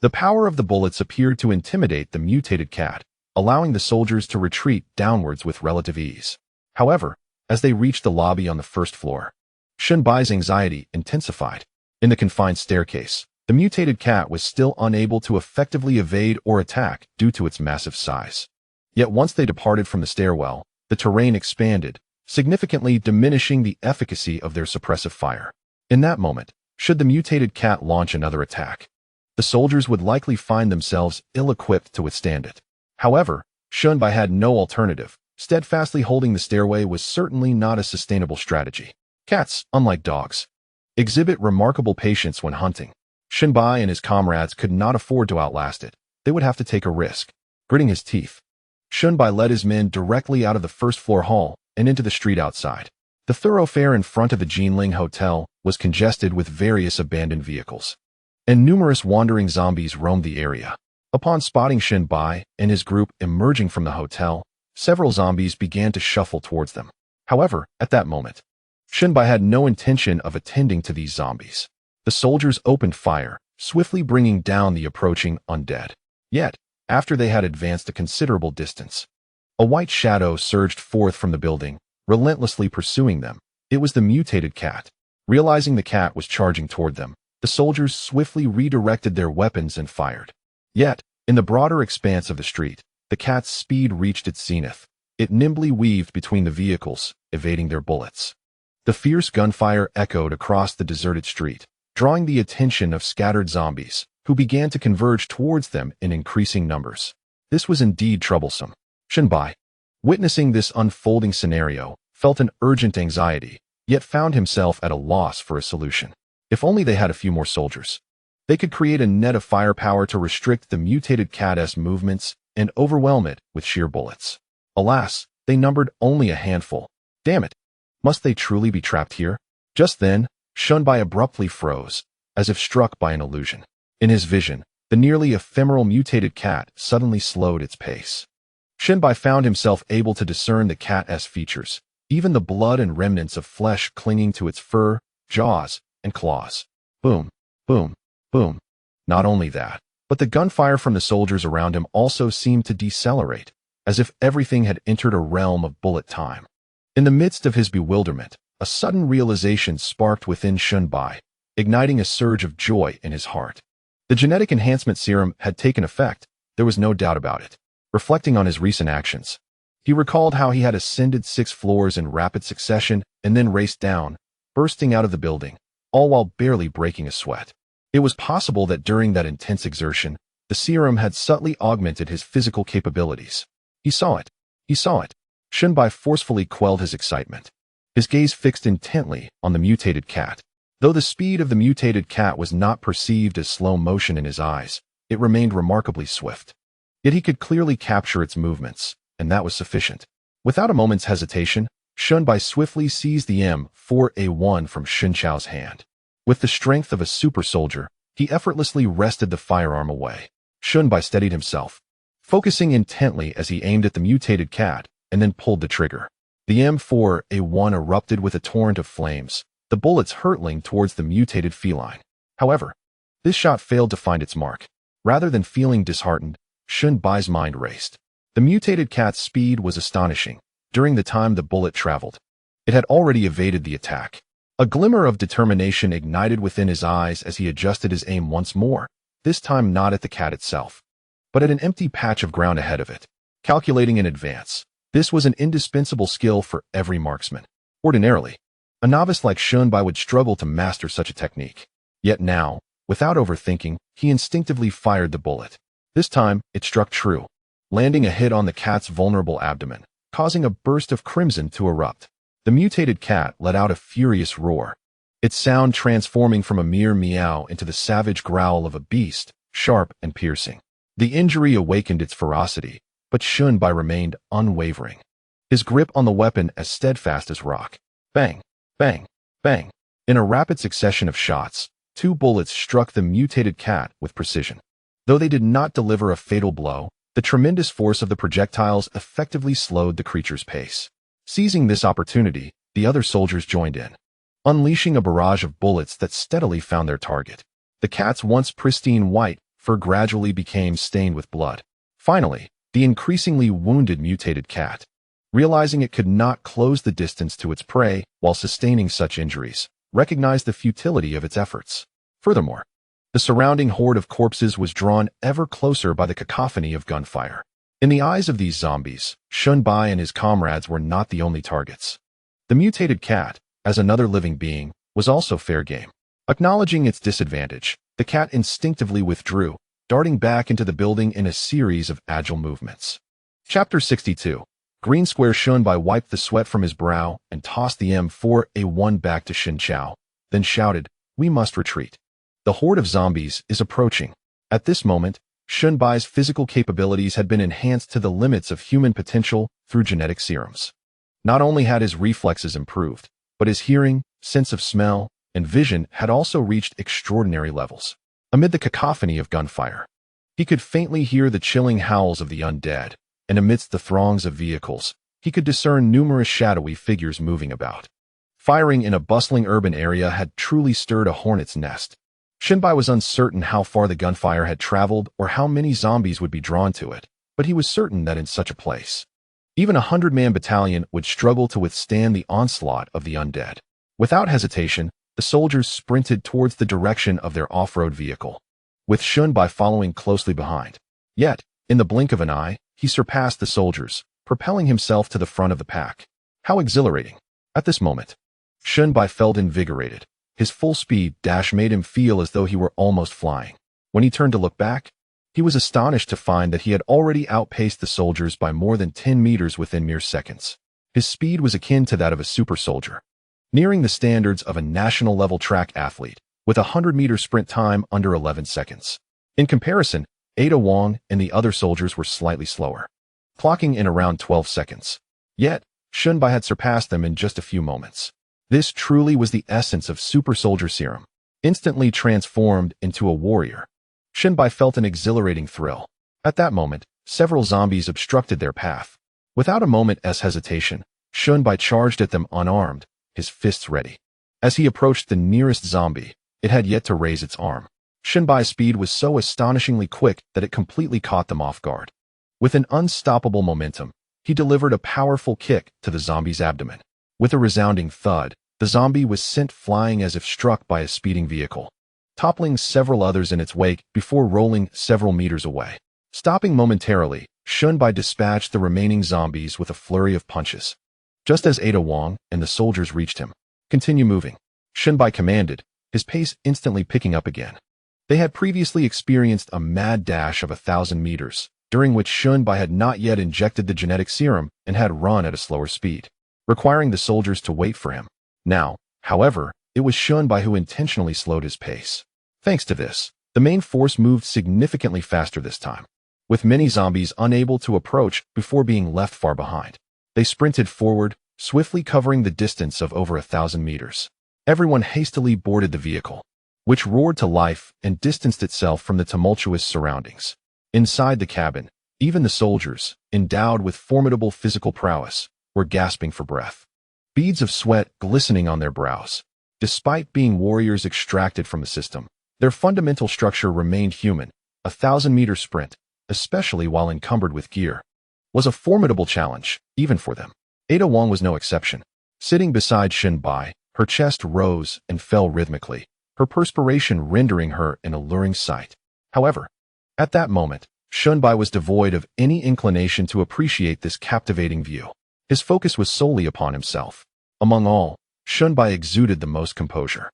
The power of the bullets appeared to intimidate the mutated cat, allowing the soldiers to retreat downwards with relative ease. However, as they reached the lobby on the first floor, Shinbai's anxiety intensified. In the confined staircase, the mutated cat was still unable to effectively evade or attack due to its massive size. Yet once they departed from the stairwell, the terrain expanded, significantly diminishing the efficacy of their suppressive fire. In that moment, should the mutated cat launch another attack, the soldiers would likely find themselves ill-equipped to withstand it. However, Shinbai had no alternative. Steadfastly holding the stairway was certainly not a sustainable strategy. Cats, unlike dogs, exhibit remarkable patience when hunting. Shinbai and his comrades could not afford to outlast it. They would have to take a risk. Gritting his teeth, Shinbai led his men directly out of the first-floor hall and into the street outside. The thoroughfare in front of the Jinling Hotel was congested with various abandoned vehicles, and numerous wandering zombies roamed the area. Upon spotting Shinbai and his group emerging from the hotel, several zombies began to shuffle towards them. However, at that moment, Shinbai had no intention of attending to these zombies. The soldiers opened fire, swiftly bringing down the approaching undead. Yet, after they had advanced a considerable distance, a white shadow surged forth from the building, relentlessly pursuing them. It was the mutated cat. Realizing the cat was charging toward them, the soldiers swiftly redirected their weapons and fired. Yet, in the broader expanse of the street, the cat's speed reached its zenith. It nimbly weaved between the vehicles, evading their bullets. The fierce gunfire echoed across the deserted street, drawing the attention of scattered zombies, who began to converge towards them in increasing numbers. This was indeed troublesome. Shinbai, witnessing this unfolding scenario, felt an urgent anxiety, yet found himself at a loss for a solution. If only they had a few more soldiers. They could create a net of firepower to restrict the mutated cat's movements and overwhelm it with sheer bullets. Alas, they numbered only a handful. Damn it! Must they truly be trapped here? Just then, Shunbai abruptly froze, as if struck by an illusion. In his vision, the nearly ephemeral mutated cat suddenly slowed its pace. Shunbai found himself able to discern the cat's features, even the blood and remnants of flesh clinging to its fur, jaws, and claws. Boom, boom, boom. Not only that, but the gunfire from the soldiers around him also seemed to decelerate, as if everything had entered a realm of bullet time. In the midst of his bewilderment, a sudden realization sparked within Shunbai, igniting a surge of joy in his heart. The genetic enhancement serum had taken effect, there was no doubt about it. Reflecting on his recent actions, he recalled how he had ascended 6 floors in rapid succession and then raced down, bursting out of the building, all while barely breaking a sweat. It was possible that during that intense exertion, the serum had subtly augmented his physical capabilities. He saw it. He saw it. Shunbai forcefully quelled his excitement. His gaze fixed intently on the mutated cat. Though the speed of the mutated cat was not perceived as slow motion in his eyes, it remained remarkably swift. Yet he could clearly capture its movements, and that was sufficient. Without a moment's hesitation, Shunbai swiftly seized the M4A1 from Lin Xiao's hand. With the strength of a super soldier, he effortlessly wrested the firearm away. Shunbai steadied himself, focusing intently as he aimed at the mutated cat, and then pulled the trigger. The M4A1 erupted with a torrent of flames, the bullets hurtling towards the mutated feline. However, this shot failed to find its mark. Rather than feeling disheartened, Shunbai's mind raced. The mutated cat's speed was astonishing. During the time the bullet traveled, it had already evaded the attack. A glimmer of determination ignited within his eyes as he adjusted his aim once more, this time not at the cat itself, but at an empty patch of ground ahead of it. Calculating in advance, this was an indispensable skill for every marksman. Ordinarily, a novice like Shunbai would struggle to master such a technique. Yet now, without overthinking, he instinctively fired the bullet. This time, it struck true, landing a hit on the cat's vulnerable abdomen, causing a burst of crimson to erupt. The mutated cat let out a furious roar, its sound transforming from a mere meow into the savage growl of a beast, sharp and piercing. The injury awakened its ferocity, but Shunbai remained unwavering, his grip on the weapon as steadfast as rock. Bang, bang, bang. In a rapid succession of shots, 2 bullets struck the mutated cat with precision. Though they did not deliver a fatal blow, the tremendous force of the projectiles effectively slowed the creature's pace. Seizing this opportunity, the other soldiers joined in, unleashing a barrage of bullets that steadily found their target. The cat's once pristine white fur gradually became stained with blood. Finally, the increasingly wounded mutated cat, realizing it could not close the distance to its prey while sustaining such injuries, recognized the futility of its efforts. Furthermore, the surrounding horde of corpses was drawn ever closer by the cacophony of gunfire. In the eyes of these zombies, Shunbai and his comrades were not the only targets. The mutated cat, as another living being, was also fair game. Acknowledging its disadvantage, the cat instinctively withdrew, darting back into the building in a series of agile movements. Chapter 62. Green Square. Shunbai wiped the sweat from his brow and tossed the M4A1 back to Lin Xiao, then shouted, "We must retreat. The horde of zombies is approaching." At this moment, Shunbai's physical capabilities had been enhanced to the limits of human potential through genetic serums. Not only had his reflexes improved, but his hearing, sense of smell, and vision had also reached extraordinary levels. Amid the cacophony of gunfire, he could faintly hear the chilling howls of the undead, and amidst the throngs of vehicles, he could discern numerous shadowy figures moving about. Firing in a bustling urban area had truly stirred a hornet's nest. Shunbai was uncertain how far the gunfire had traveled or how many zombies would be drawn to it, but he was certain that in such a place, even a 100-man battalion would struggle to withstand the onslaught of the undead. Without hesitation, the soldiers sprinted towards the direction of their off-road vehicle, with Shunbai following closely behind. Yet, in the blink of an eye, he surpassed the soldiers, propelling himself to the front of the pack. How exhilarating! At this moment, Shunbai felt invigorated. His full speed dash made him feel as though he were almost flying. When he turned to look back, he was astonished to find that he had already outpaced the soldiers by more than 10 meters within mere seconds. His speed was akin to that of a super soldier. nearing the standards of a national-level track athlete, with a 100-meter sprint time under 11 seconds. In comparison, Ada Wong and the other soldiers were slightly slower, clocking in around 12 seconds. Yet, Shunbai had surpassed them in just a few moments. This truly was the essence of super soldier serum, instantly transformed into a warrior. Shunbai felt an exhilarating thrill. At that moment, several zombies obstructed their path. Without a moment's hesitation, Shunbai charged at them unarmed, his fists ready. As he approached the nearest zombie, it had yet to raise its arm. Shunbai's speed was so astonishingly quick that it completely caught them off guard. With an unstoppable momentum, he delivered a powerful kick to the zombie's abdomen. With a resounding thud, the zombie was sent flying as if struck by a speeding vehicle, toppling several others in its wake before rolling several meters away. Stopping momentarily, Shunbai dispatched the remaining zombies with a flurry of punches. Just as Ada Wong and the soldiers reached him, "Continue moving," Shunbai commanded, his pace instantly picking up again. They had previously experienced a mad dash of 1,000 meters, during which Shunbai had not yet injected the genetic serum and had run at a slower speed, requiring the soldiers to wait for him. Now, however, it was Shunbai who intentionally slowed his pace. Thanks to this, the main force moved significantly faster this time, with many zombies unable to approach before being left far behind. They sprinted forward, swiftly covering the distance of over 1,000 meters. Everyone hastily boarded the vehicle, which roared to life and distanced itself from the tumultuous surroundings. Inside the cabin, even the soldiers, endowed with formidable physical prowess, were gasping for breath, beads of sweat glistening on their brows. Despite being warriors extracted from the system, their fundamental structure remained human. A 1,000-meter sprint, especially while encumbered with gear, was a formidable challenge, even for them. Ada Wong was no exception. Sitting beside Shunbai, her chest rose and fell rhythmically, her perspiration rendering her an alluring sight. However, at that moment, Shunbai was devoid of any inclination to appreciate this captivating view. His focus was solely upon himself. Among all, Shunbai exuded the most composure.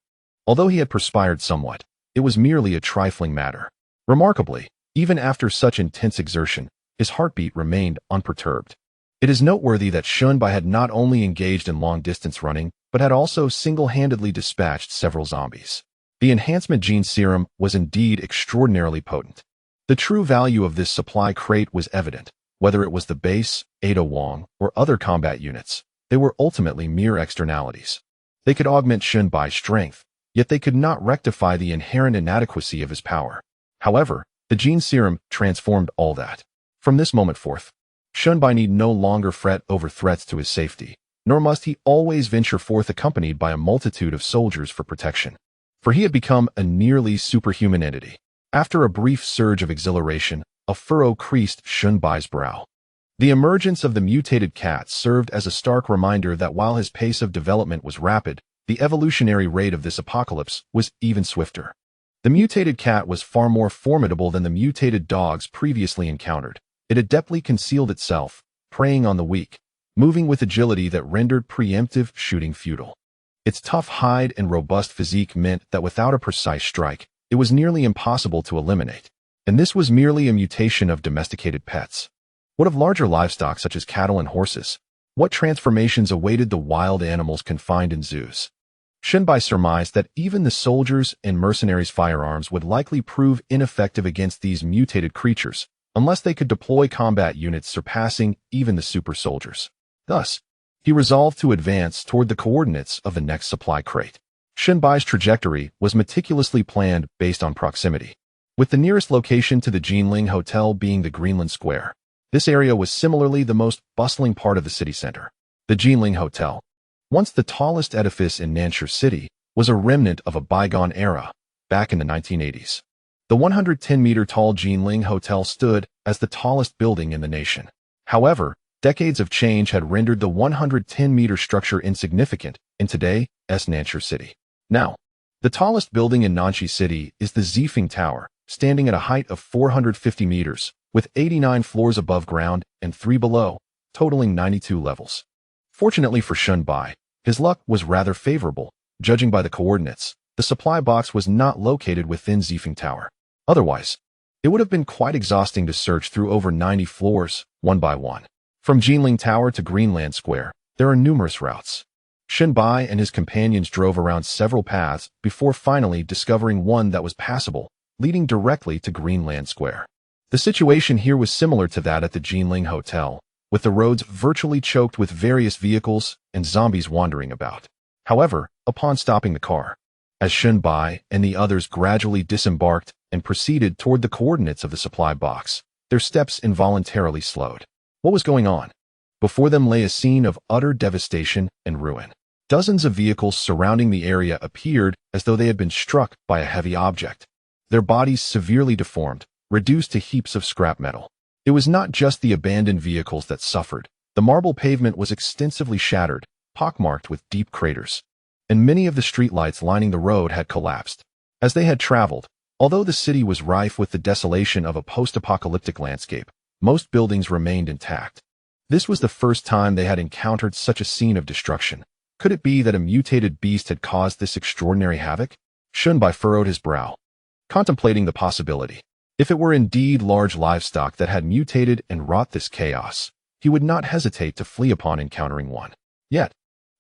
Although he had perspired somewhat, it was merely a trifling matter. Remarkably, even after such intense exertion, his heartbeat remained unperturbed. It is noteworthy that Shunbai had not only engaged in long-distance running, but had also single-handedly dispatched several zombies. The enhancement gene serum was indeed extraordinarily potent. The true value of this supply crate was evident. Whether it was the base, Ada Wong, or other combat units, they were ultimately mere externalities. They could augment Shunbai's strength, yet they could not rectify the inherent inadequacy of his power. However, the gene serum transformed all that. From this moment forth, Shunbai need no longer fret over threats to his safety, nor must he always venture forth accompanied by a multitude of soldiers for protection. For he had become a nearly superhuman entity. After a brief surge of exhilaration, a furrow creased Shunbai's brow. The emergence of the mutated cat served as a stark reminder that while his pace of development was rapid, the evolutionary rate of this apocalypse was even swifter. The mutated cat was far more formidable than the mutated dogs previously encountered. It adeptly concealed itself, preying on the weak, moving with agility that rendered preemptive shooting futile. Its tough hide and robust physique meant that without a precise strike, it was nearly impossible to eliminate. And this was merely a mutation of domesticated pets. What of larger livestock such as cattle and horses? What transformations awaited the wild animals confined in zoos? Shunbai surmised that even the soldiers' and mercenaries' firearms would likely prove ineffective against these mutated creatures, unless they could deploy combat units surpassing even the super soldiers. Thus, he resolved to advance toward the coordinates of the next supply crate. Shunbai's trajectory was meticulously planned based on proximity, with the nearest location to the Jinling Hotel being the Greenland Square. This area was similarly the most bustling part of the city center. The Jinling Hotel, once the tallest edifice in Nanshur City, was a remnant of a bygone era, back in the 1980s. The 110-meter-tall Jinling Hotel stood as the tallest building in the nation. However, decades of change had rendered the 110-meter structure insignificant in today's Nanshur City. Now, the tallest building in Nanshi City is the Zifeng Tower, standing at a height of 450 meters, with 89 floors above ground and 3 below, totaling 92 levels. Fortunately for Shunbai, his luck was rather favorable. Judging by the coordinates, the supply box was not located within Zifeng Tower. Otherwise, it would have been quite exhausting to search through over 90 floors, one by one. From Jinling Tower to Greenland Square, there are numerous routes. Bai and his companions drove around several paths before finally discovering one that was passable, leading directly to Greenland Square. The situation here was similar to that at the Jinling Hotel, with the roads virtually choked with various vehicles and zombies wandering about. However, upon stopping the car, as Bai and the others gradually disembarked and proceeded toward the coordinates of the supply box, their steps involuntarily slowed. What was going on? Before them lay a scene of utter devastation and ruin. Dozens of vehicles surrounding the area appeared as though they had been struck by a heavy object, their bodies severely deformed, reduced to heaps of scrap metal. It was not just the abandoned vehicles that suffered. The marble pavement was extensively shattered, pockmarked with deep craters, and many of the streetlights lining the road had collapsed. As they had traveled, although the city was rife with the desolation of a post-apocalyptic landscape, most buildings remained intact. This was the first time they had encountered such a scene of destruction. Could it be that a mutated beast had caused this extraordinary havoc? Bai furrowed his brow, contemplating the possibility. If it were indeed large livestock that had mutated and wrought this chaos, he would not hesitate to flee upon encountering one. Yet,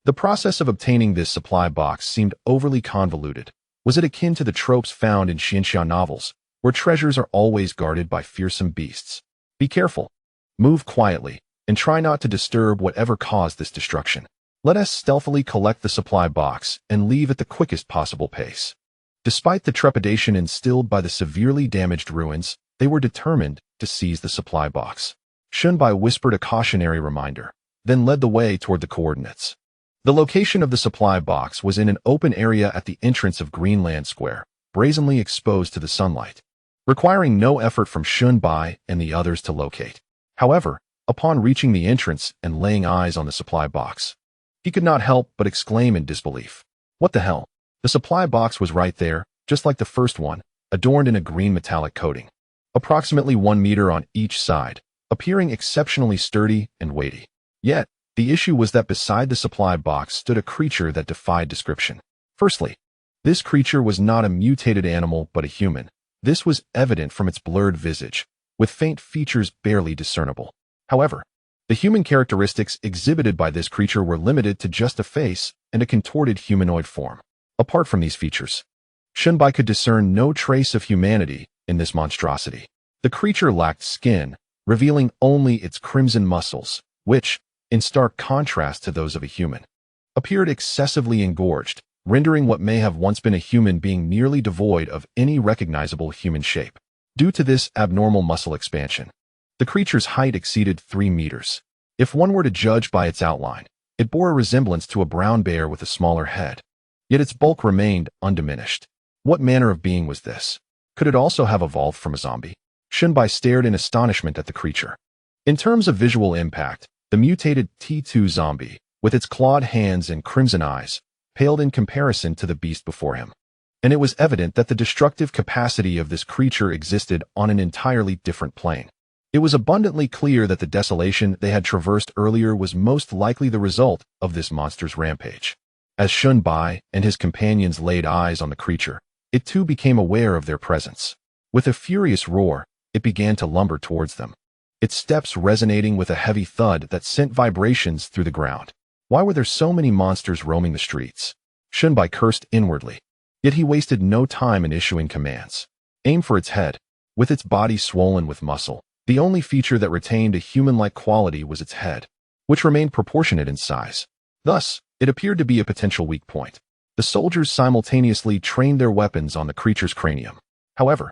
the process of obtaining this supply box seemed overly convoluted. Was it akin to the tropes found in Lin Xiao novels, where treasures are always guarded by fearsome beasts? Be careful, move quietly, and try not to disturb whatever caused this destruction. Let us stealthily collect the supply box and leave at the quickest possible pace. Despite the trepidation instilled by the severely damaged ruins, they were determined to seize the supply box. Bai whispered a cautionary reminder, then led the way toward the coordinates. The location of the supply box was in an open area at the entrance of Greenland Square, brazenly exposed to the sunlight, requiring no effort from Bai and the others to locate. However, upon reaching the entrance and laying eyes on the supply box, he could not help but exclaim in disbelief. What the hell? The supply box was right there, just like the first one, adorned in a green metallic coating, approximately 1 meter on each side, appearing exceptionally sturdy and weighty. Yet, the issue was that beside the supply box stood a creature that defied description. Firstly, this creature was not a mutated animal but a human. This was evident from its blurred visage, with faint features barely discernible. However, the human characteristics exhibited by this creature were limited to just a face and a contorted humanoid form. Apart from these features, Bai could discern no trace of humanity in this monstrosity. The creature lacked skin, revealing only its crimson muscles, which, in stark contrast to those of a human, appeared excessively engorged, rendering what may have once been a human being nearly devoid of any recognizable human shape. Due to this abnormal muscle expansion, the creature's height exceeded 3 meters. If one were to judge by its outline, it bore a resemblance to a brown bear with a smaller head. Yet its bulk remained undiminished. What manner of being was this? Could it also have evolved from a zombie? Bai stared in astonishment at the creature. In terms of visual impact, the mutated T2 zombie, with its clawed hands and crimson eyes, paled in comparison to the beast before him. And it was evident that the destructive capacity of this creature existed on an entirely different plane. It was abundantly clear that the desolation they had traversed earlier was most likely the result of this monster's rampage. As Bai and his companions laid eyes on the creature, it too became aware of their presence. With a furious roar, it began to lumber towards them, its steps resonating with a heavy thud that sent vibrations through the ground. Why were there so many monsters roaming the streets? Bai cursed inwardly. Yet he wasted no time in issuing commands. Aim for its head. With its body swollen with muscle, the only feature that retained a human-like quality was its head, which remained proportionate in size. Thus, it appeared to be a potential weak point. The soldiers simultaneously trained their weapons on the creature's cranium. However,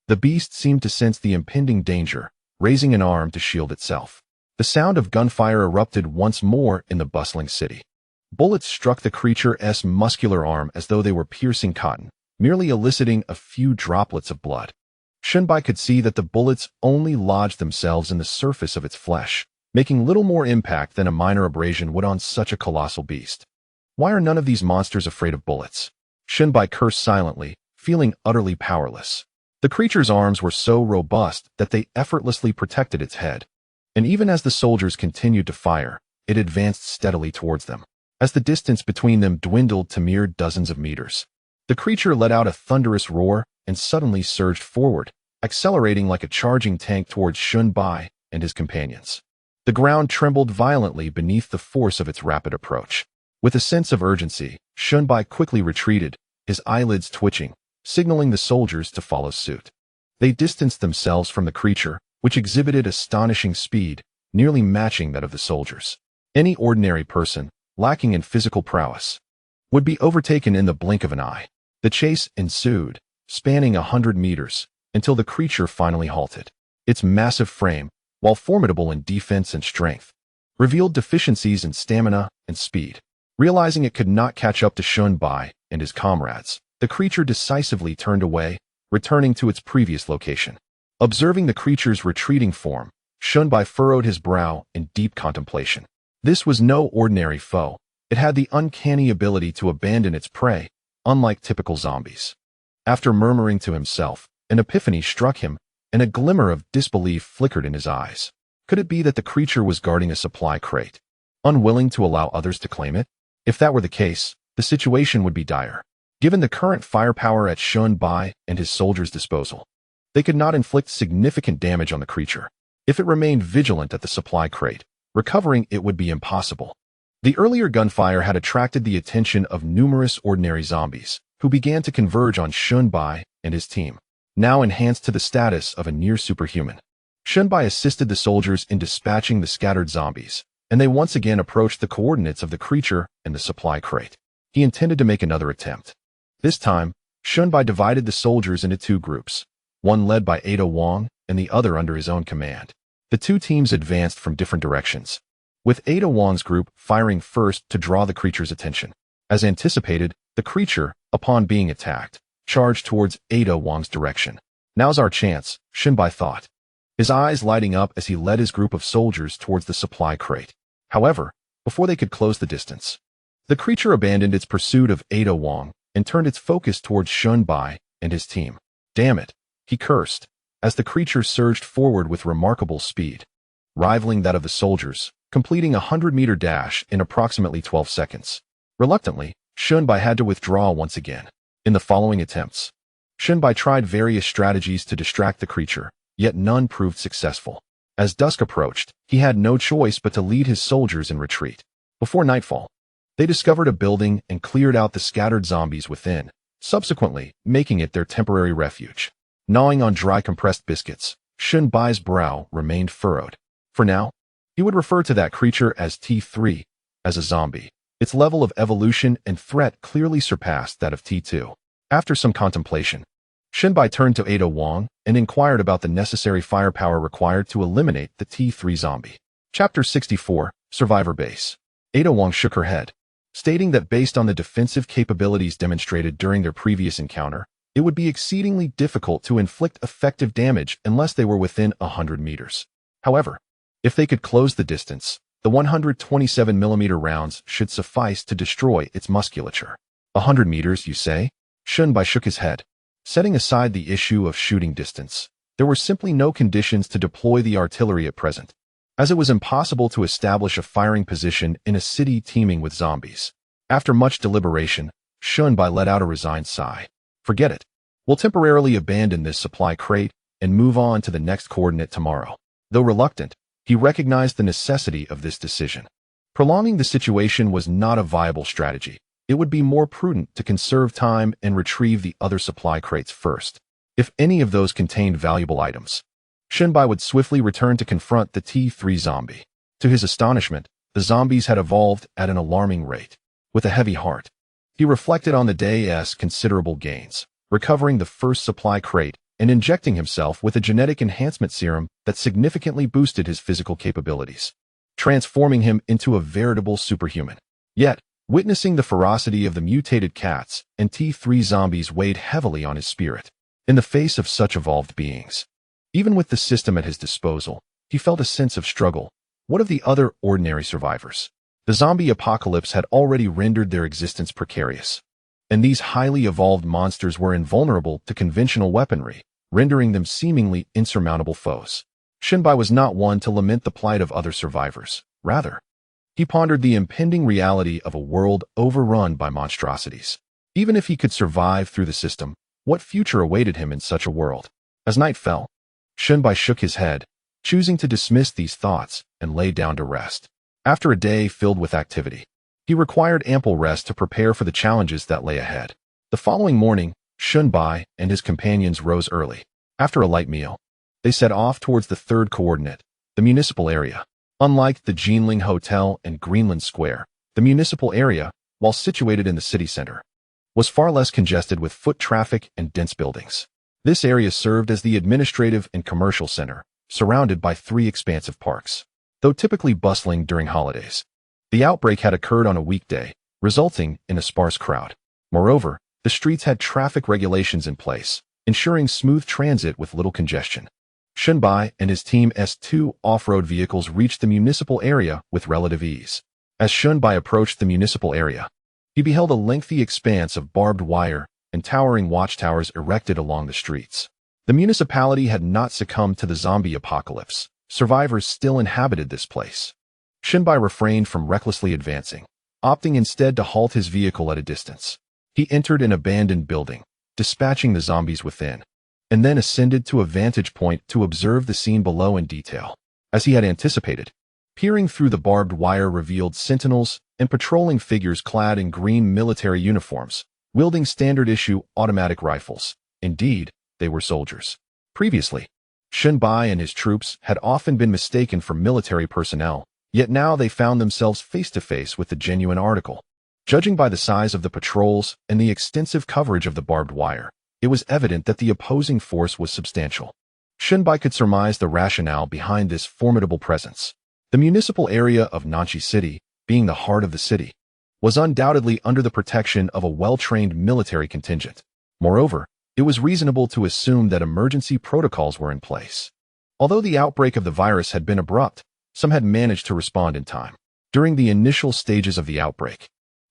the beast seemed to sense the impending danger, raising an arm to shield itself. The sound of gunfire erupted once more in the bustling city. Bullets struck the creature's muscular arm as though they were piercing cotton, merely eliciting a few droplets of blood. Bai could see that the bullets only lodged themselves in the surface of its flesh, making little more impact than a minor abrasion would on such a colossal beast. Why are none of these monsters afraid of bullets? Bai cursed silently, feeling utterly powerless. The creature's arms were so robust that they effortlessly protected its head, and even as the soldiers continued to fire, it advanced steadily towards them. As the distance between them dwindled to mere dozens of meters, the creature let out a thunderous roar and suddenly surged forward, accelerating like a charging tank towards Bai and his companions. The ground trembled violently beneath the force of its rapid approach. With a sense of urgency, Shunbai quickly retreated, his eyelids twitching, signaling the soldiers to follow suit. They distanced themselves from the creature, which exhibited astonishing speed, nearly matching that of the soldiers. Any ordinary person, lacking in physical prowess, would be overtaken in the blink of an eye. The chase ensued, spanning 100 meters, until the creature finally halted. Its massive frame, while formidable in defense and strength, revealed deficiencies in stamina and speed. Realizing it could not catch up to Shunbai and his comrades, the creature decisively turned away, returning to its previous location. Observing the creature's retreating form, Shunbai furrowed his brow in deep contemplation. This was no ordinary foe. It had the uncanny ability to abandon its prey, unlike typical zombies. After murmuring to himself, an epiphany struck him, and a glimmer of disbelief flickered in his eyes. Could it be that the creature was guarding a supply crate, unwilling to allow others to claim it? If that were the case, the situation would be dire. Given the current firepower at Shunbai and his soldiers' disposal, they could not inflict significant damage on the creature. If it remained vigilant at the supply crate, recovering it would be impossible. The earlier gunfire had attracted the attention of numerous ordinary zombies, who began to converge on Shunbai and his team, now enhanced to the status of a near superhuman. Shunbai assisted the soldiers in dispatching the scattered zombies, and they once again approached the coordinates of the creature and the supply crate. He intended to make another attempt. This time, Shunbai divided the soldiers into two groups, one led by Ada Wong and the other under his own command. The two teams advanced from different directions, with Ada Wong's group firing first to draw the creature's attention. As anticipated, the creature, upon being attacked, charged towards Ada Wong's direction. Now's our chance, Shunbai thought, his eyes lighting up as he led his group of soldiers towards the supply crate. However, before they could close the distance, the creature abandoned its pursuit of Ada Wong and turned its focus towards Shunbai and his team. Damn it, he cursed, as the creature surged forward with remarkable speed, rivaling that of the soldiers, completing a 100-meter dash in approximately 12 seconds. Reluctantly, Shunbai had to withdraw once again. In the following attempts, Shunbai tried various strategies to distract the creature, yet none proved successful. As dusk approached, he had no choice but to lead his soldiers in retreat. Before nightfall, they discovered a building and cleared out the scattered zombies within, subsequently making it their temporary refuge. Gnawing on dry compressed biscuits, Shunbai's brow remained furrowed. For now, he would refer to that creature as T3, as a zombie. Its level of evolution and threat clearly surpassed that of T2. After some contemplation, Shunbai turned to Ada Wong and inquired about the necessary firepower required to eliminate the T3 zombie. Chapter 64, Survivor Base. Ada Wong shook her head, stating that based on the defensive capabilities demonstrated during their previous encounter, it would be exceedingly difficult to inflict effective damage unless they were within 100 meters. However, if they could close the distance, the 127mm rounds should suffice to destroy its musculature. 100 meters, you say? Shunbai shook his head. Setting aside the issue of shooting distance, there were simply no conditions to deploy the artillery at present, as it was impossible to establish a firing position in a city teeming with zombies. After much deliberation, Shunbai let out a resigned sigh. Forget it. We'll temporarily abandon this supply crate and move on to the next coordinate tomorrow. Though reluctant, he recognized the necessity of this decision. Prolonging the situation was not a viable strategy. It would be more prudent to conserve time and retrieve the other supply crates first. If any of those contained valuable items, Shunbai would swiftly return to confront the T3 zombie. To his astonishment, the zombies had evolved at an alarming rate. With a heavy heart, he reflected on the day's considerable gains, recovering the first supply crate and injecting himself with a genetic enhancement serum that significantly boosted his physical capabilities, transforming him into a veritable superhuman. Yet, witnessing the ferocity of the mutated cats and T3 zombies weighed heavily on his spirit. In the face of such evolved beings, even with the system at his disposal, he felt a sense of struggle. What of the other ordinary survivors? The zombie apocalypse had already rendered their existence precarious, and these highly evolved monsters were invulnerable to conventional weaponry, rendering them seemingly insurmountable foes. Shunbai was not one to lament the plight of other survivors. Rather, he pondered the impending reality of a world overrun by monstrosities. Even if he could survive through the system, what future awaited him in such a world? As night fell, Shunbai shook his head, choosing to dismiss these thoughts and lay down to rest. After a day filled with activity, He required ample rest to prepare for the challenges that lay ahead. The following morning, Shunbai and his companions rose early. After a light meal, they set off towards the third coordinate, the municipal area. Unlike the Jinling Hotel and Greenland Square, the municipal area, while situated in the city center, was far less congested with foot traffic and dense buildings. This area served as the administrative and commercial center, surrounded by 3 expansive parks. Though typically bustling during holidays, the outbreak had occurred on a weekday, resulting in a sparse crowd. Moreover, the streets had traffic regulations in place, ensuring smooth transit with little congestion. Shunbai and his team's 2 off-road vehicles reached the municipal area with relative ease. As Shunbai approached the municipal area, he beheld a lengthy expanse of barbed wire and towering watchtowers erected along the streets. The municipality had not succumbed to the zombie apocalypse. Survivors still inhabited this place. Shunbai refrained from recklessly advancing, opting instead to halt his vehicle at a distance. He entered an abandoned building, dispatching the zombies within, and then ascended to a vantage point to observe the scene below in detail. As he had anticipated, peering through the barbed wire revealed sentinels and patrolling figures clad in green military uniforms, wielding standard-issue automatic rifles. Indeed, they were soldiers. Previously, Shunbai and his troops had often been mistaken for military personnel, yet now they found themselves face-to-face with the genuine article. Judging by the size of the patrols and the extensive coverage of the barbed wire, it was evident that the opposing force was substantial. Shunbai could surmise the rationale behind this formidable presence. The municipal area of Nanchi City, being the heart of the city, was undoubtedly under the protection of a well-trained military contingent. Moreover, it was reasonable to assume that emergency protocols were in place. Although the outbreak of the virus had been abrupt, some had managed to respond in time. During the initial stages of the outbreak,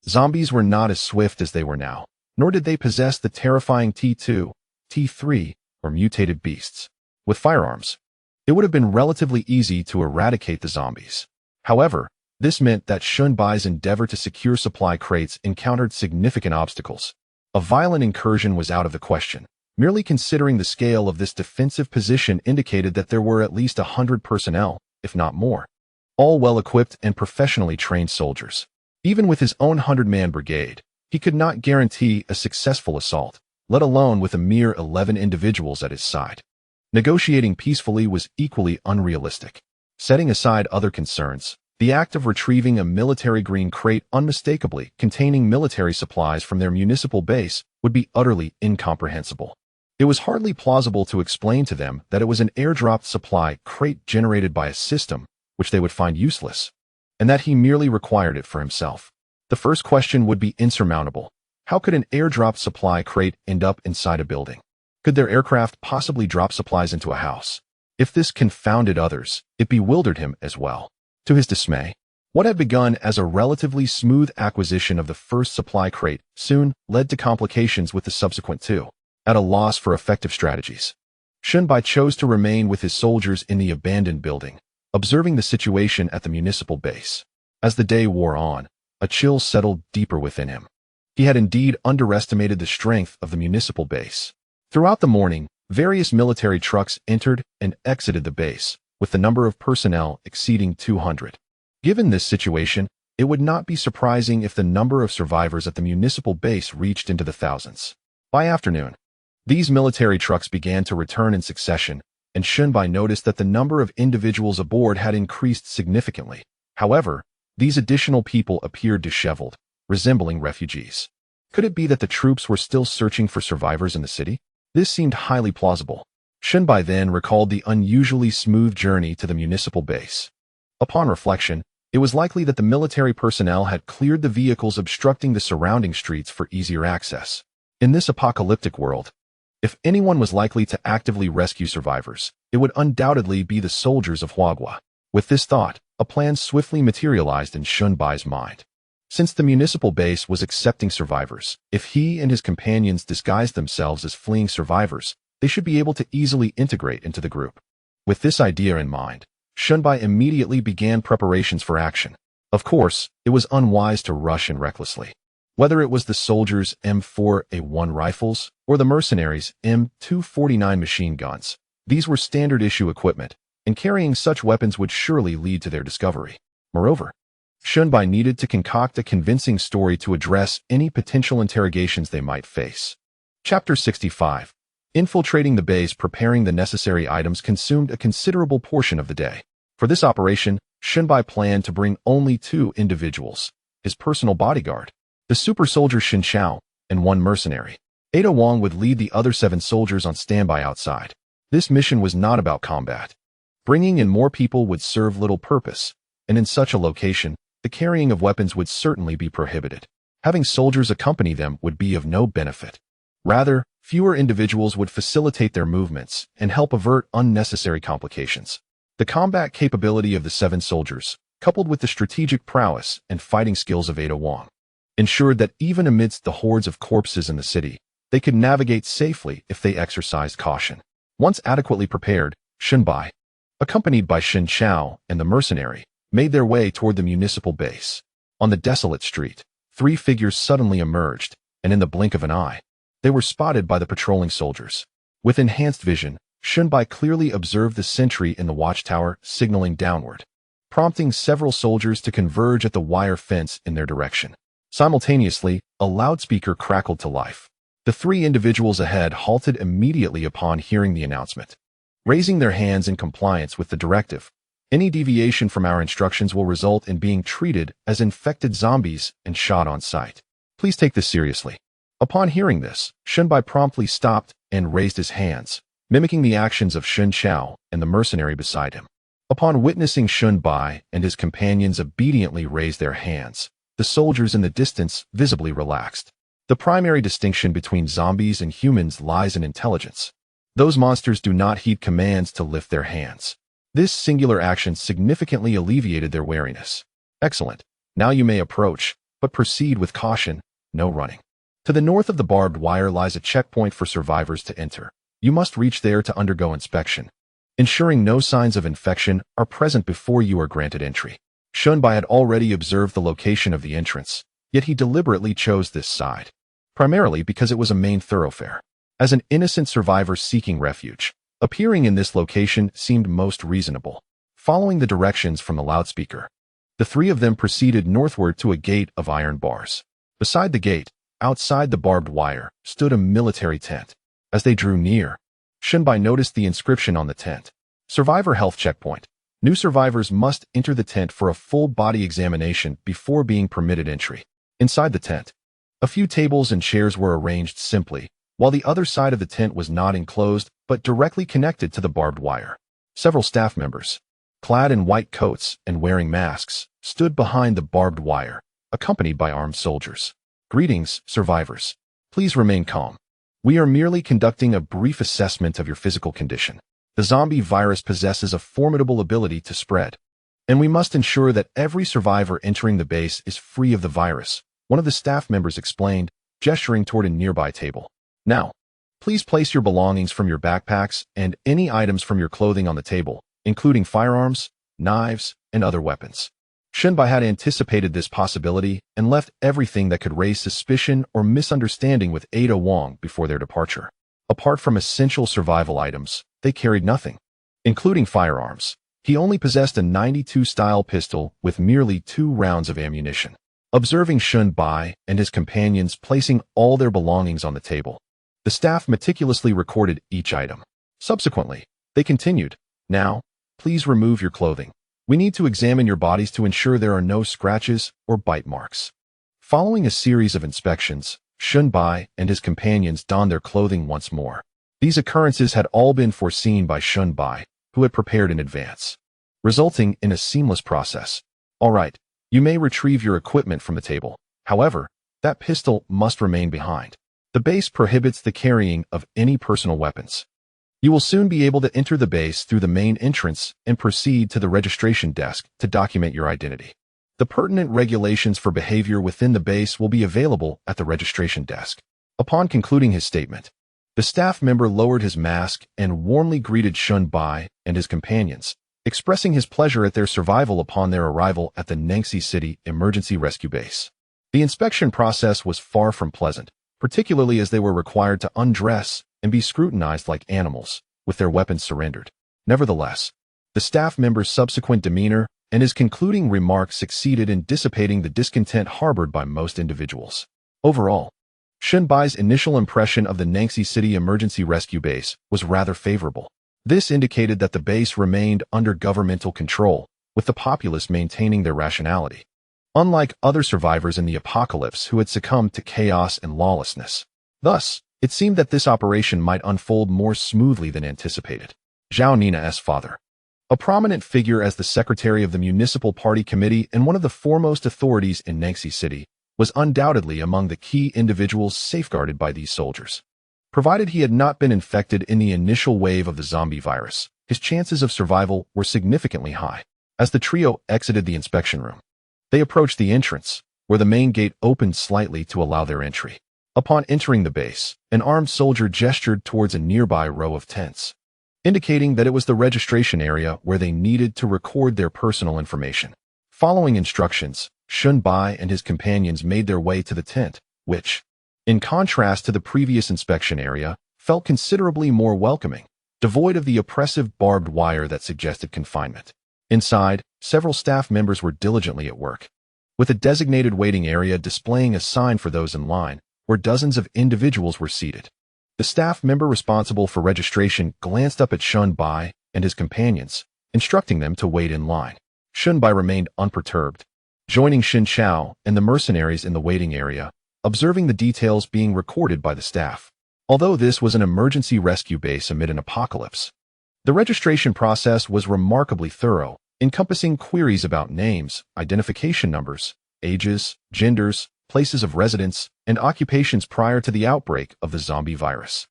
zombies were not as swift as they were now, nor did they possess the terrifying T2, T3, or mutated beasts. With firearms, it would have been relatively easy to eradicate the zombies. However, this meant that Shunbai's endeavor to secure supply crates encountered significant obstacles. A violent incursion was out of the question. Merely considering the scale of this defensive position indicated that there were at least 100 personnel, if not more, all well-equipped and professionally trained soldiers. Even with his own 100-man brigade, he could not guarantee a successful assault, let alone with a mere 11 individuals at his side. Negotiating peacefully was equally unrealistic. Setting aside other concerns, the act of retrieving a military green crate unmistakably containing military supplies from their municipal base would be utterly incomprehensible. It was hardly plausible to explain to them that it was an airdropped supply crate generated by a system which they would find useless, and that he merely required it for himself. The first question would be insurmountable. How could an airdropped supply crate end up inside a building? Could their aircraft possibly drop supplies into a house? If this confounded others, it bewildered him as well. To his dismay, what had begun as a relatively smooth acquisition of the first supply crate soon led to complications with the subsequent 2. At a loss for effective strategies, Shunbai chose to remain with his soldiers in the abandoned building, observing the situation at the municipal base. As the day wore on, a chill settled deeper within him. He had indeed underestimated the strength of the municipal base. Throughout the morning, various military trucks entered and exited the base, with the number of personnel exceeding 200. Given this situation, it would not be surprising if the number of survivors at the municipal base reached into the thousands. By afternoon, these military trucks began to return in succession, and Shunbai noticed that the number of individuals aboard had increased significantly. However, these additional people appeared disheveled, resembling refugees. Could it be that the troops were still searching for survivors in the city? This seemed highly plausible. Shunbai then recalled the unusually smooth journey to the municipal base. Upon reflection, it was likely that the military personnel had cleared the vehicles obstructing the surrounding streets for easier access. In this apocalyptic world, if anyone was likely to actively rescue survivors, it would undoubtedly be the soldiers of Huagua. With this thought, a plan swiftly materialized in Shunbai's mind. Since the municipal base was accepting survivors, if he and his companions disguised themselves as fleeing survivors, they should be able to easily integrate into the group. With this idea in mind, Shunbai immediately began preparations for action. Of course, it was unwise to rush in recklessly. Whether it was the soldiers' M4A1 rifles or the mercenaries' M249 machine guns, these were standard-issue equipment, and carrying such weapons would surely lead to their discovery. Moreover, Shunbai needed to concoct a convincing story to address any potential interrogations they might face. Chapter 65. Infiltrating the base, preparing the necessary items consumed a considerable portion of the day. For this operation, Shunbai planned to bring only 2 individuals, his personal bodyguard, the super soldier Lin Xiao, and 1 mercenary. Ada Wong would lead the other 7 soldiers on standby outside. This mission was not about combat. Bringing in more people would serve little purpose, and in such a location, the carrying of weapons would certainly be prohibited. Having soldiers accompany them would be of no benefit. Rather, fewer individuals would facilitate their movements and help avert unnecessary complications. The combat capability of the 7 soldiers, coupled with the strategic prowess and fighting skills of Ada Wong, ensured that even amidst the hordes of corpses in the city, they could navigate safely if they exercised caution. Once adequately prepared, Shunbai, accompanied by Lin Xiao and the mercenary, made their way toward the municipal base. On the desolate street, 3 figures suddenly emerged, and in the blink of an eye, they were spotted by the patrolling soldiers. With enhanced vision, Shunbai clearly observed the sentry in the watchtower signaling downward, prompting several soldiers to converge at the wire fence in their direction. Simultaneously, a loudspeaker crackled to life. The 3 individuals ahead halted immediately upon hearing the announcement. Raising their hands in compliance with the directive, any deviation from our instructions will result in being treated as infected zombies and shot on sight. Please take this seriously. Upon hearing this, Shunbai promptly stopped and raised his hands, mimicking the actions of Lin Xiao and the mercenary beside him. Upon witnessing Shunbai and his companions obediently raise their hands, the soldiers in the distance visibly relaxed. The primary distinction between zombies and humans lies in intelligence. Those monsters do not heed commands to lift their hands. This singular action significantly alleviated their wariness. Excellent. Now you may approach, but proceed with caution, no running. To the north of the barbed wire lies a checkpoint for survivors to enter. You must reach there to undergo inspection, ensuring no signs of infection are present before you are granted entry. Shunbai had already observed the location of the entrance, yet he deliberately chose this side, primarily because it was a main thoroughfare. As an innocent survivor seeking refuge, appearing in this location seemed most reasonable. Following the directions from the loudspeaker, the 3 of them proceeded northward to a gate of iron bars. Beside the gate, outside the barbed wire, stood a military tent. As they drew near, Shunbai noticed the inscription on the tent. Survivor Health Checkpoint. New survivors must enter the tent for a full body examination before being permitted entry. Inside the tent, a few tables and chairs were arranged simply, while the other side of the tent was not enclosed but directly connected to the barbed wire. Several staff members, clad in white coats and wearing masks, stood behind the barbed wire, accompanied by armed soldiers. Greetings, survivors. Please remain calm. We are merely conducting a brief assessment of your physical condition. The zombie virus possesses a formidable ability to spread, and we must ensure that every survivor entering the base is free of the virus, one of the staff members explained, gesturing toward a nearby table. Now, please place your belongings from your backpacks and any items from your clothing on the table, including firearms, knives, and other weapons. Shunbai had anticipated this possibility and left everything that could raise suspicion or misunderstanding with Ada Wong before their departure. Apart from essential survival items, they carried nothing, including firearms. He only possessed a 92-style pistol with merely 2 rounds of ammunition. Observing Shunbai and his companions placing all their belongings on the table, the staff meticulously recorded each item. Subsequently, they continued, "Now, please remove your clothing. We need to examine your bodies to ensure there are no scratches or bite marks." Following a series of inspections, Shunbai and his companions donned their clothing once more. These occurrences had all been foreseen by Shunbai, who had prepared in advance, resulting in a seamless process. "All right, you may retrieve your equipment from the table. However, that pistol must remain behind. The base prohibits the carrying of any personal weapons. You will soon be able to enter the base through the main entrance and proceed to the registration desk to document your identity. The pertinent regulations for behavior within the base will be available at the registration desk." Upon concluding his statement, the staff member lowered his mask and warmly greeted Shunbai and his companions, expressing his pleasure at their survival upon their arrival at the Nengxi City Emergency Rescue Base. The inspection process was far from pleasant, particularly as they were required to undress and be scrutinized like animals, with their weapons surrendered. Nevertheless, the staff member's subsequent demeanor and his concluding remarks succeeded in dissipating the discontent harbored by most individuals. Overall, Shunbai's initial impression of the Nangxi City Emergency Rescue Base was rather favorable. This indicated that the base remained under governmental control, with the populace maintaining their rationality, unlike other survivors in the apocalypse who had succumbed to chaos and lawlessness. Thus, it seemed that this operation might unfold more smoothly than anticipated. Zhao Nina's father, a prominent figure as the secretary of the Municipal Party Committee and one of the foremost authorities in Nangxi City, was undoubtedly among the key individuals safeguarded by these soldiers. Provided he had not been infected in the initial wave of the zombie virus, his chances of survival were significantly high. As the trio exited the inspection room, they approached the entrance, where the main gate opened slightly to allow their entry. Upon entering the base, an armed soldier gestured towards a nearby row of tents, indicating that it was the registration area where they needed to record their personal information. Following instructions, Shunbai and his companions made their way to the tent, which, in contrast to the previous inspection area, felt considerably more welcoming, devoid of the oppressive barbed wire that suggested confinement. Inside, several staff members were diligently at work, with a designated waiting area displaying a sign for those in line, where dozens of individuals were seated. The staff member responsible for registration glanced up at Shunbai and his companions, instructing them to wait in line. Shunbai remained unperturbed, joining Lin Xiao and the mercenaries in the waiting area, observing the details being recorded by the staff. Although this was an emergency rescue base amid an apocalypse, the registration process was remarkably thorough, encompassing queries about names, identification numbers, ages, genders, places of residence, and occupations prior to the outbreak of the zombie virus.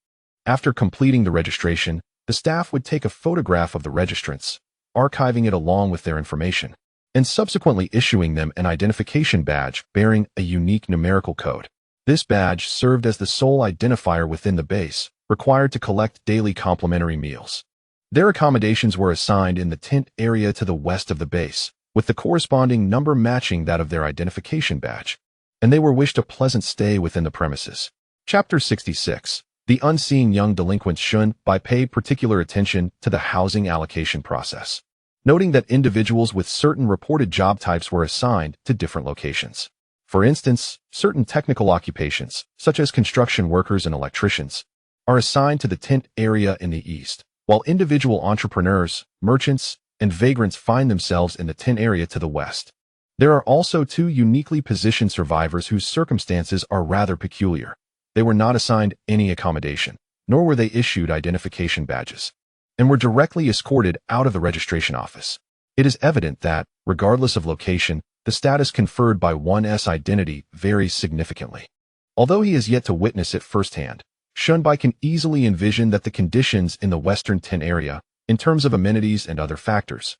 After completing the registration, the staff would take a photograph of the registrants, archiving it along with their information, and subsequently issuing them an identification badge bearing a unique numerical code. This badge served as the sole identifier within the base, required to collect daily complimentary meals. Their accommodations were assigned in the tent area to the west of the base, with the corresponding number matching that of their identification badge, and they were wished a pleasant stay within the premises. Chapter 66. The unseen young delinquent Shunbai paid particular attention to the housing allocation process, noting that individuals with certain reported job types were assigned to different locations. For instance, certain technical occupations, such as construction workers and electricians, are assigned to the tent area in the east, while individual entrepreneurs, merchants, and vagrants find themselves in the tent area to the west. There are also two uniquely positioned survivors whose circumstances are rather peculiar. They were not assigned any accommodation, nor were they issued identification badges, and were directly escorted out of the registration office. It is evident that, regardless of location, the status conferred by one's identity varies significantly. Although he has yet to witness it firsthand, Shunbai can easily envision that the conditions in the western tent area, in terms of amenities and other factors,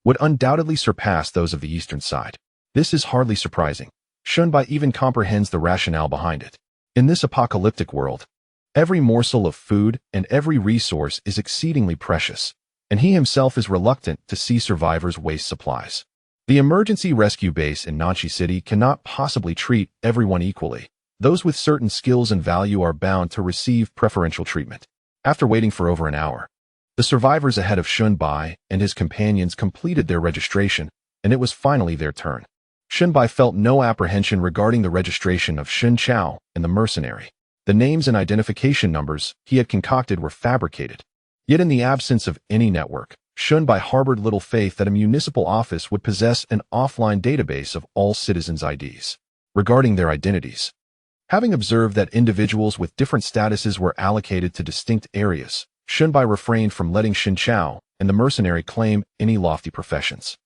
would undoubtedly surpass those of the eastern side. This is hardly surprising. Shunbai even comprehends the rationale behind it. In this apocalyptic world, every morsel of food and every resource is exceedingly precious, and he himself is reluctant to see survivors waste supplies. The emergency rescue base in Nangxi City cannot possibly treat everyone equally. Those with certain skills and value are bound to receive preferential treatment. After waiting for over an hour, the survivors ahead of Shunbai and his companions completed their registration, and it was finally their turn. Shunbai felt no apprehension regarding the registration of Lin Xiao and the mercenary. The names and identification numbers he had concocted were fabricated. Yet in the absence of any network, Shunbai harbored little faith that a municipal office would possess an offline database of all citizens' IDs. Regarding their identities, having observed that individuals with different statuses were allocated to distinct areas, Shunbai refrained from letting Lin Xiao and the mercenary claim any lofty professions.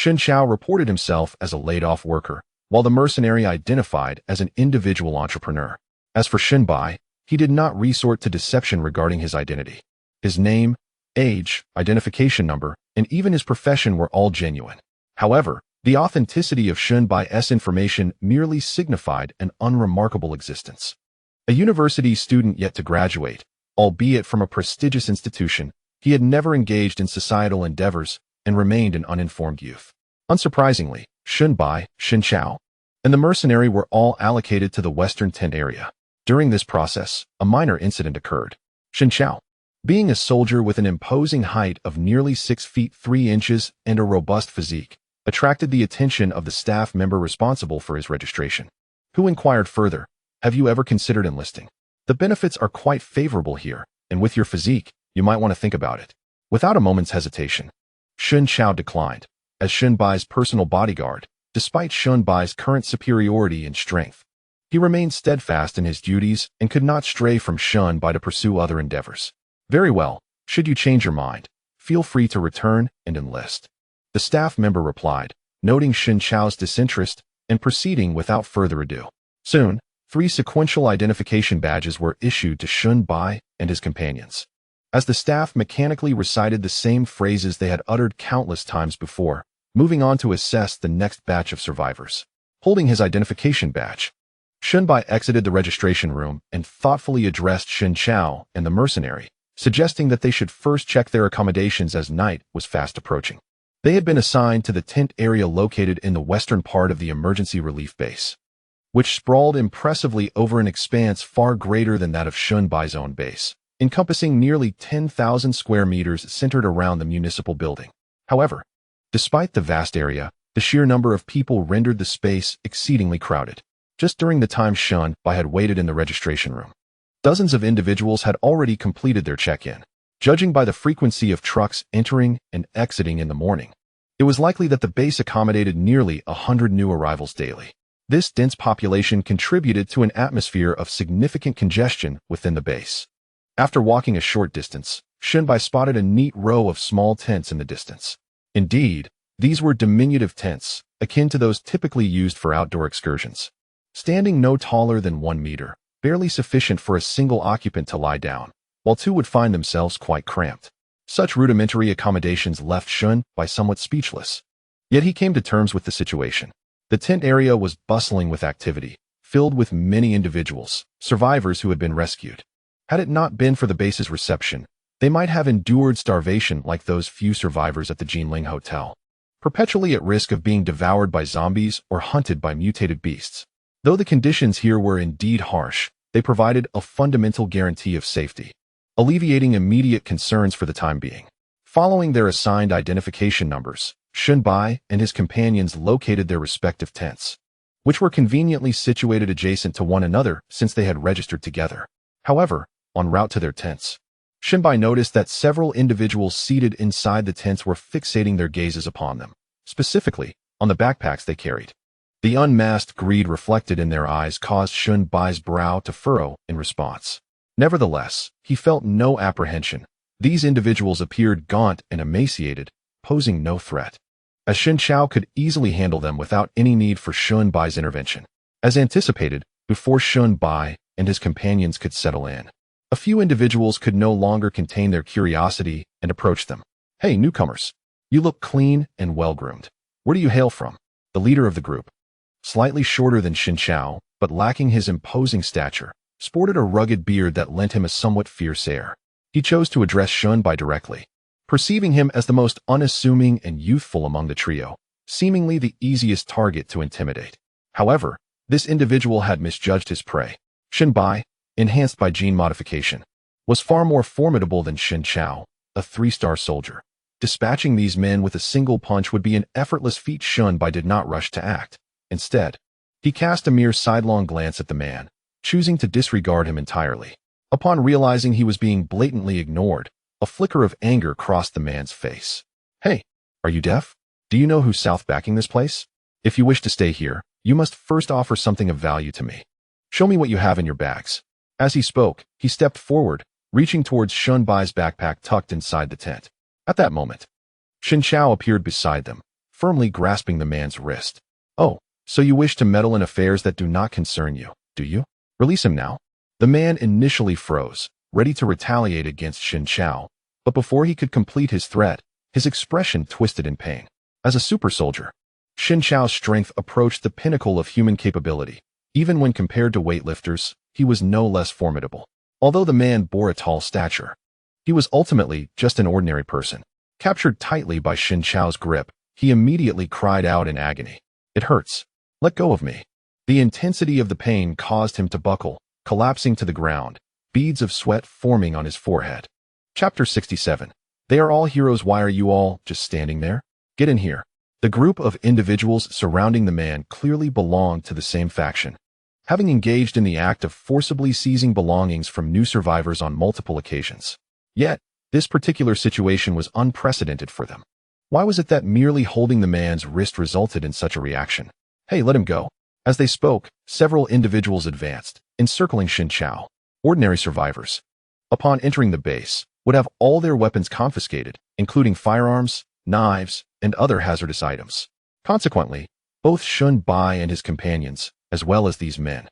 Lin Xiao reported himself as a laid-off worker, while the mercenary identified as an individual entrepreneur. As for Shunbai, he did not resort to deception regarding his identity. His name, age, identification number, and even his profession were all genuine. However, the authenticity of Shunbai's information merely signified an unremarkable existence. A university student yet to graduate, albeit from a prestigious institution, he had never engaged in societal endeavors and remained an uninformed youth. Unsurprisingly, Shunbai, Lin Xiao, and the mercenary were all allocated to the western tent area. During this process, a minor incident occurred. Lin Xiao, being a soldier with an imposing height of nearly 6 feet 3 inches and a robust physique, attracted the attention of the staff member responsible for his registration, who inquired further, "Have you ever considered enlisting? The benefits are quite favorable here, and with your physique, you might want to think about it." Without a moment's hesitation, Lin Xiao declined, as Lin Bai's personal bodyguard, despite Lin Bai's current superiority in strength. He remained steadfast in his duties and could not stray from Lin Bai to pursue other endeavors. "Very well, should you change your mind, feel free to return and enlist," the staff member replied, noting Lin Xiao's disinterest and proceeding without further ado. Soon, 3 sequential identification badges were issued to Lin Bai and his companions. As the staff mechanically recited the same phrases they had uttered countless times before, moving on to assess the next batch of survivors. Holding his identification badge, Lin Bai exited the registration room and thoughtfully addressed Lin Xiao and the mercenary, suggesting that they should first check their accommodations as night was fast approaching. They had been assigned to the tent area located in the western part of the emergency relief base, which sprawled impressively over an expanse far greater than that of Lin Bai's own base, encompassing nearly 10,000 square meters centered around the municipal building. However, despite the vast area, the sheer number of people rendered the space exceedingly crowded. Just during the time Lin Bai had waited in the registration room, dozens of individuals had already completed their check-in. Judging by the frequency of trucks entering and exiting in the morning, it was likely that the base accommodated nearly 100 new arrivals daily. This dense population contributed to an atmosphere of significant congestion within the base. After walking a short distance, Lin Bai spotted a neat row of small tents in the distance. Indeed, these were diminutive tents, akin to those typically used for outdoor excursions. Standing no taller than 1 meter, barely sufficient for a single occupant to lie down, while 2 would find themselves quite cramped. Such rudimentary accommodations left Lin Bai somewhat speechless. Yet he came to terms with the situation. The tent area was bustling with activity, filled with many individuals, survivors who had been rescued. Had it not been for the base's reception, they might have endured starvation like those few survivors at the Jinling Hotel, perpetually at risk of being devoured by zombies or hunted by mutated beasts. Though the conditions here were indeed harsh, they provided a fundamental guarantee of safety, alleviating immediate concerns for the time being. Following their assigned identification numbers, Lin Bai and his companions located their respective tents, which were conveniently situated adjacent to one another since they had registered together. However, en route to their tents, Lin Bai noticed that several individuals seated inside the tents were fixating their gazes upon them, specifically on the backpacks they carried. The unmasked greed reflected in their eyes caused Lin Bai's brow to furrow in response. Nevertheless, he felt no apprehension. These individuals appeared gaunt and emaciated, posing no threat, as Lin Xiao could easily handle them without any need for Lin Bai's intervention. As anticipated, before Lin Bai and his companions could settle in, a few individuals could no longer contain their curiosity and approached them. "Hey, newcomers, you look clean and well-groomed. Where do you hail from?" The leader of the group, slightly shorter than Lin Xiao, but lacking his imposing stature, sported a rugged beard that lent him a somewhat fierce air. He chose to address Lin Bai directly, perceiving him as the most unassuming and youthful among the trio, seemingly the easiest target to intimidate. However, this individual had misjudged his prey. Lin Bai, enhanced by gene modification, was far more formidable than Lin Xiao, a 3-star soldier. Dispatching these men with a single punch would be an effortless feat. Lin Bai did not rush to act. Instead, he cast a mere sidelong glance at the man, choosing to disregard him entirely. Upon realizing he was being blatantly ignored, a flicker of anger crossed the man's face. "Hey, are you deaf? Do you know who's south backing this place? If you wish to stay here, you must first offer something of value to me. Show me what you have in your bags." As he spoke, he stepped forward, reaching towards Lin Bai's backpack tucked inside the tent. At that moment, Lin Xiao appeared beside them, firmly grasping the man's wrist. "Oh, so you wish to meddle in affairs that do not concern you, do you? Release him now." The man initially froze, ready to retaliate against Lin Xiao, but before he could complete his threat, his expression twisted in pain. As a super soldier, Lin Xiao's strength approached the pinnacle of human capability. Even when compared to weightlifters, he was no less formidable. Although the man bore a tall stature, he was ultimately just an ordinary person. Captured tightly by Lin Xiao's grip, he immediately cried out in agony. "It hurts. Let go of me." The intensity of the pain caused him to buckle, collapsing to the ground, beads of sweat forming on his forehead. Chapter 67. They are all heroes. Why are you all just standing there? Get in here. The group of individuals surrounding the man clearly belonged to the same faction, having engaged in the act of forcibly seizing belongings from new survivors on multiple occasions. Yet, this particular situation was unprecedented for them. Why was it that merely holding the man's wrist resulted in such a reaction? Hey, let him go. As they spoke, several individuals advanced, encircling Lin Xiao. Ordinary survivors, upon entering the base, would have all their weapons confiscated, including firearms, knives, and other hazardous items. Consequently, both Shun Bai and his companions, as well as these men,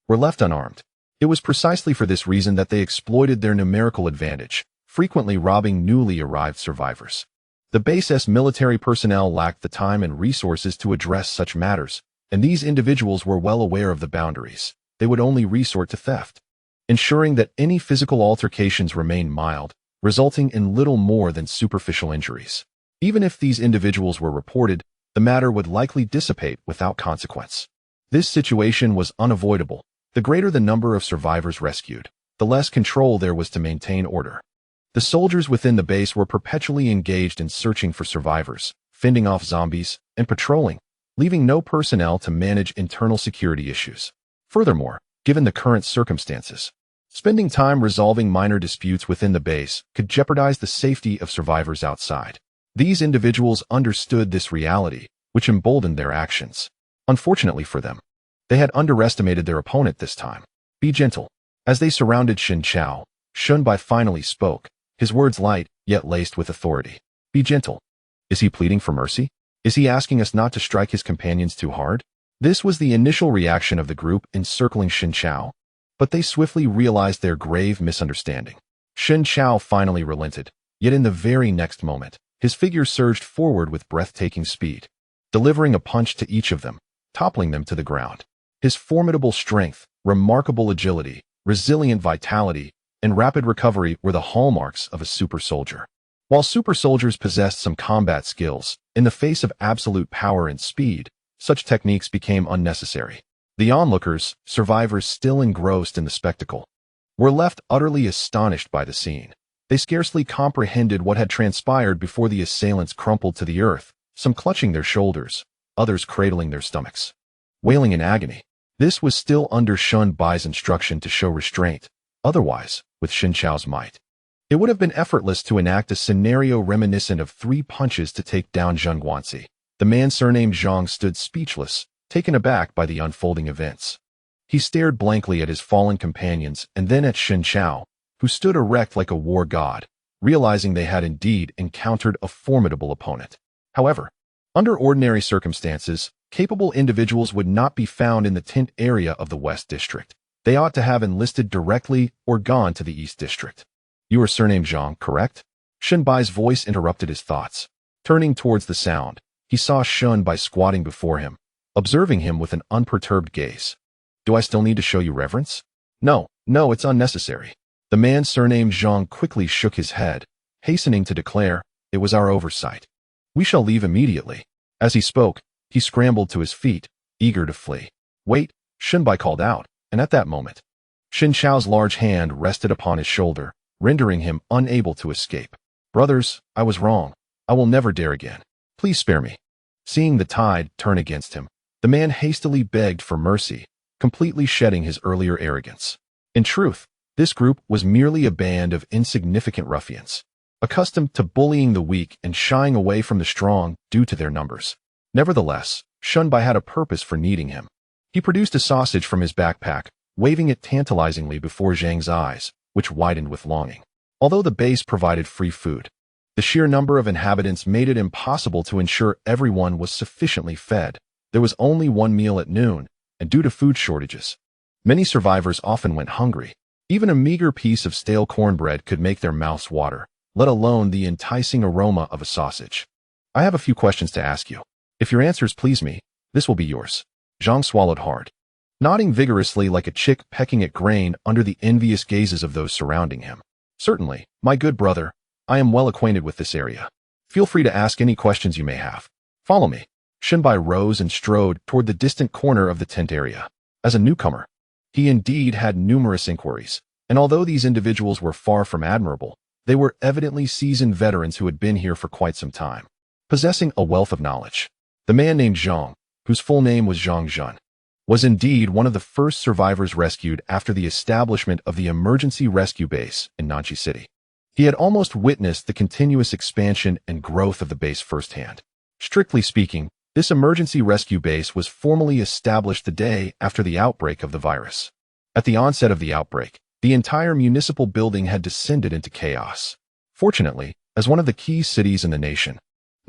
were left unarmed. It was precisely for this reason that they exploited their numerical advantage, frequently robbing newly arrived survivors. The base's military personnel lacked the time and resources to address such matters, and these individuals were well aware of the boundaries. They would only resort to theft, ensuring that any physical altercations remained mild, resulting in little more than superficial injuries. Even if these individuals were reported, the matter would likely dissipate without consequence. This situation was unavoidable. The greater the number of survivors rescued, the less control there was to maintain order. The soldiers within the base were perpetually engaged in searching for survivors, fending off zombies, and patrolling, leaving no personnel to manage internal security issues. Furthermore, given the current circumstances, spending time resolving minor disputes within the base could jeopardize the safety of survivors outside. These individuals understood this reality, which emboldened their actions. Unfortunately for them, they had underestimated their opponent this time. Be gentle. As they surrounded Lin Xiao, Shun Bai finally spoke, his words light, yet laced with authority. Be gentle. Is he pleading for mercy? Is he asking us not to strike his companions too hard? This was the initial reaction of the group encircling Lin Xiao, but they swiftly realized their grave misunderstanding. Lin Xiao finally relented, yet in the very next moment, his figure surged forward with breathtaking speed, delivering a punch to each of them, toppling them to the ground. His formidable strength, remarkable agility, resilient vitality, and rapid recovery were the hallmarks of a super soldier. While super soldiers possessed some combat skills, in the face of absolute power and speed, such techniques became unnecessary. The onlookers, survivors still engrossed in the spectacle, were left utterly astonished by the scene. They scarcely comprehended what had transpired before the assailants crumpled to the earth, some clutching their shoulders, others cradling their stomachs, wailing in agony. This was still under Shun Bai's instruction to show restraint. Otherwise, with Lin Xiao's might, it would have been effortless to enact a scenario reminiscent of 3 punches to take down Zheng Guanxi. The man surnamed Zhang stood speechless, taken aback by the unfolding events. He stared blankly at his fallen companions and then at Lin Xiao, who stood erect like a war god, realizing they had indeed encountered a formidable opponent. However, under ordinary circumstances, capable individuals would not be found in the tent area of the West District. They ought to have enlisted directly or gone to the East District. You are surnamed Zhang, correct? Shun Bai's voice interrupted his thoughts. Turning towards the sound, he saw Shun Bai squatting before him, observing him with an unperturbed gaze. Do I still need to show you reverence? No, it's unnecessary. The man surnamed Zhang quickly shook his head, hastening to declare, it was our oversight. We shall leave immediately. As he spoke, he scrambled to his feet, eager to flee. Wait, Shun Bai called out, and at that moment, Lin Xiao's large hand rested upon his shoulder, rendering him unable to escape. Brothers, I was wrong. I will never dare again. Please spare me. Seeing the tide turn against him, the man hastily begged for mercy, completely shedding his earlier arrogance. In truth, this group was merely a band of insignificant ruffians, accustomed to bullying the weak and shying away from the strong due to their numbers. Nevertheless, Shun Bai had a purpose for needing him. He produced a sausage from his backpack, waving it tantalizingly before Zhang's eyes, which widened with longing. Although the base provided free food, the sheer number of inhabitants made it impossible to ensure everyone was sufficiently fed. There was only one meal at noon, and due to food shortages, many survivors often went hungry. Even a meager piece of stale cornbread could make their mouths water, let alone the enticing aroma of a sausage. I have a few questions to ask you. If your answers please me, this will be yours. Zhang swallowed hard, nodding vigorously like a chick pecking at grain under the envious gazes of those surrounding him. Certainly, my good brother, I am well acquainted with this area. Feel free to ask any questions you may have. Follow me. Shun Bai rose and strode toward the distant corner of the tent area. As a newcomer, he indeed had numerous inquiries, and although these individuals were far from admirable, they were evidently seasoned veterans who had been here for quite some time, possessing a wealth of knowledge. The man named Zhang, whose full name was Zhang Zhun, was indeed one of the first survivors rescued after the establishment of the emergency rescue base in Nanchi City. He had almost witnessed the continuous expansion and growth of the base firsthand. Strictly speaking, this emergency rescue base was formally established the day after the outbreak of the virus. At the onset of the outbreak, the entire municipal building had descended into chaos. Fortunately, as one of the key cities in the nation,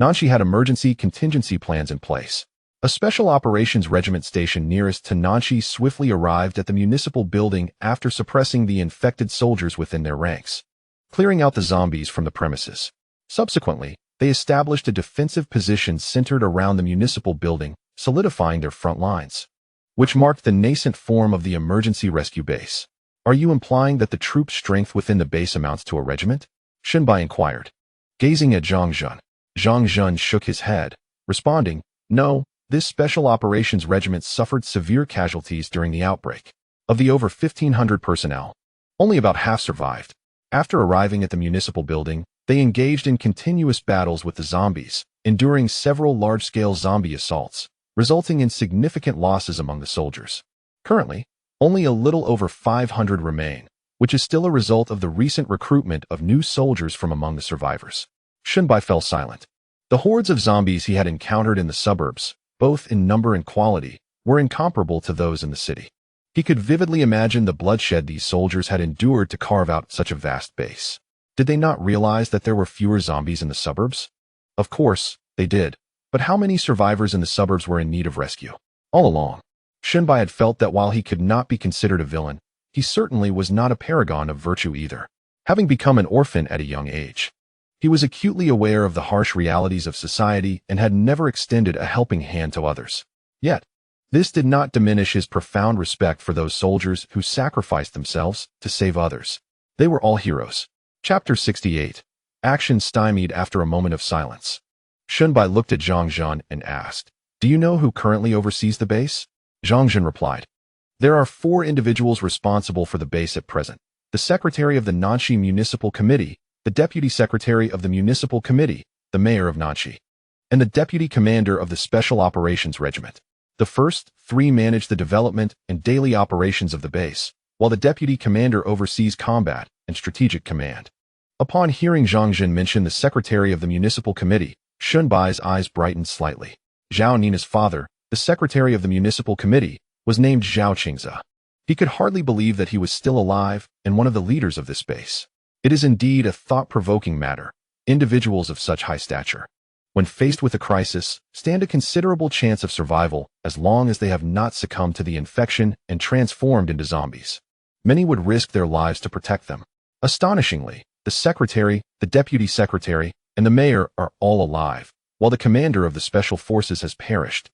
Nanchi had emergency contingency plans in place. A special operations regiment stationed nearest to Nanchi swiftly arrived at the municipal building after suppressing the infected soldiers within their ranks, clearing out the zombies from the premises. Subsequently, they established a defensive position centered around the municipal building, solidifying their front lines, which marked the nascent form of the emergency rescue base. Are you implying that the troop strength within the base amounts to a regiment? Shenbai inquired. Gazing at Zhang Zhun shook his head, responding, No, this special operations regiment suffered severe casualties during the outbreak. Of the over 1,500 personnel, only about half survived. After arriving at the municipal building, they engaged in continuous battles with the zombies, enduring several large-scale zombie assaults, resulting in significant losses among the soldiers. Currently, only a little over 500 remain, which is still a result of the recent recruitment of new soldiers from among the survivors. Shenbai fell silent. The hordes of zombies he had encountered in the suburbs, both in number and quality, were incomparable to those in the city. He could vividly imagine the bloodshed these soldiers had endured to carve out such a vast base. Did they not realize that there were fewer zombies in the suburbs? Of course, they did. But how many survivors in the suburbs were in need of rescue? All along, Shenbai had felt that while he could not be considered a villain, he certainly was not a paragon of virtue either. Having become an orphan at a young age, he was acutely aware of the harsh realities of society and had never extended a helping hand to others. Yet, this did not diminish his profound respect for those soldiers who sacrificed themselves to save others. They were all heroes. Chapter 68. Action stymied after a moment of silence. Shenbai looked at Zhang Zhun and asked, Do you know who currently oversees the base? Zhang Zhun replied, There are 4 individuals responsible for the base at present. The Secretary of the Nanchi Municipal Committee, the Deputy Secretary of the Municipal Committee, the Mayor of Nanchi, and the Deputy Commander of the Special Operations Regiment. The first 3 manage the development and daily operations of the base, while the Deputy Commander oversees combat and strategic command. Upon hearing Zhang Zhun mention the Secretary of the Municipal Committee, Shenbai's eyes brightened slightly. Zhao Nina's father, the Secretary of the Municipal Committee, was named Zhao Qingze. He could hardly believe that he was still alive and one of the leaders of this base. It is indeed a thought-provoking matter. Individuals of such high stature, when faced with a crisis, stand a considerable chance of survival as long as they have not succumbed to the infection and transformed into zombies. Many would risk their lives to protect them. Astonishingly, the Secretary, the Deputy Secretary, and the Mayor are all alive, while the Commander of the Special Forces has perished,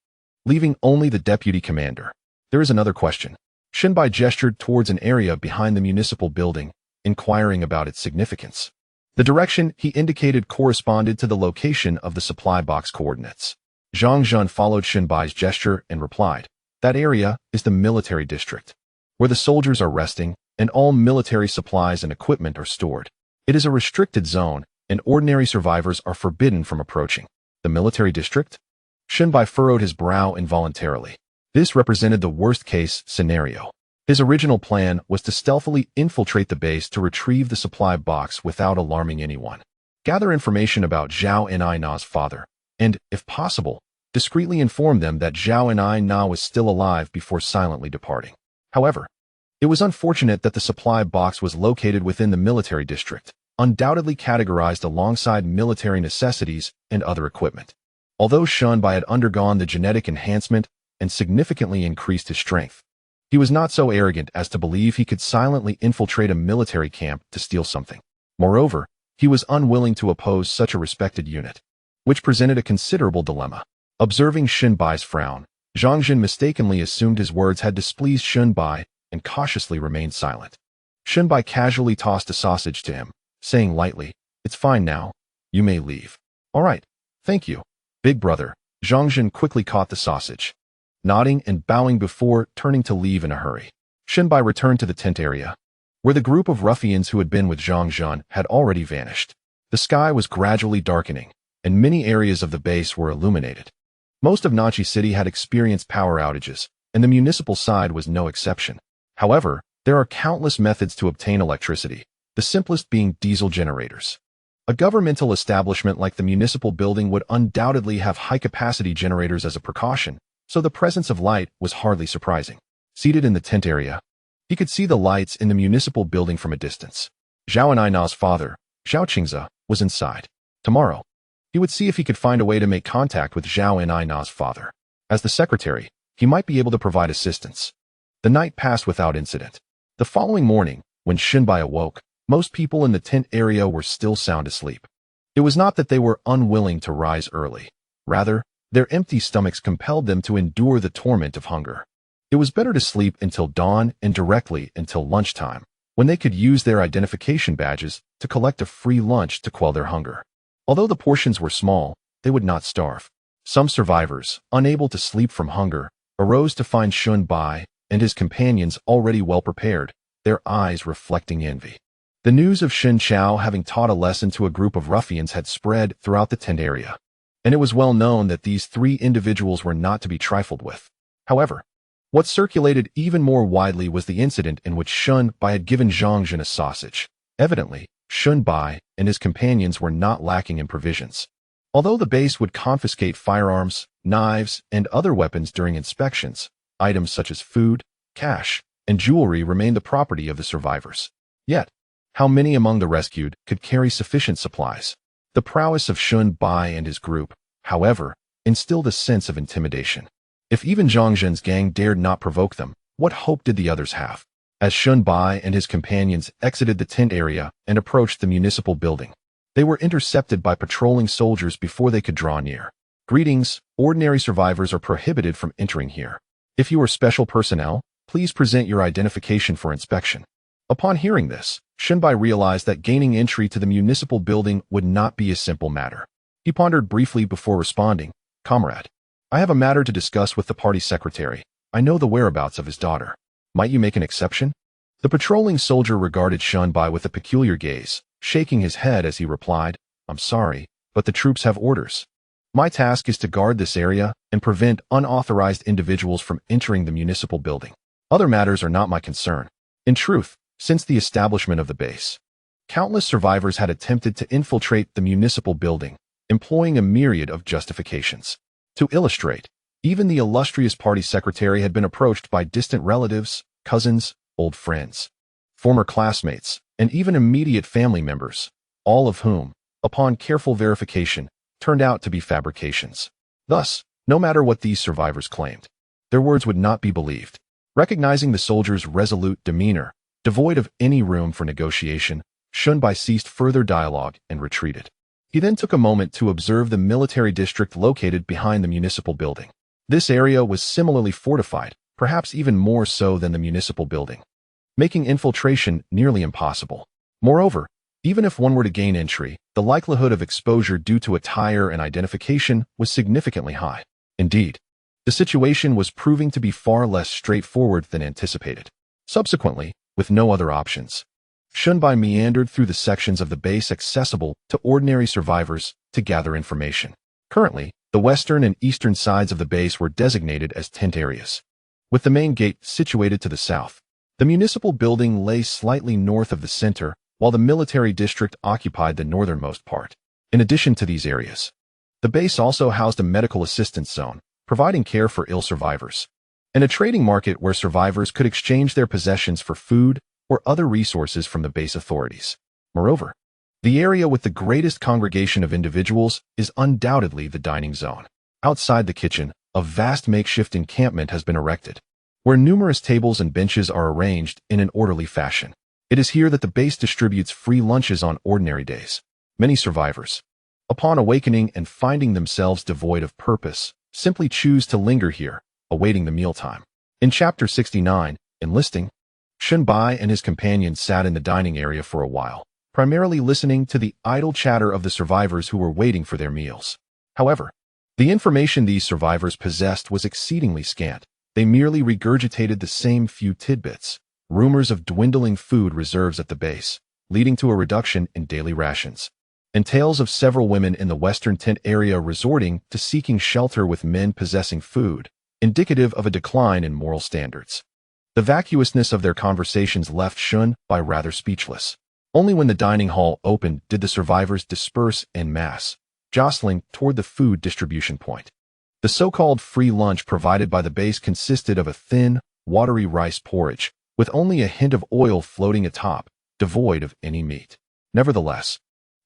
leaving only the Deputy Commander. There is another question. Shenbai gestured towards an area behind the municipal building, inquiring about its significance. The direction he indicated corresponded to the location of the supply box coordinates. Zhang Zhun followed Shenbai's gesture and replied, That area is the military district, where the soldiers are resting and all military supplies and equipment are stored. It is a restricted zone, and ordinary survivors are forbidden from approaching. The military district? Shenbai furrowed his brow involuntarily. This represented the worst-case scenario. His original plan was to stealthily infiltrate the base to retrieve the supply box without alarming anyone, gather information about Zhao Na's father, and, if possible, discreetly inform them that Zhao Na was still alive before silently departing. However, it was unfortunate that the supply box was located within the military district, undoubtedly categorized alongside military necessities and other equipment. Although Shenbai had undergone the genetic enhancement and significantly increased his strength, he was not so arrogant as to believe he could silently infiltrate a military camp to steal something. Moreover, he was unwilling to oppose such a respected unit, which presented a considerable dilemma. Observing Shenbai's frown, Zhang Zhun mistakenly assumed his words had displeased Shenbai and cautiously remained silent. Shenbai casually tossed a sausage to him, saying lightly, It's fine now. You may leave. All right. Thank you, big brother. Zhang Zhun quickly caught the sausage, nodding and bowing before turning to leave in a hurry. Shenbai returned to the tent area, where the group of ruffians who had been with Zhang Zhun had already vanished. The sky was gradually darkening, and many areas of the base were illuminated. Most of Nachi City had experienced power outages, and the municipal side was no exception. However, there are countless methods to obtain electricity, the simplest being diesel generators. A governmental establishment like the municipal building would undoubtedly have high-capacity generators as a precaution, so the presence of light was hardly surprising. Seated in the tent area, he could see the lights in the municipal building from a distance. Zhao and Ina's father, Zhao Qingze, was inside. Tomorrow, he would see if he could find a way to make contact with Zhao and Ina's father. As the secretary, he might be able to provide assistance. The night passed without incident. The following morning, when Xunbai awoke, most people in the tent area were still sound asleep. It was not that they were unwilling to rise early. Rather, their empty stomachs compelled them to endure the torment of hunger. It was better to sleep until dawn and directly until lunchtime, when they could use their identification badges to collect a free lunch to quell their hunger. Although the portions were small, they would not starve. Some survivors, unable to sleep from hunger, arose to find Xunbai and his companions already well prepared, their eyes reflecting envy. The news of Lin Xiao having taught a lesson to a group of ruffians had spread throughout the tent area, and it was well known that these three individuals were not to be trifled with. However, what circulated even more widely was the incident in which Xunbai had given Zhang Jin a sausage. Evidently, Xunbai and his companions were not lacking in provisions. Although the base would confiscate firearms, knives, and other weapons during inspections, items such as food, cash, and jewelry remained the property of the survivors. Yet, how many among the rescued could carry sufficient supplies? The prowess of Xunbai and his group, however, instilled a sense of intimidation. If even Zhang Jin's gang dared not provoke them, what hope did the others have? As Xunbai and his companions exited the tent area and approached the municipal building, they were intercepted by patrolling soldiers before they could draw near. Greetings, ordinary survivors are prohibited from entering here. If you are special personnel, please present your identification for inspection. Upon hearing this, Xunbai realized that gaining entry to the municipal building would not be a simple matter. He pondered briefly before responding, "Comrade, I have a matter to discuss with the party secretary. I know the whereabouts of his daughter. Might you make an exception?" The patrolling soldier regarded Xunbai with a peculiar gaze, shaking his head as he replied, "I'm sorry, but the troops have orders. My task is to guard this area and prevent unauthorized individuals from entering the municipal building. Other matters are not my concern." In truth, since the establishment of the base, countless survivors had attempted to infiltrate the municipal building, employing a myriad of justifications. To illustrate, even the illustrious party secretary had been approached by distant relatives, cousins, old friends, former classmates, and even immediate family members, all of whom, upon careful verification, turned out to be fabrications. Thus, no matter what these survivors claimed, their words would not be believed. Recognizing the soldier's resolute demeanor, devoid of any room for negotiation, Xunbai ceased further dialogue and retreated. He then took a moment to observe the military district located behind the municipal building. This area was similarly fortified, perhaps even more so than the municipal building, making infiltration nearly impossible. Moreover, even if one were to gain entry, the likelihood of exposure due to attire and identification was significantly high. Indeed, the situation was proving to be far less straightforward than anticipated. Subsequently, with no other options, Xunbai meandered through the sections of the base accessible to ordinary survivors to gather information. Currently, the western and eastern sides of the base were designated as tent areas, with the main gate situated to the south. The municipal building lay slightly north of the center, while the military district occupied the northernmost part. In addition to these areas, the base also housed a medical assistance zone, providing care for ill survivors, and a trading market where survivors could exchange their possessions for food or other resources from the base authorities. Moreover, the area with the greatest congregation of individuals is undoubtedly the dining zone. Outside the kitchen, a vast makeshift encampment has been erected, where numerous tables and benches are arranged in an orderly fashion. It is here that the base distributes free lunches on ordinary days. Many survivors, upon awakening and finding themselves devoid of purpose, simply choose to linger here, awaiting the mealtime. In Chapter 69, Enlisting, Xunbai and his companions sat in the dining area for a while, primarily listening to the idle chatter of the survivors who were waiting for their meals. However, the information these survivors possessed was exceedingly scant. They merely regurgitated the same few tidbits, rumors of dwindling food reserves at the base, leading to a reduction in daily rations. and tales of several women in the western tent area resorting to seeking shelter with men possessing food, indicative of a decline in moral standards. The vacuousness of their conversations left Shun-Bai rather speechless. Only when the dining hall opened did the survivors disperse en masse, jostling toward the food distribution point. The so-called free lunch provided by the base consisted of a thin, watery rice porridge, with only a hint of oil floating atop, devoid of any meat. Nevertheless,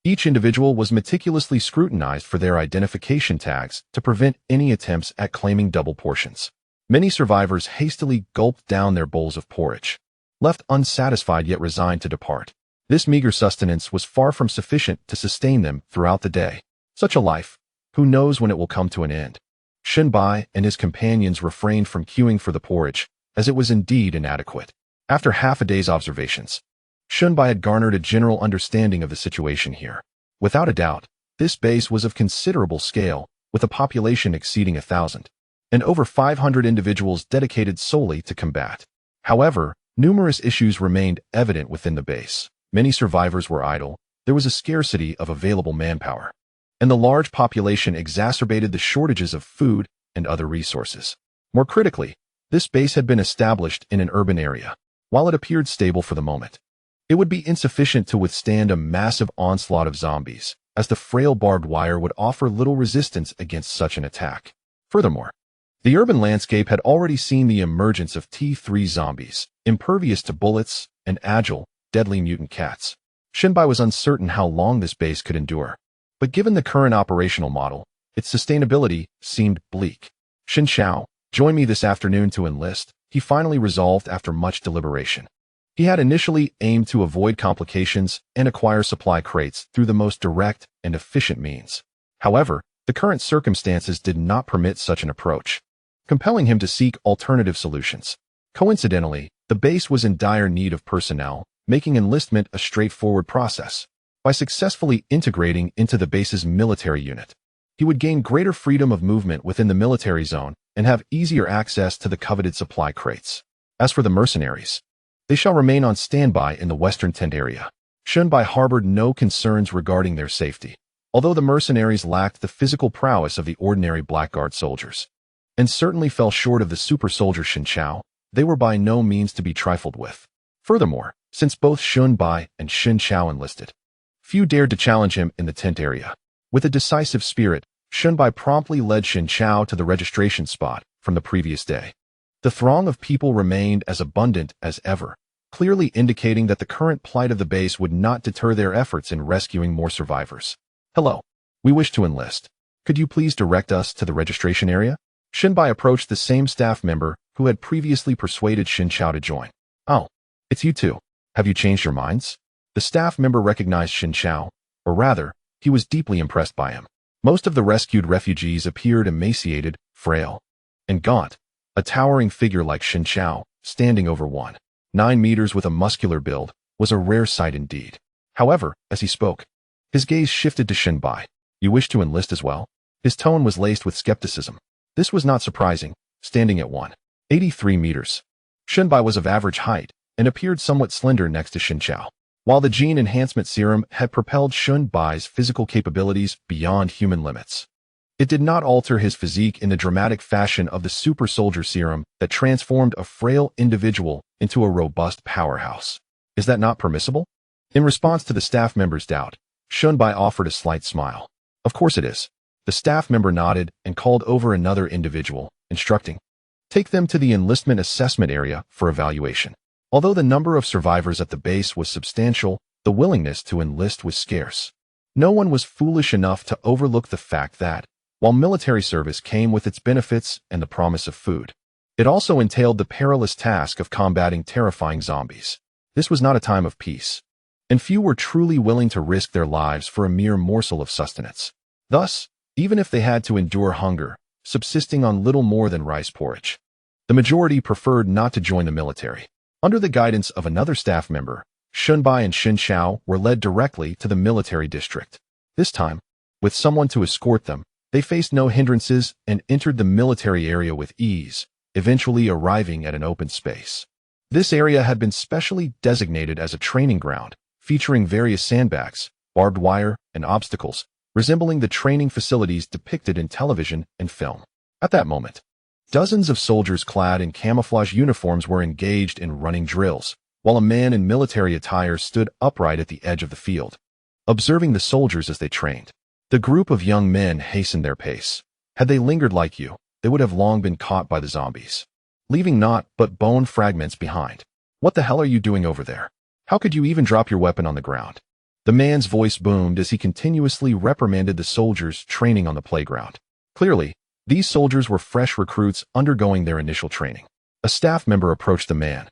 each individual was meticulously scrutinized for their identification tags to prevent any attempts at claiming double portions. Many survivors hastily gulped down their bowls of porridge, left unsatisfied yet resigned to depart. This meager sustenance was far from sufficient to sustain them throughout the day. Such a life, who knows when it will come to an end? Shun-Bai and his companions refrained from queuing for the porridge, as it was indeed inadequate. After half a day's observations, Shun-Bai had garnered a general understanding of the situation here. Without a doubt, this base was of considerable scale, with a population exceeding 1,000, and over 500 individuals dedicated solely to combat. However, numerous issues remained evident within the base. Many survivors were idle, there was a scarcity of available manpower, and the large population exacerbated the shortages of food and other resources. More critically, this base had been established in an urban area. While it appeared stable for the moment, it would be insufficient to withstand a massive onslaught of zombies, as the frail barbed wire would offer little resistance against such an attack. Furthermore, the urban landscape had already seen the emergence of T3 zombies, impervious to bullets and agile, deadly mutant cats. Shun-Bai was uncertain how long this base could endure, but given the current operational model, its sustainability seemed bleak. Lin Xiao, join me this afternoon to enlist, he finally resolved after much deliberation. He had initially aimed to avoid complications and acquire supply crates through the most direct and efficient means. However, the current circumstances did not permit such an approach, compelling him to seek alternative solutions. Coincidentally, the base was in dire need of personnel, making enlistment a straightforward process. By successfully integrating into the base's military unit, he would gain greater freedom of movement within the military zone and have easier access to the coveted supply crates. As for the mercenaries, they shall remain on standby in the western tent area. Shun-Bai harbored no concerns regarding their safety, although the mercenaries lacked the physical prowess of the ordinary blackguard soldiers, and certainly fell short of the super soldier Lin Xiao. They were by no means to be trifled with. Furthermore, since both Shun-Bai and Lin Xiao enlisted, few dared to challenge him in the tent area. With a decisive spirit, Shun-Bai promptly led Lin Xiao to the registration spot from the previous day. The throng of people remained as abundant as ever, clearly indicating that the current plight of the base would not deter their efforts in rescuing more survivors. Hello, we wish to enlist. Could you please direct us to the registration area? Shun-Bai approached the same staff member who had previously persuaded Lin Xiao to join. Oh, it's you two. Have you changed your minds? The staff member recognized Lin Xiao, or rather, he was deeply impressed by him. Most of the rescued refugees appeared emaciated, frail, and gaunt. A towering figure like Lin Xiao, standing over 1.9 meters with a muscular build, was a rare sight indeed. However, as he spoke, his gaze shifted to Shun-Bai. You wish to enlist as well? His tone was laced with skepticism. This was not surprising, standing at 1.83 meters. Shun-Bai was of average height and appeared somewhat slender next to Lin Xiao. While the gene enhancement serum had propelled Shun-Bai's physical capabilities beyond human limits, it did not alter his physique in the dramatic fashion of the super soldier serum that transformed a frail individual into a robust powerhouse. Is that not permissible? In response to the staff member's doubt, Shun-Bai offered a slight smile. Of course it is. The staff member nodded and called over another individual, instructing, take them to the enlistment assessment area for evaluation. Although the number of survivors at the base was substantial, the willingness to enlist was scarce. No one was foolish enough to overlook the fact that, while military service came with its benefits and the promise of food, it also entailed the perilous task of combating terrifying zombies. This was not a time of peace, and few were truly willing to risk their lives for a mere morsel of sustenance. Thus, even if they had to endure hunger, subsisting on little more than rice porridge, the majority preferred not to join the military. Under the guidance of another staff member, Shun-Bai and Lin Xiao were led directly to the military district. This time, with someone to escort them, they faced no hindrances and entered the military area with ease, eventually arriving at an open space. This area had been specially designated as a training ground, featuring various sandbags, barbed wire, and obstacles, resembling the training facilities depicted in television and film. At that moment, dozens of soldiers clad in camouflage uniforms were engaged in running drills, while a man in military attire stood upright at the edge of the field, observing the soldiers as they trained. The group of young men hastened their pace. Had they lingered like you, they would have long been caught by the zombies, leaving naught but bone fragments behind. What the hell are you doing over there? How could you even drop your weapon on the ground? The man's voice boomed as he continuously reprimanded the soldiers training on the playground. Clearly, these soldiers were fresh recruits undergoing their initial training. A staff member approached the man,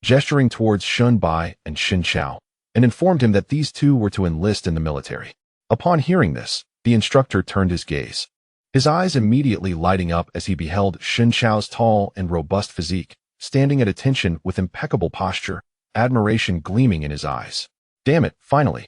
gesturing towards Shun Bai and Lin Xiao, and informed him that these two were to enlist in the military. Upon hearing this, the instructor turned his gaze, his eyes immediately lighting up as he beheld Lin Xiao's tall and robust physique, standing at attention with impeccable posture, admiration gleaming in his eyes. Damn it, finally.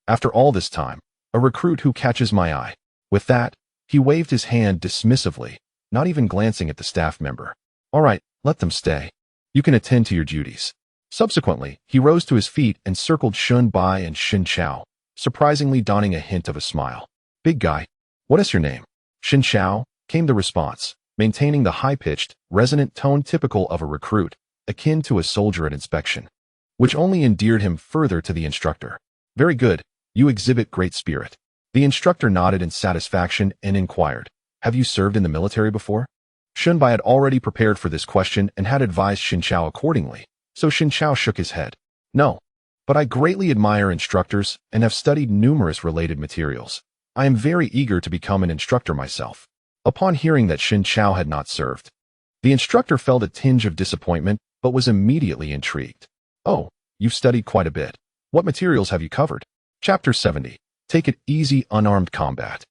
After all this time, a recruit who catches my eye. With that, he waved his hand dismissively, not even glancing at the staff member. All right, let them stay. You can attend to your duties. Subsequently, he rose to his feet and circled Shun Bai and Lin Xiao, surprisingly donning a hint of a smile. Big guy, what is your name? Lin Xiao, came the response, maintaining the high-pitched, resonant tone typical of a recruit, akin to a soldier at inspection, which only endeared him further to the instructor. Very good, you exhibit great spirit. The instructor nodded in satisfaction and inquired, have you served in the military before? Shun Bai had already prepared for this question and had advised Lin Xiao accordingly, so Lin Xiao shook his head. No, but I greatly admire instructors and have studied numerous related materials. I am very eager to become an instructor myself. Upon hearing that Lin Xiao had not served, the instructor felt a tinge of disappointment but was immediately intrigued. Oh, you've studied quite a bit. What materials have you covered? Chapter 70. Take it easy, unarmed combat.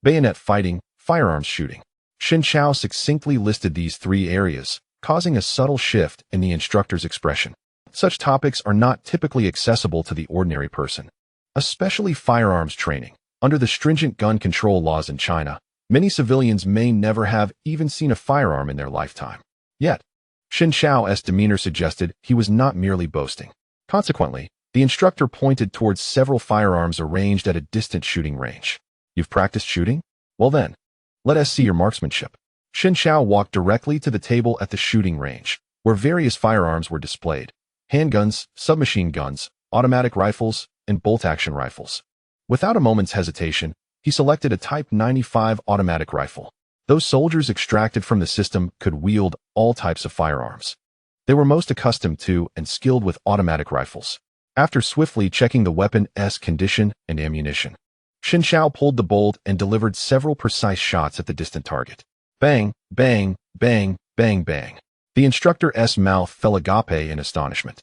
Bayonet fighting, firearms shooting. Lin Xiao succinctly listed these three areas, causing a subtle shift in the instructor's expression. Such topics are not typically accessible to the ordinary person. Especially firearms training. Under the stringent gun control laws in China, many civilians may never have even seen a firearm in their lifetime. Yet, Lin Xiao's demeanor suggested he was not merely boasting. Consequently, the instructor pointed towards several firearms arranged at a distant shooting range. You've practiced shooting? Well then, let us see your marksmanship. Lin Xiao walked directly to the table at the shooting range, where various firearms were displayed. Handguns, submachine guns, automatic rifles, and bolt-action rifles. Without a moment's hesitation, he selected a Type 95 automatic rifle. Those soldiers extracted from the system could wield all types of firearms. They were most accustomed to and skilled with automatic rifles. After swiftly checking the weapon's condition and ammunition, Lin Xiao pulled the bolt and delivered several precise shots at the distant target. Bang, bang, bang, bang, bang. The instructor's mouth fell agape in astonishment.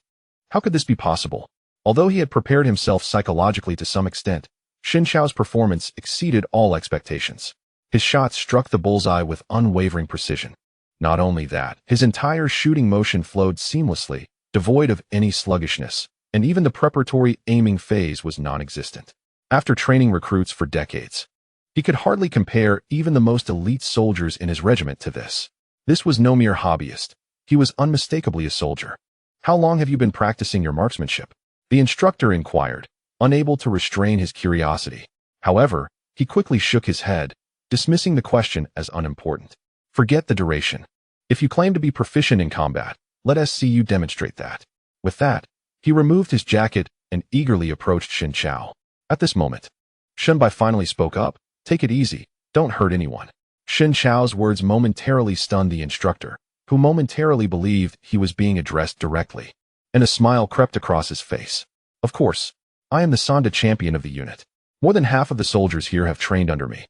How could this be possible? Although he had prepared himself psychologically to some extent, Lin Xiao's performance exceeded all expectations. His shots struck the bullseye with unwavering precision. Not only that, his entire shooting motion flowed seamlessly, devoid of any sluggishness, and even the preparatory aiming phase was non-existent. After training recruits for decades, he could hardly compare even the most elite soldiers in his regiment to this. This was no mere hobbyist. He was unmistakably a soldier. How long have you been practicing your marksmanship? The instructor inquired, unable to restrain his curiosity. However, he quickly shook his head, dismissing the question as unimportant. Forget the duration. If you claim to be proficient in combat, let us see you demonstrate that. With that, he removed his jacket and eagerly approached Lin Xiao. At this moment, Shun Bai finally spoke up. Take it easy, don't hurt anyone. Lin Xiao's words momentarily stunned the instructor, who momentarily believed he was being addressed directly, and a smile crept across his face. Of course, I am the Sonda champion of the unit. More than half of the soldiers here have trained under me.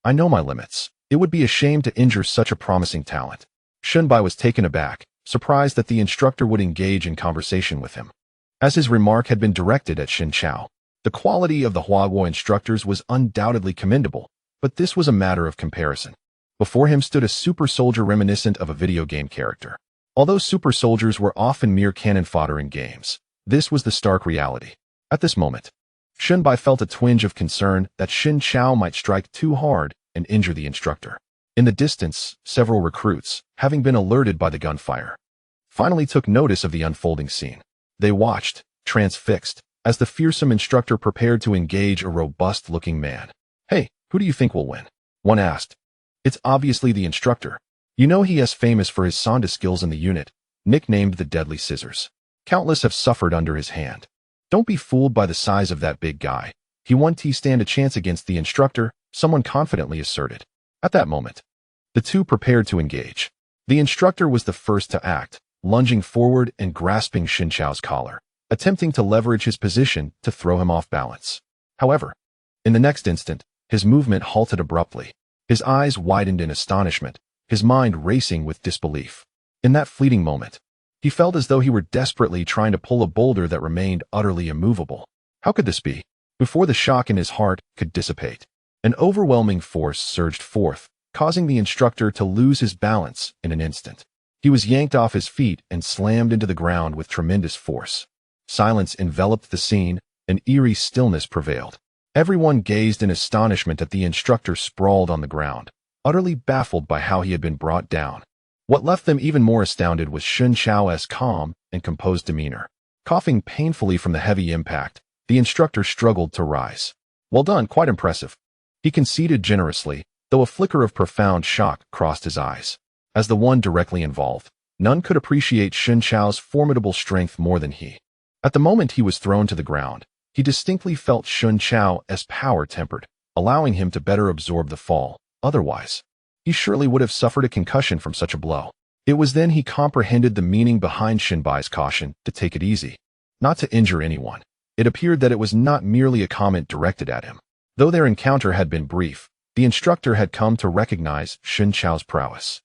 I know my limits. It would be a shame to injure such a promising talent. Shun Bai was taken aback, surprised that the instructor would engage in conversation with him. As his remark had been directed at Lin Xiao, the quality of the Huaguo instructors was undoubtedly commendable, but this was a matter of comparison. Before him stood a super soldier reminiscent of a video game character. Although super soldiers were often mere cannon fodder in games, this was the stark reality. At this moment, Shun Bai felt a twinge of concern that Lin Xiao might strike too hard and injure the instructor. In the distance, several recruits, having been alerted by the gunfire, finally took notice of the unfolding scene. They watched, transfixed, as the fearsome instructor prepared to engage a robust-looking man. "Hey, who do you think will win?" one asked. "It's obviously the instructor. You know he is famous for his Sonda skills in the unit, nicknamed the Deadly Scissors. Countless have suffered under his hand. Don't be fooled by the size of that big guy. He won't stand a chance against the instructor," someone confidently asserted. At that moment, the two prepared to engage. The instructor was the first to act, lunging forward and grasping Lin Xiao's collar, attempting to leverage his position to throw him off balance. However, in the next instant, his movement halted abruptly. His eyes widened in astonishment, his mind racing with disbelief. In that fleeting moment, he felt as though he were desperately trying to pull a boulder that remained utterly immovable. How could this be? Before the shock in his heart could dissipate, an overwhelming force surged forth, causing the instructor to lose his balance in an instant. He was yanked off his feet and slammed into the ground with tremendous force. Silence enveloped the scene, an eerie stillness prevailed. Everyone gazed in astonishment at the instructor sprawled on the ground, utterly baffled by how he had been brought down. What left them even more astounded was Lin Xiao's calm and composed demeanor. Coughing painfully from the heavy impact, the instructor struggled to rise. "Well done, quite impressive," he conceded generously, though a flicker of profound shock crossed his eyes. As the one directly involved, none could appreciate Lin Xiao's formidable strength more than he. At the moment he was thrown to the ground, he distinctly felt Lin Xiao's power tempered, allowing him to better absorb the fall. Otherwise, he surely would have suffered a concussion from such a blow. It was then he comprehended the meaning behind Shinbai's caution to take it easy, not to injure anyone. It appeared that it was not merely a comment directed at him. Though their encounter had been brief, the instructor had come to recognize Lin Xiao's prowess.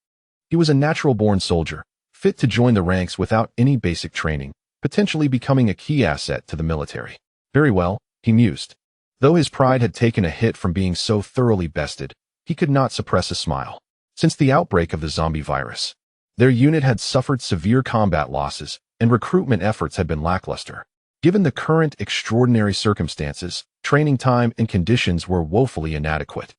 He was a natural-born soldier, fit to join the ranks without any basic training, potentially becoming a key asset to the military. Very well, he mused. Though his pride had taken a hit from being so thoroughly bested, he could not suppress a smile. Since the outbreak of the zombie virus, their unit had suffered severe combat losses, and recruitment efforts had been lackluster. Given the current extraordinary circumstances, training time and conditions were woefully inadequate.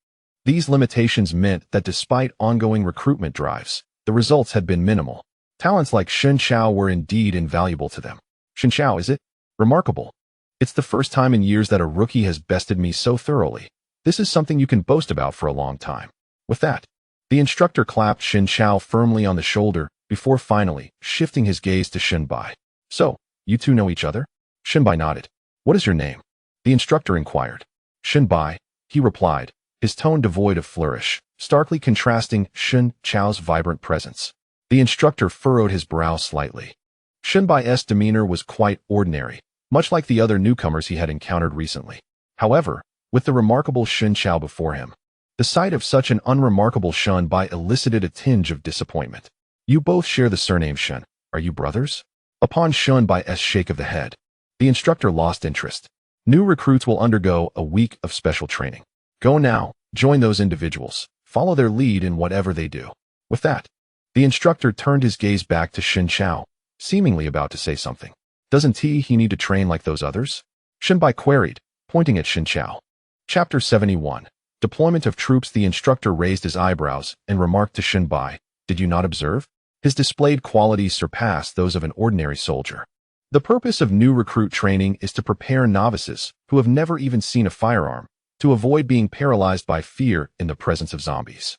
These limitations meant that despite ongoing recruitment drives, the results had been minimal. Talents like Lin Xiao were indeed invaluable to them. "Lin Xiao, is it? Remarkable. It's the first time in years that a rookie has bested me so thoroughly. This is something you can boast about for a long time." With that, the instructor clapped Lin Xiao firmly on the shoulder before finally shifting his gaze to Shinbai. "So, you two know each other?" Shinbai nodded. "What is your name?" the instructor inquired. "Shinbai," he replied, his tone devoid of flourish, starkly contrasting Lin Xiao's vibrant presence. The instructor furrowed his brow slightly. Shinbai's demeanor was quite ordinary, much like the other newcomers he had encountered recently. However, with the remarkable Lin Xiao before him, the sight of such an unremarkable Shinbai elicited a tinge of disappointment. "You both share the surname Shen. Are you brothers?" Upon Shinbai's shake of the head, the instructor lost interest. "New recruits will undergo a week of special training. Go now, join those individuals, follow their lead in whatever they do." With that, the instructor turned his gaze back to Lin Xiao, seemingly about to say something. "Doesn't he need to train like those others?" Shinbai queried, pointing at Lin Xiao. Chapter 71. Deployment of troops. The instructor raised his eyebrows and remarked to Shinbai, "Did you not observe? His displayed qualities surpass those of an ordinary soldier. The purpose of new recruit training is to prepare novices who have never even seen a firearm to avoid being paralyzed by fear in the presence of zombies.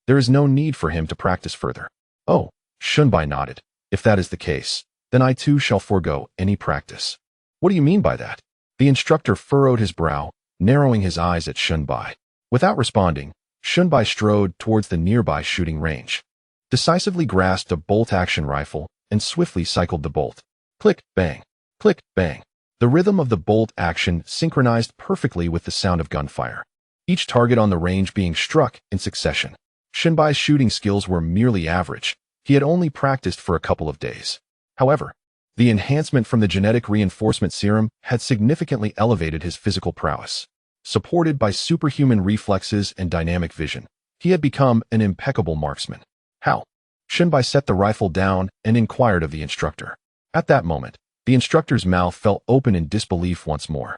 There is no need for him to practice further." "Oh," Shinbai nodded. "If that is the case, then I too shall forego any practice." "What do you mean by that?" The instructor furrowed his brow, narrowing his eyes at Shinbai. Without responding, Shinbai strode towards the nearby shooting range, decisively grasped a bolt-action rifle, and swiftly cycled the bolt. Click, bang, click, bang. The rhythm of the bolt action synchronized perfectly with the sound of gunfire, each target on the range being struck in succession. Shinbai's shooting skills were merely average. He had only practiced for a couple of days. However, the enhancement from the genetic reinforcement serum had significantly elevated his physical prowess. Supported by superhuman reflexes and dynamic vision, he had become an impeccable marksman. "How?" Shinbai set the rifle down and inquired of the instructor. At that moment, the instructor's mouth fell open in disbelief once more.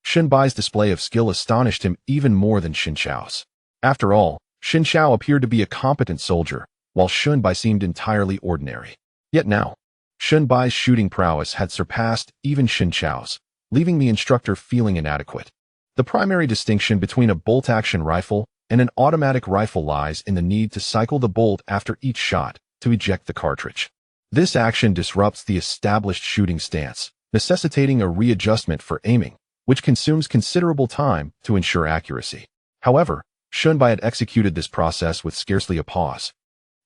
Shinbai's display of skill astonished him even more than Lin Xiao's. After all, Lin Xiao appeared to be a competent soldier, while Shinbai seemed entirely ordinary. Yet now, Shinbai's shooting prowess had surpassed even Lin Xiao's, leaving the instructor feeling inadequate. The primary distinction between a bolt-action rifle and an automatic rifle lies in the need to cycle the bolt after each shot to eject the cartridge. This action disrupts the established shooting stance, necessitating a readjustment for aiming, which consumes considerable time to ensure accuracy. However, Shunbai had executed this process with scarcely a pause,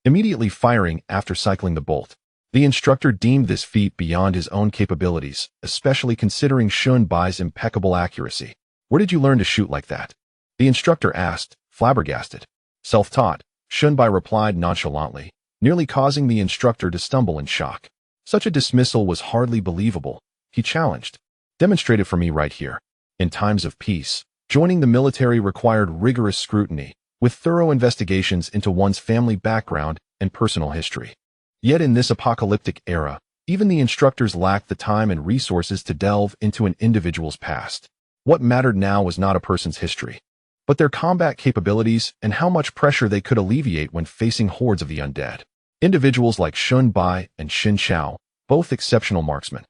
immediately firing after cycling the bolt. The instructor deemed this feat beyond his own capabilities, especially considering Shunbai's impeccable accuracy. "Where did you learn to shoot like that?" the instructor asked, flabbergasted. "Self-taught," Shunbai replied nonchalantly, nearly causing the instructor to stumble in shock. Such a dismissal was hardly believable. He challenged. "Demonstrate it for me right here." In times of peace, joining the military required rigorous scrutiny, with thorough investigations into one's family background and personal history. Yet in this apocalyptic era, even the instructors lacked the time and resources to delve into an individual's past. What mattered now was not a person's history, but their combat capabilities and how much pressure they could alleviate when facing hordes of the undead. Individuals like Shunbai and Lin Xiao, both exceptional marksmen,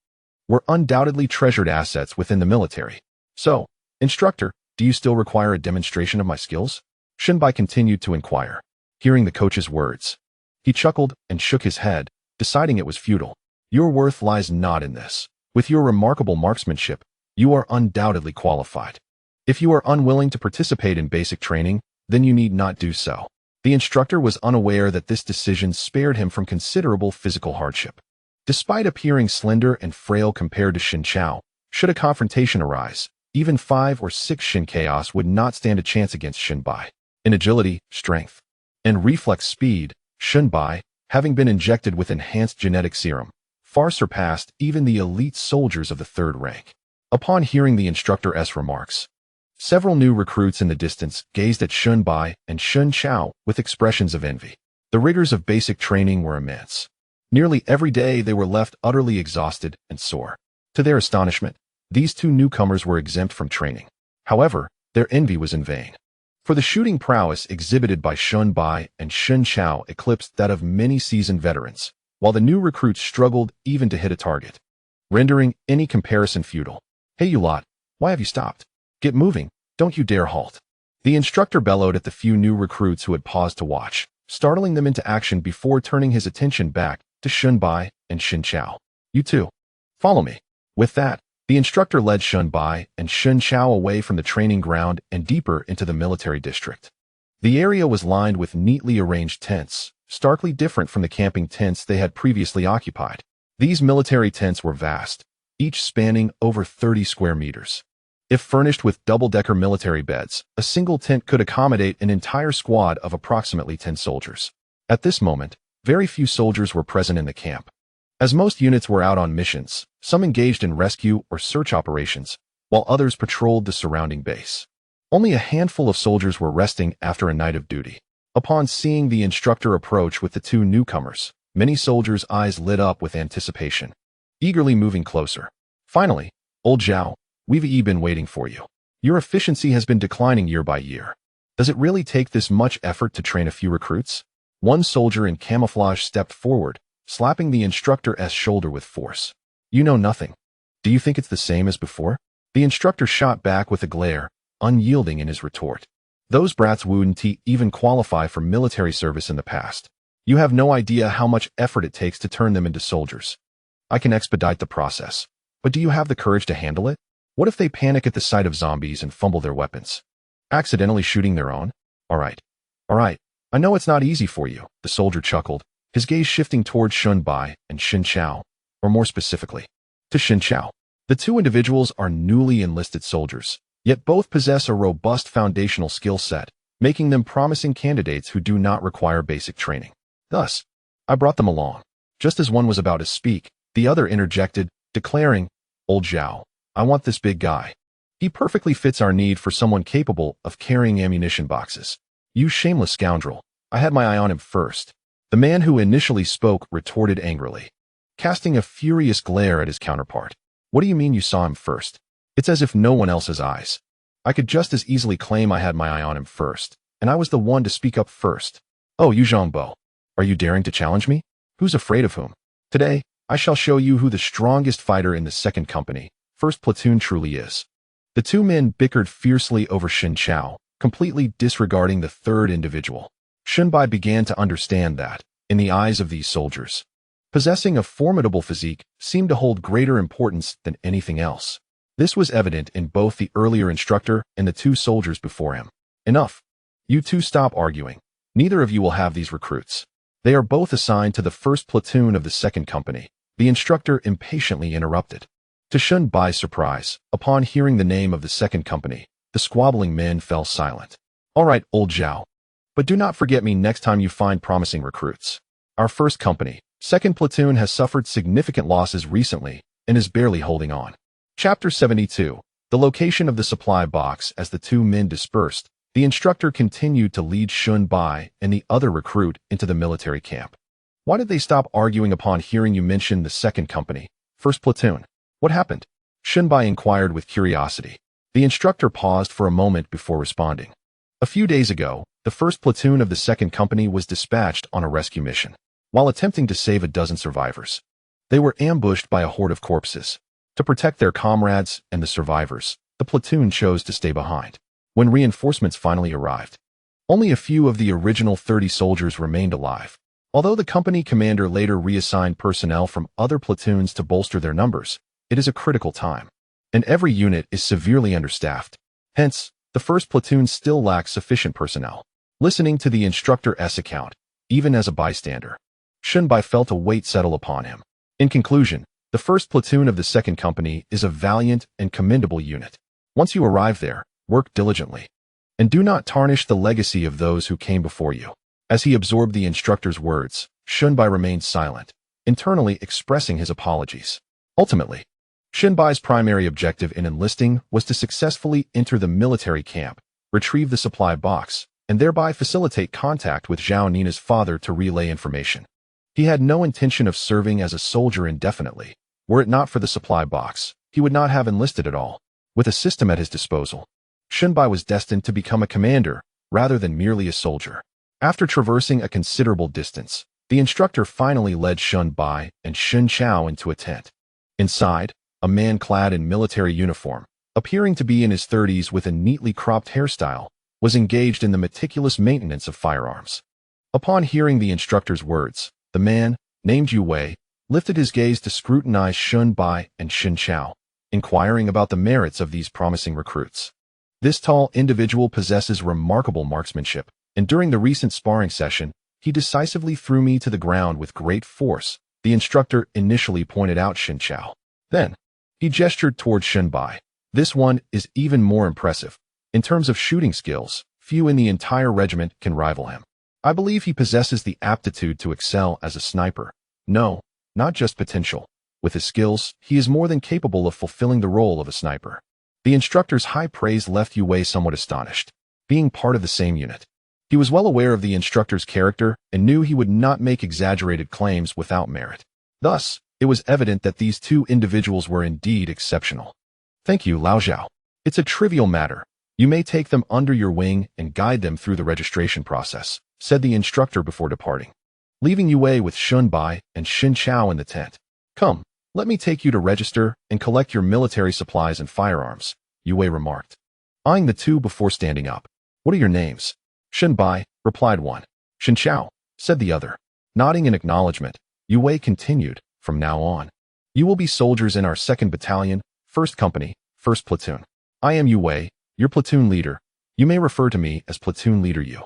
were undoubtedly treasured assets within the military. "So, instructor, do you still require a demonstration of my skills?" Shunbai continued to inquire. Hearing the coach's words, he chuckled and shook his head, deciding it was futile. "Your worth lies not in this. With your remarkable marksmanship, you are undoubtedly qualified. If you are unwilling to participate in basic training, then you need not do so." The instructor was unaware that this decision spared him from considerable physical hardship. Despite appearing slender and frail compared to Lin Xiao, should a confrontation arise, even 5 or 6 Shin Chaos would not stand a chance against Shunbai. In agility, strength, and reflex speed, Shunbai, having been injected with enhanced genetic serum, far surpassed even the elite soldiers of the third rank. Upon hearing the instructor's remarks, several new recruits in the distance gazed at Shunbai and Lin Xiao with expressions of envy. The rigors of basic training were immense. Nearly every day they were left utterly exhausted and sore. To their astonishment, these two newcomers were exempt from training. However, their envy was in vain, for the shooting prowess exhibited by Shunbai and Lin Xiao eclipsed that of many seasoned veterans, while the new recruits struggled even to hit a target, rendering any comparison futile. "Hey you lot, why have you stopped? Get moving, don't you dare halt." The instructor bellowed at the few new recruits who had paused to watch, startling them into action before turning his attention back to Shunbai and Lin Xiao. "You two, follow me." With that, the instructor led Shunbai and Lin Xiao away from the training ground and deeper into the military district. The area was lined with neatly arranged tents, starkly different from the camping tents they had previously occupied. These military tents were vast, each spanning over 30 square meters. If furnished with double-decker military beds, a single tent could accommodate an entire squad of approximately 10 soldiers. At this moment, very few soldiers were present in the camp, as most units were out on missions, some engaged in rescue or search operations, while others patrolled the surrounding base. Only a handful of soldiers were resting after a night of duty. Upon seeing the instructor approach with the two newcomers, many soldiers' eyes lit up with anticipation, eagerly moving closer. "Finally, old Zhao, we've been waiting for you. Your efficiency has been declining year by year. Does it really take this much effort to train a few recruits?" One soldier in camouflage stepped forward, slapping the instructor's shoulder with force. "You know nothing. Do you think it's the same as before?" The instructor shot back with a glare, unyielding in his retort. "Those brats wouldn't even qualify for military service in the past. You have no idea how much effort it takes to turn them into soldiers. I can expedite the process, but do you have the courage to handle it? What if they panic at the sight of zombies and fumble their weapons, accidentally shooting their own?" All right. I know it's not easy for you," the soldier chuckled, his gaze shifting towards Shunbai and Lin Xiao, or more specifically, to Lin Xiao. The two individuals are newly enlisted soldiers, yet both possess a robust foundational skill set, making them promising candidates who do not require basic training. Thus, I brought them along. Just as one was about to speak, the other interjected, declaring, "Old Zhao, I want this big guy. He perfectly fits our need for someone capable of carrying ammunition boxes." "You shameless scoundrel, I had my eye on him first," the man who initially spoke retorted angrily, casting a furious glare at his counterpart. "What do you mean you saw him first? It's as if no one else has eyes. I could just as easily claim I had my eye on him first, and I was the one to speak up first. Oh, you Zhongbo, are you daring to challenge me? Who's afraid of whom? Today, I shall show you who the strongest fighter in the second company, first platoon truly is. The two men bickered fiercely over Lin Xiao, completely disregarding the third individual. Shunbai began to understand that, in the eyes of these soldiers, possessing a formidable physique seemed to hold greater importance than anything else. This was evident in both the earlier instructor and the two soldiers before him. Enough. You two stop arguing. Neither of you will have these recruits. They are both assigned to the first platoon of the second company, the instructor impatiently interrupted. To Shunbai's surprise, upon hearing the name of the second company, the squabbling men fell silent. All right, old Zhao. But do not forget me next time you find promising recruits. Our first company, second platoon has suffered significant losses recently and is barely holding on. Chapter 72. The location of the supply box. As the two men dispersed, the instructor continued to lead Shunbai and the other recruit into the military camp. Why did they stop arguing upon hearing you mention the second company, first platoon? What happened? Shunbai inquired with curiosity. The instructor paused for a moment before responding. A few days ago, the first platoon of the second company was dispatched on a rescue mission. While attempting to save a dozen survivors, they were ambushed by a horde of corpses. To protect their comrades and the survivors, the platoon chose to stay behind. When reinforcements finally arrived, only a few of the original 30 soldiers remained alive. Although the company commander later reassigned personnel from other platoons to bolster their numbers, it is a critical time, and every unit is severely understaffed. Hence, the first platoon still lacks sufficient personnel. Listening to the instructor's account, even as a bystander, Shunbai felt a weight settle upon him. In conclusion, the first platoon of the second company is a valiant and commendable unit. Once you arrive there, work diligently, and do not tarnish the legacy of those who came before you. As he absorbed the instructor's words, Shunbai remained silent, internally expressing his apologies. Ultimately, Shunbai's primary objective in enlisting was to successfully enter the military camp, retrieve the supply box, and thereby facilitate contact with Zhao Nina's father to relay information. He had no intention of serving as a soldier indefinitely. Were it not for the supply box, he would not have enlisted at all. With a system at his disposal, Shunbai was destined to become a commander rather than merely a soldier. After traversing a considerable distance, the instructor finally led Shunbai and Lin Xiao into a tent. Inside, a man clad in military uniform, appearing to be in his 30s with a neatly cropped hairstyle, was engaged in the meticulous maintenance of firearms. Upon hearing the instructor's words, the man, named Yu Wei, lifted his gaze to scrutinize Shunbai and Lin Xiao, inquiring about the merits of these promising recruits. This tall individual possesses remarkable marksmanship, and during the recent sparring session, he decisively threw me to the ground with great force, the instructor initially pointed out Lin Xiao. Then, he gestured toward Shunbai. This one is even more impressive. In terms of shooting skills, few in the entire regiment can rival him. I believe he possesses the aptitude to excel as a sniper. No, not just potential. With his skills, he is more than capable of fulfilling the role of a sniper. The instructor's high praise left Yu Wei somewhat astonished. Being part of the same unit, he was well aware of the instructor's character and knew he would not make exaggerated claims without merit. Thus, it was evident that these two individuals were indeed exceptional. Thank you, Lao Zhao. It's a trivial matter. You may take them under your wing and guide them through the registration process, said the instructor before departing. Leaving Yu Wei with Shunbai and Lin Xiao in the tent. Come, let me take you to register and collect your military supplies and firearms, Yu Wei remarked, eyeing the two before standing up. What are your names? Shunbai, replied one. Lin Xiao, said the other. Nodding in acknowledgement, Yu Wei continued, from now on, you will be soldiers in our 2nd Battalion, 1st Company, 1st Platoon. I am Yu Wei, your platoon leader. You may refer to me as Platoon Leader Yu.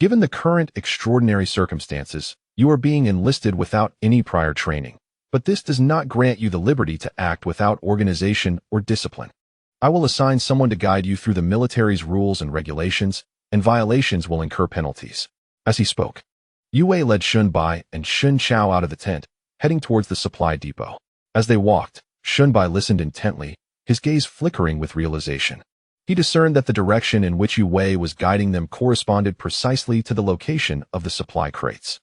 Given the current extraordinary circumstances, you are being enlisted without any prior training, but this does not grant you the liberty to act without organization or discipline. I will assign someone to guide you through the military's rules and regulations, and violations will incur penalties. As he spoke, Yu Wei led Shunbai and Lin Xiao out of the tent, heading towards the supply depot. As they walked, Shunbai listened intently, his gaze flickering with realization. He discerned that the direction in which Yu Wei was guiding them corresponded precisely to the location of the supply crates.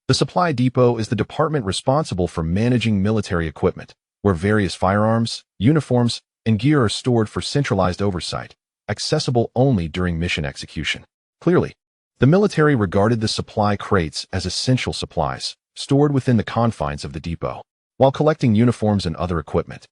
The supply depot is the department responsible for managing military equipment, where various firearms, uniforms, and gear are stored for centralized oversight, accessible only during mission execution. Clearly, the military regarded the supply crates as essential supplies, stored within the confines of the depot. While collecting uniforms and other equipment,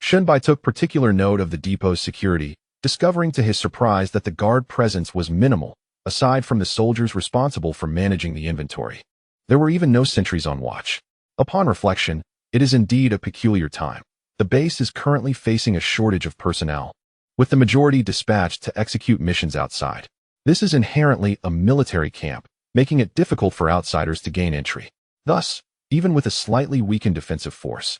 Shunbai took particular note of the depot's security, discovering to his surprise that the guard presence was minimal, aside from the soldiers responsible for managing the inventory. There were even no sentries on watch. Upon reflection, it is indeed a peculiar time. The base is currently facing a shortage of personnel, with the majority dispatched to execute missions outside. This is inherently a military camp, making it difficult for outsiders to gain entry. Thus, even with a slightly weakened defensive force,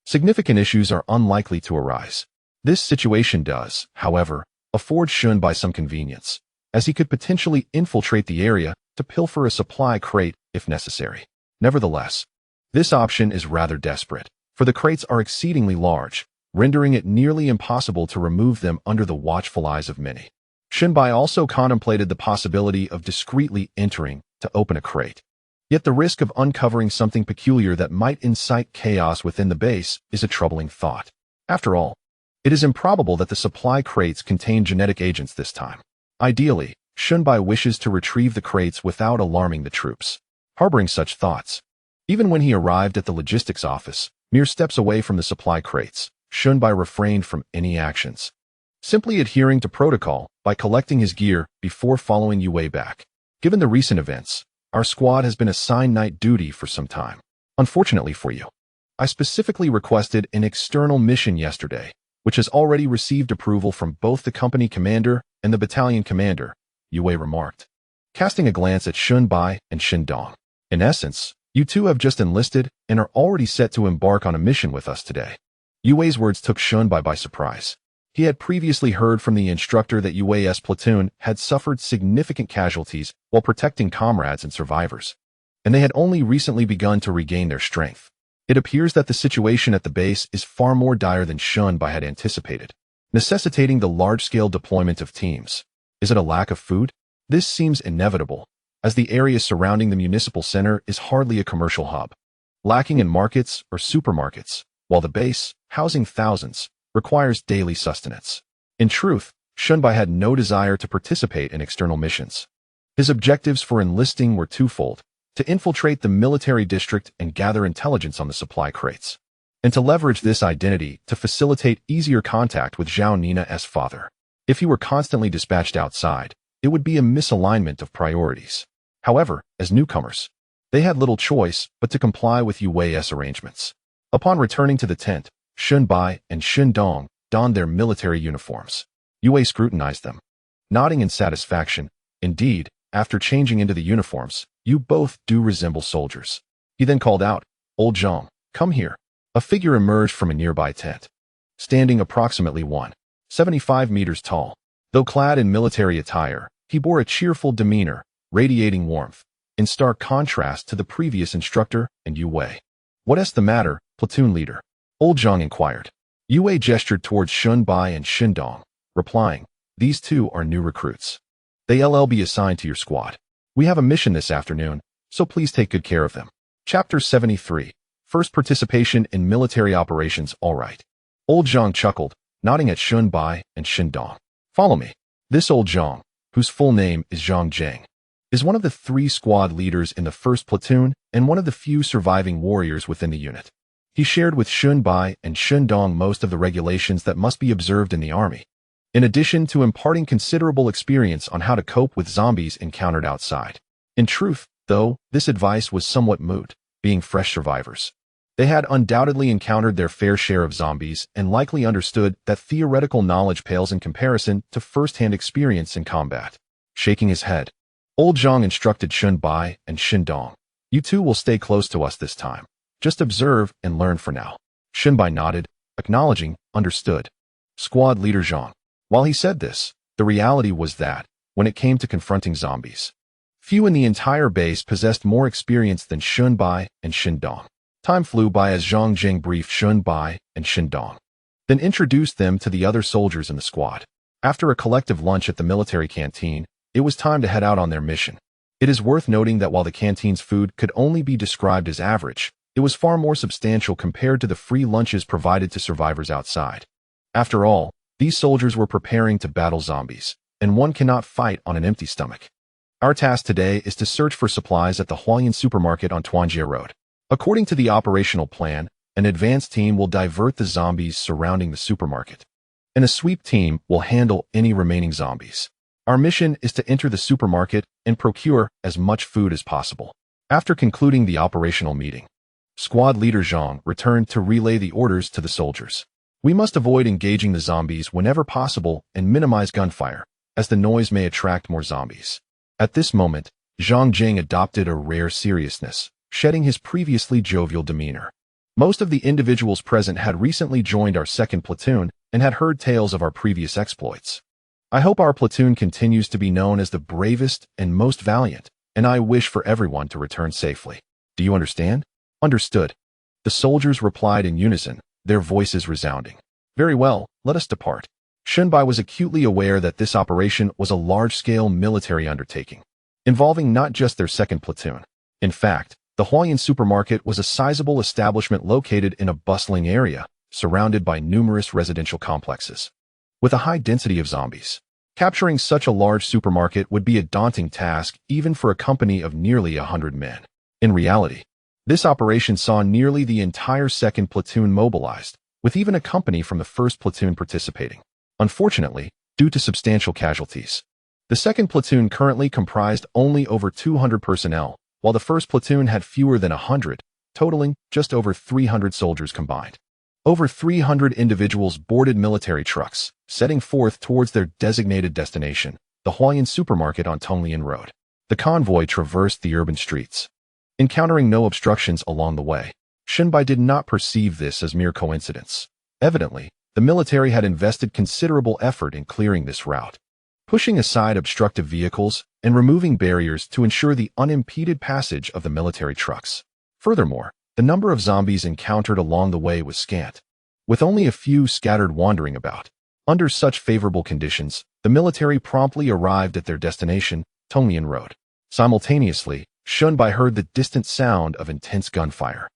significant issues are unlikely to arise. This situation does, however, afford Shunbai some convenience, as he could potentially infiltrate the area to pilfer a supply crate if necessary. Nevertheless, this option is rather desperate, for the crates are exceedingly large, rendering it nearly impossible to remove them under the watchful eyes of many. Shunbai also contemplated the possibility of discreetly entering to open a crate. Yet the risk of uncovering something peculiar that might incite chaos within the base is a troubling thought. After all, it is improbable that the supply crates contain genetic agents this time. Ideally, Shunbai wishes to retrieve the crates without alarming the troops. Harboring such thoughts, even when he arrived at the logistics office, mere steps away from the supply crates, Shunbai refrained from any actions, simply adhering to protocol by collecting his gear before following Yue back. Given the recent events, our squad has been assigned night duty for some time. Unfortunately for you, I specifically requested an external mission yesterday, which has already received approval from both the company commander and the battalion commander, Yue remarked, casting a glance at Shunbai and Shindong. In essence, you two have just enlisted and are already set to embark on a mission with us today. Yue's words took Shunbai by surprise. He had previously heard from the instructor that Yue's platoon had suffered significant casualties while protecting comrades and survivors, and they had only recently begun to regain their strength. It appears that the situation at the base is far more dire than Shunbai had anticipated, necessitating the large-scale deployment of teams. Is it a lack of food? This seems inevitable, as the area surrounding the municipal center is hardly a commercial hub, lacking in markets or supermarkets, while the base, housing thousands, requires daily sustenance. In truth, Shunbai had no desire to participate in external missions. His objectives for enlisting were twofold: to infiltrate the military district and gather intelligence on the supply crates, and to leverage this identity to facilitate easier contact with Zhao Nina's father. If he were constantly dispatched outside, it would be a misalignment of priorities. However, as newcomers, they had little choice but to comply with Yue's arrangements. Upon returning to the tent, Shunbai and Shindong donned their military uniforms. Yue scrutinized them, nodding in satisfaction. Indeed, after changing into the uniforms, you both do resemble soldiers. He then called out, "Old Zhang, come here." A figure emerged from a nearby tent, standing approximately 175 meters tall. Though clad in military attire, he bore a cheerful demeanor, radiating warmth, in stark contrast to the previous instructor and Yue. "What's the matter, platoon leader?" Old Zhang inquired. Yue gestured towards Shunbai and Shindong, replying, "These two are new recruits. They'll be assigned to your squad. We have a mission this afternoon, so please take good care of them." Chapter 73. First participation in military operations. All right. Old Zhang chuckled, nodding at Shunbai and Shindong. "Follow me." This Old Zhang, whose full name is Zhang Zheng, is one of the 3 squad leaders in the 1st platoon and one of the few surviving warriors within the unit. He shared with Shunbai and Shindong most of the regulations that must be observed in the army, in addition to imparting considerable experience on how to cope with zombies encountered outside. In truth, though, this advice was somewhat moot, being fresh survivors. They had undoubtedly encountered their fair share of zombies and likely understood that theoretical knowledge pales in comparison to first-hand experience in combat. Shaking his head, Old Zhang instructed Shunbai and Shindong, "You two will stay close to us this time. Just observe and learn for now." Shunbai nodded, acknowledging, "Understood." Squad leader Zhang. While he said this, the reality was that, when it came to confronting zombies, few in the entire base possessed more experience than Shunbai and Shindong. Time flew by as Zhang Jing briefed Shunbai and Shindong, then introduced them to the other soldiers in the squad. After a collective lunch at the military canteen, it was time to head out on their mission. It is worth noting that while the canteen's food could only be described as average, it was far more substantial compared to the free lunches provided to survivors outside. After all, these soldiers were preparing to battle zombies, and one cannot fight on an empty stomach. Our task today is to search for supplies at the Hualien supermarket on Tuanjie Road. According to the operational plan, An advanced team will divert the zombies surrounding the supermarket, and a sweep team will handle any remaining zombies. Our mission is to enter the supermarket and procure as much food as possible. After concluding the operational meeting, Squad Leader Zhang returned to relay the orders to the soldiers. We must avoid engaging the zombies whenever possible and minimize gunfire, as the noise may attract more zombies. At this moment, Zhang Jing adopted a rare seriousness, shedding his previously jovial demeanor. Most of the individuals present had recently joined our second platoon and had heard tales of our previous exploits. I hope our platoon continues to be known as the bravest and most valiant, and I wish for everyone to return safely. Do you understand? Understood. The soldiers replied in unison, their voices resounding. Very well, let us depart. Shunbai was acutely aware that this operation was a large-scale military undertaking, involving not just their second platoon. In fact, the Huayan supermarket was a sizable establishment located in a bustling area, surrounded by numerous residential complexes. With a high density of zombies, capturing such a large supermarket would be a daunting task even for a company of nearly 100 men. In reality, this operation saw nearly the entire second platoon mobilized, with even a company from the first platoon participating. Unfortunately, due to substantial casualties, the second platoon currently comprised only over 200 personnel, while the first platoon had fewer than 100, totaling just over 300 soldiers combined. Over 300 individuals boarded military trucks, setting forth towards their designated destination, the Huayan supermarket on Tonglian Road. The convoy traversed the urban streets, encountering no obstructions along the way. Shunbai did not perceive this as mere coincidence. Evidently, the military had invested considerable effort in clearing this route, pushing aside obstructive vehicles and removing barriers to ensure the unimpeded passage of the military trucks. Furthermore, the number of zombies encountered along the way was scant, with only a few scattered wandering about. Under such favorable conditions, the military promptly arrived at their destination, Tonglian Road. Simultaneously, Shunbai heard the distant sound of intense gunfire,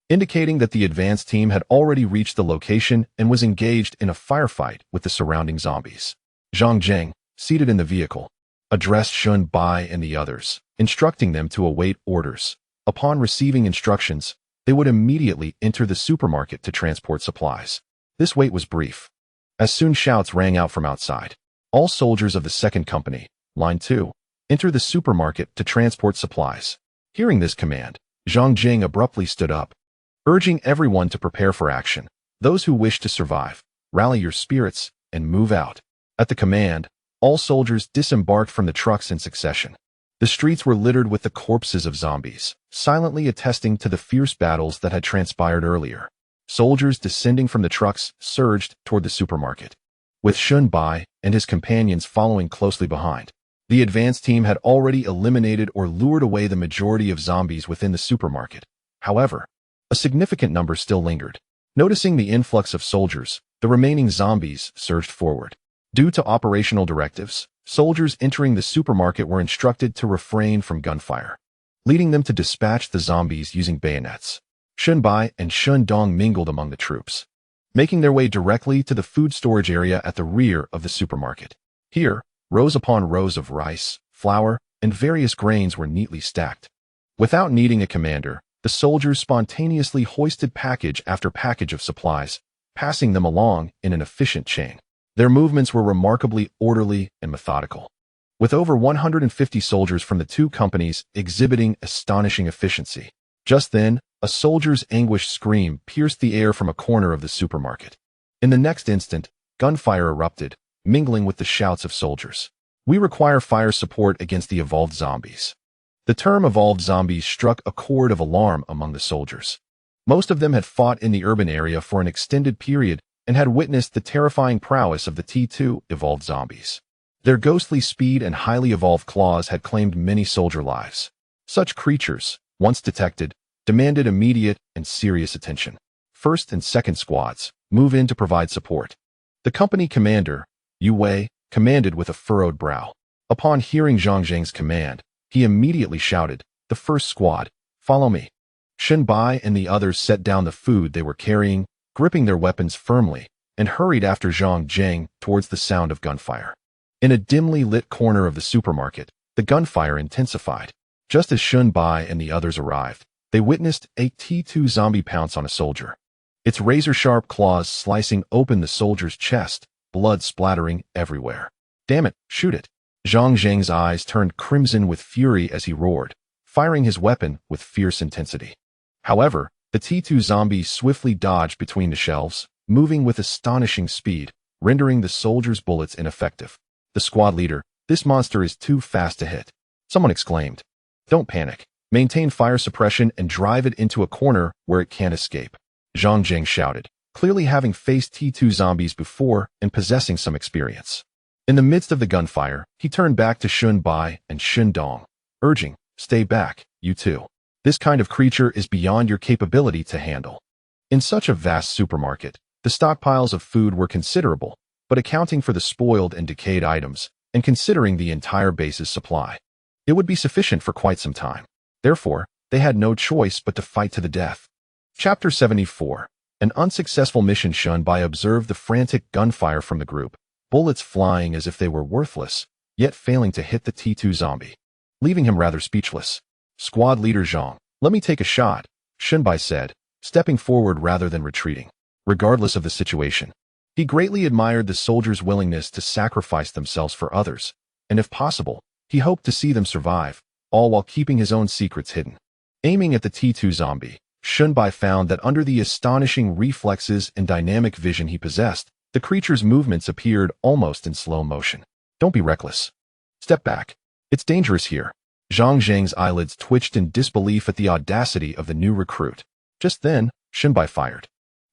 indicating that the advance team had already reached the location and was engaged in a firefight with the surrounding zombies. Zhang Zheng, seated in the vehicle, addressed Shunbai and the others, instructing them to await orders. Upon receiving instructions, they would immediately enter the supermarket to transport supplies. This wait was brief. As soon shouts rang out from outside. All soldiers of the second company, Line 2, enter the supermarket to transport supplies. Hearing this command, Zhang Jing abruptly stood up, urging everyone to prepare for action. Those who wish to survive, rally your spirits and move out. At the command, all soldiers disembarked from the trucks in succession. The streets were littered with the corpses of zombies, silently attesting to the fierce battles that had transpired earlier. Soldiers descending from the trucks surged toward the supermarket, with Shunbai and his companions following closely behind. The advance team had already eliminated or lured away the majority of zombies within the supermarket. However, a significant number still lingered. Noticing the influx of soldiers, the remaining zombies surged forward. Due to operational directives, soldiers entering the supermarket were instructed to refrain from gunfire, leading them to dispatch the zombies using bayonets. Shunbai and Shundong mingled among the troops, making their way directly to the food storage area at the rear of the supermarket. Here, rows upon rows of rice, flour, and various grains were neatly stacked. Without needing a commander, the soldiers spontaneously hoisted package after package of supplies, passing them along in an efficient chain. Their movements were remarkably orderly and methodical, with over 150 soldiers from the two companies exhibiting astonishing efficiency. Just then, a soldier's anguished scream pierced the air from a corner of the supermarket. In the next instant, gunfire erupted, mingling with the shouts of soldiers. We require fire support against the evolved zombies. The term evolved zombies struck a chord of alarm among the soldiers. Most of them had fought in the urban area for an extended period and had witnessed the terrifying prowess of the T2 evolved zombies. Their ghostly speed and highly evolved claws had claimed many soldier lives. Such creatures, once detected, demanded immediate and serious attention. First and second squads move in to provide support. The company commander, Yu Wei, commanded with a furrowed brow. Upon hearing Zhang Zheng's command, he immediately shouted, "The first squad, follow me." Shunbai and the others set down the food they were carrying, gripping their weapons firmly, and hurried after Zhang Zheng towards the sound of gunfire. In a dimly lit corner of the supermarket, the gunfire intensified. Just as Shunbai and the others arrived, they witnessed a T2 zombie pounce on a soldier. its razor-sharp claws slicing open the soldier's chest, blood splattering everywhere. Damn it, shoot it. Zhang Zheng's eyes turned crimson with fury as he roared, firing his weapon with fierce intensity. However, the T2 zombie swiftly dodged between the shelves, moving with astonishing speed, rendering the soldier's bullets ineffective. The squad leader, this monster is too fast to hit. Someone exclaimed. Don't panic. Maintain fire suppression and drive it into a corner where it can't escape. Zhang Zheng shouted, clearly having faced T2 zombies before and possessing some experience. In the midst of the gunfire, he turned back to Xun Bai and Xun Dong, urging, stay back, you two. This kind of creature is beyond your capability to handle. In such a vast supermarket, the stockpiles of food were considerable, but accounting for the spoiled and decayed items, and considering the entire base's supply, it would be sufficient for quite some time. Therefore, they had no choice but to fight to the death. Chapter 74. An unsuccessful mission. Xun Bai observed the frantic gunfire from the group, bullets flying as if they were worthless, yet failing to hit the T2 zombie, leaving him rather speechless. Squad leader Zhang, let me take a shot, Xun Bai said, stepping forward rather than retreating. Regardless of the situation, he greatly admired the soldiers' willingness to sacrifice themselves for others, and if possible, he hoped to see them survive, all while keeping his own secrets hidden. Aiming at the T2 zombie, Xun Bai found that under the astonishing reflexes and dynamic vision he possessed, the creature's movements appeared almost in slow motion. Don't be reckless. Step back. It's dangerous here. Zhang Zheng's eyelids twitched in disbelief at the audacity of the new recruit. Just then, Xun Bai fired.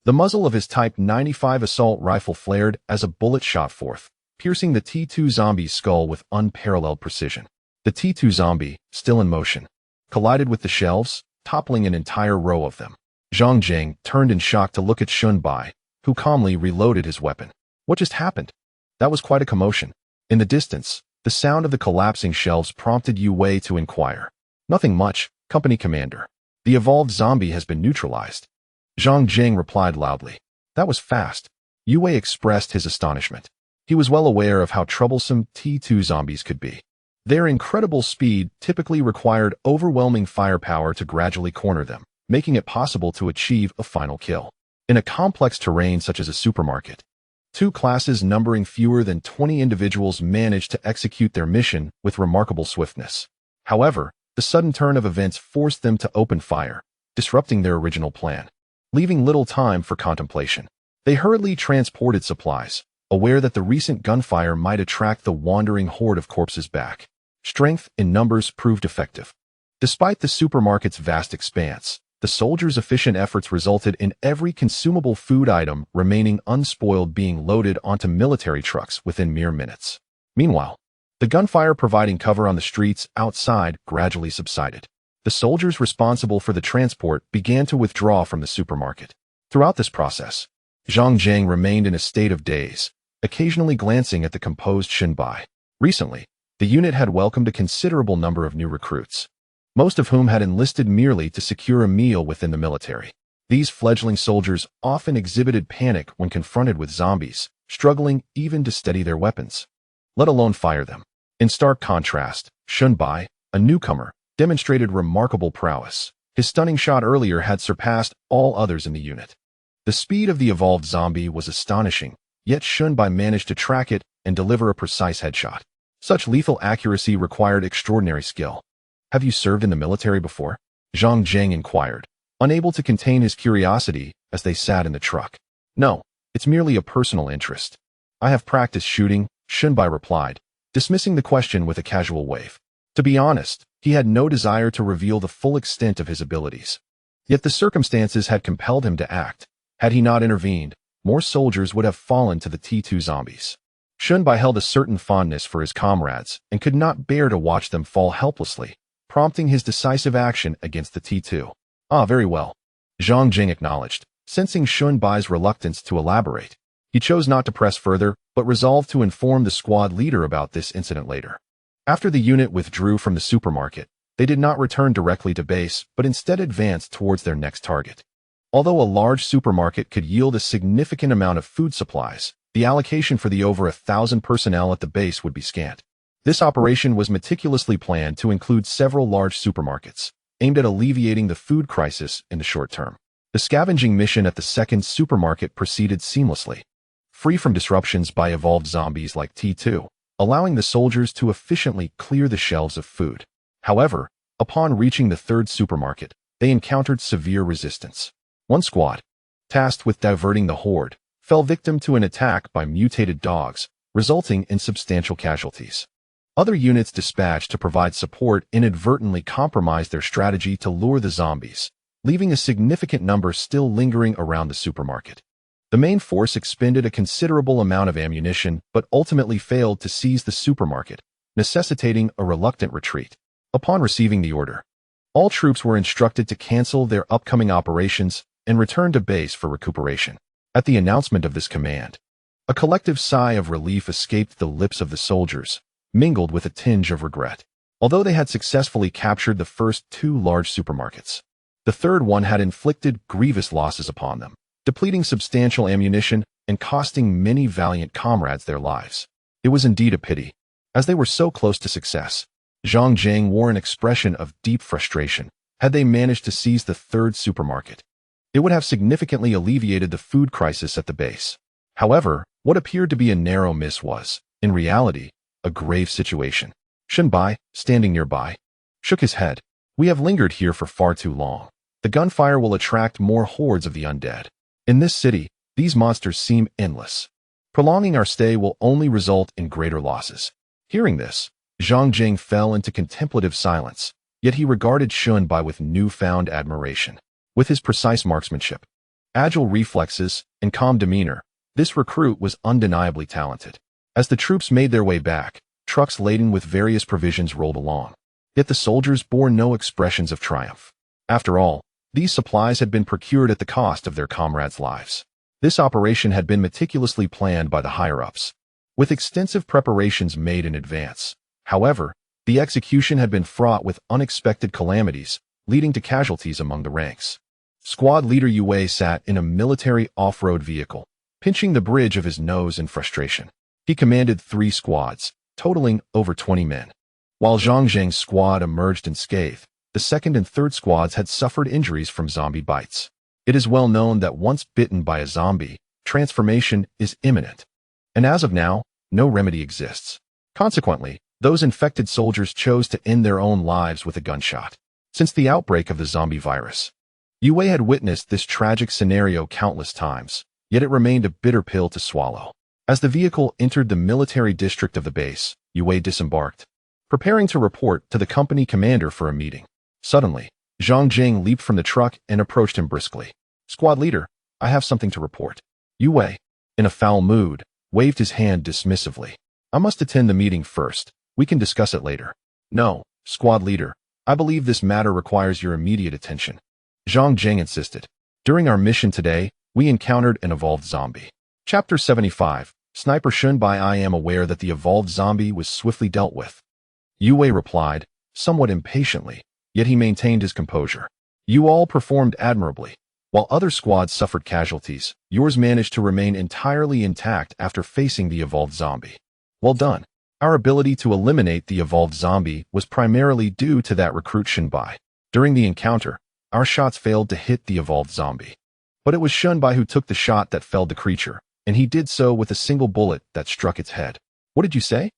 The muzzle of his Type 95 assault rifle flared as a bullet shot forth, piercing the T2 zombie's skull with unparalleled precision. The T2 zombie, still in motion, collided with the shelves, toppling an entire row of them. Zhang Zheng turned in shock to look at Xun Bai, who calmly reloaded his weapon. What just happened? That was quite a commotion. In the distance, the sound of the collapsing shelves prompted Yu Wei to inquire. Nothing much, Company Commander. The evolved zombie has been neutralized. Zhang Zheng replied loudly. That was fast. Yu Wei expressed his astonishment. He was well aware of how troublesome T2 zombies could be. Their incredible speed typically required overwhelming firepower to gradually corner them, making it possible to achieve a final kill. In a complex terrain such as a supermarket, two classes numbering fewer than 20 individuals managed to execute their mission with remarkable swiftness. However, the sudden turn of events forced them to open fire, disrupting their original plan, leaving little time for contemplation. They hurriedly transported supplies, aware that the recent gunfire might attract the wandering horde of corpses back. Strength in numbers proved effective. Despite the supermarket's vast expanse, the soldiers' efficient efforts resulted in every consumable food item remaining unspoiled being loaded onto military trucks within mere minutes. Meanwhile, the gunfire providing cover on the streets outside gradually subsided. The soldiers responsible for the transport began to withdraw from the supermarket. Throughout this process, Zhang Zheng remained in a state of daze, occasionally glancing at the composed Xun Bai. Recently, the unit had welcomed a considerable number of new recruits, most of whom had enlisted merely to secure a meal within the military. These fledgling soldiers often exhibited panic when confronted with zombies, struggling even to steady their weapons, let alone fire them. In stark contrast, Xun Bai, a newcomer, demonstrated remarkable prowess. His stunning shot earlier had surpassed all others in the unit. The speed of the evolved zombie was astonishing, yet Xun Bai managed to track it and deliver a precise headshot. Such lethal accuracy required extraordinary skill. Have you served in the military before? Zhang Zheng inquired, unable to contain his curiosity as they sat in the truck. No, it's merely a personal interest. I have practiced shooting, Xun Bai replied, dismissing the question with a casual wave. To be honest, he had no desire to reveal the full extent of his abilities. Yet the circumstances had compelled him to act. Had he not intervened, more soldiers would have fallen to the T2 zombies. Xun Bai held a certain fondness for his comrades and could not bear to watch them fall helplessly, prompting his decisive action against the T2. Ah, very well. Zhang Jing acknowledged, sensing Xun Bai's reluctance to elaborate. He chose not to press further, but resolved to inform the squad leader about this incident later. After the unit withdrew from the supermarket, they did not return directly to base, but instead advanced towards their next target. Although a large supermarket could yield a significant amount of food supplies, the allocation for the over 1,000 personnel at the base would be scant. This operation was meticulously planned to include several large supermarkets, aimed at alleviating the food crisis in the short term. The scavenging mission at the second supermarket proceeded seamlessly, free from disruptions by evolved zombies like T2, allowing the soldiers to efficiently clear the shelves of food. However, upon reaching the third supermarket, they encountered severe resistance. One squad, tasked with diverting the horde, fell victim to an attack by mutated dogs, resulting in substantial casualties. Other units dispatched to provide support inadvertently compromised their strategy to lure the zombies, leaving a significant number still lingering around the supermarket. The main force expended a considerable amount of ammunition but ultimately failed to seize the supermarket, necessitating a reluctant retreat. Upon receiving the order, all troops were instructed to cancel their upcoming operations and return to base for recuperation. At the announcement of this command, a collective sigh of relief escaped the lips of the soldiers, mingled with a tinge of regret. Although they had successfully captured the first two large supermarkets, the third one had inflicted grievous losses upon them, depleting substantial ammunition and costing many valiant comrades their lives. It was indeed a pity. As they were so close to success, Zhang Jiang wore an expression of deep frustration. Had they managed to seize the third supermarket, it would have significantly alleviated the food crisis at the base. However, what appeared to be a narrow miss was, in reality, a grave situation. Shun Bai, standing nearby, shook his head. We have lingered here for far too long. The gunfire will attract more hordes of the undead. In this city, these monsters seem endless. Prolonging our stay will only result in greater losses. Hearing this, Zhang Jing fell into contemplative silence, yet he regarded Shun Bai with newfound admiration. With his precise marksmanship, agile reflexes, and calm demeanor, this recruit was undeniably talented. As the troops made their way back, trucks laden with various provisions rolled along. Yet the soldiers bore no expressions of triumph. After all, these supplies had been procured at the cost of their comrades' lives. This operation had been meticulously planned by the higher-ups, with extensive preparations made in advance. However, the execution had been fraught with unexpected calamities, leading to casualties among the ranks. Squad leader Yue sat in a military off-road vehicle, pinching the bridge of his nose in frustration. He commanded 3 squads, totaling over 20 men. While Zhang Zheng's squad emerged unscathed, the second and third squads had suffered injuries from zombie bites. It is well known that once bitten by a zombie, transformation is imminent. And as of now, no remedy exists. Consequently, those infected soldiers chose to end their own lives with a gunshot. Since the outbreak of the zombie virus, Yue had witnessed this tragic scenario countless times, yet it remained a bitter pill to swallow. As the vehicle entered the military district of the base, Yue disembarked, preparing to report to the company commander for a meeting. Suddenly, Zhang Jing leaped from the truck and approached him briskly. Squad leader, I have something to report. Yue, in a foul mood, waved his hand dismissively. I must attend the meeting first. We can discuss it later. No, squad leader, I believe this matter requires your immediate attention. Zhang Jing insisted. During our mission today, we encountered an evolved zombie. Chapter 75, Sniper Shun Bai. I am aware that the evolved zombie was swiftly dealt with. Yue replied, somewhat impatiently, yet he maintained his composure. You all performed admirably. While other squads suffered casualties, yours managed to remain entirely intact after facing the evolved zombie. Well done. Our ability to eliminate the evolved zombie was primarily due to that recruit Shun Bai. During the encounter, our shots failed to hit the evolved zombie. But it was Shun Bai who took the shot that felled the creature, and he did so with a single bullet that struck its head. What did you say?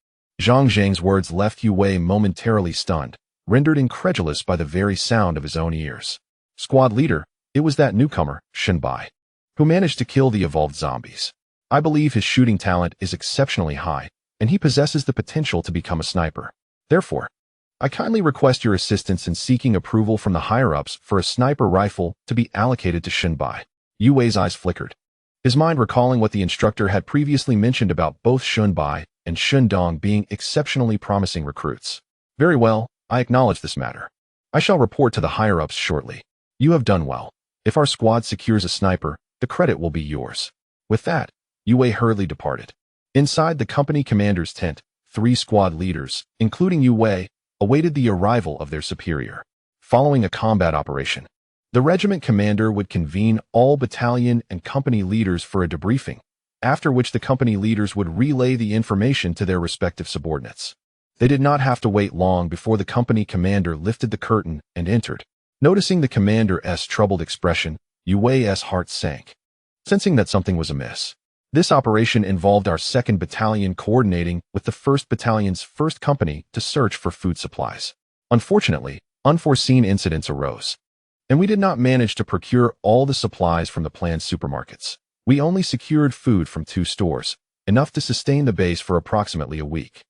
Zhang Zheng's words left Yue momentarily stunned, rendered incredulous by the very sound of his own ears. Squad leader, it was that newcomer, Shun Bai, who managed to kill the evolved zombies. I believe his shooting talent is exceptionally high, and he possesses the potential to become a sniper. Therefore, I kindly request your assistance in seeking approval from the higher-ups for a sniper rifle to be allocated to Shun Bai. Yue's eyes flickered, his mind recalling what the instructor had previously mentioned about both Shun Bai and Shun Dong being exceptionally promising recruits. Very well, I acknowledge this matter. I shall report to the higher-ups shortly. You have done well. If our squad secures a sniper, the credit will be yours. With that, Yue hurriedly departed. Inside the company commander's tent, 3 squad leaders, including Yue, awaited the arrival of their superior. Following a combat operation, the regiment commander would convene all battalion and company leaders for a debriefing, after which the company leaders would relay the information to their respective subordinates. They did not have to wait long before the company commander lifted the curtain and entered. Noticing the commander's troubled expression, Yu Wei's heart sank, sensing that something was amiss. This operation involved our 2nd Battalion coordinating with the 1st Battalion's 1st Company to search for food supplies. Unfortunately, unforeseen incidents arose, and we did not manage to procure all the supplies from the planned supermarkets. We only secured food from 2 stores, enough to sustain the base for approximately a week.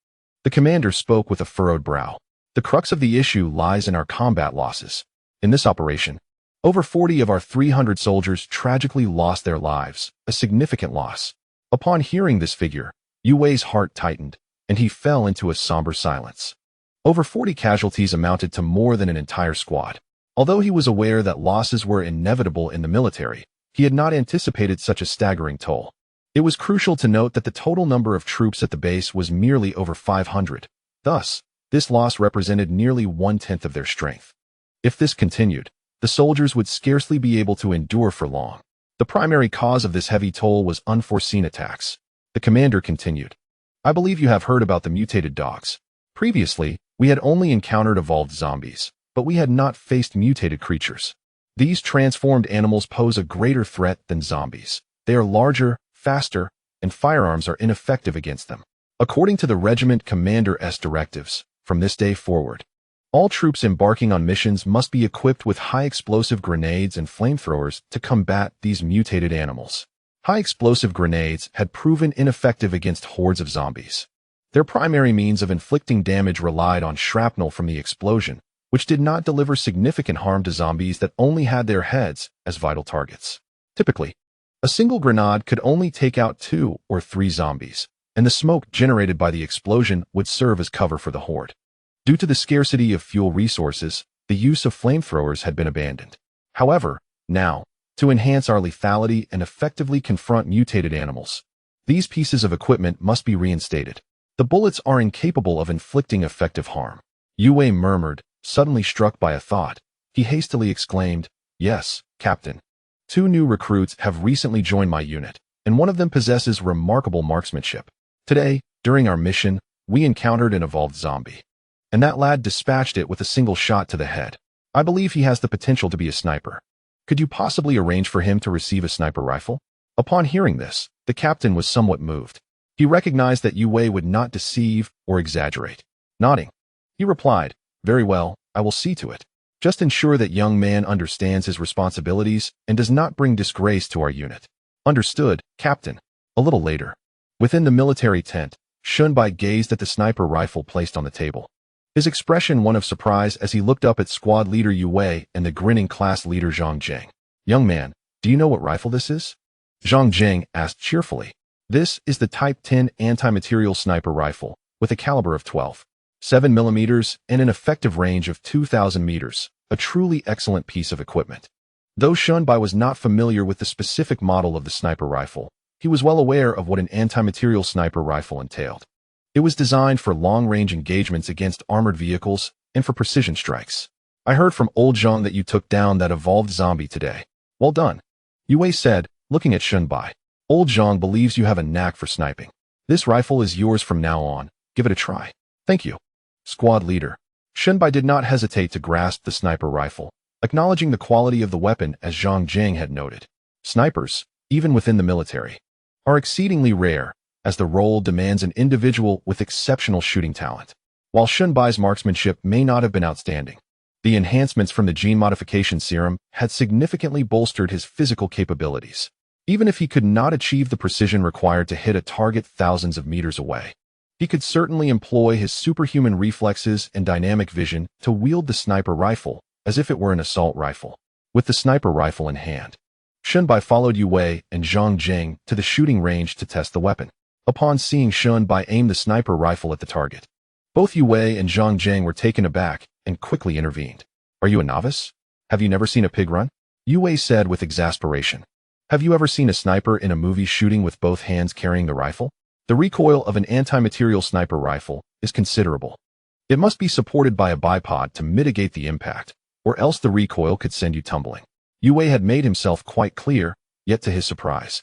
The commander spoke with a furrowed brow. The crux of the issue lies in our combat losses. In this operation, over 40 of our 300 soldiers tragically lost their lives, a significant loss. Upon hearing this figure, Yu Wei's heart tightened, and he fell into a somber silence. Over 40 casualties amounted to more than an entire squad. Although he was aware that losses were inevitable in the military, he had not anticipated such a staggering toll. It was crucial to note that the total number of troops at the base was merely over 500. Thus, this loss represented nearly 1/10 of their strength. If this continued, the soldiers would scarcely be able to endure for long. The primary cause of this heavy toll was unforeseen attacks. The commander continued, I believe you have heard about the mutated dogs. Previously, we had only encountered evolved zombies, but we had not faced mutated creatures. These transformed animals pose a greater threat than zombies. They are larger, faster, and firearms are ineffective against them. According to the regiment commander's directives, from this day forward, all troops embarking on missions must be equipped with high-explosive grenades and flamethrowers to combat these mutated animals. High-explosive grenades had proven ineffective against hordes of zombies. Their primary means of inflicting damage relied on shrapnel from the explosion, which did not deliver significant harm to zombies that only had their heads as vital targets. Typically, a single grenade could only take out 2 or 3 zombies, and the smoke generated by the explosion would serve as cover for the horde. Due to the scarcity of fuel resources, the use of flamethrowers had been abandoned. However, now, to enhance our lethality and effectively confront mutated animals, these pieces of equipment must be reinstated. The bullets are incapable of inflicting effective harm. Yu Wei murmured, suddenly struck by a thought. He hastily exclaimed, Yes, Captain. 2 new recruits have recently joined my unit, and one of them possesses remarkable marksmanship. Today, during our mission, we encountered an evolved zombie, and that lad dispatched it with a single shot to the head. I believe he has the potential to be a sniper. Could you possibly arrange for him to receive a sniper rifle? Upon hearing this, the captain was somewhat moved. He recognized that Yu Wei would not deceive or exaggerate. Nodding, he replied, Very well, I will see to it. Just ensure that young man understands his responsibilities and does not bring disgrace to our unit. Understood, Captain. A little later, within the military tent, Shunbai gazed at the sniper rifle placed on the table. His expression one of surprise as he looked up at squad leader Yu Wei and the grinning class leader Zhang Jing. Young man, do you know what rifle this is? Zhang Jing asked cheerfully. This is the Type 10 anti-material sniper rifle, with a caliber of 12.7 millimeters and an effective range of 2,000 meters, a truly excellent piece of equipment. Though Shunbai was not familiar with the specific model of the sniper rifle, he was well aware of what an anti-material sniper rifle entailed. It was designed for long-range engagements against armored vehicles and for precision strikes. I heard from old Zhang that you took down that evolved zombie today. Well done, Yu Wei said, looking at Shunbai. Old Zhang believes you have a knack for sniping. This rifle is yours from now on. Give it a try. Thank you. Squad leader. Shunbai did not hesitate to grasp the sniper rifle, acknowledging the quality of the weapon as Zhang Jing had noted. Snipers, even within the military, are exceedingly rare, as the role demands an individual with exceptional shooting talent. While Shunbai's marksmanship may not have been outstanding, the enhancements from the gene modification serum had significantly bolstered his physical capabilities. Even if he could not achieve the precision required to hit a target thousands of meters away, he could certainly employ his superhuman reflexes and dynamic vision to wield the sniper rifle as if it were an assault rifle. With the sniper rifle in hand, Shunbai followed Yu Wei and Zhang Jing to the shooting range to test the weapon. Upon seeing Shunbai aim the sniper rifle at the target, both Yu Wei and Zhang Jing were taken aback and quickly intervened. Are you a novice? Have you never seen a pig run? Yu Wei said with exasperation. Have you ever seen a sniper in a movie shooting with both hands carrying the rifle? The recoil of an anti-material sniper rifle is considerable. It must be supported by a bipod to mitigate the impact, or else the recoil could send you tumbling. Yu Wei had made himself quite clear, yet to his surprise,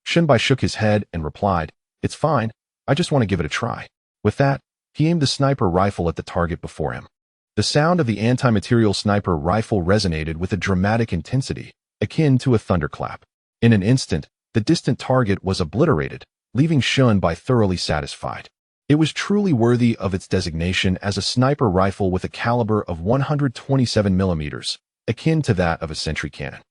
Shunbai shook his head and replied, It's fine, I just want to give it a try. With that, he aimed the sniper rifle at the target before him. The sound of the anti-material sniper rifle resonated with a dramatic intensity, akin to a thunderclap. In an instant, the distant target was obliterated, leaving Shunbai thoroughly satisfied. It was truly worthy of its designation as a sniper rifle with a caliber of 127 millimeters, akin to that of a sentry cannon.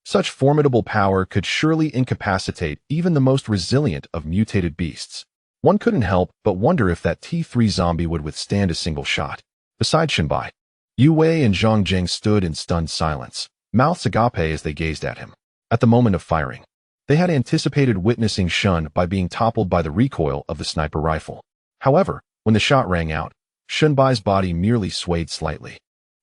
Such formidable power could surely incapacitate even the most resilient of mutated beasts. One couldn't help but wonder if that T3 zombie would withstand a single shot. Beside Shunbai, Yu Wei and Zhang Jing stood in stunned silence, mouths agape as they gazed at him. At the moment of firing, they had anticipated witnessing Shunbai being toppled by the recoil of the sniper rifle. However, when the shot rang out, Shunbai's body merely swayed slightly.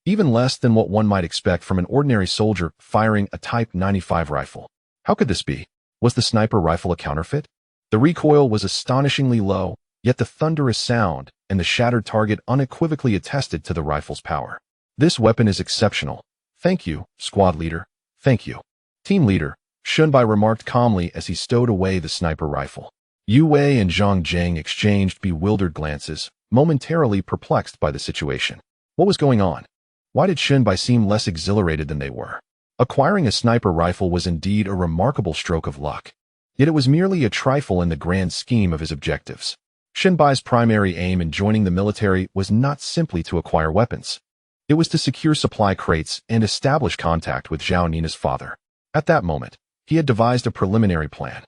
Even less than what one might expect from an ordinary soldier firing a Type 95 rifle. How could this be? Was the sniper rifle a counterfeit? The recoil was astonishingly low, yet the thunderous sound and the shattered target unequivocally attested to the rifle's power. This weapon is exceptional. Thank you, squad leader. Thank you. Team leader, Shunbai remarked calmly as he stowed away the sniper rifle. Yu Wei and Zhang Jing exchanged bewildered glances, momentarily perplexed by the situation. What was going on? Why did Shunbai seem less exhilarated than they were? Acquiring a sniper rifle was indeed a remarkable stroke of luck. Yet it was merely a trifle in the grand scheme of his objectives. Shunbai's primary aim in joining the military was not simply to acquire weapons. It was to secure supply crates and establish contact with Zhao Nina's father. At that moment, he had devised a preliminary plan.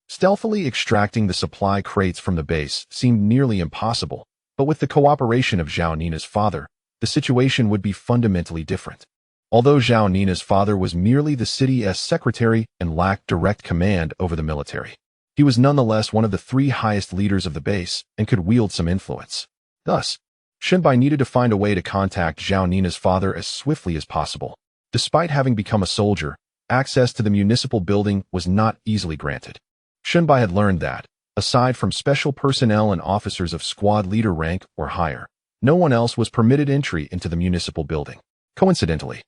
Stealthily extracting the supply crates from the base seemed nearly impossible, but with the cooperation of Zhao Nina's father, the situation would be fundamentally different. Although Zhao Nina's father was merely the city's secretary and lacked direct command over the military, he was nonetheless one of the 3 highest leaders of the base and could wield some influence. Thus, Shunbai needed to find a way to contact Zhao Nina's father as swiftly as possible. Despite having become a soldier, access to the municipal building was not easily granted. Shunbai had learned that, aside from special personnel and officers of squad leader rank or higher, no one else was permitted entry into the municipal building. Coincidentally,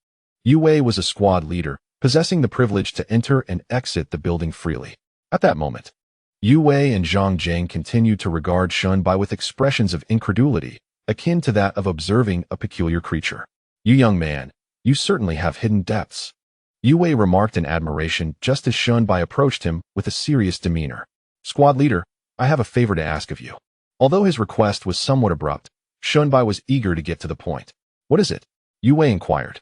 Yu Wei was a squad leader, possessing the privilege to enter and exit the building freely. At that moment, Yu Wei and Zhang Jing continued to regard Shunbai with expressions of incredulity, akin to that of observing a peculiar creature. "You young man, you certainly have hidden depths," Yu Wei remarked in admiration just as Shunbai approached him with a serious demeanor. "Squad leader, I have a favor to ask of you." Although his request was somewhat abrupt, Shunbai was eager to get to the point. "What is it?" Yu Wei inquired.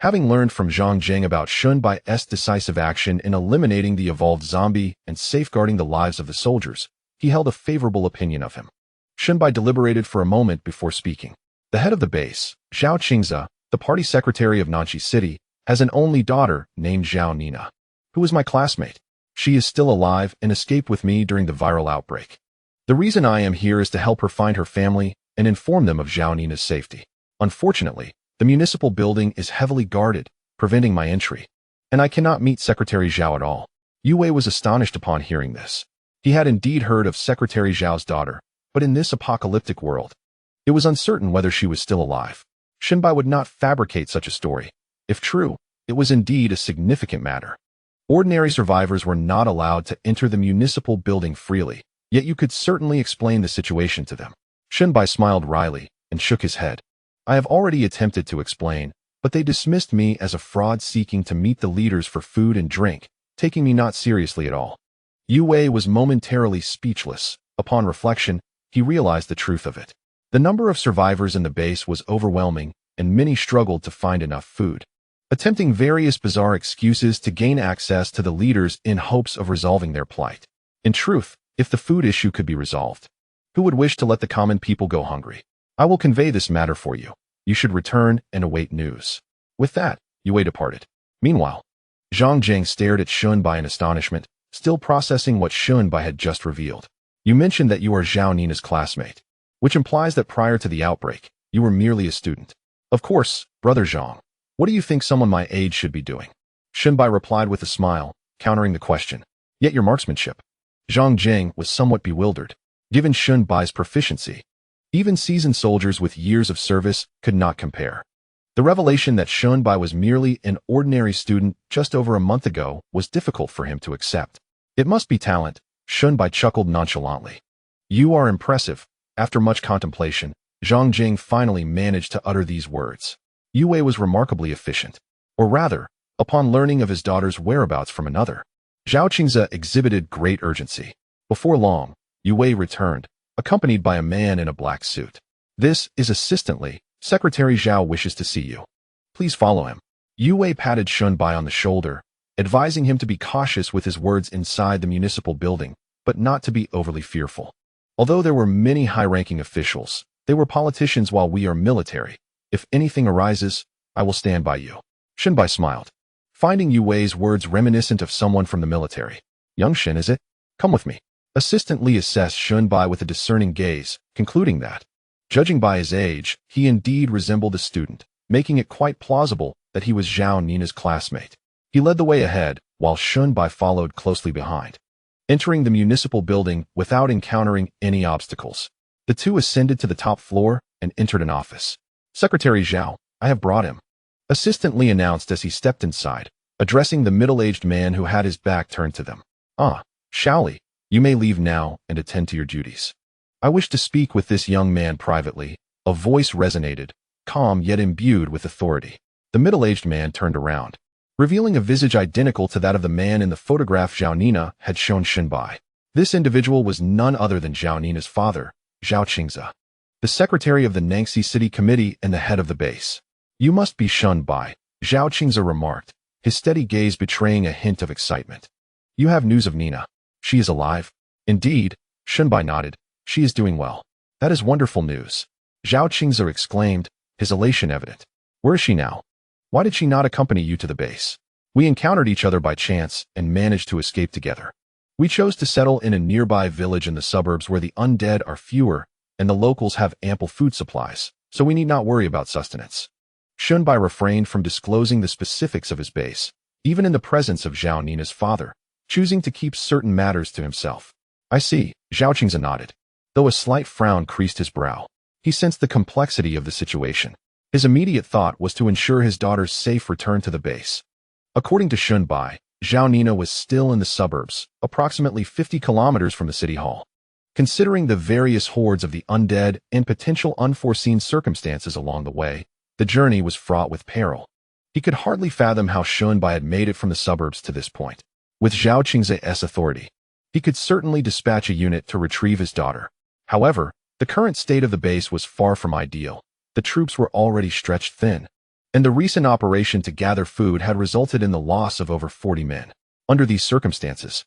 Having learned from Zhang Jing about Shunbai's decisive action in eliminating the evolved zombie and safeguarding the lives of the soldiers, he held a favorable opinion of him. Shunbai deliberated for a moment before speaking. The head of the base, Zhao Qingze, the party secretary of Nanxi City, has an only daughter named Zhao Nina, who is my classmate. She is still alive and escaped with me during the viral outbreak. The reason I am here is to help her find her family and inform them of Zhao Nina's safety. Unfortunately, the municipal building is heavily guarded, preventing my entry, and I cannot meet Secretary Zhao at all. Yu Wei was astonished upon hearing this. He had indeed heard of Secretary Zhao's daughter, but in this apocalyptic world, it was uncertain whether she was still alive. Shunbai would not fabricate such a story. If true, it was indeed a significant matter. Ordinary survivors were not allowed to enter the municipal building freely, yet you could certainly explain the situation to them. Shunbai smiled wryly and shook his head. I have already attempted to explain, but they dismissed me as a fraud seeking to meet the leaders for food and drink, taking me not seriously at all. Yu Wei was momentarily speechless. Upon reflection, he realized the truth of it. The number of survivors in the base was overwhelming, and many struggled to find enough food, attempting various bizarre excuses to gain access to the leaders in hopes of resolving their plight. In truth, if the food issue could be resolved, who would wish to let the common people go hungry? I will convey this matter for you. You should return and await news. With that, Yu Wei departed. Meanwhile, Zhang Jing stared at Shunbai in astonishment, still processing what Shunbai had just revealed. You mentioned that you are Zhao Nina's classmate, which implies that prior to the outbreak, you were merely a student. Of course, brother Zhang. What do you think someone my age should be doing? Shunbai replied with a smile, countering the question. Yet your marksmanship. Zhang Jing was somewhat bewildered. Given Shunbai's proficiency, even seasoned soldiers with years of service could not compare. The revelation that Shunbai was merely an ordinary student just over a month ago was difficult for him to accept. It must be talent, Shunbai chuckled nonchalantly. You are impressive. After much contemplation, Zhang Jing finally managed to utter these words. Yu Wei was remarkably efficient. Or rather, Upon learning of his daughter's whereabouts from another, Zhao Qingze exhibited great urgency. Before long, Yu Wei returned, accompanied by a man in a black suit. This is Assistant Li. Secretary Zhao wishes to see you. Please follow him. Yu Wei patted Shun Bai on the shoulder, advising him to be cautious with his words inside the municipal building, but not to be overly fearful. Although there were many high-ranking officials, they were politicians while we are military. If anything arises, I will stand by you. Shun Bai smiled, finding Yu Wei's words reminiscent of someone from the military. Young Shin, is it? Come with me. Assistant Li assessed Shun Bai with a discerning gaze, concluding that, judging by his age, he indeed resembled a student, making it quite plausible that he was Zhao Nina's classmate. He led the way ahead, while Shun Bai followed closely behind. Entering the municipal building without encountering any obstacles, the two ascended to the top floor and entered an office. Secretary Zhao, I have brought him. Assistant Li announced as he stepped inside, addressing the middle-aged man who had his back turned to them. Ah, Xiao Li, you may leave now and attend to your duties. I wish to speak with this young man privately. A voice resonated, calm yet imbued with authority. The middle-aged man turned around, revealing a visage identical to that of the man in the photograph Zhao Nina had shown Shun Bai. This individual was none other than Zhao Nina's father, Zhao Qingze, the secretary of the Nangxi City Committee and the head of the base. You must be Shun Bai, Zhao Qingze remarked, his steady gaze betraying a hint of excitement. You have news of Nina. She is alive? Indeed, Shun Bai nodded. She is doing well. That is wonderful news. Zhao Qingze exclaimed, his elation evident. Where is she now? Why did she not accompany you to the base? We encountered each other by chance and managed to escape together. We chose to settle in a nearby village in the suburbs where the undead are fewer and the locals have ample food supplies, so we need not worry about sustenance. Shun Bai refrained from disclosing the specifics of his base, even in the presence of Zhao Nina's father, choosing to keep certain matters to himself. I see, Zhao Qingze nodded, though a slight frown creased his brow. He sensed the complexity of the situation. His immediate thought was to ensure his daughter's safe return to the base. According to Shun Bai, Zhao Nina was still in the suburbs, approximately 50 kilometers from the city hall. Considering the various hordes of the undead and potential unforeseen circumstances along the way, the journey was fraught with peril. He could hardly fathom how Shun Bai had made it from the suburbs to this point. With Zhao Qingze's authority, he could certainly dispatch a unit to retrieve his daughter. However, the current state of the base was far from ideal. The troops were already stretched thin, and the recent operation to gather food had resulted in the loss of over 40 men. Under these circumstances,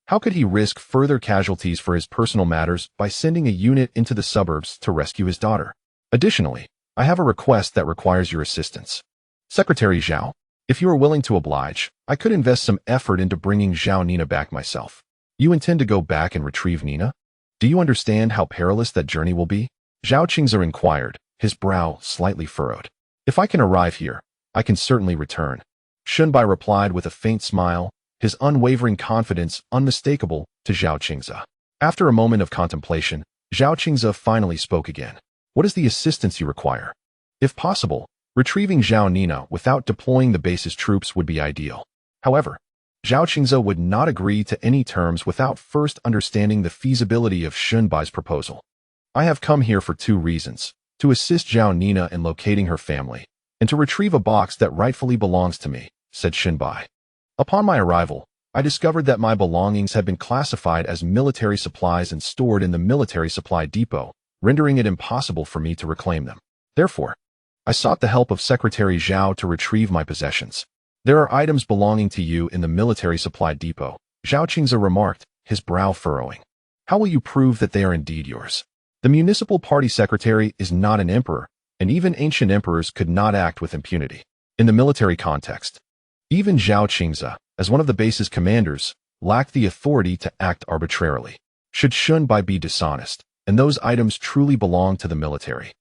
how could he risk further casualties for his personal matters by sending a unit into the suburbs to rescue his daughter? Additionally, I have a request that requires your assistance. Secretary Zhao, if you are willing to oblige, I could invest some effort into bringing Zhao Nina back myself. You intend to go back and retrieve Nina? Do you understand how perilous that journey will be? Zhao Qingze inquired, his brow slightly furrowed. If I can arrive here, I can certainly return. Shun Bai replied with a faint smile, his unwavering confidence unmistakable to Zhao Qingze. After a moment of contemplation, Zhao Qingze finally spoke again. What is the assistance you require? If possible, retrieving Zhao Nina without deploying the base's troops would be ideal. However, Zhao Qingze would not agree to any terms without first understanding the feasibility of Shun Bai's proposal. I have come here for two reasons: to assist Zhao Nina in locating her family, and to retrieve a box that rightfully belongs to me, said Shun Bai. Upon my arrival, I discovered that my belongings had been classified as military supplies and stored in the military supply depot, rendering it impossible for me to reclaim them. Therefore, I sought the help of Secretary Zhao to retrieve my possessions. There are items belonging to you in the military supply depot, Zhao Qingze remarked, his brow furrowing. How will you prove that they are indeed yours? The municipal party secretary is not an emperor, and even ancient emperors could not act with impunity. In the military context, even Zhao Qingze, as one of the base's commanders, lacked the authority to act arbitrarily. Should Shun Bai be dishonest, and those items truly belong to the military,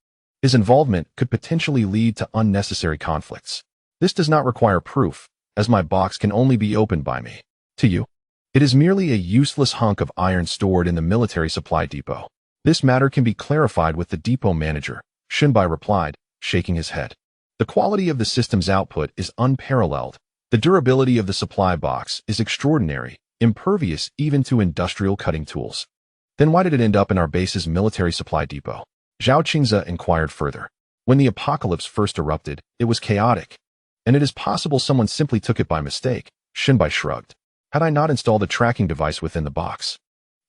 his involvement could potentially lead to unnecessary conflicts. This does not require proof, as my box can only be opened by me. To you, it is merely a useless hunk of iron stored in the military supply depot. This matter can be clarified with the depot manager, Shun Bai replied, shaking his head. The quality of the system's output is unparalleled. The durability of the supply box is extraordinary, impervious even to industrial cutting tools. Then why did it end up in our base's military supply depot? Zhao Qingze inquired further. When the apocalypse first erupted, it was chaotic, and it is possible someone simply took it by mistake. Shinbai shrugged. Had I not installed a tracking device within the box,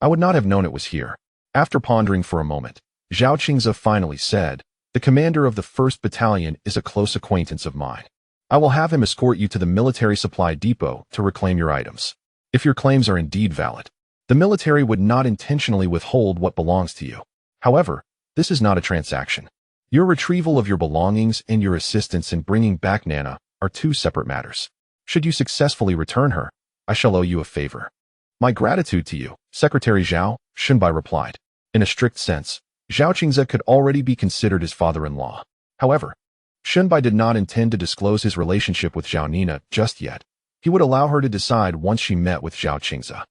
I would not have known it was here. After pondering for a moment, Zhao Qingze finally said, "The commander of the 1st Battalion is a close acquaintance of mine. I will have him escort you to the military supply depot to reclaim your items. If your claims are indeed valid, the military would not intentionally withhold what belongs to you. However, this is not a transaction. Your retrieval of your belongings and your assistance in bringing back Nana are two separate matters. Should you successfully return her, I shall owe you a favor." "My gratitude to you, Secretary Zhao," Shinbai replied. In a strict sense, Zhao Qingze could already be considered his father-in-law. However, Shinbai did not intend to disclose his relationship with Zhao Nina just yet. He would allow her to decide once she met with Zhao Qingze.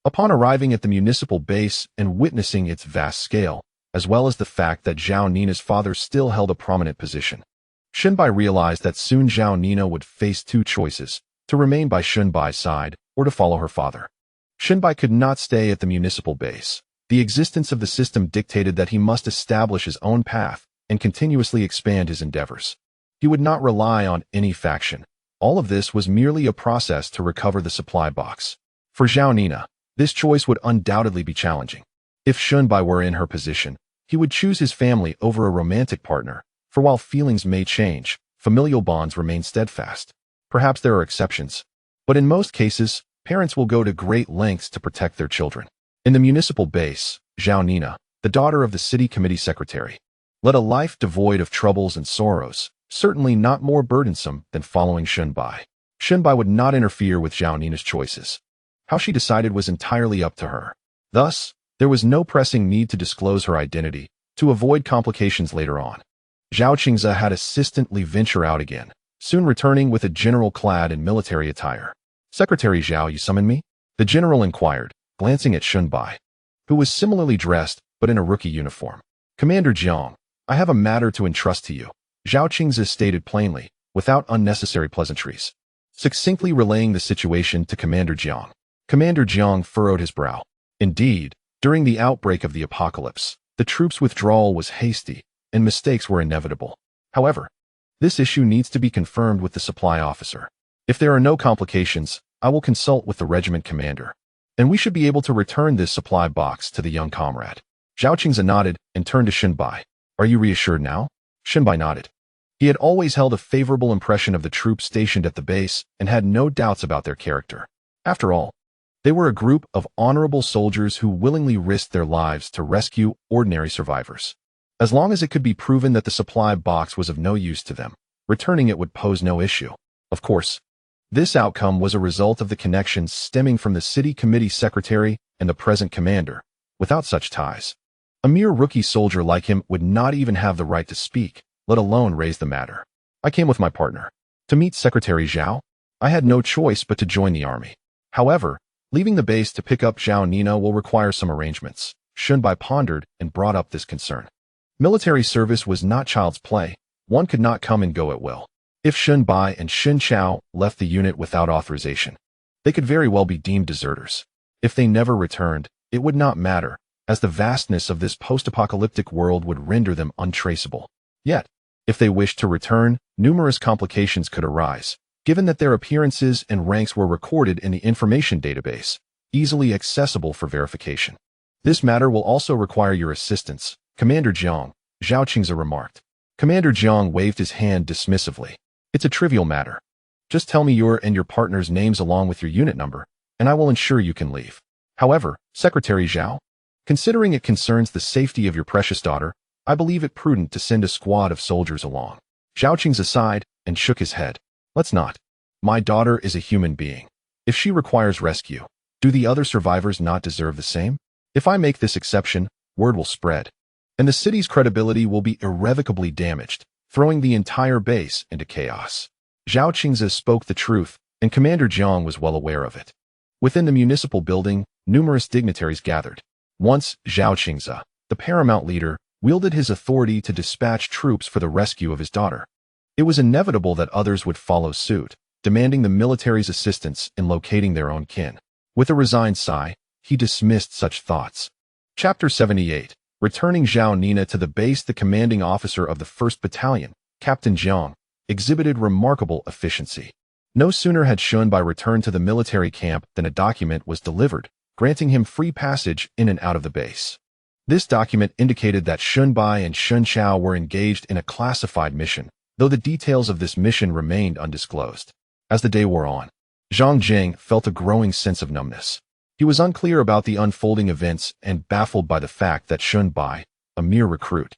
Upon arriving at the municipal base and witnessing its vast scale, as well as the fact that Zhao Nina's father still held a prominent position, Shinbai realized that soon Zhao Nina would face two choices: to remain by Shinbai's side or to follow her father. Shinbai could not stay at the municipal base. The existence of the system dictated that he must establish his own path and continuously expand his endeavors. He would not rely on any faction. All of this was merely a process to recover the supply box. For Zhao Nina, this choice would undoubtedly be challenging. If Shinbai were in her position, he would choose his family over a romantic partner, for while feelings may change, familial bonds remain steadfast. Perhaps there are exceptions, but in most cases, parents will go to great lengths to protect their children. In the municipal base, Zhao Nina, the daughter of the city committee secretary, led a life devoid of troubles and sorrows, certainly not more burdensome than following Shinbai. Shinbai would not interfere with Zhao Nina's choices. How she decided was entirely up to her. Thus, there was no pressing need to disclose her identity to avoid complications later on. Zhao Qingze had assistantly venture out again, soon returning with a general clad in military attire. "Secretary Zhao, you summoned me?" the general inquired, glancing at Shinbai, who was similarly dressed but in a rookie uniform. "Commander Jiang, I have a matter to entrust to you," Zhao Qingze stated plainly, without unnecessary pleasantries, succinctly relaying the situation to Commander Jiang. Commander Jiang furrowed his brow. Indeed, during the outbreak of the apocalypse, the troops' withdrawal was hasty, and mistakes were inevitable. However, this issue needs to be confirmed with the supply officer. If there are no complications, I will consult with the regiment commander, and we should be able to return this supply box to the young comrade. Zhao Qingze nodded and turned to Shinbai. "Are you reassured now?" Shinbai nodded. He had always held a favorable impression of the troops stationed at the base and had no doubts about their character. After all, they were a group of honorable soldiers who willingly risked their lives to rescue ordinary survivors. As long as it could be proven that the supply box was of no use to them, returning it would pose no issue. Of course, this outcome was a result of the connections stemming from the city committee secretary and the present commander. Without such ties, a mere rookie soldier like him would not even have the right to speak, let alone raise the matter. "I came with my partner to meet Secretary Zhao. I had no choice but to join the army. However, leaving the base to pick up Zhao Nina will require some arrangements." Shinbai pondered and brought up this concern. Military service was not child's play. One could not come and go at will. If Shinbai and Lin Xiao left the unit without authorization, they could very well be deemed deserters. If they never returned, it would not matter, as the vastness of this post-apocalyptic world would render them untraceable. Yet, if they wished to return, numerous complications could arise, given that their appearances and ranks were recorded in the information database, easily accessible for verification. "This matter will also require your assistance, Commander Jiang," Zhao Qingze remarked. Commander Jiang waved his hand dismissively. "It's a trivial matter. Just tell me your and your partner's names along with your unit number, and I will ensure you can leave. However, Secretary Zhao, considering it concerns the safety of your precious daughter, I believe it prudent to send a squad of soldiers along." Zhao Qingze sighed and shook his head. "Let's not. My daughter is a human being. If she requires rescue, do the other survivors not deserve the same? If I make this exception, word will spread, and the city's credibility will be irrevocably damaged, throwing the entire base into chaos." Zhao Qingze spoke the truth, and Commander Jiang was well aware of it. Within the municipal building, numerous dignitaries gathered. Once, Zhao Qingze, the paramount leader, wielded his authority to dispatch troops for the rescue of his daughter. It was inevitable that others would follow suit, demanding the military's assistance in locating their own kin. With a resigned sigh, he dismissed such thoughts. Chapter 78. Returning Zhao Nina to the base. The commanding officer of the 1st Battalion, Captain Jiang, exhibited remarkable efficiency. No sooner had Shunbai returned to the military camp than a document was delivered, granting him free passage in and out of the base. This document indicated that Shunbai and Lin Xiao were engaged in a classified mission, though the details of this mission remained undisclosed. As the day wore on, Zhang Jing felt a growing sense of numbness. He was unclear about the unfolding events and baffled by the fact that Shunbai, a mere recruit,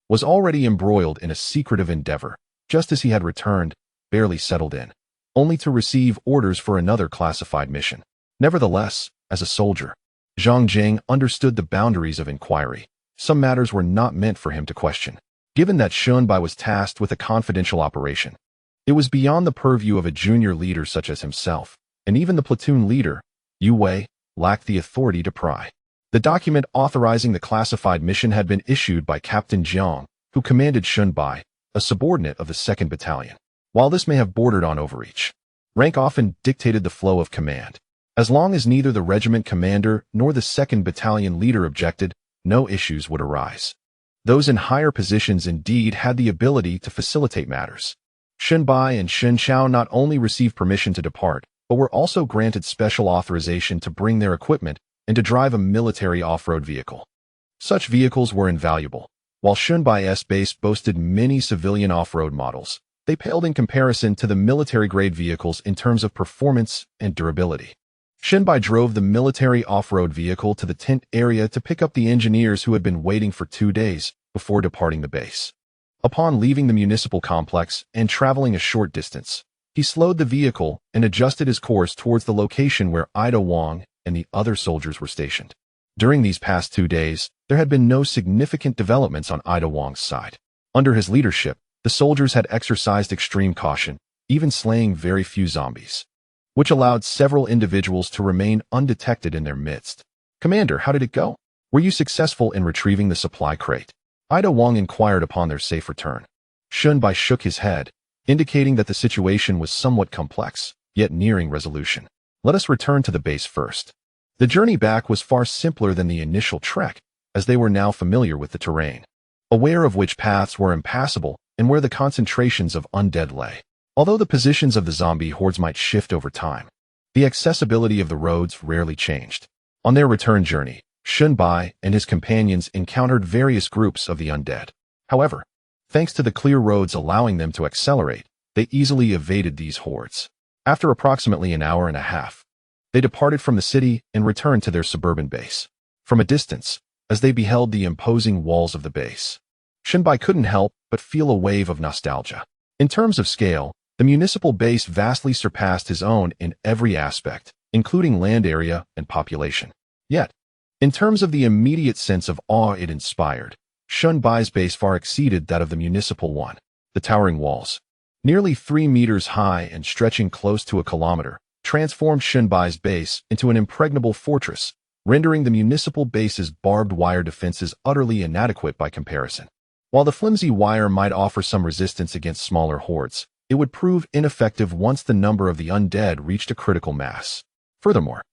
was already embroiled in a secretive endeavor, just as he had returned, barely settled in, only to receive orders for another classified mission. Nevertheless, as a soldier, Zhang Jing understood the boundaries of inquiry. Some matters were not meant for him to question. Given that Shunbai was tasked with a confidential operation, it was beyond the purview of a junior leader such as himself, and even the platoon leader, Yu Wei, lacked the authority to pry. The document authorizing the classified mission had been issued by Captain Jiang, who commanded Shunbai, a subordinate of the 2nd Battalion. While this may have bordered on overreach, rank often dictated the flow of command. As long as neither the regiment commander nor the 2nd Battalion leader objected, no issues would arise. Those in higher positions indeed had the ability to facilitate matters. Shunbai and Lin Xiao not only received permission to depart, but were also granted special authorization to bring their equipment and to drive a military off-road vehicle. Such vehicles were invaluable. While Shunbai's base boasted many civilian off-road models, they paled in comparison to the military-grade vehicles in terms of performance and durability. Shunbai drove the military off-road vehicle to the tent area to pick up the engineers who had been waiting for 2 days before departing the base. Upon leaving the municipal complex and traveling a short distance, he slowed the vehicle and adjusted his course towards the location where Ida Wang and the other soldiers were stationed. During these past 2 days, there had been no significant developments on Ida Wang's side. Under his leadership, the soldiers had exercised extreme caution, even slaying very few zombies, which allowed several individuals to remain undetected in their midst. "Commander, how did it go? Were you successful in retrieving the supply crate?" Ida Wang inquired upon their safe return. Shunbai shook his head, indicating that the situation was somewhat complex, yet nearing resolution. "Let us return to the base first." The journey back was far simpler than the initial trek, as they were now familiar with the terrain, aware of which paths were impassable and where the concentrations of undead lay. Although the positions of the zombie hordes might shift over time, the accessibility of the roads rarely changed. On their return journey, Shunbai and his companions encountered various groups of the undead. However, thanks to the clear roads allowing them to accelerate, they easily evaded these hordes. After approximately an hour and a half, they departed from the city and returned to their suburban base. From a distance, as they beheld the imposing walls of the base, Shunbai couldn't help but feel a wave of nostalgia. In terms of scale, the municipal base vastly surpassed his own in every aspect, including land area and population. Yet, in terms of the immediate sense of awe it inspired, Shunbai's base far exceeded that of the municipal one. The towering walls, nearly 3 meters high and stretching close to a kilometer, transformed Shunbai's base into an impregnable fortress, rendering the municipal base's barbed wire defenses utterly inadequate by comparison. While the flimsy wire might offer some resistance against smaller hordes, it would prove ineffective once the number of the undead reached a critical mass. Furthermore,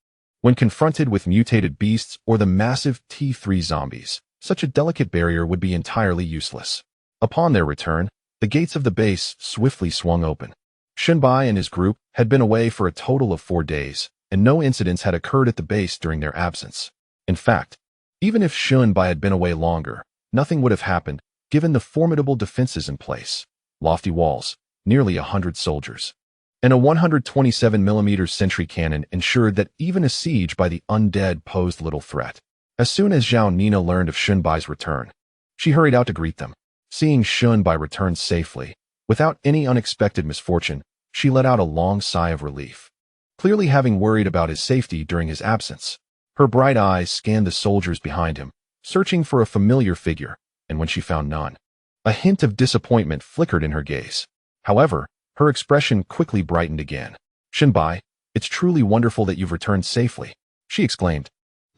when confronted with mutated beasts or the massive T3 zombies, such a delicate barrier would be entirely useless. Upon their return, the gates of the base swiftly swung open. Shunbai and his group had been away for a total of 4 days, and no incidents had occurred at the base during their absence. In fact, even if Shunbai had been away longer, nothing would have happened, given the formidable defenses in place. Lofty walls, nearly 100 soldiers, and a 127mm sentry cannon ensured that even a siege by the undead posed little threat. As soon as Zhao Nina learned of Shunbai's return, she hurried out to greet them. Seeing Shunbai return safely, without any unexpected misfortune, she let out a long sigh of relief. Clearly having worried about his safety during his absence, her bright eyes scanned the soldiers behind him, searching for a familiar figure, and when she found none, a hint of disappointment flickered in her gaze. However, her expression quickly brightened again. "Shunbai, it's truly wonderful that you've returned safely," she exclaimed,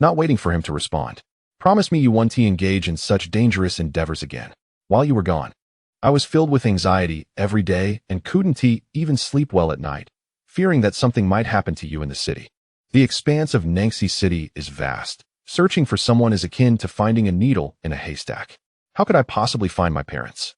not waiting for him to respond. "Promise me you won't engage in such dangerous endeavors again." "While you were gone, I was filled with anxiety every day and couldn't even sleep well at night, fearing that something might happen to you in the city. The expanse of Nangxi City is vast. Searching for someone is akin to finding a needle in a haystack. How could I possibly find my parents?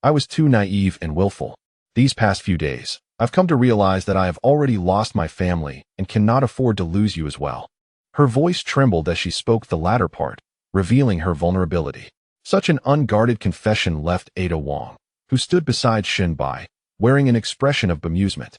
I was too naive and willful. These past few days, I've come to realize that I have already lost my family and cannot afford to lose you as well. Her voice trembled as she spoke the latter part, revealing her vulnerability. Such an unguarded confession left Ada Wong, who stood beside Xinbai, wearing an expression of bemusement.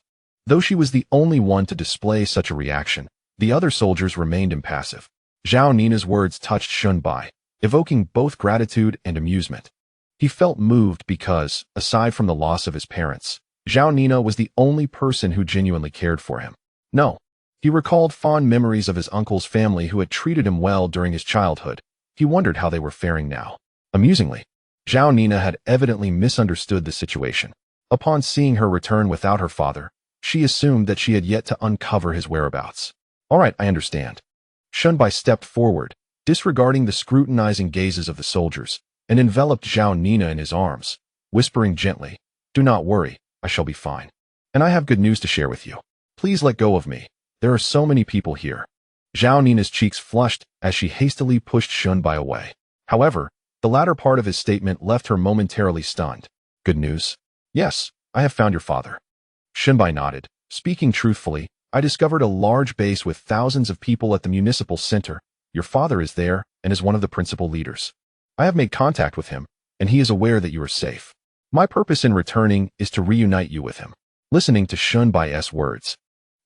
Though she was the only one to display such a reaction, the other soldiers remained impassive. Zhao Nina's words touched Xinbai, evoking both gratitude and amusement. He felt moved because, aside from the loss of his parents, Zhao Nina was the only person who genuinely cared for him. No, he recalled fond memories of his uncle's family who had treated him well during his childhood. He wondered how they were faring now. Amusingly, Zhao Nina had evidently misunderstood the situation. Upon seeing her return without her father, she assumed that she had yet to uncover his whereabouts. All right, I understand. Xinbai stepped forward, disregarding the scrutinizing gazes of the soldiers, and enveloped Zhao Nina in his arms, whispering gently, "Do not worry, I shall be fine. And I have good news to share with you. Please let go of me. There are so many people here." Zhao Nina's cheeks flushed as she hastily pushed Xinbai away. However, the latter part of his statement left her momentarily stunned. "Good news? Yes, I have found your father." Xinbai nodded. "Speaking truthfully, I discovered a large base with thousands of people at the municipal center. Your father is there and is one of the principal leaders. I have made contact with him, and he is aware that you are safe. My purpose in returning is to reunite you with him." Listening to Xinbai's words,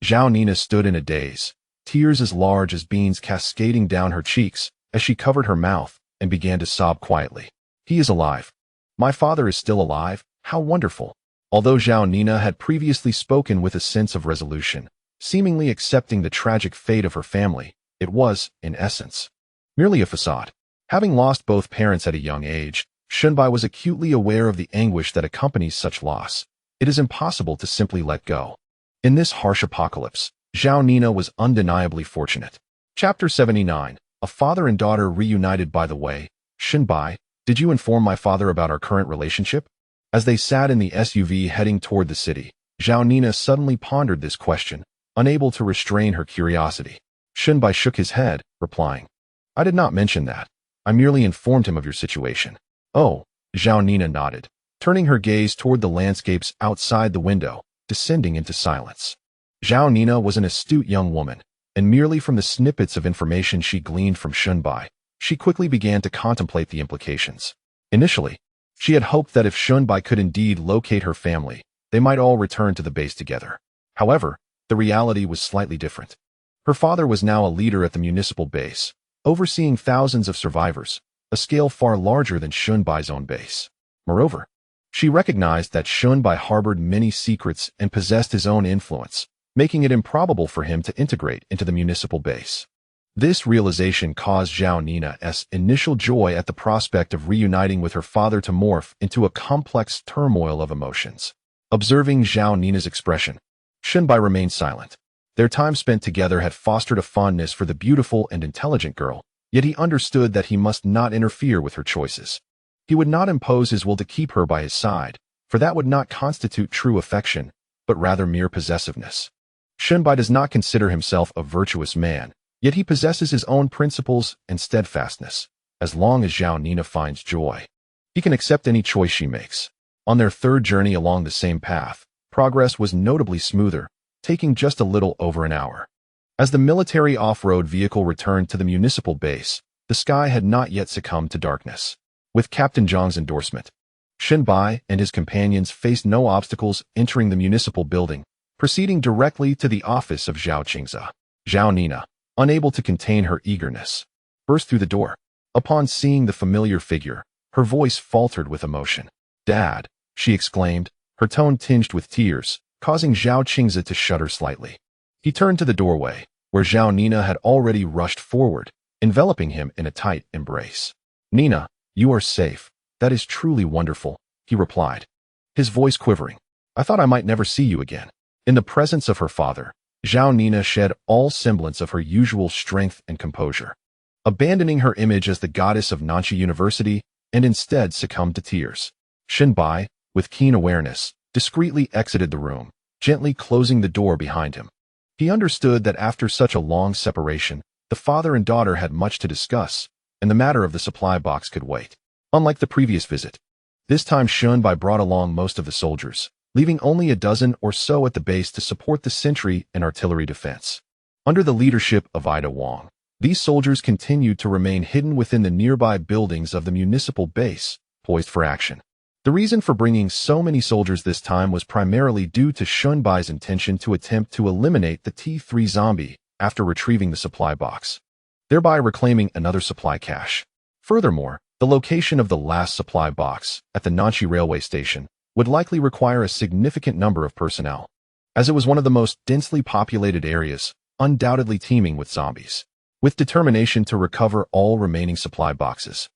Zhao Nina stood in a daze, tears as large as beans cascading down her cheeks as she covered her mouth and began to sob quietly. "He is alive. My father is still alive. How wonderful." Although Zhao Nina had previously spoken with a sense of resolution, seemingly accepting the tragic fate of her family, it was, in essence, merely a facade. Having lost both parents at a young age, Xinbai was acutely aware of the anguish that accompanies such loss. It is impossible to simply let go. In this harsh apocalypse, Zhao Nina was undeniably fortunate. Chapter 79, A Father and Daughter Reunited. By the way, Xinbai, did you inform my father about our current relationship? As they sat in the SUV heading toward the city, Zhao Nina suddenly pondered this question, unable to restrain her curiosity. Xinbai shook his head, replying, "I did not mention that. I merely informed him of your situation." "Oh," Zhao Nina nodded, turning her gaze toward the landscapes outside the window, descending into silence. Zhao Nina was an astute young woman, and merely from the snippets of information she gleaned from Xinbai, she quickly began to contemplate the implications. Initially, she had hoped that if Xinbai could indeed locate her family, they might all return to the base together. However, the reality was slightly different. Her father was now a leader at the municipal base, overseeing thousands of survivors, a scale far larger than Xinbai's own base. Moreover, she recognized that Xinbai harbored many secrets and possessed his own influence, making it improbable for him to integrate into the municipal base. This realization caused Zhao Nina's initial joy at the prospect of reuniting with her father to morph into a complex turmoil of emotions. Observing Zhao Nina's expression, Xinbai remained silent. Their time spent together had fostered a fondness for the beautiful and intelligent girl, yet he understood that he must not interfere with her choices. He would not impose his will to keep her by his side, for that would not constitute true affection, but rather mere possessiveness. Xinbai does not consider himself a virtuous man, yet he possesses his own principles and steadfastness. As long as Zhao Nina finds joy, he can accept any choice she makes. On their third journey along the same path, progress was notably smoother, taking just a little over an hour. As the military off-road vehicle returned to the municipal base, the sky had not yet succumbed to darkness. With Captain Zhang's endorsement, Xinbai and his companions faced no obstacles entering the municipal building, proceeding directly to the office of Zhao Qingze. Zhao Nina, unable to contain her eagerness, burst through the door. Upon seeing the familiar figure, her voice faltered with emotion. "Dad," she exclaimed, her tone tinged with tears, causing Zhao Qingze to shudder slightly. He turned to the doorway, where Zhao Nina had already rushed forward, enveloping him in a tight embrace. "Nina, you are safe. That is truly wonderful," he replied, his voice quivering. "I thought I might never see you again." In the presence of her father, Zhao Nina shed all semblance of her usual strength and composure, abandoning her image as the goddess of Nanxi University, and instead succumbed to tears. Xinbai, with keen awareness, discreetly exited the room, gently closing the door behind him. He understood that after such a long separation, the father and daughter had much to discuss, and the matter of the supply box could wait. Unlike the previous visit, this time Xinbai brought along most of the soldiers, leaving only a dozen or so at the base to support the sentry and artillery defense. Under the leadership of Ida Wong, these soldiers continued to remain hidden within the nearby buildings of the municipal base, poised for action. The reason for bringing so many soldiers this time was primarily due to Shunbai's intention to attempt to eliminate the T3 zombie after retrieving the supply box, thereby reclaiming another supply cache. Furthermore, the location of the last supply box at the Nanchi railway station would likely require a significant number of personnel, as it was one of the most densely populated areas, undoubtedly teeming with zombies. With determination to recover all remaining supply boxes,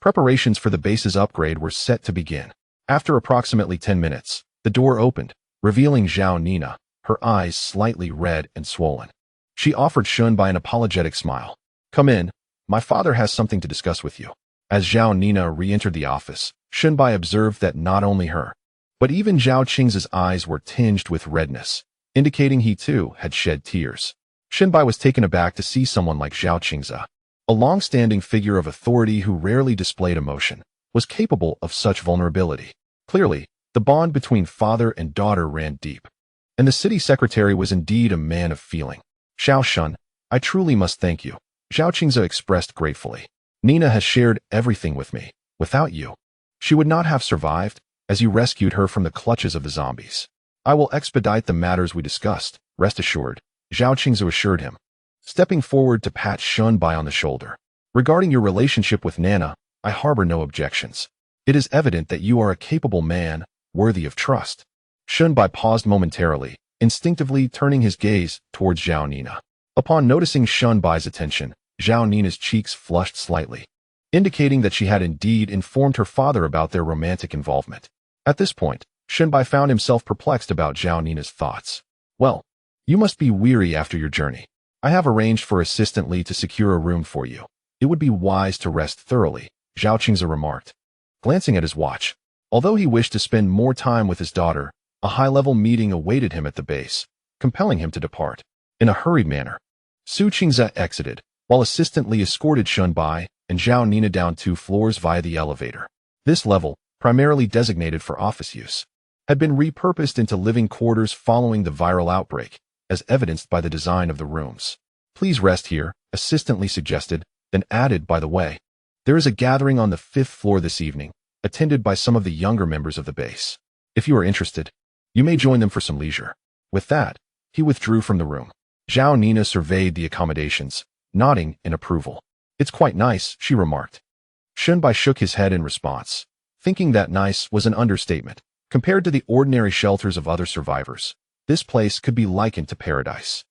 preparations for the base's upgrade were set to begin. After approximately 10 minutes, the door opened, revealing Zhao Nina, her eyes slightly red and swollen. She offered Shunbai an apologetic smile. "Come in. My father has something to discuss with you." As Zhao Nina re-entered the office, Shunbai observed that not only her, but even Zhao Qing's eyes were tinged with redness, indicating he too had shed tears. Shunbai was taken aback to see someone like Zhao Qingze, a long-standing figure of authority who rarely displayed emotion, was capable of such vulnerability. Clearly, the bond between father and daughter ran deep, and the city secretary was indeed a man of feeling. "Xiao Shun, I truly must thank you," Zhao Qingze expressed gratefully. "Nina has shared everything with me. Without you, she would not have survived, as you rescued her from the clutches of the zombies. I will expedite the matters we discussed, rest assured," Zhao Qingze assured him, stepping forward to pat Shunbai on the shoulder. "Regarding your relationship with Nana, I harbor no objections. It is evident that you are a capable man, worthy of trust." Shunbai paused momentarily, instinctively turning his gaze towards Zhao Nina. Upon noticing Shunbai's attention, Zhao Nina's cheeks flushed slightly, indicating that she had indeed informed her father about their romantic involvement. At this point, Shunbai found himself perplexed about Zhao Nina's thoughts. "Well, you must be weary after your journey. I have arranged for Assistant Li to secure a room for you. It would be wise to rest thoroughly," Zhao Qingze remarked, glancing at his watch. Although he wished to spend more time with his daughter, a high-level meeting awaited him at the base, compelling him to depart. In a hurried manner, Su Qingze exited, while Assistant Li escorted Shunbai and Zhao Nina down 2 floors via the elevator. This level, primarily designated for office use, had been repurposed into living quarters following the viral outbreak, as evidenced by the design of the rooms. "Please rest here," Assistant Li suggested, then added, "By the way, there is a gathering on the 5th floor this evening, attended by some of the younger members of the base. If you are interested, you may join them for some leisure." With that, he withdrew from the room. Zhao Nina surveyed the accommodations, nodding in approval. "It's quite nice," she remarked. Shunbai shook his head in response, thinking that nice was an understatement. Compared to the ordinary shelters of other survivors, this place could be likened to paradise.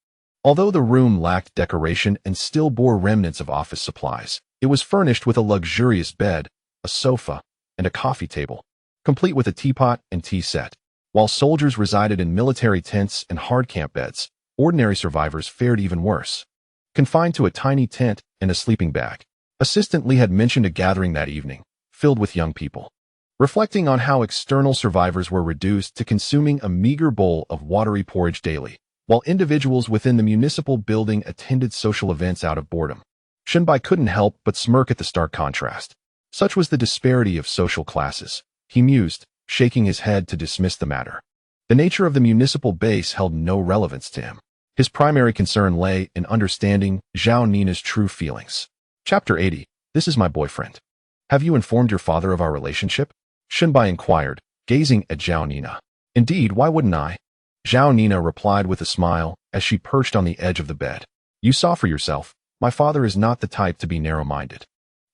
Although the room lacked decoration and still bore remnants of office supplies, it was furnished with a luxurious bed, a sofa, and a coffee table, complete with a teapot and tea set. While soldiers resided in military tents and hard camp beds, ordinary survivors fared even worse, confined to a tiny tent and a sleeping bag. Assistant Li had mentioned a gathering that evening, filled with young people. Reflecting on how external survivors were reduced to consuming a meager bowl of watery porridge daily, while individuals within the municipal building attended social events out of boredom, Shunbai couldn't help but smirk at the stark contrast. Such was the disparity of social classes, he mused, shaking his head to dismiss the matter. The nature of the municipal base held no relevance to him. His primary concern lay in understanding Zhao Nina's true feelings. Chapter 80. This is my boyfriend. Have you informed your father of our relationship? Shunbai inquired, gazing at Zhao Nina. Indeed, why wouldn't I? Zhao Nina replied with a smile as she perched on the edge of the bed. You saw for yourself, my father is not the type to be narrow-minded.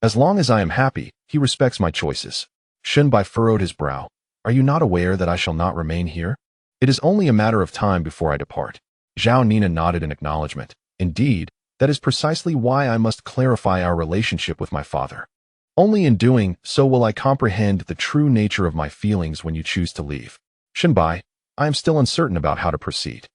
As long as I am happy, he respects my choices. Shunbai furrowed his brow. Are you not aware that I shall not remain here? It is only a matter of time before I depart. Zhao Nina nodded in acknowledgement. Indeed, that is precisely why I must clarify our relationship with my father. Only in doing so will I comprehend the true nature of my feelings when you choose to leave. Shunbai, I am still uncertain about how to proceed.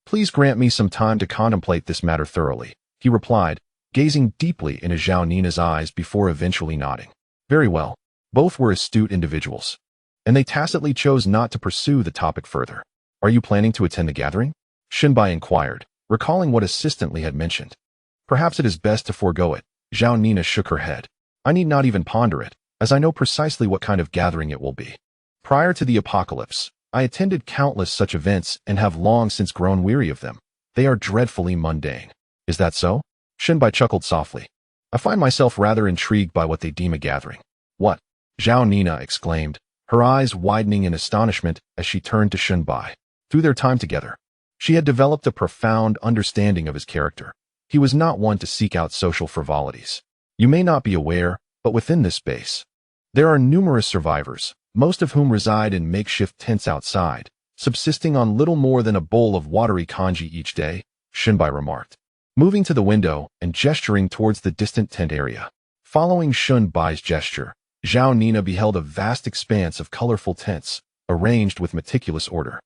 Please grant me some time to contemplate this matter thoroughly, he replied, gazing deeply into Zhao Nina's eyes before eventually nodding. Very well. Both were astute individuals, and they tacitly chose not to pursue the topic further. Are you planning to attend the gathering? Shunbai inquired, recalling what Assistant Li had mentioned. Perhaps it is best to forego it. Zhao Nina shook her head. I need not even ponder it, as I know precisely what kind of gathering it will be. Prior to the apocalypse, I attended countless such events and have long since grown weary of them. They are dreadfully mundane. Is that so? Shunbai chuckled softly. I find myself rather intrigued by what they deem a gathering. What? Zhao Nina exclaimed, her eyes widening in astonishment as she turned to Shunbai. Through their time together, she had developed a profound understanding of his character. He was not one to seek out social frivolities. You may not be aware, but within this space, there are numerous survivors, most of whom reside in makeshift tents outside, subsisting on little more than a bowl of watery kanji each day, Shunbai remarked, moving to the window and gesturing towards the distant tent area. Following Shunbai's gesture, Zhao Nina beheld a vast expanse of colorful tents, arranged with meticulous order,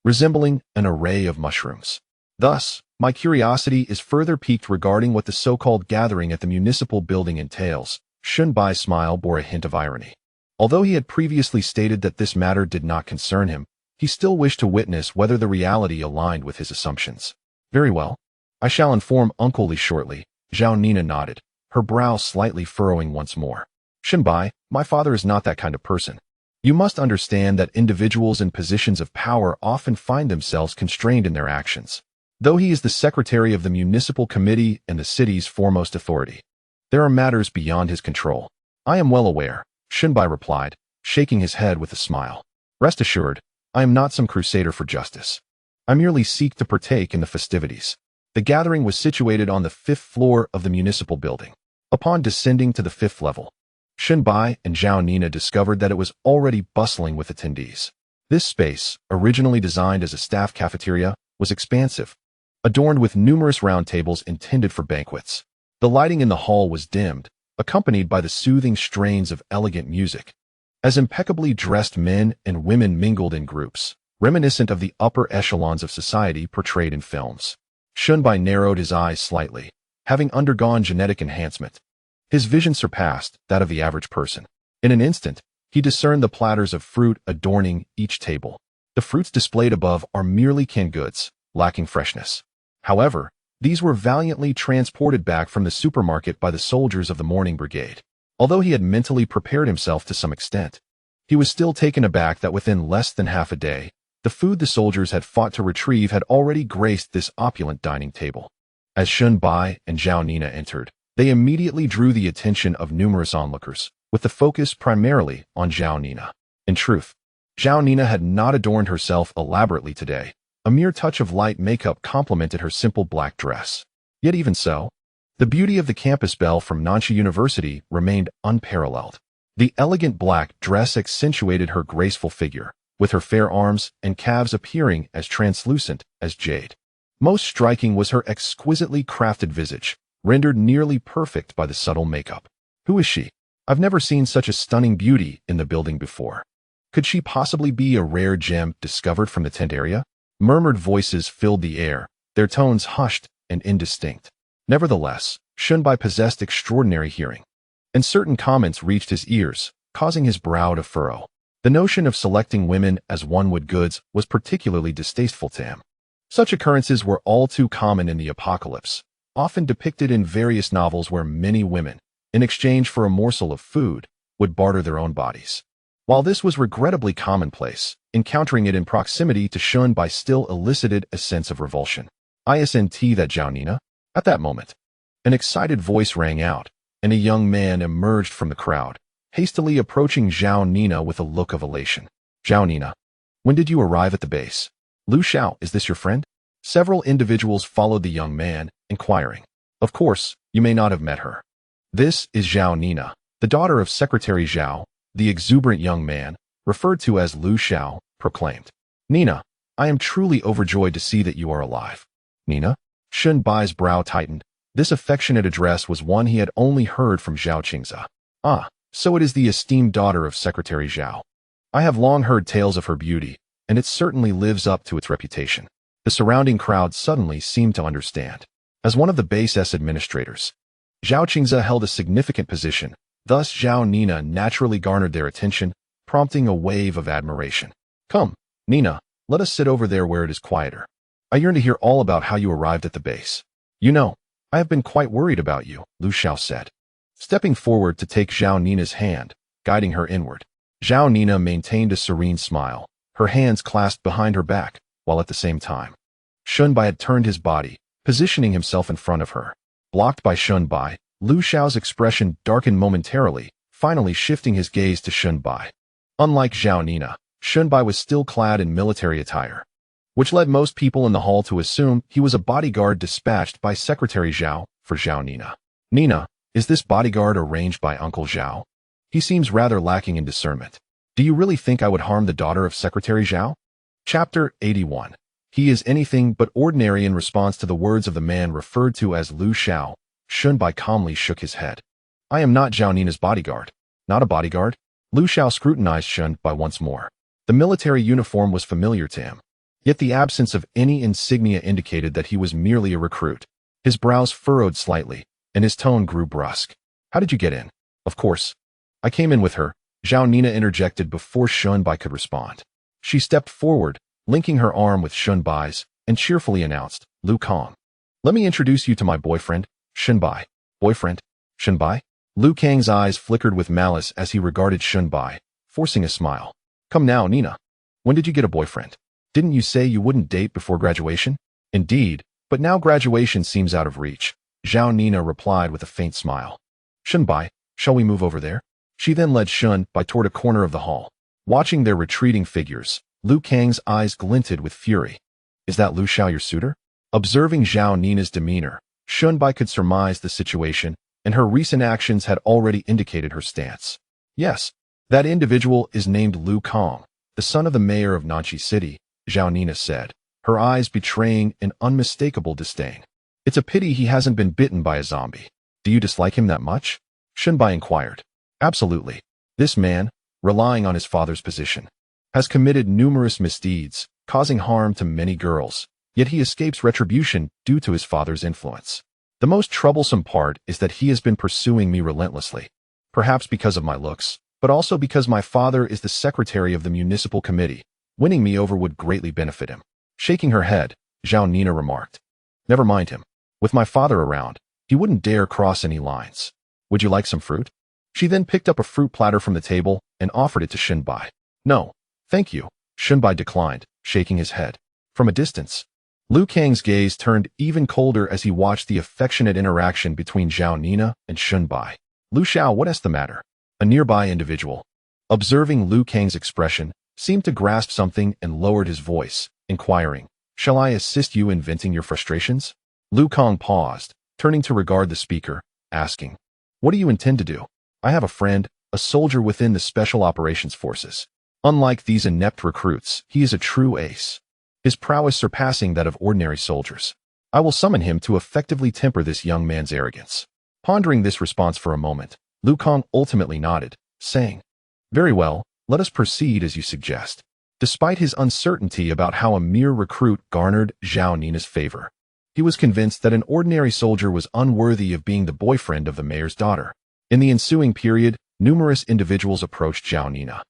resembling an array of mushrooms. Thus, my curiosity is further piqued regarding what the so-called gathering at the municipal building entails. Shunbai's smile bore a hint of irony. Although he had previously stated that this matter did not concern him, he still wished to witness whether the reality aligned with his assumptions. Very well. I shall inform Uncle Li shortly. Zhao Nina nodded, her brow slightly furrowing once more. Shunbai, my father is not that kind of person. You must understand that individuals in positions of power often find themselves constrained in their actions. Though he is the secretary of the municipal committee and the city's foremost authority, there are matters beyond his control. I am well aware, Shunbai replied, shaking his head with a smile. Rest assured, I am not some crusader for justice. I merely seek to partake in the festivities. The gathering was situated on the 5th floor of the municipal building. Upon descending to the 5th level, Shunbai and Zhao Nina discovered that it was already bustling with attendees. This space, originally designed as a staff cafeteria, was expansive, adorned with numerous round tables intended for banquets. The lighting in the hall was dimmed, accompanied by the soothing strains of elegant music, as impeccably dressed men and women mingled in groups, reminiscent of the upper echelons of society portrayed in films. Shunbai narrowed his eyes slightly, having undergone genetic enhancement. His vision surpassed that of the average person. In an instant, he discerned the platters of fruit adorning each table. The fruits displayed above are merely canned goods, lacking freshness. However, these were valiantly transported back from the supermarket by the soldiers of the Morning Brigade. Although he had mentally prepared himself to some extent, he was still taken aback that within less than half a day, the food the soldiers had fought to retrieve had already graced this opulent dining table. As Shunbai and Zhao Nina entered, they immediately drew the attention of numerous onlookers, with the focus primarily on Zhao Nina. In truth, Zhao Nina had not adorned herself elaborately today. A mere touch of light makeup complemented her simple black dress. Yet even so, the beauty of the campus belle from Nanxia University remained unparalleled. The elegant black dress accentuated her graceful figure, with her fair arms and calves appearing as translucent as jade. Most striking was her exquisitely crafted visage, rendered nearly perfect by the subtle makeup. Who is she? I've never seen such a stunning beauty in the building before. Could she possibly be a rare gem discovered from the tent area? Murmured voices filled the air, their tones hushed and indistinct. Nevertheless, Shunbai possessed extraordinary hearing, and certain comments reached his ears, causing his brow to furrow. The notion of selecting women as one would goods was particularly distasteful to him. Such occurrences were all too common in the apocalypse, often depicted in various novels where many women, in exchange for a morsel of food, would barter their own bodies. While this was regrettably commonplace, encountering it in proximity to Shunbai still elicited a sense of revulsion. Isn't that Zhao Nina? At that moment, an excited voice rang out, and a young man emerged from the crowd, hastily approaching Zhao Nina with a look of elation. Zhao Nina, when did you arrive at the base? Lin Xiao, is this your friend? Several individuals followed the young man, inquiring. Of course, you may not have met her. This is Zhao Nina, the daughter of Secretary Zhao, the exuberant young man, referred to as Lin Xiao, proclaimed. Nina, I am truly overjoyed to see that you are alive. Nina? Shunbai's brow tightened. This affectionate address was one he had only heard from Zhao Qingze. Ah, so it is the esteemed daughter of Secretary Zhao. I have long heard tales of her beauty, and it certainly lives up to its reputation. The surrounding crowd suddenly seemed to understand. As one of the base's administrators, Zhao Qingze held a significant position. Thus Zhao Nina naturally garnered their attention, prompting a wave of admiration. Come, Nina, let us sit over there where it is quieter. I yearn to hear all about how you arrived at the base. You know, I have been quite worried about you, Lin Xiao said, stepping forward to take Zhao Nina's hand, guiding her inward. Zhao Nina maintained a serene smile, her hands clasped behind her back, while at the same time, Shunbai had turned his body, positioning himself in front of her. Blocked by Shunbai, Lin Xiao's expression darkened momentarily, finally shifting his gaze to Shunbai. Unlike Zhao Nina, Shunbai was still clad in military attire, which led most people in the hall to assume he was a bodyguard dispatched by Secretary Zhao for Zhao Nina. Nina, is this bodyguard arranged by Uncle Zhao? He seems rather lacking in discernment. Do you really think I would harm the daughter of Secretary Zhao? Chapter 81. He is anything but ordinary. In response to the words of the man referred to as Lin Xiao, Shunbai calmly shook his head. I am not Zhao Nina's bodyguard. Not a bodyguard? Lin Xiao scrutinized Shunbai once more. The military uniform was familiar to him, yet the absence of any insignia indicated that he was merely a recruit. His brows furrowed slightly, and his tone grew brusque. How did you get in? Of course. I came in with her, Zhao Nina interjected before Shunbai could respond. She stepped forward, linking her arm with Shunbai's, and cheerfully announced, Lu Kang. Let me introduce you to my boyfriend, Shunbai. Boyfriend? Shunbai? Lu Kang's eyes flickered with malice as he regarded Shunbai, forcing a smile. Come now, Nina. When did you get a boyfriend? Didn't you say you wouldn't date before graduation? Indeed, but now graduation seems out of reach, Zhao Nina replied with a faint smile. Shunbai, shall we move over there? She then led Shunbai toward a corner of the hall. Watching their retreating figures, Lu Kang's eyes glinted with fury. Is that Lin Xiao your suitor? Observing Zhao Nina's demeanor, Shunbai could surmise the situation, and her recent actions had already indicated her stance. Yes, that individual is named Lu Kang, the son of the mayor of Nanchi City, Zhao Nina said, her eyes betraying an unmistakable disdain. It's a pity he hasn't been bitten by a zombie. Do you dislike him that much? Shunbai inquired. Absolutely. This man, relying on his father's position, has committed numerous misdeeds, causing harm to many girls, yet he escapes retribution due to his father's influence. The most troublesome part is that he has been pursuing me relentlessly, perhaps because of my looks, but also because my father is the secretary of the municipal committee. Winning me over would greatly benefit him. Shaking her head, Zhao Nina remarked. Never mind him. With my father around, he wouldn't dare cross any lines. Would you like some fruit? She then picked up a fruit platter from the table and offered it to Shunbai. No, thank you, Shunbai declined, shaking his head. From a distance, Lu Kang's gaze turned even colder as he watched the affectionate interaction between Zhao Nina and Shunbai. Lin Xiao, what is the matter? A nearby individual, observing Lu Kang's expression, seemed to grasp something and lowered his voice, inquiring, Shall I assist you in venting your frustrations? Lu Kang paused, turning to regard the speaker, asking, What do you intend to do? I have a friend, a soldier within the Special Operations Forces. Unlike these inept recruits, he is a true ace, his prowess surpassing that of ordinary soldiers. I will summon him to effectively temper this young man's arrogance. Pondering this response for a moment, Lu Kang ultimately nodded, saying, Very well, let us proceed as you suggest. Despite his uncertainty about how a mere recruit garnered Zhao Nina's favor, he was convinced that an ordinary soldier was unworthy of being the boyfriend of the mayor's daughter. In the ensuing period, numerous individuals approached Zhao Nina,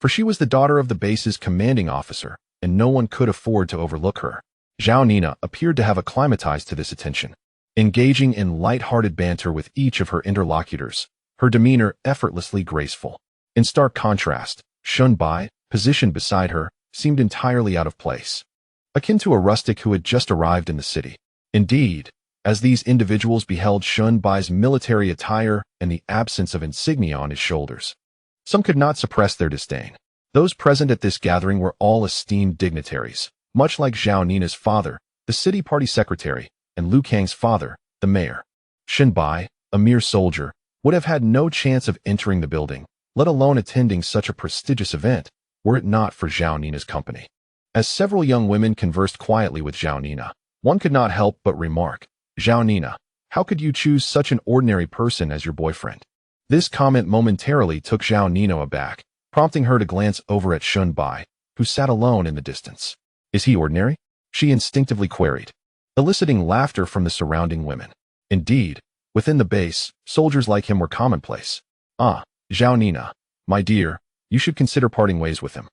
for she was the daughter of the base's commanding officer, and no one could afford to overlook her. Zhao Nina appeared to have acclimatized to this attention, engaging in light-hearted banter with each of her interlocutors, her demeanor effortlessly graceful. In stark contrast, Shunbai, positioned beside her, seemed entirely out of place, akin to a rustic who had just arrived in the city. Indeed, as these individuals beheld Shunbai's military attire and the absence of insignia on his shoulders, some could not suppress their disdain. Those present at this gathering were all esteemed dignitaries, much like Zhao Nina's father, the city party secretary, and Lu Kang's father, the mayor. Shunbai, a mere soldier, would have had no chance of entering the building, let alone attending such a prestigious event, were it not for Zhao Nina's company. As several young women conversed quietly with Zhao Nina, one could not help but remark, Zhao Nina, how could you choose such an ordinary person as your boyfriend? This comment momentarily took Zhao Nina aback, prompting her to glance over at Shunbai, who sat alone in the distance. Is he ordinary? She instinctively queried, eliciting laughter from the surrounding women. Indeed, within the base, soldiers like him were commonplace. Ah, Zhao Nina, my dear, you should consider parting ways with him.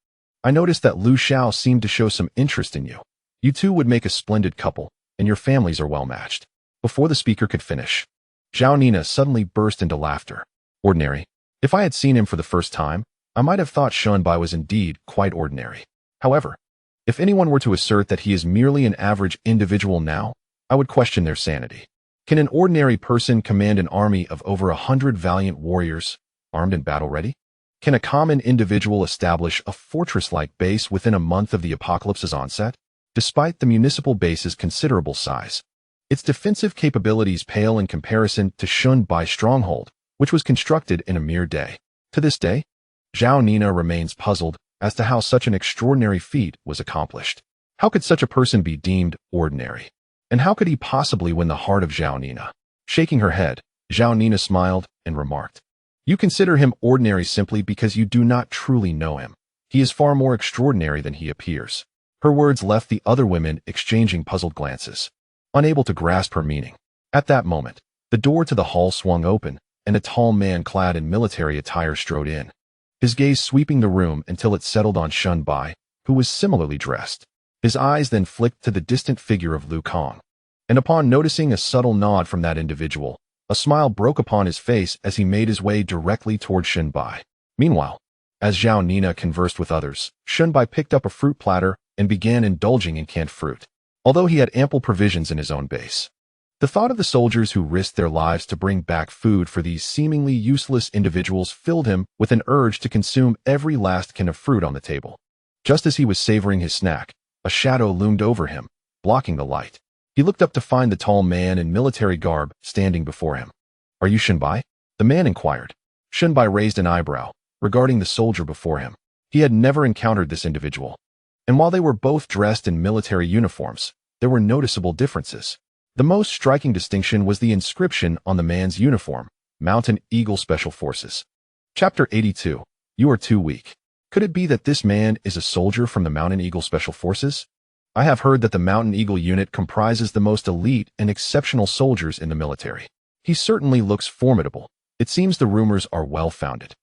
I noticed that Lin Xiao seemed to show some interest in you. You two would make a splendid couple, and your families are well matched. Before the speaker could finish, Zhao Nina suddenly burst into laughter. Ordinary. If I had seen him for the first time, I might have thought Shunbai was indeed quite ordinary. However, if anyone were to assert that he is merely an average individual now, I would question their sanity. Can an ordinary person command an army of over 100 valiant warriors, armed and battle-ready? Can a common individual establish a fortress-like base within a month of the apocalypse's onset? Despite the municipal base's considerable size, its defensive capabilities pale in comparison to Shunbai's stronghold, which was constructed in a mere day. To this day, Zhao Nina remains puzzled as to how such an extraordinary feat was accomplished. How could such a person be deemed ordinary? And how could he possibly win the heart of Zhao Nina? Shaking her head, Zhao Nina smiled and remarked, "You consider him ordinary simply because you do not truly know him. He is far more extraordinary than he appears." Her words left the other women exchanging puzzled glances, unable to grasp her meaning. At that moment, the door to the hall swung open, and a tall man clad in military attire strode in, his gaze sweeping the room until it settled on Shunbai, who was similarly dressed. His eyes then flicked to the distant figure of Lu Kang, and upon noticing a subtle nod from that individual, a smile broke upon his face as he made his way directly toward Shunbai. Meanwhile, as Zhao Nina conversed with others, Shunbai picked up a fruit platter and began indulging in canned fruit, although he had ample provisions in his own base. The thought of the soldiers who risked their lives to bring back food for these seemingly useless individuals filled him with an urge to consume every last can of fruit on the table. Just as he was savoring his snack, a shadow loomed over him, blocking the light. He looked up to find the tall man in military garb standing before him. "Are you Shunbai?" the man inquired. Shunbai raised an eyebrow, regarding the soldier before him. He had never encountered this individual, and while they were both dressed in military uniforms, there were noticeable differences. The most striking distinction was the inscription on the man's uniform, Mountain Eagle Special Forces. Chapter 82. You are too weak. Could it be that this man is a soldier from the Mountain Eagle Special Forces? I have heard that the Mountain Eagle unit comprises the most elite and exceptional soldiers in the military. He certainly looks formidable. It seems the rumors are well-founded.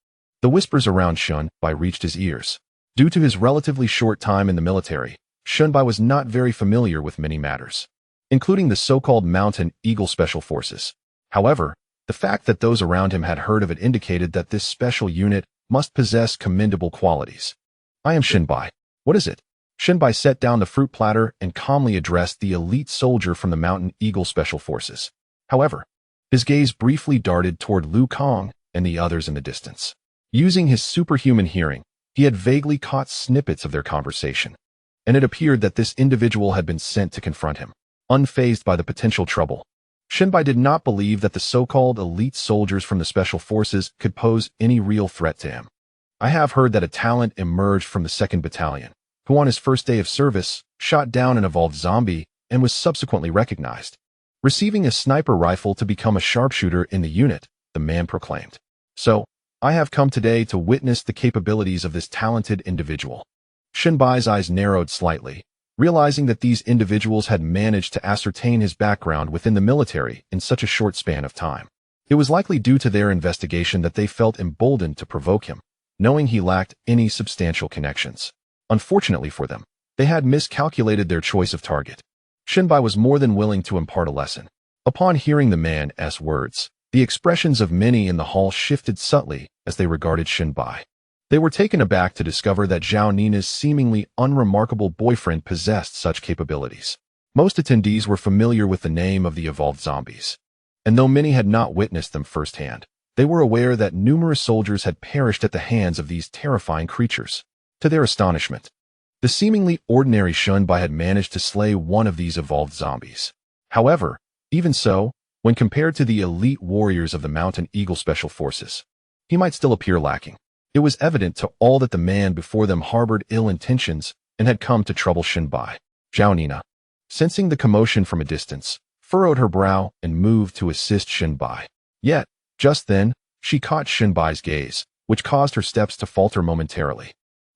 The whispers around Shunbai reached his ears. Due to his relatively short time in the military, Shunbai was not very familiar with many matters, including the so-called Mountain Eagle Special Forces. However, the fact that those around him had heard of it indicated that this special unit must possess commendable qualities. "I am Shunbai. What is it?" Shunbai set down the fruit platter and calmly addressed the elite soldier from the Mountain Eagle Special Forces. However, his gaze briefly darted toward Lu Kang and the others in the distance. Using his superhuman hearing, he had vaguely caught snippets of their conversation, and it appeared that this individual had been sent to confront him. Unfazed by the potential trouble, Shunbai did not believe that the so-called elite soldiers from the Special Forces could pose any real threat to him. "I have heard that a talent emerged from the 2nd Battalion, who on his first day of service shot down an evolved zombie and was subsequently recognized, receiving a sniper rifle to become a sharpshooter in the unit," the man proclaimed. "So, I have come today to witness the capabilities of this talented individual." Shunbai's eyes narrowed slightly, realizing that these individuals had managed to ascertain his background within the military in such a short span of time. It was likely due to their investigation that they felt emboldened to provoke him, knowing he lacked any substantial connections. Unfortunately for them, they had miscalculated their choice of target. Shunbai was more than willing to impart a lesson. Upon hearing the man's words, the expressions of many in the hall shifted subtly as they regarded Shunbai. They were taken aback to discover that Zhao Nina's seemingly unremarkable boyfriend possessed such capabilities. Most attendees were familiar with the name of the evolved zombies, and though many had not witnessed them firsthand, they were aware that numerous soldiers had perished at the hands of these terrifying creatures. To their astonishment, the seemingly ordinary Shunbai had managed to slay one of these evolved zombies. However, even so, when compared to the elite warriors of the Mountain Eagle Special Forces, he might still appear lacking. It was evident to all that the man before them harbored ill intentions and had come to trouble Shunbai. Zhao Nina, sensing the commotion from a distance, furrowed her brow and moved to assist Shunbai. Yet, just then, she caught Shunbai's gaze, which caused her steps to falter momentarily.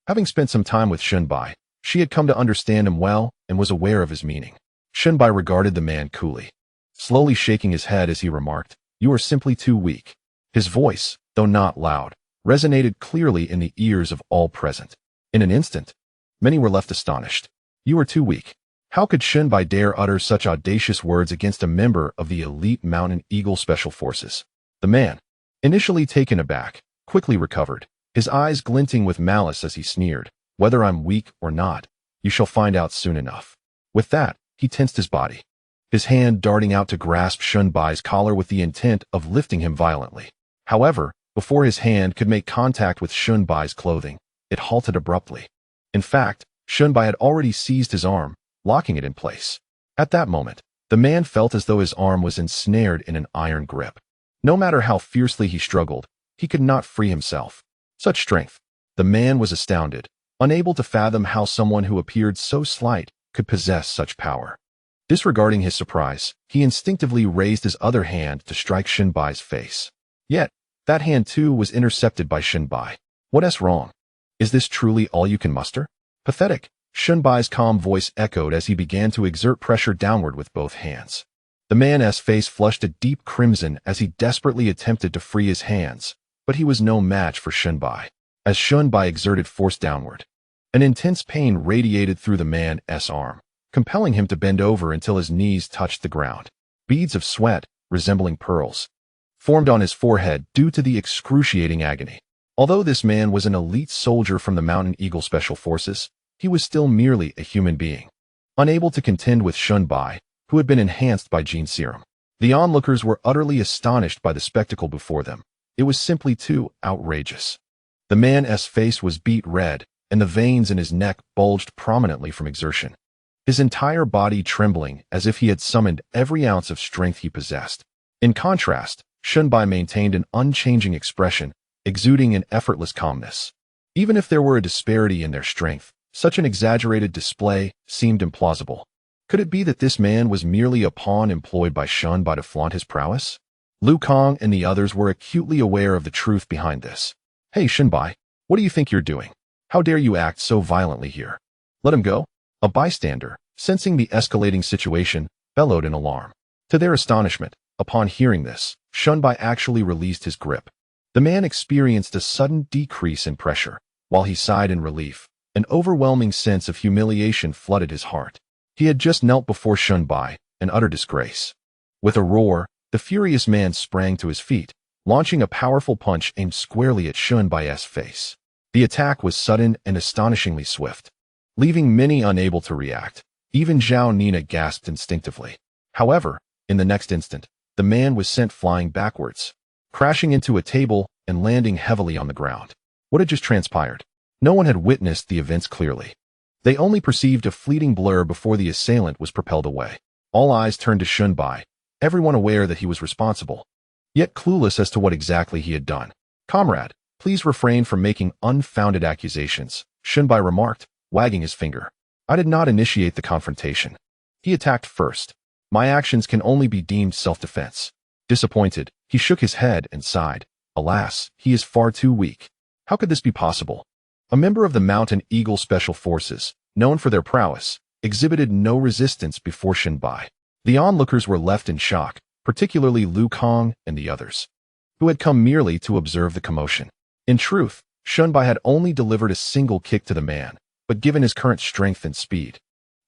Having spent some time with Shunbai, she had come to understand him well and was aware of his meaning. Shunbai regarded the man coolly, slowly shaking his head as he remarked, "You are simply too weak." His voice, though not loud, resonated clearly in the ears of all present. In an instant, many were left astonished. "You are too weak." How could Shunbai dare utter such audacious words against a member of the elite Mountain Eagle Special Forces? The man, initially taken aback, quickly recovered, his eyes glinting with malice as he sneered, Whether I'm weak or not, you shall find out soon enough. With that, he tensed his body, his hand darting out to grasp Shunbai's collar with the intent of lifting him violently. However, before his hand could make contact with Shunbai's clothing, it halted abruptly. In fact, Shunbai had already seized his arm, locking it in place. At that moment, the man felt as though his arm was ensnared in an iron grip. No matter how fiercely he struggled, he could not free himself. Such strength. The man was astounded, unable to fathom how someone who appeared so slight could possess such power. Disregarding his surprise, he instinctively raised his other hand to strike Shunbai's face. Yet, that hand too was intercepted by Shunbai. What's wrong? Is this truly all you can muster? Pathetic, Shunbai's calm voice echoed as he began to exert pressure downward with both hands. The man's face flushed a deep crimson as he desperately attempted to free his hands, but he was no match for Shunbai. As Shunbai exerted force downward, an intense pain radiated through the man's arm, compelling him to bend over until his knees touched the ground. Beads of sweat, resembling pearls, formed on his forehead due to the excruciating agony. Although this man was an elite soldier from the Mountain Eagle Special Forces, he was still merely a human being, unable to contend with Shunbai, who had been enhanced by gene serum. The onlookers were utterly astonished by the spectacle before them. It was simply too outrageous. The man's face was beet red, and the veins in his neck bulged prominently from exertion, his entire body trembling as if he had summoned every ounce of strength he possessed. In contrast, Shunbai maintained an unchanging expression, exuding an effortless calmness. Even if there were a disparity in their strength, such an exaggerated display seemed implausible. Could it be that this man was merely a pawn employed by Shunbai to flaunt his prowess? Liu Kang and the others were acutely aware of the truth behind this. Hey Shunbai, what do you think you're doing? How dare you act so violently here? Let him go? A bystander, sensing the escalating situation, bellowed in alarm. To their astonishment, upon hearing this, Shunbai actually released his grip. The man experienced a sudden decrease in pressure. While he sighed in relief, an overwhelming sense of humiliation flooded his heart. He had just knelt before Shunbai, an utter disgrace. With a roar, the furious man sprang to his feet, launching a powerful punch aimed squarely at Shunbai's face. The attack was sudden and astonishingly swift, leaving many unable to react. Even Zhao Nina gasped instinctively. However, in the next instant, the man was sent flying backwards, crashing into a table and landing heavily on the ground. What had just transpired? No one had witnessed the events clearly. They only perceived a fleeting blur before the assailant was propelled away. All eyes turned to Shunbai, everyone aware that he was responsible, yet clueless as to what exactly he had done. Comrade, please refrain from making unfounded accusations, Shunbai remarked, wagging his finger. I did not initiate the confrontation. He attacked first. My actions can only be deemed self-defense. Disappointed, he shook his head and sighed. Alas, he is far too weak. How could this be possible? A member of the Mountain Eagle Special Forces, known for their prowess, exhibited no resistance before Shunbai. The onlookers were left in shock, particularly Liu Kang and the others, who had come merely to observe the commotion. In truth, Shunbai had only delivered a single kick to the man, but given his current strength and speed,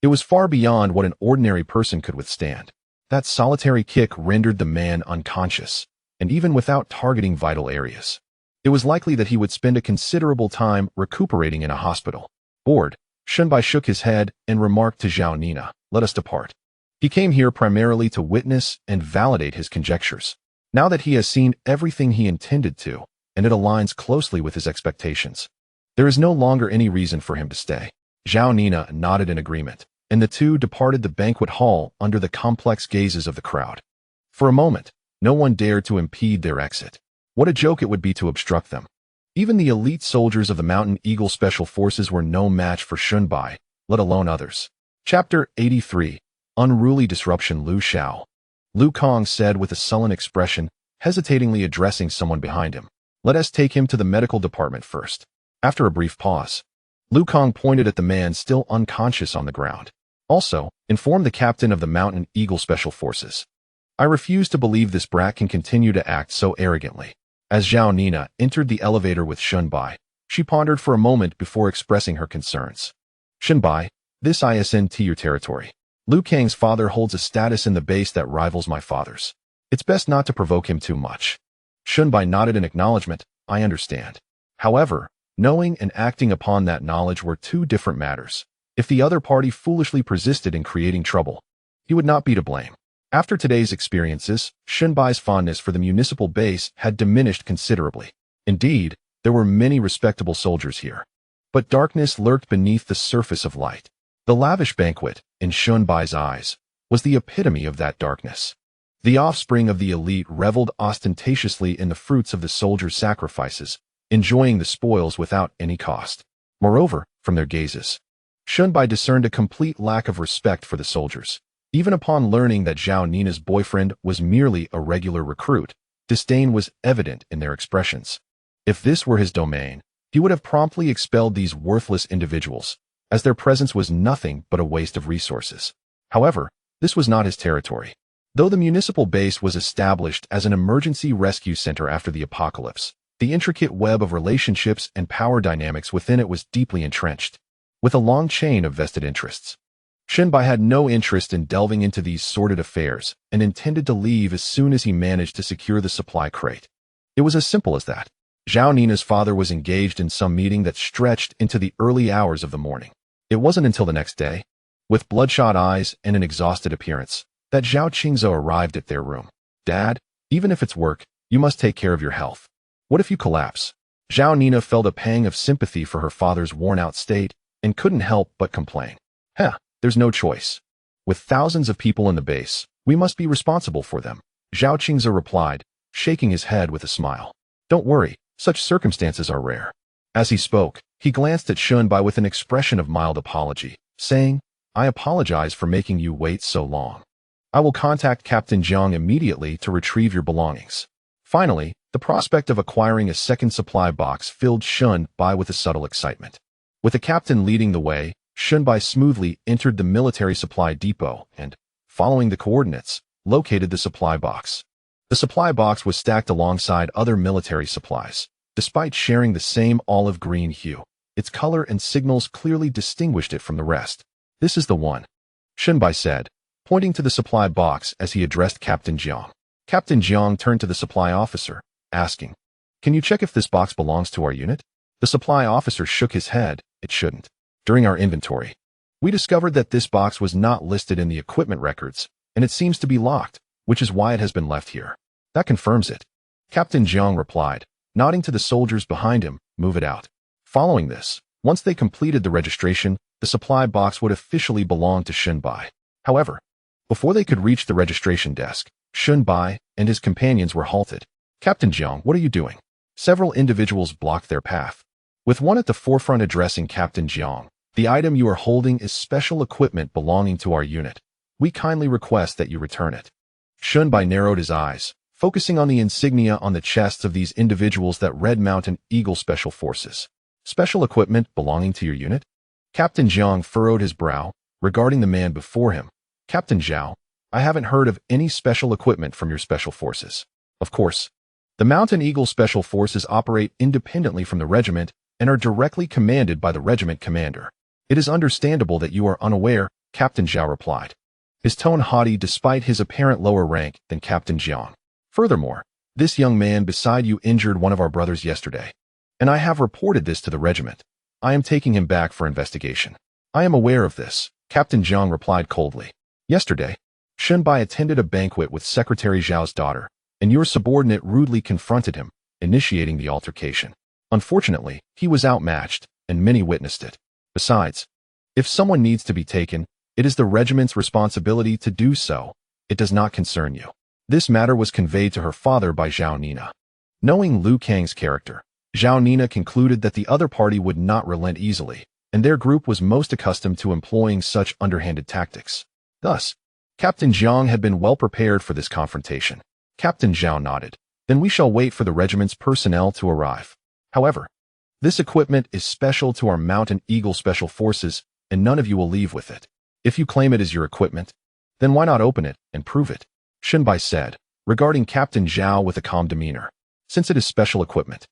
it was far beyond what an ordinary person could withstand. That solitary kick rendered the man unconscious, and even without targeting vital areas, it was likely that he would spend a considerable time recuperating in a hospital. Bored, Shunbai shook his head and remarked to Zhao Nina, let us depart. He came here primarily to witness and validate his conjectures. Now that he has seen everything he intended to, and it aligns closely with his expectations, there is no longer any reason for him to stay. Zhao Nina nodded in agreement, and the two departed the banquet hall under the complex gazes of the crowd. For a moment, no one dared to impede their exit. What a joke it would be to obstruct them. Even the elite soldiers of the Mountain Eagle Special Forces were no match for Shunbai, let alone others. Chapter 83. Unruly Disruption. Lin Xiao. Liu Kang said with a sullen expression, hesitatingly addressing someone behind him. Let us take him to the medical department first. After a brief pause, Liu Kang pointed at the man still unconscious on the ground. Also, inform the captain of the Mountain Eagle Special Forces. I refuse to believe this brat can continue to act so arrogantly. As Zhao Nina entered the elevator with Shunbai, she pondered for a moment before expressing her concerns. Shunbai, this isn't your territory. Liu Kang's father holds a status in the base that rivals my father's. It's best not to provoke him too much. Shunbai nodded in acknowledgement. I understand. However, Knowing and acting upon that knowledge were two different matters. If the other party foolishly persisted in creating trouble, he would not be to blame. After today's experiences, Xunbai's fondness for the municipal base had diminished considerably. Indeed, there were many respectable soldiers here. But darkness lurked beneath the surface of light. The lavish banquet, in Xunbai's eyes, was the epitome of that darkness. The offspring of the elite reveled ostentatiously in the fruits of the soldiers' sacrifices, enjoying the spoils without any cost. Moreover, from their gazes, Xunbai discerned a complete lack of respect for the soldiers. Even upon learning that Zhao Nina's boyfriend was merely a regular recruit, disdain was evident in their expressions. If this were his domain, he would have promptly expelled these worthless individuals, as their presence was nothing but a waste of resources. However, this was not his territory. Though the municipal base was established as an emergency rescue center after the apocalypse, the intricate web of relationships and power dynamics within it was deeply entrenched, with a long chain of vested interests. Xunbai had no interest in delving into these sordid affairs and intended to leave as soon as he managed to secure the supply crate. It was as simple as that. Zhao Nina's father was engaged in some meeting that stretched into the early hours of the morning. It wasn't until the next day, with bloodshot eyes and an exhausted appearance, that Zhao Qingzhou arrived at their room. "Dad, even if it's work, you must take care of your health. What if you collapse?" Zhao Nina felt a pang of sympathy for her father's worn-out state and couldn't help but complain. There's no choice. With thousands of people in the base, we must be responsible for them," Zhao Qingzhou replied, shaking his head with a smile. "Don't worry, such circumstances are rare." As he spoke, he glanced at Xunbai with an expression of mild apology, saying, "I apologize for making you wait so long. I will contact Captain Jiang immediately to retrieve your belongings." Finally, the prospect of acquiring a second supply box filled Xunbai with a subtle excitement. With the captain leading the way, Xunbai smoothly entered the military supply depot and, following the coordinates, located the supply box. The supply box was stacked alongside other military supplies. Despite sharing the same olive-green hue, its color and signals clearly distinguished it from the rest. "This is the one," Xunbai said, pointing to the supply box as he addressed Captain Jiang. Captain Jiang turned to the supply officer, asking, "Can you check if this box belongs to our unit?" The supply officer shook his head. "It shouldn't. During our inventory, we discovered that this box was not listed in the equipment records, and it seems to be locked, which is why it has been left here." "That confirms it," Captain Jiang replied, nodding to the soldiers behind him. "Move it out." Following this, once they completed the registration, the supply box would officially belong to Xunbai. However, before they could reach the registration desk, Xunbai and his companions were halted. "Captain Jiang, what are you doing?" Several individuals blocked their path, with one at the forefront addressing Captain Jiang. "The item you are holding is special equipment belonging to our unit. We kindly request that you return it." Xunbai narrowed his eyes, focusing on the insignia on the chests of these individuals that read Mountain Eagle Special Forces. "Special equipment belonging to your unit?" Captain Jiang furrowed his brow, regarding the man before him. "Captain Zhao, I haven't heard of any special equipment from your special forces." "Of course. The Mountain Eagle Special Forces operate independently from the regiment and are directly commanded by the regiment commander. It is understandable that you are unaware," Captain Zhao replied, his tone haughty despite his apparent lower rank than Captain Jiang. "Furthermore, this young man beside you injured one of our brothers yesterday, and I have reported this to the regiment. I am taking him back for investigation." "I am aware of this," Captain Jiang replied coldly. "Yesterday, Xunbai attended a banquet with Secretary Zhao's daughter, and your subordinate rudely confronted him, initiating the altercation. Unfortunately, he was outmatched, and many witnessed it. Besides, if someone needs to be taken, it is the regiment's responsibility to do so. It does not concern you." This matter was conveyed to her father by Zhao Nina. Knowing Lu Kang's character, Zhao Nina concluded that the other party would not relent easily, and their group was most accustomed to employing such underhanded tactics. Thus, Captain Jiang had been well prepared for this confrontation. Captain Zhao nodded. "Then we shall wait for the regiment's personnel to arrive. However, this equipment is special to our Mountain Eagle Special Forces, and none of you will leave with it. If you claim it as your equipment, then why not open it and prove it?" Xunbai said, regarding Captain Zhao with a calm demeanor. "Since it is special equipment,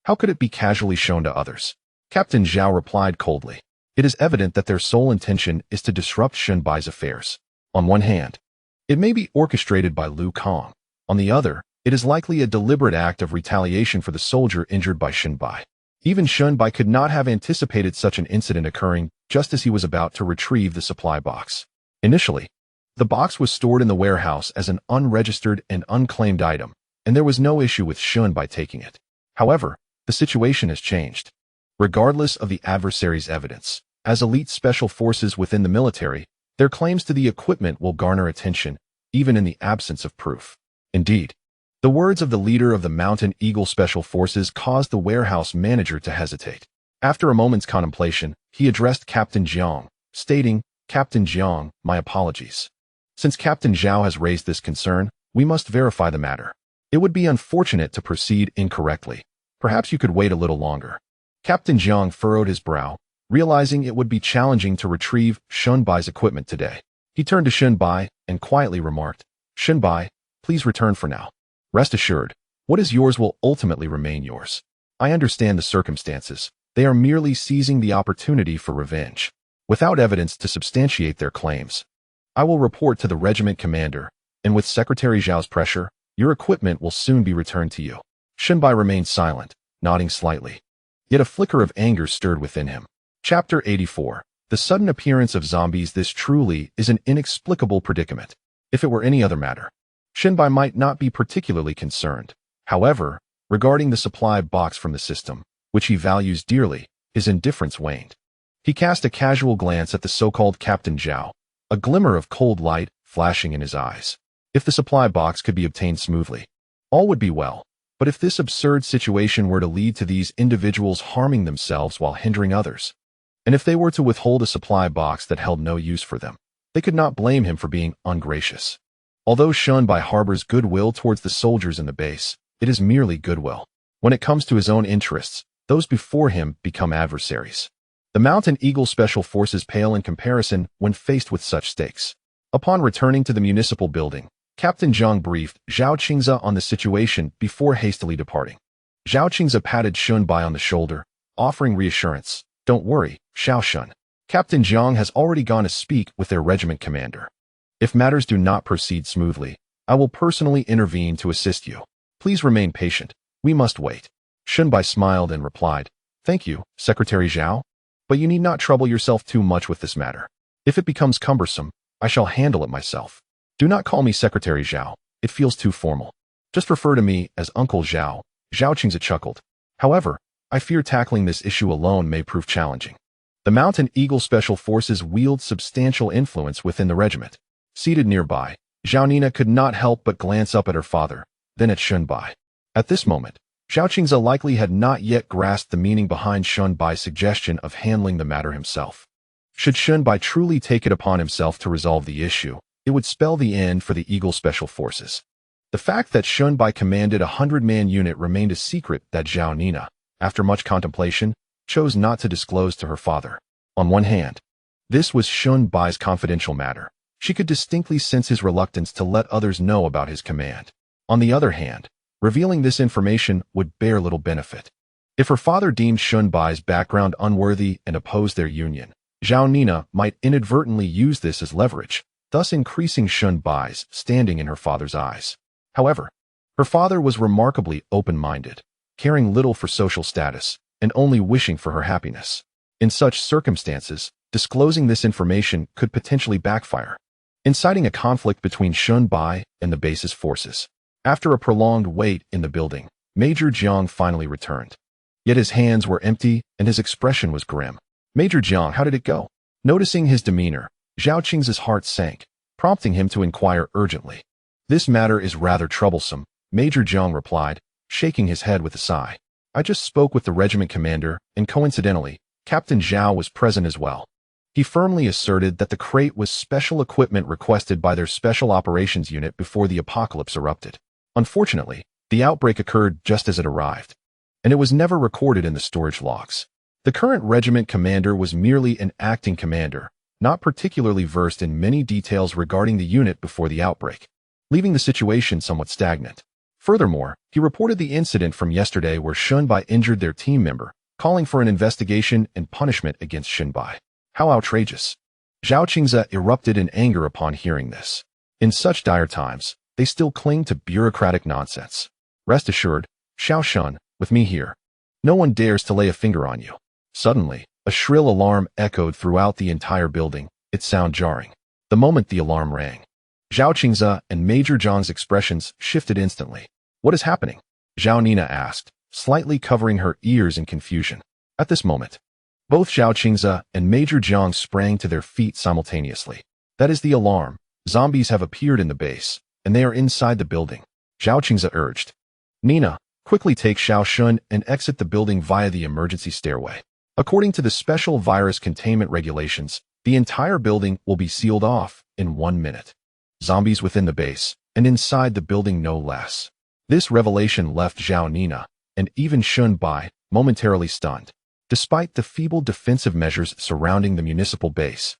how could it be casually shown to others?" Captain Zhao replied coldly. "It is evident that their sole intention is to disrupt Xunbai's affairs. On one hand, it may be orchestrated by Lu Kang. On the other, it is likely a deliberate act of retaliation for the soldier injured by Xunbai. Even Shunbai could not have anticipated such an incident occurring just as he was about to retrieve the supply box. Initially, the box was stored in the warehouse as an unregistered and unclaimed item, and there was no issue with Shunbai taking it. However, the situation has changed. Regardless of the adversary's evidence, as elite special forces within the military, their claims to the equipment will garner attention, even in the absence of proof. Indeed, the words of the leader of the Mountain Eagle Special Forces caused the warehouse manager to hesitate. After a moment's contemplation, he addressed Captain Jiang, stating, "Captain Jiang, my apologies. Since Captain Zhao has raised this concern, we must verify the matter. It would be unfortunate to proceed incorrectly. Perhaps you could wait a little longer." Captain Jiang furrowed his brow, realizing it would be challenging to retrieve Shunbai's equipment today. He turned to Shunbai and quietly remarked, "Shunbai, please return for now. Rest assured, what is yours will ultimately remain yours. I understand the circumstances. They are merely seizing the opportunity for revenge, without evidence to substantiate their claims. I will report to the regiment commander, and with Secretary Zhao's pressure, your equipment will soon be returned to you." Shunbai remained silent, nodding slightly. Yet a flicker of anger stirred within him. Chapter 84. The sudden appearance of zombies. This truly is an inexplicable predicament. If it were any other matter, Shunbai might not be particularly concerned. However, regarding the supply box from the system, which he values dearly, his indifference waned. He cast a casual glance at the so-called Captain Zhao, a glimmer of cold light flashing in his eyes. If the supply box could be obtained smoothly, all would be well. But if this absurd situation were to lead to these individuals harming themselves while hindering others, and if they were to withhold a supply box that held no use for them, they could not blame him for being ungracious. Although Shunbai harbors goodwill towards the soldiers in the base, it is merely goodwill. When it comes to his own interests, those before him become adversaries. The Mountain Eagle Special Forces pale in comparison when faced with such stakes. Upon returning to the municipal building, Captain Zhang briefed Zhao Qingze on the situation before hastily departing. Zhao Qingze patted Shunbai on the shoulder, offering reassurance. "Don't worry, Xiao Shun. Captain Jiang has already gone to speak with their regiment commander. If matters do not proceed smoothly, I will personally intervene to assist you. Please remain patient. We must wait." Shunbai smiled and replied, "Thank you, Secretary Zhao. But you need not trouble yourself too much with this matter. If it becomes cumbersome, I shall handle it myself. Do not call me Secretary Zhao. It feels too formal. Just refer to me as Uncle Zhao." Zhao Qingze chuckled. "However, I fear tackling this issue alone may prove challenging." The Mountain Eagle Special Forces wield substantial influence within the regiment. Seated nearby, Zhao Nina could not help but glance up at her father, then at Shunbai. At this moment, Zhao Qingze likely had not yet grasped the meaning behind Shunbai's suggestion of handling the matter himself. Should Shunbai truly take it upon himself to resolve the issue, it would spell the end for the Eagle Special Forces. The fact that Shunbai commanded a 100-man unit remained a secret that Zhao Nina, after much contemplation, chose not to disclose to her father. On one hand, this was Shunbai's confidential matter. She could distinctly sense his reluctance to let others know about his command. On the other hand, revealing this information would bear little benefit. If her father deemed Shunbai's background unworthy and opposed their union, Zhao Nina might inadvertently use this as leverage, thus increasing Shunbai's standing in her father's eyes. However, her father was remarkably open-minded, caring little for social status, and only wishing for her happiness. In such circumstances, disclosing this information could potentially backfire, inciting a conflict between Shunbai and the base's forces. After a prolonged wait in the building, Major Jiang finally returned. Yet his hands were empty and his expression was grim. "Major Jiang, how did it go?" Noticing his demeanor, Zhao Qingze's heart sank, prompting him to inquire urgently. "This matter is rather troublesome," Major Jiang replied, shaking his head with a sigh. "I just spoke with the regiment commander, and coincidentally, Captain Zhao was present as well. He firmly asserted that the crate was special equipment requested by their Special Operations Unit before the apocalypse erupted. Unfortunately, the outbreak occurred just as it arrived, and it was never recorded in the storage logs. The current regiment commander was merely an acting commander, not particularly versed in many details regarding the unit before the outbreak, leaving the situation somewhat stagnant. Furthermore, he reported the incident from yesterday where Shunbai injured their team member, calling for an investigation and punishment against Shunbai. How outrageous! Zhao Qingze erupted in anger upon hearing this. In such dire times, they still cling to bureaucratic nonsense. "Rest assured, Xiao Shun, with me here, No one dares to lay a finger on you. Suddenly, a shrill alarm echoed throughout the entire building, its sound jarring. The moment the alarm rang, Zhao Qingze and Major Zhang's expressions shifted instantly. What is happening? Zhao Nina asked, slightly covering her ears in confusion. At this moment, both Zhao Qingze and Major Zhang sprang to their feet simultaneously. That is the alarm. Zombies have appeared in the base, and they are inside the building. Zhao Qingze urged. Nina, quickly take Xiao Shun and exit the building via the emergency stairway. According to the special virus containment regulations, the entire building will be sealed off in 1 minute. Zombies within the base, and inside the building no less. This revelation left Zhao Nina, and even Shun Bai, momentarily stunned. Despite the feeble defensive measures surrounding the municipal base,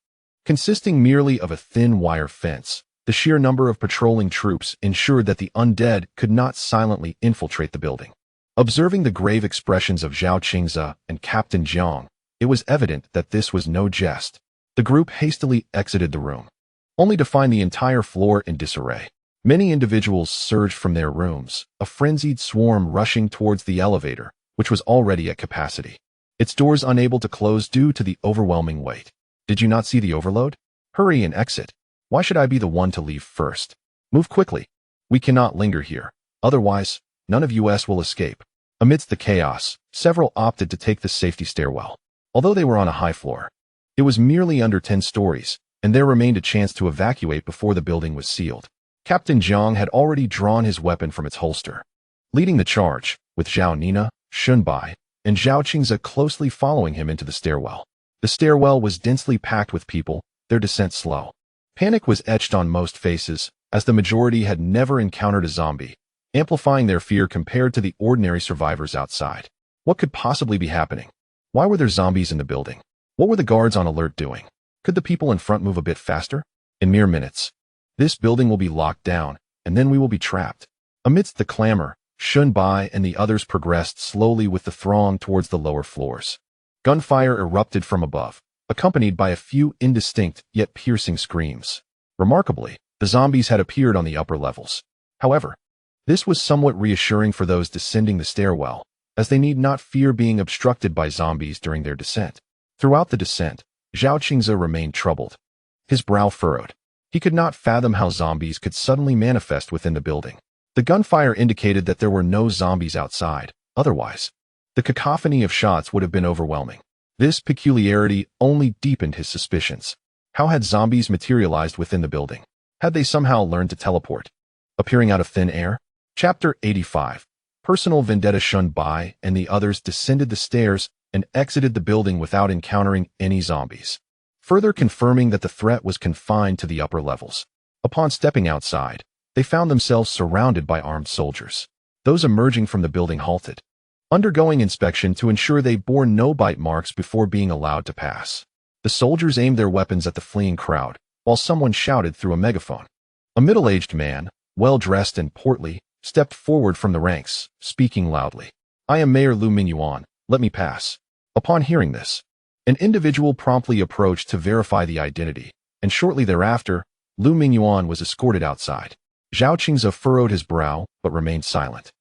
consisting merely of a thin wire fence, the sheer number of patrolling troops ensured that the undead could not silently infiltrate the building. Observing the grave expressions of Zhao Qingze and Captain Jiang, it was evident that this was no jest. The group hastily exited the room, only to find the entire floor in disarray. Many individuals surged from their rooms, a frenzied swarm rushing towards the elevator, which was already at capacity. Its doors unable to close due to the overwhelming weight. Did you not see the overload? Hurry and exit. Why should I be the one to leave first? Move quickly. We cannot linger here. Otherwise, none of us will escape. Amidst the chaos, several opted to take the safety stairwell. Although they were on a high floor, it was merely under 10 stories, and there remained a chance to evacuate before the building was sealed. Captain Jiang had already drawn his weapon from its holster, leading the charge, with Zhao Nina, Shun Bai, and Zhao Qingze closely following him into the stairwell. The stairwell was densely packed with people, their descent slow. Panic was etched on most faces, as the majority had never encountered a zombie, amplifying their fear compared to the ordinary survivors outside. What could possibly be happening? Why were there zombies in the building? What were the guards on alert doing? Could the people in front move a bit faster? In mere minutes, this building will be locked down, and then we will be trapped. Amidst the clamor, Shun Bai and the others progressed slowly with the throng towards the lower floors. Gunfire erupted from above, accompanied by a few indistinct yet piercing screams. Remarkably, the zombies had appeared on the upper levels. However, this was somewhat reassuring for those descending the stairwell, as they need not fear being obstructed by zombies during their descent. Throughout the descent, Zhao Qingze remained troubled. His brow furrowed. He could not fathom how zombies could suddenly manifest within the building. The gunfire indicated that there were no zombies outside. Otherwise, the cacophony of shots would have been overwhelming. This peculiarity only deepened his suspicions. How had zombies materialized within the building? Had they somehow learned to teleport? Appearing out of thin air? Chapter 85. Personal vendetta. Shun Bai and the others descended the stairs and exited the building without encountering any zombies, further confirming that the threat was confined to the upper levels. Upon stepping outside, they found themselves surrounded by armed soldiers. Those emerging from the building halted, undergoing inspection to ensure they bore no bite marks before being allowed to pass. The soldiers aimed their weapons at the fleeing crowd, while someone shouted through a megaphone. A middle-aged man, well-dressed and portly, stepped forward from the ranks, speaking loudly. I am Mayor Lu Mingyuan, let me pass. Upon hearing this, an individual promptly approached to verify the identity, and shortly thereafter, Lu Mingyuan was escorted outside. Zhao Qingze furrowed his brow, but remained silent,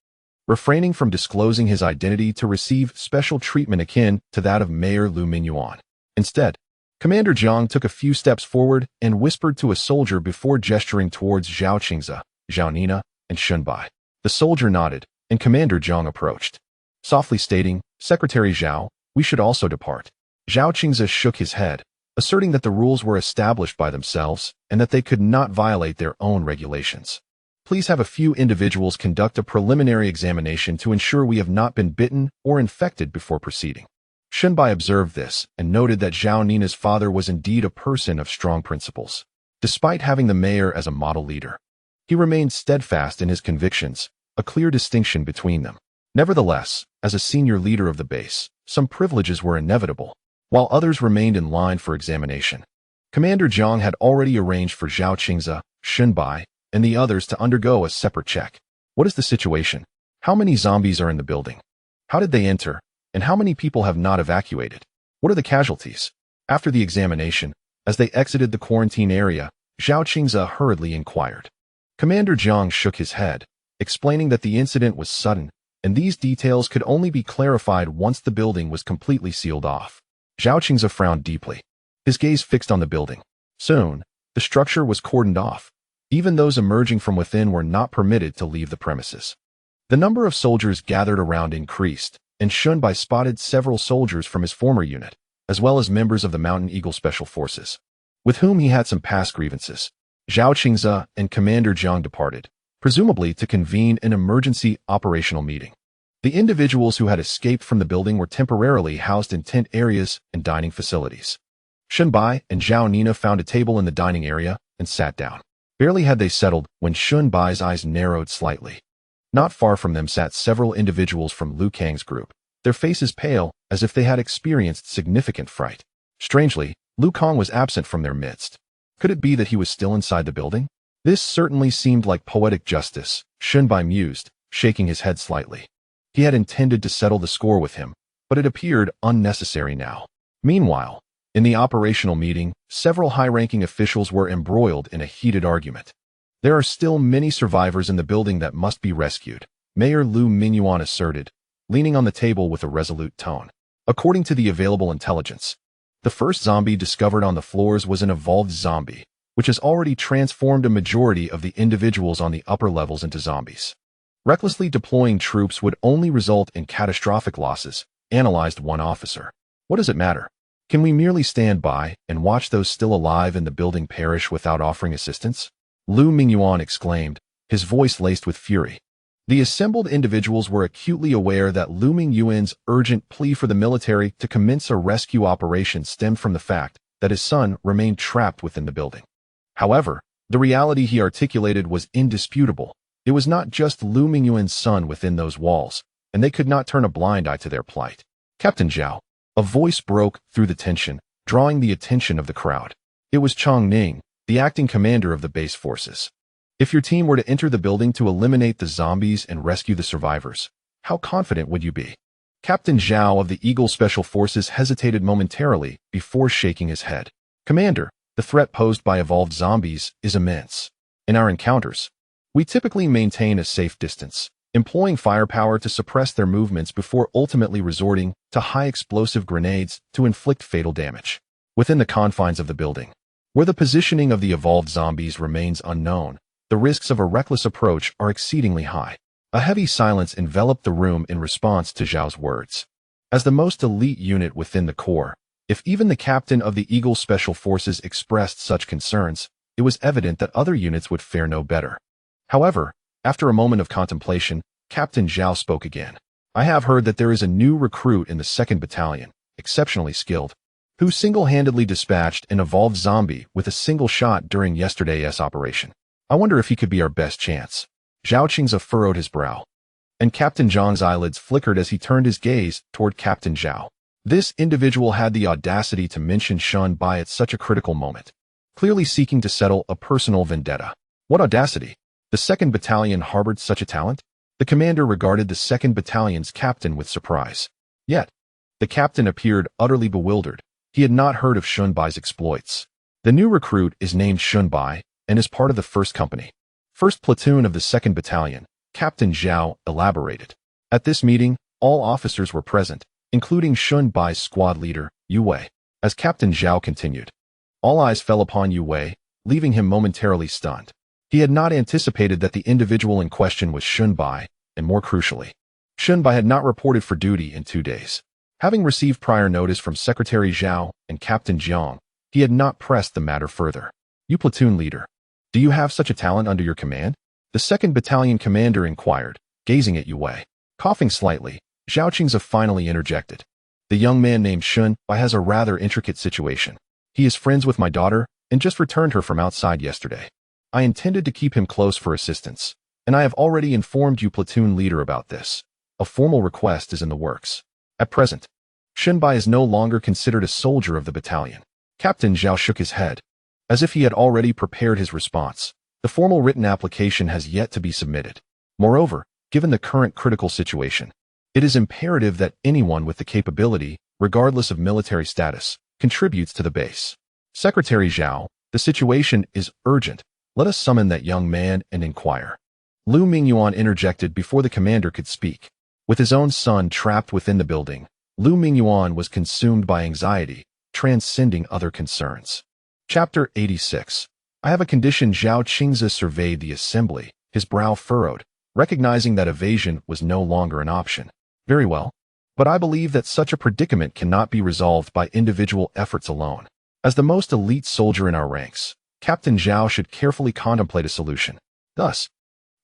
refraining from disclosing his identity to receive special treatment akin to that of Mayor Lu Mingyuan. Instead, Commander Jiang took a few steps forward and whispered to a soldier before gesturing towards Zhao Qingze, Zhao Nina, and Shun Bai. The soldier nodded, and Commander Jiang approached, softly stating, Secretary Zhao, we should also depart. Zhao Qingze shook his head, asserting that the rules were established by themselves and that they could not violate their own regulations. Please have a few individuals conduct a preliminary examination to ensure we have not been bitten or infected before proceeding. Shun Bai observed this and noted that Zhao Nina's father was indeed a person of strong principles. Despite having the mayor as a model leader, he remained steadfast in his convictions, a clear distinction between them. Nevertheless, as a senior leader of the base, some privileges were inevitable, while others remained in line for examination. Commander Jiang had already arranged for Zhao Qingze, Shun Bai, and the others to undergo a separate check. What is the situation? How many zombies are in the building? How did they enter? And how many people have not evacuated? What are the casualties? After the examination, as they exited the quarantine area, Zhao Qingze hurriedly inquired. Commander Jiang shook his head, explaining that the incident was sudden and these details could only be clarified once the building was completely sealed off. Zhao Qingze frowned deeply, his gaze fixed on the building. Soon, the structure was cordoned off. Even those emerging from within were not permitted to leave the premises. The number of soldiers gathered around increased, and Shunbai spotted several soldiers from his former unit, as well as members of the Mountain Eagle Special Forces, with whom he had some past grievances. Zhao Qingze and Commander Jiang departed, presumably to convene an emergency operational meeting. The individuals who had escaped from the building were temporarily housed in tent areas and dining facilities. Shunbai and Zhao Nina found a table in the dining area and sat down. Barely had they settled when Shunbai's eyes narrowed slightly. Not far from them sat several individuals from Lu Kang's group, their faces pale as if they had experienced significant fright. Strangely, Lu Kang was absent from their midst. Could it be that he was still inside the building? This certainly seemed like poetic justice, Shunbai mused, shaking his head slightly. He had intended to settle the score with him, but it appeared unnecessary now. Meanwhile, in the operational meeting, several high-ranking officials were embroiled in a heated argument. There are still many survivors in the building that must be rescued, Mayor Lu Mingyuan asserted, leaning on the table with a resolute tone. According to the available intelligence, the first zombie discovered on the floors was an evolved zombie, which has already transformed a majority of the individuals on the upper levels into zombies. Recklessly deploying troops would only result in catastrophic losses, analyzed one officer. What does it matter? Can we merely stand by and watch those still alive in the building perish without offering assistance? Lu Mingyuan exclaimed, his voice laced with fury. The assembled individuals were acutely aware that Lu Mingyuan's urgent plea for the military to commence a rescue operation stemmed from the fact that his son remained trapped within the building. However, the reality he articulated was indisputable. It was not just Lu Mingyuan's son within those walls, and they could not turn a blind eye to their plight. Captain Zhao. A voice broke through the tension, drawing the attention of the crowd. It was Chong Ning, the acting commander of the base forces. If your team were to enter the building to eliminate the zombies and rescue the survivors, how confident would you be? Captain Zhao of the Eagle Special Forces hesitated momentarily before shaking his head. Commander, the threat posed by evolved zombies is immense. In our encounters, we typically maintain a safe distance, employing firepower to suppress their movements before ultimately resorting to high-explosive grenades to inflict fatal damage. Within the confines of the building, where the positioning of the evolved zombies remains unknown, the risks of a reckless approach are exceedingly high. A heavy silence enveloped the room in response to Zhao's words. As the most elite unit within the Corps, if even the captain of the Eagle Special Forces expressed such concerns, it was evident that other units would fare no better. However, after a moment of contemplation, Captain Zhao spoke again. I have heard that there is a new recruit in the 2nd Battalion, exceptionally skilled, who single-handedly dispatched an evolved zombie with a single shot during yesterday's operation. I wonder if he could be our best chance. Zhao Qingze furrowed his brow, and Captain Zhang's eyelids flickered as he turned his gaze toward Captain Zhao. This individual had the audacity to mention Shunbai at such a critical moment, clearly seeking to settle a personal vendetta. What audacity! The 2nd Battalion harbored such a talent? The commander regarded the 2nd Battalion's captain with surprise. Yet, the captain appeared utterly bewildered. He had not heard of Shunbai's exploits. The new recruit is named Shunbai and is part of the 1st Company, 1st Platoon of the 2nd Battalion, Captain Zhao elaborated. At this meeting, all officers were present, including Shunbai's squad leader, Yu Wei. As Captain Zhao continued, all eyes fell upon Yu Wei, leaving him momentarily stunned. He had not anticipated that the individual in question was Shunbai, and more crucially, Shunbai had not reported for duty in 2 days. Having received prior notice from Secretary Zhao and Captain Jiang, he had not pressed the matter further. You platoon leader, do you have such a talent under your command? The 2nd Battalion commander inquired, gazing at Yu Wei. Coughing slightly, Zhao Qingze finally interjected. The young man named Shunbai has a rather intricate situation. He is friends with my daughter and just returned her from outside yesterday. I intended to keep him close for assistance, and I have already informed you platoon leader about this. A formal request is in the works. At present, Shunbai is no longer considered a soldier of the battalion. Captain Zhao shook his head, as if he had already prepared his response. The formal written application has yet to be submitted. Moreover, given the current critical situation, it is imperative that anyone with the capability, regardless of military status, contributes to the base. Secretary Zhao, the situation is urgent. Let us summon that young man and inquire. Lu Mingyuan interjected before the commander could speak. With his own son trapped within the building, Lu Mingyuan was consumed by anxiety, transcending other concerns. Chapter 86. I have a condition. Zhao Qingzi surveyed the assembly, his brow furrowed, recognizing that evasion was no longer an option. Very well. But I believe that such a predicament cannot be resolved by individual efforts alone. As the most elite soldier in our ranks, Captain Zhao should carefully contemplate a solution. Thus,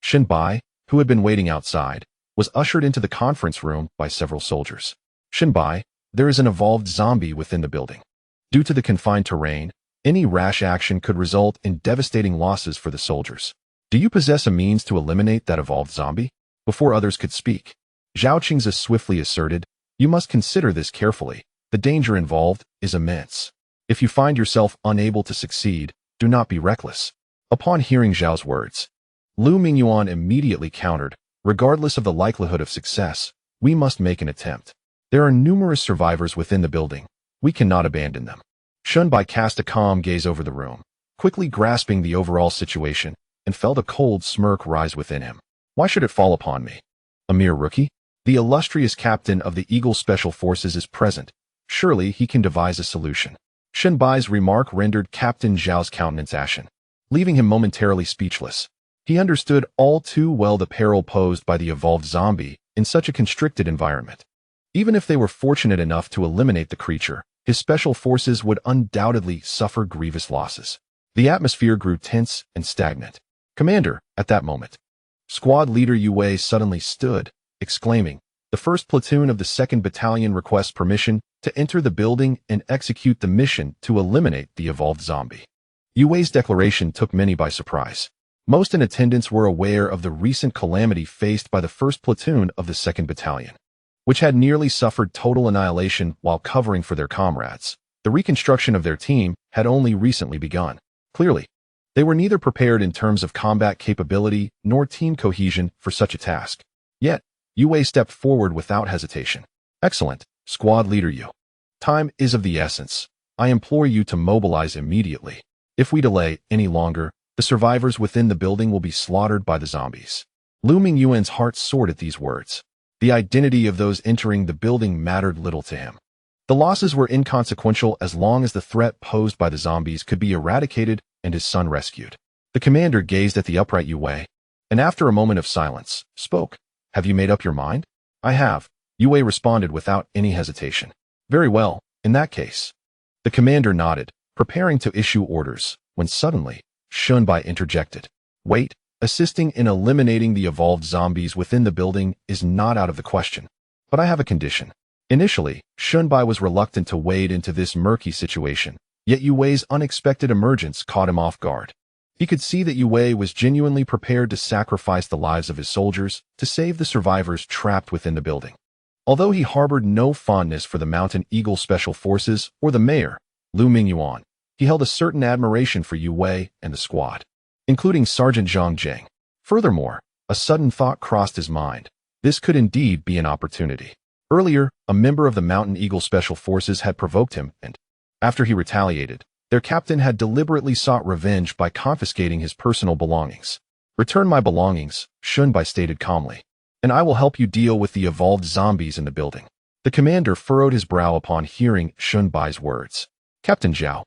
Shen Bai, who had been waiting outside, was ushered into the conference room by several soldiers. Shen Bai, there is an evolved zombie within the building. Due to the confined terrain, any rash action could result in devastating losses for the soldiers. Do you possess a means to eliminate that evolved zombie? Before others could speak, Zhao Qingzi swiftly asserted, you must consider this carefully. The danger involved is immense. If you find yourself unable to succeed, do not be reckless. Upon hearing Zhao's words, Lu Mingyuan immediately countered, regardless of the likelihood of success, we must make an attempt. There are numerous survivors within the building. We cannot abandon them. Shen Bai cast a calm gaze over the room, quickly grasping the overall situation, and felt a cold smirk rise within him. Why should it fall upon me? A mere rookie? The illustrious captain of the Eagle Special Forces is present. Surely he can devise a solution. Shen Bai's remark rendered Captain Zhao's countenance ashen, leaving him momentarily speechless. He understood all too well the peril posed by the evolved zombie in such a constricted environment. Even if they were fortunate enough to eliminate the creature, his special forces would undoubtedly suffer grievous losses. The atmosphere grew tense and stagnant. Commander, at that moment, Squad Leader Yu Wei suddenly stood, exclaiming, the 1st Platoon of the 2nd Battalion requests permission to enter the building and execute the mission to eliminate the evolved zombie. Yu Wei's declaration took many by surprise. Most in attendance were aware of the recent calamity faced by the 1st Platoon of the 2nd Battalion, which had nearly suffered total annihilation while covering for their comrades. The reconstruction of their team had only recently begun. Clearly, they were neither prepared in terms of combat capability nor team cohesion for such a task. Yet, Yu Wei stepped forward without hesitation. Excellent, Squad Leader Yu. Time is of the essence. I implore you to mobilize immediately. If we delay any longer, the survivors within the building will be slaughtered by the zombies. Lu Mingyuan's heart soared at these words. The identity of those entering the building mattered little to him. The losses were inconsequential as long as the threat posed by the zombies could be eradicated and his son rescued. The commander gazed at the upright Yu Wei, and after a moment of silence, spoke. Have you made up your mind? I have, Yu Wei responded without any hesitation. Very well, in that case. The commander nodded, preparing to issue orders, when suddenly, Shen Bai interjected. Wait, assisting in eliminating the evolved zombies within the building is not out of the question. But I have a condition. Initially, Shen Bai was reluctant to wade into this murky situation, yet Yu Wei's unexpected emergence caught him off guard. He could see that Yu Wei was genuinely prepared to sacrifice the lives of his soldiers to save the survivors trapped within the building. Although he harbored no fondness for the Mountain Eagle Special Forces or the mayor, Lu Mingyuan, he held a certain admiration for Yu Wei and the squad, including Sergeant Zhang Jing. Furthermore, a sudden thought crossed his mind. This could indeed be an opportunity. Earlier, a member of the Mountain Eagle Special Forces had provoked him, and, after he retaliated, their captain had deliberately sought revenge by confiscating his personal belongings. Return my belongings, Shen Bai stated calmly, and I will help you deal with the evolved zombies in the building. The commander furrowed his brow upon hearing Shen Bai's words. Captain Zhao,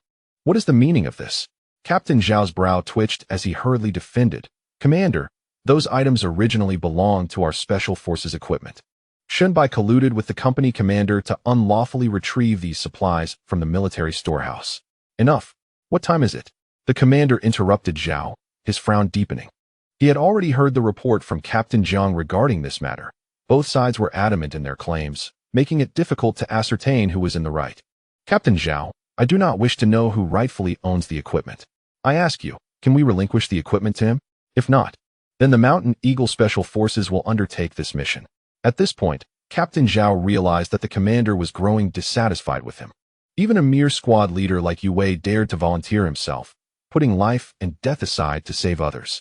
what is the meaning of this? Captain Zhao's brow twitched as he hurriedly defended. Commander, those items originally belonged to our special forces equipment. Shen Bai colluded with the company commander to unlawfully retrieve these supplies from the military storehouse. Enough. What time is it? The commander interrupted Zhao, his frown deepening. He had already heard the report from Captain Zhang regarding this matter. Both sides were adamant in their claims, making it difficult to ascertain who was in the right. Captain Zhao, I do not wish to know who rightfully owns the equipment. I ask you, can we relinquish the equipment to him? If not, then the Mountain Eagle Special Forces will undertake this mission. At this point, Captain Zhao realized that the commander was growing dissatisfied with him. Even a mere squad leader like Yu Wei dared to volunteer himself, putting life and death aside to save others.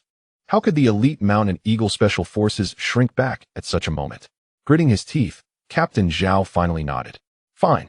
How could the elite Mountain Eagle Special Forces shrink back at such a moment? Gritting his teeth, Captain Zhao finally nodded. Fine.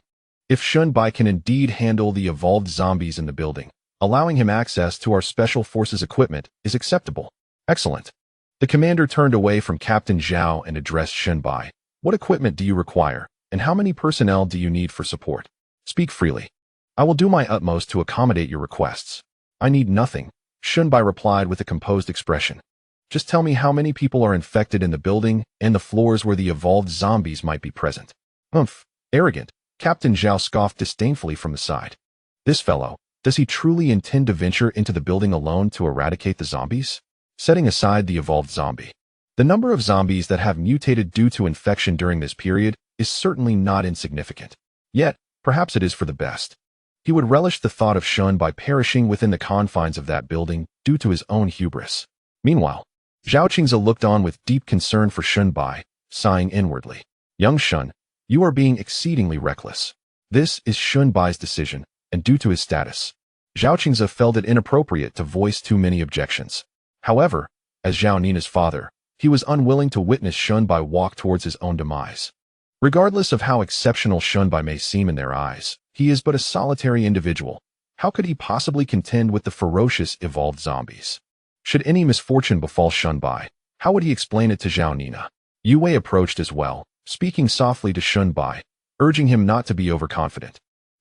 If Shen Bai can indeed handle the evolved zombies in the building, allowing him access to our special forces equipment is acceptable. Excellent. The commander turned away from Captain Zhao and addressed Shen Bai. What equipment do you require, and how many personnel do you need for support? Speak freely. I will do my utmost to accommodate your requests. I need nothing, Shunbai replied with a composed expression. Just tell me how many people are infected in the building and the floors where the evolved zombies might be present. Humph, arrogant, Captain Zhao scoffed disdainfully from the side. This fellow, does he truly intend to venture into the building alone to eradicate the zombies? Setting aside the evolved zombie. The number of zombies that have mutated due to infection during this period is certainly not insignificant. Yet, perhaps it is for the best. He would relish the thought of Shunbai perishing within the confines of that building due to his own hubris. Meanwhile, Zhao Qingze looked on with deep concern for Shunbai, sighing inwardly. Young Shun, you are being exceedingly reckless. This is Shunbai's decision, and due to his status, Zhao Qingze felt it inappropriate to voice too many objections. However, as Zhao Nina's father, he was unwilling to witness Shunbai walk towards his own demise. Regardless of how exceptional Shunbai may seem in their eyes, he is but a solitary individual. How could he possibly contend with the ferocious evolved zombies? Should any misfortune befall Shunbai, how would he explain it to Zhao Nina? Yue Wei approached as well, speaking softly to Shunbai, urging him not to be overconfident.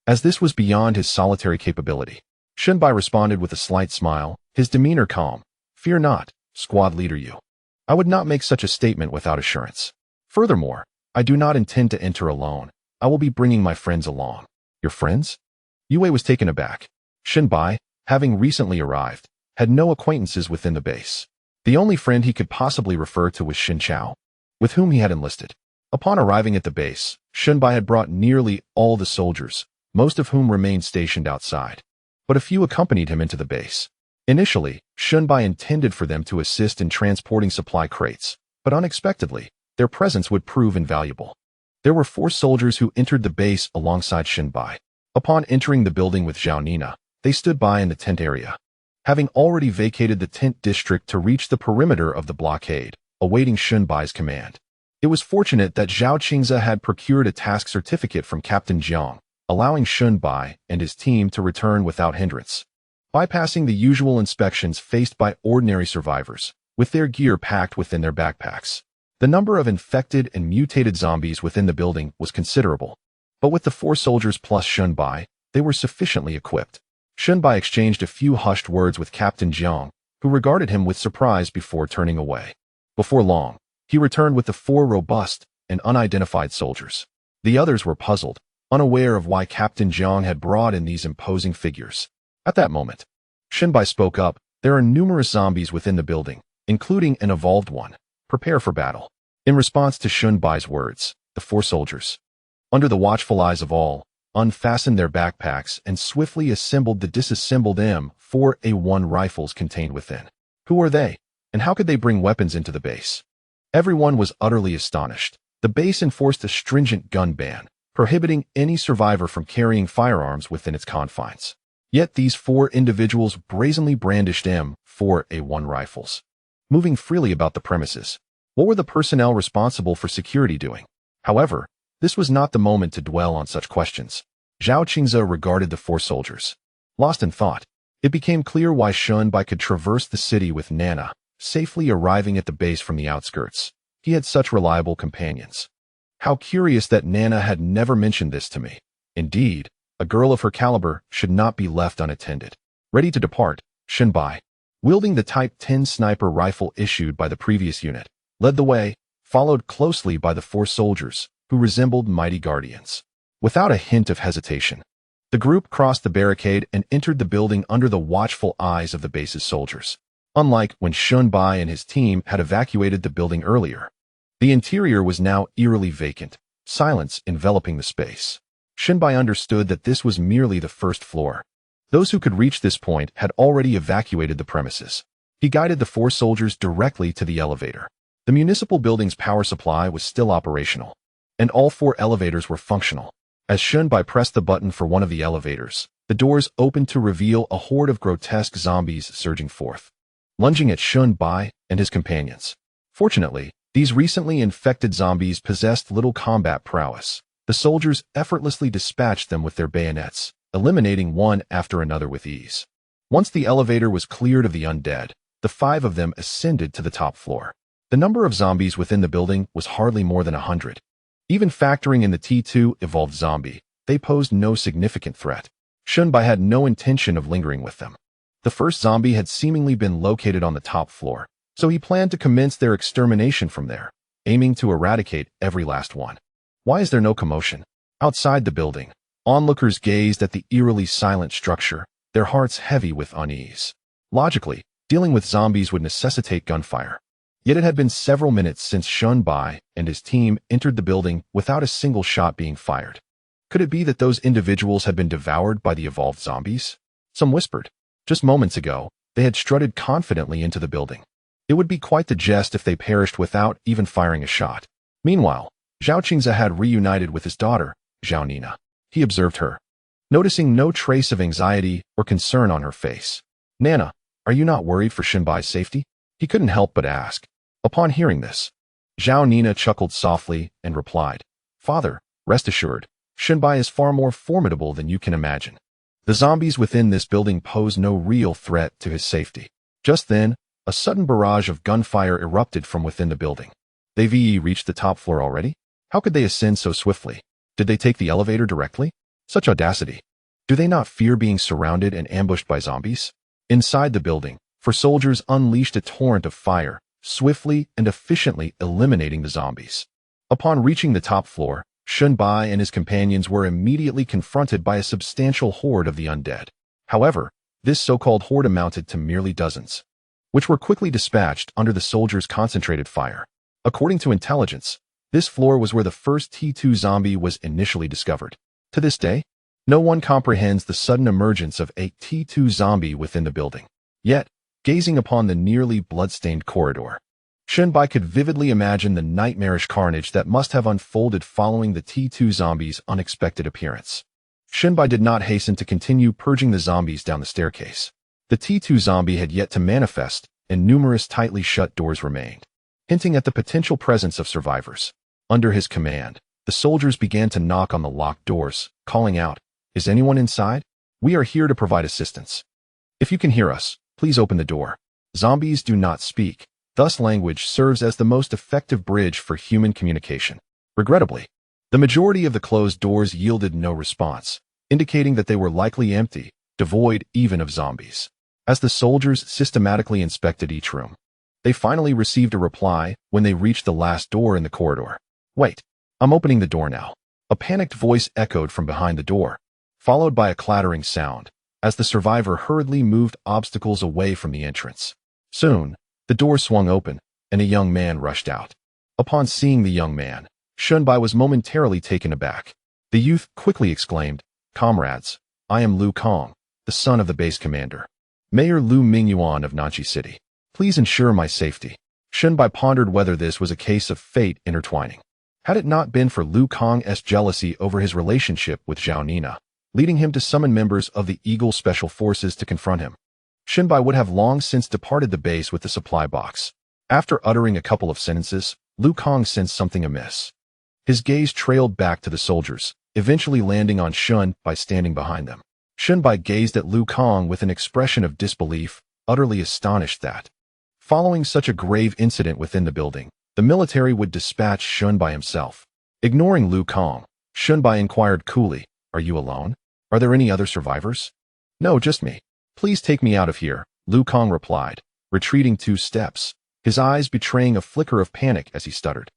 As this was beyond his solitary capability, Shunbai responded with a slight smile, his demeanor calm. Fear not, squad leader Yue. I would not make such a statement without assurance. Furthermore, I do not intend to enter alone. I will be bringing my friends along. Your friends? Yue Wei was taken aback. Shunbai, having recently arrived, had no acquaintances within the base. The only friend he could possibly refer to was Lin Xiao, with whom he had enlisted. Upon arriving at the base, Shunbai had brought nearly all the soldiers, most of whom remained stationed outside. But a few accompanied him into the base. Initially, Shunbai intended for them to assist in transporting supply crates, but unexpectedly, their presence would prove invaluable. There were 4 soldiers who entered the base alongside Shunbai. Upon entering the building with Zhao Nina, they stood by in the tent area, having already vacated the tent district to reach the perimeter of the blockade, awaiting Shunbai's command. It was fortunate that Zhao Qingze had procured a task certificate from Captain Jiang, allowing Shunbai and his team to return without hindrance. Bypassing the usual inspections faced by ordinary survivors, with their gear packed within their backpacks. The number of infected and mutated zombies within the building was considerable, but with the 4 soldiers plus Shunbai, they were sufficiently equipped. Shunbai exchanged a few hushed words with Captain Jiang, who regarded him with surprise before turning away. Before long, he returned with the 4 robust and unidentified soldiers. The others were puzzled, unaware of why Captain Jiang had brought in these imposing figures. At that moment, Shunbai spoke up. There are numerous zombies within the building, including an evolved one. Prepare for battle. In response to Shunbai's words, the 4 soldiers, under the watchful eyes of all, unfastened their backpacks and swiftly assembled the disassembled M4A1 rifles contained within. Who were they, and how could they bring weapons into the base? Everyone was utterly astonished. The base enforced a stringent gun ban, prohibiting any survivor from carrying firearms within its confines. Yet these 4 individuals brazenly brandished M4A1 rifles, moving freely about the premises. What were the personnel responsible for security doing? However, this was not the moment to dwell on such questions. Zhao Qingze regarded the 4 soldiers. Lost in thought, it became clear why Shunbai could traverse the city with Nana, safely arriving at the base from the outskirts. He had such reliable companions. How curious that Nana had never mentioned this to me. Indeed, a girl of her caliber should not be left unattended. Ready to depart, Shunbai, wielding the Type 10 sniper rifle issued by the previous unit, led the way, followed closely by the 4 soldiers, who resembled mighty guardians. Without a hint of hesitation, the group crossed the barricade and entered the building under the watchful eyes of the base's soldiers. Unlike when Shunbai and his team had evacuated the building earlier, the interior was now eerily vacant, silence enveloping the space. Shunbai understood that this was merely the first floor. Those who could reach this point had already evacuated the premises. He guided the 4 soldiers directly to the elevator. The municipal building's power supply was still operational, and all 4 elevators were functional. As Shunbai pressed the button for one of the elevators, the doors opened to reveal a horde of grotesque zombies surging forth, lunging at Shunbai and his companions. Fortunately, these recently infected zombies possessed little combat prowess. The soldiers effortlessly dispatched them with their bayonets, eliminating one after another with ease. Once the elevator was cleared of the undead, the 5 of them ascended to the top floor. The number of zombies within the building was hardly more than 100. Even factoring in the T2 evolved zombie, they posed no significant threat. Shunbai had no intention of lingering with them. The first zombie had seemingly been located on the top floor, so he planned to commence their extermination from there, aiming to eradicate every last one. Why is there no commotion? Outside the building, onlookers gazed at the eerily silent structure, their hearts heavy with unease. Logically, dealing with zombies would necessitate gunfire. Yet it had been several minutes since Shunbai and his team entered the building without a single shot being fired. Could it be that those individuals had been devoured by the evolved zombies? Some whispered. Just moments ago, they had strutted confidently into the building. It would be quite the jest if they perished without even firing a shot. Meanwhile, Zhao Qingze had reunited with his daughter, Zhao Nina. He observed her, noticing no trace of anxiety or concern on her face. "Nana, are you not worried for Shunbai's safety?" He couldn't help but ask. Upon hearing this, Zhao Nina chuckled softly and replied, "Father, rest assured, Shunbai is far more formidable than you can imagine. The zombies within this building pose no real threat to his safety." Just then, a sudden barrage of gunfire erupted from within the building. They reached the top floor already? How could they ascend so swiftly? Did they take the elevator directly? Such audacity. Do they not fear being surrounded and ambushed by zombies? Inside the building, soldiers unleashed a torrent of fire, swiftly and efficiently eliminating the zombies. Upon reaching the top floor, Shunbai and his companions were immediately confronted by a substantial horde of the undead. However, this so-called horde amounted to merely dozens, which were quickly dispatched under the soldiers' concentrated fire. According to intelligence, this floor was where the first T2 zombie was initially discovered. To this day, no one comprehends the sudden emergence of a T2 zombie within the building. Yet, gazing upon the nearly blood-stained corridor, Shunbai could vividly imagine the nightmarish carnage that must have unfolded following the T2 zombie's unexpected appearance. Shunbai did not hasten to continue purging the zombies down the staircase. The T2 zombie had yet to manifest, and numerous tightly shut doors remained, hinting at the potential presence of survivors. Under his command, the soldiers began to knock on the locked doors, calling out, "Is anyone inside? We are here to provide assistance. If you can hear us, please open the door." Zombies do not speak. Thus, language serves as the most effective bridge for human communication. Regrettably, the majority of the closed doors yielded no response, indicating that they were likely empty, devoid even of zombies. As the soldiers systematically inspected each room, they finally received a reply when they reached the last door in the corridor. "Wait, I'm opening the door now." A panicked voice echoed from behind the door, followed by a clattering sound, as the survivor hurriedly moved obstacles away from the entrance. Soon, the door swung open, and a young man rushed out. Upon seeing the young man, Shunbai was momentarily taken aback. The youth quickly exclaimed, "Comrades, I am Lu Kong, the son of the base commander, Mayor Lu Mingyuan of Nanchi City. Please ensure my safety." Shunbai pondered whether this was a case of fate intertwining. Had it not been for Lu Kong's jealousy over his relationship with Zhao Nina, leading him to summon members of the Eagle Special Forces to confront him, Shunbai would have long since departed the base with the supply box. After uttering a couple of sentences, Lu Kong sensed something amiss. His gaze trailed back to the soldiers, eventually landing on Shunbai standing behind them. Shunbai gazed at Lu Kong with an expression of disbelief, utterly astonished that, following such a grave incident within the building, the military would dispatch Shunbai himself. Ignoring Lu Kong, Shunbai inquired coolly, "Are you alone? Are there any other survivors?" "No, just me. Please take me out of here," Lu Kong replied, retreating 2 steps, his eyes betraying a flicker of panic as he stuttered.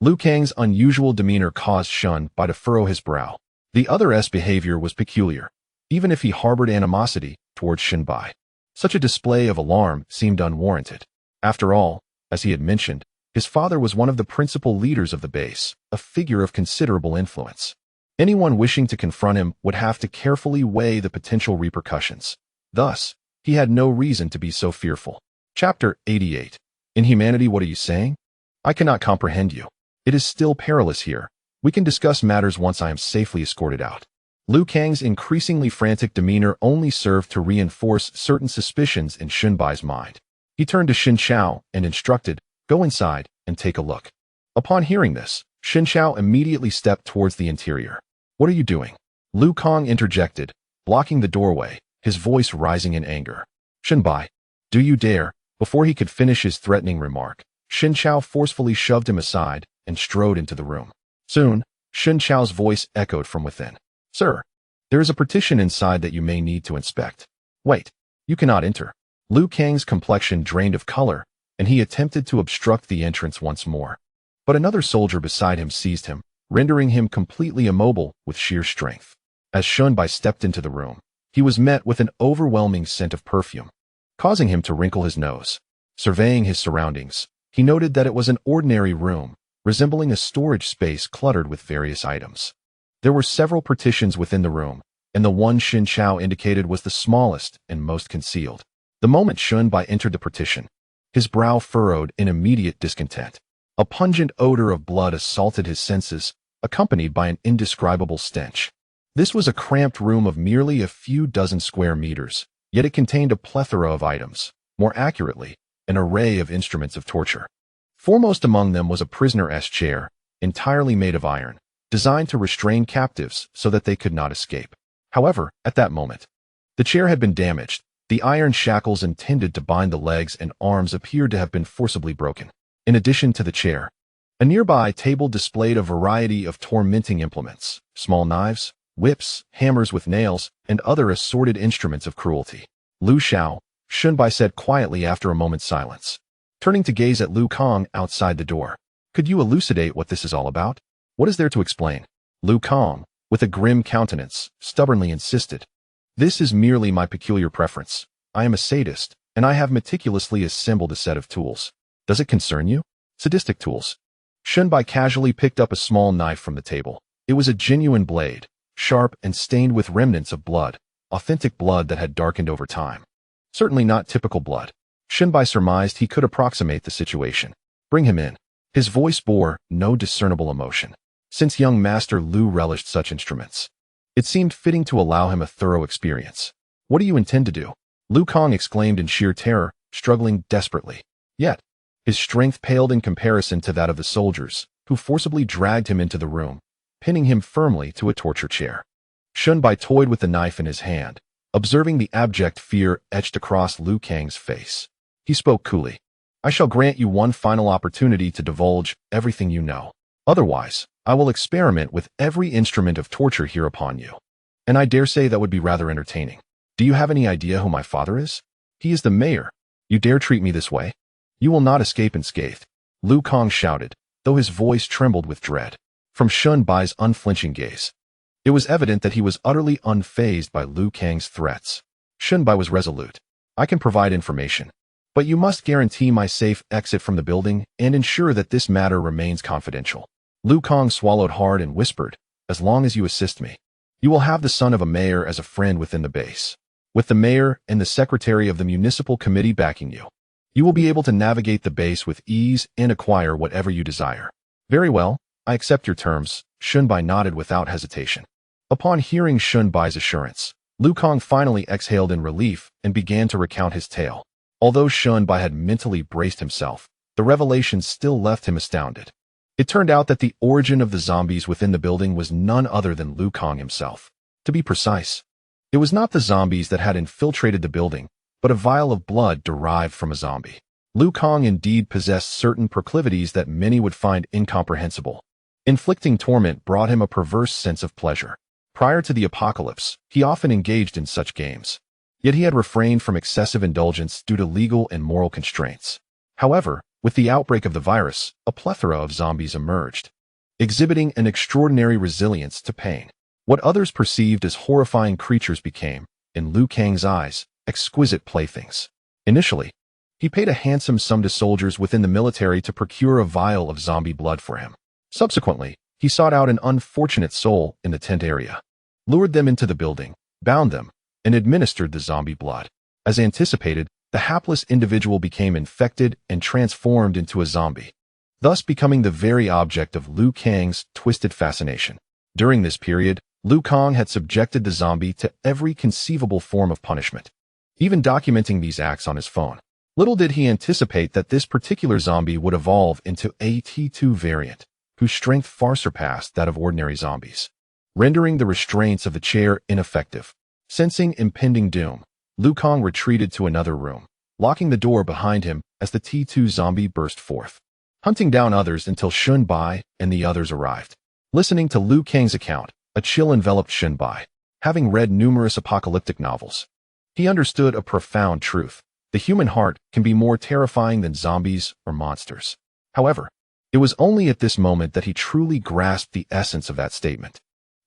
Lu Kang's unusual demeanor caused Shunbai to furrow his brow. The other's behavior was peculiar, even if he harbored animosity towards Shunbai. Such a display of alarm seemed unwarranted. After all, as he had mentioned, his father was one of the principal leaders of the base, a figure of considerable influence. Anyone wishing to confront him would have to carefully weigh the potential repercussions. Thus, he had no reason to be so fearful. Chapter 88. Inhumanity, what are you saying? I cannot comprehend you. It is still perilous here. We can discuss matters once I am safely escorted out. Lu Kang's increasingly frantic demeanor only served to reinforce certain suspicions in Shunbai's mind. He turned to Lin Xiao and instructed, "Go inside and take a look." Upon hearing this, Lin Xiao immediately stepped towards the interior. "What are you doing?" Lu Kang interjected, blocking the doorway, his voice rising in anger. "Shunbai, do you dare?" Before he could finish his threatening remark, Lin Xiao forcefully shoved him aside and strode into the room. Soon, Lin Xiao's voice echoed from within. Sir, there is a partition inside that you may need to inspect. Wait, you cannot enter. Liu Kang's complexion drained of color, and he attempted to obstruct the entrance once more. But another soldier beside him seized him, rendering him completely immobile with sheer strength. As Shunbai stepped into the room, he was met with an overwhelming scent of perfume, causing him to wrinkle his nose. Surveying his surroundings, he noted that it was an ordinary room, resembling a storage space cluttered with various items. There were several partitions within the room, and the one Lin Xiao indicated was the smallest and most concealed. The moment Shunbai entered the partition, his brow furrowed in immediate discontent. A pungent odor of blood assaulted his senses, accompanied by an indescribable stench. This was a cramped room of merely a few dozen square meters, yet it contained a plethora of items, more accurately, an array of instruments of torture. Foremost among them was a prisoner's chair, entirely made of iron, designed to restrain captives so that they could not escape. However, at that moment, the chair had been damaged. The iron shackles intended to bind the legs and arms appeared to have been forcibly broken. In addition to the chair, a nearby table displayed a variety of tormenting implements, small knives, whips, hammers with nails, and other assorted instruments of cruelty. Liu Xiao, Shunbai said quietly after a moment's silence, turning to gaze at Liu Kang outside the door. Could you elucidate what this is all about? What is there to explain? Liu Kang, with a grim countenance, stubbornly insisted. This is merely my peculiar preference. I am a sadist, and I have meticulously assembled a set of tools. Does it concern you? Sadistic tools. Shunbai casually picked up a small knife from the table. It was a genuine blade, sharp and stained with remnants of blood, authentic blood that had darkened over time. Certainly not typical blood. Shunbai surmised he could approximate the situation. Bring him in. His voice bore no discernible emotion. Since young Master Liu relished such instruments, it seemed fitting to allow him a thorough experience. What do you intend to do? Liu Kang exclaimed in sheer terror, struggling desperately. Yet, his strength paled in comparison to that of the soldiers, who forcibly dragged him into the room, pinning him firmly to a torture chair. Shunbai toyed with the knife in his hand, observing the abject fear etched across Liu Kang's face. He spoke coolly. I shall grant you one final opportunity to divulge everything you know. Otherwise, I will experiment with every instrument of torture here upon you. And I dare say that would be rather entertaining. Do you have any idea who my father is? He is the mayor. You dare treat me this way? You will not escape unscathed. Liu Kang shouted, though his voice trembled with dread. From Shunbai's unflinching gaze, it was evident that he was utterly unfazed by Liu Kang's threats. Shunbai was resolute. I can provide information, but you must guarantee my safe exit from the building and ensure that this matter remains confidential. Liu Kang swallowed hard and whispered, as long as you assist me, you will have the son of a mayor as a friend within the base. With the mayor and the secretary of the municipal committee backing you, you will be able to navigate the base with ease and acquire whatever you desire. Very well, I accept your terms. Shunbai nodded without hesitation. Upon hearing Shunbai's assurance, Liu Kang finally exhaled in relief and began to recount his tale. Although Shunbai had mentally braced himself, the revelation still left him astounded. It turned out that the origin of the zombies within the building was none other than Liu Kang himself. To be precise, it was not the zombies that had infiltrated the building, but a vial of blood derived from a zombie. Liu Kang indeed possessed certain proclivities that many would find incomprehensible. Inflicting torment brought him a perverse sense of pleasure. Prior to the apocalypse, he often engaged in such games. Yet he had refrained from excessive indulgence due to legal and moral constraints. However, with the outbreak of the virus, a plethora of zombies emerged, exhibiting an extraordinary resilience to pain. What others perceived as horrifying creatures became, in Liu Kang's eyes, exquisite playthings. Initially, he paid a handsome sum to soldiers within the military to procure a vial of zombie blood for him. Subsequently, he sought out an unfortunate soul in the tent area, lured them into the building, bound them, and administered the zombie blood. As anticipated, the hapless individual became infected and transformed into a zombie, thus becoming the very object of Liu Kang's twisted fascination. During this period, Liu Kang had subjected the zombie to every conceivable form of punishment, even documenting these acts on his phone. Little did he anticipate that this particular zombie would evolve into a T2 variant, whose strength far surpassed that of ordinary zombies, rendering the restraints of the chair ineffective. Sensing impending doom, Liu Kang retreated to another room, locking the door behind him as the T2 zombie burst forth, hunting down others until Shunbai and the others arrived. Listening to Liu Kang's account, a chill enveloped Shenbai. Having read numerous apocalyptic novels, he understood a profound truth. The human heart can be more terrifying than zombies or monsters. However, it was only at this moment that he truly grasped the essence of that statement.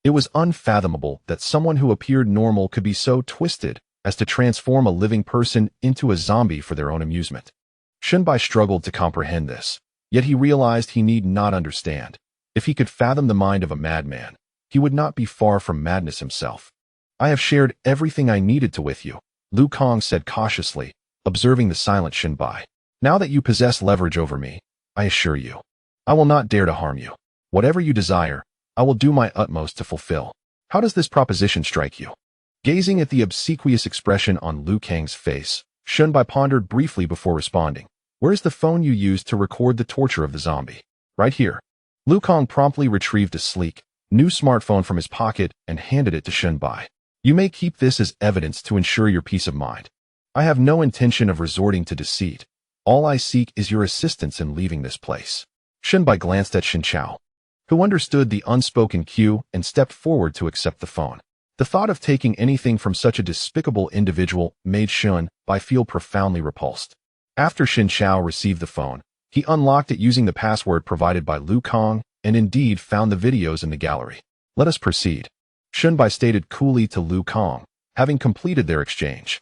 It was unfathomable that someone who appeared normal could be so twisted as to transform a living person into a zombie for their own amusement. Shenbai struggled to comprehend this, yet he realized he need not understand. If he could fathom the mind of a madman, he would not be far from madness himself. I have shared everything I needed to with you, Liu Kang said cautiously, observing the silent Shenbai. Now that you possess leverage over me, I assure you, I will not dare to harm you. Whatever you desire, I will do my utmost to fulfill. How does this proposition strike you? Gazing at the obsequious expression on Liu Kang's face, Shenbai pondered briefly before responding. Where's the phone you used to record the torture of the zombie? Right here. Liu Kang promptly retrieved a sleek, new smartphone from his pocket and handed it to Shenbai. You may keep this as evidence to ensure your peace of mind. I have no intention of resorting to deceit. All I seek is your assistance in leaving this place. Shenbai glanced at Lin Xiao, who understood the unspoken cue and stepped forward to accept the phone. The thought of taking anything from such a despicable individual made Shenbai feel profoundly repulsed. After Lin Xiao received the phone, he unlocked it using the password provided by Liu Kang and indeed found the videos in the gallery. Let us proceed, Shenbai stated coolly to Liu Kang, having completed their exchange.